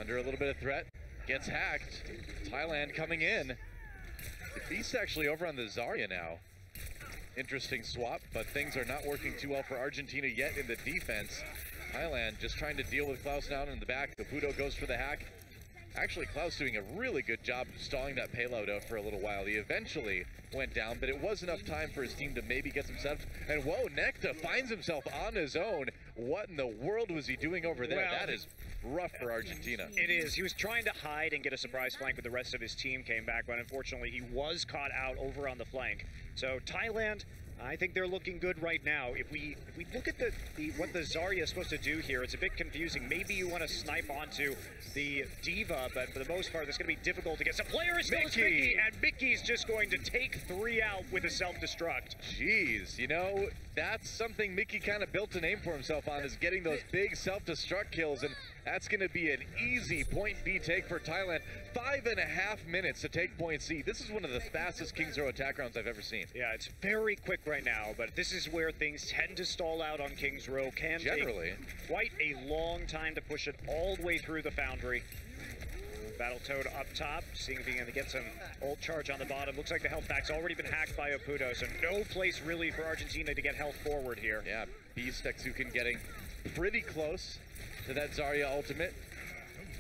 under a little bit of threat. Gets hacked. Thailand coming in. The Beast actually over on the Zarya now. Interesting swap, but things are not working too well for Argentina yet in the defense. Thailand just trying to deal with Klaus down in the back. Abudo goes for the hack. Actually, Klaus doing a really good job stalling that payload out for a little while. He eventually went down, but it was enough time for his team to maybe get some setups. And whoa, Nekta finds himself on his own. What in the world was he doing over there? Well, that is rough for Argentina. It is. He was trying to hide and get a surprise flank, but the rest of his team came back, but unfortunately he was caught out over on the flank. So Thailand, I think they're looking good right now. If we look at what the Zarya is supposed to do here, it's a bit confusing. Maybe you want to snipe onto the Diva, but for the most part, it's going to be difficult to get some players. Mickey, and Mickey's just going to take 3 out with a self-destruct. Jeez, you know, that's something Mickey kind of built a name for himself on, is getting those big self-destruct kills, and that's going to be an easy point B take for Thailand. 5.5 minutes to take point C. This is one of the fastest King's Row attack rounds I've ever seen. Yeah, it's very quick right now, but this is where things tend to stall out on King's Row. Can Generally. take quite a long time to push it all the way through the Foundry. Battletoad up top, seeing if he can get some ult charge on the bottom. Looks like the health pack's already been hacked by Abudo, so no place really for Argentina to get health forward here. Yeah, Beast Exukin getting pretty close to that Zarya ultimate.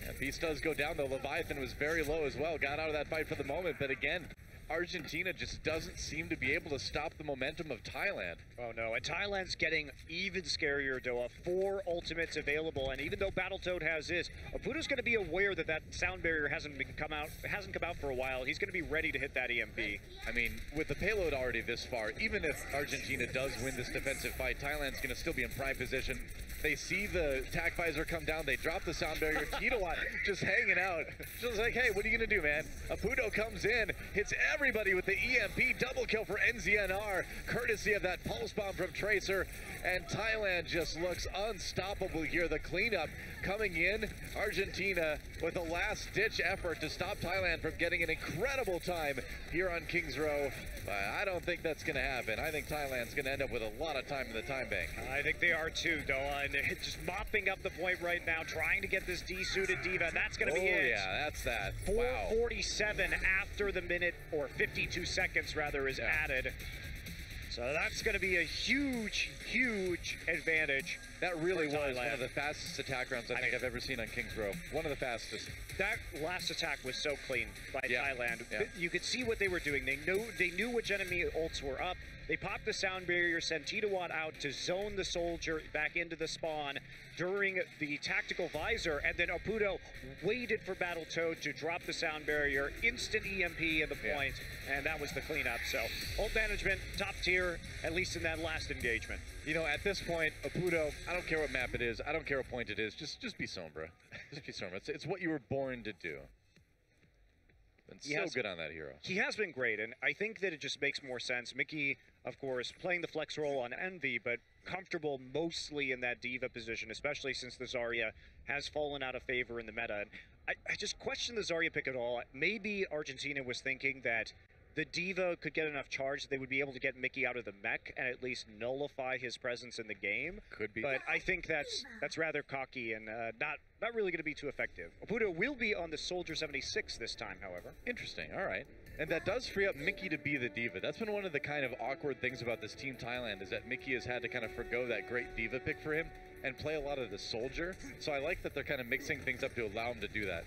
Yeah, Beast does go down, though. Leviathan was very low as well. Got out of that fight for the moment, but again, Argentina just doesn't seem to be able to stop the momentum of Thailand. Oh no, and Thailand's getting even scarier, Doa. 4 ultimates available, and even though Battletoad has his, Abudo's going to be aware that that sound barrier hasn't come out for a while. He's going to be ready to hit that EMP. I mean, with the payload already this far, even if Argentina does win this defensive fight, Thailand's going to still be in prime position. They see the attack visor come down, they drop the sound barrier. Titawat just hanging out. Just like, hey, what are you going to do, man? Abudo comes in, hits everybody with the EMP, double kill for NZNR, courtesy of that pulse bomb from Tracer, and Thailand just looks unstoppable here. The cleanup coming in, Argentina with a last-ditch effort to stop Thailand from getting an incredible time here on King's Row. But I don't think that's going to happen. I think Thailand's going to end up with a lot of time in the time bank. I think they are too, Doa, and they're just mopping up the point right now, trying to get this desuited Diva, and that's going to be it. Oh yeah, that's that. 4:47 after the minute, or 52 seconds rather, is added. So that's going to be a huge, huge advantage. That really was one of the fastest attack rounds I think I've ever seen on King's Row. One of the fastest. That last attack was so clean by Thailand. Yeah. You could see what they were doing. They knew which enemy ults were up. They popped the sound barrier, sent Titawat out to zone the soldier back into the spawn during the tactical visor, and then Abudo waited for Battletoad to drop the sound barrier, instant EMP in the point, and that was the cleanup. So ult management, top tier, at least in that last engagement. You know, at this point, Abudo, I don't care what map it is. I don't care what point it is. Just be Sombra. Just be Sombra. It's what you were born to do. Been so good on that hero. He has been great, and I think that it just makes more sense. Mickey, of course, playing the flex role on Envy, but comfortable mostly in that diva position, especially since the Zarya has fallen out of favor in the meta. And I just question the Zarya pick at all. Maybe Argentina was thinking that the diva could get enough charge that they would be able to get Mickey out of the mech and at least nullify his presence in the game. Could be. But I think that's rather cocky and not really going to be too effective. Oputo will be on the Soldier 76 this time, however. Interesting. All right. And that does free up Mickey to be the diva. That's been one of the kind of awkward things about this Team Thailand, is that Mickey has had to kind of forgo that great diva pick for him and play a lot of the soldier. So I like that they're kind of mixing things up to allow him to do that.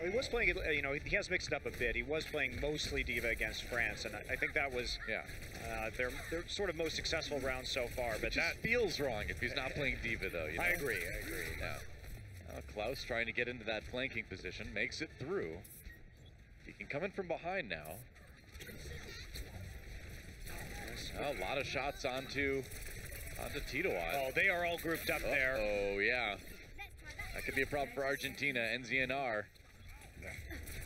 He was playing, you know, he has mixed it up a bit. He was playing mostly diva against France, and I think that was their sort of most successful round so far. But that feels wrong if he's not playing diva, though. You know? I agree. Yeah. Klaus trying to get into that flanking position, makes it through. He can come in from behind now. A lot of shots onto Titowat. Oh, they are all grouped up there. Oh, yeah. That could be a problem for Argentina. NZNR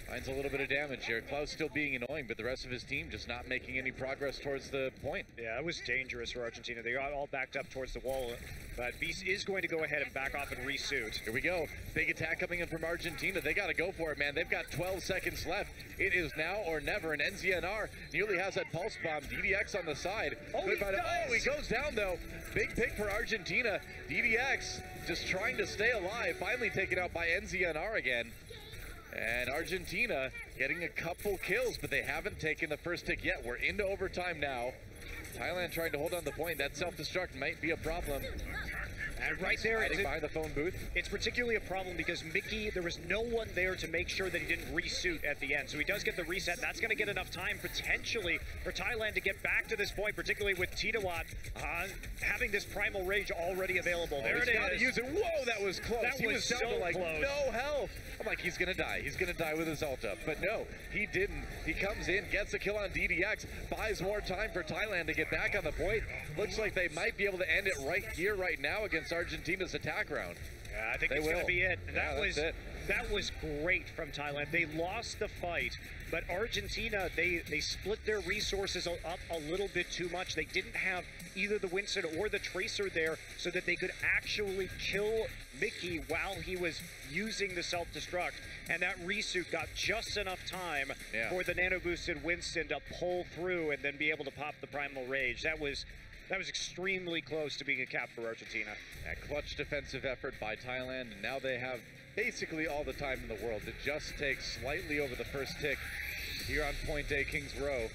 finds a little bit of damage here. Klaus still being annoying, but the rest of his team just not making any progress towards the point. Yeah, it was dangerous for Argentina. They got all backed up towards the wall, but Beast is going to go ahead and back off and resuit. Here we go. Big attack coming in from Argentina. They got to go for it, man. They've got 12 seconds left. It is now or never, and NZNR nearly has that pulse bomb. DDX on the side. Oh, he goes down, though. Big pick for Argentina. DDX just trying to stay alive. Finally taken out by NZNR again. And Argentina getting a couple kills, but they haven't taken the first tick yet. We're into overtime now. Thailand trying to hold on the point. That self-destruct might be a problem. And right there, hiding behind the phone booth. It's particularly a problem because Mickey, there was no one there to make sure that he didn't resuit at the end. So he does get the reset. That's going to get enough time potentially for Thailand to get back to this point, particularly with Titowat having this Primal Rage already available. There it is. Got to use it. Whoa, that was close. That he was down so to like close. No health. I'm like, he's going to die. He's going to die with his ult up. But no, he didn't. He comes in, gets a kill on DDX, buys more time for Thailand to get back on the point. Looks like they might be able to end it right here, right now against Argentina's attack round. Yeah, I think it's going to be it. And that was great from Thailand. They lost the fight, but Argentina, they split their resources up a little bit too much. They didn't have either the Winston or the Tracer there so that they could actually kill Mickey while he was using the self-destruct. And that resuit got just enough time for the nano-boosted Winston to pull through and then be able to pop the Primal Rage. That was extremely close to being a cap for Argentina. A clutch defensive effort by Thailand, and now they have basically all the time in the world to just take slightly over the first tick here on Point A, Kings Row.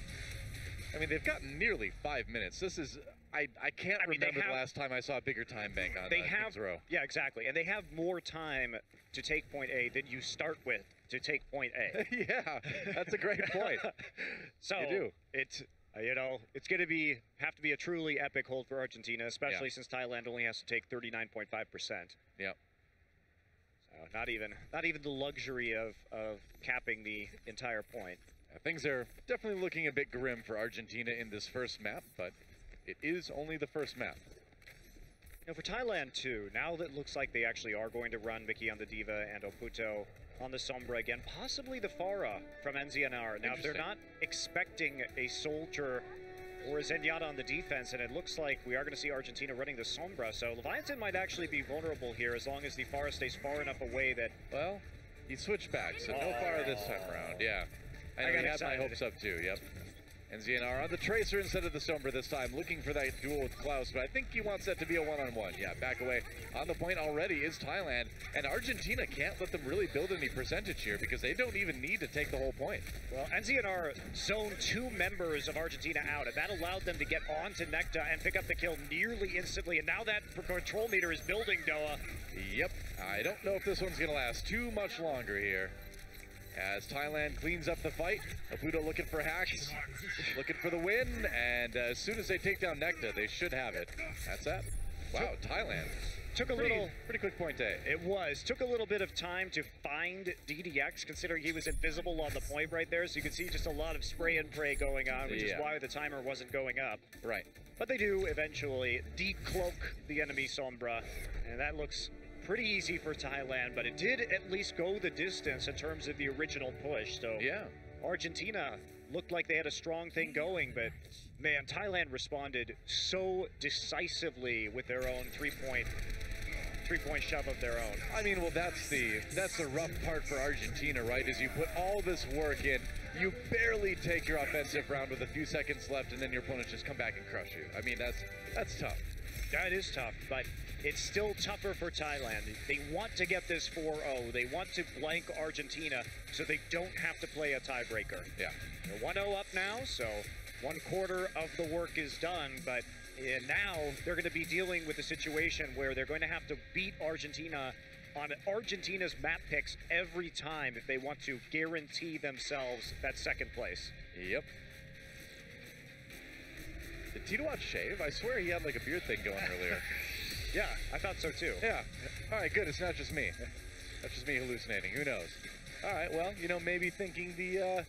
I mean, they've got nearly 5 minutes. This is, I can't remember the last time I saw a bigger time bank on Kings Row. Yeah, exactly. And they have more time to take Point A than you start with to take Point A. Yeah, that's a great point. So you do. It's going to have to be a truly epic hold for Argentina, especially since Thailand only has to take 39.5%. Yep. So not even the luxury of capping the entire point. Things are definitely looking a bit grim for Argentina in this first map, but it is only the first map. You know, for Thailand too, now that it looks like they actually are going to run Mickey on the Diva and Oputo on the Sombra again, possibly the Pharah from NZNR. Now, if they're not expecting a Soldier or a Zenyatta on the defense, and it looks like we are going to see Argentina running the Sombra, so Leviathan might actually be vulnerable here as long as the Pharah stays far enough away that... Well, he switched back, so no Pharah this time around, yeah. I know he had my hopes up too, yep. NZNR on the Tracer instead of the Sombra this time, looking for that duel with Klaus, but I think he wants that to be a one-on-one. Yeah, back away. On the point already is Thailand, and Argentina can't let them really build any percentage here because they don't even need to take the whole point. Well, NZNR zoned 2 members of Argentina out, and that allowed them to get onto Necta and pick up the kill nearly instantly, and now that control meter is building, Doa. Yep, I don't know if this one's going to last too much longer here. As Thailand cleans up the fight, Oputo looking for hacks, looking for the win, and as soon as they take down Necta, they should have it. That's that. Wow, Thailand Took a pretty quick point A. It was. Took a little bit of time to find DDX, considering he was invisible on the point right there. So you can see just a lot of spray and pray going on, which is why the timer wasn't going up. Right. But they do eventually decloak the enemy Sombra, and that looks pretty easy for Thailand, but it did at least go the distance in terms of the original push. So yeah, Argentina looked like they had a strong thing going, but man, Thailand responded so decisively with their own three-point shove of their own. I mean, well, that's the rough part for Argentina, right? Is you put all this work in, you barely take your offensive round with a few seconds left, and then your opponents just come back and crush you. I mean, that's tough. That is tough, but it's still tougher for Thailand. They want to get this 4-0. They want to blank Argentina so they don't have to play a tiebreaker. Yeah. They're 1-0 up now, so 1/4 of the work is done, but now they're going to be dealing with a situation where they're going to have to beat Argentina on Argentina's map picks every time if they want to guarantee themselves that second place. Yep. Did Tito shave? I swear he had like a beard thing going earlier. Yeah, I thought so too. Yeah. All right, good. It's not just me. That's just me hallucinating. Who knows? All right. Well, you know, maybe thinking the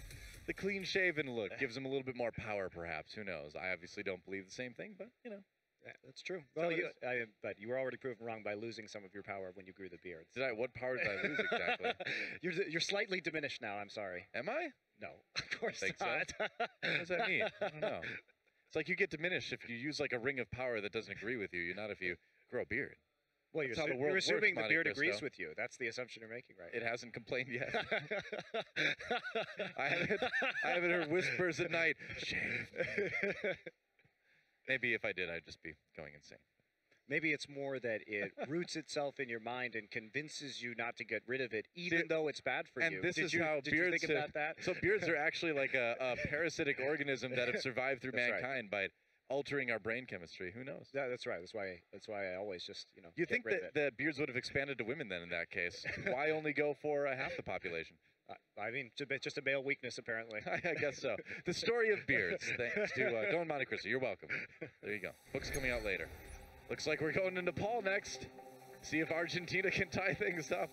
clean-shaven look gives him a little bit more power, perhaps. Who knows? I obviously don't believe the same thing, but you know. Yeah, that's true. Well, but you were already proven wrong by losing some of your power when you grew the beard. Did I? What power did I lose exactly? You're slightly diminished now. I'm sorry. Am I? No, of course think not. So? What does that mean? I don't know. It's like you get diminished if you use like a ring of power that doesn't agree with you. You're not if you grow a beard. Well, you're assuming the beard agrees with you. That's the assumption you're making, right? It hasn't complained yet. I haven't heard whispers at night. Shame. Maybe if I did, I'd just be going insane. Maybe it's more that it roots itself in your mind and convinces you not to get rid of it, even though it's bad for you. And this is how beards. Did you think about that? So beards are actually like a parasitic organism that have survived through mankind by altering our brain chemistry. Who knows? Yeah, that's right. That's why I always just You think that beards would have expanded to women then in that case? Why only go for half the population? I mean, just a male weakness apparently. I guess so. The story of beards. Thanks to Don Monte Cristo. You're welcome. There you go. Book's coming out later. Looks like we're going to Nepal next. See if Argentina can tie things up.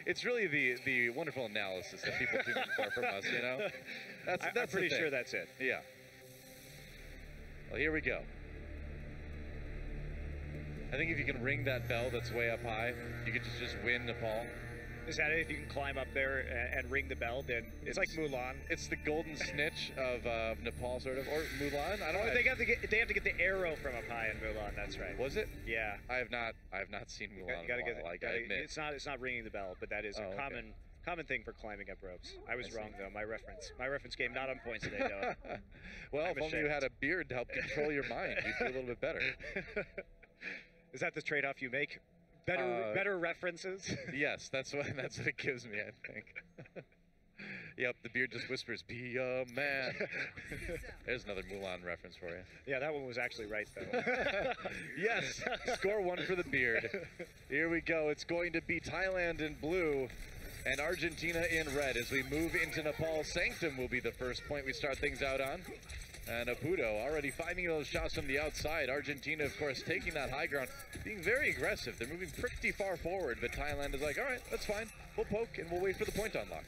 It's really the wonderful analysis that people tune in for from us, you know? I'm pretty sure that's it. Yeah. Well, here we go. I think if you can ring that bell that's way up high, you could just win Nepal. Is that it? If you can climb up there and ring the bell, then it's like Mulan. It's the golden snitch of Nepal, sort of, or Mulan. I don't know. They have to get the arrow from up high in Mulan. That's right. Was it? Yeah. I have not seen Mulan. I admit. It's not ringing the bell, but that is a common thing for climbing up ropes. I was wrong though. My reference game not on point today, though. Well, if only you had a beard to help control your mind, you'd be a little bit better. Is that the trade-off you make? Better references? Yes, that's what it gives me, I think. Yep, the beard just whispers, "Be a man." There's another Mulan reference for you. Yeah, that one was actually right, though. Yes, score one for the beard. Here we go. It's going to be Thailand in blue and Argentina in red as we move into Nepal. Sanctum will be the first point we start things out on. And Apudo already finding those shots from the outside. Argentina, of course, taking that high ground, being very aggressive. They're moving pretty far forward, but Thailand is like, all right, that's fine. We'll poke and we'll wait for the point to unlock.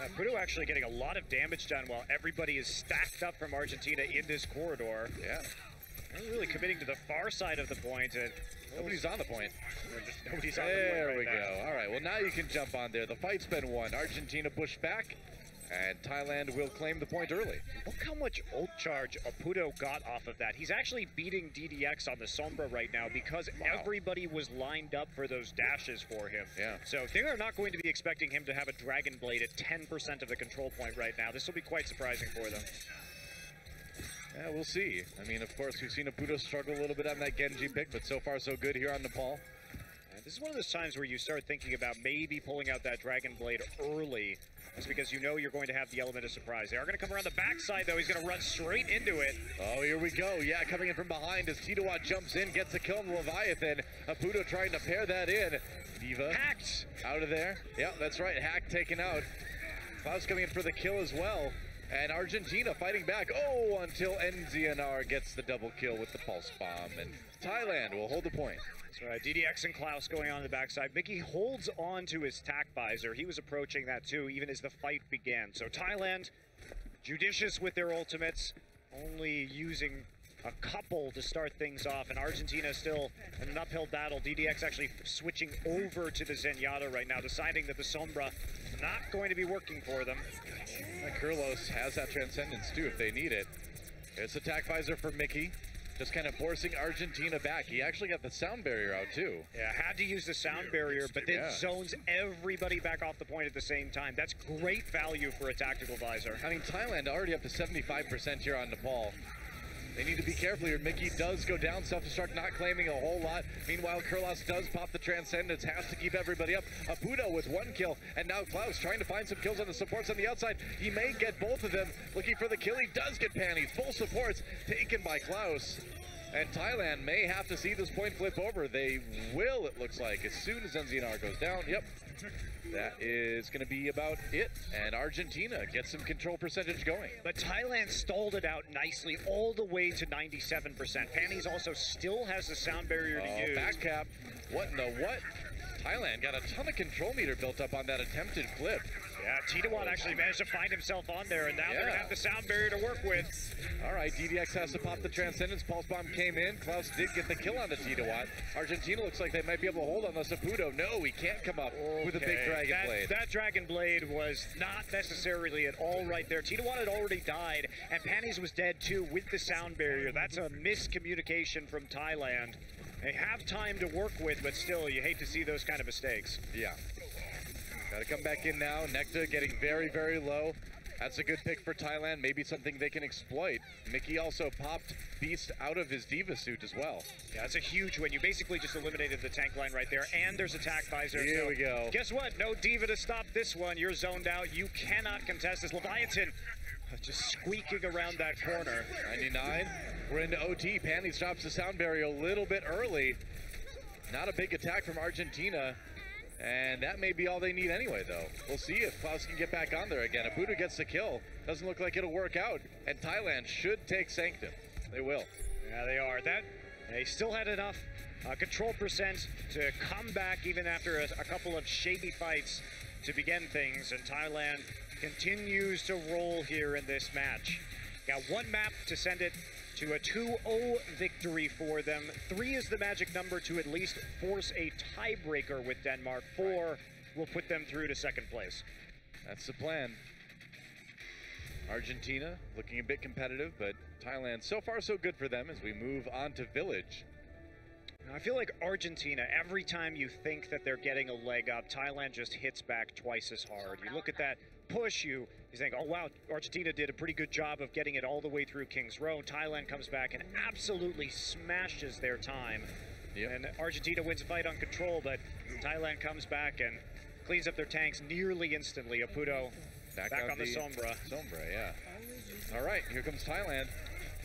Apudo actually getting a lot of damage done while everybody is stacked up from Argentina in this corridor. Yeah. They're really committing to the far side of the point. And nobody's on the point. Nobody's on the point. There we go. All right, well, now you can jump on there. The fight's been won. Argentina pushed back. And Thailand will claim the point early. Look how much ult charge Apudo got off of that. He's actually beating DDX on the Sombra right now because everybody was lined up for those dashes for him. Yeah. So they are not going to be expecting him to have a Dragon Blade at 10% of the control point right now. This will be quite surprising for them. Yeah, we'll see. I mean, of course, we've seen Apudo struggle a little bit on that Genji pick, but so far so good here on Nepal. This is one of those times where you start thinking about maybe pulling out that Dragon Blade early. Just because you know you're going to have the element of surprise. They are going to come around the backside, though. He's going to run straight into it. Oh, here we go. Yeah, coming in from behind as Titowat jumps in, gets a kill on the Leviathan. Apudo trying to pair that in. Diva hacked out of there. Yeah, that's right. Hack taken out. Klaus coming in for the kill as well. And Argentina fighting back. Oh, until NZNR gets the double kill with the pulse bomb. And Thailand will hold the point. That's right. DDX and Klaus going on the backside. Mickey holds on to his tack visor. He was approaching that too, even as the fight began. So Thailand, judicious with their ultimates, only using a couple to start things off, and Argentina still in an uphill battle. DDX actually switching over to the Zenyatta right now, deciding that the Sombra not going to be working for them. And Kurlos has that Transcendence too if they need it. It's attack visor for Mickey, just kind of forcing Argentina back. He actually got the sound barrier out too. Yeah, had to use the sound barrier, but then zones everybody back off the point at the same time. That's great value for a tactical visor. I mean, Thailand already up to 75% here on Nepal. They need to be careful here. Mickey does go down, self-destruct, not claiming a whole lot. Meanwhile, Kurlos does pop the Transcendence, has to keep everybody up. Apudo with 1 kill, and now Klaus trying to find some kills on the supports on the outside. He may get both of them, looking for the kill. He does get panties. Full supports taken by Klaus. And Thailand may have to see this point flip over. They will, it looks like, as soon as NZNR goes down. Yep. That is going to be about it, and Argentina gets some control percentage going. But Thailand stalled it out nicely all the way to 97%. Panties also still has the sound barrier to use. Back cap. What in the what? Thailand got a ton of control meter built up on that attempted flip. Yeah, Titawat actually managed to find himself on there, and now they're going to have the sound barrier to work with. All right, DDX has to pop the Transcendence. Pulse Bomb came in. Klaus did get the kill on the Titawat. Argentina looks like they might be able to hold on the Saputo. No, he can't come up with a big Dragon Blade. That Dragon Blade was not necessarily at all right there. Titawat had already died, and Panties was dead too with the sound barrier. That's a miscommunication from Thailand. They have time to work with, but still, you hate to see those kind of mistakes. Yeah. Got to come back in now. Necta getting very, very low. That's a good pick for Thailand. Maybe something they can exploit. Mickey also popped Beast out of his Diva suit as well. Yeah, that's a huge win. You basically just eliminated the tank line right there, and there's attack visor. Here we go. Guess what? No Diva to stop this one. You're zoned out. You cannot contest this. Leviathan just squeaking around that corner. 99. We're into OT. Panties drops the sound barrier a little bit early. Not a big attack from Argentina. And that may be all they need anyway, though. We'll see if Klaus can get back on there again. Abudu gets the kill. Doesn't look like it'll work out. And Thailand should take Sanctum. They will. Yeah, they are. They still had enough control percent to come back even after a couple of shady fights to begin things. And Thailand continues to roll here in this match. Got one map to send it to a 2-0 victory for them. 3 is the magic number to at least force a tiebreaker with Denmark. 4 will put them through to second place. That's the plan. Argentina looking a bit competitive, but Thailand so far so good for them as we move on to Village. Now, I feel like Argentina, every time you think that they're getting a leg up, Thailand just hits back twice as hard. You look at that push, you think, oh wow, Argentina did a pretty good job of getting it all the way through King's Row. Thailand comes back and absolutely smashes their time. Yep. And Argentina wins a fight on control, but Thailand comes back and cleans up their tanks nearly instantly. Apudo back on the Sombra. Sombra, yeah. All right, here comes Thailand.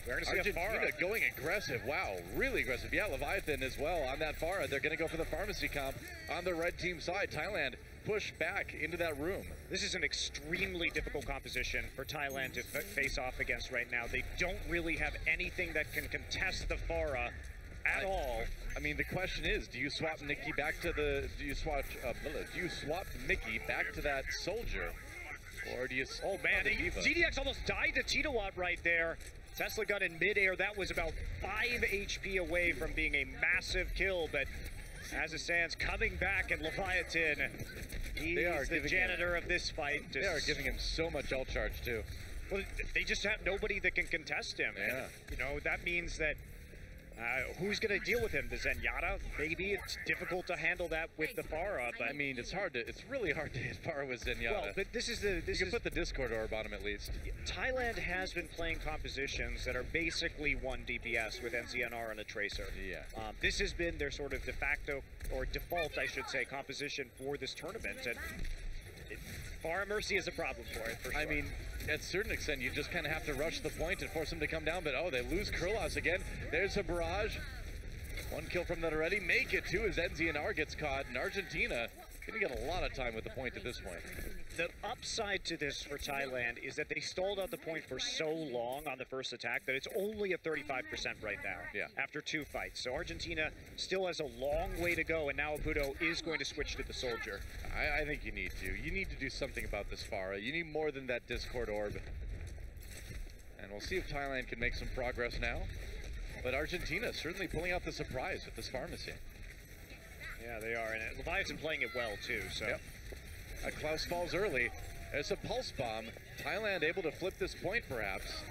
We're going to see Argentina going aggressive. Wow, really aggressive. Yeah, Leviathan as well on that Farah. They're going to go for the pharmacy comp on the red team side. Thailand push back into that room. This is an extremely difficult composition for Thailand to face off against right now. They don't really have anything that can contest the Farah at all. I mean, the question is, do you swap Mickey back to the? Do you swap Mickey back to that soldier, or do you? Oh man, ZDX almost died to Titawat right there. Tesla gun in midair. That was about 5 HP away from being a massive kill, but as it stands, coming back, and Leviathan, he's the janitor of this fight. They are giving him so much ult charge too. Well, they just have nobody that can contest him. Yeah. And, you know, that means that who's going to deal with him? The Zenyatta? Maybe it's difficult to handle that with the Farah, but I mean, it's really hard to hit Farah with Zenyatta. Well, but you can put the Discord orb on him at least. Thailand has been playing compositions that are basically 1 DPS with NZNR and a Tracer. Yeah. This has been their sort of de facto, or default, I should say, composition for this tournament, and Farah Mercy is a problem for it, for sure. I mean, at a certain extent, you just kind of have to rush the point and force them to come down, but oh, they lose Kurlos again. There's a barrage. 1 kill from that already. Make it 2 as NZNR gets caught, and Argentina Gonna get a lot of time with the point at this point. The upside to this for Thailand is that they stalled out the point for so long on the first attack that it's only at 35% right now after 2 fights. So Argentina still has a long way to go, and now Apudo is going to switch to the soldier. I think you need to. You need to do something about this Pharah. You need more than that Discord orb. And we'll see if Thailand can make some progress now. But Argentina is certainly pulling out the surprise with this pharmacy. Yeah, they are. And Leviathan playing it well, too. So. Yep. Klaus falls early. There's a pulse bomb. Thailand able to flip this point, perhaps.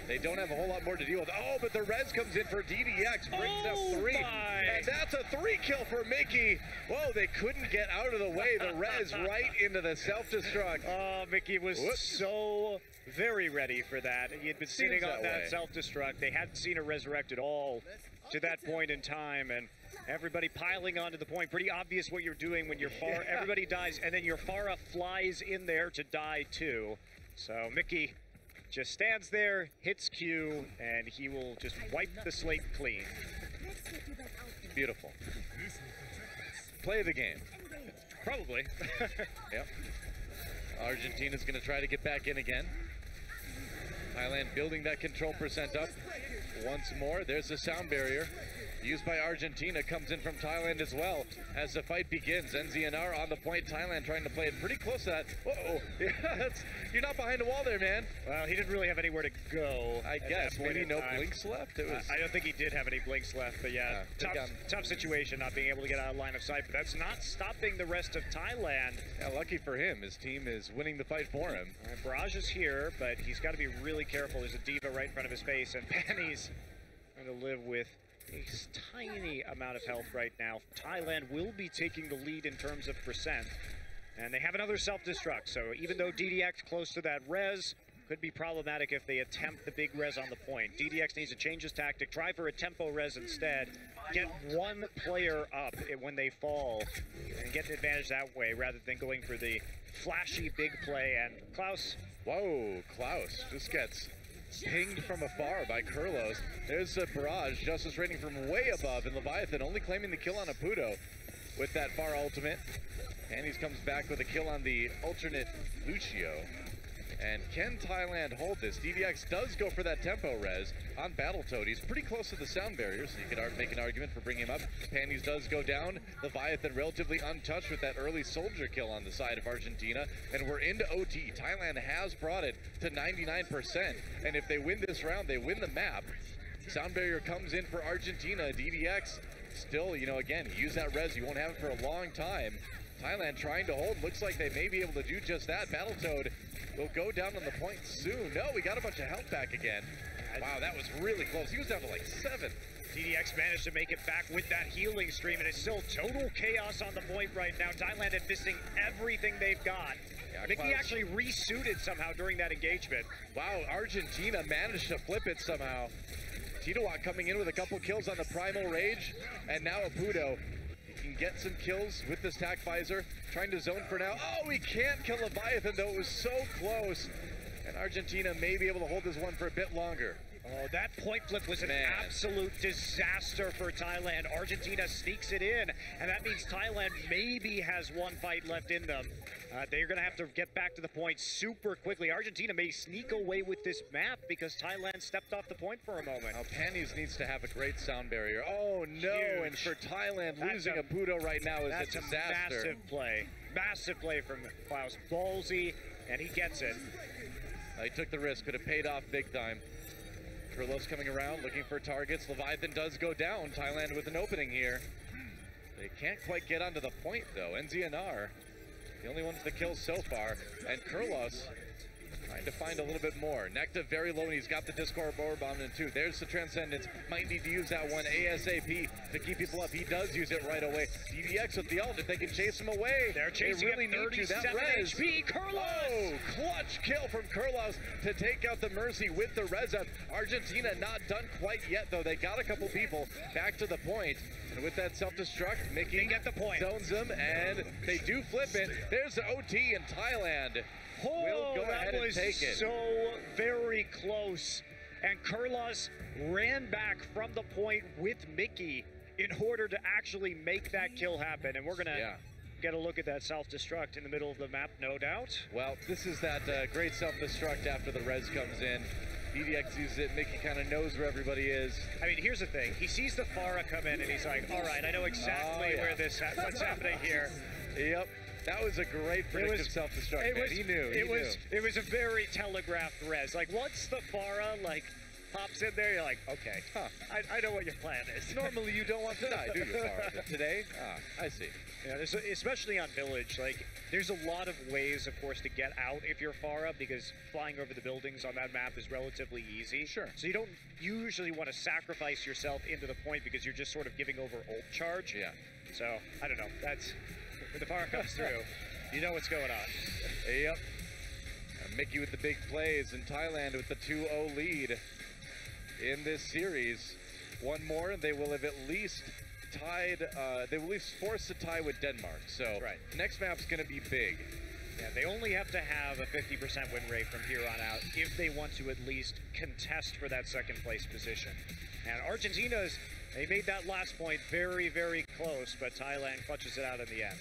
They don't have a whole lot more to deal with. Oh, but the res comes in for DDX, brings up 3. And that's a 3 kill for Mickey. Whoa, they couldn't get out of the way. The res right into the self-destruct. Oh, Mickey was so very ready for that. He had been sitting on that self-destruct. They hadn't seen a resurrect at all to that point in time. And everybody piling onto the point. Pretty obvious what you're doing when your Pharah, everybody dies, and then your Pharah flies in there to die too. So Mickey just stands there, hits Q, and he will just wipe the slate clean. Beautiful. Play the game. Probably. Yep. Argentina's going to try to get back in again. Thailand building that control percent up once more. There's the sound barrier used by Argentina, comes in from Thailand as well as the fight begins. NZNR on the point, Thailand trying to play it pretty close to that. Whoa, yeah, you're not behind the wall there, man. Well, he didn't really have anywhere to go. I guess, maybe no blinks left. It was... I don't think he did have any blinks left, but yeah, tough situation not being able to get out of line of sight, but that's not stopping the rest of Thailand. Yeah, lucky for him, his team is winning the fight for him. All right, Barrage is here, but he's got to be really careful. There's a diva right in front of his face, and Penny's going to live with a tiny amount of health right now. Thailand will be taking the lead in terms of percent, and they have another self-destruct. So even though DDX close to that res, could be problematic if they attempt the big res on the point. DDX needs to change his tactic, try for a tempo res instead, get one player up when they fall, and get an advantage that way rather than going for the flashy big play. And Klaus. Whoa, Klaus just gets pinged from afar by Kurlos. There's a barrage. Justice rating from way above, and Leviathan only claiming the kill on Apudo with that far ultimate. Annie's comes back with a kill on the alternate Lucio. And can Thailand hold this? DDX does go for that tempo res on Battletoad. He's pretty close to the sound barrier, so you could make an argument for bringing him up. Panties does go down. Leviathan relatively untouched with that early soldier kill on the side of Argentina. And we're into OT. Thailand has brought it to 99%. And if they win this round, they win the map. Sound barrier comes in for Argentina. DDX still, you know, again, use that res. You won't have it for a long time. Thailand trying to hold. Looks like they may be able to do just that. Battletoad will go down on the point soon. No, we got a bunch of health back again. Wow, that was really close. He was down to like 7. DDX managed to make it back with that healing stream, and it's still total chaos on the point right now. Thailand is missing everything they've got. Yeah, Mickey actually resuited somehow during that engagement. Wow, Argentina managed to flip it somehow. Titowat coming in with a couple kills on the Primal Rage, and now Apudo. Can get some kills with this tac visor, trying to zone for now. Oh, we can't kill Leviathan, though. It was so close. And Argentina may be able to hold this one for a bit longer. Oh, that point flip was an absolute disaster for Thailand. Argentina sneaks it in, and that means Thailand maybe has one fight left in them. They're going to have to get back to the point super quickly. Argentina may sneak away with this map because Thailand stepped off the point for a moment. Now, Panties needs to have a great sound barrier. Oh, no, huge. And for Thailand, losing Apudo right now is a disaster. That's a massive play from Klaus. Ballsy, and he gets it. He took the risk, could have paid off big time. Kurlos coming around, looking for targets. Leviathan does go down. Thailand with an opening here. They can't quite get onto the point, though. NZNR, the only one for the kills so far. And Kurlos trying to find a little bit more. Necta very low, and he's got the Discord Orb on him, too. There's the Transcendence. Might need to use that one ASAP to keep people up. He does use it right away. DDX with the ult, if they can chase him away. They're chasing really need to. That res. HP, Kurlos! Oh, clutch kill from Kurlos to take out the Mercy with the res up. Argentina not done quite yet, though. They got a couple people back to the point. And with that self-destruct, Mickey get the point. Zones them, and they do flip it. There's the OT in Thailand. We'll go ahead and take it. So very close. And Kurlos ran back from the point with Mickey in order to actually make that kill happen. And we're gonna get a look at that self-destruct in the middle of the map, no doubt. Well, this is that great self-destruct after the res comes in. DDX uses it, Mickey kind of knows where everybody is. I mean, here's the thing. He sees the Pharah come in, and he's like, all right, I know exactly where what's happening here. Yep. That was a great predictive self-destruct, man. He knew. It was a very telegraphed res. Like, once the Pharah, like, pops in there, you're like, okay, I know what your plan is. Normally you don't want to die, do you, Pharah? But today, I see. Yeah, especially on Village, like, there's a lot of ways, of course, to get out if you're Pharah, because flying over the buildings on that map is relatively easy. Sure. So you don't usually want to sacrifice yourself into the point because you're just sort of giving over ult charge. Yeah. So, I don't know, that's... When the Pharah comes through, you know what's going on. Yep. Mickey with the big plays, and Thailand with the 2-0 lead in this series. One more, and they will have at least tied, they will at least force a tie with Denmark. So the next map's going to be big. Yeah, they only have to have a 50% win rate from here on out if they want to at least contest for that second place position. And Argentina's, they made that last point very, very close, but Thailand clutches it out in the end.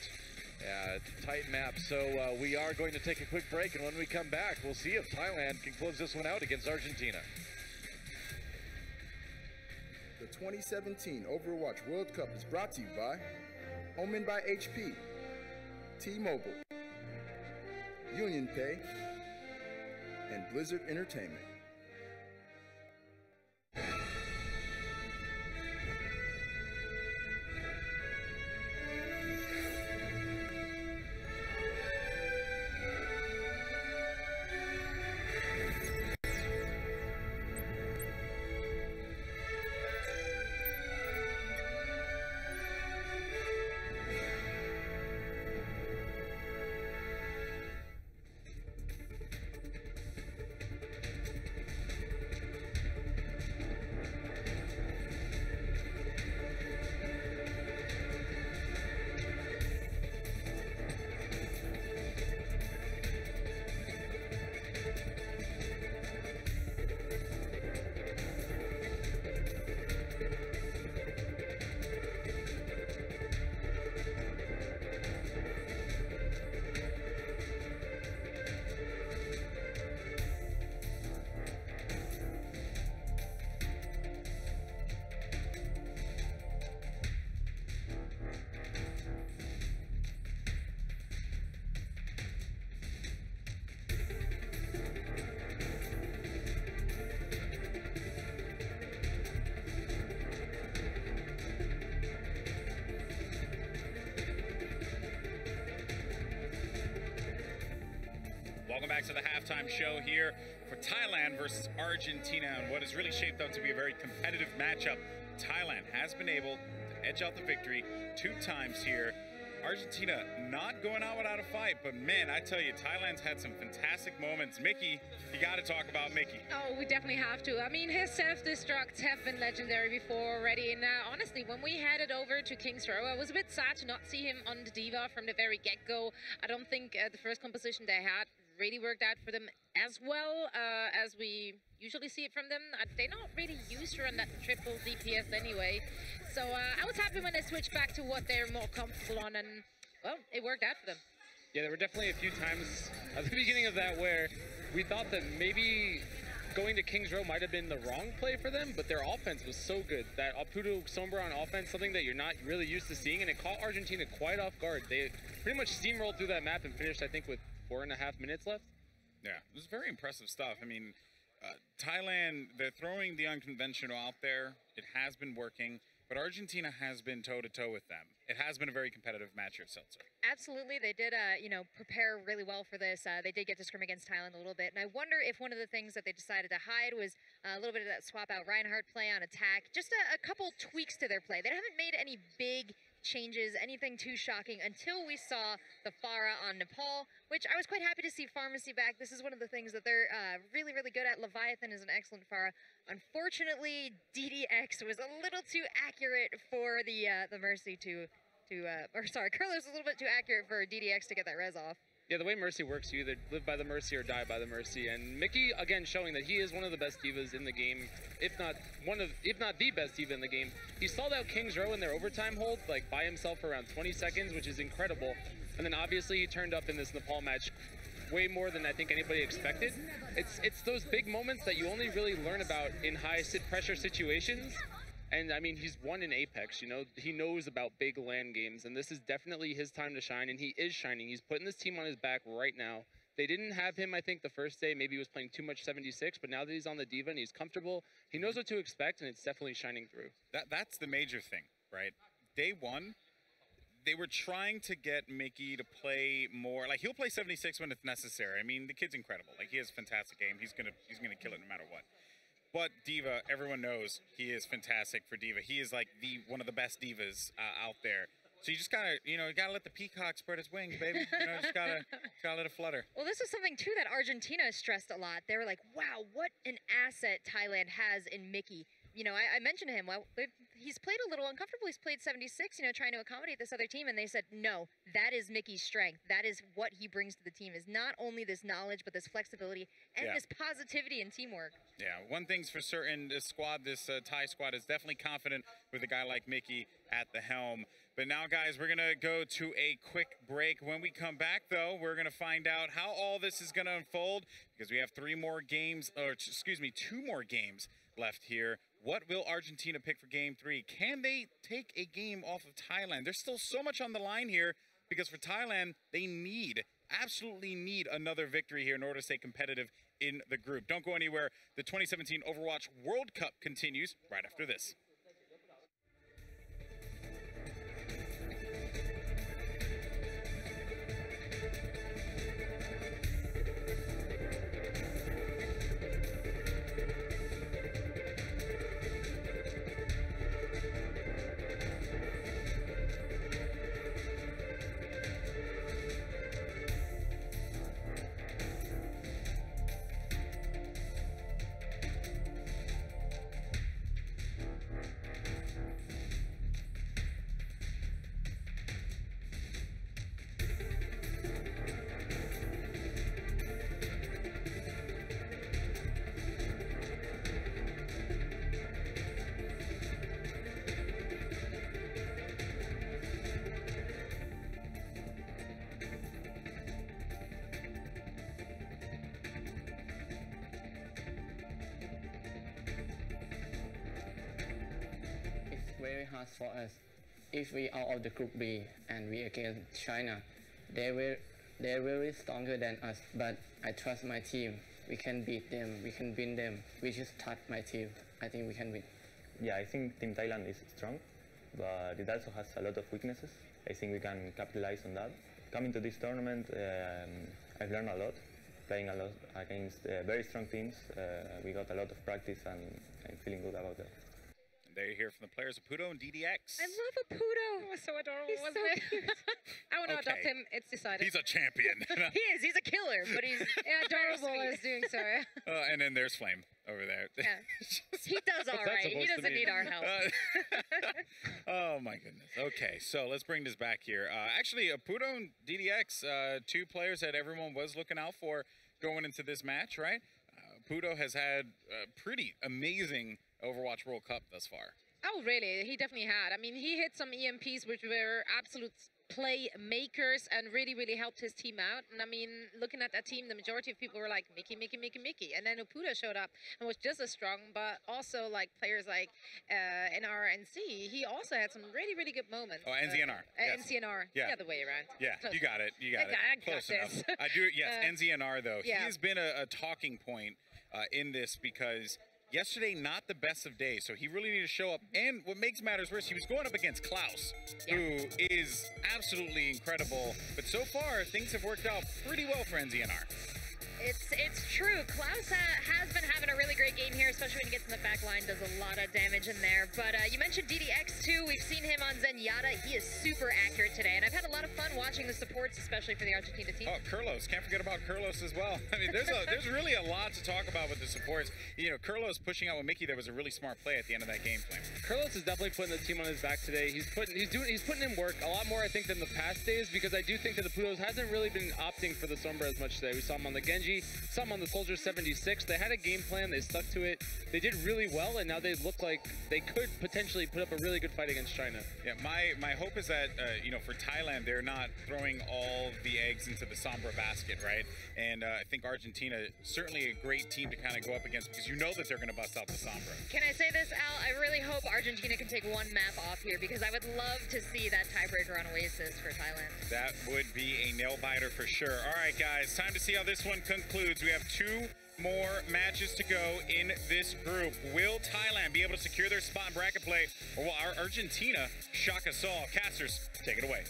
Yeah, tight map. So we are going to take a quick break, and when we come back, we'll see if Thailand can close this one out against Argentina. The 2017 Overwatch World Cup is brought to you by Omen by HP, T-Mobile, Union Pay, and Blizzard Entertainment. Welcome back to the halftime show here for Thailand versus Argentina, and what has really shaped up to be a very competitive matchup. Thailand has been able to edge out the victory 2 times here. Argentina not going out without a fight, but man, I tell you, Thailand's had some fantastic moments. Mickey, you got to talk about Mickey. Oh, we definitely have to. I mean, his self-destructs have been legendary before already, and honestly, when we headed over to King's Row, I was a bit sad to not see him on the Diva from the very get-go. I don't think the first composition they had really worked out for them as well as we usually see it from them. They're not really used to run that triple DPS anyway. So I was happy when they switched back to what they're more comfortable on, and well, it worked out for them. Yeah, there were definitely a few times at the beginning of that where we thought that maybe going to King's Row might have been the wrong play for them, but their offense was so good. That Apudo Sombra on offense, something that you're not really used to seeing, and it caught Argentina quite off guard. They pretty much steamrolled through that map and finished, I think, with 4.5 minutes left. Yeah, it was very impressive stuff. I mean, Thailand, they're throwing the unconventional out there. It has been working, but Argentina has been toe-to-toe with them. It has been a very competitive match here, Seltzer. Absolutely. They did, prepare really well for this. They did get to scrim against Thailand a little bit, and I wonder if one of the things that they decided to hide was a little bit of that swap-out Reinhardt play on attack. Just a couple tweaks to their play. They haven't made any big changes, anything too shocking, until we saw the Pharah on Nepal, which I was quite happy to see Pharmacy back. This is one of the things that they're really, really good at. Leviathan is an excellent Pharah. Unfortunately, DDX was a little too accurate for the Mercy Curler's a little bit too accurate for DDX to get that res off. Yeah, the way Mercy works, you either live by the Mercy or die by the Mercy. And Mickey, again, showing that he is one of the best divas in the game, if not the best diva in the game. He stalled out King's Row in their overtime hold, like by himself for around 20 seconds, which is incredible. And then obviously he turned up in this Nepal match way more than I think anybody expected. It's those big moments that you only really learn about in high pressure situations. And I mean, he's won in Apex, you know, he knows about big LAN games, and this is definitely his time to shine, and he is shining. He's putting this team on his back right now. They didn't have him, I think, the first day. Maybe he was playing too much 76, but now that he's on the Diva and he's comfortable, he knows what to expect, and it's definitely shining through. That's the major thing, right? Day one, they were trying to get Mickey to play more. Like, he'll play 76 when it's necessary. I mean, the kid's incredible. Like, he has a fantastic game. He's gonna kill it no matter what. But Diva, everyone knows he is fantastic for Diva. He is like one of the best divas out there. So you just gotta, you gotta let the peacock spread its wings, baby. Just gotta let it flutter. Well, this is something too that Argentina stressed a lot. They were like, "Wow, what an asset Thailand has in Mickey." I mentioned to him, well, he's played a little uncomfortable. He's played 76, trying to accommodate this other team. And they said, no, that is Mickey's strength. That is what he brings to the team, is not only this knowledge, but this flexibility and this positivity and teamwork. Yeah, one thing's for certain, this squad, this Thai squad is definitely confident with a guy like Mickey at the helm. But now, guys, we're going to go to a quick break. When we come back, though, we're going to find out how all this is going to unfold, because we have 2 more games left here. What will Argentina pick for Game 3? Can they take a game off of Thailand? There's still so much on the line here, because for Thailand, they absolutely need another victory here in order to stay competitive in the group. Don't go anywhere. The 2017 Overwatch World Cup continues right after this. Very hard for us. If we out of the group B and we against China, they're very stronger than us. But I trust my team. We can beat them. We can win them. We just trust my team. I think we can win. Yeah, I think Team Thailand is strong, but it also has a lot of weaknesses. I think we can capitalize on that. Coming to this tournament, I've learned a lot, playing a lot against very strong teams. We got a lot of practice, and I'm feeling good about that. There you hear from the players of Pudo and DDX. I love a Pudo. It was so adorable, wasn't it? Cute. I want to adopt him. It's decided. He's a champion. He is. He's a killer, but he's adorable as doing so. And then there's Flame over there. Yeah. He does all right. He doesn't need our help. Oh, my goodness. Okay, so let's bring this back here. Actually, Pudo and DDX, 2 players that everyone was looking out for going into this match, right? Pudo has had pretty amazing Overwatch World Cup thus far. Oh, really? He definitely had. I mean, he hit some EMPs, which were absolute playmakers and really, really helped his team out. And I mean, looking at that team, the majority of people were like, Mickey, Mickey, Mickey, Mickey. And then Pudo showed up and was just as strong, but also like players like NRNC. He also had some really, really good moments. Oh, NZNR. Yes. NCNR. Yeah. The other way around. Yeah, Close. You got it. You got it. I got Close this. enough. I do. Yes, NZNR, though. Yeah. He has been a talking point in this, because yesterday, not the best of days, so he really needed to show up. And what makes matters worse, he was going up against Klaus, who is absolutely incredible. But so far, things have worked out pretty well for NZNR. It's true. Klaus has been having a really great game here, especially when he gets in the back line, does a lot of damage in there. But you mentioned DDX too. We've seen him on Zenyatta. He is super accurate today, and I've had a lot of fun watching the supports, especially for the Argentina team. Oh, Kurlos. Can't forget about Kurlos as well. I mean, there's really a lot to talk about with the supports. You know, Kurlos pushing out with Mickey there was a really smart play at the end of that game plan. Kurlos is definitely putting the team on his back today. He's putting in work a lot more, I think, than the past days, because I do think that the Plutos hasn't really been opting for the Sombra as much today. We saw him on the Genji, saw him on the Soldier 76. They had a game plan, they stuck to it. They did really well, and now they look like they could potentially put up a really good fight against China. Yeah, my hope is that you know, for Thailand, they're not throwing all the eggs into the Sombra basket, right? And I think Argentina, certainly a great team to kind of go up against, because you know that they're going to bust out the Sombra. Can I say this, Al? I really hope Argentina can take one map off here, because I would love to see that tiebreaker on Oasis for Thailand. That would be a nail biter for sure. All right, guys, time to see how this one concludes. We have 2 more matches to go in this group. Will Thailand be able to secure their spot in bracket play, or will Argentina shock us all? Casters, take it away.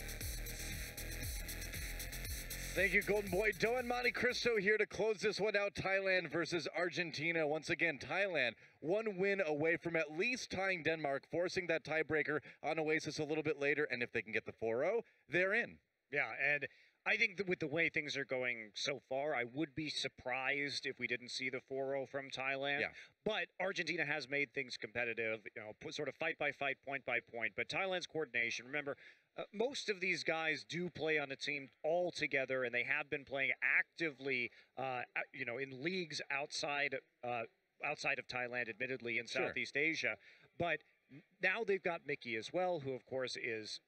Thank you, Golden Boy. Doe and Monte Cristo here to close this one out. Thailand versus Argentina. Once again, Thailand 1 win away from at least tying Denmark, forcing that tiebreaker on Oasis a little bit later. And if they can get the 4-0, they're in. Yeah, and I think that with the way things are going so far, I would be surprised if we didn't see the 4-0 from Thailand. Yeah. But Argentina has made things competitive, you know, sort of fight by fight, point by point. But Thailand's coordination, remember, most of these guys do play on a team all together, and they have been playing actively, you know, in leagues outside of Thailand, admittedly, in Southeast Asia. But now they've got Mickey as well, who, of course, is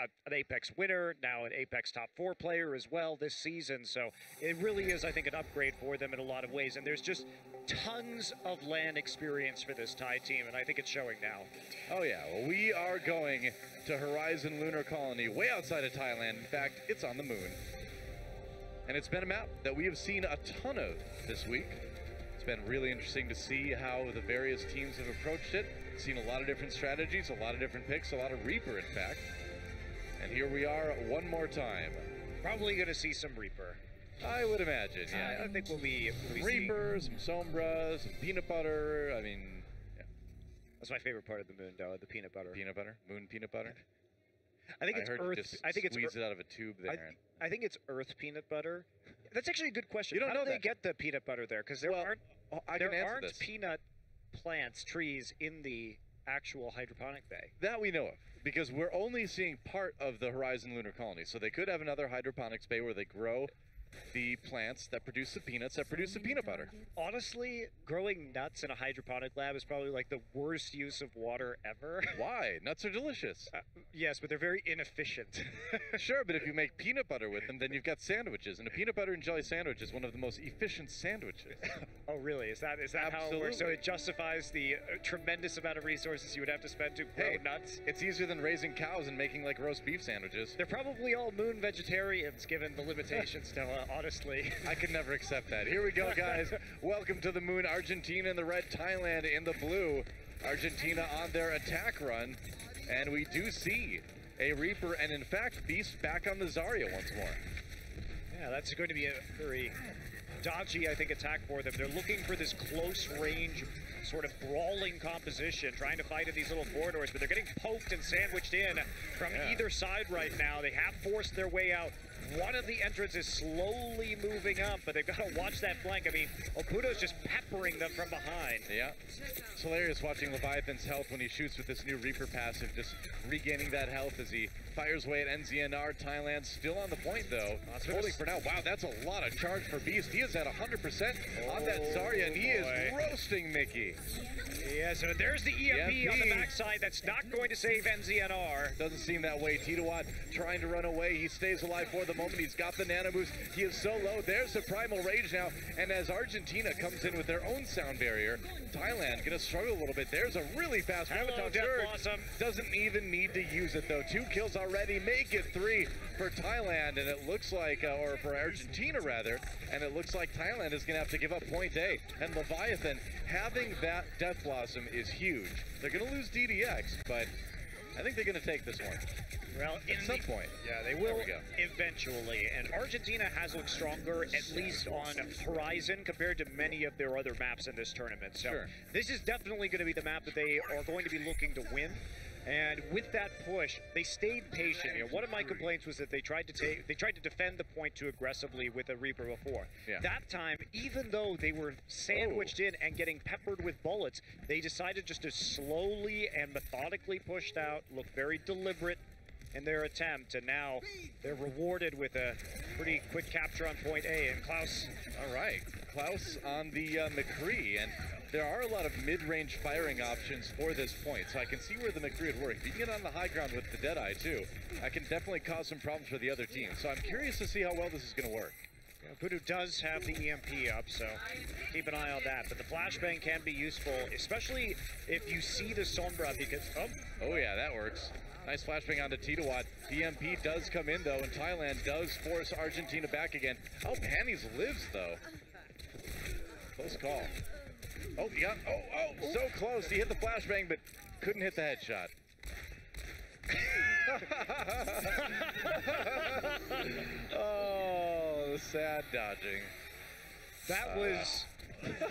an Apex winner, now an Apex top 4 player as well this season. So it really is, I think, an upgrade for them in a lot of ways. And there's just tons of LAN experience for this Thai team, and I think it's showing now. Oh yeah, well, we are going to Horizon Lunar Colony, way outside of Thailand. In fact, it's on the moon. And it's been a map that we have seen a ton of this week. It's been really interesting to see how the various teams have approached it. Seen a lot of different strategies, a lot of different picks, a lot of Reaper, in fact. And here we are one more time. Probably going to see some Reaper. I would imagine, yeah. I think we'll be Reaper, some Sombra, some peanut butter. I mean, yeah. That's my favorite part of the moon, though, the peanut butter. Peanut butter? Moon peanut butter? I think it's Earth. I think it's squeeze it out of a tube there. I think it's Earth peanut butter. That's actually a good question. You don't know How do they get the peanut butter there? Because there aren't peanut plants, trees in the actual hydroponic bay. That we know of, because we're only seeing part of the Horizon Lunar Colony. So they could have another hydroponics bay where they grow the plants that produce the peanuts that produce the peanut butter. Honestly, growing nuts in a hydroponic lab is probably like the worst use of water ever. Why? Nuts are delicious. Yes, but they're very inefficient. Sure, but if you make peanut butter with them, then you've got sandwiches, and a peanut butter and jelly sandwich is one of the most efficient sandwiches. Oh, really? Is that how it works? So it justifies the tremendous amount of resources you would have to spend to grow nuts? It's easier than raising cows and making like roast beef sandwiches. They're probably all moon vegetarians, given the limitations, Noah, honestly. I could never accept that. Here we go, guys. Welcome to the moon. Argentina in the red, Thailand in the blue. Argentina on their attack run. And we do see a Reaper and, in fact, Beast back on the Zarya once more. Yeah, that's going to be a very dodgy, I think, attack for them. They're looking for this close range, sort of brawling composition, trying to fight in these little corridors, but they're getting poked and sandwiched in from either side right now. They have forced their way out. One of the entrants is slowly moving up, but they've got to watch that flank. I mean, Okudo's just peppering them from behind. Yeah. It's hilarious watching Leviathan's health when he shoots with this new Reaper passive, just regaining that health as he fires away at NZNR. Thailand still on the point, though. Holding for now. Wow, that's a lot of charge for Beast. He is at 100% on that Zarya, and he is roasting Mickey. Yeah, so there's the EMP on the backside. That's not going to save NZNR. Doesn't seem that way. Titawat trying to run away. He stays alive for the moment. He's got the nano boost. He is so low. There's the Primal Rage now. And as Argentina comes in with their own sound barrier, Thailand going to struggle a little bit. There's a really fast Revenant surge. Doesn't even need to use it, though. 2 kills already. Make it 3 for Thailand. And it looks like, or for Argentina, rather. And it looks like Thailand is going to have to give up point A. And Leviathan, having that Death Blossom is huge. They're going to lose DDX, but I think they're going to take this one. Well, at some point. Yeah, they will eventually. And Argentina has looked stronger, at least on Horizon, compared to many of their other maps in this tournament. So this is definitely going to be the map that they are going to be looking to win. And with that push, they stayed patient. You know, one of my complaints was that they tried to defend the point too aggressively with a Reaper before. Yeah. That time, even though they were sandwiched in and getting peppered with bullets, they decided just to slowly and methodically push out, look very deliberate in their attempt, and now they're rewarded with a pretty quick capture on point A. And Klaus. All right, Klaus on the McCree, and there are a lot of mid-range firing options for this point, so I can see where the McCree would work. If you can get on the high ground with the Deadeye too, I can definitely cause some problems for the other team. So I'm curious to see how well this is going to work. Voodoo does have the EMP up, so keep an eye on that. But the flashbang can be useful, especially if you see the Sombra, because... Oh yeah, that works. Nice flashbang onto Titawat. The EMP does come in, though, and Thailand does force Argentina back again. Oh, Panties lives, though. Close call. Oh, yeah. Oh, so close. He hit the flashbang, but couldn't hit the headshot. Oh, sad dodging. That was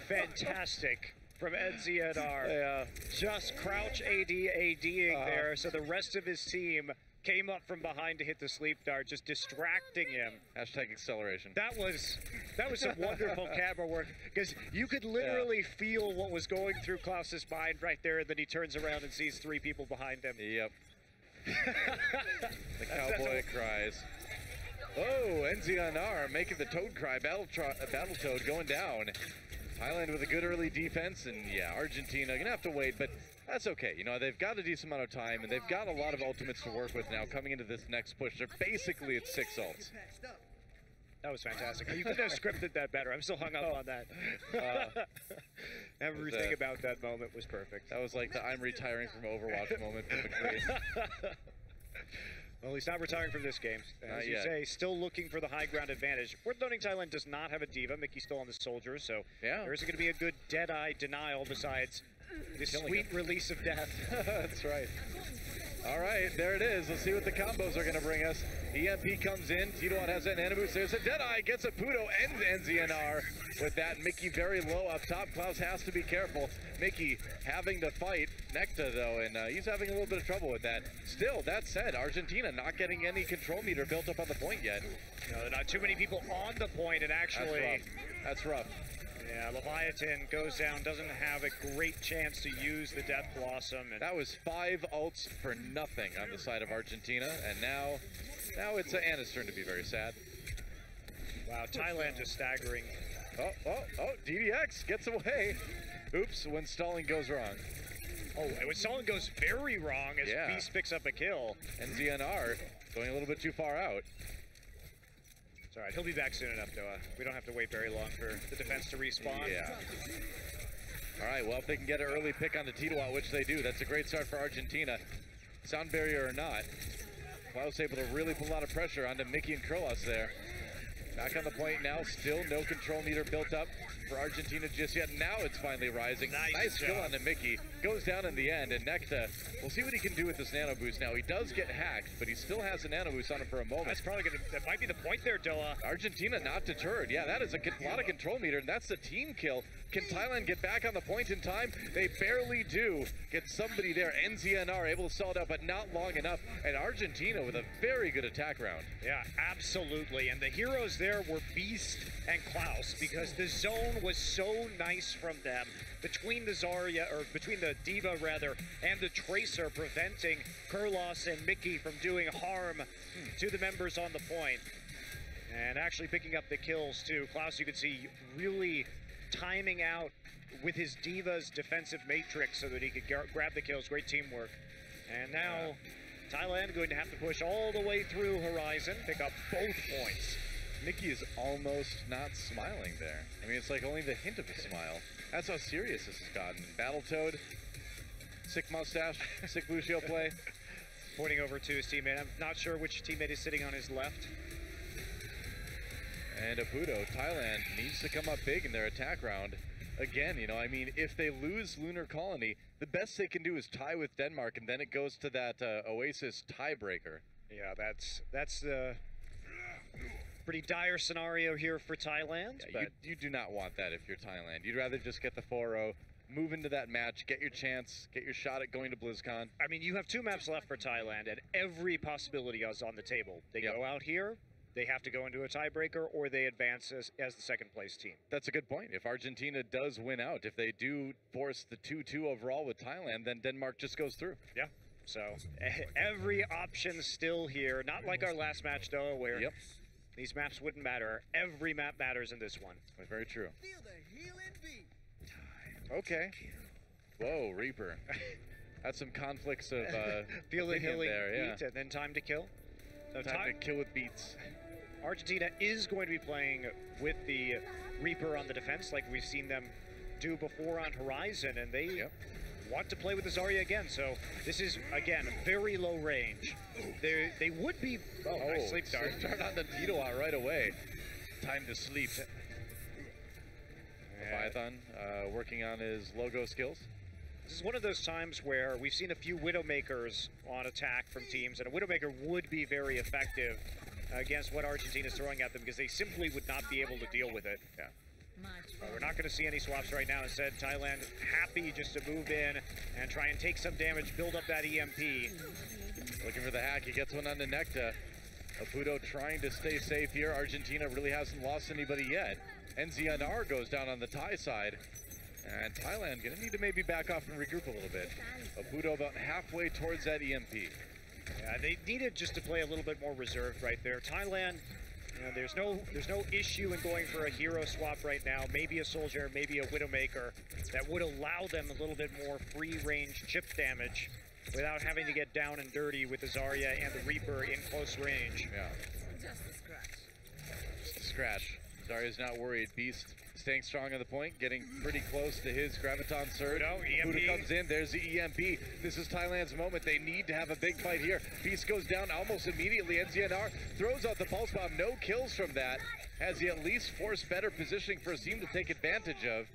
fantastic from NZNR. Yeah. Just crouch ADing there, so the rest of his team came up from behind to hit the sleep dart, just distracting him. Hashtag acceleration. That was some wonderful camera work, because you could literally feel what was going through Klaus's mind right there, and then he turns around and sees 3 people behind him. Yep. The cowboy cries. Oh, NZNR making the Toad cry. Battletoad going down. Thailand with a good early defense, and yeah, Argentina gonna have to wait, but that's okay. You know, they've got a decent amount of time, and they've got a lot of ultimates to work with now coming into this next push. They're basically at 6 ults. That was fantastic. You couldn't have scripted that better. I'm still hung up on that. Everything about that moment was perfect. That was like the I'm retiring from Overwatch moment for McCree. Well, he's not retiring from this game. As you yet. say, still looking for the high ground advantage. Worth noting, Thailand does not have a diva. Mickey's still on the soldier, so there isn't going to be a good Deadeye denial besides this sweet release of death. That's right. All right, there it is. Let's see what the combos are going to bring us. EMP comes in. Titawat has an Animus. There's a Deadeye. Gets a Pudo and NZNR with that. Mickey very low up top. Klaus has to be careful. Mickey having to fight Necta, though, and he's having a little bit of trouble with that. Still, that said, Argentina not getting any control meter built up on the point yet. No, not too many people on the point, and actually... That's rough. Yeah, Leviathan goes down, doesn't have a great chance to use the Death Blossom. And that was 5 ults for nothing on the side of Argentina, and now it's Anna's turn to be very sad. Wow, Thailand just staggering. Oh, DDX gets away. Oops, when stalling goes wrong. Oh, when stalling goes very wrong as Beast picks up a kill. NZNR going a little bit too far out. It's all right, he'll be back soon enough, Doa. We don't have to wait very long for the defense to respawn. Yeah. All right, well, if they can get an early pick on the Titawat, which they do, that's a great start for Argentina. Sound barrier or not, Klaus able to really put a lot of pressure onto Mickey and Kurlos there. Back on the point now, still no control meter built up for Argentina just yet. Now it's finally rising. Nice kill on the Mickey. Goes down in the end, and Necta, we'll see what he can do with this nano boost now. He does get hacked, but he still has a nano boost on him for a moment. That's probably that might be the point there, Doa. Argentina not deterred. Yeah, that is a lot of control meter, and that's the team kill. Can Thailand get back on the point in time? They barely do. Get somebody there. NZNR able to stall it out, but not long enough. And Argentina with a very good attack round. Yeah, absolutely. And the heroes there were Beast and Klaus, because the zone was so nice from them. Between the Zarya, or between the Diva rather, and the Tracer, preventing Kurlos and Mickey from doing harm to the members on the point. And actually picking up the kills too. Klaus, you can see, really timing out with his Diva's defensive matrix so that he could grab the kills. Great teamwork. And now Thailand going to have to push all the way through Horizon, pick up both points. Mickey is almost not smiling there. I mean, it's like only the hint of a smile. That's how serious this has gotten. Battletoad, sick mustache, sick blue shield play. Pointing over to his teammate. I'm not sure which teammate is sitting on his left. And Apudo, Thailand needs to come up big in their attack round. Again, you know, I mean, if they lose Lunar Colony, the best they can do is tie with Denmark, and then it goes to that Oasis tiebreaker. Yeah, that's the pretty dire scenario here for Thailand. Yeah, but you do not want that if you're Thailand. You'd rather just get the 4-0, move into that match, get your chance, get your shot at going to BlizzCon. I mean, you have 2 maps left for Thailand, and every possibility is on the table. They go out here, they have to go into a tiebreaker, or they advance as the second place team. That's a good point. If Argentina does win out, if they do force the 2-2 overall with Thailand, then Denmark just goes through. Yeah. So every option still here. Not like our last match, though, where these maps wouldn't matter. Every map matters in this one. That's very true. Okay. Whoa, Reaper. That's some conflicts of feel the healing there, yeah. beat and then time to kill. So time to kill with beats. Argentina is going to be playing with the Reaper on the defense, like we've seen them do before on Horizon, and they want to play with the Zarya again. So this is again very low range. They would be. Oh, nice sleep dart. Start on the Tito out right away. Time to sleep. Leviathan working on his logo skills. This is one of those times where we've seen a few Widowmakers on attack from teams, and a Widowmaker would be very effective against what Argentina's throwing at them because they simply would not be able to deal with it. Yeah. We're not going to see any swaps right now. Instead, Thailand happy just to move in and try and take some damage, build up that EMP. Looking for the hack. He gets one on the Necta. Apudo trying to stay safe here. Argentina really hasn't lost anybody yet. NZNR goes down on the Thai side. And Thailand going to need to maybe back off and regroup a little bit. Apudo about halfway towards that EMP. Yeah, they needed just to play a little bit more reserved right there. Thailand, you know, there's no issue in going for a hero swap right now. Maybe a soldier, maybe a Widowmaker that would allow them a little bit more free range chip damage without having to get down and dirty with the Zarya and the Reaper in close range. Yeah. Just a scratch. Zarya's not worried. Beast staying strong on the point, getting pretty close to his Graviton surge. Buddha comes in, there's the EMP. This is Thailand's moment. They need to have a big fight here. Beast goes down almost immediately. NZNR throws out the pulse bomb. No kills from that. Has he at least forced better positioning for his team to take advantage of?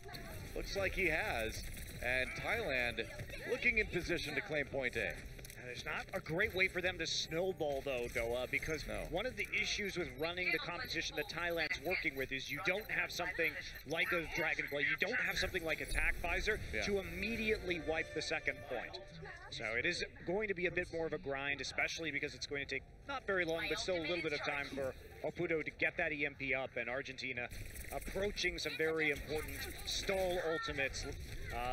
Looks like he has. And Thailand looking in position to claim point A. There's not a great way for them to snowball, though, Doa, because one of the issues with running the competition that Thailand's working with is you don't have something like a Dragonblade, you don't have something like Attack Visor to immediately wipe the second point. So it is going to be a bit more of a grind, especially because it's going to take not very long, but still a little bit of time for Apudo to get that EMP up, and Argentina approaching some very important stall ultimates,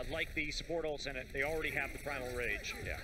like the support ults, and they already have the Primal Rage. Yeah.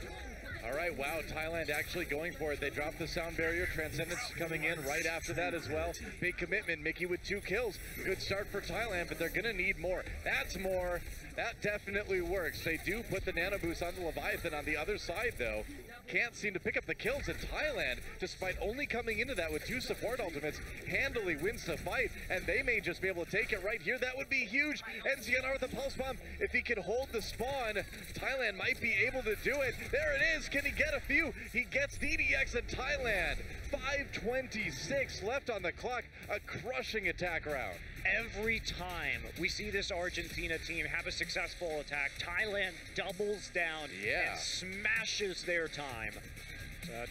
All right, wow, Thailand actually going for it. They dropped the sound barrier. Transcendence coming in right after that as well. Big commitment. Mickey with 2 kills. Good start for Thailand, but they're going to need more. That's more. That definitely works. They do put the nano boost on the Leviathan on the other side, though. Can't seem to pick up the kills in Thailand, despite only coming into that with 2 support ultimates. Handily wins the fight, and they may just be able to take it right here. That would be huge. NZNR with the pulse bomb. If he can hold the spawn, Thailand might be able to do it. There it is. Can he get a few? He gets DDX in Thailand. 5:26 left on the clock. A crushing attack round. Every time we see this Argentina team have a successful attack, Thailand doubles down and smashes their time.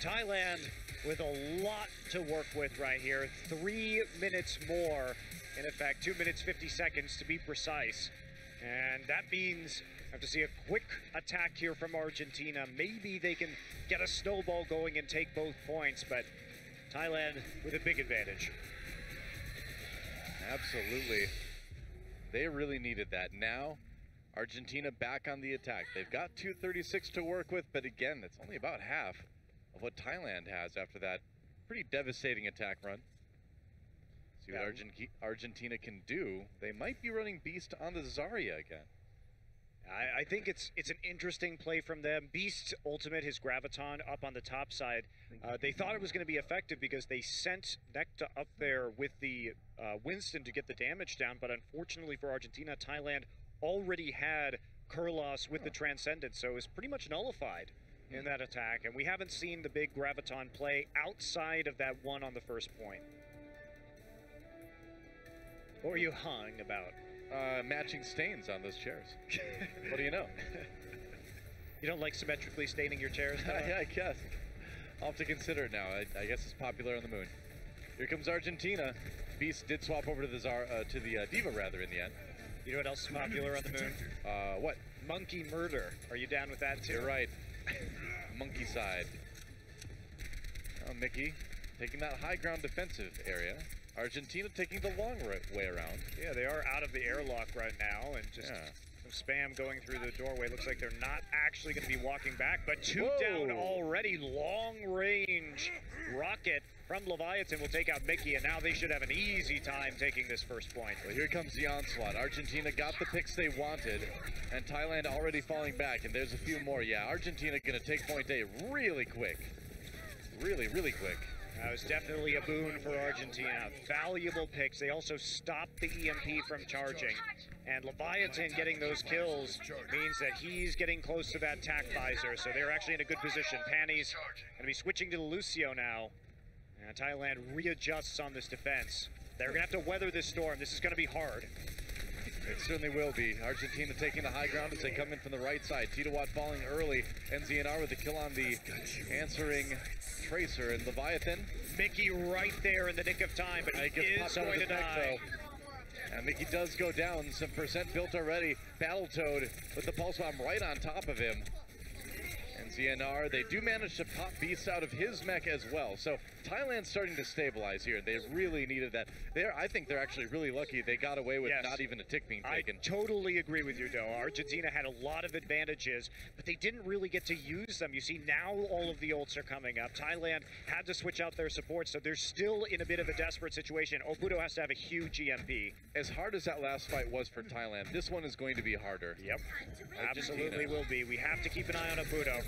Thailand with a lot to work with right here. 3 minutes more, in effect, 2 minutes 50 seconds to be precise. And that means I have to see a quick attack here from Argentina. Maybe they can get a snowball going and take both points, but Thailand with a big advantage. Absolutely. They really needed that. Now, Argentina back on the attack. They've got 236 to work with, but again, that's only about half of what Thailand has after that pretty devastating attack run. See what Argentina can do. They might be running Beast on the Zarya again. I think it's an interesting play from them. Beast's ultimate, his Graviton, up on the top side. They thought it was going to be effective because they sent Necta up there with the Winston to get the damage down, but unfortunately for Argentina, Thailand already had Kurlos with the Transcendence, so it was pretty much nullified in that attack, and we haven't seen the big Graviton play outside of that one on the first point. What were you hung about? Matching stains on those chairs. What do you know? You don't like symmetrically staining your chairs? Yeah, I guess. I'll have to consider it now. I guess it's popular on the moon. Here comes Argentina. Beast did swap over to the Diva rather in the end. You know what else is popular on the moon? What? Monkey murder. Are you down with that too? You're right. Monkey side. Oh, Mickey taking that high ground defensive area. Argentina taking the long way around. Yeah, they are out of the airlock right now, and just some spam going through the doorway. Looks like they're not actually going to be walking back, but two down already. Long range rocket from Leviathan will take out Mickey, and now they should have an easy time taking this first point. Well, here comes the onslaught. Argentina got the picks they wanted, and Thailand already falling back, and there's a few more. Yeah, Argentina going to take point A really quick. Really, really quick. That was definitely a boon for Argentina. Valuable picks. They also stopped the EMP from charging. And Leviathan getting those kills means that he's getting close to that tac visor, so they're actually in a good position. Panny's going to be switching to Lucio now. And Thailand readjusts on this defense. They're going to have to weather this storm. This is going to be hard. It certainly will be. Argentina taking the high ground as they come in from the right side. Titawat falling early. NZNR with the kill on the answering Tracer, and Leviathan. Mickey right there in the nick of time, but he is going to die. And Mickey does go down. Some percent built already. Battletoad with the pulse bomb right on top of him. NZNR, they do manage to pop Beast out of his mech as well. So Thailand's starting to stabilize here. They really needed that. I think they're actually really lucky they got away with not even a tick being taken. I totally agree with you, Doe. Argentina had a lot of advantages, but they didn't really get to use them. You see, now all of the ults are coming up. Thailand had to switch out their support, so they're still in a bit of a desperate situation. Opudo has to have a huge EMP. As hard as that last fight was for Thailand, this one is going to be harder. Yep, absolutely will be. We have to keep an eye on Opudo.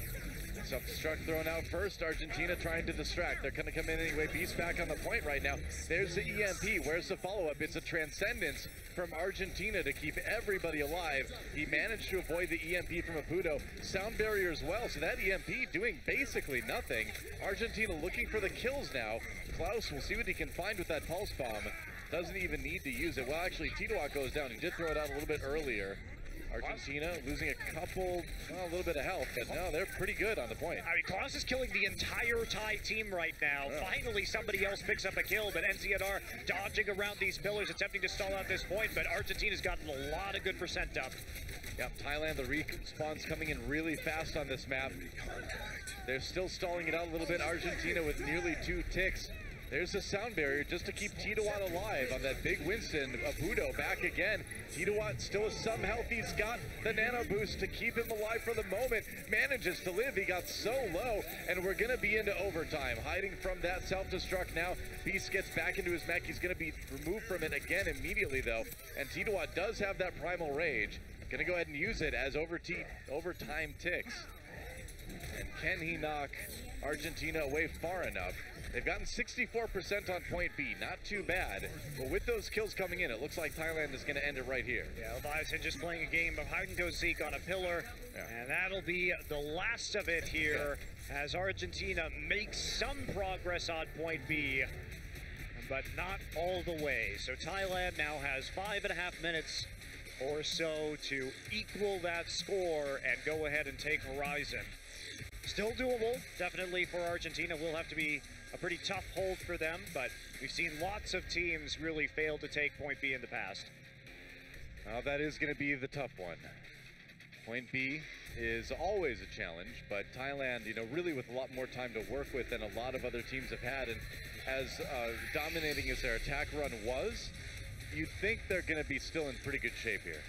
Self-destruct thrown out first. Argentina trying to distract. They're going to come in anyway. Beast back on the point right now. There's the EMP. Where's the follow-up? It's a transcendence from Argentina to keep everybody alive. He managed to avoid the EMP from Opudo. Sound barrier as well, so that EMP doing basically nothing. Argentina looking for the kills now. Klaus will see what he can find with that pulse bomb. Doesn't even need to use it. Well, actually, Titawat goes down. He did throw it out a little bit earlier. Argentina losing a little bit of health, but no, they're pretty good on the point. I mean, Klaus is killing the entire Thai team right now. Finally, somebody else picks up a kill, but NZNR dodging around these pillars, attempting to stall out this point, but Argentina's gotten a lot of good percent up. Yep, Thailand, the respawns coming in really fast on this map. They're still stalling it out a little bit. Argentina with nearly 2 ticks. There's a sound barrier just to keep Titawat alive on that big Winston. Opudo back again. Titawat still has some health. He's got the nano boost to keep him alive for the moment. Manages to live. He got so low, and we're going to be into overtime. Hiding from that self-destruct now. Beast gets back into his mech. He's going to be removed from it again immediately, though. And Titawat does have that primal rage. Going to go ahead and use it as overtime ticks. And can he knock Argentina away far enough? They've gotten 64% on point B, not too bad. But with those kills coming in, it looks like Thailand is going to end it right here. Yeah, Leviathan just playing a game of hide and go seek on a pillar, and that'll be the last of it here as Argentina makes some progress on point B, but not all the way. So Thailand now has 5.5 minutes or so to equal that score and go ahead and take Horizon. Still doable, definitely for Argentina. Will have to be a pretty tough hold for them, but we've seen lots of teams really fail to take point B in the past. Well, that is going to be the tough one. Point B is always a challenge, but Thailand, really with a lot more time to work with than a lot of other teams have had, and as dominating as their attack run was, you'd think they're going to be still in pretty good shape here.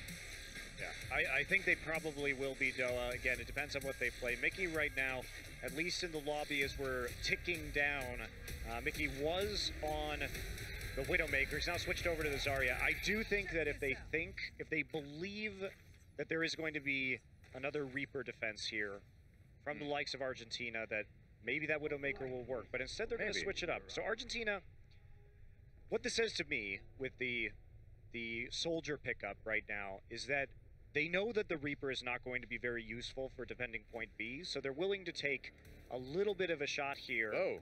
Yeah, I think they probably will be, Doa. Again, it depends on what they play. Mickey right now, at least in the lobby as we're ticking down, Mickey was on the Widowmaker. He's now switched over to the Zarya. I do think that if they believe that there is going to be another Reaper defense here from the likes of Argentina, that maybe that Widowmaker will work. But instead they're going to switch it up. So Argentina, what this says to me with the soldier pickup right now is that they know that the Reaper is not going to be very useful for defending point B, so they're willing to take a little bit of a shot here. Oh.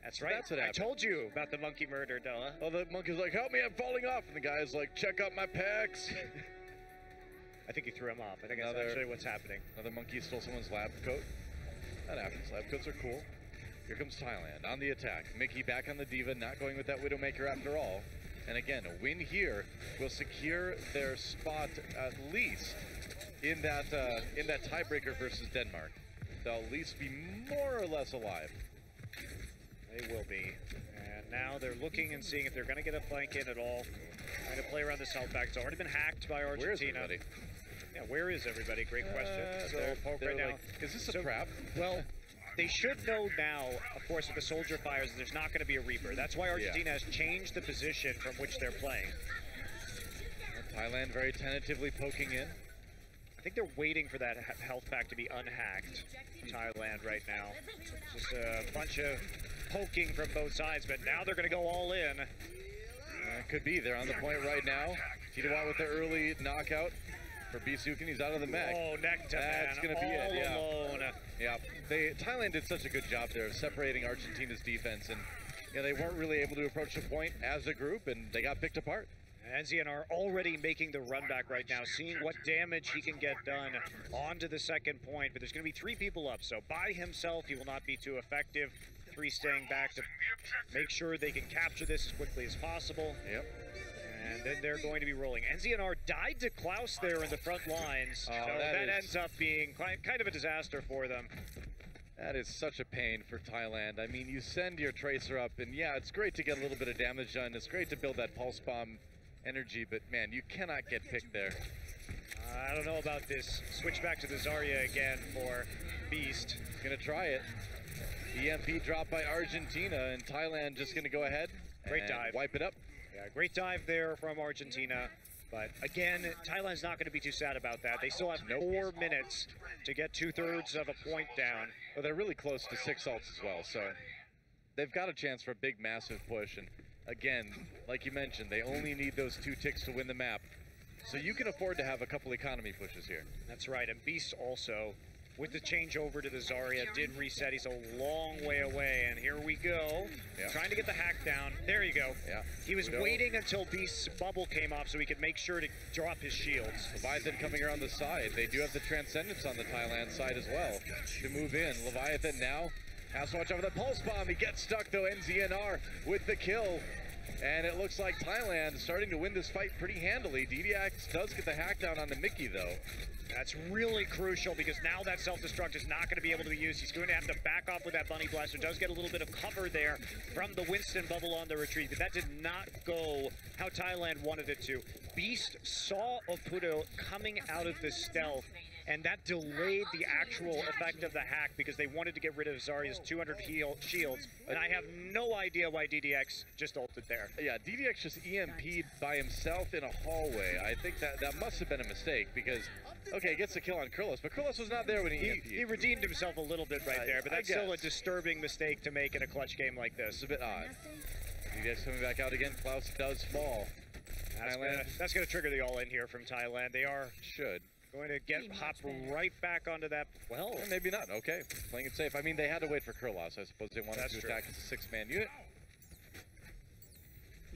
That's right. That's what happened. I told you about the monkey murder, Doa. Oh, the monkey's like, help me, I'm falling off. And the guy's like, check out my pecs. I think he threw him off. I think that's actually what's happening. Another monkey stole someone's lab coat. That happens. Lab coats are cool. Here comes Thailand on the attack. Mickey back on the Diva, not going with that Widowmaker after all. And again, a win here will secure their spot at least in that tiebreaker versus Denmark. They'll at least be more or less alive. They will be. And now they're looking and seeing if they're going to get a flank in at all. Trying to play around this health pack. It's already been hacked by Argentina. Where is everybody? Yeah, where is everybody? Great question. So poke right now. Is this a trap? Well, they should know now, of course, with the soldier fires, there's not going to be a Reaper. That's why Argentina has changed the position from which they're playing. Thailand very tentatively poking in. I think they're waiting for that health pack to be unhacked. Thailand right now. Just a bunch of poking from both sides, but now they're going to go all in. Could be. They're on the point right now. Titawa with the early knockout for Bisuken. He's out of the mech. Oh, neck to That's going to be it. Yeah. Alone. Yeah. Thailand did such a good job there of separating Argentina's defense, and they weren't really able to approach the point as a group, and they got picked apart. Enzian already making the run back right now, seeing what damage he can get done onto the second point, but there's going to be 3 people up, so by himself he will not be too effective. 3 staying back to make sure they can capture this as quickly as possible. Yep. And then they're going to be rolling. NZNR died to Klaus there in the front lines, so that ends up being kind of a disaster for them. That is such a pain for Thailand. I mean, you send your Tracer up, and yeah, it's great to get a little bit of damage done. It's great to build that Pulse Bomb energy, but man, you cannot get picked there. I don't know about this. Switch back to the Zarya again for Beast. Gonna try it. EMP dropped by Argentina, and Thailand just gonna go ahead Great dive. Wipe it up. Yeah, great dive there from Argentina. But again, Thailand's not going to be too sad about that. They still have 4 minutes to get 2/3 of a point down. Well, they're really close to 6 ults as well, so they've got a chance for a big, massive push. And again, like you mentioned, they only need those 2 ticks to win the map. So you can afford to have a couple economy pushes here. That's right, and Beast also, with the changeover to the Zarya, did reset. He's a long way away, and here we go. Yeah. Trying to get the hack down. There you go. Yeah. He was waiting until Beast's bubble came off so he could make sure to drop his shields. Leviathan coming around the side. They do have the Transcendence on the Thailand side as well to move in. Leviathan now has to watch out for the Pulse Bomb. He gets stuck, though. NZNR with the kill. And it looks like Thailand is starting to win this fight pretty handily. DDX does get the hack down on the Mickey, though. That's really crucial because now that self-destruct is not going to be able to be used. He's going to have to back off with that Bunny Blaster. Does get a little bit of cover there from the Winston bubble on the retreat, but that did not go how Thailand wanted it to. Beast saw Oputo coming out of the stealth, and that delayed the actual effect of the hack because they wanted to get rid of Zarya's 200 shields, and I have no idea why DDX just ulted there. Yeah, DDX just EMP'd by himself in a hallway. I think that must have been a mistake because, okay, he gets the kill on Kurlos, but Kurlos was not there when he EMP'd. He redeemed himself a little bit right there, but that's still a disturbing mistake to make in a clutch game like this. It's a bit odd. DDX coming back out again. Klaus does fall. That's going to trigger the all-in here from Thailand. They are should going to hop right back onto that. Well, maybe not. Okay, playing it safe. I mean, they had to wait for Kurlos. I suppose they wanted to attack as a 6-man unit.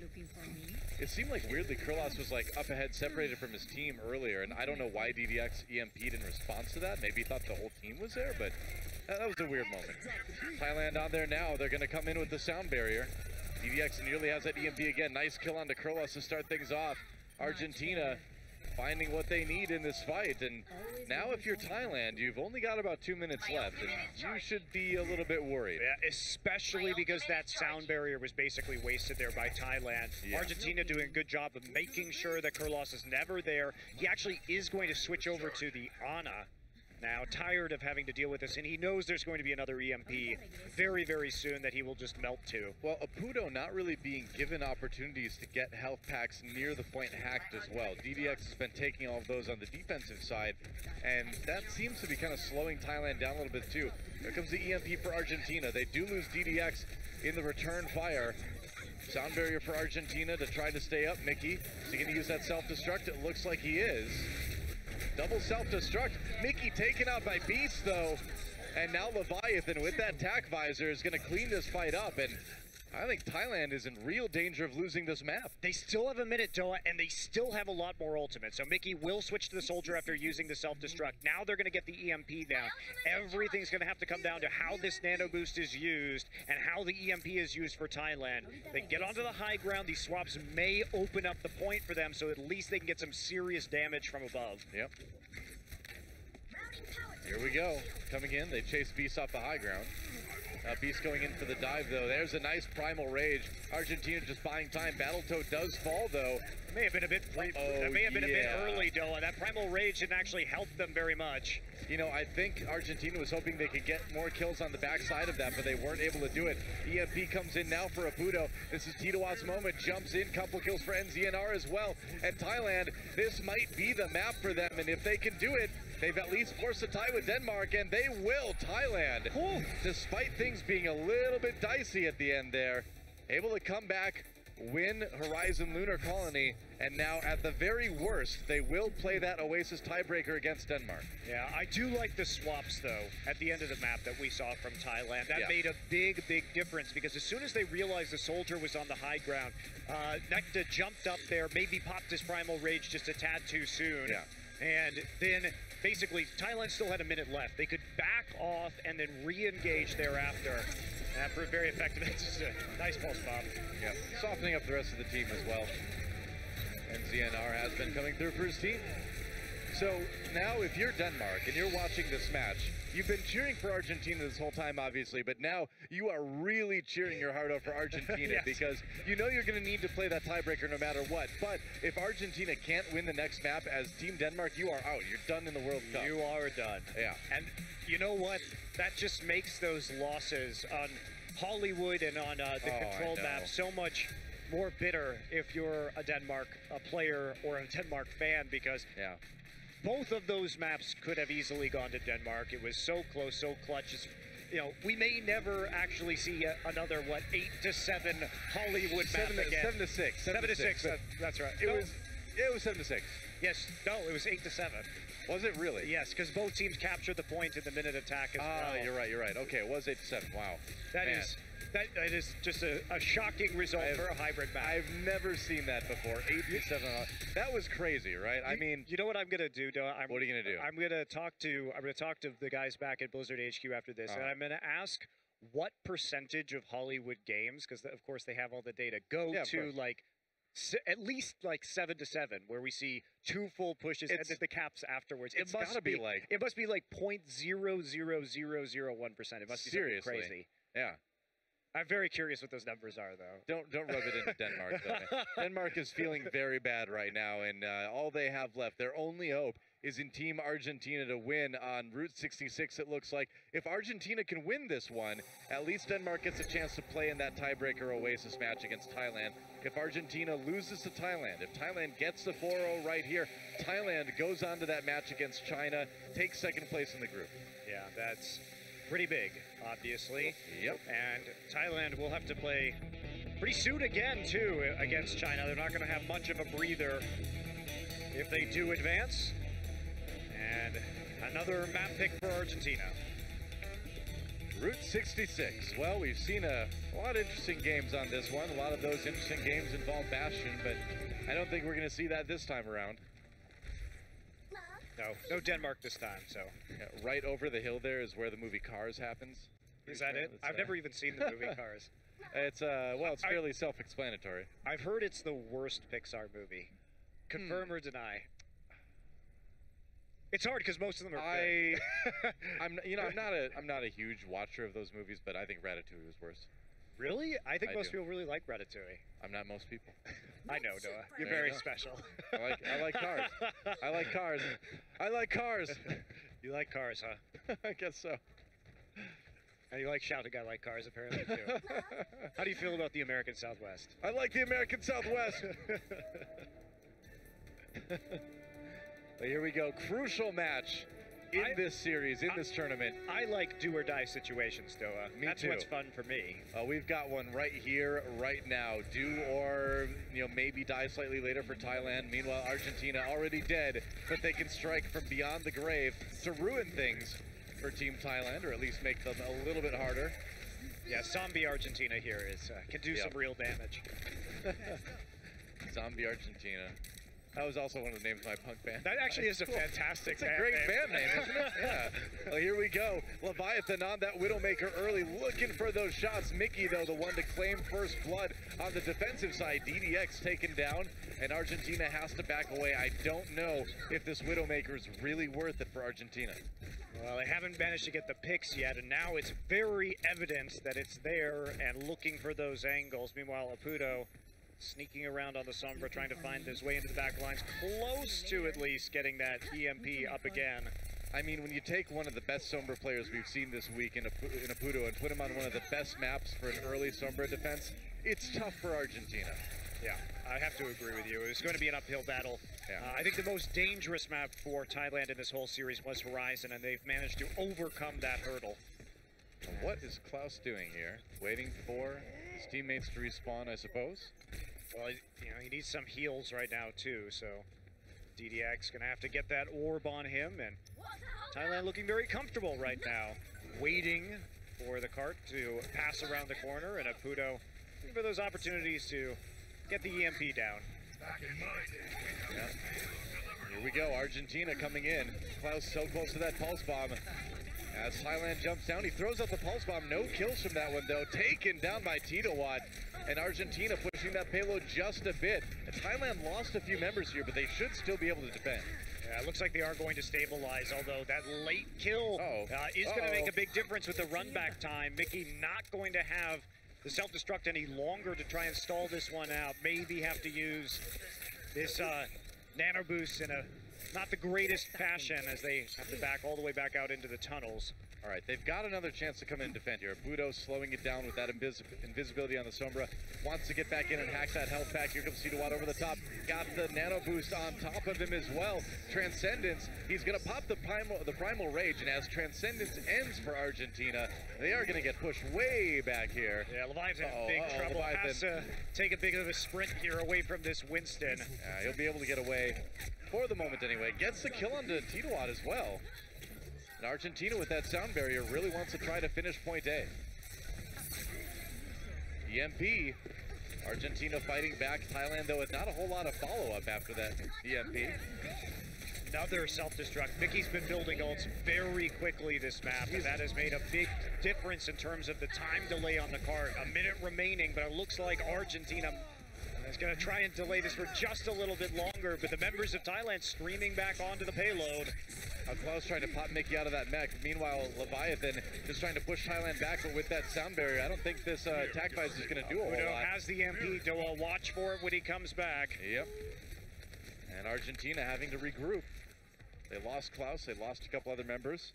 Looking for me? It seemed like weirdly Kurlos was like up ahead, separated from his team earlier, and I don't know why DDX EMP'd in response to that. Maybe he thought the whole team was there, but that was a weird moment. Thailand on there now. They're going to come in with the sound barrier. DDX nearly has that EMP again. Nice kill onto Kurlos to start things off. Argentina finding what they need in this fight, and now if you're Thailand, you've only got about 2 minutes left, and you should be a little bit worried. Yeah, especially because that sound barrier was basically wasted there by Thailand. Yeah. Argentina doing a good job of making sure that Kurlos is never there. He actually is going to switch over to the Ana now, tired of having to deal with this, and he knows there's going to be another EMP very, very soon that he will just melt to. Well, Oputo not really being given opportunities to get health packs near the point hacked as well. DDX has been taking all of those on the defensive side, and that seems to be kind of slowing Thailand down a little bit too. Here comes the EMP for Argentina. They do lose DDX in the return fire. Sound barrier for Argentina to try to stay up. Mickey, is he going to use that self-destruct? It looks like he is. Double self-destruct. Mickey taken out by Beast, though. And now Leviathan with that tack visor is going to clean this fight up. And I think Thailand is in real danger of losing this map. They still have a minute, Doa, and they still have a lot more ultimate. So Mickey will switch to the soldier after using the self-destruct. Now they're going to get the EMP down. Everything's going to have to come down to how this nano boost is used and how the EMP is used for Thailand. They get onto the high ground. These swaps may open up the point for them, so at least they can get some serious damage from above. Yep. Here we go. Coming in, they chase Beast off the high ground. Beast going in for the dive, though. There's a nice Primal Rage. Argentina just buying time. Battletoad does fall, though. It may have been a bit that may have been a bit early, Doa. That Primal Rage didn't actually help them very much. You know, I think Argentina was hoping they could get more kills on the backside of that, but they weren't able to do it. EMP comes in now for Abudo. This is Titawa's moment. Jumps in. Couple kills for NZNR as well. And Thailand, this might be the map for them, and if they can do it, they've at least forced a tie with Denmark, and they will. Thailand, despite things being a little bit dicey at the end there, able to come back, win Horizon Lunar Colony, and now at the very worst, they will play that Oasis tiebreaker against Denmark. Yeah, I do like the swaps, though, at the end of the map that we saw from Thailand. That made a big, big difference, because as soon as they realized the soldier was on the high ground, Necta jumped up there, maybe popped his Primal Rage just a tad too soon. Yeah. And then basically Thailand still had a minute left. They could back off and then re-engage thereafter. And that proved very effective. It's just a nice pulse bomb. Yeah, softening up the rest of the team as well. NZNR has been coming through for his team. So now if you're Denmark and you're watching this match, you've been cheering for Argentina this whole time, obviously, but now you are really cheering your heart out for Argentina because you know you're going to need to play that tiebreaker no matter what. But if Argentina can't win the next map as Team Denmark, you are out. You're done in the World Cup. You are done. Yeah. And you know what? That just makes those losses on Hollywood and on the control map so much more bitter if you're a Denmark player or a Denmark fan, because both of those maps could have easily gone to Denmark. It was so close, so clutch. It's, you know, we may never actually see another, 8-7 Hollywood map again. 7-6. 7-6. That's right. It was 7-6. Yes. No, it was 8-7. Was it really? Yes, because both teams captured the point in the minute attack as well. You're right. You're right. Okay, it was 8-7. Wow. That is just a shocking result for a hybrid map. I've never seen that before. 8-7. That was crazy, right? I mean, you know what I'm gonna do? What are you gonna do? I'm gonna talk to the guys back at Blizzard HQ after this, and I'm gonna ask what percentage of Hollywood games, because of course they have all the data, go to like at least like 7-7, where we see 2 full pushes and then the caps afterwards. It must be like 0.00001%. It must be something crazy. Yeah. I'm very curious what those numbers are, though. Don't rub it into Denmark, though. Denmark is feeling very bad right now, and all they have left, their only hope, is in Team Argentina to win on Route 66, it looks like. If Argentina can win this one, at least Denmark gets a chance to play in that tiebreaker Oasis match against Thailand. If Argentina loses to Thailand, if Thailand gets the 4-0 right here, Thailand goes on to that match against China, takes second place in the group. Yeah, that's pretty big, obviously. Yep. And Thailand will have to play pretty soon again, too, against China. They're not going to have much of a breather if they do advance. And another map pick for Argentina. Route 66. Well, we've seen a lot of interesting games on this one. A lot of those interesting games involve Bastion, but I don't think we're going to see that this time around. No Denmark this time, so. Yeah, right over the hill there is where the movie Cars happens. Is that it? I've never even seen the movie Cars. It's, well, it's fairly self-explanatory. I've heard it's the worst Pixar movie. Confirm or deny? It's hard because most of them are good. I'm not a huge watcher of those movies, but I think Ratatouille was worse. Really? I think most people really like Ratatouille. I'm not most people. I know, Noah. You're very special. I like cars. I like cars. I like cars. You like cars, huh? I guess so. And you like shouting, I like cars, apparently, too. How do you feel about the American Southwest? I like the American Southwest. But here we go. Crucial match in this series, in this tournament. I like do or die situations, Doa. That's what's fun for me. We've got one right here, right now. Do or, maybe die slightly later for Thailand. Meanwhile, Argentina already dead, but they can strike from beyond the grave to ruin things for Team Thailand, or at least make them a little bit harder. Yeah, Zombie Argentina here can do some real damage. Zombie Argentina. That was also one of the names of my punk band. That actually is a fantastic It's a great band name, isn't it? Yeah. Well, here we go. Leviathan on that Widowmaker early, looking for those shots. Mickey, though, the one to claim first blood on the defensive side. DDX taken down, and Argentina has to back away. I don't know if this Widowmaker is really worth it for Argentina. Well, they haven't managed to get the picks yet, and now it's very evident that it's there and looking for those angles. Meanwhile, Apudo sneaking around on the Sombra, trying to find his way into the back lines, close to at least getting that EMP up again. I mean, when you take one of the best Sombra players we've seen this week in Apudo and put him on one of the best maps for an early Sombra defense, it's tough for Argentina. Yeah, I have to agree with you. It's going to be an uphill battle. Yeah. I think the most dangerous map for Thailand in this whole series was Horizon, and they've managed to overcome that hurdle. What is Klaus doing here? Waiting for his teammates to respawn, I suppose? Well, he needs some heals right now, too, so DDX gonna have to get that orb on him, and Thailand looking very comfortable right now, waiting for the cart to pass around the corner, and Apudo looking for those opportunities to get the EMP down. Yeah. Here we go, Argentina coming in. Klaus so close to that pulse bomb. As Thailand jumps down, he throws out the pulse bomb. No kills from that one, though. Taken down by Titowat. And Argentina pushing that payload just a bit. And Thailand lost a few members here, but they should still be able to defend. Yeah, it looks like they are going to stabilize, although that late kill is going to make a big difference with the run back time. Mickey not going to have the self-destruct any longer to try and stall this one out. Maybe have to use this nano boost in a not the greatest fashion as they have to back all the way back out into the tunnels. All right, they've got another chance to come in and defend here. Apudo slowing it down with that invisibility on the Sombra. Wants to get back in and hack that health back. Here comes Titowat over the top. Got the nano boost on top of him as well. Transcendence, he's going to pop the primal rage, and as Transcendence ends for Argentina, they are going to get pushed way back here. Yeah, Leviathan in big trouble. Leviathan Has to take a bit of a sprint here away from this Winston. Yeah, he'll be able to get away for the moment anyway. Gets the kill onto Titowat as well. And Argentina with that sound barrier really wants to try to finish point A. EMP, Argentina fighting back. Thailand, though, with not a whole lot of follow-up after that EMP. Another self-destruct. Mickey's been building ults very quickly this map, and that has made a big difference in terms of the time delay on the cart. A minute remaining, but it looks like Argentina is going to try and delay this for just a little bit longer, but the members of Thailand streaming back onto the payload. Klaus trying to pop Mickey out of that mech. Meanwhile, Leviathan just trying to push Thailand back, but with that sound barrier, I don't think this attack device is going to do a whole lot. Has the MP, so we'll watch for it when he comes back. Yep. And Argentina having to regroup. They lost Klaus, they lost a couple other members.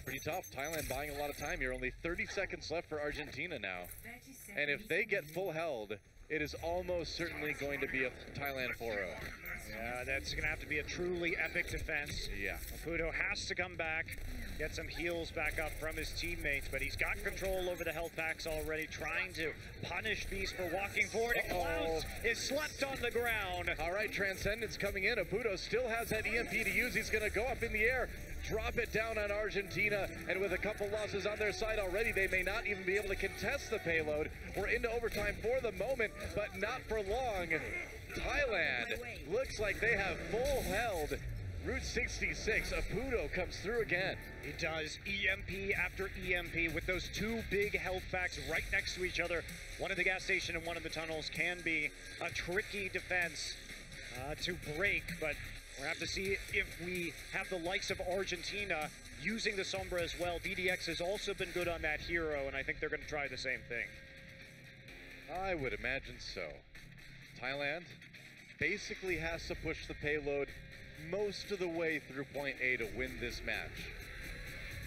Pretty tough. Thailand buying a lot of time here. Only 30 seconds left for Argentina now. And if they get full held, it is almost certainly going to be a Thailand 4-0. Yeah, that's going to have to be a truly epic defense. Yeah. Apudo has to come back, get some heals back up from his teammates, but he's got control over the health packs already, trying to punish Beast for walking forward. Klaus is slept on the ground. All right, Transcendence coming in. Apudo still has that EMP to use. He's going to go up in the air, drop it down on Argentina, and with a couple losses on their side already, they may not even be able to contest the payload. We're into overtime for the moment, but not for long. Thailand looks like they have full held. Route 66, Apudo comes through again. He does. EMP after EMP with those two big health packs right next to each other. One in the gas station and one in the tunnels can be a tricky defense to break, but we'll have to see if we have the likes of Argentina using the Sombra as well. DDX has also been good on that hero, and I think they're going to try the same thing. I would imagine so. Thailand basically has to push the payload most of the way through point A to win this match.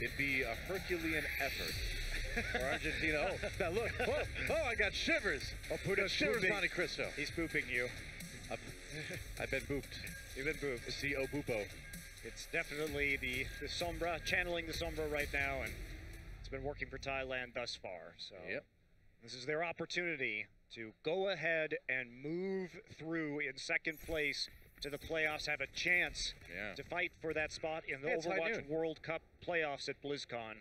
It'd be a Herculean effort for Argentina. Oh, now look. Oh, I got shivers. Apudo's shivers, booping. Monte Cristo. He's booping you. I've been booped. You've been booped. See, Obupo. It's definitely the Sombra, channeling the Sombra right now, and it's been working for Thailand thus far. So yep. This is their opportunity to go ahead and move through in second place to the playoffs, have a chance to fight for that spot in the Overwatch World Cup playoffs at BlizzCon.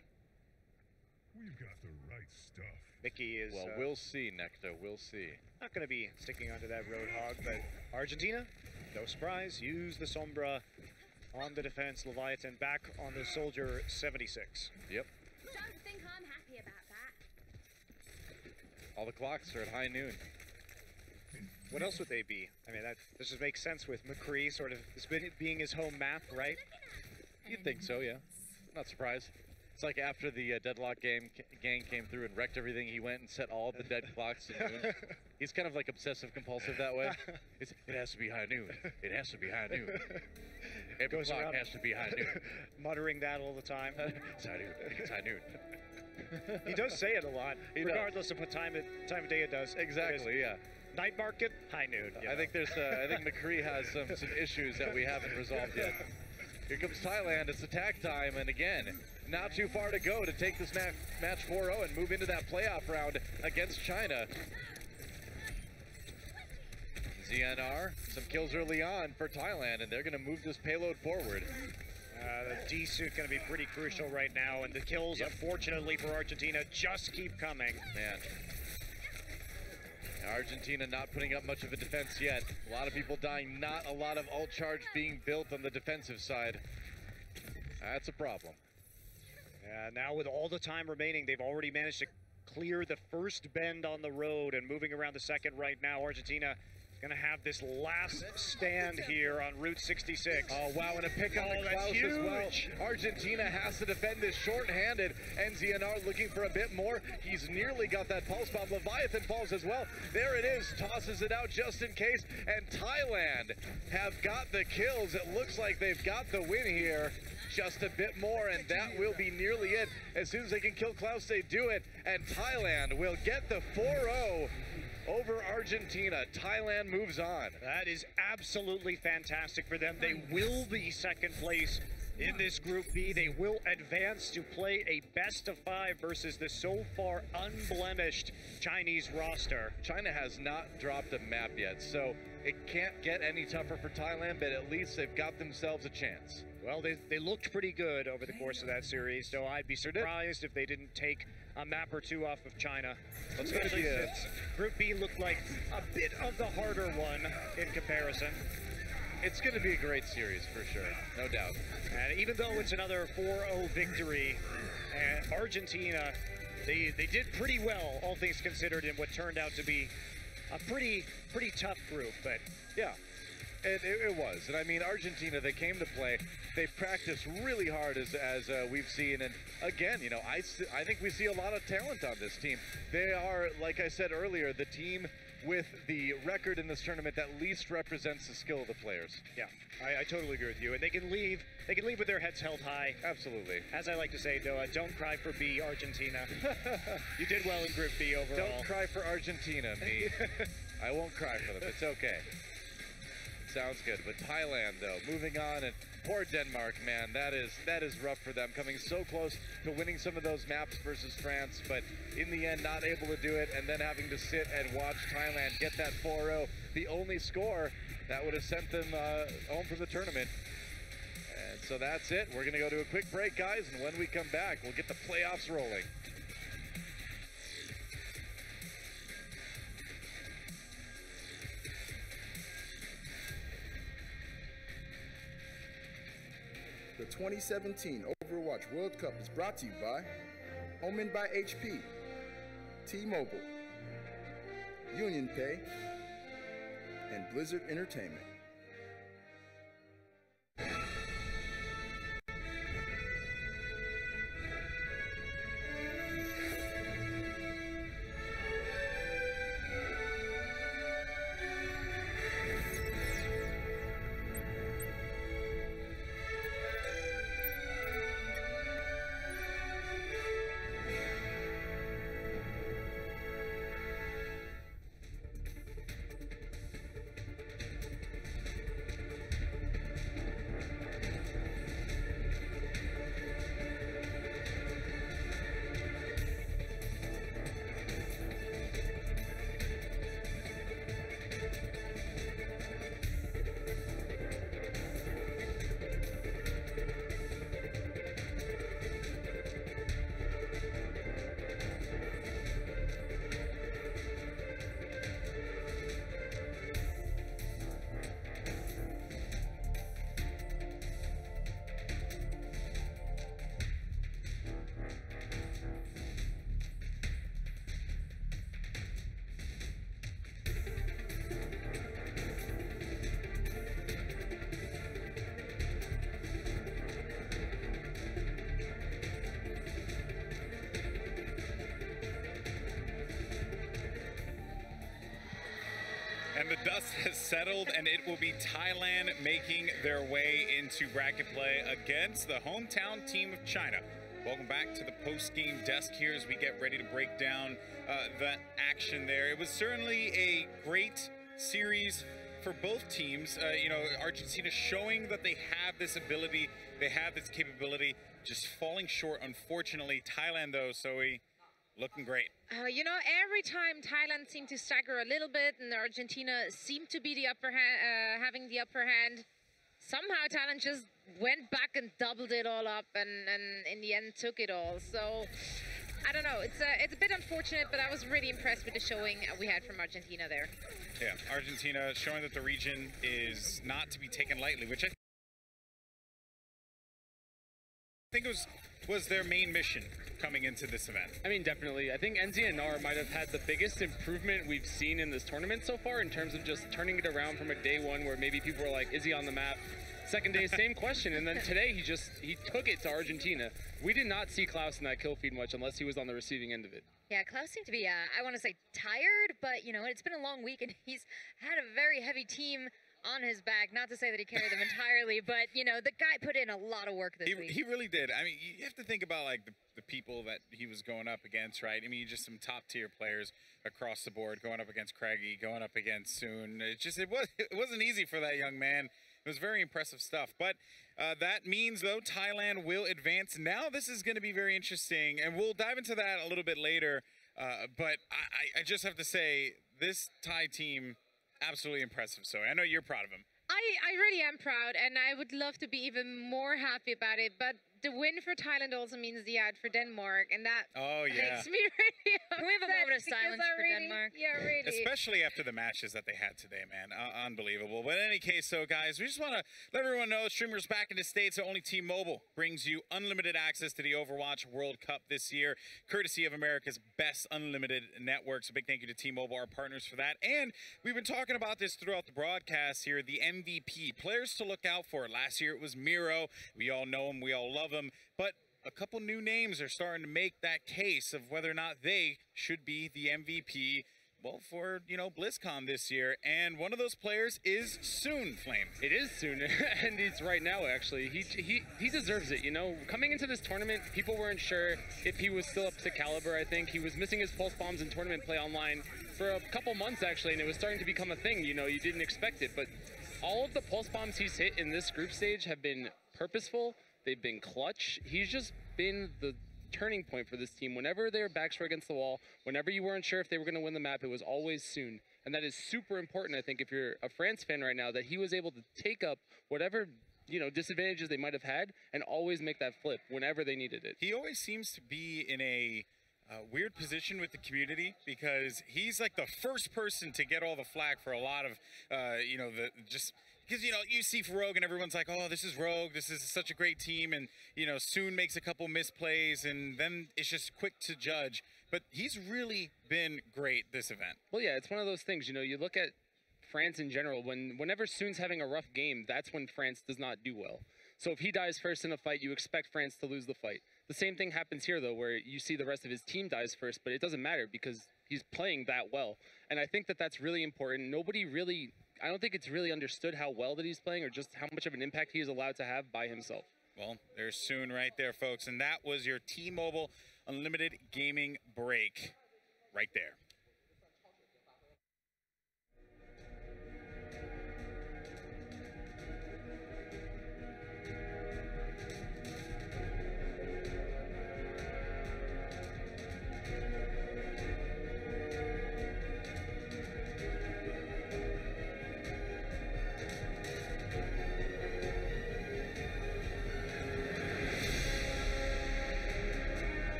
We've got the right stuff. Mickey is... Well, we'll see, Necta. We'll see. Not going to be sticking onto that Roadhog, but Argentina, no surprise, use the Sombra on the defense. Leviathan back on the Soldier 76. Yep. Don't think I'm happy about that. All the clocks are at high noon. What else would they be? I mean, this just makes sense with McCree sort of being his home map, right? You'd think so, yeah. Not surprised. It's like after the Deadlock gang came through and wrecked everything, he went and set all the dead clocks to noon. He's kind of like obsessive compulsive that way. It has to be high noon. It has to be high noon. Every Goes clock around has to be high noon. Muttering that all the time. It's high noon. It's high noon. He does say it a lot, He regardless of what time of day it does. Exactly, yeah. Night market, high noon. I think there's, I think McCree has some issues that we haven't resolved yet. Here comes Thailand. It's attack time, and again, not too far to go to take this match 4-0 and move into that playoff round against China. ZNR, some kills early on for Thailand, and they're going to move this payload forward. The D-suit going to be pretty crucial right now, and the kills, unfortunately for Argentina, just keep coming. Man. Argentina not putting up much of a defense yet. A lot of people dying, not a lot of ult charge being built on the defensive side. That's a problem. Now with all the time remaining, they've already managed to clear the first bend on the road and moving around the second right now. Argentina is going to have this last stand here on Route 66. Oh, wow, and a pick on the that's Klaus huge. as well. Argentina has to defend this short-handed. NZNR looking for a bit more. He's nearly got that pulse bomb. Leviathan falls as well. There it is, tosses it out just in case. And Thailand have got the kills. It looks like they've got the win here. Just a bit more, and that will be nearly it. As soon as they can kill Klaus, they do it. And Thailand will get the 4-0 over Argentina. Thailand moves on. That is absolutely fantastic for them. They will be second place in this Group B. They will advance to play a best-of-5 versus the so far unblemished Chinese roster. China has not dropped a map yet, so it can't get any tougher for Thailand, but at least they've got themselves a chance. Well, they looked pretty good over the course of that series, so I'd be surprised if they didn't take a map or two off of China. Especially since Group B looked like a bit of the harder one in comparison. It's going to be a great series for sure, no doubt. And even though it's another 4-0 victory, Argentina, they did pretty well, all things considered, in what turned out to be a pretty tough group. But yeah, it was. And I mean, Argentina, they came to play. They practiced really hard, as we've seen. And again, you know, I think we see a lot of talent on this team. They are, like I said earlier, the team with the record in this tournament that least represents the skill of the players. Yeah, I totally agree with you. And they can leave with their heads held high. Absolutely. As I like to say, Noah, don't cry for B, Argentina. You did well in Group B overall. Don't cry for Argentina, me. I won't cry for them. It's okay. Sounds good. But Thailand, though, moving on, and poor Denmark, man, that is rough for them, coming so close to winning some of those maps versus France, but in the end not able to do it, and then having to sit and watch Thailand get that 4-0, the only score that would have sent them home from the tournament. And so that's it. We're going to go to a quick break, guys, and when we come back, we'll get the playoffs rolling. The 2017 Overwatch World Cup is brought to you by Omen by HP, T-Mobile, Union Pay, and Blizzard Entertainment. And the dust has settled, and it will be Thailand making their way into bracket play against the hometown team of China. Welcome back to the post-game desk here as we get ready to break down the action there. It was certainly a great series for both teams. You know, Argentina showing that they have this ability, they have this capability, just falling short, unfortunately. Thailand, though, Zoe, looking great. You know, every time Thailand seemed to stagger a little bit and Argentina seemed to be the upper hand, having the upper hand, somehow Thailand just went back and doubled it all up and in the end took it all. So I don't know, it's a bit unfortunate, but I was really impressed with the showing we had from Argentina there. Yeah, Argentina showing that the region is not to be taken lightly, which I think was their main mission coming into this event. I mean, definitely. I think NZNR might have had the biggest improvement we've seen in this tournament so far in terms of just turning it around from a day one where maybe people were like, is he on the map? Second day, same question. And then today, he took it to Argentina. We did not see Klaus in that kill feed much unless he was on the receiving end of it. Yeah, Klaus seemed to be, I want to say tired, but, you know, it's been a long week and he's had a very heavy team on his back. Not to say that he carried them entirely, but, you know, the guy put in a lot of work this week. He really did. I mean, you have to think about, like, the people that he was going up against, right? I mean, just some top-tier players across the board, going up against Craigie, going up against Soon. It wasn't easy for that young man. It was very impressive stuff. But that means, though, Thailand will advance. Now this is going to be very interesting, and we'll dive into that a little bit later. But I just have to say, this Thai team, absolutely impressive. So I know you're proud of him. I really am proud, and I would love to be even more happy about it. But the win for Thailand also means the out for Denmark, and that makes me really upset. Can we have a moment of silence for Denmark? Yeah, really. Especially after the matches that they had today, man. Unbelievable. But in any case, so guys, we just want to let everyone know, streamers back in the States, so only T-Mobile brings you unlimited access to the Overwatch World Cup this year, courtesy of America's best unlimited network. So big thank you to T-Mobile, our partners, for that. And we've been talking about this throughout the broadcast here, the MVP, players to look out for. Last year it was Miro. We all know him. We all love him. But a couple new names are starting to make that case of whether or not they should be the MVP, well, for, you know, BlizzCon this year. And one of those players is Soon, Flame. It is Soon, and it's right now, actually. He deserves it, you know. Coming into this tournament, people weren't sure if he was still up to caliber, I think. He was missing his pulse bombs in tournament play online for a couple months, actually, and it was starting to become a thing, you know. You didn't expect it, but all of the pulse bombs he's hit in this group stage have been purposeful. They've been clutch. He's just been the turning point for this team. Whenever their backs were against the wall, whenever you weren't sure if they were going to win the map, it was always Soon. And that is super important, I think, if you're a France fan right now, that he was able to take up whatever, you know, disadvantages they might have had and always make that flip whenever they needed it. He always seems to be in a weird position with the community because he's like the first person to get all the flack for a lot of, you know, because, you know, you see Rogue and everyone's like, oh, this is Rogue, this is such a great team, and, you know, Soon makes a couple misplays, and then it's just quick to judge. But he's really been great this event. Well, yeah, it's one of those things, you know, you look at France in general, whenever Soon's having a rough game, that's when France does not do well. So if he dies first in a fight, you expect France to lose the fight. The same thing happens here, though, where you see the rest of his team dies first, but it doesn't matter because he's playing that well. And I think that that's really important. I don't think it's really understood how well that he's playing or just how much of an impact he is allowed to have by himself. Well, there's Soon right there, folks. And that was your T-Mobile Unlimited Gaming break right there.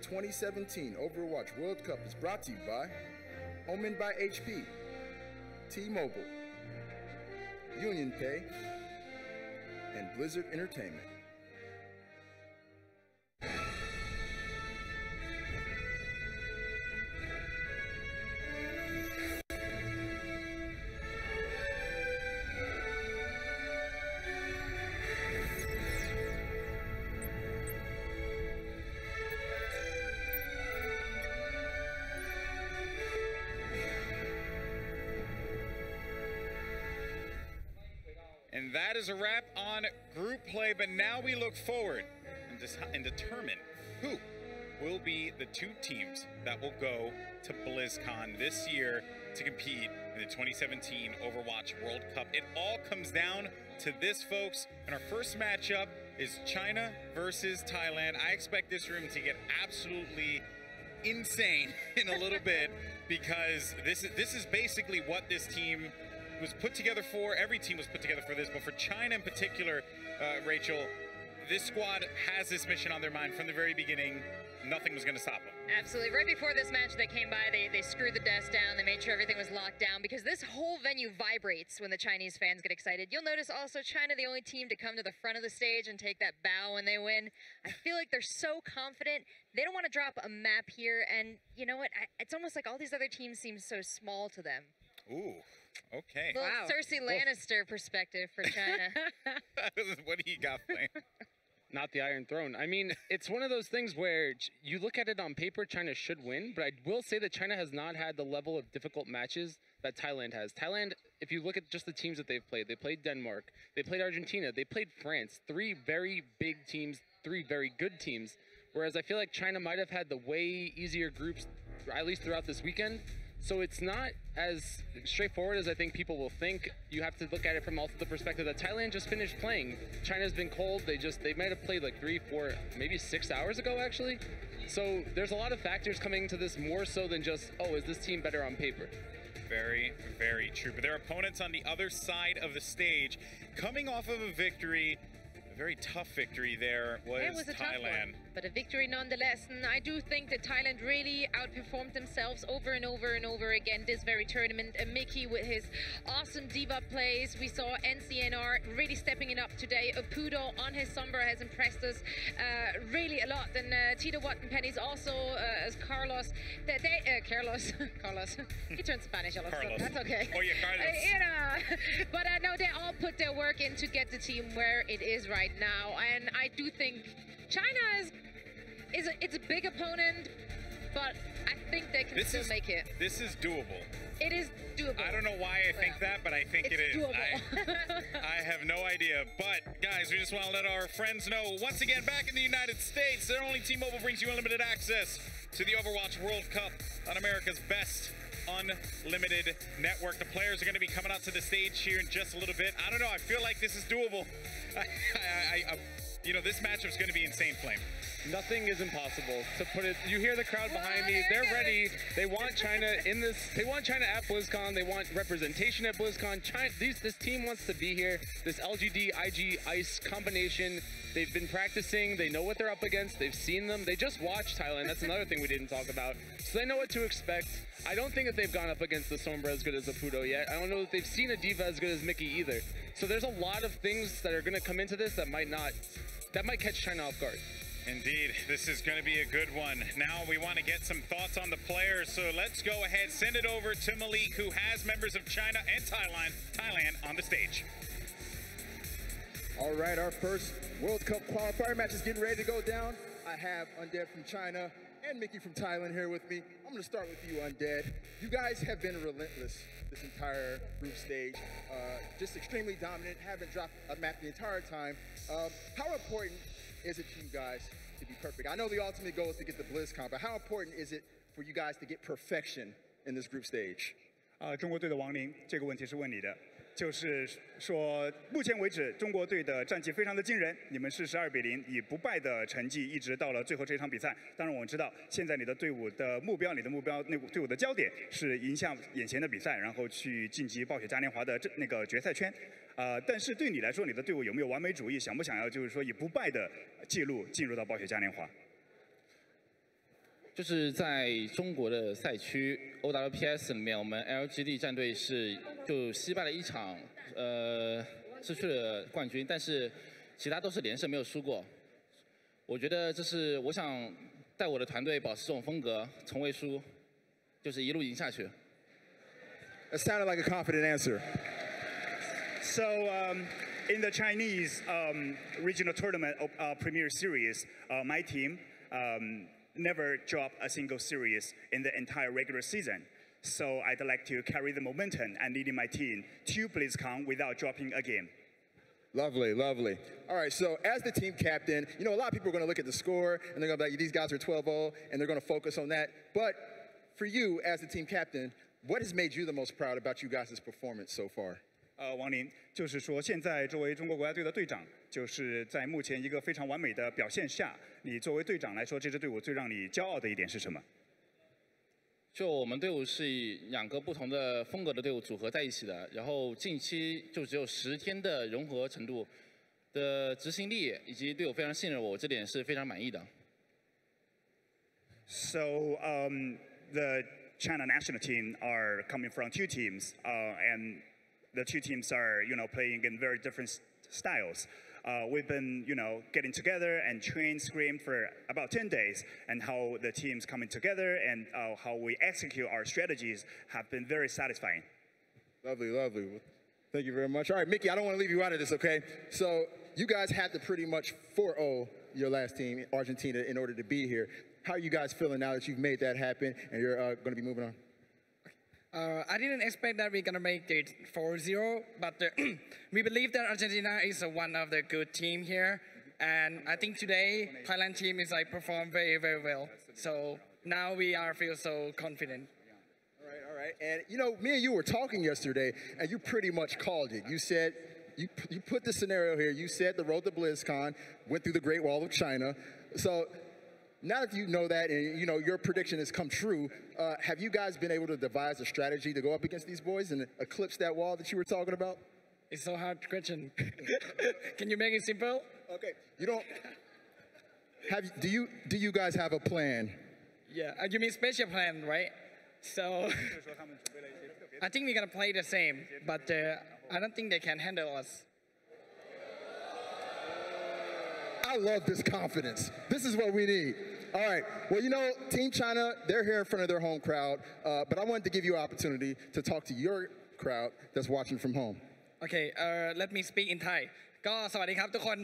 2017 Overwatch World Cup is brought to you by Omen by HP, T-Mobile, Union Pay, and Blizzard Entertainment. And that is a wrap on group play, but now we look forward and determine who will be the two teams that will go to BlizzCon this year to compete in the 2017 Overwatch World Cup. It all comes down to this, folks, and our first matchup is China versus Thailand. I expect this room to get absolutely insane in a little bit because this is basically what this team was put together for. Every team was put together for this, but for China in particular, Rachel, this squad has this mission on their mind from the very beginning. Nothing was going to stop them. Absolutely. Right before this match, they came by, they screwed the desk down, they made sure everything was locked down because this whole venue vibrates when the Chinese fans get excited. You'll notice also China, the only team to come to the front of the stage and take that bow when they win. I feel like they're so confident. They don't want to drop a map here, and you know what? It's almost like all these other teams seem so small to them. Ooh. Okay. Little Cersei Lannister perspective for China. What do you got, Flame? Not the Iron Throne. I mean, it's one of those things where you look at it on paper, China should win, but I will say that China has not had the level of difficult matches that Thailand has. Thailand, if you look at just the teams that they've played, they played Denmark, they played Argentina, they played France. 3 very big teams, 3 very good teams. Whereas I feel like China might have had the way easier groups, at least throughout this weekend. So it's not as straightforward as I think people will think. You have to look at it from also the perspective that Thailand just finished playing. China's been cold. They might have played like 3, 4, maybe 6 hours ago, actually. So there's a lot of factors coming into this more so than just, oh, is this team better on paper? Very, very true. But their opponents on the other side of the stage, coming off of a victory, a very tough victory there was a Thailand. tough one, but a victory nonetheless. And I do think that Thailand really outperformed themselves over and over and over again this very tournament. And Mickey with his awesome diva plays. We saw NCNR really stepping it up today. Apudo on his Sombra has impressed us really a lot. And Tito Watt and Penny's also as Carlos. Carlos. He turned Spanish all of a sudden. That's okay. Oh yeah, Carlos. But I know they all put their work in to get the team where it is right now. And I do think China it's a big opponent, but I think they can still make it. This is doable. It is doable. I don't know why I think that, but I think it is. Doable. I have no idea. But guys, we just want to let our friends know once again, back in the United States, their only T-Mobile brings you unlimited access to the Overwatch World Cup on America's best unlimited network. The players are going to be coming out to the stage here in just a little bit. I don't know. I feel like this is doable. You know, this matchup's going to be insane, Flame. Nothing is impossible. To put it, you hear the crowd behind me. They're ready. They want China in this. They want China at BlizzCon. They want representation at BlizzCon. This team wants to be here. This LGD, IG, ICE combination. They've been practicing. They know what they're up against. They've seen them. They just watched Thailand. That's another thing we didn't talk about. So they know what to expect. I don't think that they've gone up against the Sombra as good as Apudo yet. I don't know that they've seen a diva as good as Mickey either. So there's a lot of things that are going to come into this that might catch China off guard. Indeed, this is going to be a good one. Now we want to get some thoughts on the players, so let's go ahead, send it over to Malik, who has members of China and Thailand on the stage. All right, our first World Cup qualifier match is getting ready to go down. I have Undead from China and Mickey from Thailand here with me. I'm going to start with you, Undead. You guys have been relentless this entire group stage, just extremely dominant, haven't dropped a map the entire time. How important is it to you guys to be perfect? I know the ultimate goal is to get the BlizzCon, but how important is it for you guys to get perfection in this group stage? 中国队的亡灵，这个问题是问你的，就是说，目前为止，中国队的战绩非常的惊人，你们是12比0，以不败的成绩一直到了最后这场比赛。当然，我们知道现在你的队伍的目标，那队伍的焦点是赢下眼前的比赛，然后去晋级暴雪嘉年华的那个决赛圈。但是对你来说，你的队伍有没有完美主义？想不想要就是说以不败的记录进入到暴雪嘉年华？就是在中国的赛区 OWPS 里面，我们 LGD 战队就惜败了一场，失去了冠军，但是其他都是连胜没有输过。我觉得这是我想带我的团队保持这种风格，从未输，就是一路赢下去。It sounded like a confident answer. So in the Chinese regional tournament Premier Series, my team never dropped a single series in the entire regular season. So I'd like to carry the momentum and leading my team to BlizzCon without dropping a game. Lovely, lovely. All right, so as the team captain, you know, a lot of people are going to look at the score and they're going to be like, these guys are 12-0, and they're going to focus on that. But for you as the team captain, what has made you the most proud about you guys' performance so far? 王林，就是说，现在作为中国国家队的队长，就是在目前一个非常完美的表现下，你作为队长来说，这支队伍最让你骄傲的一点是什么？就我们队伍是以2个不同的风格的队伍组合在一起的，然后近期就只有10天的融合程度的执行力，以及队友非常信任我，这点是非常满意的。So the China national team are coming from 2 teams, and the 2 teams are, playing in very different styles. We've been, getting together and train scrim for about 10 days, and how the teams coming together and how we execute our strategies have been very satisfying. Lovely, lovely. Well, thank you very much. All right, Mickey, I don't want to leave you out of this, okay? So you guys had to pretty much 4-0 your last team, Argentina, in order to be here. How are you guys feeling now that you've made that happen and you're going to be moving on? I didn't expect that we're going to make it 4-0, but we believe that Argentina is one of the good team here. And I think today, Thailand team is performed very, very well. So now we feel so confident. All right. And, me and you were talking yesterday, and you pretty much called it. You said, you put the scenario here. You said the road to BlizzCon went through the Great Wall of China. So now that you know that and, your prediction has come true, have you guys been able to devise a strategy to go up against these boys and eclipse that wall that you were talking about? It's so hard question. Can you make it simple? Okay. You don't... Do you guys have a plan? Yeah, you mean special plan, right? So I think we're going to play the same, but I don't think they can handle us. I love this confidence. This is what we need. All right. Well, Team China, they're here in front of their home crowd, but I wanted to give you an opportunity to talk to your crowd that's watching from home. Okay, let me speak in Thai. ก็สวัสดีครับทุกคน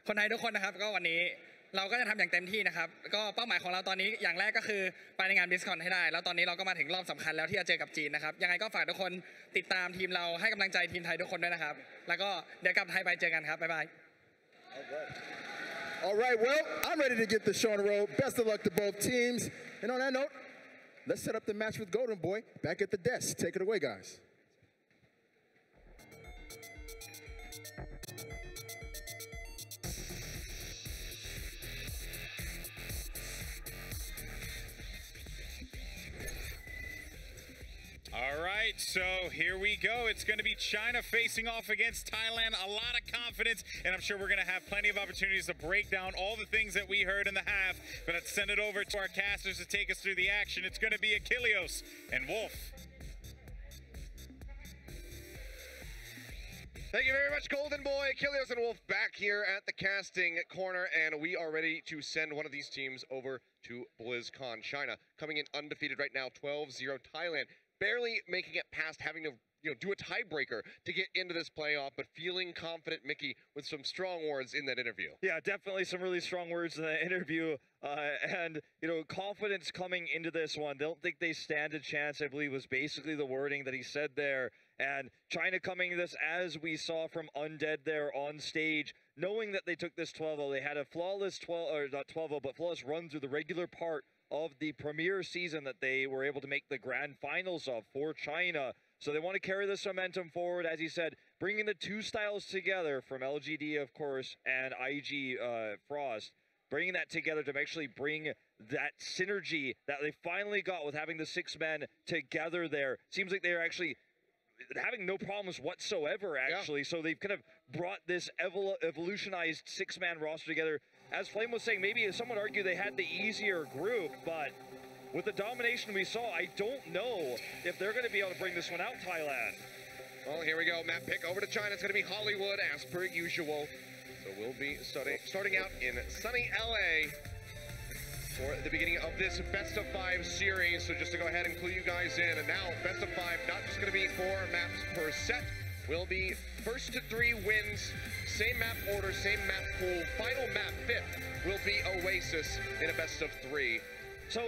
คนไทยทุกคนนะครับ ก็วันนี้เราก็จะทำอย่างเต็มที่นะครับ ก็เป้าหมายของเราตอนนี้อย่างแรกก็คือไปในงาน blizzcon ให้ได้ แล้วตอนนี้เราก็มาถึงรอบสำคัญแล้วที่จะเจอกับจีนนะครับ ยังไงก็ฝากทุกคนติดตามทีมเราให้กำลังใจทีมไทยทุกคนด้วยนะครับ แล้วก็เดี๋ยวกลับไทยไปเจอกันครับ บ๊ายบาย All right, well, I'm ready to get the show on the road. Best of luck to both teams. And on that note, let's set up the match with Golden Boy back at the desk. Take it away, guys. All right, so here we go. It's going to be China facing off against Thailand. A lot of confidence, and I'm sure we're going to have plenty of opportunities to break down all the things that we heard in the half. But let's send it over to our casters to take us through the action. It's going to be Ilios and Wolf. Thank you very much, Golden Boy. Ilios and Wolf back here at the casting corner, and we are ready to send one of these teams over to BlizzCon. China coming in undefeated right now, 12-0 Thailand. Barely making it past having to do a tiebreaker to get into this playoff, but feeling confident, Mickey, with some strong words in that interview. Yeah, definitely some really strong words in that interview. And, confidence coming into this one. Don't think they stand a chance, I believe, was basically the wording that he said there. And China coming to this, as we saw from Undead there on stage, knowing that they took this 12-0, they had a flawless flawless run through the regular part of the premier season that they were able to make the grand finals of for China. So they want to carry this momentum forward, as he said, bringing the 2 styles together from LGD, of course, and IG Frost, bringing that together to actually bring that synergy that they finally got with having the 6 men together there. Seems like they're actually having no problems whatsoever, actually. Yeah. So they've kind of brought this evolutionized 6-man roster together as Flame was saying, maybe some would argue they had the easier group, but with the domination we saw, I don't know if they're going to be able to bring this one out, Thailand. Well, here we go. Map pick over to China. It's going to be Hollywood as per usual. So we'll be starting out in sunny LA for the beginning of this best of 5 series. So just to go ahead and clue you guys in, and now best of 5, not just going to be 4 maps per set, will be first to 3 wins, same map order, same map pool. Final map 5th will be Oasis in a best of 3. So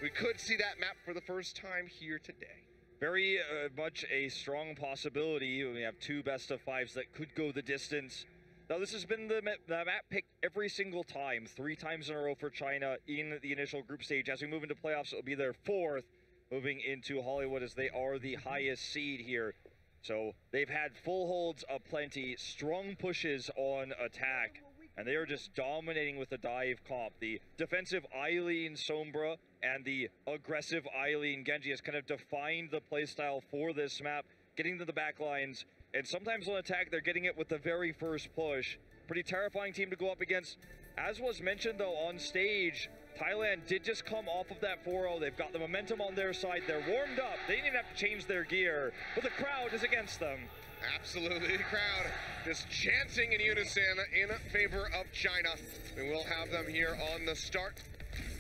we could see that map for the first time here today. Very much a strong possibility. We have 2 best of 5s that could go the distance. Now, this has been the map picked every single time, 3 times in a row for China in the initial group stage. As we move into playoffs, it'll be their 4th, moving into Hollywood as they are the highest seed here. So they've had full holds aplenty, strong pushes on attack, and they are just dominating with the dive comp. The defensive Eileen Sombra and the aggressive Eileen Genji has kind of defined the playstyle for this map, getting to the back lines. And sometimes on attack, they're getting it with the very first push. Pretty terrifying team to go up against. As was mentioned, though, on stage, Thailand did just come off of that 4-0. They've got the momentum on their side. They're warmed up. They didn't even have to change their gear, but the crowd is against them. Absolutely, the crowd just chanting in unison in favor of China. And we'll have them here on the start.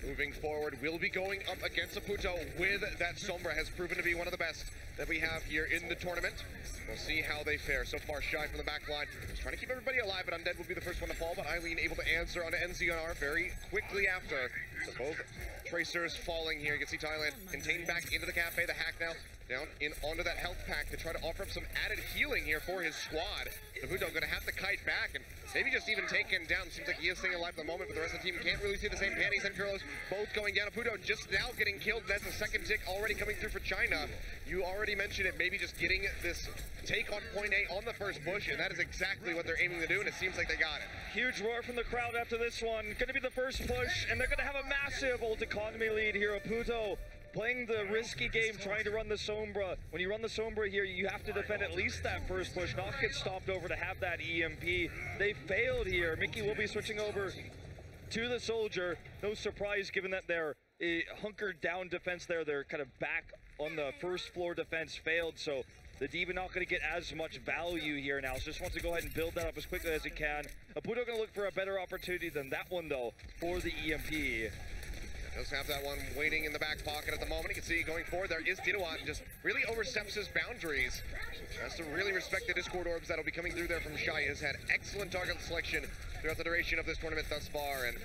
Moving forward, we'll be going up against Saputo with that Sombra. Has proven to be one of the best that we have here in the tournament. We'll see how they fare. So far, shy from the back line. Just trying to keep everybody alive, but Undead will be the first one to fall, but Eileen able to answer onto NCNR very quickly after. So both Tracers falling here. You can see Thailand contained back into the cafe. The hack now down in onto that health pack to try to offer up some added healing here for his squad. Saputo going to have to kite back and maybe just even take him down. Seems like he is staying alive at the moment, but the rest of the team can't really see the same. Panties and Curlos both going down. Saputo just now getting killed. That's the second tick already coming through for China. You already mentioned it, maybe just getting this take on point A on the first push, and that is exactly what they're aiming to do, and it seems like they got it. Huge roar from the crowd after this one. Going to be the first push, and they're going to have a massive ult economy lead here. Saputo playing the risky game, trying to run the Sombra. When you run the Sombra here, you have to defend at least that first push, not get stopped over to have that EMP. They failed here. Mickey will be switching over to the Soldier. No surprise given that their hunkered down defense there, they're kind of back on the first floor defense failed, so the D.Va not going to get as much value here now. So just wants to go ahead and build that up as quickly as he can. Saputo going to look for a better opportunity than that one, though, for the EMP. Does have that one waiting in the back pocket at the moment. You can see going forward there is Didawat, just really oversteps his boundaries. Has to really respect the Discord orbs that'll be coming through there from Shy. Has had excellent target selection throughout the duration of this tournament thus far, and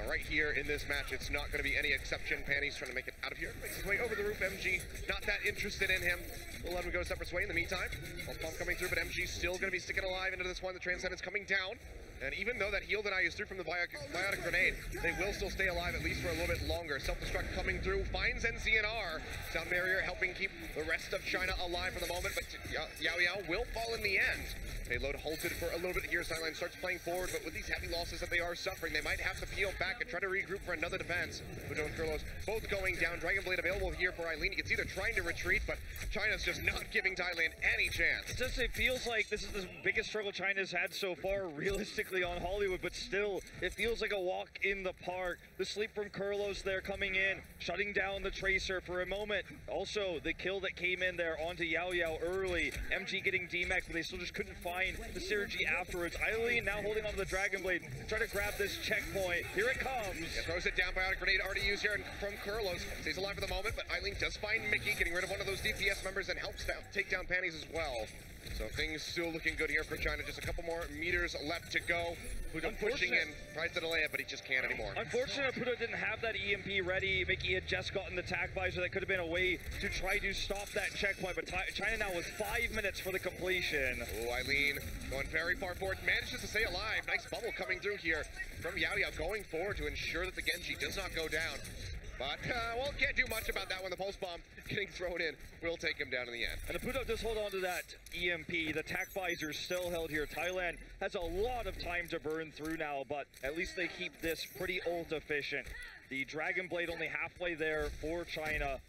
right here in this match, it's not going to be any exception. Panty's trying to make it out of here. Makes his way over the roof. MG not that interested in him. We'll let him go separate way in the meantime. Pulse bomb coming through, but MG's still going to be sticking alive into this one. The Transcendent's coming down. And even though that heal deny is through from the biotic grenade, they will still stay alive at least for a little bit longer. Self-destruct coming through, finds NCNR. Sound barrier helping keep the rest of China alive for the moment, but Yao Yao will fall in the end. Payload halted for a little bit here. Sideline starts playing forward, but with these heavy losses that they are suffering, they might have to peel back and try to regroup for another defense. Puto and Kurlos both going down. Dragon Blade available here for Eileen. You can see they're trying to retreat, but China's just not giving Thailand any chance. It feels like this is the biggest struggle China's had so far, realistically, on Hollywood, but still, it feels like a walk in the park. The sleep from Kurlos there coming in, shutting down the Tracer for a moment. Also, the kill that came in there onto Yao Yao early. MG getting DMAX, but they still just couldn't find the synergy afterwards. Eileen now holding onto the Dragon Blade, trying to grab this checkpoint. Here it comes. Yeah, throws it down. Biotic grenade already used here from Kurlos. Stays alive for the moment, but Eileen does find Mickey, getting rid of one of those DPS members and helps take down Panties as well. So things still looking good here for China. Just a couple more meters left to go. Puto pushing in, tries to delay it, but he just can't anymore. Unfortunately, Puto didn't have that EMP ready. Mickey had just gotten the tac visor. That could have been a way to try to stop that checkpoint, but China now with 5 minutes for the completion. Oh, Eileen going very far forward. Manages to stay alive. Nice bubble coming through here from Yao Yao, going forward to ensure that the Genji does not go down. But, well, can't do much about that when the pulse bomb getting thrown in will take him down in the end. And the Puto does hold on to that EMP. The tac visor still held here. Thailand has a lot of time to burn through now, but at least they keep this pretty ult efficient. The Dragon Blade only halfway there for China.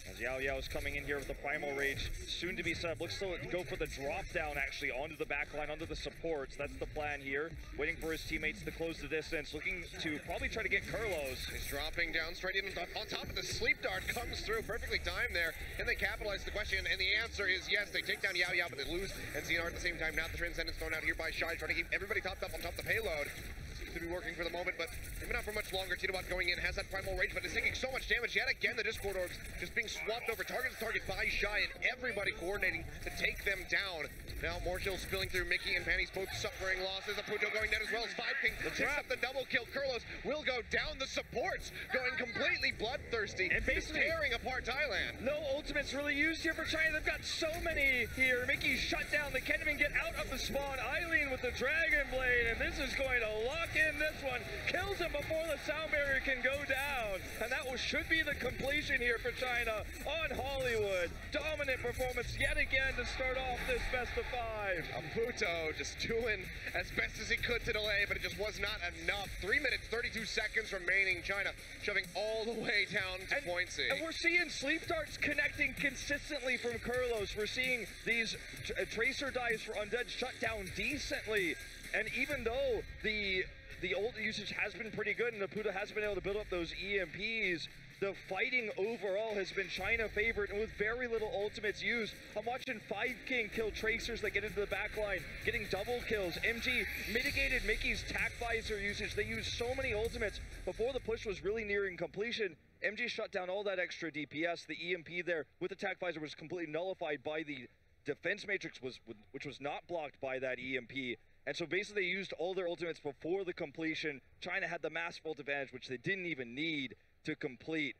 As Yao Yao is coming in here with the Primal Rage, soon to be set up. Looks to go for the drop down actually onto the back line, onto the supports. That's the plan here. Waiting for his teammates to close the distance, looking to probably try to get Kurlos. He's dropping down straight in on top of the sleep dart, comes through, perfectly timed there. Can they capitalize the question? And the answer is yes. They take down Yao Yao, but they lose NCR at the same time. Now the Transcendence thrown out here by Shy, trying to keep everybody topped up on top of the payload. To be working for the moment, but maybe not for much longer. Titobot going in, has that primal rage, but is taking so much damage. Yet again, the Discord orbs just being swapped over target to target by Shy, and everybody coordinating to take them down. Now more kills spilling through. Mickey and Panty's both suffering losses. Aputo going down as well as Five King picks up the double kill. Kurlos will go down. The supports going completely bloodthirsty and basically tearing apart Thailand. No ultimates really used here for China. They've got so many here. Mickey's shut down. They can't even get out of the spawn. Eileen with the Dragon Blade, and this is going to lock in this one. Kills him before the sound barrier can go down. And that should be the completion here for China on Hollywood. Dominant performance yet again to start off this best of 5. Aputo just doing as best as he could to delay, but it just was not enough. 3 minutes, 32 seconds remaining. China shoving all the way down to point C. And we're seeing sleep darts connecting consistently from Kurlos. We're seeing these tracer dives for Undead shut down decently. And even though the ult usage has been pretty good and Aputo has been able to build up those EMPs, the fighting overall has been China favored and with very little ultimates used. I'm watching Five King kill tracers that get into the back line, getting double kills. MG mitigated Mickey's tac visor usage. They used so many ultimates before the push was really nearing completion. MG shut down all that extra DPS. The EMP there with the tac visor was completely nullified by the defense matrix, which was not blocked by that EMP. And so basically they used all their ultimates before the completion. China had the massive ult advantage, which they didn't even need to complete.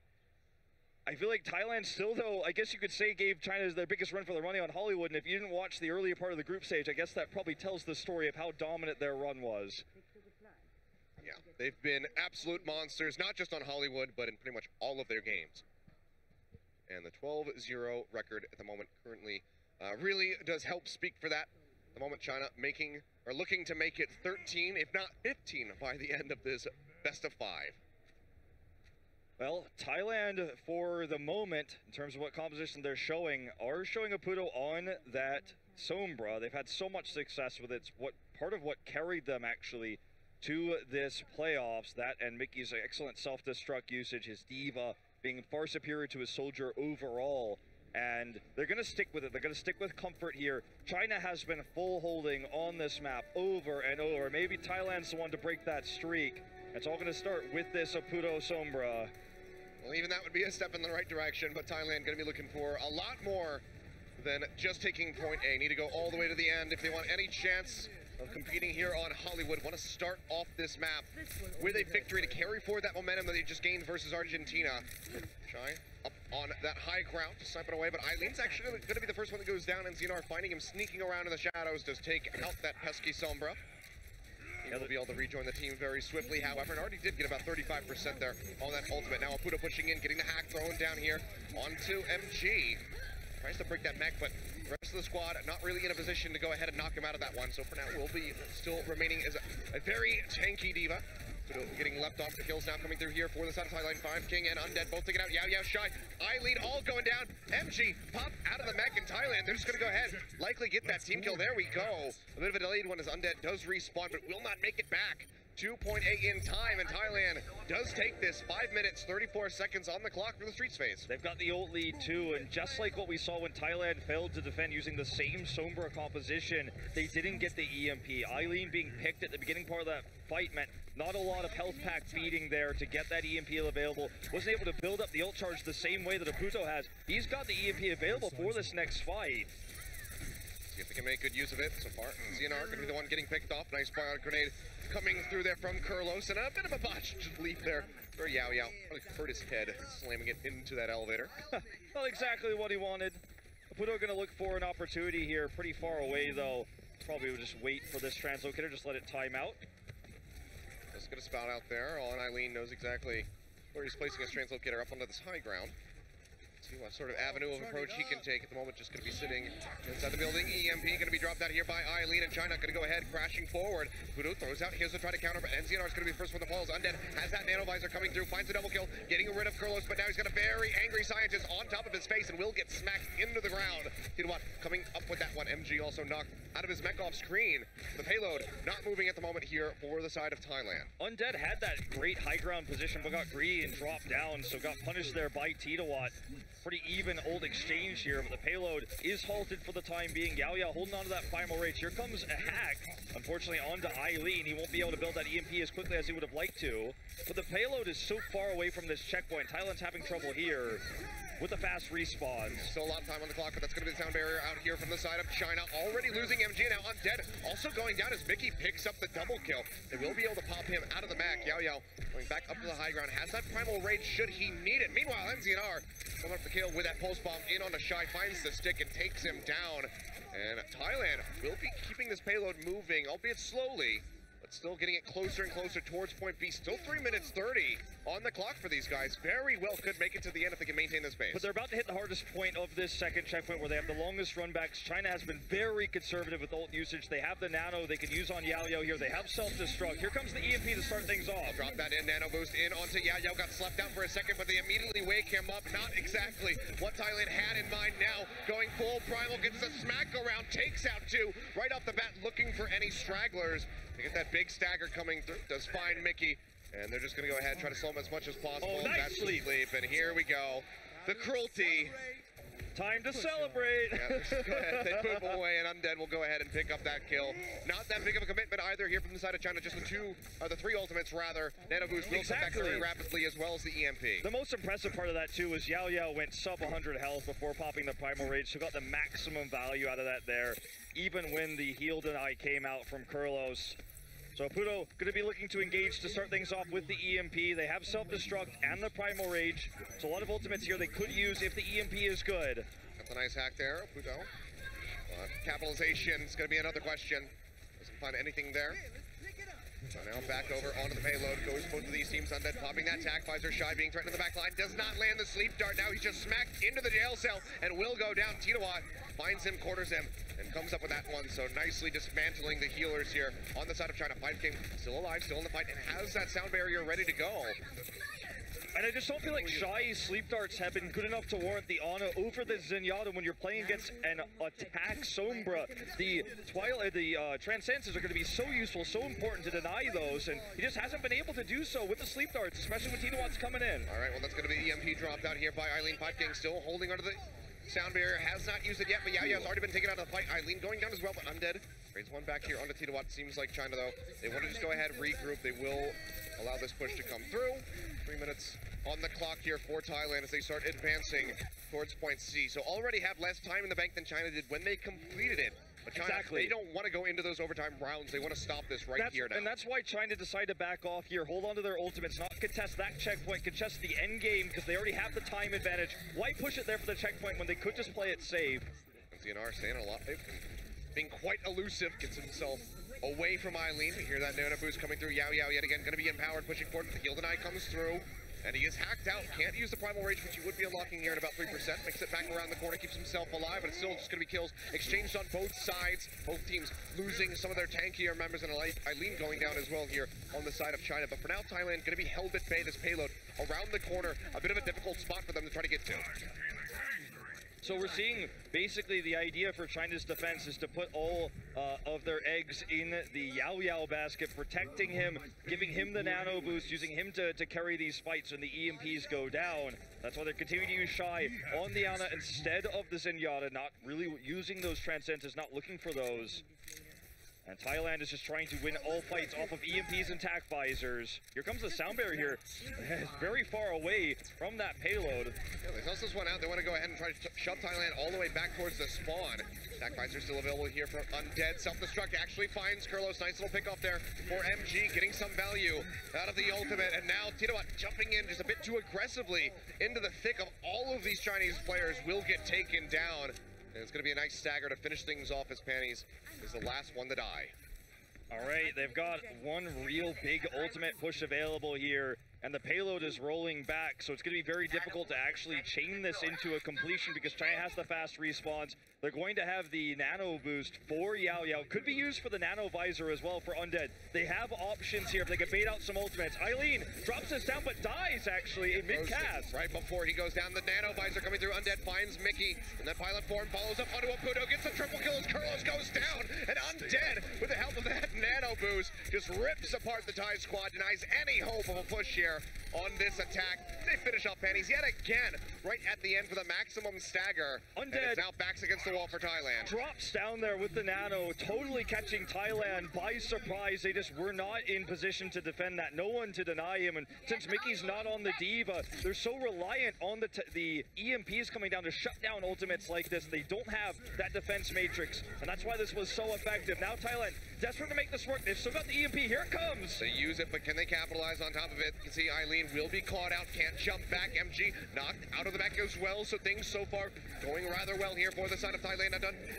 I feel like Thailand still, though, I guess you could say gave China their biggest run for their money on Hollywood. And if you didn't watch the earlier part of the group stage, I guess that probably tells the story of how dominant their run was. Yeah, they've been absolute monsters, not just on Hollywood, but in pretty much all of their games. And the 12-0 record at the moment currently really does help speak for that. The moment China looking to make it 13, if not 15, by the end of this best of 5. Well, Thailand, for the moment, in terms of what composition they're showing, are showing Aputo on that Sombra. They've had so much success with it. It's part of what carried them, actually, to this playoffs. That and Mickey's excellent self-destruct usage, his Diva being far superior to his Soldier overall. And they're going to stick with it. They're going to stick with comfort here. China has been full holding on this map over and over. Maybe Thailand's the one to break that streak. It's all going to start with this Aputo Sombra. Well, even that would be a step in the right direction, but Thailand going to be looking for a lot more than just taking point A. Need to go all the way to the end if they want any chance of competing here on Hollywood. Want to start off this map with a victory to carry forward that momentum that they just gained versus Argentina. Shy up on that high ground to snipe it away, but Eileen's actually going to be the first one that goes down, and Xenar finding him sneaking around in the shadows does take out that pesky Sombra. He will be able to rejoin the team very swiftly, however, and already did get about 35% there on that ultimate. Now Aputo pushing in, getting the hack thrown down here onto MG. Tries to break that mech, but the rest of the squad not really in a position to go ahead and knock him out of that one. So for now, will be still remaining as a very tanky Diva. Getting left off. The kills now coming through here for the side of Thailand. Five King and Undead both taking out. Yao Yao, Shy, Eileen all going down. MG pop out of the mech in Thailand. They're just going to go ahead, likely get that team kill. There we go. A bit of a delayed one as Undead does respawn, but will not make it back. 2.8 in time, and Thailand does take this. 5 minutes, 34 seconds on the clock for the Streets phase. They've got the ult lead too, and just like what we saw when Thailand failed to defend using the same Sombra composition, they didn't get the EMP. Eileen being picked at the beginning part of that fight meant not a lot of health pack feeding there to get that EMP available. Wasn't able to build up the ult charge the same way that Aputo has. He's got the EMP available for this next fight. See if they can make good use of it. So far, Xenar going to be the one getting picked off. Nice fire grenade coming through there from Kurlos, and a bit of a botched leap there for Yao Yao. Probably hurt his head, slamming it into that elevator. Not exactly what he wanted. Aputo going to look for an opportunity here, pretty far away though. Probably would just wait for this translocator, just let it time out. Just going to spout out there. On Eileen knows exactly where he's placing his translocator up onto this high ground. See what sort of avenue of approach he can take at the moment. Just going to be sitting inside the building. EMP going to be dropped out here by Eileen, and China going to go ahead, crashing forward. Pudo throws out. Here's to try to counter, but NZNR is going to be first for the falls. Undead has that nano visor coming through, finds a double kill, getting rid of Kurlos, but now he's got a very angry scientist on top of his face and will get smacked into the ground. Tidawat coming up with that one. MG also knocked out of his mech off screen. The payload not moving at the moment here for the side of Thailand. Undead had that great high ground position, but got greedy and dropped down, so got punished there by Tidawat. Pretty even old exchange here, but the payload is halted for the time being. Yao Yao holding on to that primal rage. Here comes a hack, unfortunately, onto Eileen. He won't be able to build that EMP as quickly as he would have liked to, but the payload is so far away from this checkpoint. Thailand's having trouble here with the fast respawns. Still a lot of time on the clock, but that's going to be the sound barrier out here from the side of China. Already losing MG, now Undead also going down as Mickey picks up the double kill. They will be able to pop him out of the Mac. Yao Yao going back up to the high ground, has that primal rage should he need it. Meanwhile, NZNR coming up the kill with that pulse bomb in on the Shy, finds the stick and takes him down. And Thailand will be keeping this payload moving, albeit slowly, but still getting it closer and closer towards point B. Still 3 minutes 30 on the clock for these guys. Very well could make it to the end if they can maintain this pace. But they're about to hit the hardest point of this second checkpoint where they have the longest runbacks. China has been very conservative with ult usage. They have the nano they can use on Yao Yao here. They have self-destruct. Here comes the EMP to start things off. Drop that in, nano boost in onto Yao Yao. Got slept out for a second, but they immediately wake him up. Not exactly what Thailand had in mind now. Going full primal, gets the smack around, takes out two right off the bat, looking for any stragglers. They get that big stagger coming through. Does find Mickey. And they're just going to go ahead and try to slow him as much as possible. Oh, nice That's sleep. And here we go. The cruelty. Time to celebrate. Yeah, go ahead. They put him away, and Undead will go ahead and pick up that kill. Not that big of a commitment either here from the side of China. Just the three ultimates, rather. Nano Boost will come back very rapidly, as well as the EMP. The most impressive part of that, too, was Yao Yao went sub 100 health before popping the Primal Rage, so got the maximum value out of that there, even when the heal deny came out from Kurlos. So Pudo going to be looking to engage to start things off with the EMP. They have self-destruct and the Primal Rage. So a lot of ultimates here they could use if the EMP is good. That's a nice hack there, Pudo. Capitalization is going to be another question. Doesn't find anything there. So now back over onto the payload. Goes both of these teams. Undead popping that tack. Visor Shy being threatened in the back line. Does not land the sleep dart. Now he's just smacked into the jail cell and will go down. Tidawat finds him, quarters him, and comes up with that one. So nicely dismantling the healers here on the side of China. Fight King still alive, still in the fight, and has that sound barrier ready to go. And I just don't feel like Shy's sleep darts have been good enough to warrant the honor over the Zenyatta when you're playing against an attack Sombra. The Transcenses are going to be so useful, so important to deny those, and he just hasn't been able to do so with the sleep darts, especially when Tidawat's coming in. All right, well, that's going to be EMP dropped out here by Eileen. Pipe King still holding onto the sound barrier, has not used it yet, but Yao Yao's already been taken out of the fight. Eileen going down as well, but Undead trades one back here onto Tidawat. Seems like China, though, they want to just go ahead, regroup. They will allow this push to come through. 3 minutes on the clock here for Thailand as they start advancing towards point C. So already have less time in the bank than China did when they completed it. But China, they don't want to go into those overtime rounds. They want to stop this here now. And that's why China decided to back off here, hold on to their ultimates, not contest that checkpoint, contest the end game, because they already have the time advantage. Why push it there for the checkpoint when they could just play it safe? ZNR staying a lot, being quite elusive, gets himself away from Eileen. We hear that nano boost coming through. Yao Yao yet again going to be empowered, pushing forward. The heal deny comes through. And he is hacked out. Can't use the Primal Rage, which he would be unlocking here at about 3%. Makes it back around the corner, keeps himself alive, but it's still just going to be kills exchanged on both sides. Both teams losing some of their tankier members, and Eileen going down as well here on the side of China. But for now, Thailand going to be held at bay. This payload around the corner, a bit of a difficult spot for them to try to get to. So we're seeing basically the idea for China's defense is to put all of their eggs in the Yao Yao basket, protecting him, giving him the nano boost, using him to carry these fights when the EMPs go down. That's why they're continuing to use Shy on the Ana instead of the Zenyatta, not really using those Transcenses, not looking for those. And Thailand is just trying to win all fights off of EMPs and tack visors. Here comes the sound barrier here, very far away from that payload. Yeah, they toss this one out. They want to go ahead and try to shove Thailand all the way back towards the spawn. Tack visor still available here for Undead. Self-destruct actually finds Kurlos. Nice little pick off there for MG, getting some value out of the ultimate. And now Tidawat jumping in just a bit too aggressively into the thick of all of these Chinese players will get taken down. And it's going to be a nice stagger to finish things off as Panties is the last one to die. All right, they've got one real big ultimate push available here. and the payload is rolling back, so it's going to be very difficult to actually chain this into a completion because China has the fast respawns. They're going to have the nano boost for Yao Yao. Could be used for the nano visor as well for Undead. They have options here if they can bait out some ultimates. Eileen drops this down but dies actually in mid-cast. Right before he goes down, the nano visor coming through. Undead finds Mickey, and that pilot form follows up onto a Pudo, gets a triple kill as Kurlos goes down, and Undead, with the help of that nano boost, just rips apart the Thai squad, denies any hope of a push here on this attack. They finish off Pennies yet again, right at the end for the maximum stagger. Undead now backs against the wall for Thailand. Drops down there with the nano, totally catching Thailand by surprise. They just were not in position to defend that. No one to deny him, and since Mickey's not on the Diva, they're so reliant on the EMPs coming down to shut down ultimates like this. They don't have that defense matrix, and that's why this was so effective. Now Thailand desperate to make this work. They've still got the EMP. Here it comes. They use it, but can they capitalize on top of it? You can see Eileen will be caught out, can't jump back. MG knocked out of the back as well, so things so far going rather well here for the side of Thailand.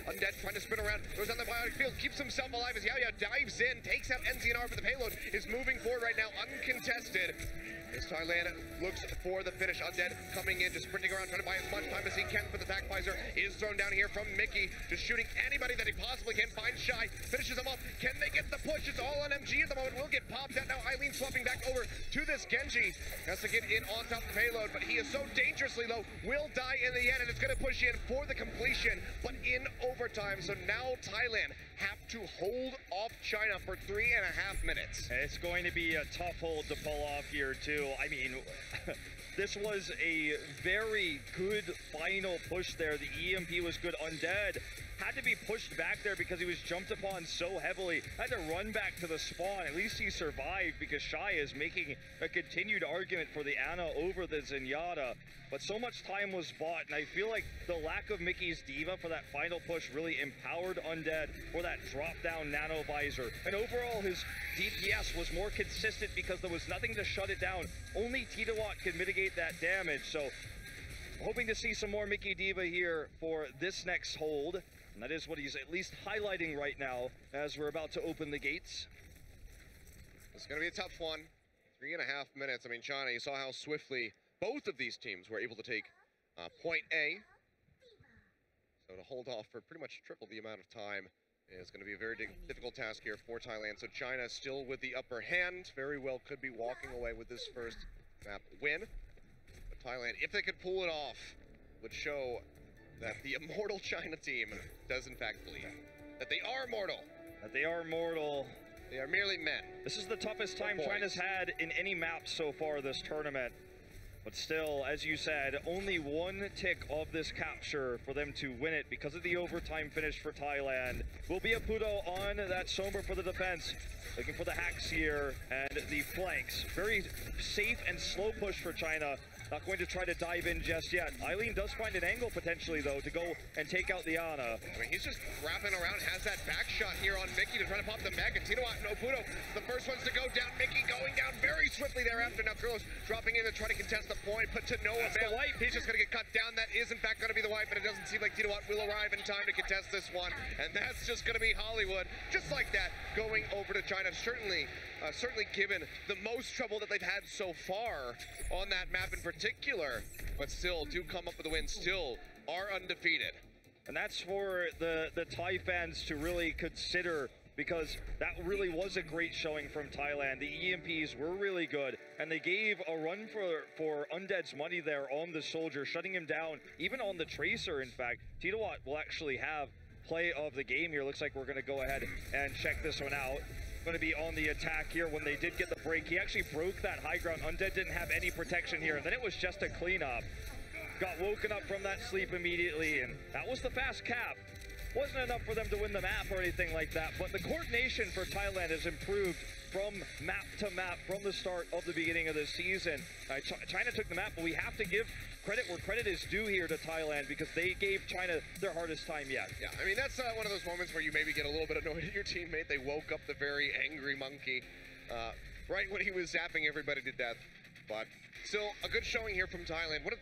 Undead trying to spin around, goes on the biotic field, keeps himself alive as Yao Yao dives in, takes out NCNR for the payload, is moving forward right now, uncontested. As Thailand looks for the finish. Undead coming in, just sprinting around, trying to buy as much time as he can for the attack visor. Is thrown down here from Mickey, just shooting anybody that he possibly can. Finds Shy, finishes him off. Can they get the push? It's all on MG at the moment. Will get popped out now. Eileen swapping back over to this Genji. Has to get in on top of the payload, but he is so dangerously low. Will die in the end, and it's going to push in for the completion, but in overtime. So now Thailand have to hold off China for 3.5 minutes. It's going to be a tough hold to pull off here too. I mean, this was a very good final push there. The EMP was good. Undead had to be pushed back there because he was jumped upon so heavily. Had to run back to the spawn. At least he survived because Shai is making a continued argument for the Ana over the Zenyatta. But so much time was bought, and I feel like the lack of Mickey's Diva for that final push really empowered Undead for that drop-down nano visor. And overall, his DPS was more consistent because there was nothing to shut it down. Only Titawat could mitigate that damage, so hoping to see some more Mickey Diva here for this next hold. And that is what he's at least highlighting right now as we're about to open the gates. It's going to be a tough one. 3.5 minutes. I mean, China, you saw how swiftly both of these teams were able to take point A. So to hold off for pretty much triple the amount of time is going to be a very difficult task here for Thailand. So China still with the upper hand. Very well could be walking away with this first map win. But Thailand, if they could pull it off, would show that the immortal China team does in fact believe that they are mortal. That they are mortal. They are merely men. This is the toughest time China's had in any map so far this tournament. But still, as you said, only one tick of this capture for them to win it because of the overtime finish for Thailand. Will be a Pudo on that Sombra for the defense. Looking for the hacks here and the flanks. Very safe and slow push for China. Not going to try to dive in just yet. Eileen does find an angle potentially, though, to go and take out the Ana. I mean, he's just wrapping around, has that back shot here on Mickey to try to pop the mega. Titawat and Opudo, the first ones to go down. Mickey going down very swiftly thereafter. Now Kurlos dropping in to try to contest the point, but to no avail. He's just going to get cut down. That is, in fact, going to be the wipe, but it doesn't seem like Titawat will arrive in time to contest this one. And that's just going to be Hollywood, just like that, going over to China. Certainly given the most trouble that they've had so far on that map in particular, but still do come up with a win, still are undefeated. And that's for the Thai fans to really consider, because that really was a great showing from Thailand. The EMPs were really good, and they gave a run for Undead's money there on the Soldier, shutting him down, even on the Tracer, in fact. Titawat will actually have play of the game here. Looks like we're going to go ahead and check this one out. Going to be on the attack here when they did get the break. He actually broke that high ground. Undead didn't have any protection here, and then it was just a cleanup. Got woken up from that sleep immediately, and that was the fast cap. Wasn't enough for them to win the map or anything like that, but the coordination for Thailand has improved from map to map from the start of the beginning of the season. China took the map, but we have to give credit where credit is due here to Thailand because they gave China their hardest time yet. Yeah, I mean, that's one of those moments where you maybe get a little bit annoyed at your teammate. They woke up the very angry monkey right when he was zapping everybody to death. But still, a good showing here from Thailand. One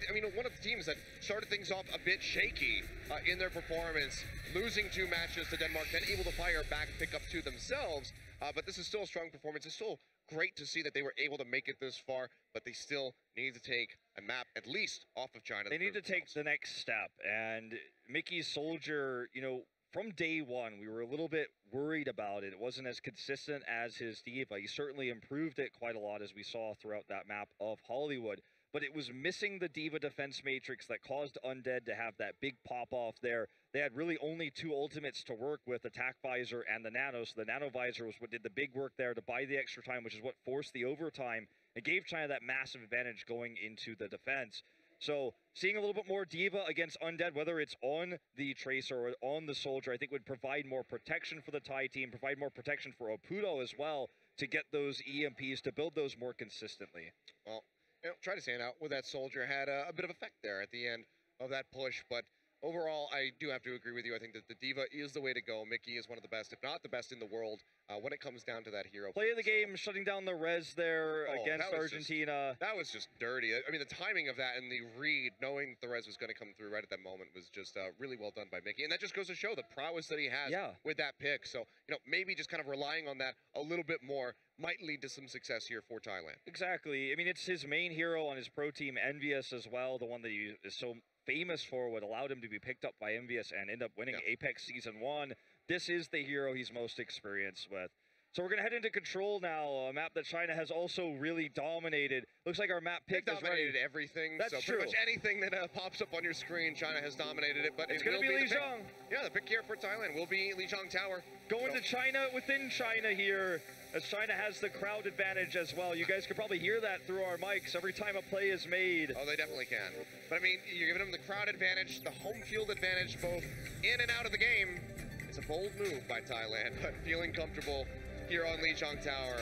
of the teams that started things off a bit shaky in their performance, losing 2 matches to Denmark, then able to fire back, pick up 2 themselves. But this is still a strong performance. It's still great to see that they were able to make it this far, but they still need to take a map at least off of China. They need to take the next step. And Mickey's Soldier, you know, from day one, we were a little bit worried about it. It wasn't as consistent as his D.Va. He certainly improved it quite a lot, as we saw throughout that map of Hollywood. But it was missing the D.Va defense matrix that caused Undead to have that big pop-off there. They had really only two ultimates to work with, Attack Visor and the Nano. So the Nano Visor was what did the big work there to buy the extra time, which is what forced the overtime and gave China that massive advantage going into the defense. So seeing a little bit more D.Va against Undead, whether it's on the Tracer or on the Soldier, I think would provide more protection for the Thai team, provide more protection for Oputo as well to get those EMPs, to build those more consistently. Well, you know, try to stand out with that Soldier had a bit of effect there at the end of that push, but overall, I do have to agree with you. I think that the D.Va is the way to go. Mickey is one of the best, if not the best in the world, when it comes down to that hero. Play of the game, shutting down the res there against Argentina. That was just dirty. I mean, the timing of that and the read, knowing that the res was going to come through right at that moment, was just really well done by Mickey. And that just goes to show the prowess that he has with that pick. So, you know, maybe just kind of relying on that a little bit more might lead to some success here for Thailand. Exactly. I mean, it's his main hero on his pro team, Envious, as well, the one that he is so famous for, what allowed him to be picked up by Envious and end up winning Apex Season 1. This is the hero he's most experienced with. So we're going to head into Control now, a map that China has also really dominated. Looks like our map pick is ready. Dominated everything. That's so true. Pretty much anything that pops up on your screen, China has dominated it. But it's going to be Lijiang. Yeah, the pick here for Thailand will be Lijiang Tower. Going to China within China here, as China has the crowd advantage as well. You guys can probably hear that through our mics every time a play is made. Oh, they definitely can. But I mean, you're giving them the crowd advantage, the home field advantage, both in and out of the game. It's a bold move by Thailand, but feeling comfortable here on Lijiang Tower.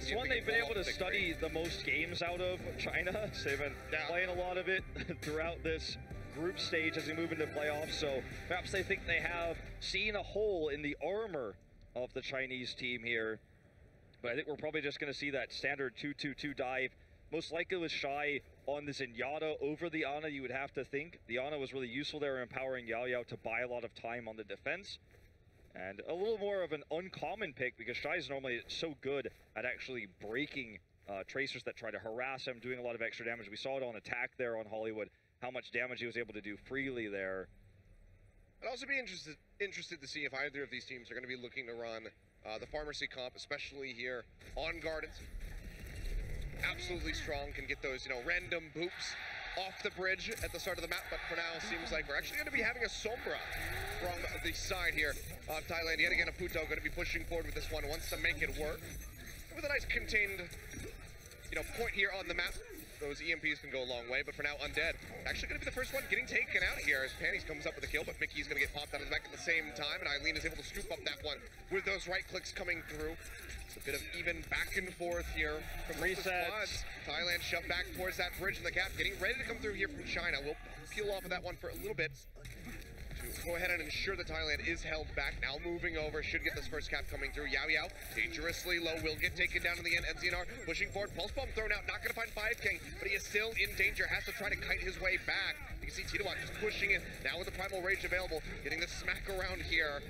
It's one they've been able to study the most games out of, China. So they've been playing a lot of it throughout this group stage as we move into playoffs. So perhaps they think they have seen a hole in the armor of the Chinese team here. But I think we're probably just going to see that standard 2-2-2 dive. Most likely with Shy on the Zenyatta over the Ana, you would have to think. The Ana was really useful there, empowering Yao Yao to buy a lot of time on the defense. And a little more of an uncommon pick, because Shy is normally so good at actually breaking Tracers that try to harass him, doing a lot of extra damage. We saw it on Attack there on Hollywood, how much damage he was able to do freely there. I'd also be interested to see if either of these teams are going to be looking to run the Pharmacy comp, especially here on Gardens. Absolutely strong, can get those, you know, random boops off the bridge at the start of the map, but for now it seems like we're actually going to be having a Sombra from the side here of Thailand. Yet again, Oputo going to be pushing forward with this one, wants to make it work. With a nice contained, you know, point here on the map. Those EMPs can go a long way, but for now, Undead actually going to be the first one getting taken out here as Panties comes up with a kill, but Mickey's going to get popped out of the back at the same time, and Eileen is able to scoop up that one with those right clicks coming through. It's a bit of even back and forth here from both the squads. Thailand shoved back towards that bridge in the cap, getting ready to come through here from China. We'll peel off of that one for a little bit to go ahead and ensure that Thailand is held back. Now moving over, should get this first cap coming through. Yao Yao, dangerously low, will get taken down in the end. NZNR pushing forward, pulse bomb thrown out, not going to find 5 King, but he is still in danger, has to try to kite his way back. You can see Titawat just pushing in, now with the Primal Rage available, getting the smack around here.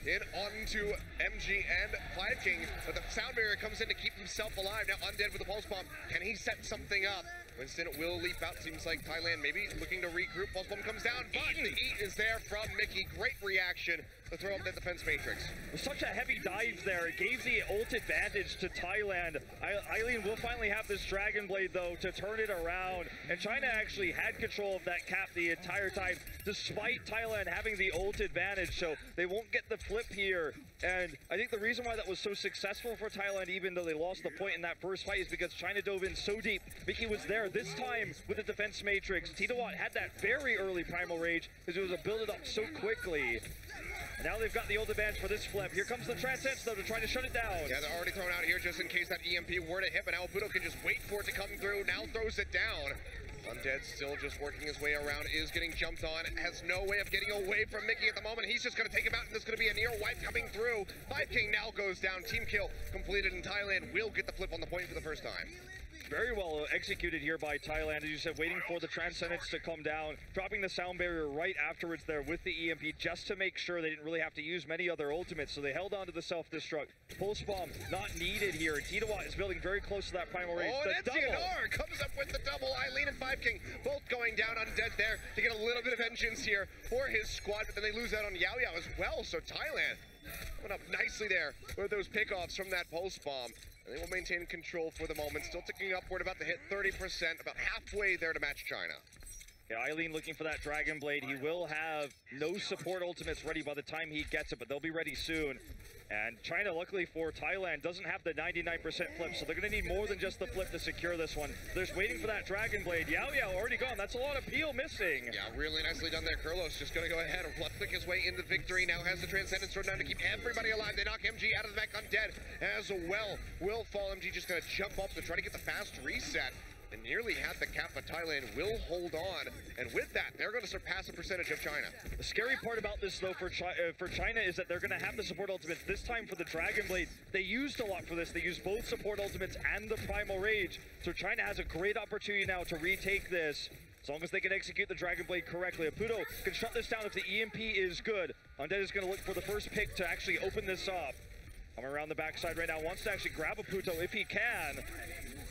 In onto MG and 5 King, but the sound barrier comes in to keep himself alive. Now Undead with the pulse bomb. Can he set something up? Winston will leap out. Seems like Thailand maybe looking to regroup. Pulse bomb comes down, but the eat is there from Mickey. Great reaction to throw up that defense matrix. Such a heavy dive there. It gave the ult advantage to Thailand. Eileen will finally have this Dragon Blade, though, to turn it around. And China actually had control of that cap the entire time, despite Thailand having the ult advantage. So they won't get the flip here. And I think the reason why that was so successful for Thailand, even though they lost the point in that first fight, is because China dove in so deep. Mickey was there this time with the defense matrix. Titawat had that very early Primal Rage because it was a build it up so quickly. Now they've got the ult advantage for this flip. Here comes the Transcends, though, to try to shut it down. Yeah, they're already thrown out here just in case that EMP were to hit, but now Oputo can just wait for it to come through. Now throws it down. Undead still just working his way around, is getting jumped on, has no way of getting away from Mickey at the moment. He's just going to take him out, and there's going to be a near wipe coming through. 5 King now goes down. Team kill completed, and Thailand will get the flip on the point for the first time. very well executed here by Thailand. As you said, waiting for the Transcendence to come down, dropping the sound barrier right afterwards there with the EMP just to make sure they didn't really have to use many other ultimates. So they held on to the self-destruct. Pulse bomb not needed here. And Titawa is building very close to that primal range. Oh, and NCNR comes up with the double. Eileen and Five King both going down undead there to get a little bit of vengeance here for his squad, but then they lose out on Yao Yao as well. So Thailand went up nicely there with those pickoffs from that pulse bomb. And they will maintain control for the moment, still ticking upward about to hit 30%, about halfway there to match China. Yeah, Eileen looking for that Dragon Blade. He will have no support ultimates ready by the time he gets it, but they'll be ready soon. And China, luckily for Thailand, doesn't have the 99% flip, so they're going to need more than just the flip to secure this one. They're just waiting for that Dragon Blade. Yao Yao already gone. That's a lot of peel missing. Yeah, really nicely done there. Kurlos just going to go ahead and flick his way into victory. Now has the Transcendence thrown down to keep everybody alive. They knock MG out of the back undead as well. Will fall. MG just going to jump up to try to get the fast reset. And nearly had the cap, but Thailand will hold on. And with that, they're going to surpass the percentage of China. The scary part about this, though, for China is that they're going to have the support ultimates. This time for the Dragon Blade, they used a lot for this. They used both support ultimates and the Primal Rage. So China has a great opportunity now to retake this. As long as they can execute the Dragon Blade correctly. Aputo can shut this down if the EMP is good. Undead is going to look for the first pick to actually open this up. Coming around the backside right now, wants to actually grab Aputo if he can.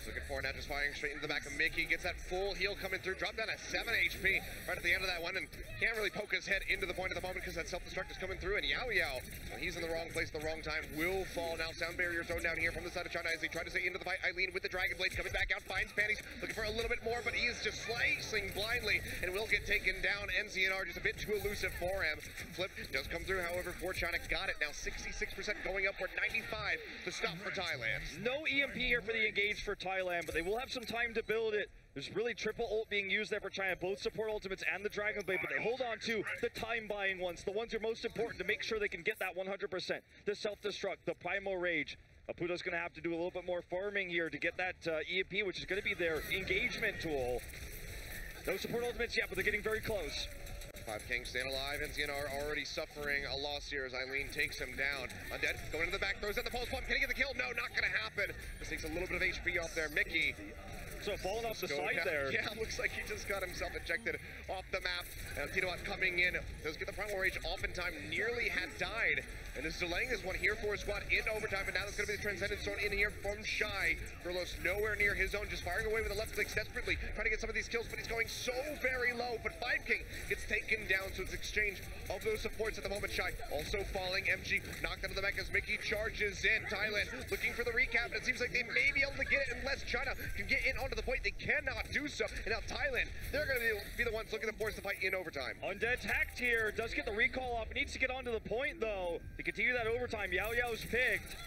Looking for now, just firing straight into the back of Mickey. Gets that full heal coming through. Dropped down at 7 HP right at the end of that one, and can't really poke his head into the point at the moment because that self-destruct is coming through. And Yao Yao, well, he's in the wrong place at the wrong time, will fall now. Sound barrier thrown down here from the side of China as they try to stay into the fight. Eileen with the Dragon Blade coming back out, finds Panties, looking for a little bit more, but he is just slicing blindly and will get taken down. NCNR just a bit too elusive for him. Flip does come through, however, for China. Got it now, 66% going upward, 95 to stop for Thailand. No EMP here for the engage for Thailand, but they will have some time to build it. There's really triple ult being used there for China, both support ultimates and the Dragon Blade, but they hold on to the time-buying ones, the ones that are most important to make sure they can get that 100%. The self-destruct, the Primal Rage. Aputo's going to have to do a little bit more farming here to get that EMP, which is going to be their engagement tool. No support ultimates yet, but they're getting very close. Five King staying alive. NCNR already suffering a loss here as Eileen takes him down. Undead going to the back, throws out the pulse bomb. Can he get the kill? No, not going to happen. This takes a little bit of HP off there. Mickey. So falling off the side there. Yeah, looks like he just got himself ejected off the map. And Titawa coming in. Does get the Primal Rage oftentimes. Nearly had died. And is delaying this one here for his squad in overtime. But now there's going to be the Transcendence thrown in here from Shy. Kurlos nowhere near his own. Just firing away with the left click desperately. Trying to get some of these kills, but he's going so very low. But Five King gets taken down. So it's exchange of those supports at the moment. Shy also falling. MG knocked out of the back as Mickey charges in. Thailand looking for the recap. It seems like they may be able to get it unless China can get in onto the point. They cannot do so. And now Thailand, they're going to be the ones looking to force the fight in overtime. Undead tacked here. Does get the recall off. Needs to get onto the point, though, to continue that overtime. Yao Yao's picked.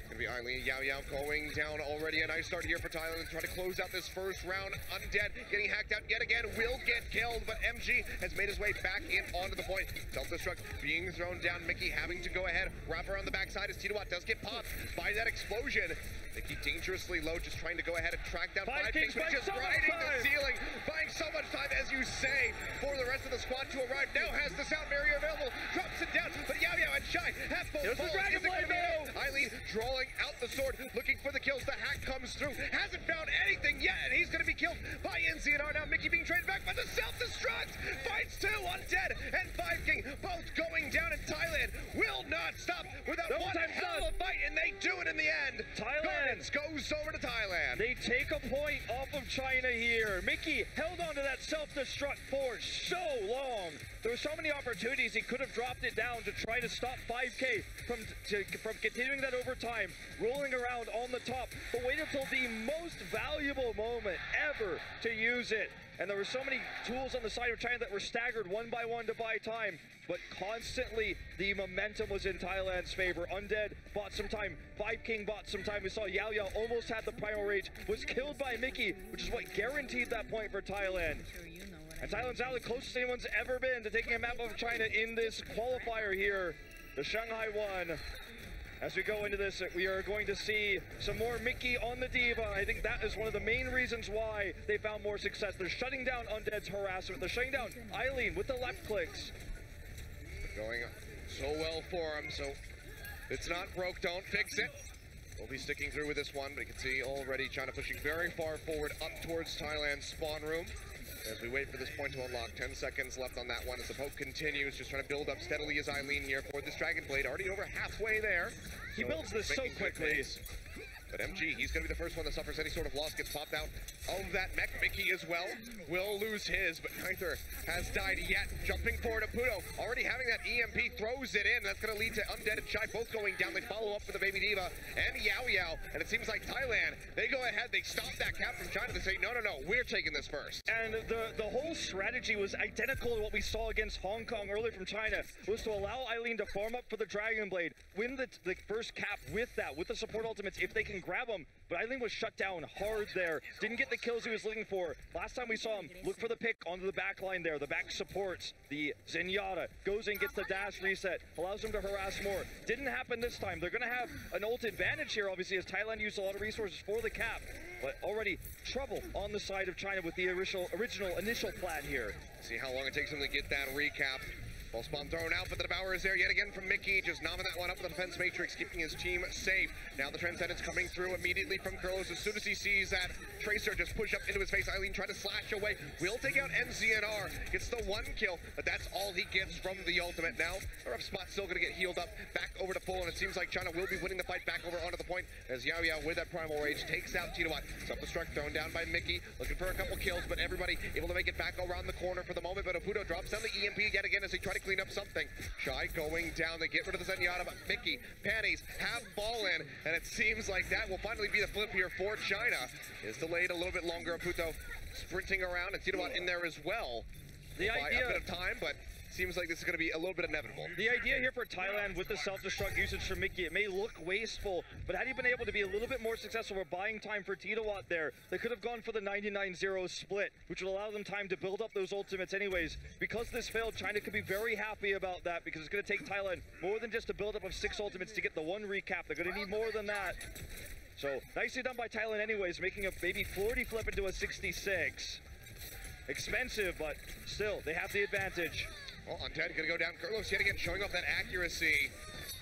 Gonna be Eileen, Yao Yao going down already. A nice start here for Thailand to try to close out this first round. Undead getting hacked out yet again. Will get killed, but MG has made his way back in onto the point. Self-destruct being thrown down. Mickey having to go ahead. Wrap around the backside as Titawa does get popped by that explosion. Mickey dangerously low, just trying to go ahead and track down Five Kings, but just riding the ceiling, buying so much time, as you say, for the rest of the squad to arrive. Now has the sound barrier available, drops it down, but Yao Yao and Shy have both fallen. Dragon Blade, Eileen drawing out the sword, looking for the kills. The hack comes through, hasn't found anything yet, and he's going to be killed by NCNR. Now Mickey being traded back, but the self-destruct finds two. Undead and Five King both going down, in Thailand will not stop without one hell of a fight, and they do it in the end. Thailand goes over to Thailand. They take a point off of China here. Mickey held on to that self-destruct for so long. There were so many opportunities. He could have dropped it down to try to stop 5K from continuing that overtime, rolling around on the top, but waited until the most valuable moment ever to use it. And there were so many tools on the side of China that were staggered one by one to buy time, but constantly the momentum was in Thailand's favor. Undead bought some time, Five King bought some time. We saw Yao Yao almost had the Primal Rage, was killed by Mickey, which is what guaranteed that point for Thailand. And Thailand's now the closest anyone's ever been to taking a map of China in this qualifier here, the Shanghai one. As we go into this, we are going to see some more Mickey on the Diva. I think that is one of the main reasons why they found more success. They're shutting down Undead's harassment. They're shutting down Eileen with the left clicks. Going so well for him, so it's not broke, don't fix it. We'll be sticking through with this one, but you can see already China pushing very far forward up towards Thailand's spawn room. As we wait for this point to unlock, 10 seconds left on that one as the poke continues, just trying to build up steadily as Eileen here for this Dragon Blade, already over halfway there. He builds this so quickly. But MG, he's going to be the first one that suffers any sort of loss, gets popped out of that mech. Mickey as well will lose his, but neither has died yet. Jumping forward to Puto, already having that EMP, throws it in. That's going to lead to Undead and Shy both going down. They follow up for the Baby Diva and Yao Yao, and it seems like Thailand, they go ahead, they stop that cap from China. They say, no, we're taking this first. And the whole strategy was identical to what we saw against Hong Kong earlier from China, was to allow Eileen to farm up for the Dragon Blade, win the first cap with that, with the support ultimates, if they can grab them. But Eileen was shut down hard there. Didn't get the kills he was looking for. Last time we saw him, look for the pick onto the back line there. The back supports the Zenyatta. Goes in, gets the dash reset. Allows him to harass more. Didn't happen this time. They're going to have an ult advantage here, obviously, as Thailand used a lot of resources for the cap. But already trouble on the side of China with the initial plan here. See how long it takes them to get that recap. Ball spawn thrown out, but the Devourer is there yet again from Mickey, just nomming that one up with the defense matrix, keeping his team safe. Now the Transcendence coming through immediately from Kurlos. As soon as he sees that Tracer just push up into his face, Eileen trying to slash away. Will take out NZNR, gets the one kill, but that's all he gets from the ultimate. Now, the rough spot's still gonna get healed up, back over to full, and it seems like China will be winning the fight back over onto the point, as Yao Yao with that Primal Rage takes out Titawat. Self-destruct thrown down by Mickey, looking for a couple kills, but everybody able to make it back around the corner for the moment, but Aputo drops down the EMP yet again as they try to clean up something. Shy going down, they get rid of the Zenyatta, but Mickey, Panties have fallen, and it seems like that will finally be the flip here for China. It's delayed a little bit longer. Aputo sprinting around, and Titawat in there as well. The idea, a bit of time, but seems like this is going to be a little bit inevitable. The idea here for Thailand with the self-destruct usage for Mickey, it may look wasteful, but had he been able to be a little bit more successful for buying time for Titawat there, they could have gone for the 99-0 split, which would allow them time to build up those ultimates anyways. Because this failed, China could be very happy about that, because it's going to take Thailand more than just a build-up of 6 ultimates to get the 1 recap. They're going to need more than that. So, nicely done by Thailand anyways, making a maybe 40 flip into a 66. Expensive, but still, they have the advantage. Well, Undead gonna go down. Kurlos yet again showing off that accuracy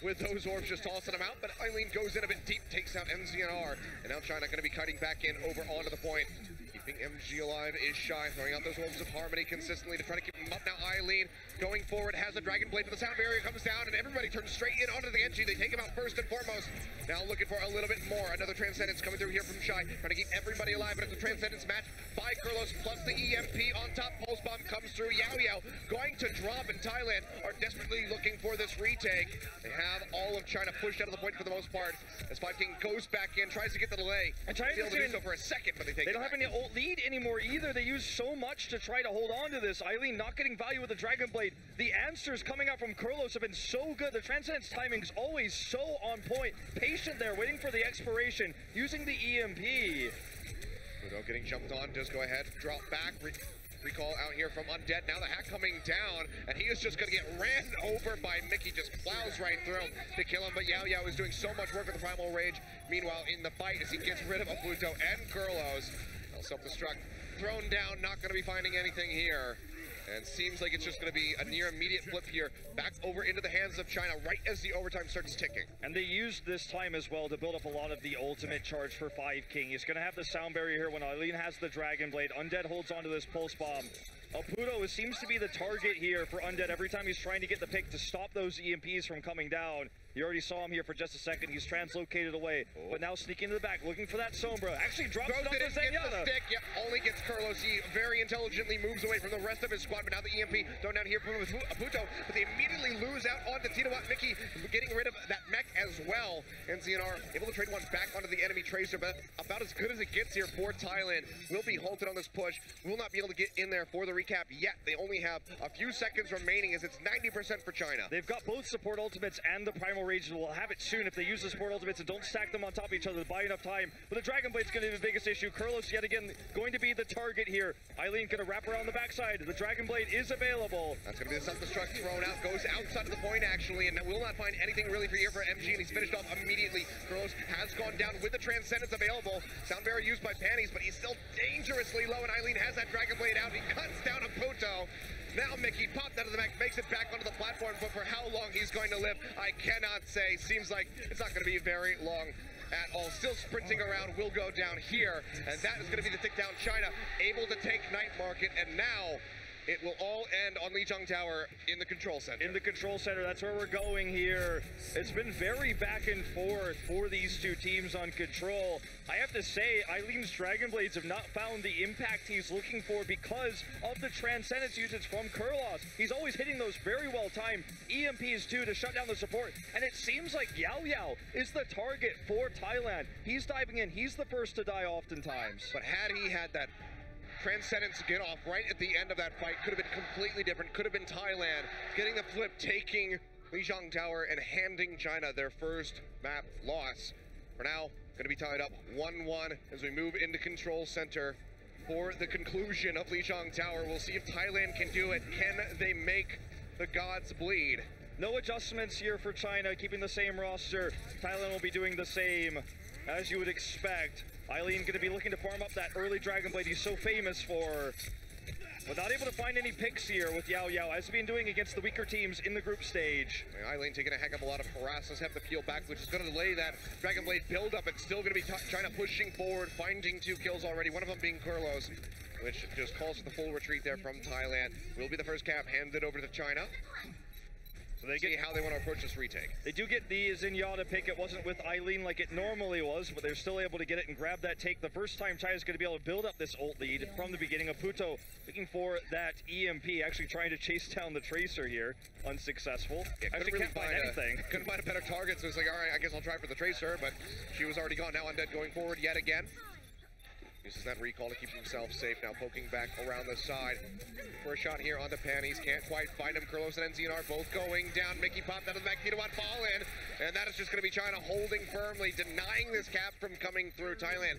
with those orbs, just tossing them out. But Eileen goes in a bit deep, takes out MZNR. And now China gonna be cutting back in over onto the point. Keeping MG alive is Shy, throwing out those orbs of harmony consistently to try to keep them up. Now Eileen going forward has a Dragon Blade, but the sound barrier comes down and everybody turns straight in onto the Genji. They take him out first and foremost. Now looking for a little bit more. Another Transcendence coming through here from Shy, trying to keep everybody alive, but it's a Transcendence match by Kurlos plus the EMP on top. Pulse Bomb comes through. Yao Yao going to drop, and Thailand are desperately looking for this retake. They have all of China pushed out of the point for the most part. As Five King goes back in, tries to get the delay. And China's able to do so for a second, but they don't have any ult lead anymore either. They use so much to try to hold on to this. Eileen not getting value with the Dragon Blade. The answers coming out from Kurlos have been so good. The Transcendence timing's always so on point. Patient there, waiting for the expiration, using the EMP. Udo getting jumped on, does go ahead, drop back, recall out here from Undead. Now the hack coming down, and he is just going to get ran over by Mickey, just plows right through him to kill him, but Yao Yao is doing so much work with the Primal Rage. Meanwhile, in the fight, as he gets rid of Pluto and Kurlos, self-destruct thrown down, not going to be finding anything here. And seems like it's just going to be a near immediate flip here, back over into the hands of China right as the overtime starts ticking. And they used this time as well to build up a lot of the ultimate charge for Five King. He's going to have the sound barrier here when Eileen has the Dragon Blade. Undead holds onto this Pulse Bomb. Aputo seems to be the target here for Undead every time he's trying to get the pick to stop those EMPs from coming down. You already saw him here for just a second. He's translocated away, but now sneaking to the back, looking for that Sombra. Actually drops it onto Zenyatta. Gets the stick, yep, only gets Kurlos. He very intelligently moves away from the rest of his squad, but now the EMP thrown down here from Aputo, but they immediately lose out onto Titawat. Mickey getting rid of that mech as well. And ZNR able to trade one back onto the enemy Tracer, but about as good as it gets here for Thailand. Will be halted on this push. Will not be able to get in there for the recap yet. They only have a few seconds remaining as it's 90% for China. They've got both support ultimates and the Primal Rage, and will have it soon if they use the support ultimates and don't stack them on top of each other to buy enough time. But the Dragon Blade's going to be the biggest issue. Kurlos yet again going to be the target here. Eileen going to wrap around the backside. The Dragon Blade is available. That's going to be the self-destruct thrown out. Goes outside of the point actually, and will not find anything really for here for MG, and he's finished off immediately. Kurlos has gone down with the Transcendence available. Sound barrier used by Panties, but he's still dangerously low, and Eileen has that Dragon Blade out. He cuts down a Poto. Now Mickey popped out of the mech, makes it back onto the platform, but for how long he's going to live, I cannot say. Seems like it's not going to be very long. at all. Still sprinting around, will go down here, and that is going to be the tick down. China able to take Night Market, and now it will all end on Lijiang Tower in the control center. In the control center, that's where we're going here. It's been very back and forth for these two teams on control. I have to say, Eileen's Dragon Blades have not found the impact he's looking for because of the Transcendence usage from Kurlos. He's always hitting those very well timed EMPs too to shut down the support. And it seems like Yao Yao is the target for Thailand. He's diving in, he's the first to die oftentimes. But had he had that Transcendence get off right at the end of that fight, could have been completely different. Could have been Thailand getting the flip, taking Lijiang Tower and handing China their first map loss. For now, going to be tied up 1-1 as we move into control center for the conclusion of Lijiang Tower. We'll see if Thailand can do it. Can they make the gods bleed? No adjustments here for China, keeping the same roster. Thailand will be doing the same, as you would expect. Eileen going to be looking to farm up that early Dragon Blade he's so famous for. But not able to find any picks here with Yao Yao, as he's been doing against the weaker teams in the group stage. Eileen taking a heck of a lot of harassers, have to peel back, which is going to delay that Dragon Blade build-up. It's still going to be China pushing forward, finding 2 kills already, one of them being Kurlos, which just calls for the full retreat there from Thailand. Will be the first cap handed over to China. So they see how they want to approach this retake. They do get the Zenyatta pick. It wasn't with Eileen like it normally was, but they're still able to get it and grab that take. The first time China's going to be able to build up this ult lead from the beginning. Aputo looking for that EMP, actually trying to chase down the Tracer here. Unsuccessful. Yeah, actually can't find anything. Couldn't find a better target, so it's like, all right, I guess I'll try for the Tracer, but she was already gone. Now Undead going forward yet again. Uses that recall to keep himself safe. Now poking back around the side for a shot here onto Panties. Can't quite find him. Kurlos and NZNR both going down. Mickey popped out of the back. Tito fall in. And that is just going to be China holding firmly, denying this cap from coming through. Thailand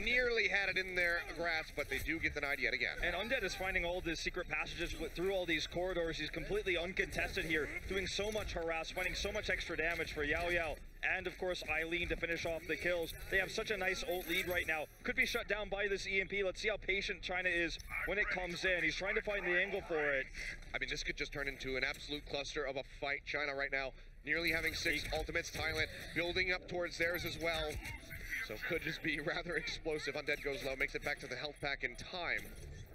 nearly had it in their grasp, but they do get denied yet again. And Undead is finding all the secret passages through all these corridors. He's completely uncontested here, doing so much harass, finding so much extra damage for Yao Yao. And of course, Eileen to finish off the kills. They have such a nice ult lead right now. Could be shut down by this EMP. Let's see how patient China is when it comes in. He's trying to find the angle for it. I mean, this could just turn into an absolute cluster of a fight. China right now nearly having 6 ultimates. Thailand building up towards theirs as well. So could just be rather explosive. Undead goes low, makes it back to the health pack in time.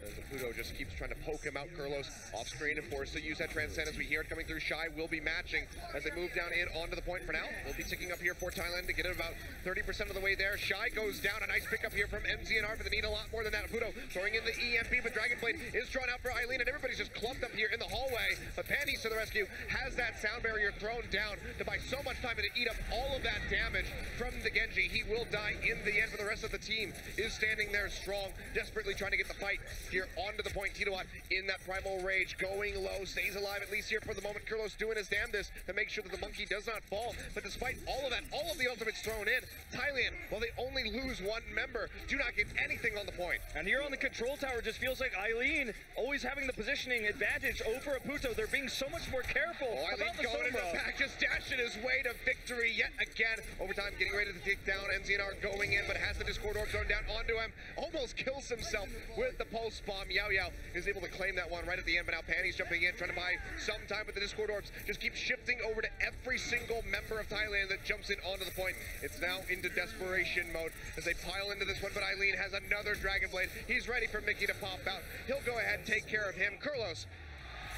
As Pluto just keeps trying to poke him out. Kurlos off screen and forced to use that Transcendence. We hear it coming through. Shy will be matching as they move down in onto the point for now. We'll be ticking up here for Thailand to get it about 30% of the way there. Shy goes down. A nice pickup here from MZNR, but they need a lot more than that. Pluto throwing in the EMP, but Dragon Blade is drawn out for Eileen, and everybody's just clumped up here in the hallway. But Panties to the rescue, has that sound barrier thrown down to buy so much time and to eat up all of that damage from the Genji. He will die in the end, but the rest of the team is standing there strong, desperately trying to get the fight here onto the point. Titowat in that primal rage, going low, stays alive at least here for the moment. Kurlos doing his damnedest to make sure that the monkey does not fall. But despite all of that, all of the ultimates thrown in, Thailand, while they only lose 1 member, do not get anything on the point. And here on the control tower, just feels like Eileen always having the positioning advantage over Aputo. They're being so much more careful about the going into Sombra. the back, just dashing his way to victory yet again. Overtime getting ready to take down. NZNR going in, but has the Discord Orb thrown down onto him. Almost kills himself with the pulse bomb. Yao Yao is able to claim that one right at the end, but now Panties jumping in, trying to buy some time, but the Discord Orbs just keep shifting over to every single member of Thailand that jumps in onto the point. It's now into desperation mode as they pile into this one, but Eileen has another Dragon Blade. He's ready for Mickey to pop out. He'll go ahead and take care of him. Kurlos,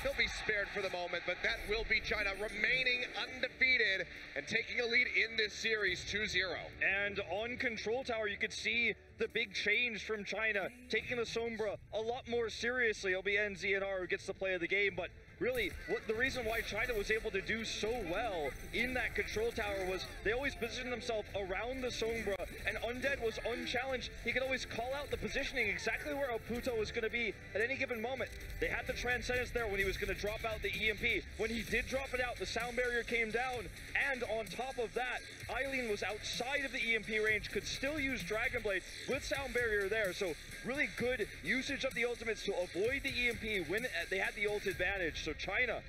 he'll be spared for the moment, but that will be China remaining undefeated and taking a lead in this series 2-0. And on control tower, you could see the big change from China, taking the Sombra a lot more seriously. It'll be NZNR who gets the play of the game, but really, the reason why China was able to do so well in that control tower was they always positioned themselves around the Sombra, and Undead was unchallenged. He could always call out the positioning exactly where Aputo was going to be at any given moment. They had the Transcendence there when he was going to drop out the EMP. When he did drop it out, the sound barrier came down, and on top of that, Eileen was outside of the EMP range, could still use Dragon Blade with sound barrier there, so really good usage of the ultimates to avoid the EMP when they had the ult advantage. So China,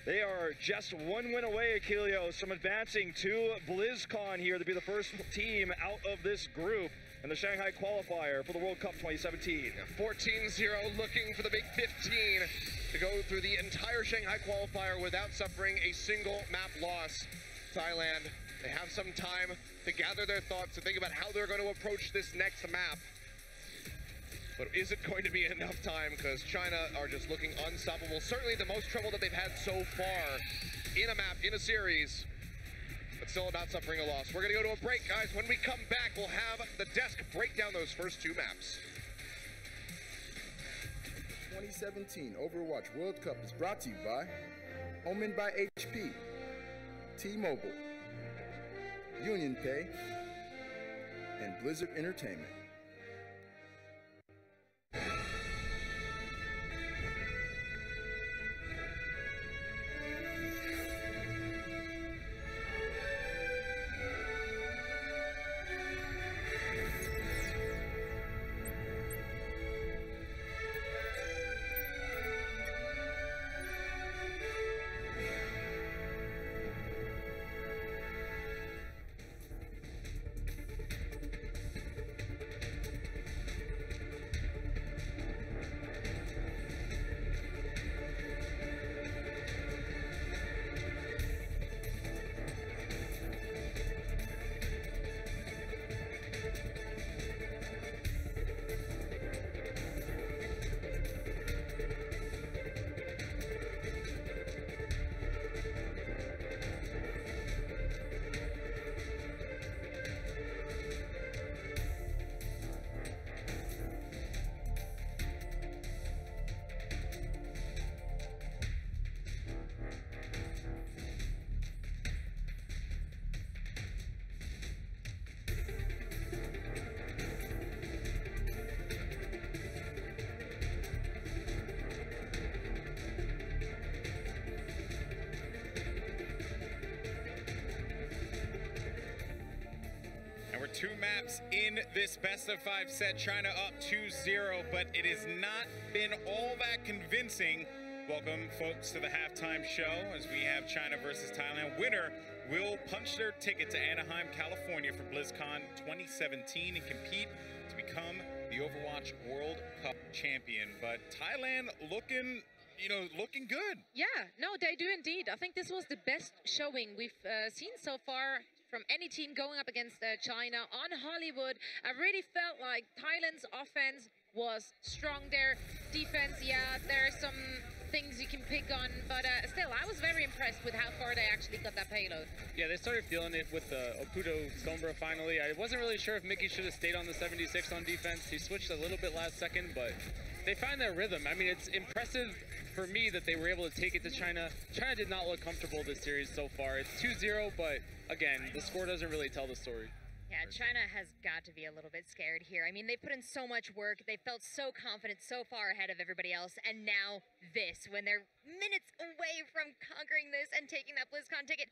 they are just 1 win away, Ilios, from advancing to BlizzCon here to be the first team out of this group in the Shanghai Qualifier for the World Cup 2017. 14-0, looking for the big 15 to go through the entire Shanghai Qualifier without suffering a single map loss. Thailand. They have some time to gather their thoughts, to think about how they're going to approach this next map. But is it going to be enough time? Because China are just looking unstoppable. Certainly the most trouble that they've had so far in a map, in a series. But still not suffering a loss. We're going to go to a break, guys. When we come back, we'll have the desk break down those first two maps. 2017 Overwatch World Cup is brought to you by Omen by HP, T-Mobile, Union Pay, and Blizzard Entertainment. Two maps in this best-of-5 set. China up 2-0, but it has not been all that convincing. Welcome, folks, to the halftime show as we have China versus Thailand. Winner will punch their ticket to Anaheim, California for BlizzCon 2017 and compete to become the Overwatch World Cup champion. But Thailand looking, looking good. Yeah, no, they do indeed. I think this was the best showing we've seen so far from any team going up against China on Hollywood. I really felt like Thailand's offense was strong there. Defense, yeah, there are some things you can pick on, but still, I was very impressed with how far they actually got that payload. Yeah, they started feeling it with the Oputo Sombra finally. I wasn't really sure if Mickey should have stayed on the 76 on defense. He switched a little bit last second, but they find their rhythm. I mean, it's impressive for me that they were able to take it to China. China did not look comfortable this series so far. It's 2-0, but again, the score doesn't really tell the story. Yeah, China has got to be a little bit scared here. I mean, they put in so much work. They felt so confident, so far ahead of everybody else. And now this, when they're minutes away from conquering this and taking that BlizzCon ticket,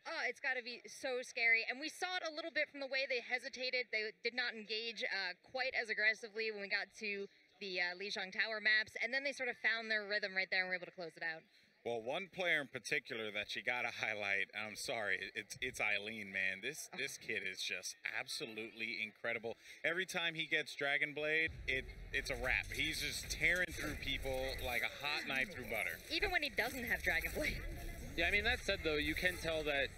oh, it's got to be so scary. And we saw it a little bit from the way they hesitated. They did not engage quite as aggressively when we got to the Lijiang Tower maps. And then they sort of found their rhythm right there and were able to close it out. Well, one player in particular that you got to highlight, I'm sorry, it's Eileen, man. This kid is just absolutely incredible. Every time he gets Dragon Blade, it's a wrap. He's just tearing through people like a hot knife through butter. Even when he doesn't have Dragon Blade. Yeah, I mean, that said, though, you can tell that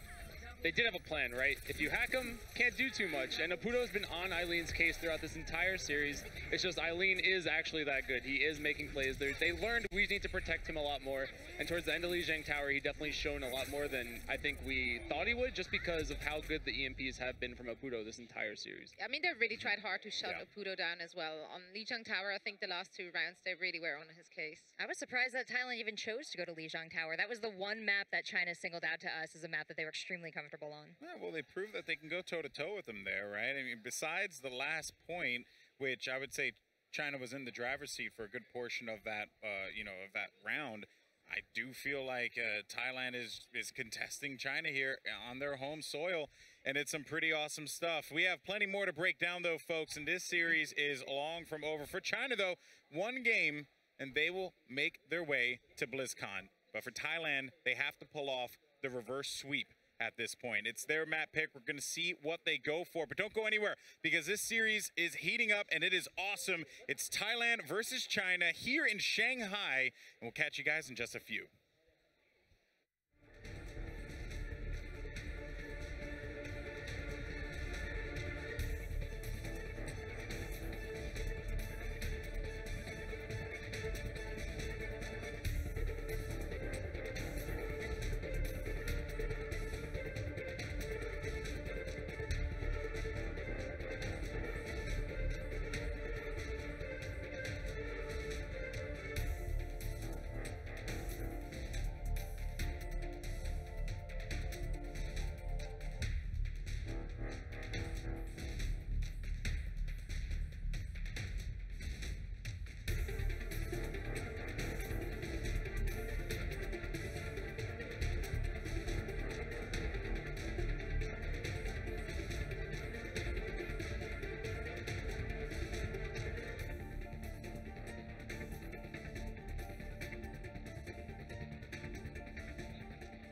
they did have a plan, right? If you hack him, can't do too much. And Oputo's been on Eileen's case throughout this entire series. It's just Eileen is actually that good. He is making plays. They learned we need to protect him a lot more. And towards the end of Lijiang Tower, he definitely shown a lot more than I think we thought he would, just because of how good the EMPs have been from Oputo this entire series. I mean, they really tried hard to shut Oputo down as well. On Lijiang Tower, I think the last two rounds, they really were on his case. I was surprised that Thailand even chose to go to Lijiang Tower. That was the one map that China singled out to us as a map that they were extremely comfortable on. Yeah, well, they proved that they can go toe-to-toe with them there, right? I mean, besides the last point, which I would say China was in the driver's seat for a good portion of that, of that round, I do feel like Thailand is contesting China here on their home soil, and it's some pretty awesome stuff. We have plenty more to break down, though, folks, and this series is long from over. For China, though, one game, and they will make their way to BlizzCon. But for Thailand, they have to pull off the reverse sweep at this point. It's their map pick. We're going to see what they go for, but don't go anywhere because this series is heating up and it is awesome. It's Thailand versus China here in Shanghai, and we'll catch you guys in just a few.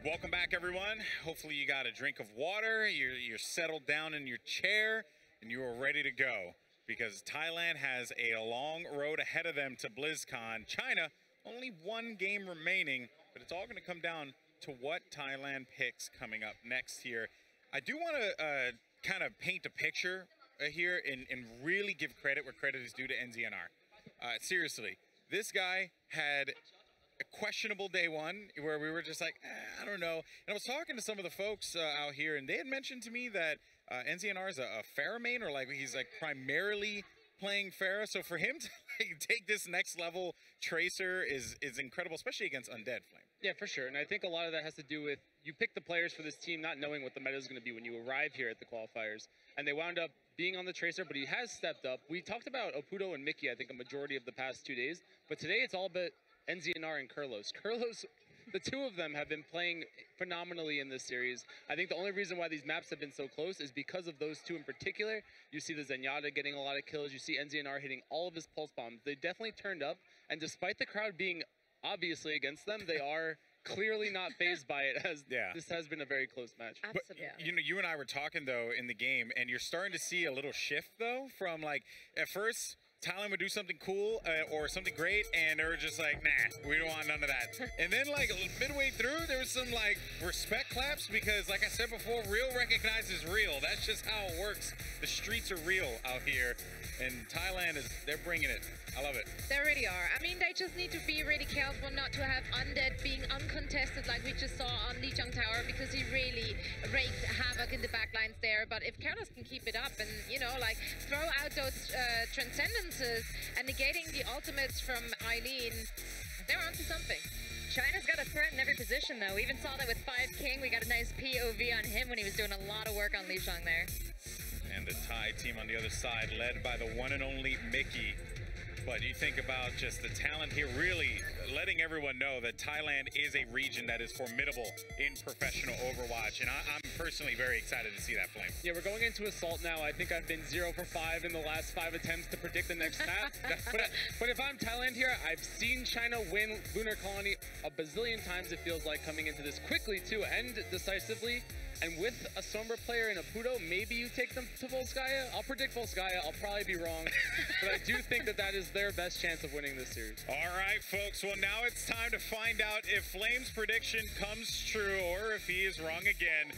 Welcome back, everyone. Hopefully you got a drink of water, you're settled down in your chair, and you are ready to go. Because Thailand has a long road ahead of them to BlizzCon. China, only one game remaining, but it's all going to come down to what Thailand picks coming up next here. I do want to kind of paint a picture here and really give credit where credit is due to NZNR. Seriously, this guy had a questionable day one where we were just like, I don't know. And I was talking to some of the folks out here, and they had mentioned to me that NZNR is a Pharah main, or like he's like primarily playing Pharah. So for him to like, take this next level Tracer is incredible, especially against Undead Flame. Yeah, for sure. And I think a lot of that has to do with you pick the players for this team not knowing what the meta is going to be when you arrive here at the qualifiers. And they wound up being on the Tracer, but he has stepped up. We talked about Oputo and Mickey, I think, a majority of the past 2 days. But today it's all about NZNR and Kurlos. Kurlos, the two of them have been playing phenomenally in this series. I think the only reason why these maps have been so close is because of those two in particular. You see the Zenyatta getting a lot of kills. You see NZNR hitting all of his pulse bombs. They definitely turned up, and despite the crowd being obviously against them, they are clearly not fazed by it, as this has been a very close match. Absolutely. But, you know, you and I were talking, though, in the game, and you're starting to see a little shift, though, from, like, at first Thailand would do something cool or something great, and they were just like, nah, we don't want none of that. And then, like, midway through, there was some, like, respect claps because, like I said before, real recognizes real. That's just how it works. The streets are real out here, and Thailand they're bringing it. I love it. They really are. I mean, they just need to be really careful not to have Undead being uncontested like we just saw on Lijiang Tower, because he really wreaked havoc in the backlines there. But if Carlos can keep it up and, you know, like throw out those transcendences and negating the ultimates from Eileen, they're onto something. China's got a threat in every position, though. We even saw that with 5 King. We got a nice POV on him when he was doing a lot of work on Lijiang there. And the Thai team on the other side, led by the one and only Mickey. But you think about just the talent here, really letting everyone know that Thailand is a region that is formidable in professional Overwatch. And I'm personally very excited to see that, Flame. Yeah, we're going into Assault now. I think I've been 0 for 5 in the last 5 attempts to predict the next map. But if I'm Thailand here, I've seen China win Lunar Colony a bazillion times, it feels like, coming into this quickly, too, and decisively. And with a Sombra player and a Puto, maybe you take them to Volskaya. I'll predict Volskaya. I'll probably be wrong. But I do think that is their best chance of winning this series. All right, folks. Well, now it's time to find out if Flame's prediction comes true or if he is wrong again.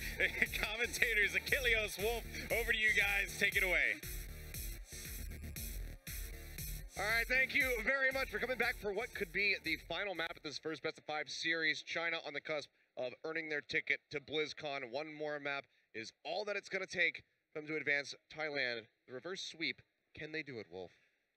Commentators, Ilios, Wolf, over to you guys. Take it away. All right, thank you very much for coming back for what could be the final map of this first best of 5 series. China on the cusp of earning their ticket to BlizzCon. One more map is all that it's going to take for them to advance. Thailand, the reverse sweep. Can they do it, Wolf?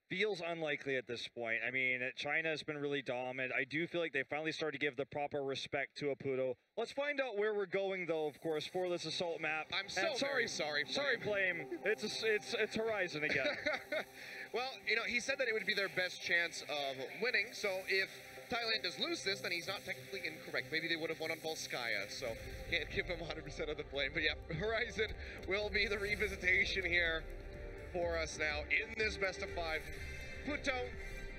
Feels unlikely at this point. I mean, China has been really dominant. I do feel like they finally started to give the proper respect to Oputo. Let's find out where we're going, though, of course, for this Assault map. I'm so sorry, Flame. Sorry, Flame. It's Horizon again. Well, you know, he said that it would be their best chance of winning, so if Thailand does lose this, then he's not technically incorrect. Maybe they would have won on Volskaya, so can't give him 100% of the blame. But yeah, Horizon will be the revisitation here for us now in this best of 5. Puto,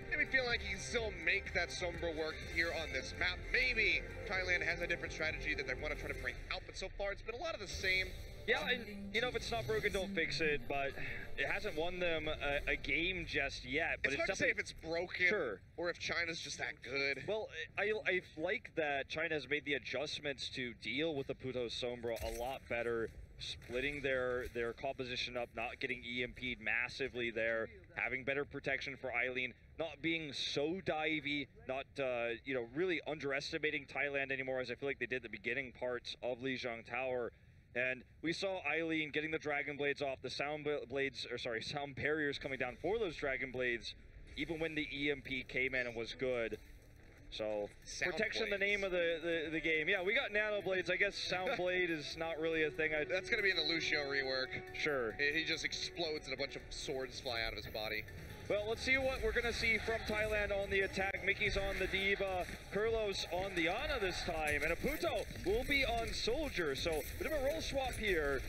maybe feel like he can still make that Sombra work here on this map. Maybe Thailand has a different strategy that they want to try to bring out, but so far it's been a lot of the same. Yeah, and, you know, if it's not broken, don't fix it, but it hasn't won them a game just yet. But it's hard to say if it's broken or if China's just that good. Well, I like that China has made the adjustments to deal with the Puto Sombra a lot better, splitting their composition up, not getting EMP'd massively there, having better protection for Eileen, not being so divey, not, you know, really underestimating Thailand anymore, as I feel like they did the beginning parts of Lijiang Tower. And we saw Eileen getting the Dragon Blades off, the sound barriers coming down for those Dragon Blades, even when the EMP came in and was good. So, sound protection, blades. the name of the game. Yeah, we got Nano Blades. I guess Sound Blade is not really a thing. That's going to be in the Lucio rework. Sure. He just explodes and a bunch of swords fly out of his body. Well, let's see what we're going to see from Thailand on the attack. Mickey's on the Diva, Kurlos on the Ana this time, and Oputo will be on Soldier. So, bit of a role swap here.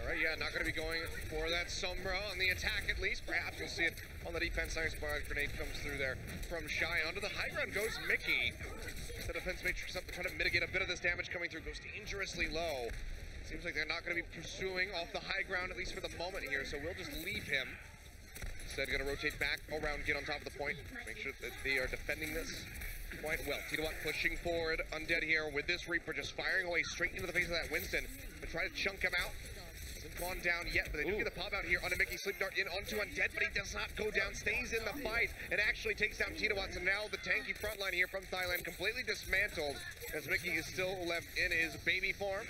All right, yeah, not going to be going for that Sombra on the attack at least. Perhaps we'll see it on the defense. Nice grenade comes through there from Shy. Onto the high ground goes Mickey. The defense matrix up to try to mitigate a bit of this damage coming through. Goes dangerously low. Seems like they're not going to be pursuing off the high ground, at least for the moment here, so we'll just leave him. Instead, going to rotate back around, get on top of the point. Make sure that they are defending this quite well. Titawat pushing forward. Undead here with this Reaper just firing away straight into the face of that Winston. But try to chunk him out. Hasn't gone down yet, but they do get the pop out here onto Mickey. Sleep Dart in onto Undead, but he does not go down. Stays in the fight and actually takes down Titawat. So now the tanky front line here from Thailand completely dismantled as Mickey is still left in his baby form.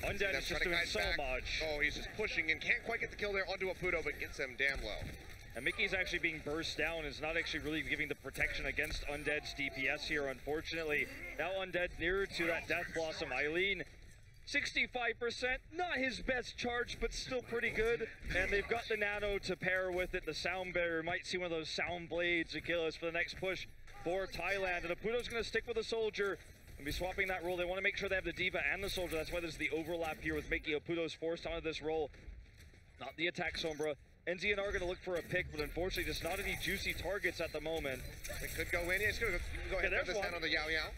Undead is just doing so much. Oh, he's just pushing and can't quite get the kill there onto Aputo, but gets him damn low. And Mickey's actually being burst down. Is not actually really giving the protection against Undead's DPS here, unfortunately. Now Undead nearer to that Death Blossom. Eileen, 65%, not his best charge, but still pretty good. And they've got the Nano to pair with it. The Sound Barrier, might see one of those Sound Blades to kill us for the next push for Thailand. And Aputo's going to stick with the Soldier and be swapping that role. They want to make sure they have the Diva and the Soldier. That's why there's the overlap here with Mickey. Aputo's forced onto this role. Not the attack Sombra. NZNR going to look for a pick, but unfortunately just not any juicy targets at the moment. It could go in. Yeah, it's going to go ahead and put this down on the Yao Yao.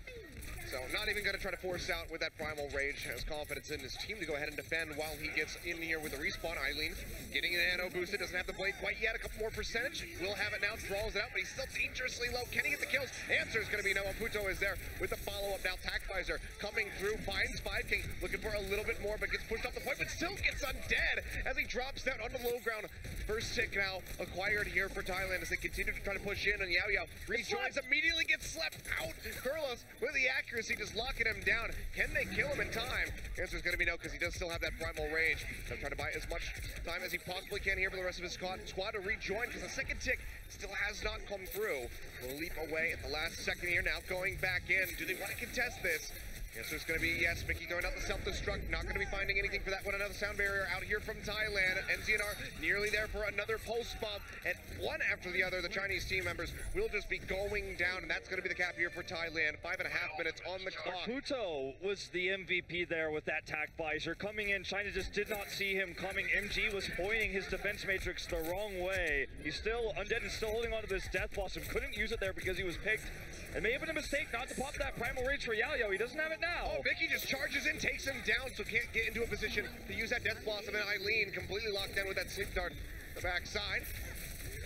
So not even going to try to force out with that Primal Rage. Has confidence in his team to go ahead and defend while he gets in here with the respawn. Eileen getting an Nano boosted. Doesn't have the blade quite yet. A couple more percentage. Will have it now. Draws it out, but he's still dangerously low. Can he get the kills? Answer is going to be no. Aputo is there with the follow-up now. Tackvisor coming through. Finds 5King. Looking for a little bit more, but gets pushed off the point, but still gets Undead as he drops down on the low ground. First tick now acquired here for Thailand as they continue to try to push in, and Yao Yao rejoins, immediately gets slept out. Kurlos with the accuracy just locking him down. Can they kill him in time? The answer is going to be no, because he does still have that Primal Rage. So trying to buy as much time as he possibly can here for the rest of his squad to rejoin, because the second tick still has not come through. Will leap away at the last second here now, going back in. Do they want to contest this? The answer is going to be yes. Mickey going out the self-destruct. Not going to be finding anything for that one. Another Sound Barrier out here from Thailand. NZNR nearly there for another pulse bomb. And one after the other, the Chinese team members will just be going down. And that's going to be the cap here for Thailand. 5.5 minutes on the clock. Aputo was the MVP there with that Tackvisor. Coming in, China just did not see him coming. MG was pointing his defense matrix the wrong way. He's still, Undead is still holding on to this Death Blossom. Couldn't use it there because he was picked. It may have been a mistake not to pop that Primal Rage for Yao Yao. He doesn't have it now. Oh, Mickey just charges in, takes him down, so can't get into a position to use that Death Blossom. And Eileen completely locked down with that Sleep Dart the backside.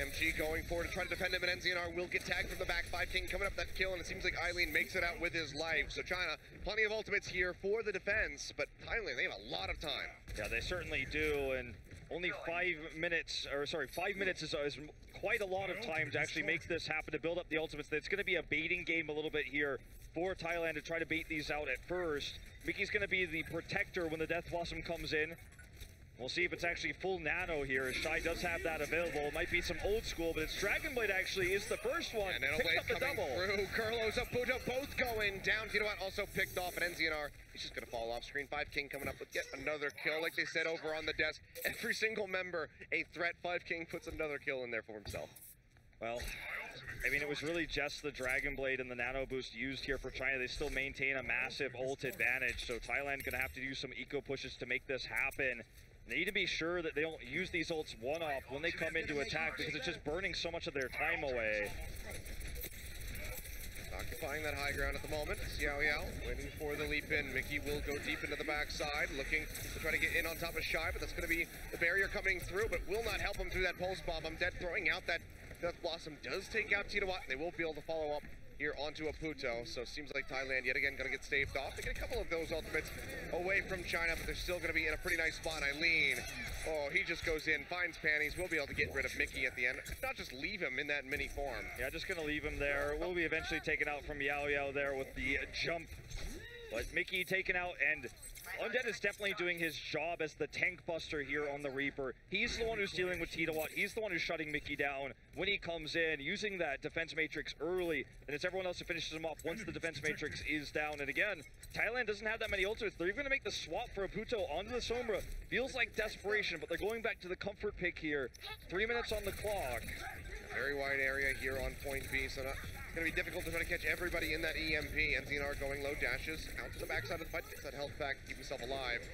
MG going forward to try to defend him, and NZNR will get tagged from the back. 5King coming up that kill, and it seems like Eileen makes it out with his life. So China, plenty of ultimates here for the defense, but Thailand, they have a lot of time. Yeah, they certainly do, and only 5 minutes is quite a lot of time to actually make this happen, to build up the ultimates. It's going to be a baiting game a little bit here for Thailand to try to bait these out at first. Mickey's going to be the protector when the Death Blossom comes in. We'll see if it's actually full Nano here, as Shy does have that available. It might be some old school, but it's Dragon Blade actually is the first one. And Nano Blade coming through. Kurlos, Aputo both going down. Titawat also picked off, and NZNR, he's just going to fall off screen. 5King coming up with yet another kill, like they said over on the desk. Every single member a threat. 5King puts another kill in there for himself. Well, I mean, it was really just the Dragon Blade and the Nano Boost used here for China. They still maintain a massive ult advantage, so Thailand going to have to do some eco pushes to make this happen. They need to be sure that they don't use these ults one-off when they come into attack, because it's just burning so much of their time away. Occupying that high ground at the moment. Yao Yao waiting for the leap in. Mickey will go deep into the backside, looking to try to get in on top of Shy, but that's going to be the barrier coming through, but will not help him through that pulse bomb. Undead throwing out that Death Blossom does take out Titawat. They will be able to follow up here onto Aputo, so it seems like Thailand yet again going to get staved off. They get a couple of those ultimates away from China, but they're still going to be in a pretty nice spot. Eileen, oh, he just goes in, finds panties. We'll be able to get rid of Mickey at the end. Not just leave him in that mini form. Yeah, just going to leave him there. We'll be eventually taken out from Yao Yao there with the jump. But Mickey taken out, and Undead is definitely doing his job as the tank buster here on the Reaper. He's the one who's dealing with Titawat. He's the one who's shutting Mickey down when he comes in, using that defense matrix early, and it's everyone else who finishes him off once the defense matrix is down. And again, Thailand doesn't have that many ultimates. They're even going to make the swap for Aputo onto the Sombra. Feels like desperation, but they're going back to the comfort pick here. 3 minutes on the clock. Very wide area here on point B, so Going to be difficult to try to catch everybody in that EMP. NZNR going low, dashes out to the backside of the fight, gets that health back, keep himself alive.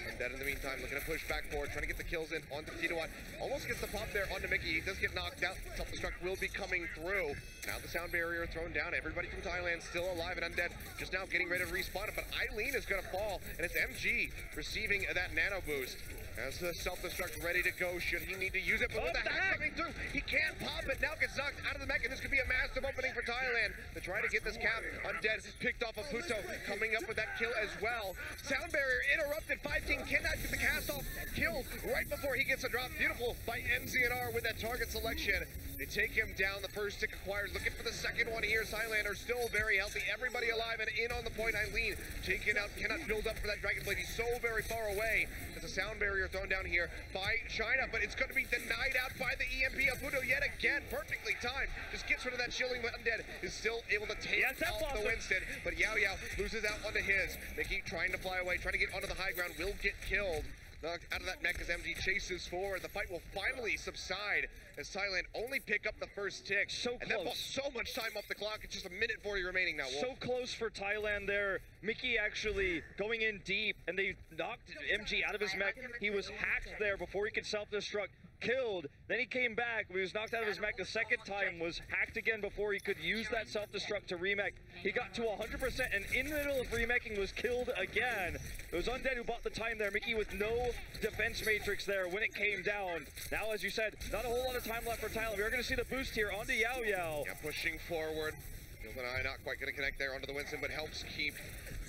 And Dead in the meantime, looking to push back forward, trying to get the kills in onto Titawat. Almost gets the pop there onto Mickey. He does get knocked out. Self-destruct will be coming through. Now the sound barrier thrown down. Everybody from Thailand still alive and undead. Just now getting ready to respawn it, but Eileen is going to fall, and it's MG receiving that nano boost. As the self-destruct ready to go, should he need to use it? But with the hack coming through, he can't pop it. Now gets knocked out of the mech, and this could be a massive opening for Thailand to try to get this cap. Undead picked off of Puto, coming up with that kill as well. Sound barrier interrupted. 5 Team cannot get the cast off. Kill right before he gets a drop. Beautiful by NZNR with that target selection. They take him down. The first tick acquired. Looking for the second one here. Thailand are still very healthy. Everybody alive and in on the point. Eileen taken out. Cannot build up for that Dragon Blade. He's so very far away. There's a sound barrier thrown down here by China, but it's going to be denied out by the EMP of Puto yet again. Perfectly timed. Just gets rid of that shielding, but Undead is still able to take out the Winston. But Yao Yao loses out onto his. Mickey trying to fly away, trying to get onto the high ground, will get killed. Knocked out of that mech as MG chases forward. The fight will finally subside as Thailand only pick up the first tick. So close. And that bought so much time off the clock. It's just a minute 40 remaining now, Wolf. So close for Thailand there. Mickey actually going in deep, and they knocked MG out of his mech. He was hacked there before he could self-destruct. Killed, then he came back, but he was knocked out of his mech the second time, was hacked again before he could use that self-destruct to remech. He got to 100%, and in the middle of remeching was killed again. It was Undead who bought the time there. Mickey with no defense matrix there when it came down. Now, as you said, not a whole lot of time left for Thailand. We're going to see the boost here onto Yao Yao. Yeah, pushing forward. GoldenEye not quite going to connect there onto the Winston, but helps keep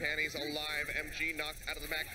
Panties alive. MG knocked out of the mech.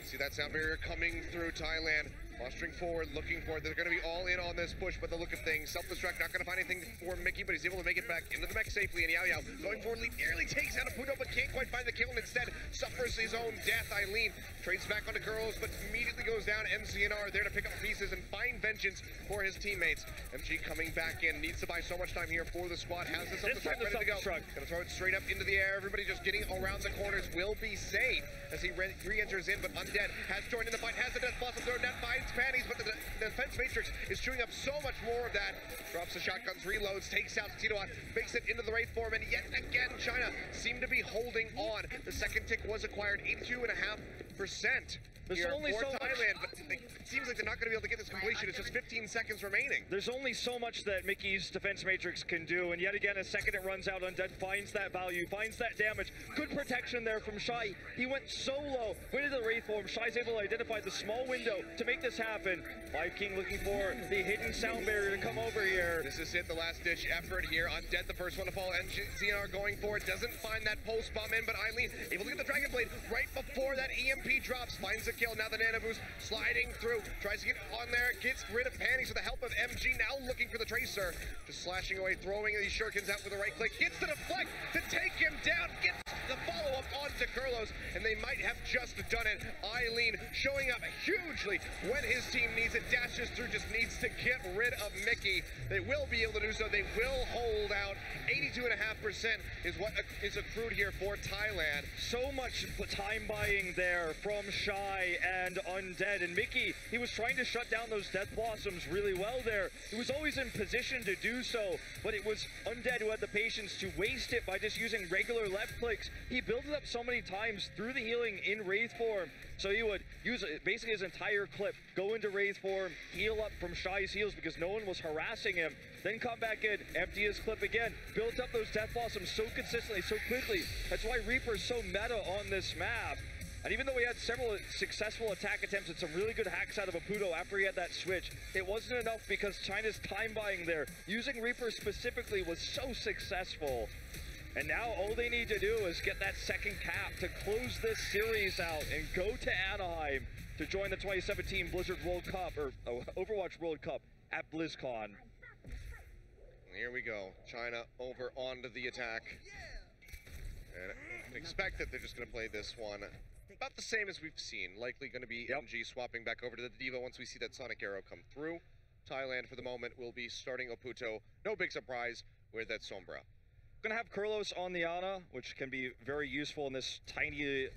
See that sound barrier coming through Thailand. Posturing forward, looking for it. They're going to be all in on this push, but the look of things. Self-destruct, not going to find anything for Mickey, but he's able to make it back into the mech safely. And Yao Yao going forward, nearly takes out a Puto, but can't quite find the kill, and instead suffers his own death. Eileen trades back onto girls, but immediately goes down. NZNR there to pick up pieces and find vengeance for his teammates. MG coming back in, needs to buy so much time here for the squad. Has the self-destruct ready to go. Going to throw it straight up into the air. Everybody just getting around the corners will be safe as he re-enters in, but Undead has joined in the fight, has the death blossom thrown down, finds Panties, but the defense matrix is chewing up so much more of that. Drops the shotguns, reloads, takes out Titawat, makes it into the Wraith form, and yet again, China seem to be holding on. The second tick was acquired, 82.5%. There's only so Thailand, but it seems like they're not going to be able to get this completion. It's just 15 seconds remaining. There's only so much that Mickey's defense matrix can do, and yet again, a second it runs out, Undead finds that value, finds that damage. Good protection there from Shai. He went so low, went into the Wraith form. Shai's able to identify the small window to make this happen. 5King looking for the hidden sound barrier to come over here. This is it, the last-ditch effort here. Undead, the first one to fall. NZNR going for it, doesn't find that pulse bomb in, but Eileen able to get the Dragon Blade right before that EMP drops, finds the kill. Now the nano boost sliding through, tries to get on there, gets rid of Panties with the help of MG, now looking for the Tracer, just slashing away, throwing these shurikens out with a right click, gets the deflect to take him down, gets the follow-up onto Kurlos, and they might have just done it. Eileen showing up hugely when his team needs it, dashes through, just needs to get rid of Mickey. They will be able to do so, they will hold out. 82.5% is what is accrued here for Thailand. So much time buying there from Shai and Undead, and Mickey, he was trying to shut down those Death Blossoms really well there. He was always in position to do so, but it was Undead who had the patience to waste it by just using regular left clicks. He built it up so many times through the healing in Wraith form, so he would use basically his entire clip, go into Wraith form, heal up from Shai's heals because no one was harassing him, then come back in, empty his clip again, built up those Death Blossoms so consistently, so quickly. That's why Reaper's so meta on this map. And even though we had several successful attack attempts and some really good hacks out of Aputo after he had that switch, it wasn't enough because China's time buying there, using Reaper specifically, was so successful. And now all they need to do is get that second cap to close this series out and go to Anaheim to join the 2017 Blizzard World Cup, or Overwatch World Cup at BlizzCon. Here we go. China over onto the attack. And I can expect that they're just going to play this one about the same as we've seen. Likely going to be MG swapping back over to the Diva once we see that Sonic Arrow come through. Thailand, for the moment, will be starting Oputo. No big surprise with that Sombra. We're going to have Kurlos on the Ana, which can be very useful in this tiny,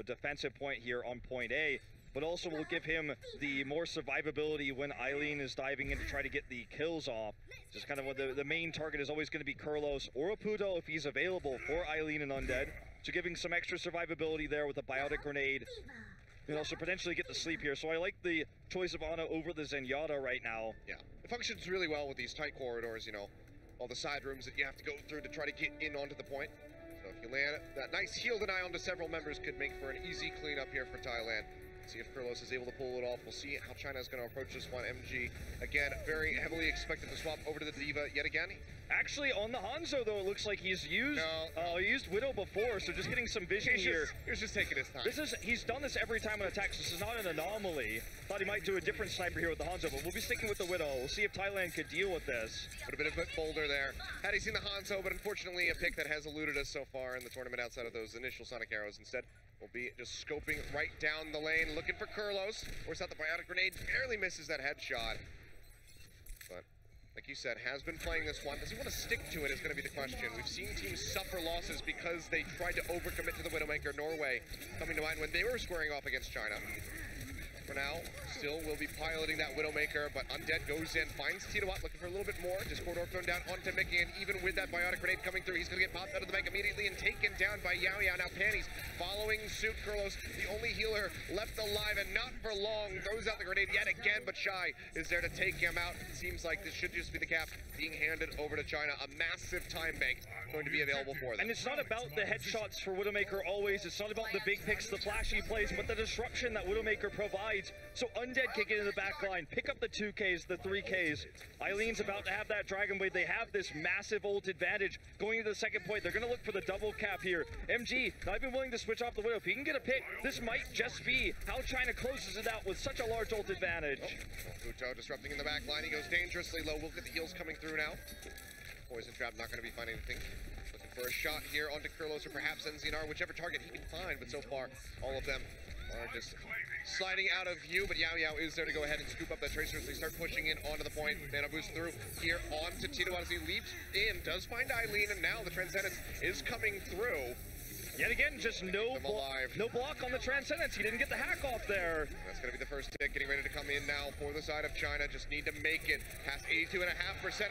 defensive point here on point A. but also will give him the more survivability when Eileen is diving in to try to get the kills off. Just kind of what the main target is always going to be Kurlos or Aputo if he's available for Eileen and Undead. So giving some extra survivability there with a biotic grenade. And also potentially get the sleep here. So I like the choice of Ana over the Zenyatta right now. Yeah, it functions really well with these tight corridors, you know, all the side rooms that you have to go through to try to get in onto the point. So if you land that nice heal deny onto several members could make for an easy cleanup here for Thailand. See if Kurlos is able to pull it off. We'll see how China is going to approach this one. MG, again, very heavily expected to swap over to the Diva yet again. Actually, on the Hanzo, though, it looks like he's used he used Widow before, so just getting some vision here. He's just taking his time. He's done this every time on attacks. This is not an anomaly. Thought he might do a different sniper here with the Hanzo, but we'll be sticking with the Widow. We'll see if Thailand could deal with this. Would have been a bit bolder there had he seen the Hanzo, but unfortunately a pick that has eluded us so far in the tournament outside of those initial Sonic arrows. Instead, we'll be just scoping right down the lane, looking for Kurlos. Force out the biotic grenade, barely misses that headshot. But like you said, has been playing this one. Does he want to stick to it is going to be the question. We've seen teams suffer losses because they tried to overcommit to the Widowmaker. Norway coming to mind when they were squaring off against China. For now, still will be piloting that Widowmaker, but Undead goes in, finds Tidawat looking for a little bit more. Discord Orb thrown down onto Mickey, and even with that biotic grenade coming through, he's going to get popped out of the bank immediately and taken down by Yao Yao. Now Panties following suit. Kurlos, the only healer left alive, and not for long, throws out the grenade yet again, but Shy is there to take him out. It seems like this should just be the cap being handed over to China. A massive time bank going to be available for them. And it's not about the headshots for Widowmaker always. It's not about the big picks, the flashy plays, but the disruption that Widowmaker provides. So Undead can get in the back line, pick up the 2Ks, the 3Ks. Eileen's about to have that Dragon Blade. They have this massive ult advantage going into the second point. They're going to look for the double cap here. MG, not even willing to switch off the Widow. If he can get a pick, this might just be how China closes it out with such a large ult advantage. Puto disrupting in the back line. He goes dangerously low. We'll get the heals coming through now. Poison Trap not going to be finding anything. Looking for a shot here onto Kurlos or perhaps NZNR, whichever target he can find. But so far, all of them are just sliding out of view, but Yao Yao is there to go ahead and scoop up that tracer as they start pushing in onto the point. Mana boost through here onto Tidawat as he leaps in, does find Eileen, and now the Transcendence is coming through. Yet again, just no block on the Transcendence. He didn't get the hack off there. That's going to be the first hit, getting ready to come in now for the side of China. Just need to make it past 82.5%.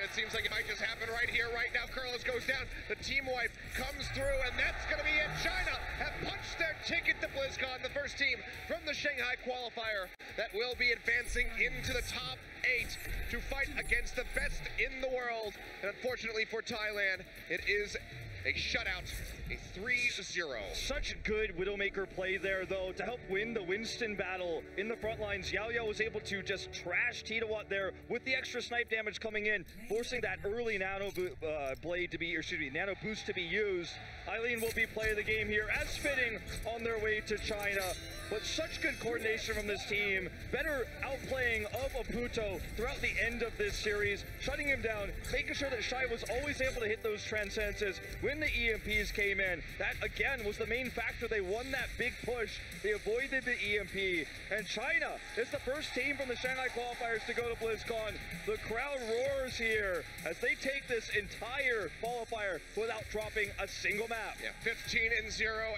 It seems like it might just happen right here, right now. Kurlos goes down. The team wipe comes through, and that's going to be it. China have punched their ticket to BlizzCon, the first team from the Shanghai qualifier that will be advancing into the top 8 to fight against the best in the world. And unfortunately for Thailand, it is a shutout, a 3-0. Such good Widowmaker play there, though, to help win the Winston battle in the front lines. Yao Yao was able to just trash Tidawat there with the extra snipe damage coming in, forcing that early nano nano boost to be used. Eileen will be playing the game here as fitting on their way to China. But such good coordination from this team. Better outplaying of Aputo throughout the end of this series, shutting him down, making sure that Shai was always able to hit those Transcendences when the EMPs came in. That, again, was the main factor. They won that big push. They avoided the EMP. And China is the first team from the Shanghai qualifiers to go to BlizzCon. The crowd roars here as they take this entire qualifier without dropping a single map. Yeah, 15-0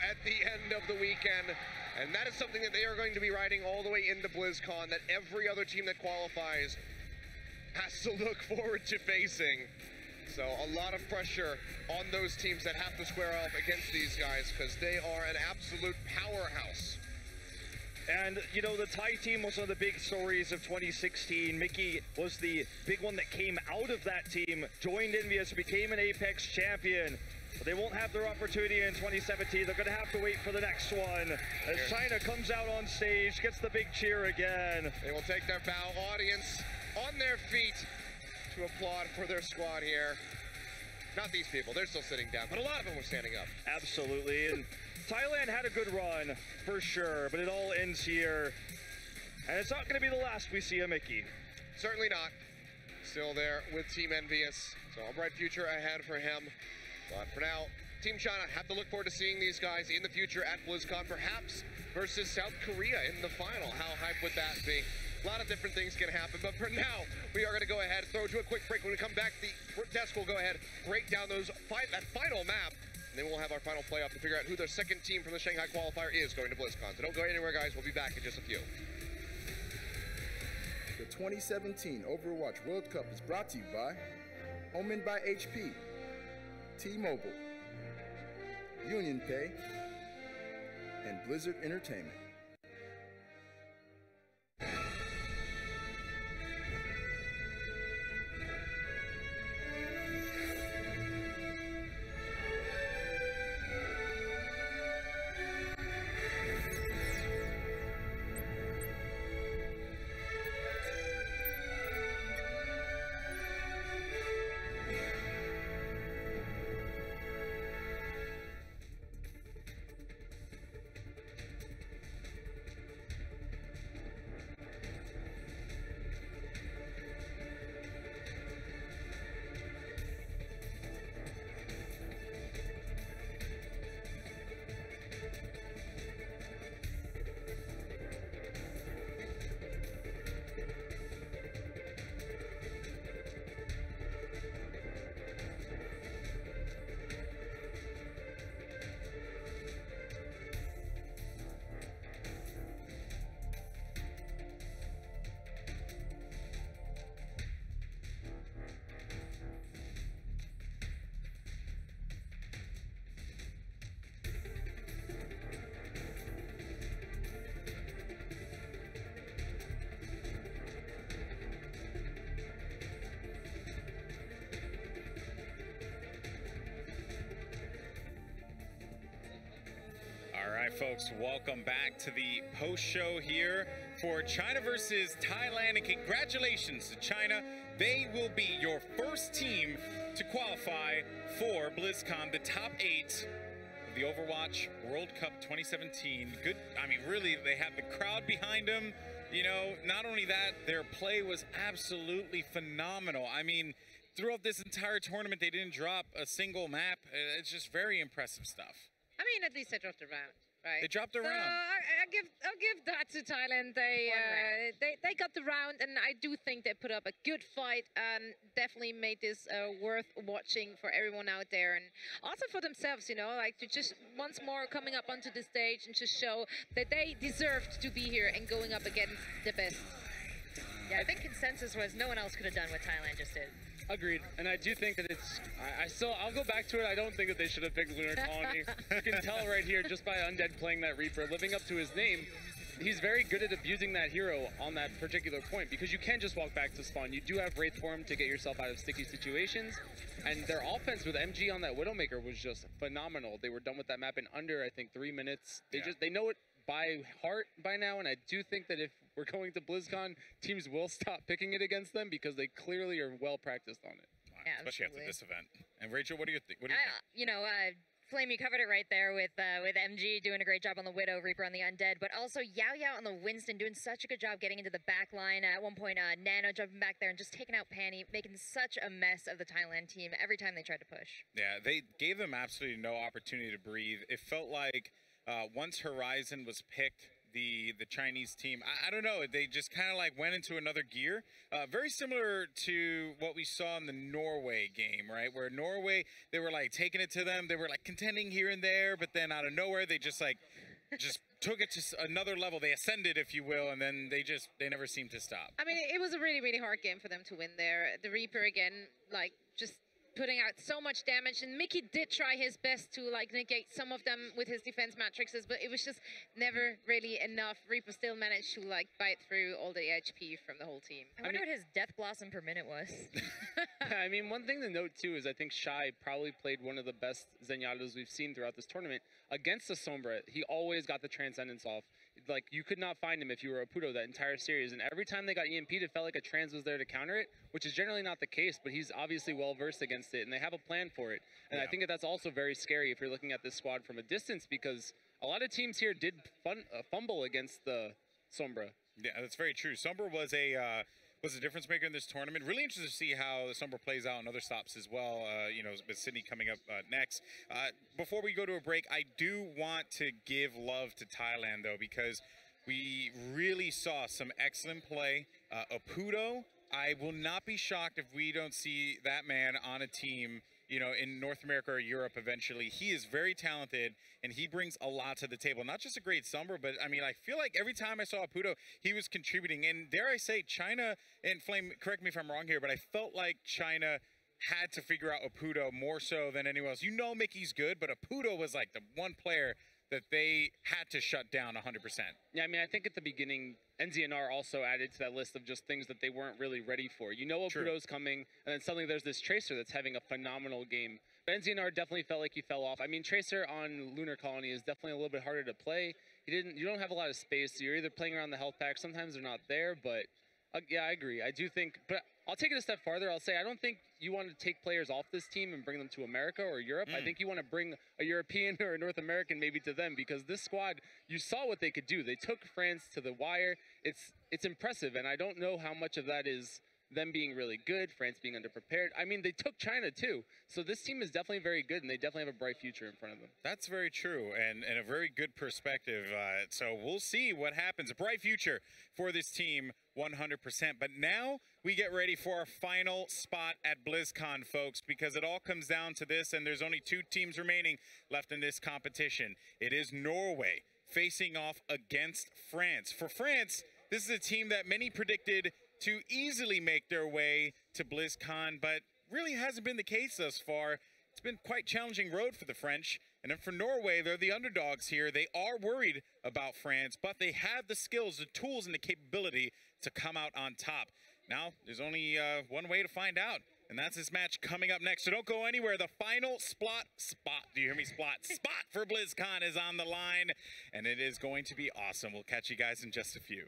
at the end of the weekend. And that is something that they are going to be riding all the way into BlizzCon, that every other team that qualifies has to look forward to facing. So a lot of pressure on those teams that have to square off against these guys because they are an absolute powerhouse. And, you know, the Thai team was one of the big stories of 2016. Mickey was the big one that came out of that team, joined Envious, became an Apex champion. But they won't have their opportunity in 2017. They're going to have to wait for the next one. As China comes out on stage, gets the big cheer again. They will take their bow. Audience on their feet to applaud for their squad here. Not these people. They're still sitting down, but a lot of them were standing up. Absolutely. And Thailand had a good run, for sure, but it all ends here. And it's not going to be the last we see of Mickey. Certainly not. Still there with Team Envious. So a bright future ahead for him. But for now, Team China have to look forward to seeing these guys in the future at BlizzCon, perhaps versus South Korea in the final. How hype would that be? A lot of different things can happen, but for now, we are going to go ahead and throw to a quick break. When we come back, the desk will go ahead, break down that final map. and then we'll have our final playoff to figure out who the second team from the Shanghai qualifier is going to BlizzCon. So don't go anywhere, guys. We'll be back in just a few. The 2017 Overwatch World Cup is brought to you by Omen by HP, T-Mobile, Union Pay, and Blizzard Entertainment. All right, folks, welcome back to the post show here for China versus Thailand, and congratulations to China. They will be your first team to qualify for BlizzCon, the top 8 of the Overwatch World Cup 2017. Good, I mean, really, they had the crowd behind them. You know, not only that, their play was absolutely phenomenal. I mean, throughout this entire tournament, they didn't drop a single map. It's just very impressive stuff. I mean, at least they dropped a round, right? They dropped a round. I'll give that to Thailand. They got the round, and I do think they put up a good fight and definitely made this worth watching for everyone out there, and also for themselves. You know, like to just once more coming up onto the stage and just show that they deserved to be here and going up against the best. Yeah, I think consensus was no one else could have done what Thailand just did. Agreed, and I do think that it's. I'll go back to it. I don't think that they should have picked Lunar Colony. You can tell right here just by Undead playing that Reaper, living up to his name. He's very good at abusing that hero on that particular point because you can just walk back to spawn. You do have Wraith Form to get yourself out of sticky situations, and their offense with MG on that Widowmaker was just phenomenal. They were done with that map in under, I think, 3 minutes. They know it by heart by now, and I do think that if we're going to BlizzCon, teams will stop picking it against them because they clearly are well practiced on it. Yeah, especially after this event. And Rachel, what do you think? You know, Flame, you covered it right there with MG doing a great job on the Widow, Reaper on the Undead, but also Yao Yao on the Winston doing such a good job getting into the back line. At one point, Nano jumping back there and just taking out Panny, making such a mess of the Thailand team every time they tried to push. Yeah, they gave them absolutely no opportunity to breathe. It felt like once Horizon was picked, the Chinese team, I don't know, they just kind of like went into another gear. Very similar to what we saw in the Norway game, right? Where Norway, they were like taking it to them. They were like contending here and there, but then out of nowhere, they just took it to another level. They ascended, if you will, and then they never seemed to stop. I mean, it was a really, really hard game for them to win there. The Reaper again, like just putting out so much damage, and Mickey did try his best to like negate some of them with his defense matrices, but it was just never really enough. Reaper still managed to like bite through all the HP from the whole team. I wonder what his death blossom per minute was. I mean, one thing to note too is I think Shy probably played one of the best Zenyatta's we've seen throughout this tournament. Against the Sombra, he always got the Transcendence off. Like, you could not find him if you were a Puto that entire series, and every time they got EMP'd, it felt like a Trans was there to counter it, which is generally not the case, but he's obviously well-versed against it, and they have a plan for it. And I think that that's also very scary if you're looking at this squad from a distance, because a lot of teams here did fumble against the Sombra. Yeah, that's very true. Sombra was a difference maker in this tournament. Really interested to see how the Sombra plays out in other stops as well, you know, with Sydney coming up next. Before we go to a break, I do want to give love to Thailand, though, because we really saw some excellent play. Apudo, I will not be shocked if we don't see that man on a team you know, in North America or Europe eventually. He is very talented, and he brings a lot to the table. Not just a great Sombra, but, I mean, I feel like every time I saw Apudo, he was contributing. And dare I say, China, and Flame, correct me if I'm wrong here, but I felt like China had to figure out Apudo more so than anyone else. You know Mickey's good, but Apudo was like the one player that they had to shut down 100%. Yeah, I mean, I think at the beginning, NZNR also added to that list of just things that they weren't really ready for. You know Apudo's coming, and then suddenly there's this Tracer that's having a phenomenal game. But NZNR definitely felt like he fell off. I mean, Tracer on Lunar Colony is definitely a little bit harder to play. You don't have a lot of space, so you're either playing around the health pack. Sometimes they're not there, but yeah, I agree. I do think, but I'll take it a step farther. I'll say I don't think you want to take players off this team and bring them to America or Europe. I think you want to bring a European or a North American maybe to them, because this squad, you saw what they could do. They took France to the wire. It's impressive, and I don't know how much of that is them being really good, France being underprepared. I mean, they took China too. So this team is definitely very good, and they definitely have a bright future in front of them. That's very true, and a very good perspective. So we'll see what happens. A bright future for this team, 100%. But now we get ready for our final spot at BlizzCon, folks, because it all comes down to this, and there's only 2 teams remaining left in this competition. It is Norway facing off against France. For France, this is a team that many predicted to easily make their way to BlizzCon, but really hasn't been the case thus far. It's been quite challenging road for the French. And then for Norway, they're the underdogs here. They are worried about France, but they have the skills, the tools, and the capability to come out on top. Now, there's only one way to find out, and that's this match coming up next. So don't go anywhere. The final spot, do you hear me? Spot for BlizzCon is on the line, and it is going to be awesome. We'll catch you guys in just a few.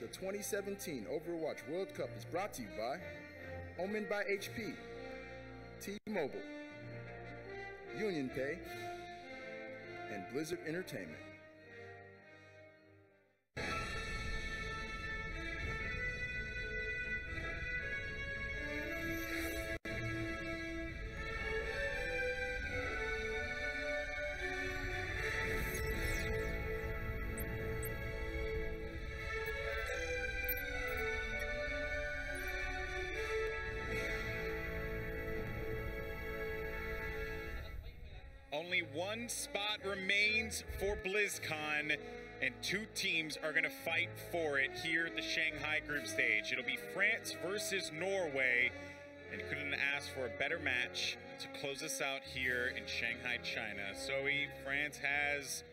The 2017 Overwatch World Cup is brought to you by Omen by HP, T-Mobile, Union Pay, and Blizzard Entertainment. Only one spot remains for BlizzCon, and 2 teams are going to fight for it here at the Shanghai group stage. It'll be France versus Norway, and couldn't ask for a better match to close us out here in Shanghai, China. Zoe, France has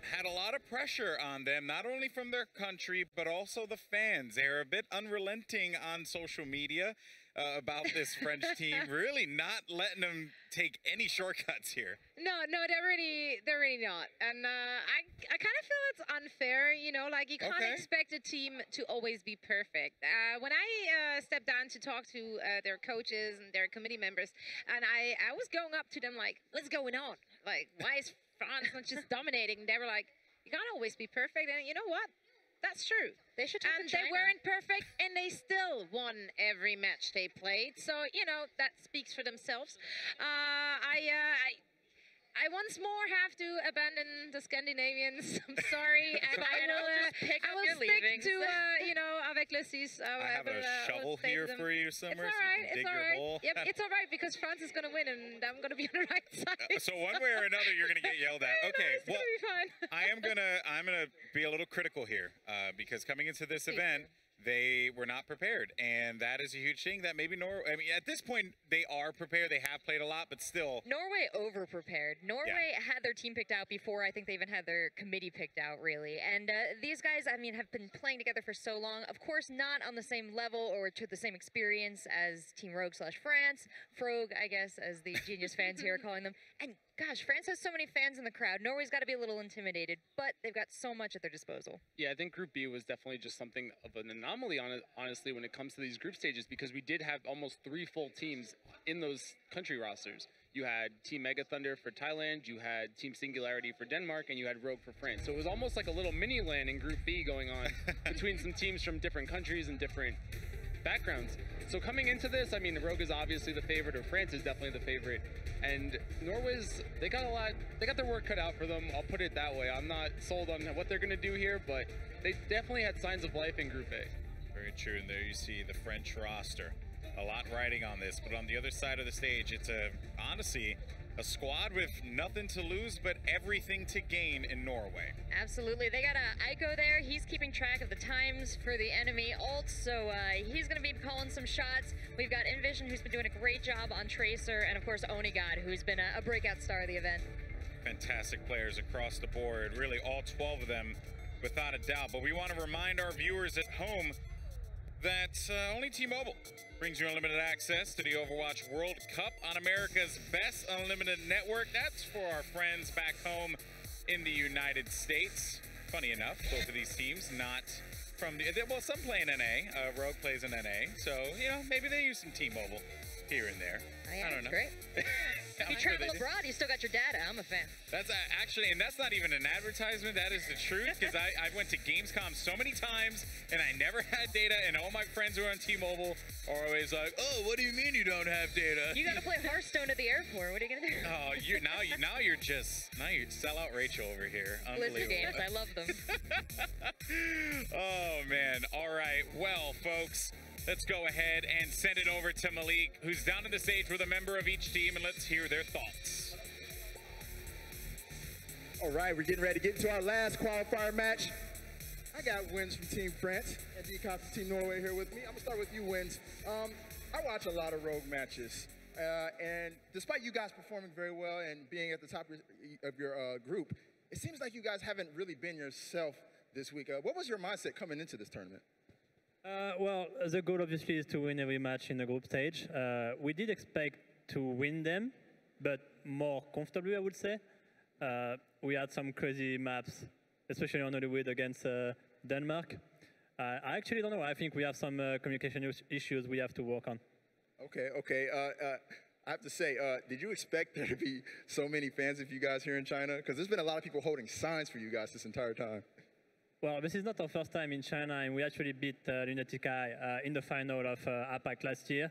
had a lot of pressure on them, not only from their country, but also the fans. They're a bit unrelenting on social media about this French team, really not letting them take any shortcuts here. No, they're really not. And I kind of feel it's unfair, you know, like you can't expect a team to always be perfect. When I stepped down to talk to their coaches and their committee members, and I was going up to them like, what's going on? Like, why is France not just dominating? They were like, you can't always be perfect. And you know what? That's true. They should talk and to they China. weren't perfect, and they still won every match they played. So, you know, that speaks for themselves. I once more have to abandon the Scandinavians. I'm sorry, and I will stick to you know, avec le six. I have a shovel here for you somewhere, so you can dig your hole. Yep, it's all right because France is going to win, and I'm going to be on the right side. So one way or another, you're going to get yelled at. Okay, well, I'm gonna be a little critical here because coming into this event, they were not prepared, and that is a huge thing that maybe I mean, at this point, they are prepared. They have played a lot, but still. Norway over-prepared. Norway had their team picked out before I think they even had their committee picked out, really. And these guys, I mean, have been playing together for so long. Of course, not on the same level or to the same experience as Team Rogue/France. Frog, I guess, as the Genius fans here are calling them. And gosh, France has so many fans in the crowd. Norway's got to be a little intimidated, but they've got so much at their disposal. Yeah, I think Group B was definitely just something of an anomaly, honestly, when it comes to these group stages, because we did have almost 3 full teams in those country rosters. You had Team Mega Thunder for Thailand, you had Team Singularity for Denmark, and you had Rogue for France. So it was almost like a little mini LAN in Group B going on between some teams from different countries and different backgrounds. So coming into this, I mean, Rogue is obviously the favorite, or France is definitely the favorite. And Norway's, they got their work cut out for them. I'll put it that way. I'm not sold on what they're going to do here, but they definitely had signs of life in Group A. Very true. And there you see the French roster. A lot riding on this, but on the other side of the stage, it's honestly a squad with nothing to lose but everything to gain in Norway. Absolutely. They got Aiko there. He's keeping track of the times for the enemy ult, so he's going to be calling some shots. We've got Envision, who's been doing a great job on Tracer, and of course Onigod, who's been a breakout star of the event. Fantastic players across the board, really all 12 of them without a doubt. But we want to remind our viewers at home that only T-Mobile brings you unlimited access to the Overwatch World Cup on America's best unlimited network. That's for our friends back home in the United States. Funny enough, both of these teams not from the, well, some play in NA. Rogue plays in NA, so, you know, maybe they use some T-Mobile here and there. Oh, yeah, I don't know. Great. If you travel abroad, you still got your data. I'm a fan. That's actually, and that's not even an advertisement. That is the truth, because I went to Gamescom so many times, and I never had data, and all my friends who are on T-Mobile are always like, "Oh, what do you mean you don't have data?" You got to play Hearthstone at the airport. What are you gonna do? Oh, now you sell out Rachel over here. Blizzard games, I love them. Oh man! All right, well, folks. Let's go ahead and send it over to Malik, who's down on the stage with a member of each team, and let's hear their thoughts. All right, we're getting ready to get into our last qualifier match. I got Wins from Team France and Decops from Team Norway here with me. I'm gonna start with you, Wins. I watch a lot of Rogue matches, and despite you guys performing very well and being at the top of your group, it seems like you guys haven't really been yourself this week. What was your mindset coming into this tournament? Well, the goal obviously is to win every match in the group stage. We did expect to win them, but more comfortably, I would say. We had some crazy maps, especially on Hollywood against Denmark. I actually don't know. I think we have some communication issues we have to work on. Okay. I have to say, did you expect there to be so many fans of you guys here in China? Because there's been a lot of people holding signs for you guys this entire time. Well, this is not our first time in China, and we actually beat Lunatic Eye in the final of APAC last year.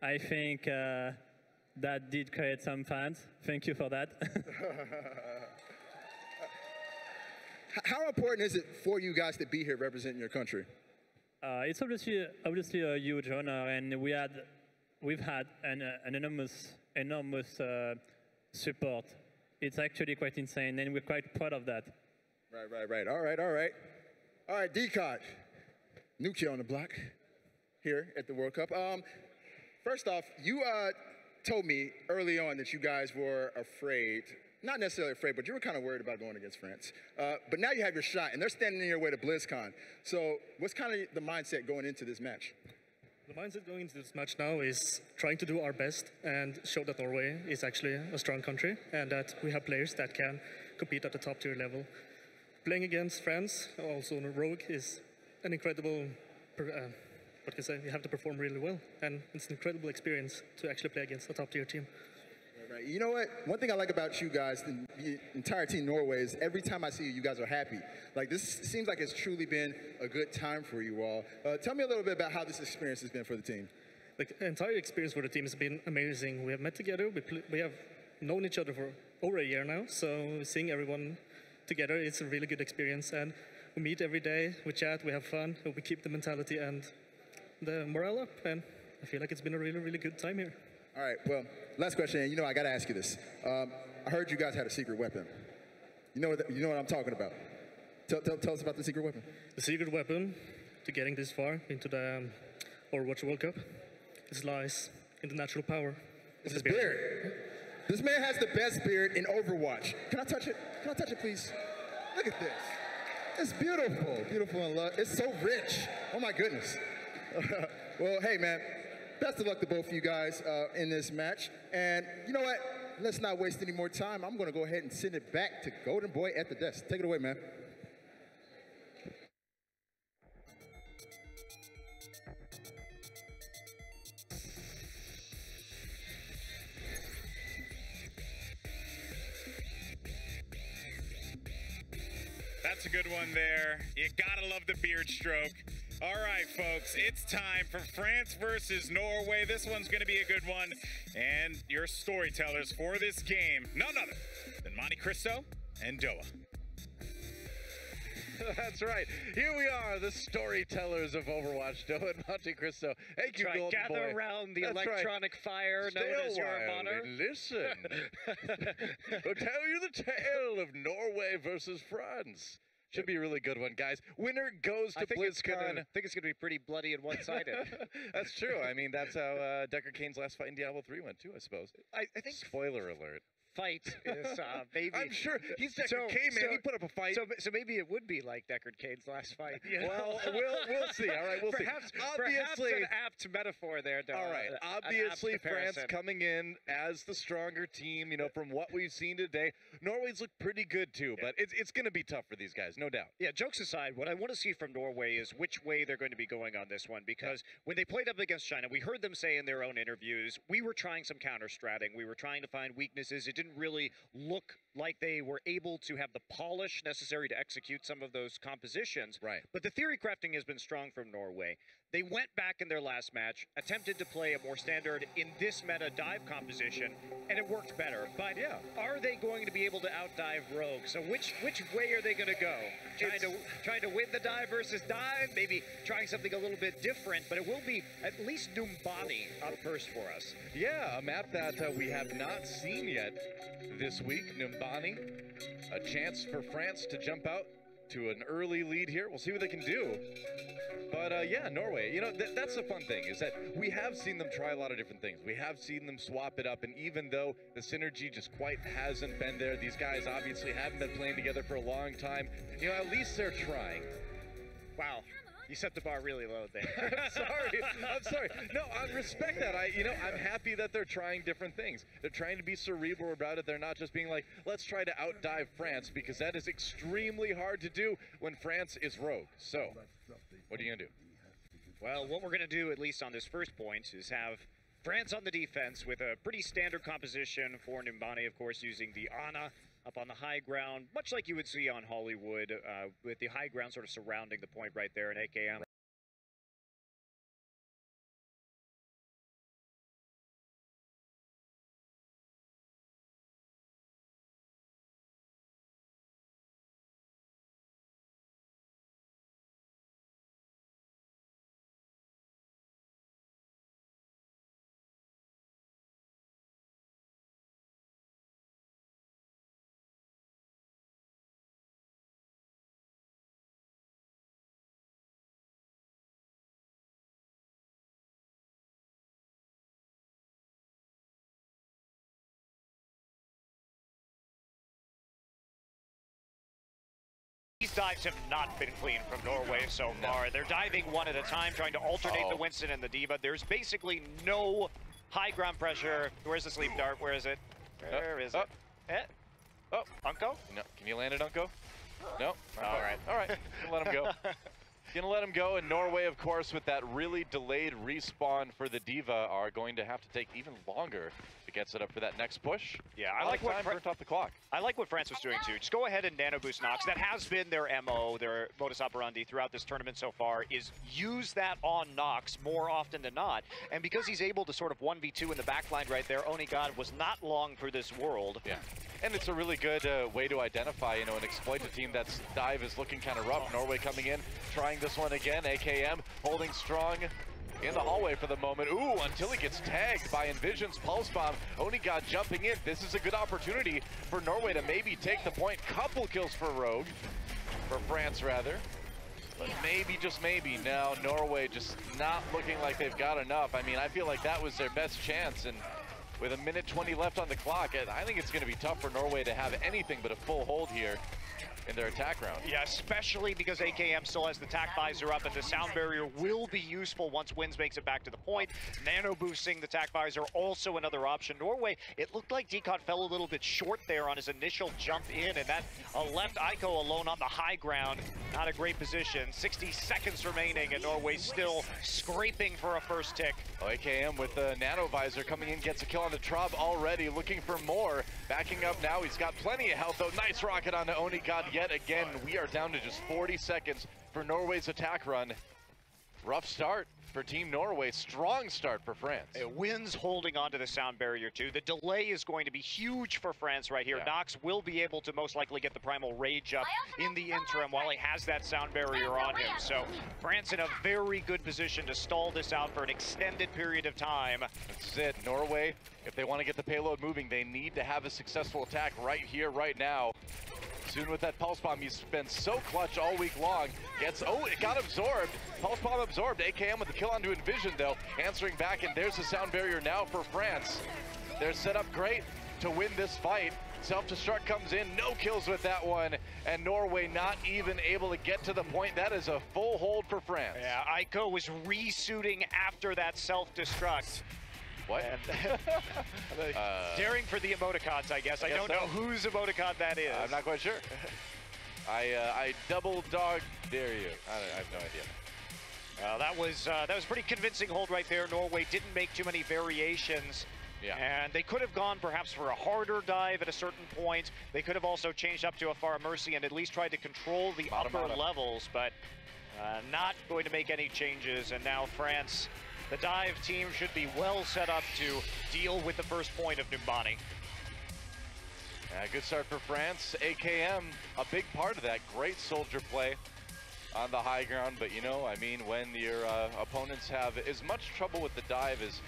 I think that did create some fans. Thank you for that. How important is it for you guys to be here representing your country? It's obviously a huge honor, and we've had an enormous support. It's actually quite insane, and we're quite proud of that. Right. All right. All right, Decod. New kid on the block here at the World Cup. First off, you told me early on that you guys were afraid, not necessarily afraid, but you were kind of worried about going against France. But now you have your shot, and they're standing in your way to BlizzCon. So what's kind of the mindset going into this match? The mindset going into this match now is trying to do our best and show that Norway is actually a strong country and that we have players that can compete at the top tier level. Playing against France, also on a Rogue, is an incredible, what can I say, you have to perform really well. And it's an incredible experience to actually play against a top tier team. Right. You know what? One thing I like about you guys, the entire team Norway, is every time I see you, you guys are happy. Like, this seems like it's truly been a good time for you all. Tell me a little bit about how this experience has been for the team. Like, the entire experience for the team has been amazing. We have met together. We have known each other for over a year now. So seeing everyone together, it's a really good experience. And we meet every day, we chat, we have fun, we keep the mentality and the morale up. And I feel like it's been a really, really good time here. All right, well, last question, and you know I got to ask you this. I heard you guys had a secret weapon. You know what I'm talking about. Tell us about the secret weapon. The secret weapon to getting this far into the Overwatch World Cup lies in the natural power. It's his beard. This man has the best beard in Overwatch. Can I touch it? Can I touch it, please? Look at this. It's beautiful. Beautiful and love. It's so rich. Oh, my goodness. Well, hey, man. Best of luck to both of you guys in this match. And you know what? Let's not waste any more time. I'm going to go ahead and send it back to Golden Boy at the desk. Take it away, man. That's a good one there. You gotta love the beard stroke. All right, folks, it's time for France versus Norway. This one's going to be a good one. And your storytellers for this game, none other than Monte Cristo and Doa. That's right. Here we are, the storytellers of Overwatch, Doa and Monte Cristo. Thank you, Golden Boy. Gather around the electronic fire known as your honor. Listen. We'll tell you the tale of Norway versus France. Should be a really good one, guys. Winner goes to BlizzCon. I think it's going to be pretty bloody and one-sided. That's true. I mean, that's how Deckard Cain's last fight in Diablo 3 went, too, I suppose. I think... Spoiler alert. Fight is maybe... I'm sure. He's Deckard Cain, man. He put up a fight. So maybe it would be like Deckard Cain's last fight. You know? Well, we'll see. All right, we'll perhaps, see. Obviously, perhaps an apt metaphor there, Doa. All right. Obviously, France coming in as the stronger team, you know, from what we've seen today. Norway's looked pretty good, too, but it's going to be tough for these guys, no doubt. Yeah, jokes aside, what I want to see from Norway is which way they're going to be going on this one, because when they played up against China, we heard them say in their own interviews, we were trying some counter-stratting. We were trying to find weaknesses. It didn't really look like they were able to have the polish necessary to execute some of those compositions. Right. But the theory crafting has been strong from Norway. They went back in their last match, attempted to play a more standard in this meta dive composition, and it worked better. But are they going to be able to outdive Rogue? So which way are they going to go? Trying to win the dive versus dive? Maybe trying something a little bit different, but it will be at least Numbani up first for us. Yeah, a map that we have not seen yet this week. Numbani, a chance for France to jump out to an early lead here. We'll see what they can do. But yeah, Norway, you know, that's the fun thing, is that we have seen them try a lot of different things. We have seen them swap it up, and even though the synergy just quite hasn't been there, these guys obviously haven't been playing together for a long time, you know, at least they're trying. Wow. You set the bar really low there. I'm sorry. No, I respect that. I'm happy that they're trying different things. They're trying to be cerebral about it. They're not just being like, let's try to outdive France, because that is extremely hard to do when France is rogue. So, what are you going to do? Well, what we're going to do, at least on this first point, is have France on the defense with a pretty standard composition for Numbani, of course, using the Ana up on the high ground, much like you would see on Hollywood, with the high ground sort of surrounding the point right there in AKM. These dives have not been clean from Norway so far. They're diving one at a time, trying to alternate the Winston and the Diva. There's basically no high ground pressure. Where's the sleep dart? Where is it? Where is it? Oh, Unko? No, can you land it, Unko? No? All right. All right, let him go. Gonna let him go, and Norway, of course, with that really delayed respawn for the Diva, are going to have to take even longer to get set up for that next push. Yeah, I like what burnt off the clock. I like what France was doing too. Just go ahead and nano boost Nox. That has been their MO, their modus operandi throughout this tournament so far, is use that on Nox more often than not. And because he's able to sort of 1v2 in the backline right there, Onigod was not long for this world. Yeah. And it's a really good way to identify, you know, and exploit a team that's dive is looking kind of rough. Norway coming in, trying this one again. AKM holding strong in the hallway for the moment. Ooh, until he gets tagged by Envision's Pulse Bomb. Onigod jumping in. This is a good opportunity for Norway to maybe take the point. Couple kills for Rogue, for France rather. But maybe, just maybe, now Norway just not looking like they've got enough. I mean, I feel like that was their best chance, and with a minute 20 left on the clock, I think it's going to be tough for Norway to have anything but a full hold here in their attack round. Yeah, especially because AKM still has the tac visor up, and the sound barrier will be useful once Wins makes it back to the point. Nano boosting the tac visor, also another option. Norway, it looked like Decod fell a little bit short there on his initial jump in, and that left Aiko alone on the high ground. Not a great position. 60 seconds remaining, and Norway still scraping for a first tick. Oh, AKM with the nano visor coming in, gets a kill on the Trob already, looking for more. Backing up now, he's got plenty of health, though. Nice rocket on the Onigod yet again. We are down to just 40 seconds for Norway's attack run. Rough start for Team Norway, strong start for France. Wins holding on to the sound barrier too. The delay is going to be huge for France right here. Yeah. Nox will be able to most likely get the Primal Rage up in the interim while he has that sound barrier on him. So France in a very good position to stall this out for an extended period of time. That's it. Norway, if they want to get the payload moving, they need to have a successful attack right here, right now. Soon with that Pulse Bomb, he's been so clutch all week long. Oh, it got absorbed. Pulse Bomb absorbed. AKM with the kill onto Envision, though. Answering back, and there's the sound barrier now for France. They're set up great to win this fight. Self-destruct comes in, no kills with that one, and Norway not even able to get to the point. That is a full hold for France. Yeah, Aiko was resuiting after that self-destruct. What? Daring for the emoticons, I guess. I don't know whose emoticon that is. I'm not quite sure. I double dog dare you. I have no idea. That was pretty convincing hold right there. Norway didn't make too many variations. Yeah. And they could have gone perhaps for a harder dive at a certain point. They could have also changed up to a Far Mercy and at least tried to control the upper levels, but not going to make any changes. And now France, the dive team, should be well set up to deal with the first point of Numbani. Good start for France. AKM, a big part of that. Great soldier play on the high ground, but you know, I mean, when your opponents have as much trouble with the dive as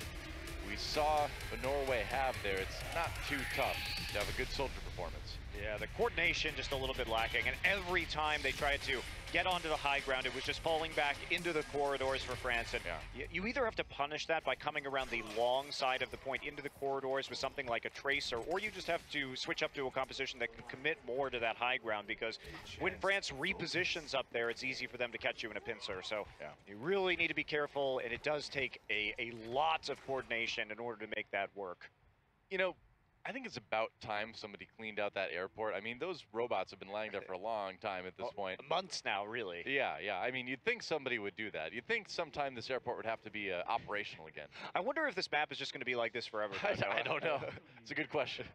we saw Norway have there, it's not too tough to have a good soldier performance. Yeah, the coordination just a little bit lacking, and every time they tried to get onto the high ground, it was just falling back into the corridors for France. And you either have to punish that by coming around the long side of the point into the corridors with something like a tracer, or you just have to switch up to a composition that can commit more to that high ground, because when France repositions up there, it's easy for them to catch you in a pincer. So you really need to be careful, and it does take a lot of coordination in order to make that work. You know, I think it's about time somebody cleaned out that airport. I mean, those robots have been lying there for a long time at this point. Months now, really. Yeah. I mean, you'd think somebody would do that. You'd think sometime this airport would have to be operational again. I wonder if this map is just going to be like this forever. I don't know. It's a good question.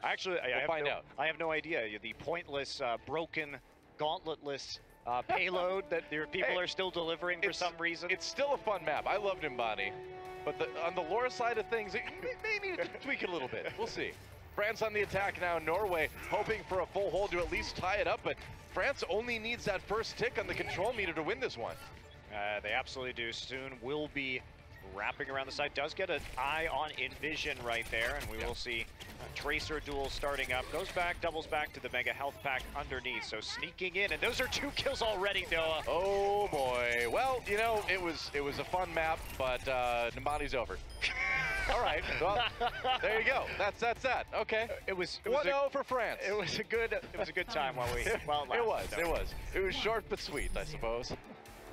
Actually, we'll find out. I have no idea. The pointless, broken, gauntletless payload that people are still delivering for some reason. It's still a fun map. I loved Numbani. But on the lore side of things, it may need to tweak it a little bit. We'll see. France on the attack now. Norway hoping for a full hold to at least tie it up, but France only needs that first tick on the control meter to win this one. They absolutely do. Soon will be wrapping around the side. Does get an eye on Envision right there, and we will see a Tracer duel starting up. Goes back, doubles back to the Mega Health Pack underneath. So sneaking in, and those are 2 kills already, Noah. Oh boy. Well, you know, it was a fun map, but Numbani's over. All right. Well, there you go. That's that. Okay. It was 1-0 for France. It was a good time while it lasted. It was short but sweet, I suppose.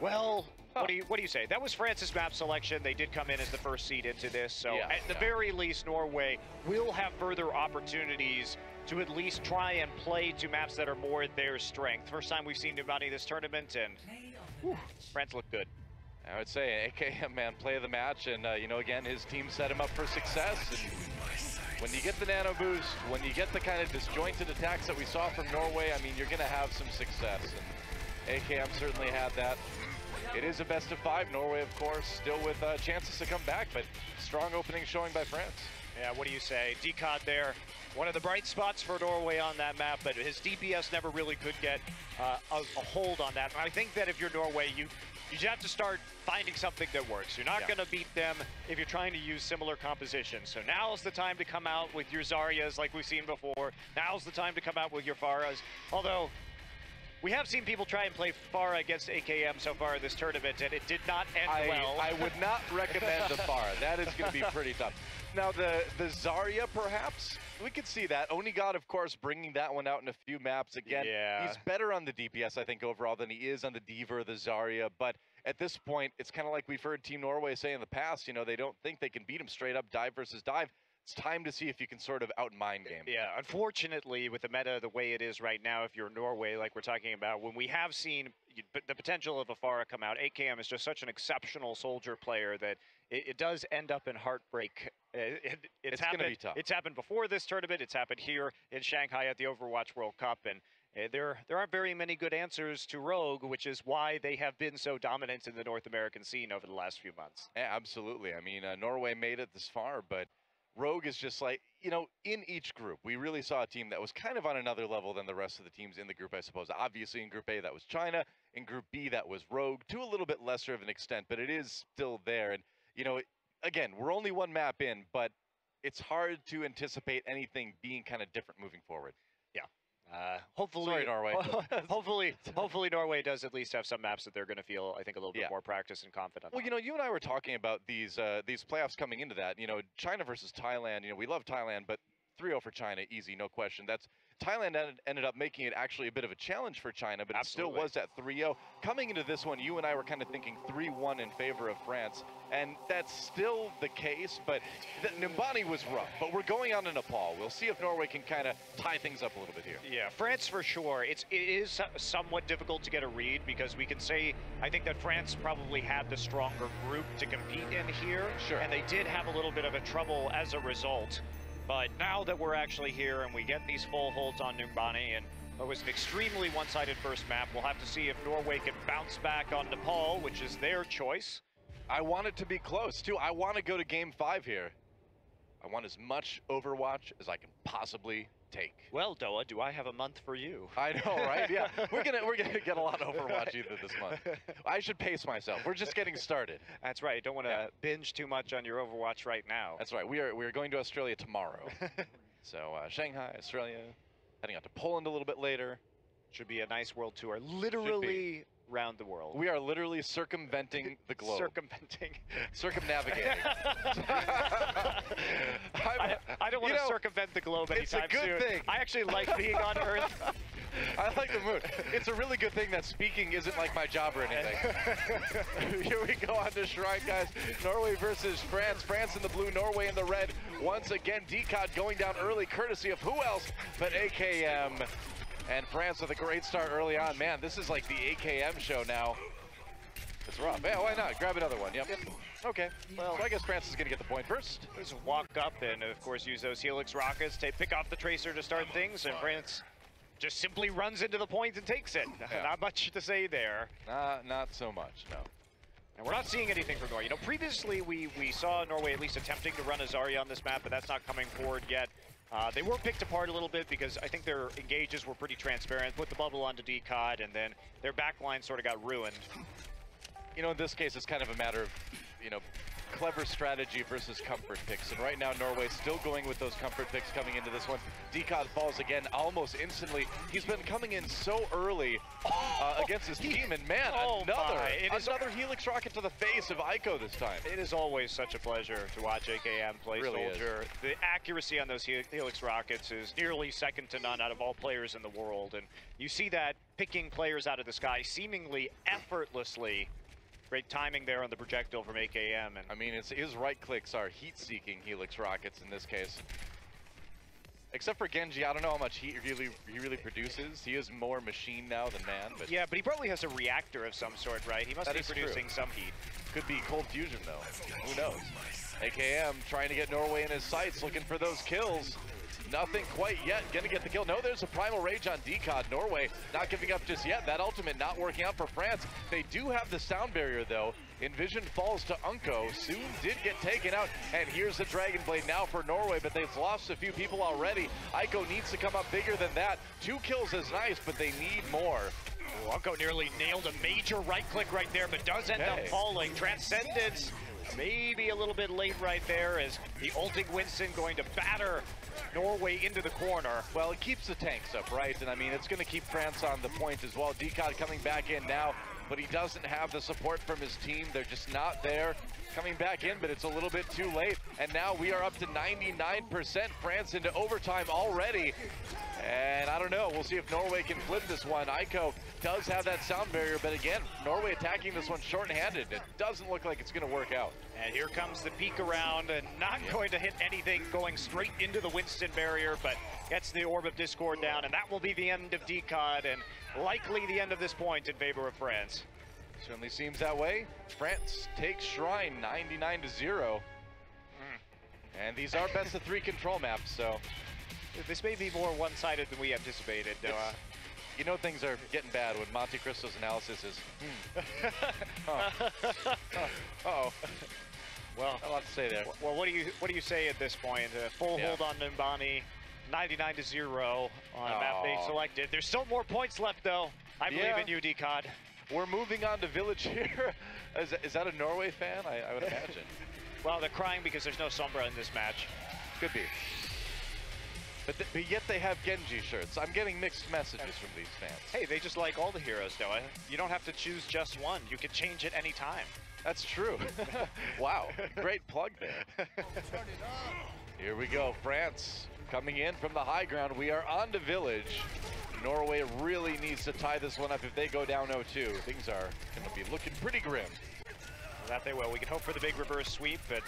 Well, what do you say? That was France's map selection. They did come in as the first seed into this, so at the very least, Norway will have further opportunities to at least try and play to maps that are more their strength. First time we've seen Numbani this tournament, and France looked good. I would say AKM, man, play of the match, and you know, again, his team set him up for success. And when you get the nano boost, when you get the kind of disjointed attacks that we saw from Norway, I mean, you're going to have some success. And AKM certainly had that. It is a best of 5. Norway, of course, still with chances to come back, but strong opening showing by France. Yeah, what do you say? Decod there, one of the bright spots for Norway on that map, but his DPS never really could get a hold on that. And I think that if you're Norway, you just have to start finding something that works. You're not going to beat them if you're trying to use similar compositions. So now's the time to come out with your Zaryas like we've seen before. Now's the time to come out with your Pharahs. Although, we have seen people try and play Pharah against AKM so far in this tournament, and it did not end well. I would not recommend the Pharah. That is going to be pretty tough. Now, the Zarya, perhaps, we could see that. Onigod, of course, bringing that one out in a few maps. Again, he's better on the DPS, I think, overall than he is on the D.Va or the Zarya. But at this point, it's kind of like we've heard Team Norway say in the past, you know, they don't think they can beat him straight up dive versus dive. It's time to see if you can sort of out-mind game. Yeah, unfortunately, with the meta the way it is right now, if you're Norway, like we're talking about, when we have seen the potential of a Pharah come out, AKM is just such an exceptional soldier player that it does end up in heartbreak. It's going to be tough. It's happened before this tournament. It's happened here in Shanghai at the Overwatch World Cup, and there aren't very many good answers to Rogue, which is why they have been so dominant in the North American scene over the last few months. Yeah, absolutely. I mean, Norway made it this far, but Rogue is just like, you know, in each group, we really saw a team that was kind of on another level than the rest of the teams in the group, I suppose. Obviously, in Group A, that was China. In Group B, that was Rogue, to a little bit lesser of an extent, but it is still there. And, you know, again, we're only one map in, but it's hard to anticipate anything being kind of different moving forward. Yeah. Hopefully, sorry, Norway. hopefully Norway does at least have some maps that they're going to feel, I think, a little bit more practice and confident. Well, you know, you and I were talking about these playoffs coming into that. You know, China versus Thailand. You know, we love Thailand, but 3-0 for China, easy, no question. Thailand ended up making it actually a bit of a challenge for China, but it still was at 3-0. Coming into this one, you and I were kind of thinking 3-1 in favor of France, and that's still the case, but Numbani was rough. But we're going on to Nepal. We'll see if Norway can kind of tie things up a little bit here. Yeah, France for sure. It is somewhat difficult to get a read because we can say, I think that France probably had the stronger group to compete in here, and they did have a little bit of a trouble as a result. But now that we're actually here and we get these full holds on Numbani, and it was an extremely one-sided first map, we'll have to see if Norway can bounce back on Nepal, which is their choice. I want it to be close, too. I want to go to Game 5 here. I want as much Overwatch as I can possibly take. Well, Doa, do I have a month for you? I know, right? Yeah, we're gonna get a lot of Overwatch either this month. I should pace myself. We're just getting started. That's right. You don't want to binge too much on your Overwatch right now. That's right. We are going to Australia tomorrow. So Shanghai, Australia, heading out to Poland a little bit later. Should be a nice world tour. Literally around the world. We are literally circumventing the globe. Circumnavigating. I don't want to circumvent the globe anytime soon. It's a good thing. I actually like being on Earth. I like the mood. It's a really good thing that speaking isn't like my job or anything. Here we go on to Shrine, guys. Norway versus France. France in the blue, Norway in the red. Once again, Decod going down early, courtesy of who else but AKM. And France with a great start early on. Man, this is like the AKM show now. It's rough. Yeah, why not? Grab another one. Yep. Okay. Well, so I guess France is going to get the point first. Just walk up and, of course, use those Helix rockets to pick off the Tracer to start things. And France just simply runs into the point and takes it. Yeah. Not much to say there. Not so much, no. And we're not seeing anything from Norway. You know, previously we saw Norway at least attempting to run a Zarya on this map, but that's not coming forward yet. They were picked apart a little bit because I think their engages were pretty transparent. Put the bubble onto Decod, and then their backline sort of got ruined. You know, in this case, it's kind of a matter of, you know, clever strategy versus comfort picks. And right now, Norway still going with those comfort picks coming into this one. Decod falls again almost instantly. He's been coming in so early against his team, and man, another Helix rocket to the face of Aiko this time. It is always such a pleasure to watch AKM play Really Soldier. The accuracy on those Helix rockets is nearly second to none out of all players in the world, and you see that picking players out of the sky seemingly effortlessly. Great timing there on the projectile from AKM. And I mean, his right clicks are heat-seeking Helix rockets in this case. Except for Genji, I don't know how much heat he really produces. He is more machine now than man. But yeah, but he probably has a reactor of some sort, right? He must be producing some heat. Could be cold fusion though. Who knows? AKM trying to get Norway in his sights, looking for those kills. Nothing quite yet. Gonna get the kill. No, there's a Primal Rage on Decod. Norway not giving up just yet. That ultimate not working out for France. They do have the sound barrier though. Envision falls to Unko. Soon did get taken out. And here's the Dragon Blade now for Norway, but they've lost a few people already. Aiko needs to come up bigger than that. 2 kills is nice, but they need more. Unko nearly nailed a major right click right there, but does end up falling. Transcendence maybe a little bit late right there as the ulting Winston going to batter Norway into the corner. Well, it keeps the tanks up, right? And I mean, it's going to keep France on the point as well. Decod coming back in now, but he doesn't have the support from his team. They're just not there. Coming back in, but it's a little bit too late. And now we are up to 99%. France into overtime already. And I don't know, we'll see if Norway can flip this one. Aiko does have that sound barrier, but again, Norway attacking this one short-handed. It doesn't look like it's going to work out. And here comes the peek around, and not going to hit anything, going straight into the Winston barrier, but gets the Orb of Discord down, and that will be the end of Decod, and likely the end of this point in favor of France. Certainly seems that way. France takes Shrine 99-0. And these are best of 3 control maps, so this may be more one-sided than we anticipated. You know things are getting bad when Monte Cristo's analysis is, uh-oh. Well, a lot to say there. Well, what do you say at this point? Full hold on Nimbani, 99-0 on a map they selected. There's still more points left, though. I believe in you, Decod. We're moving on to Village here. Is that a Norway fan? I would imagine. Well, they're crying because there's no Sombra in this match. Could be. But yet they have Genji shirts. I'm getting mixed messages from these fans. Hey, they just like all the heroes, Noah. You don't have to choose just one. You can change it any time. That's true. Wow, great plug there. Here we go, France coming in from the high ground. We are on to Village. Norway really needs to tie this one up. If they go down 0-2, things are going to be looking pretty grim. That they will. We can hope for the big reverse sweep, but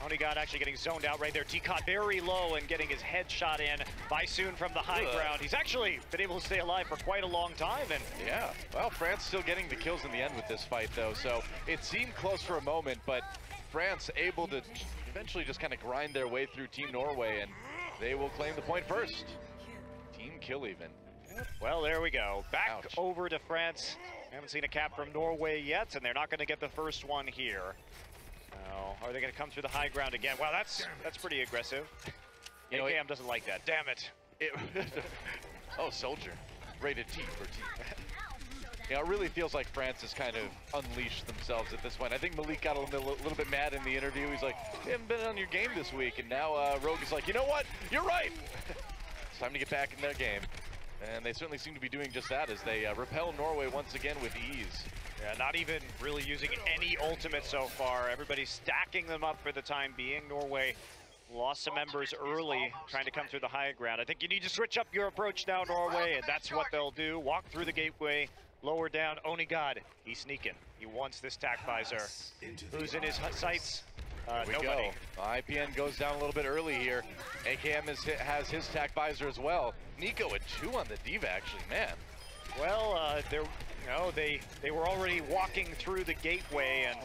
Onigod actually getting zoned out right there. Decod very low and getting his head shot in by Soon from the high ground. He's actually been able to stay alive for quite a long time. And yeah, well, France still getting the kills in the end with this fight, though. So it seemed close for a moment, but France able to eventually just kind of grind their way through Team Norway, and they will claim the point first. Team kill even. Well, there we go. Back over to France. We haven't seen a cap from Norway yet, and they're not going to get the first one here. Are they going to come through the high ground again? Wow, that's pretty aggressive. You know, AKM doesn't like that. Damn it. Oh, Soldier. Rated T for T. You know, it really feels like France has kind of unleashed themselves at this point. I think Malik got a little bit mad in the interview. He's like, you haven't been on your game this week. And now Rogue is like, you know what? You're right. It's time to get back in their game. And they certainly seem to be doing just that as they repel Norway once again with ease. Yeah, not even really using any ultimate so far. Everybody's stacking them up for the time being. Norway lost some members early, trying to come through the high ground. I think you need to switch up your approach now, Norway, and that's what they'll do. Walk through the gateway, lower down. Onigod, he's sneaking. He wants this tack visor. Who's in his sights? Nobody. Go. IPN goes down a little bit early here. AKM has his tack visor as well. Nico at 2 on the Diva, actually, man. Well, they were already walking through the gateway, and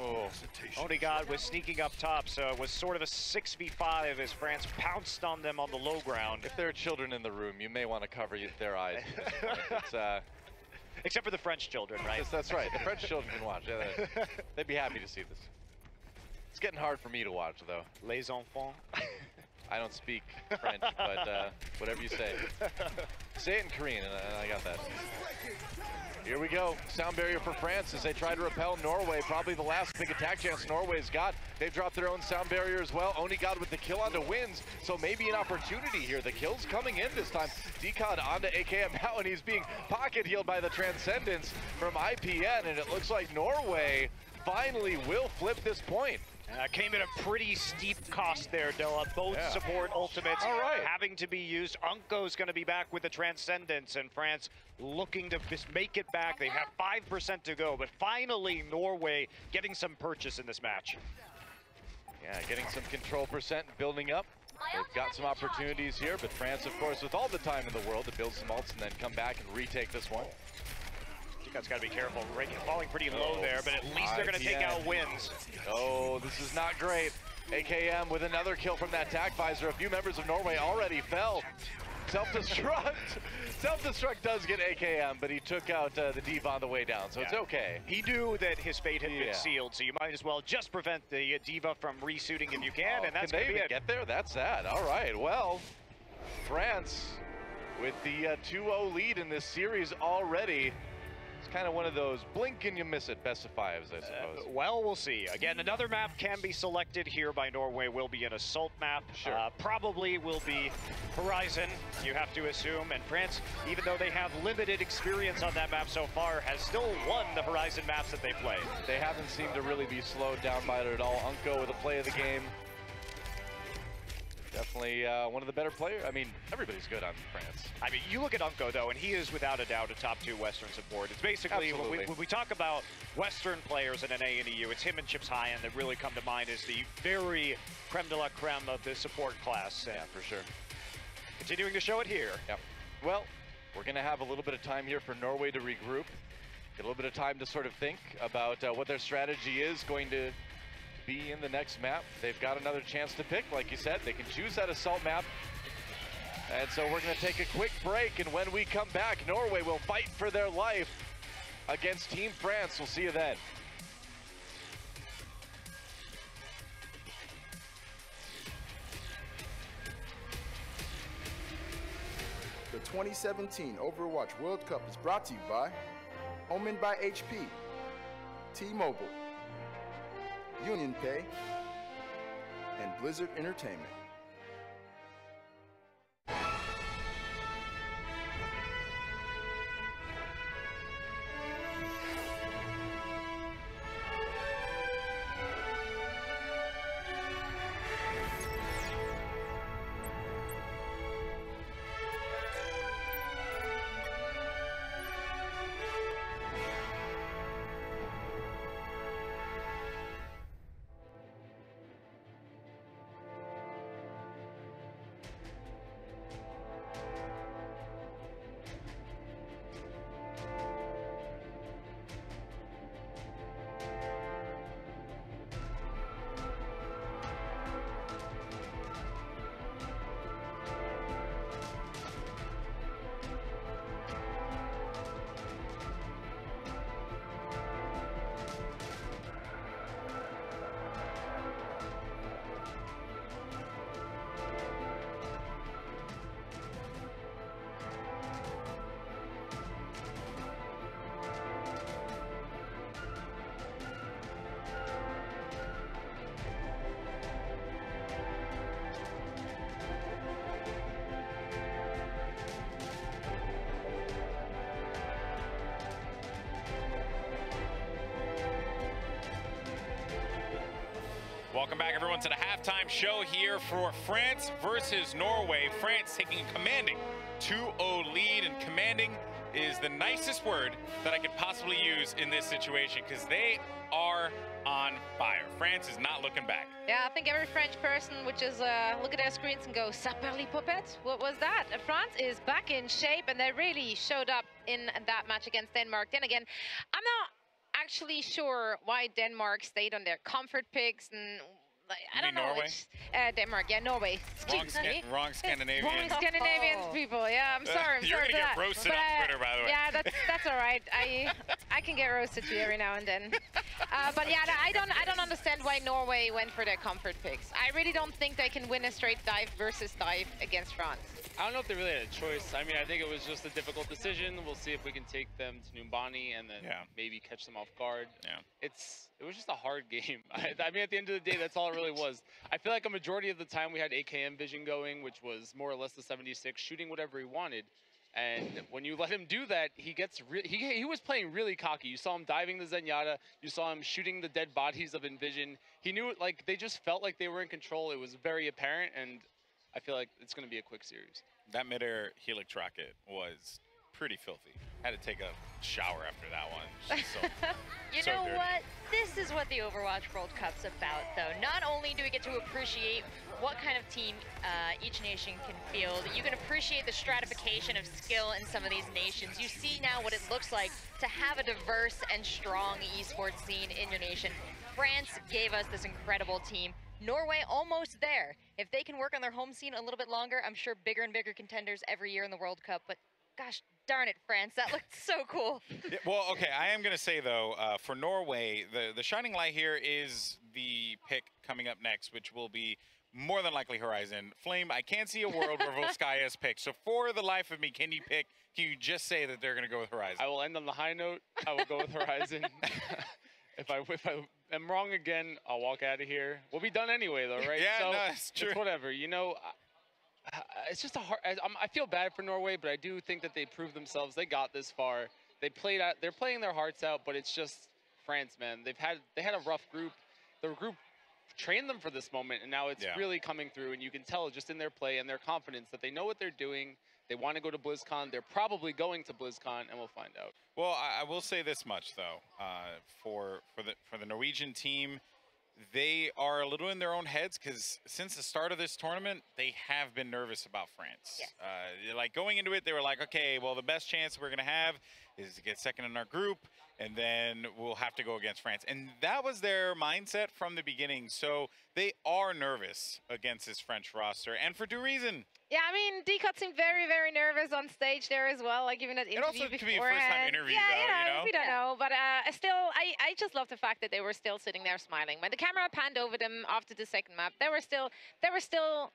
Onigod was sneaking up top, so it was sort of a 6v5 as France pounced on them on the low ground. If there are children in the room, you may want to cover their eyes. Except for the French children, right? Yes, that's right. The French children can watch. Yeah, they'd be happy to see this. It's getting hard for me to watch, though. Les enfants. I don't speak French, but whatever you say. Say it in Korean, and I got that. Here we go. Sound barrier for France as they try to repel Norway. Probably the last big attack chance Norway's got. They've dropped their own sound barrier as well. Onigod with the kill onto Wins, so maybe an opportunity here. The kill's coming in this time. Decod onto AKM now, and he's being pocket healed by the Transcendence from IPN, and it looks like Norway finally will flip this point. Came at a pretty steep cost there, Dilla. Both support ultimates having to be used. Unko's going to be back with the Transcendence, and France looking to just make it back. They have 5% to go, but finally Norway getting some purchase in this match. Yeah, getting some control percent building up. They've got some opportunities here, but France, of course, with all the time in the world to build some ults and then come back and retake this one. That's got to be careful. Falling pretty low there, but at least they're going to take out Wins. Oh, this is not great. AKM with another kill from that attack visor. A few members of Norway already fell. Self-destruct. Self-destruct does get AKM, but he took out the Diva on the way down, so it's okay. He knew that his fate had been sealed, so you might as well just prevent the Diva from resuiting if you can, and that's going to be it. Get there? That's sad. All right, well, France with the 2-0 lead in this series already. It's kind of one of those blink and you miss it best of fives, I suppose. Well, we'll see. Again, another map can be selected here by Norway. Will be an assault map. Sure. Probably will be Horizon, you have to assume. And France, even though they have limited experience on that map so far, has still won the Horizon maps that they play. They haven't seemed to really be slowed down by it at all. Unko with a play of the game. Definitely one of the better players. I mean, everybody's good on France. I mean, you look at Unko, though, and he is without a doubt a top 2 Western support. It's basically, when we talk about Western players in NA and EU, it's him and Chips Hyan that really come to mind as the very creme de la creme of the support class. Yeah, for sure. Continuing to show it here. Yep. Well, we're going to have a little bit of time here for Norway to regroup. Get a little bit of time to sort of think about what their strategy is going to be in the next map. They've got another chance to pick, like you said. They can choose that assault map. And so we're going to take a quick break, and when we come back, Norway will fight for their life against Team France. We'll see you then. The 2017 Overwatch World Cup is brought to you by Omen by HP, T-Mobile, Union Pay, and Blizzard Entertainment. Welcome back, everyone, to the halftime show here for France versus Norway. France taking a commanding 2-0 lead, and commanding is the nicest word that I could possibly use in this situation because they are on fire. France is not looking back. Yeah, I think every French person would just look at their screens and go, "Ça parle popette?" What was that? France is back in shape, and they really showed up in that match against Denmark. Then again, I'm not actually sure why Denmark stayed on their comfort picks, and I don't know. Norway? Denmark, yeah, Norway. Wrong Scandinavian. Wrong Scandinavian people. Yeah, I'm sorry. You're sorry gonna for get that. roasted But, on Twitter, by the way. Yeah, that's all right. I can get roasted too every now and then. But yeah, I don't understand why Norway went for their comfort picks. I really don't think they can win a straight dive versus dive against France. I don't know if they really had a choice. I mean, I think it was just a difficult decision. We'll see if we can take them to Numbani and then maybe catch them off guard. Yeah. It was just a hard game. I mean, at the end of the day, that's all it really was. I feel like a majority of the time we had AKM vision going, which was more or less the 76, shooting whatever he wanted. And when you let him do that, he was playing really cocky. You saw him diving the Zenyatta. You saw him shooting the dead bodies of Envision. He knew it, like, they just felt like they were in control. It was very apparent, and I feel like it's going to be a quick series. That mid-air helix rocket was pretty filthy. Had to take a shower after that one. You know what? This is what the Overwatch World Cup's about, though. Not only do we get to appreciate what kind of team each nation can field, you can appreciate the stratification of skill in some of these nations. You see now what it looks like to have a diverse and strong esports scene in your nation. France gave us this incredible team. Norway almost there. If they can work on their home scene a little bit longer, I'm sure bigger and bigger contenders every year in the World Cup. But gosh darn it, France, that looked so cool. Yeah, well, okay, I am going to say, though, for Norway, the shining light here is the pick coming up next, which will be more than likely Horizon. Flame, I can't see a world where Volskaya is picked. So for the life of me, can you just say that they're going to go with Horizon? I will end on the high note. I will go with Horizon. If I am wrong again, I'll walk out of here. We'll be done anyway, though, right? Yeah, so no, it's true. It's whatever. You know, it's just a hard. I feel bad for Norway, but I do think that they proved themselves. They got this far. They played out. They're playing their hearts out, but it's just France, man. They had a rough group. The group trained them for this moment, and now it's really coming through. And you can tell just in their play and their confidence that they know what they're doing. They want to go to BlizzCon. They're probably going to BlizzCon, and we'll find out. Well, I will say this much, though. For the Norwegian team, they are a little in their own heads because since the start of this tournament, they have been nervous about France. Yes. Like going into it, they were like, okay, well, the best chance we're going to have is to get second in our group, and then we'll have to go against France. And that was their mindset from the beginning. So they are nervous against this French roster, and for due reason. Yeah, I mean, Decut seemed very, very nervous on stage there as well, like even at interview beforehand. It also could be a first-time interview, yeah, though, we don't know. But still, I just love the fact that they were still sitting there smiling. When the camera panned over them after the second map, they were still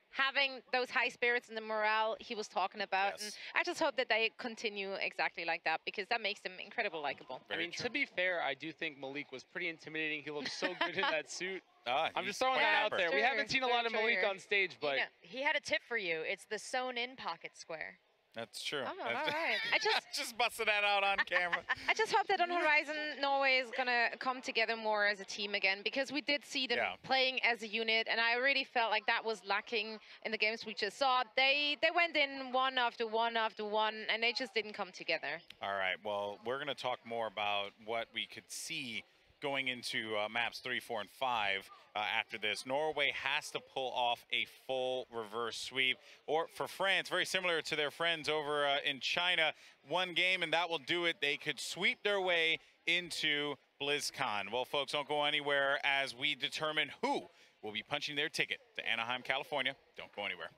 having those high spirits and the morale he was talking about. Yes. And I just hope that they continue exactly like that because that makes them incredibly likable. I mean, to be fair, I do think Malik was pretty intimidating. He looked so good in that suit. I'm just throwing that out there. We haven't seen a lot of Malik on stage, but... He had a tip for you. It's the sewn-in pocket square. That's true. Oh, all right. I just busted that out on camera. I just hope that on Horizon, Norway is going to come together more as a team again because we did see them playing as a unit, and I really felt like that was lacking in the games we just saw. They went in one after one after one, and they just didn't come together. All right. Well, we're going to talk more about what we could see going into maps 3, 4, and 5 after this. Norway has to pull off a full reverse sweep. Or for France, very similar to their friends over in China, one game and that will do it. They could sweep their way into BlizzCon. Well, folks, don't go anywhere as we determine who will be punching their ticket to Anaheim, California. Don't go anywhere.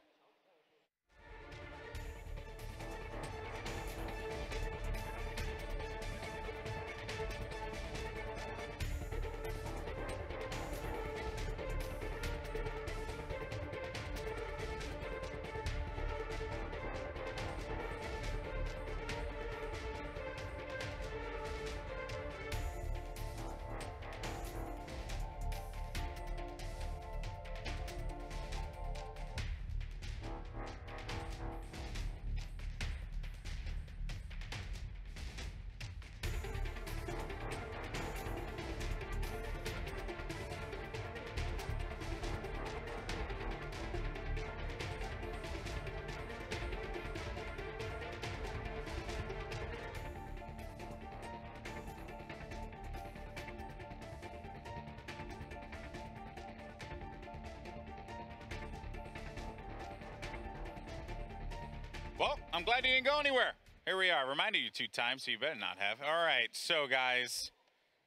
Well, I'm glad you didn't go anywhere. Here we are. Reminded you 2 times, so you better not have. All right, so guys,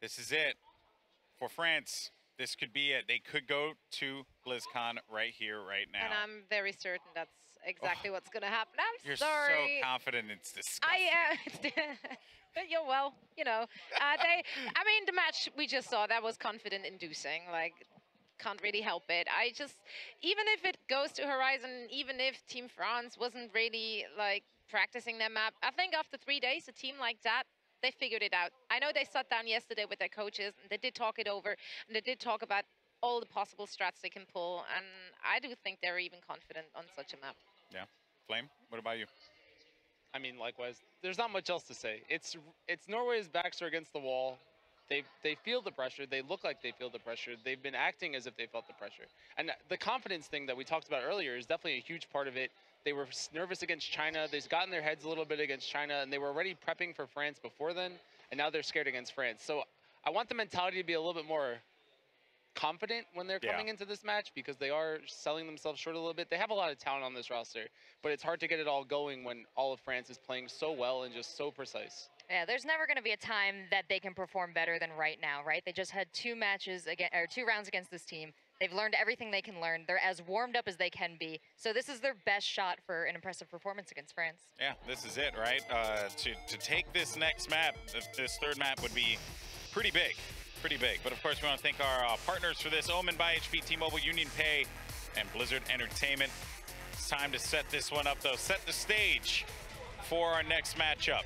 this is it for France. this could be it. They could go to BlizzCon right here, right now. And I'm very certain that's exactly what's going to happen. I'm You're sorry. so confident, it's disgusting. I am. But you're well, you know. I mean, the match we just saw, that was confident-inducing. Like, can't really help it. Even if it goes to Horizon, even if Team France wasn't really, like, practicing their map, I think after 3 days, a team like that, they figured it out. I know they sat down yesterday with their coaches, and they did talk it over, and they did talk about all the possible strats they can pull, and I do think they're even confident on such a map. Yeah. Flame, what about you? I mean, likewise, there's not much else to say. It's Norway's backs are against the wall. They feel the pressure. They look like they feel the pressure. They've been acting as if they felt the pressure. And the confidence thing that we talked about earlier is definitely a huge part of it. They were nervous against China. They've gotten their heads a little bit against China, and they were already prepping for France before then, and now they're scared against France. So I want the mentality to be a little bit more confident when they're coming into this match, because they are selling themselves short a little bit. They have a lot of talent on this roster, but it's hard to get it all going when all of France is playing so well and just so precise. Yeah, there's never going to be a time that they can perform better than right now, right? They just had 2 rounds against this team. They've learned everything they can learn. They're as warmed up as they can be. So this is their best shot for an impressive performance against France. Yeah, this is it, right? To take this next map, this third map would be pretty big. Pretty big. But of course, we want to thank our partners for this, Omen by HP, T-Mobile, Union Pay, and Blizzard Entertainment. It's time to set this one up, though. Set the stage for our next matchup.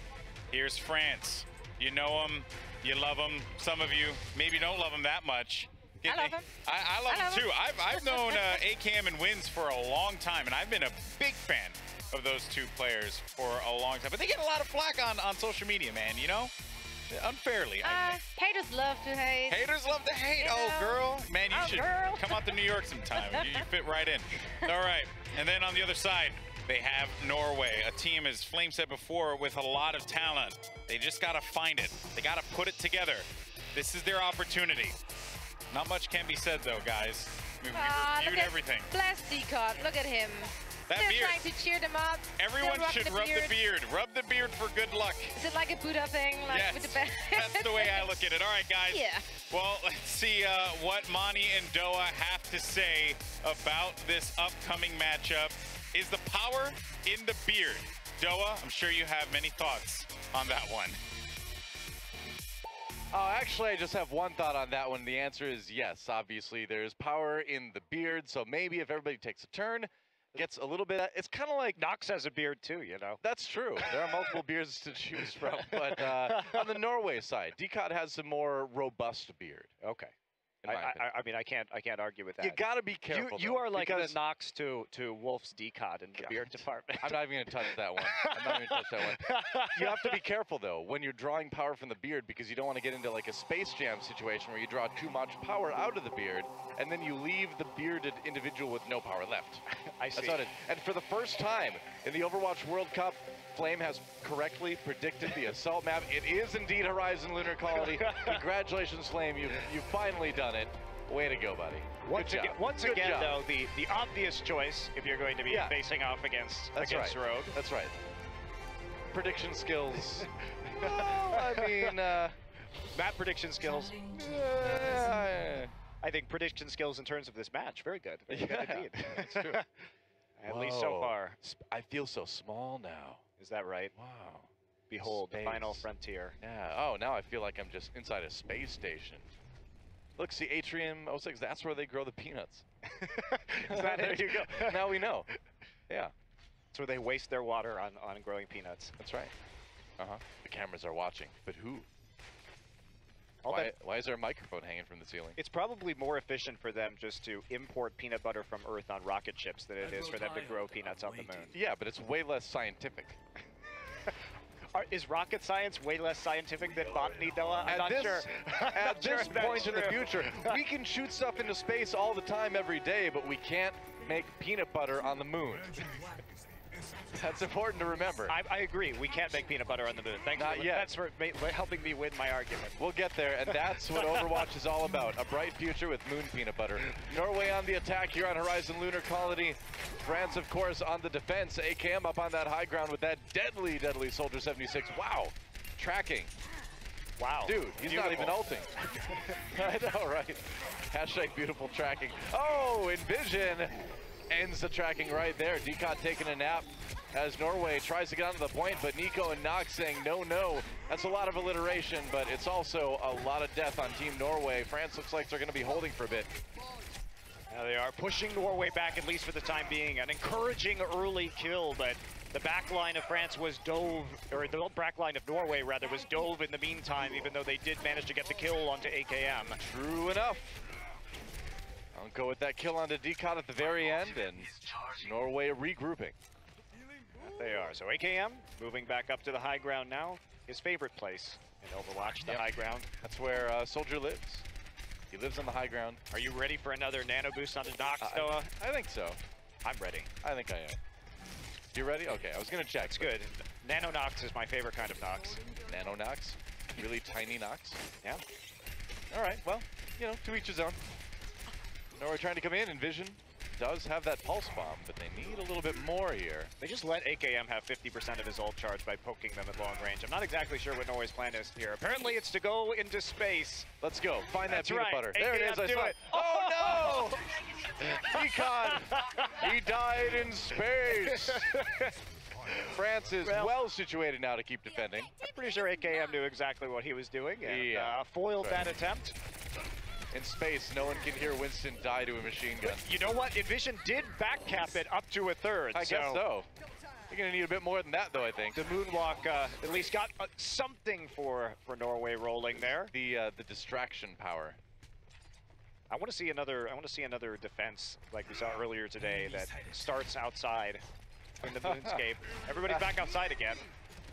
Here's France. You know them, you love them. Some of you maybe don't love them that much. I love him. I love him too. I've known ACAM and Wins for a long time, and I've been a big fan of those two players for a long time. But they get a lot of flack on social media, man, you know? Unfairly. Haters love to hate. Haters love to hate. Oh, girl. Man, you should come out to New York sometime. You fit right in. All right. And then on the other side, they have Norway, a team, as Flame said before, with a lot of talent. They just got to find it. They got to put it together. This is their opportunity. Not much can be said, though, guys. We've reviewed everything. Bless Decod. Look at him. That Still beard. trying to cheer them up. Everyone should rub the beard. Rub the beard for good luck. Is it like a Buddha thing? Like yes, with the band? That's the way I look at it. All right, guys. Yeah. Well, let's see what Mani and Doa have to say about this upcoming matchup. Is the power in the beard? Doa, I'm sure you have many thoughts on that one. Actually, I just have one thought on that one. The answer is yes. Obviously, there's power in the beard, so maybe if everybody takes a turn, gets a little bit. It's kind of like Nox has a beard too, you know. That's true. There are multiple beards to choose from, but on the Norway side, Decod has a more robust beard. Okay. I mean, I can't argue with that. You got to be careful. You are like the Nox to Wolf's Decod in the beard department. I'm not even going to touch that one. I'm not even going to touch that one. You have to be careful, though, when you're drawing power from the beard, because you don't want to get into like a Space Jam situation where you draw too much power out of the beard, and then you leave the bearded individual with no power left. I see. That's not it. And for the first time in the Overwatch World Cup, Flame has correctly predicted the assault map. It is indeed Horizon Lunar Quality. Congratulations, Flame. You've finally done it. Way to go, buddy. Once again, though, the obvious choice, if you're going to be facing off against Rogue. That's right. Prediction skills. Well, I mean, map prediction skills. I think prediction skills in terms of this match, very good. Very good indeed. That's true. At least so far. I feel so small now. Is that right? Wow. Behold, the final frontier. Yeah. Oh, now I feel like I'm just inside a space station. Look, see, Atrium 06, that's where they grow the peanuts. There you go. Now we know. Yeah. That's where they waste their water on growing peanuts. That's right. Uh-huh. The cameras are watching, but who? Why is there a microphone hanging from the ceiling? It's probably more efficient for them just to import peanut butter from Earth on rocket ships than it is for them to grow peanuts on the moon. Yeah, but it's way less scientific. Is rocket science way less scientific than botany, Doa? I'm not sure. At this point in the future, we can shoot stuff into space all the time, every day, but we can't make peanut butter on the moon. That's important to remember. I agree. We can't make peanut butter on the moon. Thanks for helping me win my argument. We'll get there, and that's what Overwatch is all about. A bright future with moon peanut butter. Norway on the attack here on Horizon Lunar Colony. France, of course, on the defense. AKM up on that high ground with that deadly, deadly Soldier 76. Wow. Tracking. Wow. Dude, he's not even ulting. I know, right? Hashtag beautiful tracking. Oh, Envision ends the tracking right there. Decot taking a nap as Norway tries to get onto the point, but Nico and Nox saying no, no. That's a lot of alliteration, but it's also a lot of death on Team Norway. France looks like they're going to be holding for a bit. Now they are pushing Norway back, at least for the time being. An encouraging early kill, but the back line of France was dove, or the back line of Norway, rather, was dove in the meantime, even though they did manage to get the kill onto AKM. True enough. Unco with that kill onto Decot at the very end, and Norway regrouping. They are. So AKM moving back up to the high ground now. His favorite place in Overwatch, the high ground. That's where Soldier lives. He lives on the high ground. Are you ready for another nano boost onto Nox, Noah? I think so. I'm ready. I think I am. You ready? Okay, I was gonna check. It's good. Nano Nox is my favorite kind of Nox. Nano Nox? Really tiny Nox? Yeah. All right, well, you know, to each his own. Norway trying to come in, and Vision does have that pulse bomb, but they need a little bit more here. They just let AKM have 50% of his ult charge by poking them at long range. I'm not exactly sure what Norway's plan is here. Apparently it's to go into space. Let's go. Find that peanut butter. AKM, there it is. I saw it. Oh, no! Econ! He died in space! France is well situated now to keep defending. I'm pretty sure AKM knew exactly what he was doing and foiled that attempt. In space, no one can hear Winston die to a machine gun. You know what? Envision did back cap it up to a third. I guess so. You're going to need a bit more than that, though, I think. The moonwalk at least got something for Norway rolling there. The distraction power. I want to see another defense like we saw earlier today that starts outside in the moonscape. Everybody's back outside again.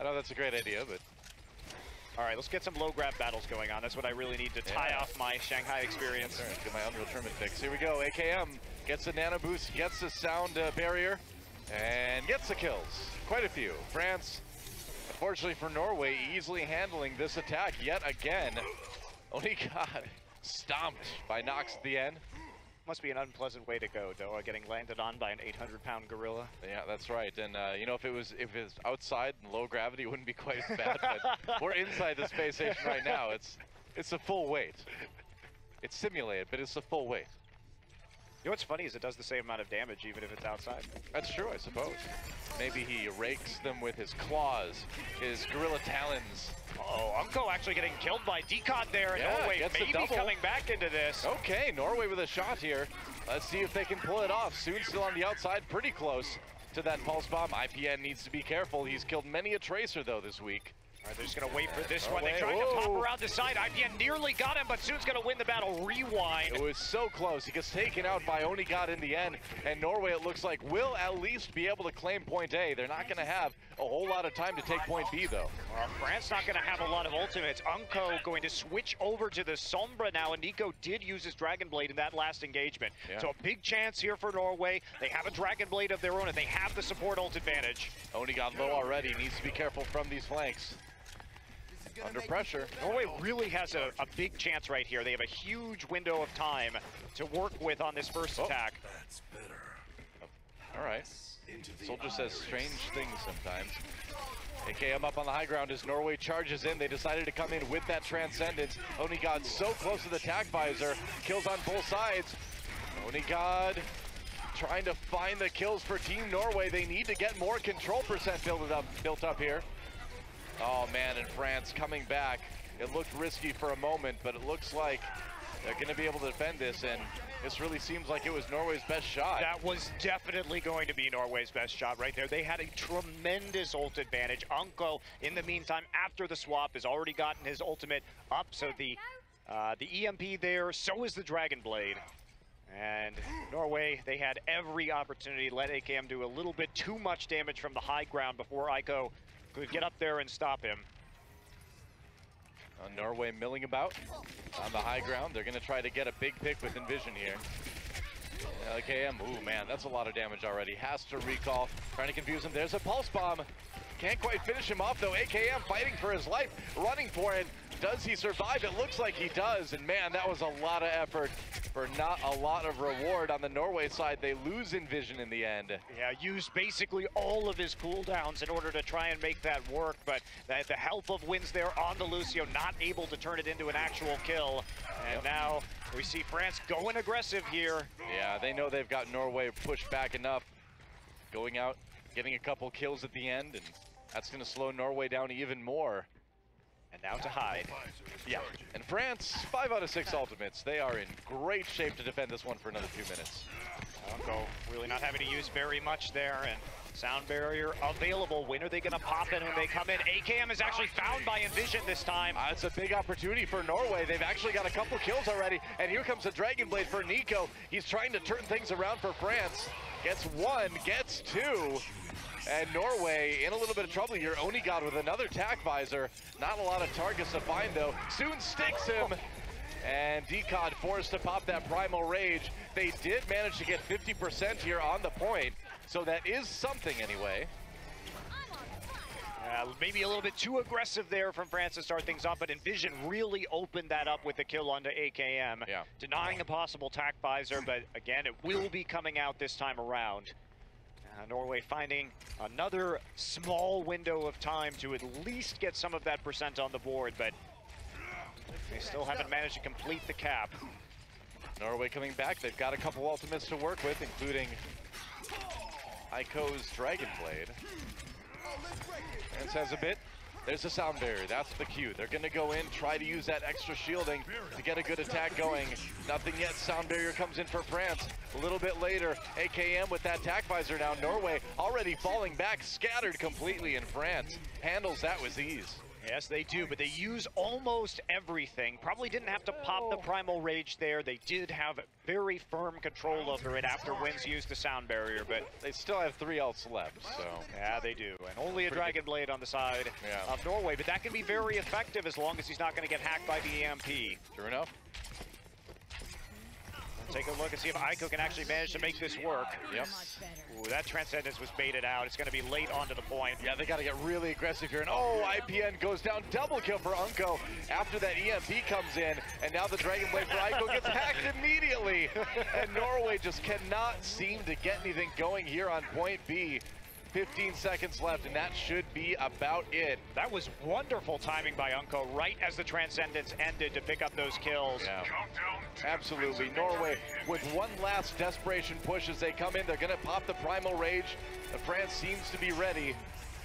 I know that's a great idea, but... All right, let's get some low grab battles going on. That's what I really need to tie off my Shanghai experience. Right, get my Unreal Tournament fix. Here we go. AKM gets a nano boost, gets the sound barrier, and gets the kills. Quite a few. France, unfortunately for Norway, easily handling this attack yet again. Only got stomped by Nox at the end. Must be an unpleasant way to go, Doa, getting landed on by an 800-pound gorilla. Yeah, that's right. And you know, if it was outside and low gravity, it wouldn't be quite as bad. But we're inside the space station right now. It's a full weight. It's simulated, but it's a full weight. You know what's funny is it does the same amount of damage even if it's outside. That's true, I suppose. Maybe he rakes them with his claws, his gorilla talons. Oh, Unco actually getting killed by Decot there, and Norway maybe coming back into this. Okay, Norway with a shot here. Let's see if they can pull it off. Soon still on the outside, pretty close to that pulse bomb. IPN needs to be careful. He's killed many a tracer, though, this week. All right, they're just going to wait for this one. They tried to pop around the side. IPN nearly got him, but Soon's going to win the battle. Rewind. It was so close. He gets taken out by Onigod in the end, and Norway, it looks like, will at least be able to claim point A. They're not going to have a whole lot of time to take point B, though. Well, France not going to have a lot of ultimates. Unco going to switch over to the Sombra now, and Nico did use his Dragon Blade in that last engagement. Yeah. So a big chance here for Norway. They have a Dragon Blade of their own, and they have the support ult advantage. Onigod low already. Needs to be careful from these flanks. Under pressure. Norway really has a big chance right here. They have a huge window of time to work with on this first attack. That's better. All right. Soldier says strange things sometimes. AKM up on the high ground as Norway charges in. They decided to come in with that Transcendence. Onigod so close to the tag visor. Kills on both sides. Onigod trying to find the kills for Team Norway. They need to get more control percent built up here. Oh man, and France coming back. It looked risky for a moment, but it looks like they're going to be able to defend this, and this really seems like it was Norway's best shot. That was definitely going to be Norway's best shot right there. They had a tremendous ult advantage. Unco, in the meantime, after the swap, has already gotten his ultimate up, so the EMP there, so is the Dragon Blade. And Norway, they had every opportunity to let AKM do a little bit too much damage from the high ground before Aiko could get up there and stop him. Norway milling about on the high ground. They're going to try to get a big pick with Envision here. AKM, ooh man, that's a lot of damage already. Has to recall, trying to confuse him. There's a pulse bomb. Can't quite finish him off though. AKM fighting for his life, running for it. Does he survive? It looks like he does. And man, that was a lot of effort for not a lot of reward on the Norway side. They lose in vision in the end. Yeah, used basically all of his cooldowns in order to try and make that work, but the help of wins there on the Lucio, not able to turn it into an actual kill. And now we see France going aggressive here. Yeah, they know they've got Norway pushed back enough. Going out, getting a couple kills at the end, and that's going to slow Norway down even more. And now to hide. Yeah, and France, 5 out of 6 ultimates. They are in great shape to defend this one for another 2 minutes. Unko really not having to use very much there, and sound barrier available. When are they going to pop in when they come in? AKM is actually found by Envision this time. It's a big opportunity for Norway. They've actually got a couple kills already, and here comes the Dragon Blade for Nico. He's trying to turn things around for France. Gets 1, gets 2. And Norway in a little bit of trouble here. Onigod with another tack visor. Not a lot of targets to find though. Soon sticks him. And Decod forced to pop that Primal Rage. They did manage to get 50% here on the point. So that is something anyway. Maybe a little bit too aggressive there from France to start things off, but Envision really opened that up with the kill onto AKM. Yeah. Denying the possible tack visor, but again, it will be coming out this time around. Norway finding another small window of time to at least get some of that percent on the board, but they still haven't managed to complete the cap. Norway coming back. They've got a couple ultimates to work with, including Aiko's Dragon Blade. And says a bit. There's a sound barrier. That's the cue. They're going to go in, try to use that extra shielding to get a good attack going. Nothing yet. Sound barrier comes in for France. A little bit later, AKM with that tack visor now. Norway already falling back, scattered completely, and France handles that with ease. Yes, they do, but they use almost everything. Probably didn't have to pop the Primal Rage there. They did have very firm control over it after Wins used the sound barrier, but they still have 3 ults left, so. Yeah, they do, and only a Dragon Blade on the side of Norway, but that can be very effective as long as he's not going to get hacked by the EMP. True enough. Take a look and see if Aiko can actually manage to make this work. Yep. Ooh, that Transcendence was baited out. It's going to be late onto the point. Yeah, they got to get really aggressive here. And oh, IPN goes down. Double kill for Unko after that EMP comes in. And now the Dragon Blade for Aiko gets hacked immediately. And Norway just cannot seem to get anything going here on point B. 15 seconds left, and that should be about it. That was wonderful timing by Unko right as the Transcendence ended to pick up those kills. Yeah. Absolutely. Norway with one last desperation push as they come in. They're going to pop the Primal Rage. France seems to be ready.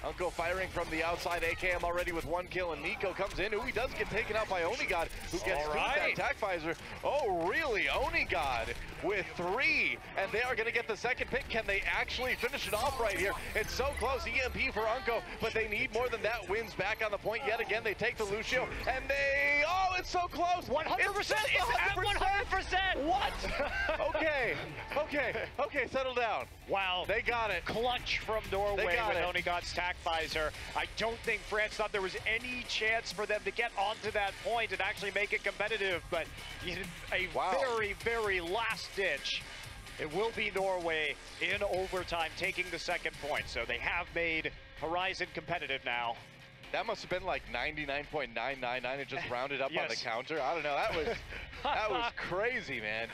Unko firing from the outside. AKM already with 1 kill, and Nico comes in. Ooh, he does get taken out by Onigod, who gets that attack visor. Oh, really? Onigod with 3, and they are going to get the second pick. Can they actually finish it off right here? It's so close. EMP for Unko, but they need more than that. Wins back on the point yet again. They take the Lucio, and they... Oh, it's so close! 100%! It's at 100%! What? Okay, settle down. Wow. They got it. Clutch from Norway with Onigod's tack visor. I don't think France thought there was any chance for them to get onto that point and actually make it competitive, but a very, very last ditch. It will be Norway in overtime taking the second point, so they have made Horizon competitive now. That must have been like 99.999 and just rounded up on the counter. I don't know. That was crazy, man.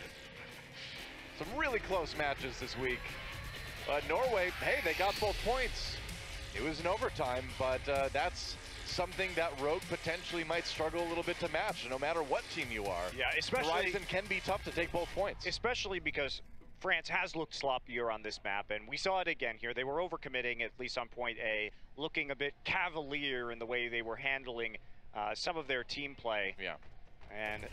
Some really close matches this week. But Norway, hey, they got both points. It was in overtime, but that's something that Rogue potentially might struggle a little bit to match, no matter what team you are. Yeah, especially Horizon can be tough to take both points. Especially because France has looked sloppier on this map, and we saw it again here. They were overcommitting, at least on point A, looking a bit cavalier in the way they were handling some of their team play. Yeah. And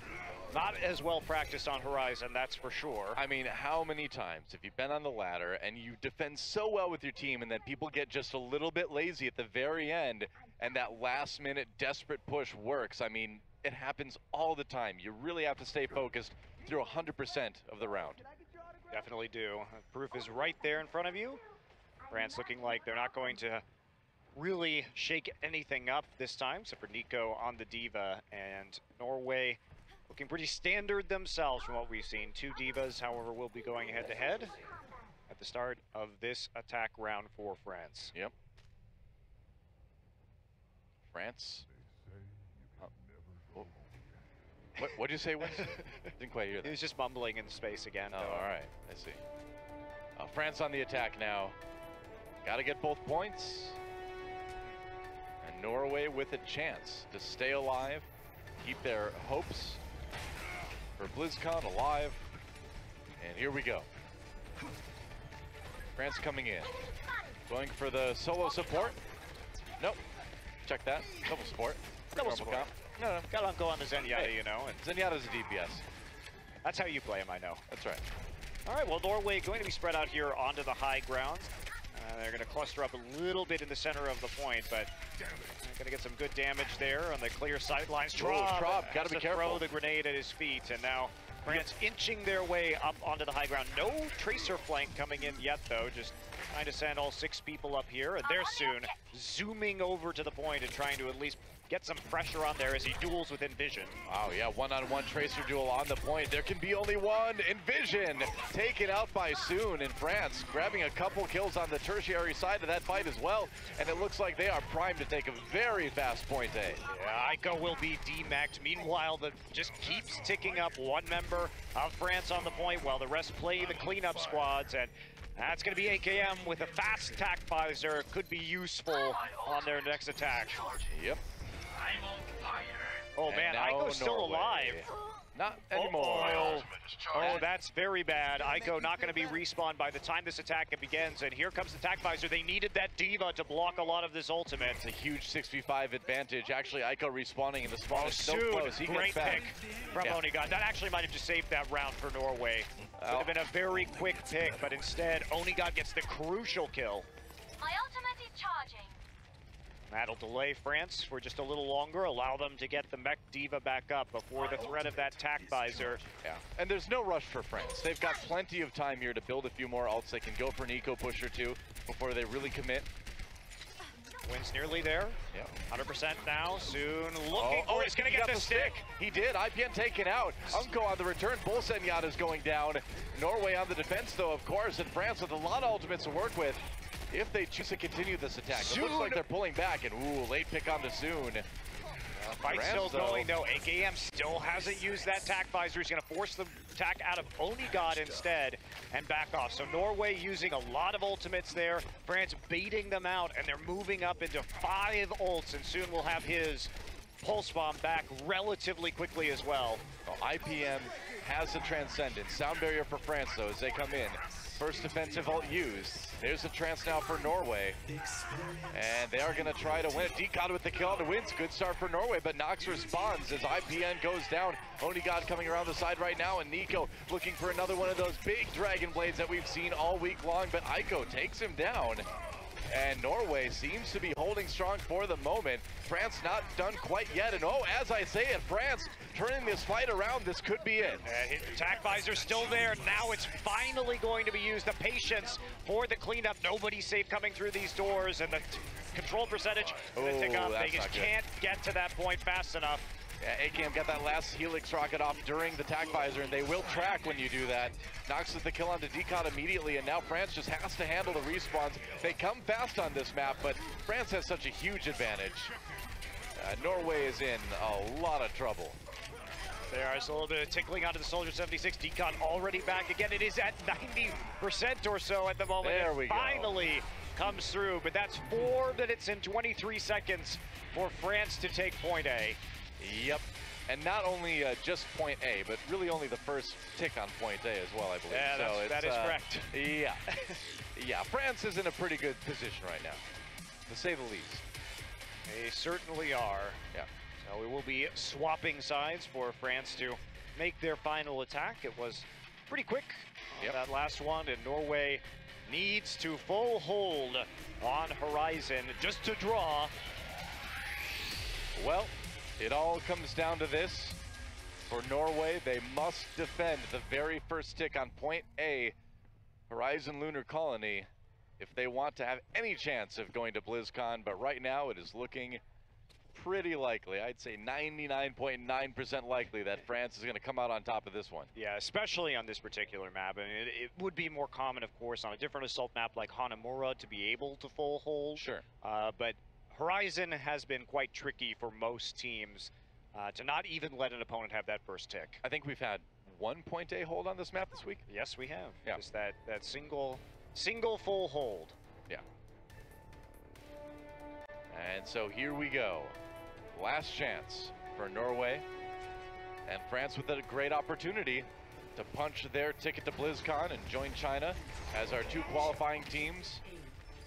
not as well practiced on Horizon, that's for sure. I mean, how many times have you been on the ladder and you defend so well with your team and then people get just a little bit lazy at the very end and that last minute desperate push works? I mean, it happens all the time. You really have to stay focused through 100% of the round. Definitely do. Proof is right there in front of you. France looking like they're not going to really shake anything up this time, except for Nico on the Diva, and Norway looking pretty standard themselves from what we've seen. 2 Divas, however, will be going head-to-head at the start of this attack round for France. Yep. France. What'd you say, Wes? Didn't quite hear that. He was just mumbling in space again. Oh, all right. I see. France on the attack now. Got to get both points. And Norway with a chance to stay alive, keep their hopes for BlizzCon alive. And here we go. France coming in. Going for the solo support. Nope. Check that. Double support. Double support. Comp. No, gotta go on the Zenyatta, you know. And Zenyatta's a DPS. That's how you play him, I know. That's right. All right, well, Norway going to be spread out here onto the high ground. They're going to cluster up a little bit in the center of the point, but going to get some good damage there on the clear sidelines. Traub got to be careful. Throw the grenade at his feet, and now France inching their way up onto the high ground. No tracer flank coming in yet, though. Just trying to send all 6 people up here, and they're soon zooming over to the point and trying to at least get some pressure on there as he duels with Envision. Wow, yeah, one-on-one tracer duel on the point. There can be only one. Envision taken out by Soon in France, grabbing a couple kills on the tertiary side of that fight as well. And it looks like they are primed to take a very fast point A. Yeah, Ico will be demacked. Meanwhile, that just keeps ticking up. One member of France on the point while the rest play the cleanup squads. And that's going to be AKM with a fast attack visor. Could be useful on their next attack. Yep. Oh man, Ico's still alive. Not anymore. Oh, that's very bad. Ico not going to be respawned by the time this attack begins. And here comes the attack visor. They needed that D.Va to block a lot of this ultimate. It's a huge 6v5 advantage. Actually, Ico respawning in the spawn is so Soon, close. He great gets back. pick from Onigod. That actually might have just saved that round for Norway. Would have been a very quick pick, but instead, Onigod gets the crucial kill. My ultimate is charging. That'll delay France for just a little longer, allow them to get the mech D.Va back up before the threat of that attack visor. Yeah, and there's no rush for France. They've got plenty of time here to build a few more ults. They can go for an eco push or two before they really commit. Wind's nearly there. Yeah. 100% now. Soon looking for he's going to get the stick. He did. IPN taken out. Unco on the return. Bull Zenyatta's going down. Norway on the defense, though, of course, and France with a lot of ultimates to work with if they choose to continue this attack. It looks like they're pulling back, and ooh, late pick on to Soon. Fight still going, though. AKM still hasn't used that attack visor. He's going to force the attack out of Onigod instead and back off. So Norway using a lot of ultimates there. France baiting them out, and they're moving up into 5 ults, and Soon will have his pulse bomb back relatively quickly as well. IPM has the Transcendence. Sound barrier for France, though, as they come in. First defensive ult used. There's a trance now for Norway. And they are going to try to win it. Decod with the kill on the wins. Good start for Norway, but Nox responds as IPN goes down. Onigod coming around the side right now, and Nico looking for another one of those big Dragon Blades that we've seen all week long, but Ico takes him down. And Norway seems to be holding strong for the moment. France not done quite yet. And oh, as I say it, France turning this fight around. This could be it. Attack visor still there. Now it's finally going to be used. The patience for the cleanup. Nobody's safe coming through these doors. And the control percentage going to tick up. Vegas can't get to that point fast enough. Yeah, AKM got that last Helix rocket off during the attack visor, and they will track when you do that. Knocks the kill onto Decod immediately, and now France just has to handle the respawns. They come fast on this map, but France has such a huge advantage. Norway is in a lot of trouble. There's a little bit of tickling onto the Soldier 76. Decod already back again. It is at 90% or so at the moment. There we go. Finally comes through, but that's 4 minutes and 23 seconds for France to take point A. Yep, and not only just point A, but really only the first tick on point A as well, I believe. Yeah, so that is correct. Yeah, yeah, France is in a pretty good position right now, to say the least. They certainly are. Yeah. So we will be swapping sides for France to make their final attack. It was pretty quick on that last one, and Norway needs to full hold on Horizon just to draw. Well, it all comes down to this. For Norway, they must defend the very first tick on point A, Horizon Lunar Colony, if they want to have any chance of going to BlizzCon. But right now, it is looking pretty likely. I'd say 99.9% likely that France is going to come out on top of this one. Yeah, especially on this particular map. I mean, it would be more common, of course, on a different assault map like Hanamura to be able to full hold. Sure. But Horizon has been quite tricky for most teams to not even let an opponent have that first tick. I think we've had 1 point A hold on this map this week. Yes, we have. Yeah. Just that single full hold. Yeah. And so here we go. Last chance for Norway. And France with a great opportunity to punch their ticket to BlizzCon and join China as our 2 qualifying teams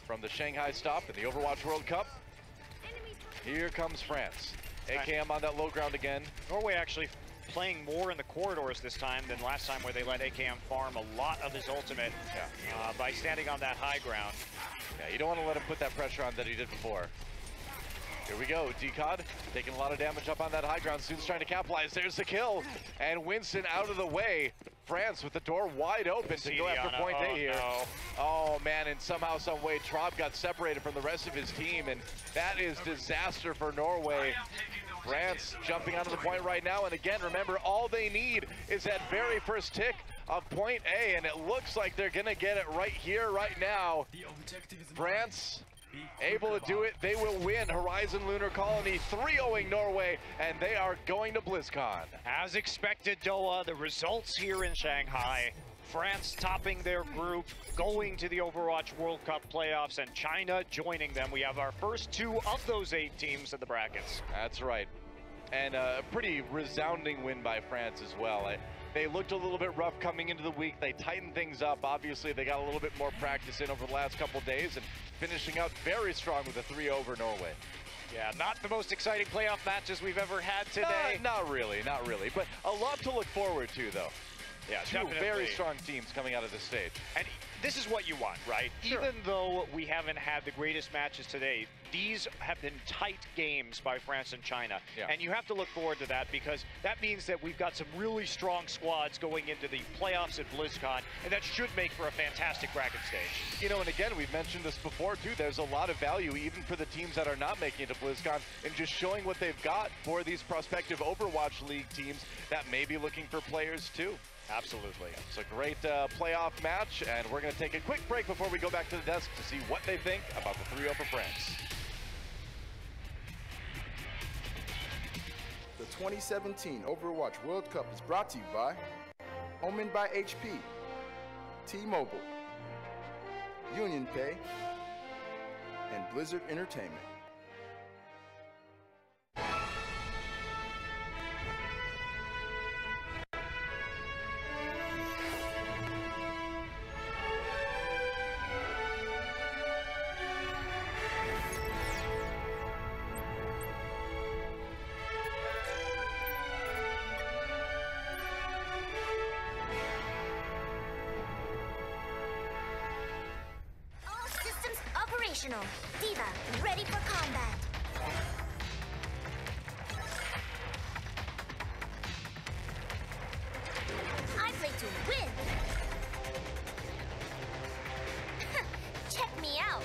from the Shanghai stop in the Overwatch World Cup. Here comes France. AKM on that low ground again. Norway actually playing more in the corridors this time than last time, where they let AKM farm a lot of his ultimate by standing on that high ground. Yeah, you don't want to let him put that pressure on that he did before. Here we go, Decod taking a lot of damage up on that high ground. Soon's trying to capitalize. There's the kill, and Winston out of the way. France with the door wide open to go after point A here. No. Oh man, and somehow, some way, Trop got separated from the rest of his team, and that is disaster for Norway. France jumping onto the point right now, and again, remember, all they need is that very first tick of point A, and it looks like they're gonna get it right here, right now. France able to do it. They will win Horizon Lunar Colony 3-0ing Norway, and they are going to BlizzCon. As expected, Doa, the results here in Shanghai. France topping their group, going to the Overwatch World Cup playoffs, and China joining them. We have our first 2 of those 8 teams in the brackets. That's right. And a pretty resounding win by France as well. They looked a little bit rough coming into the week. They tightened things up. Obviously, they got a little bit more practice in over the last couple days, and finishing out very strong with a 3 over Norway. Yeah, not the most exciting playoff matches we've ever had today. Not really, not really. But a lot to look forward to, though. Yeah, 2 very strong teams coming out of this stage. And this is what you want, right? Sure. Even though we haven't had the greatest matches today, these have been tight games by France and China. Yeah. And you have to look forward to that, because that means that we've got some really strong squads going into the playoffs at BlizzCon, and that should make for a fantastic bracket stage. You know, and again, we've mentioned this before too, there's a lot of value even for the teams that are not making it to BlizzCon in just showing what they've got for these prospective Overwatch League teams that may be looking for players too. Absolutely. It's a great playoff match, and we're going to take a quick break before we go back to the desk to see what they think about the 3-0 for France. The 2017 Overwatch World Cup is brought to you by Omen by HP, T-Mobile, Union Pay, and Blizzard Entertainment. Diva, ready for combat. I play to win. Check me out.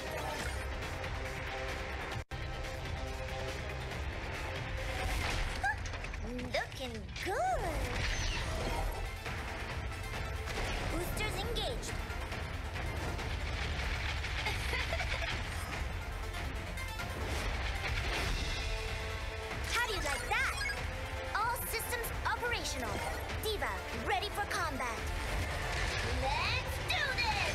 Looking good. Boosters engaged. How do you like that? All systems operational. Diva, ready for combat. Let's do this!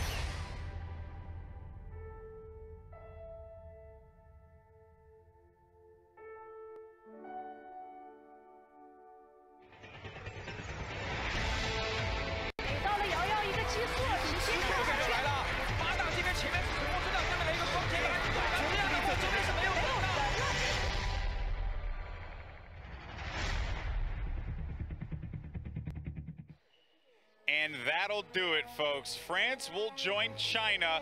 And that'll do it, folks. France will join China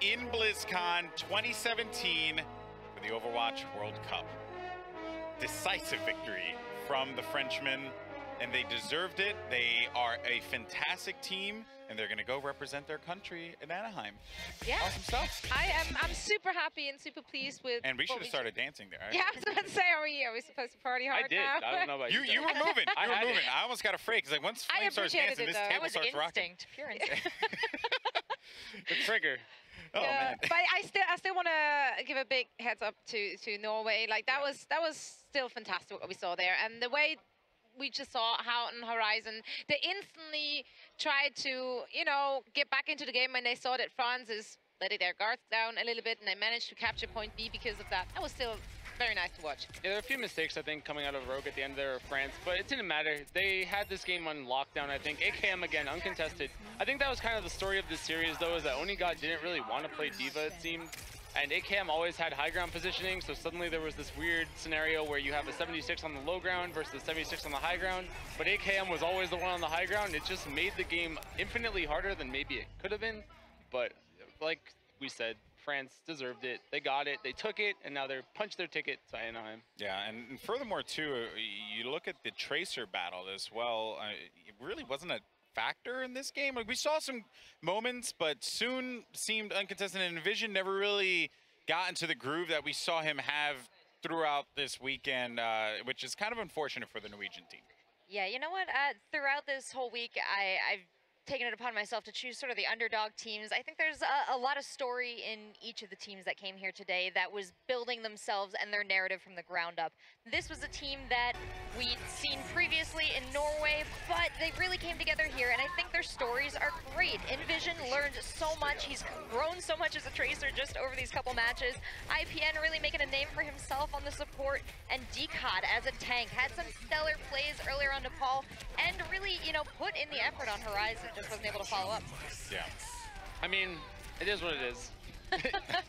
in BlizzCon 2017 for the Overwatch World Cup. Decisive victory from the Frenchmen, and they deserved it. They are a fantastic team, and they're going to go represent their country in Anaheim. Yeah. Awesome stuff. I'm super happy and super pleased with. And we should what have started dancing there. Yeah, I was about to say, are we supposed to party hard I did. now? I don't know about you. You were moving. You were moving. I almost got afraid because like once I Flame starts appreciated dancing, it, this though. table That was starts rocking. Pure instinct. The trigger. Oh, man. But I still want to give a big heads up to Norway. Like that was still fantastic what we saw there, and the way we just saw how on Horizon they instantly tried to get back into the game when they saw that France is letting their guards down a little bit, and they managed to capture point B because of that. That was still very nice to watch. Yeah, there were a few mistakes, I think, coming out of Rogue at the end there of France, but it didn't matter. They had this game on lockdown, I think. AKM, again, uncontested. I think that was kind of the story of this series, though, is that Onigod didn't really want to play Diva, it seemed. And AKM always had high ground positioning, so suddenly there was this weird scenario where you have a 76 on the low ground versus a 76 on the high ground, but AKM was always the one on the high ground. It just made the game infinitely harder than maybe it could have been, but like we said, France deserved it. They got it. They took it, and now they're punched their ticket to Anaheim. Yeah, and furthermore, too, you look at the Tracer battle as well. It really wasn't a factor in this game. Like, we saw some moments, but soon seemed uncontested, and Vision never really got into the groove that we saw him have throughout this weekend, which is kind of unfortunate for the Norwegian team. Yeah, you know what? Throughout this whole week, I've taken it upon myself to choose sort of the underdog teams. I think there's a lot of story in each of the teams that came here today that was building themselves and their narrative from the ground up. This was a team that we'd seen previously in Norway, but they really came together here, and I think their stories are great. Envision learned so much. He's grown so much as a Tracer just over these couple matches. IPN really making a name for himself on the support, and Decod as a tank had some stellar plays earlier on Nepal, and really, put in the effort on Horizon. Just wasn't able to follow up. Yeah. I mean, it is what it is.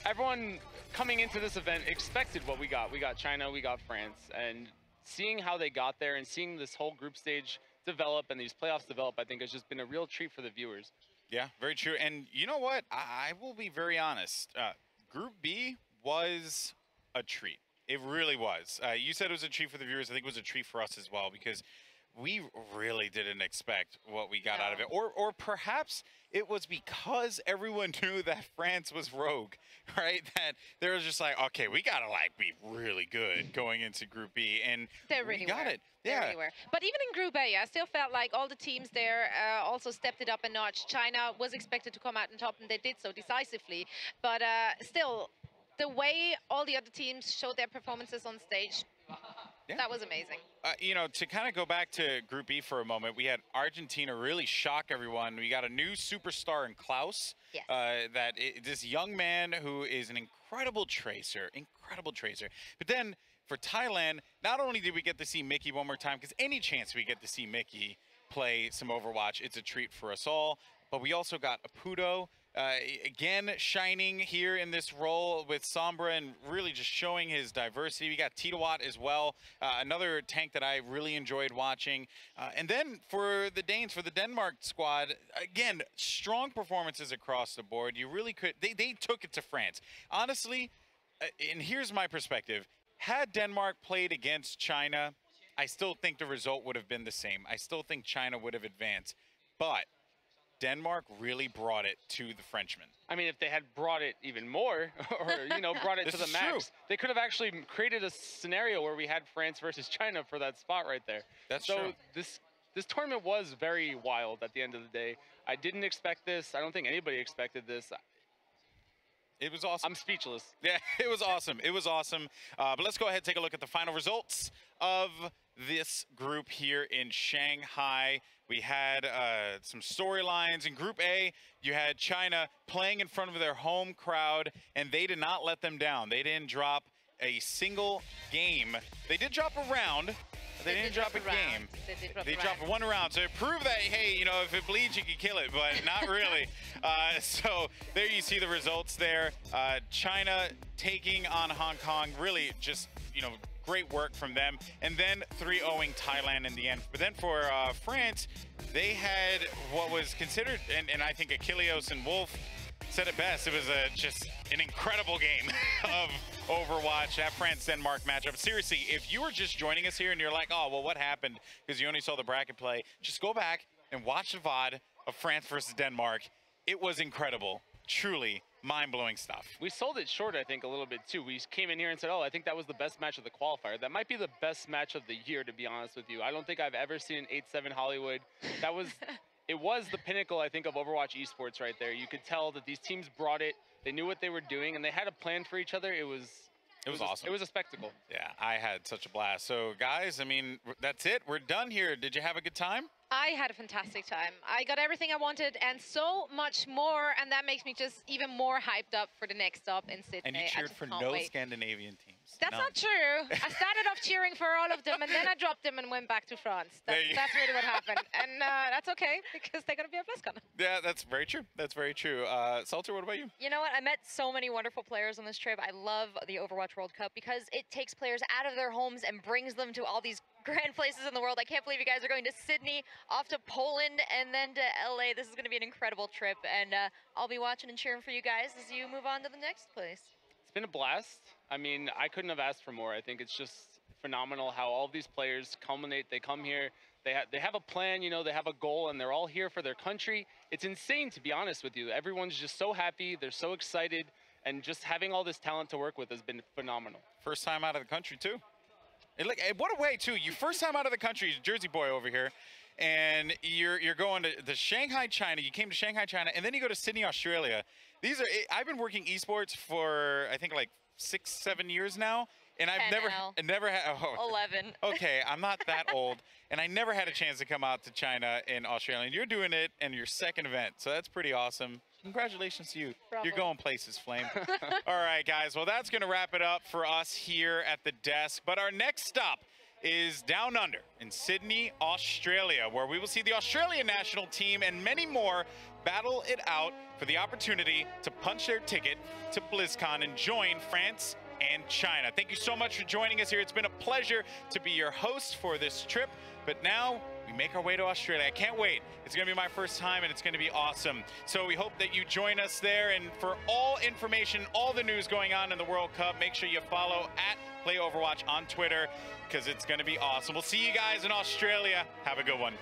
Everyone coming into this event expected what we got. We got China, we got France, and seeing how they got there and seeing this whole group stage develop and these playoffs develop, I think has just been a real treat for the viewers. Yeah, very true. And you know what? I will be very honest. Group B was a treat. It really was. You said it was a treat for the viewers. I think it was a treat for us as well, because we really didn't expect what we got out of it. Or perhaps it was because everyone knew that France was rogue, right? That they was just like, okay, we gotta be really good going into Group B, and we got it. Yeah. They really were. But even in Group A, I still felt like all the teams there also stepped it up a notch. China was expected to come out on top, and they did so decisively. But still, the way all the other teams showed their performances on stage, that was amazing. To kind of go back to Group E for a moment, we had Argentina really shock everyone. We got a new superstar in Klaus. Yes. This young man who is an incredible tracer. But then for Thailand, not only did we get to see Mickey one more time, because any chance we get to see Mickey play some Overwatch, it's a treat for us all, but we also got Apudo. Again, shining here in this role with Sombra and really just showing his diversity. We got Titawat as well, another tank that I really enjoyed watching. And then for the Danes, for the Denmark squad, again, strong performances across the board. You really could, they took it to France. Honestly, and here's my perspective, had Denmark played against China, I still think the result would have been the same. I still think China would have advanced, but Denmark really brought it to the Frenchmen. I mean, if they had brought it even more, or, brought it to the max, they could have actually created a scenario where we had France versus China for that spot right there. That's true. So this tournament was very wild at the end of the day. I didn't expect this. I don't think anybody expected this. It was awesome. I'm speechless. Yeah, it was awesome. It was awesome. But let's go ahead and take a look at the final results of this group here in Shanghai. We had some storylines. In Group A, you had China playing in front of their home crowd, and they did not let them down. They didn't drop a single game. They did drop a round. They didn't drop a game. They dropped one round. So it proved that, hey, if it bleeds, you can kill it, but not really. So there you see the results there. China taking on Hong Kong, really just, great work from them. And then 3-0ing Thailand in the end. But then for France, they had what was considered, and I think Ilios and Wolf said it best, it was just an incredible game of Overwatch, that France-Denmark matchup. Seriously, if you were just joining us here and you're like, oh, well, what happened? Because you only saw the bracket play, just go back and watch the VOD of France versus Denmark. It was incredible. Truly mind-blowing stuff. We sold it short, I think, a little bit, too. We came in here and said, oh, I think that was the best match of the qualifier. That might be the best match of the year, to be honest with you. I don't think I've ever seen an 8-7 Hollywood. That was it was the pinnacle, I think, of Overwatch esports right there. You could tell that these teams brought it, they knew what they were doing, and they had a plan for each other. It was awesome. It was a spectacle. Yeah, I had such a blast. So, guys, I mean, that's it. We're done here. Did you have a good time? I had a fantastic time. I got everything I wanted and so much more, and that makes me just even more hyped up for the next stop in Sydney. And you cheered for no Scandinavian teams. That's not true. I started off cheering for all of them, and then I dropped them and went back to France. That's really what happened. And that's okay, because they're going to be at BlizzCon. Yeah, that's very true. That's very true. Salter, what about you? You know what? I met so many wonderful players on this trip. I love the Overwatch World Cup because it takes players out of their homes and brings them to all these grand places in the world. I can't believe you guys are going to Sydney, off to Poland, and then to LA. This is going to be an incredible trip, and I'll be watching and cheering for you guys as you move on to the next place. It's been a blast. I mean, I couldn't have asked for more. I think it's just phenomenal how all of these players culminate. They come here, they have a plan, you know, they have a goal, and they're all here for their country. It's insane, to be honest with you. Everyone's just so happy. They're so excited, and just having all this talent to work with has been phenomenal. First time out of the country, too. What a way, too. You first time out of the country, Jersey boy over here, and you're going to the Shanghai, China. You came to Shanghai, China, and then you go to Sydney, Australia. I've been working esports for, I think, like 6-7 years now, and I've never had 11. Okay, I'm not that old, and I never had a chance to come out to China and Australia. And you're doing it in your second event, so that's pretty awesome. Congratulations to you. Bravo. You're going places, Flame. All right, guys. Well, that's going to wrap it up for us here at the desk. But our next stop is down under in Sydney, Australia, where we will see the Australian national team and many more battle it out for the opportunity to punch their ticket to BlizzCon and join France and China. Thank you so much for joining us here. It's been a pleasure to be your host for this trip. But now we make our way to Australia. I can't wait. It's going to be my first time, and it's going to be awesome. So we hope that you join us there. And for all information, all the news going on in the World Cup, make sure you follow @PlayOverwatch on Twitter, because it's going to be awesome. We'll see you guys in Australia. Have a good one.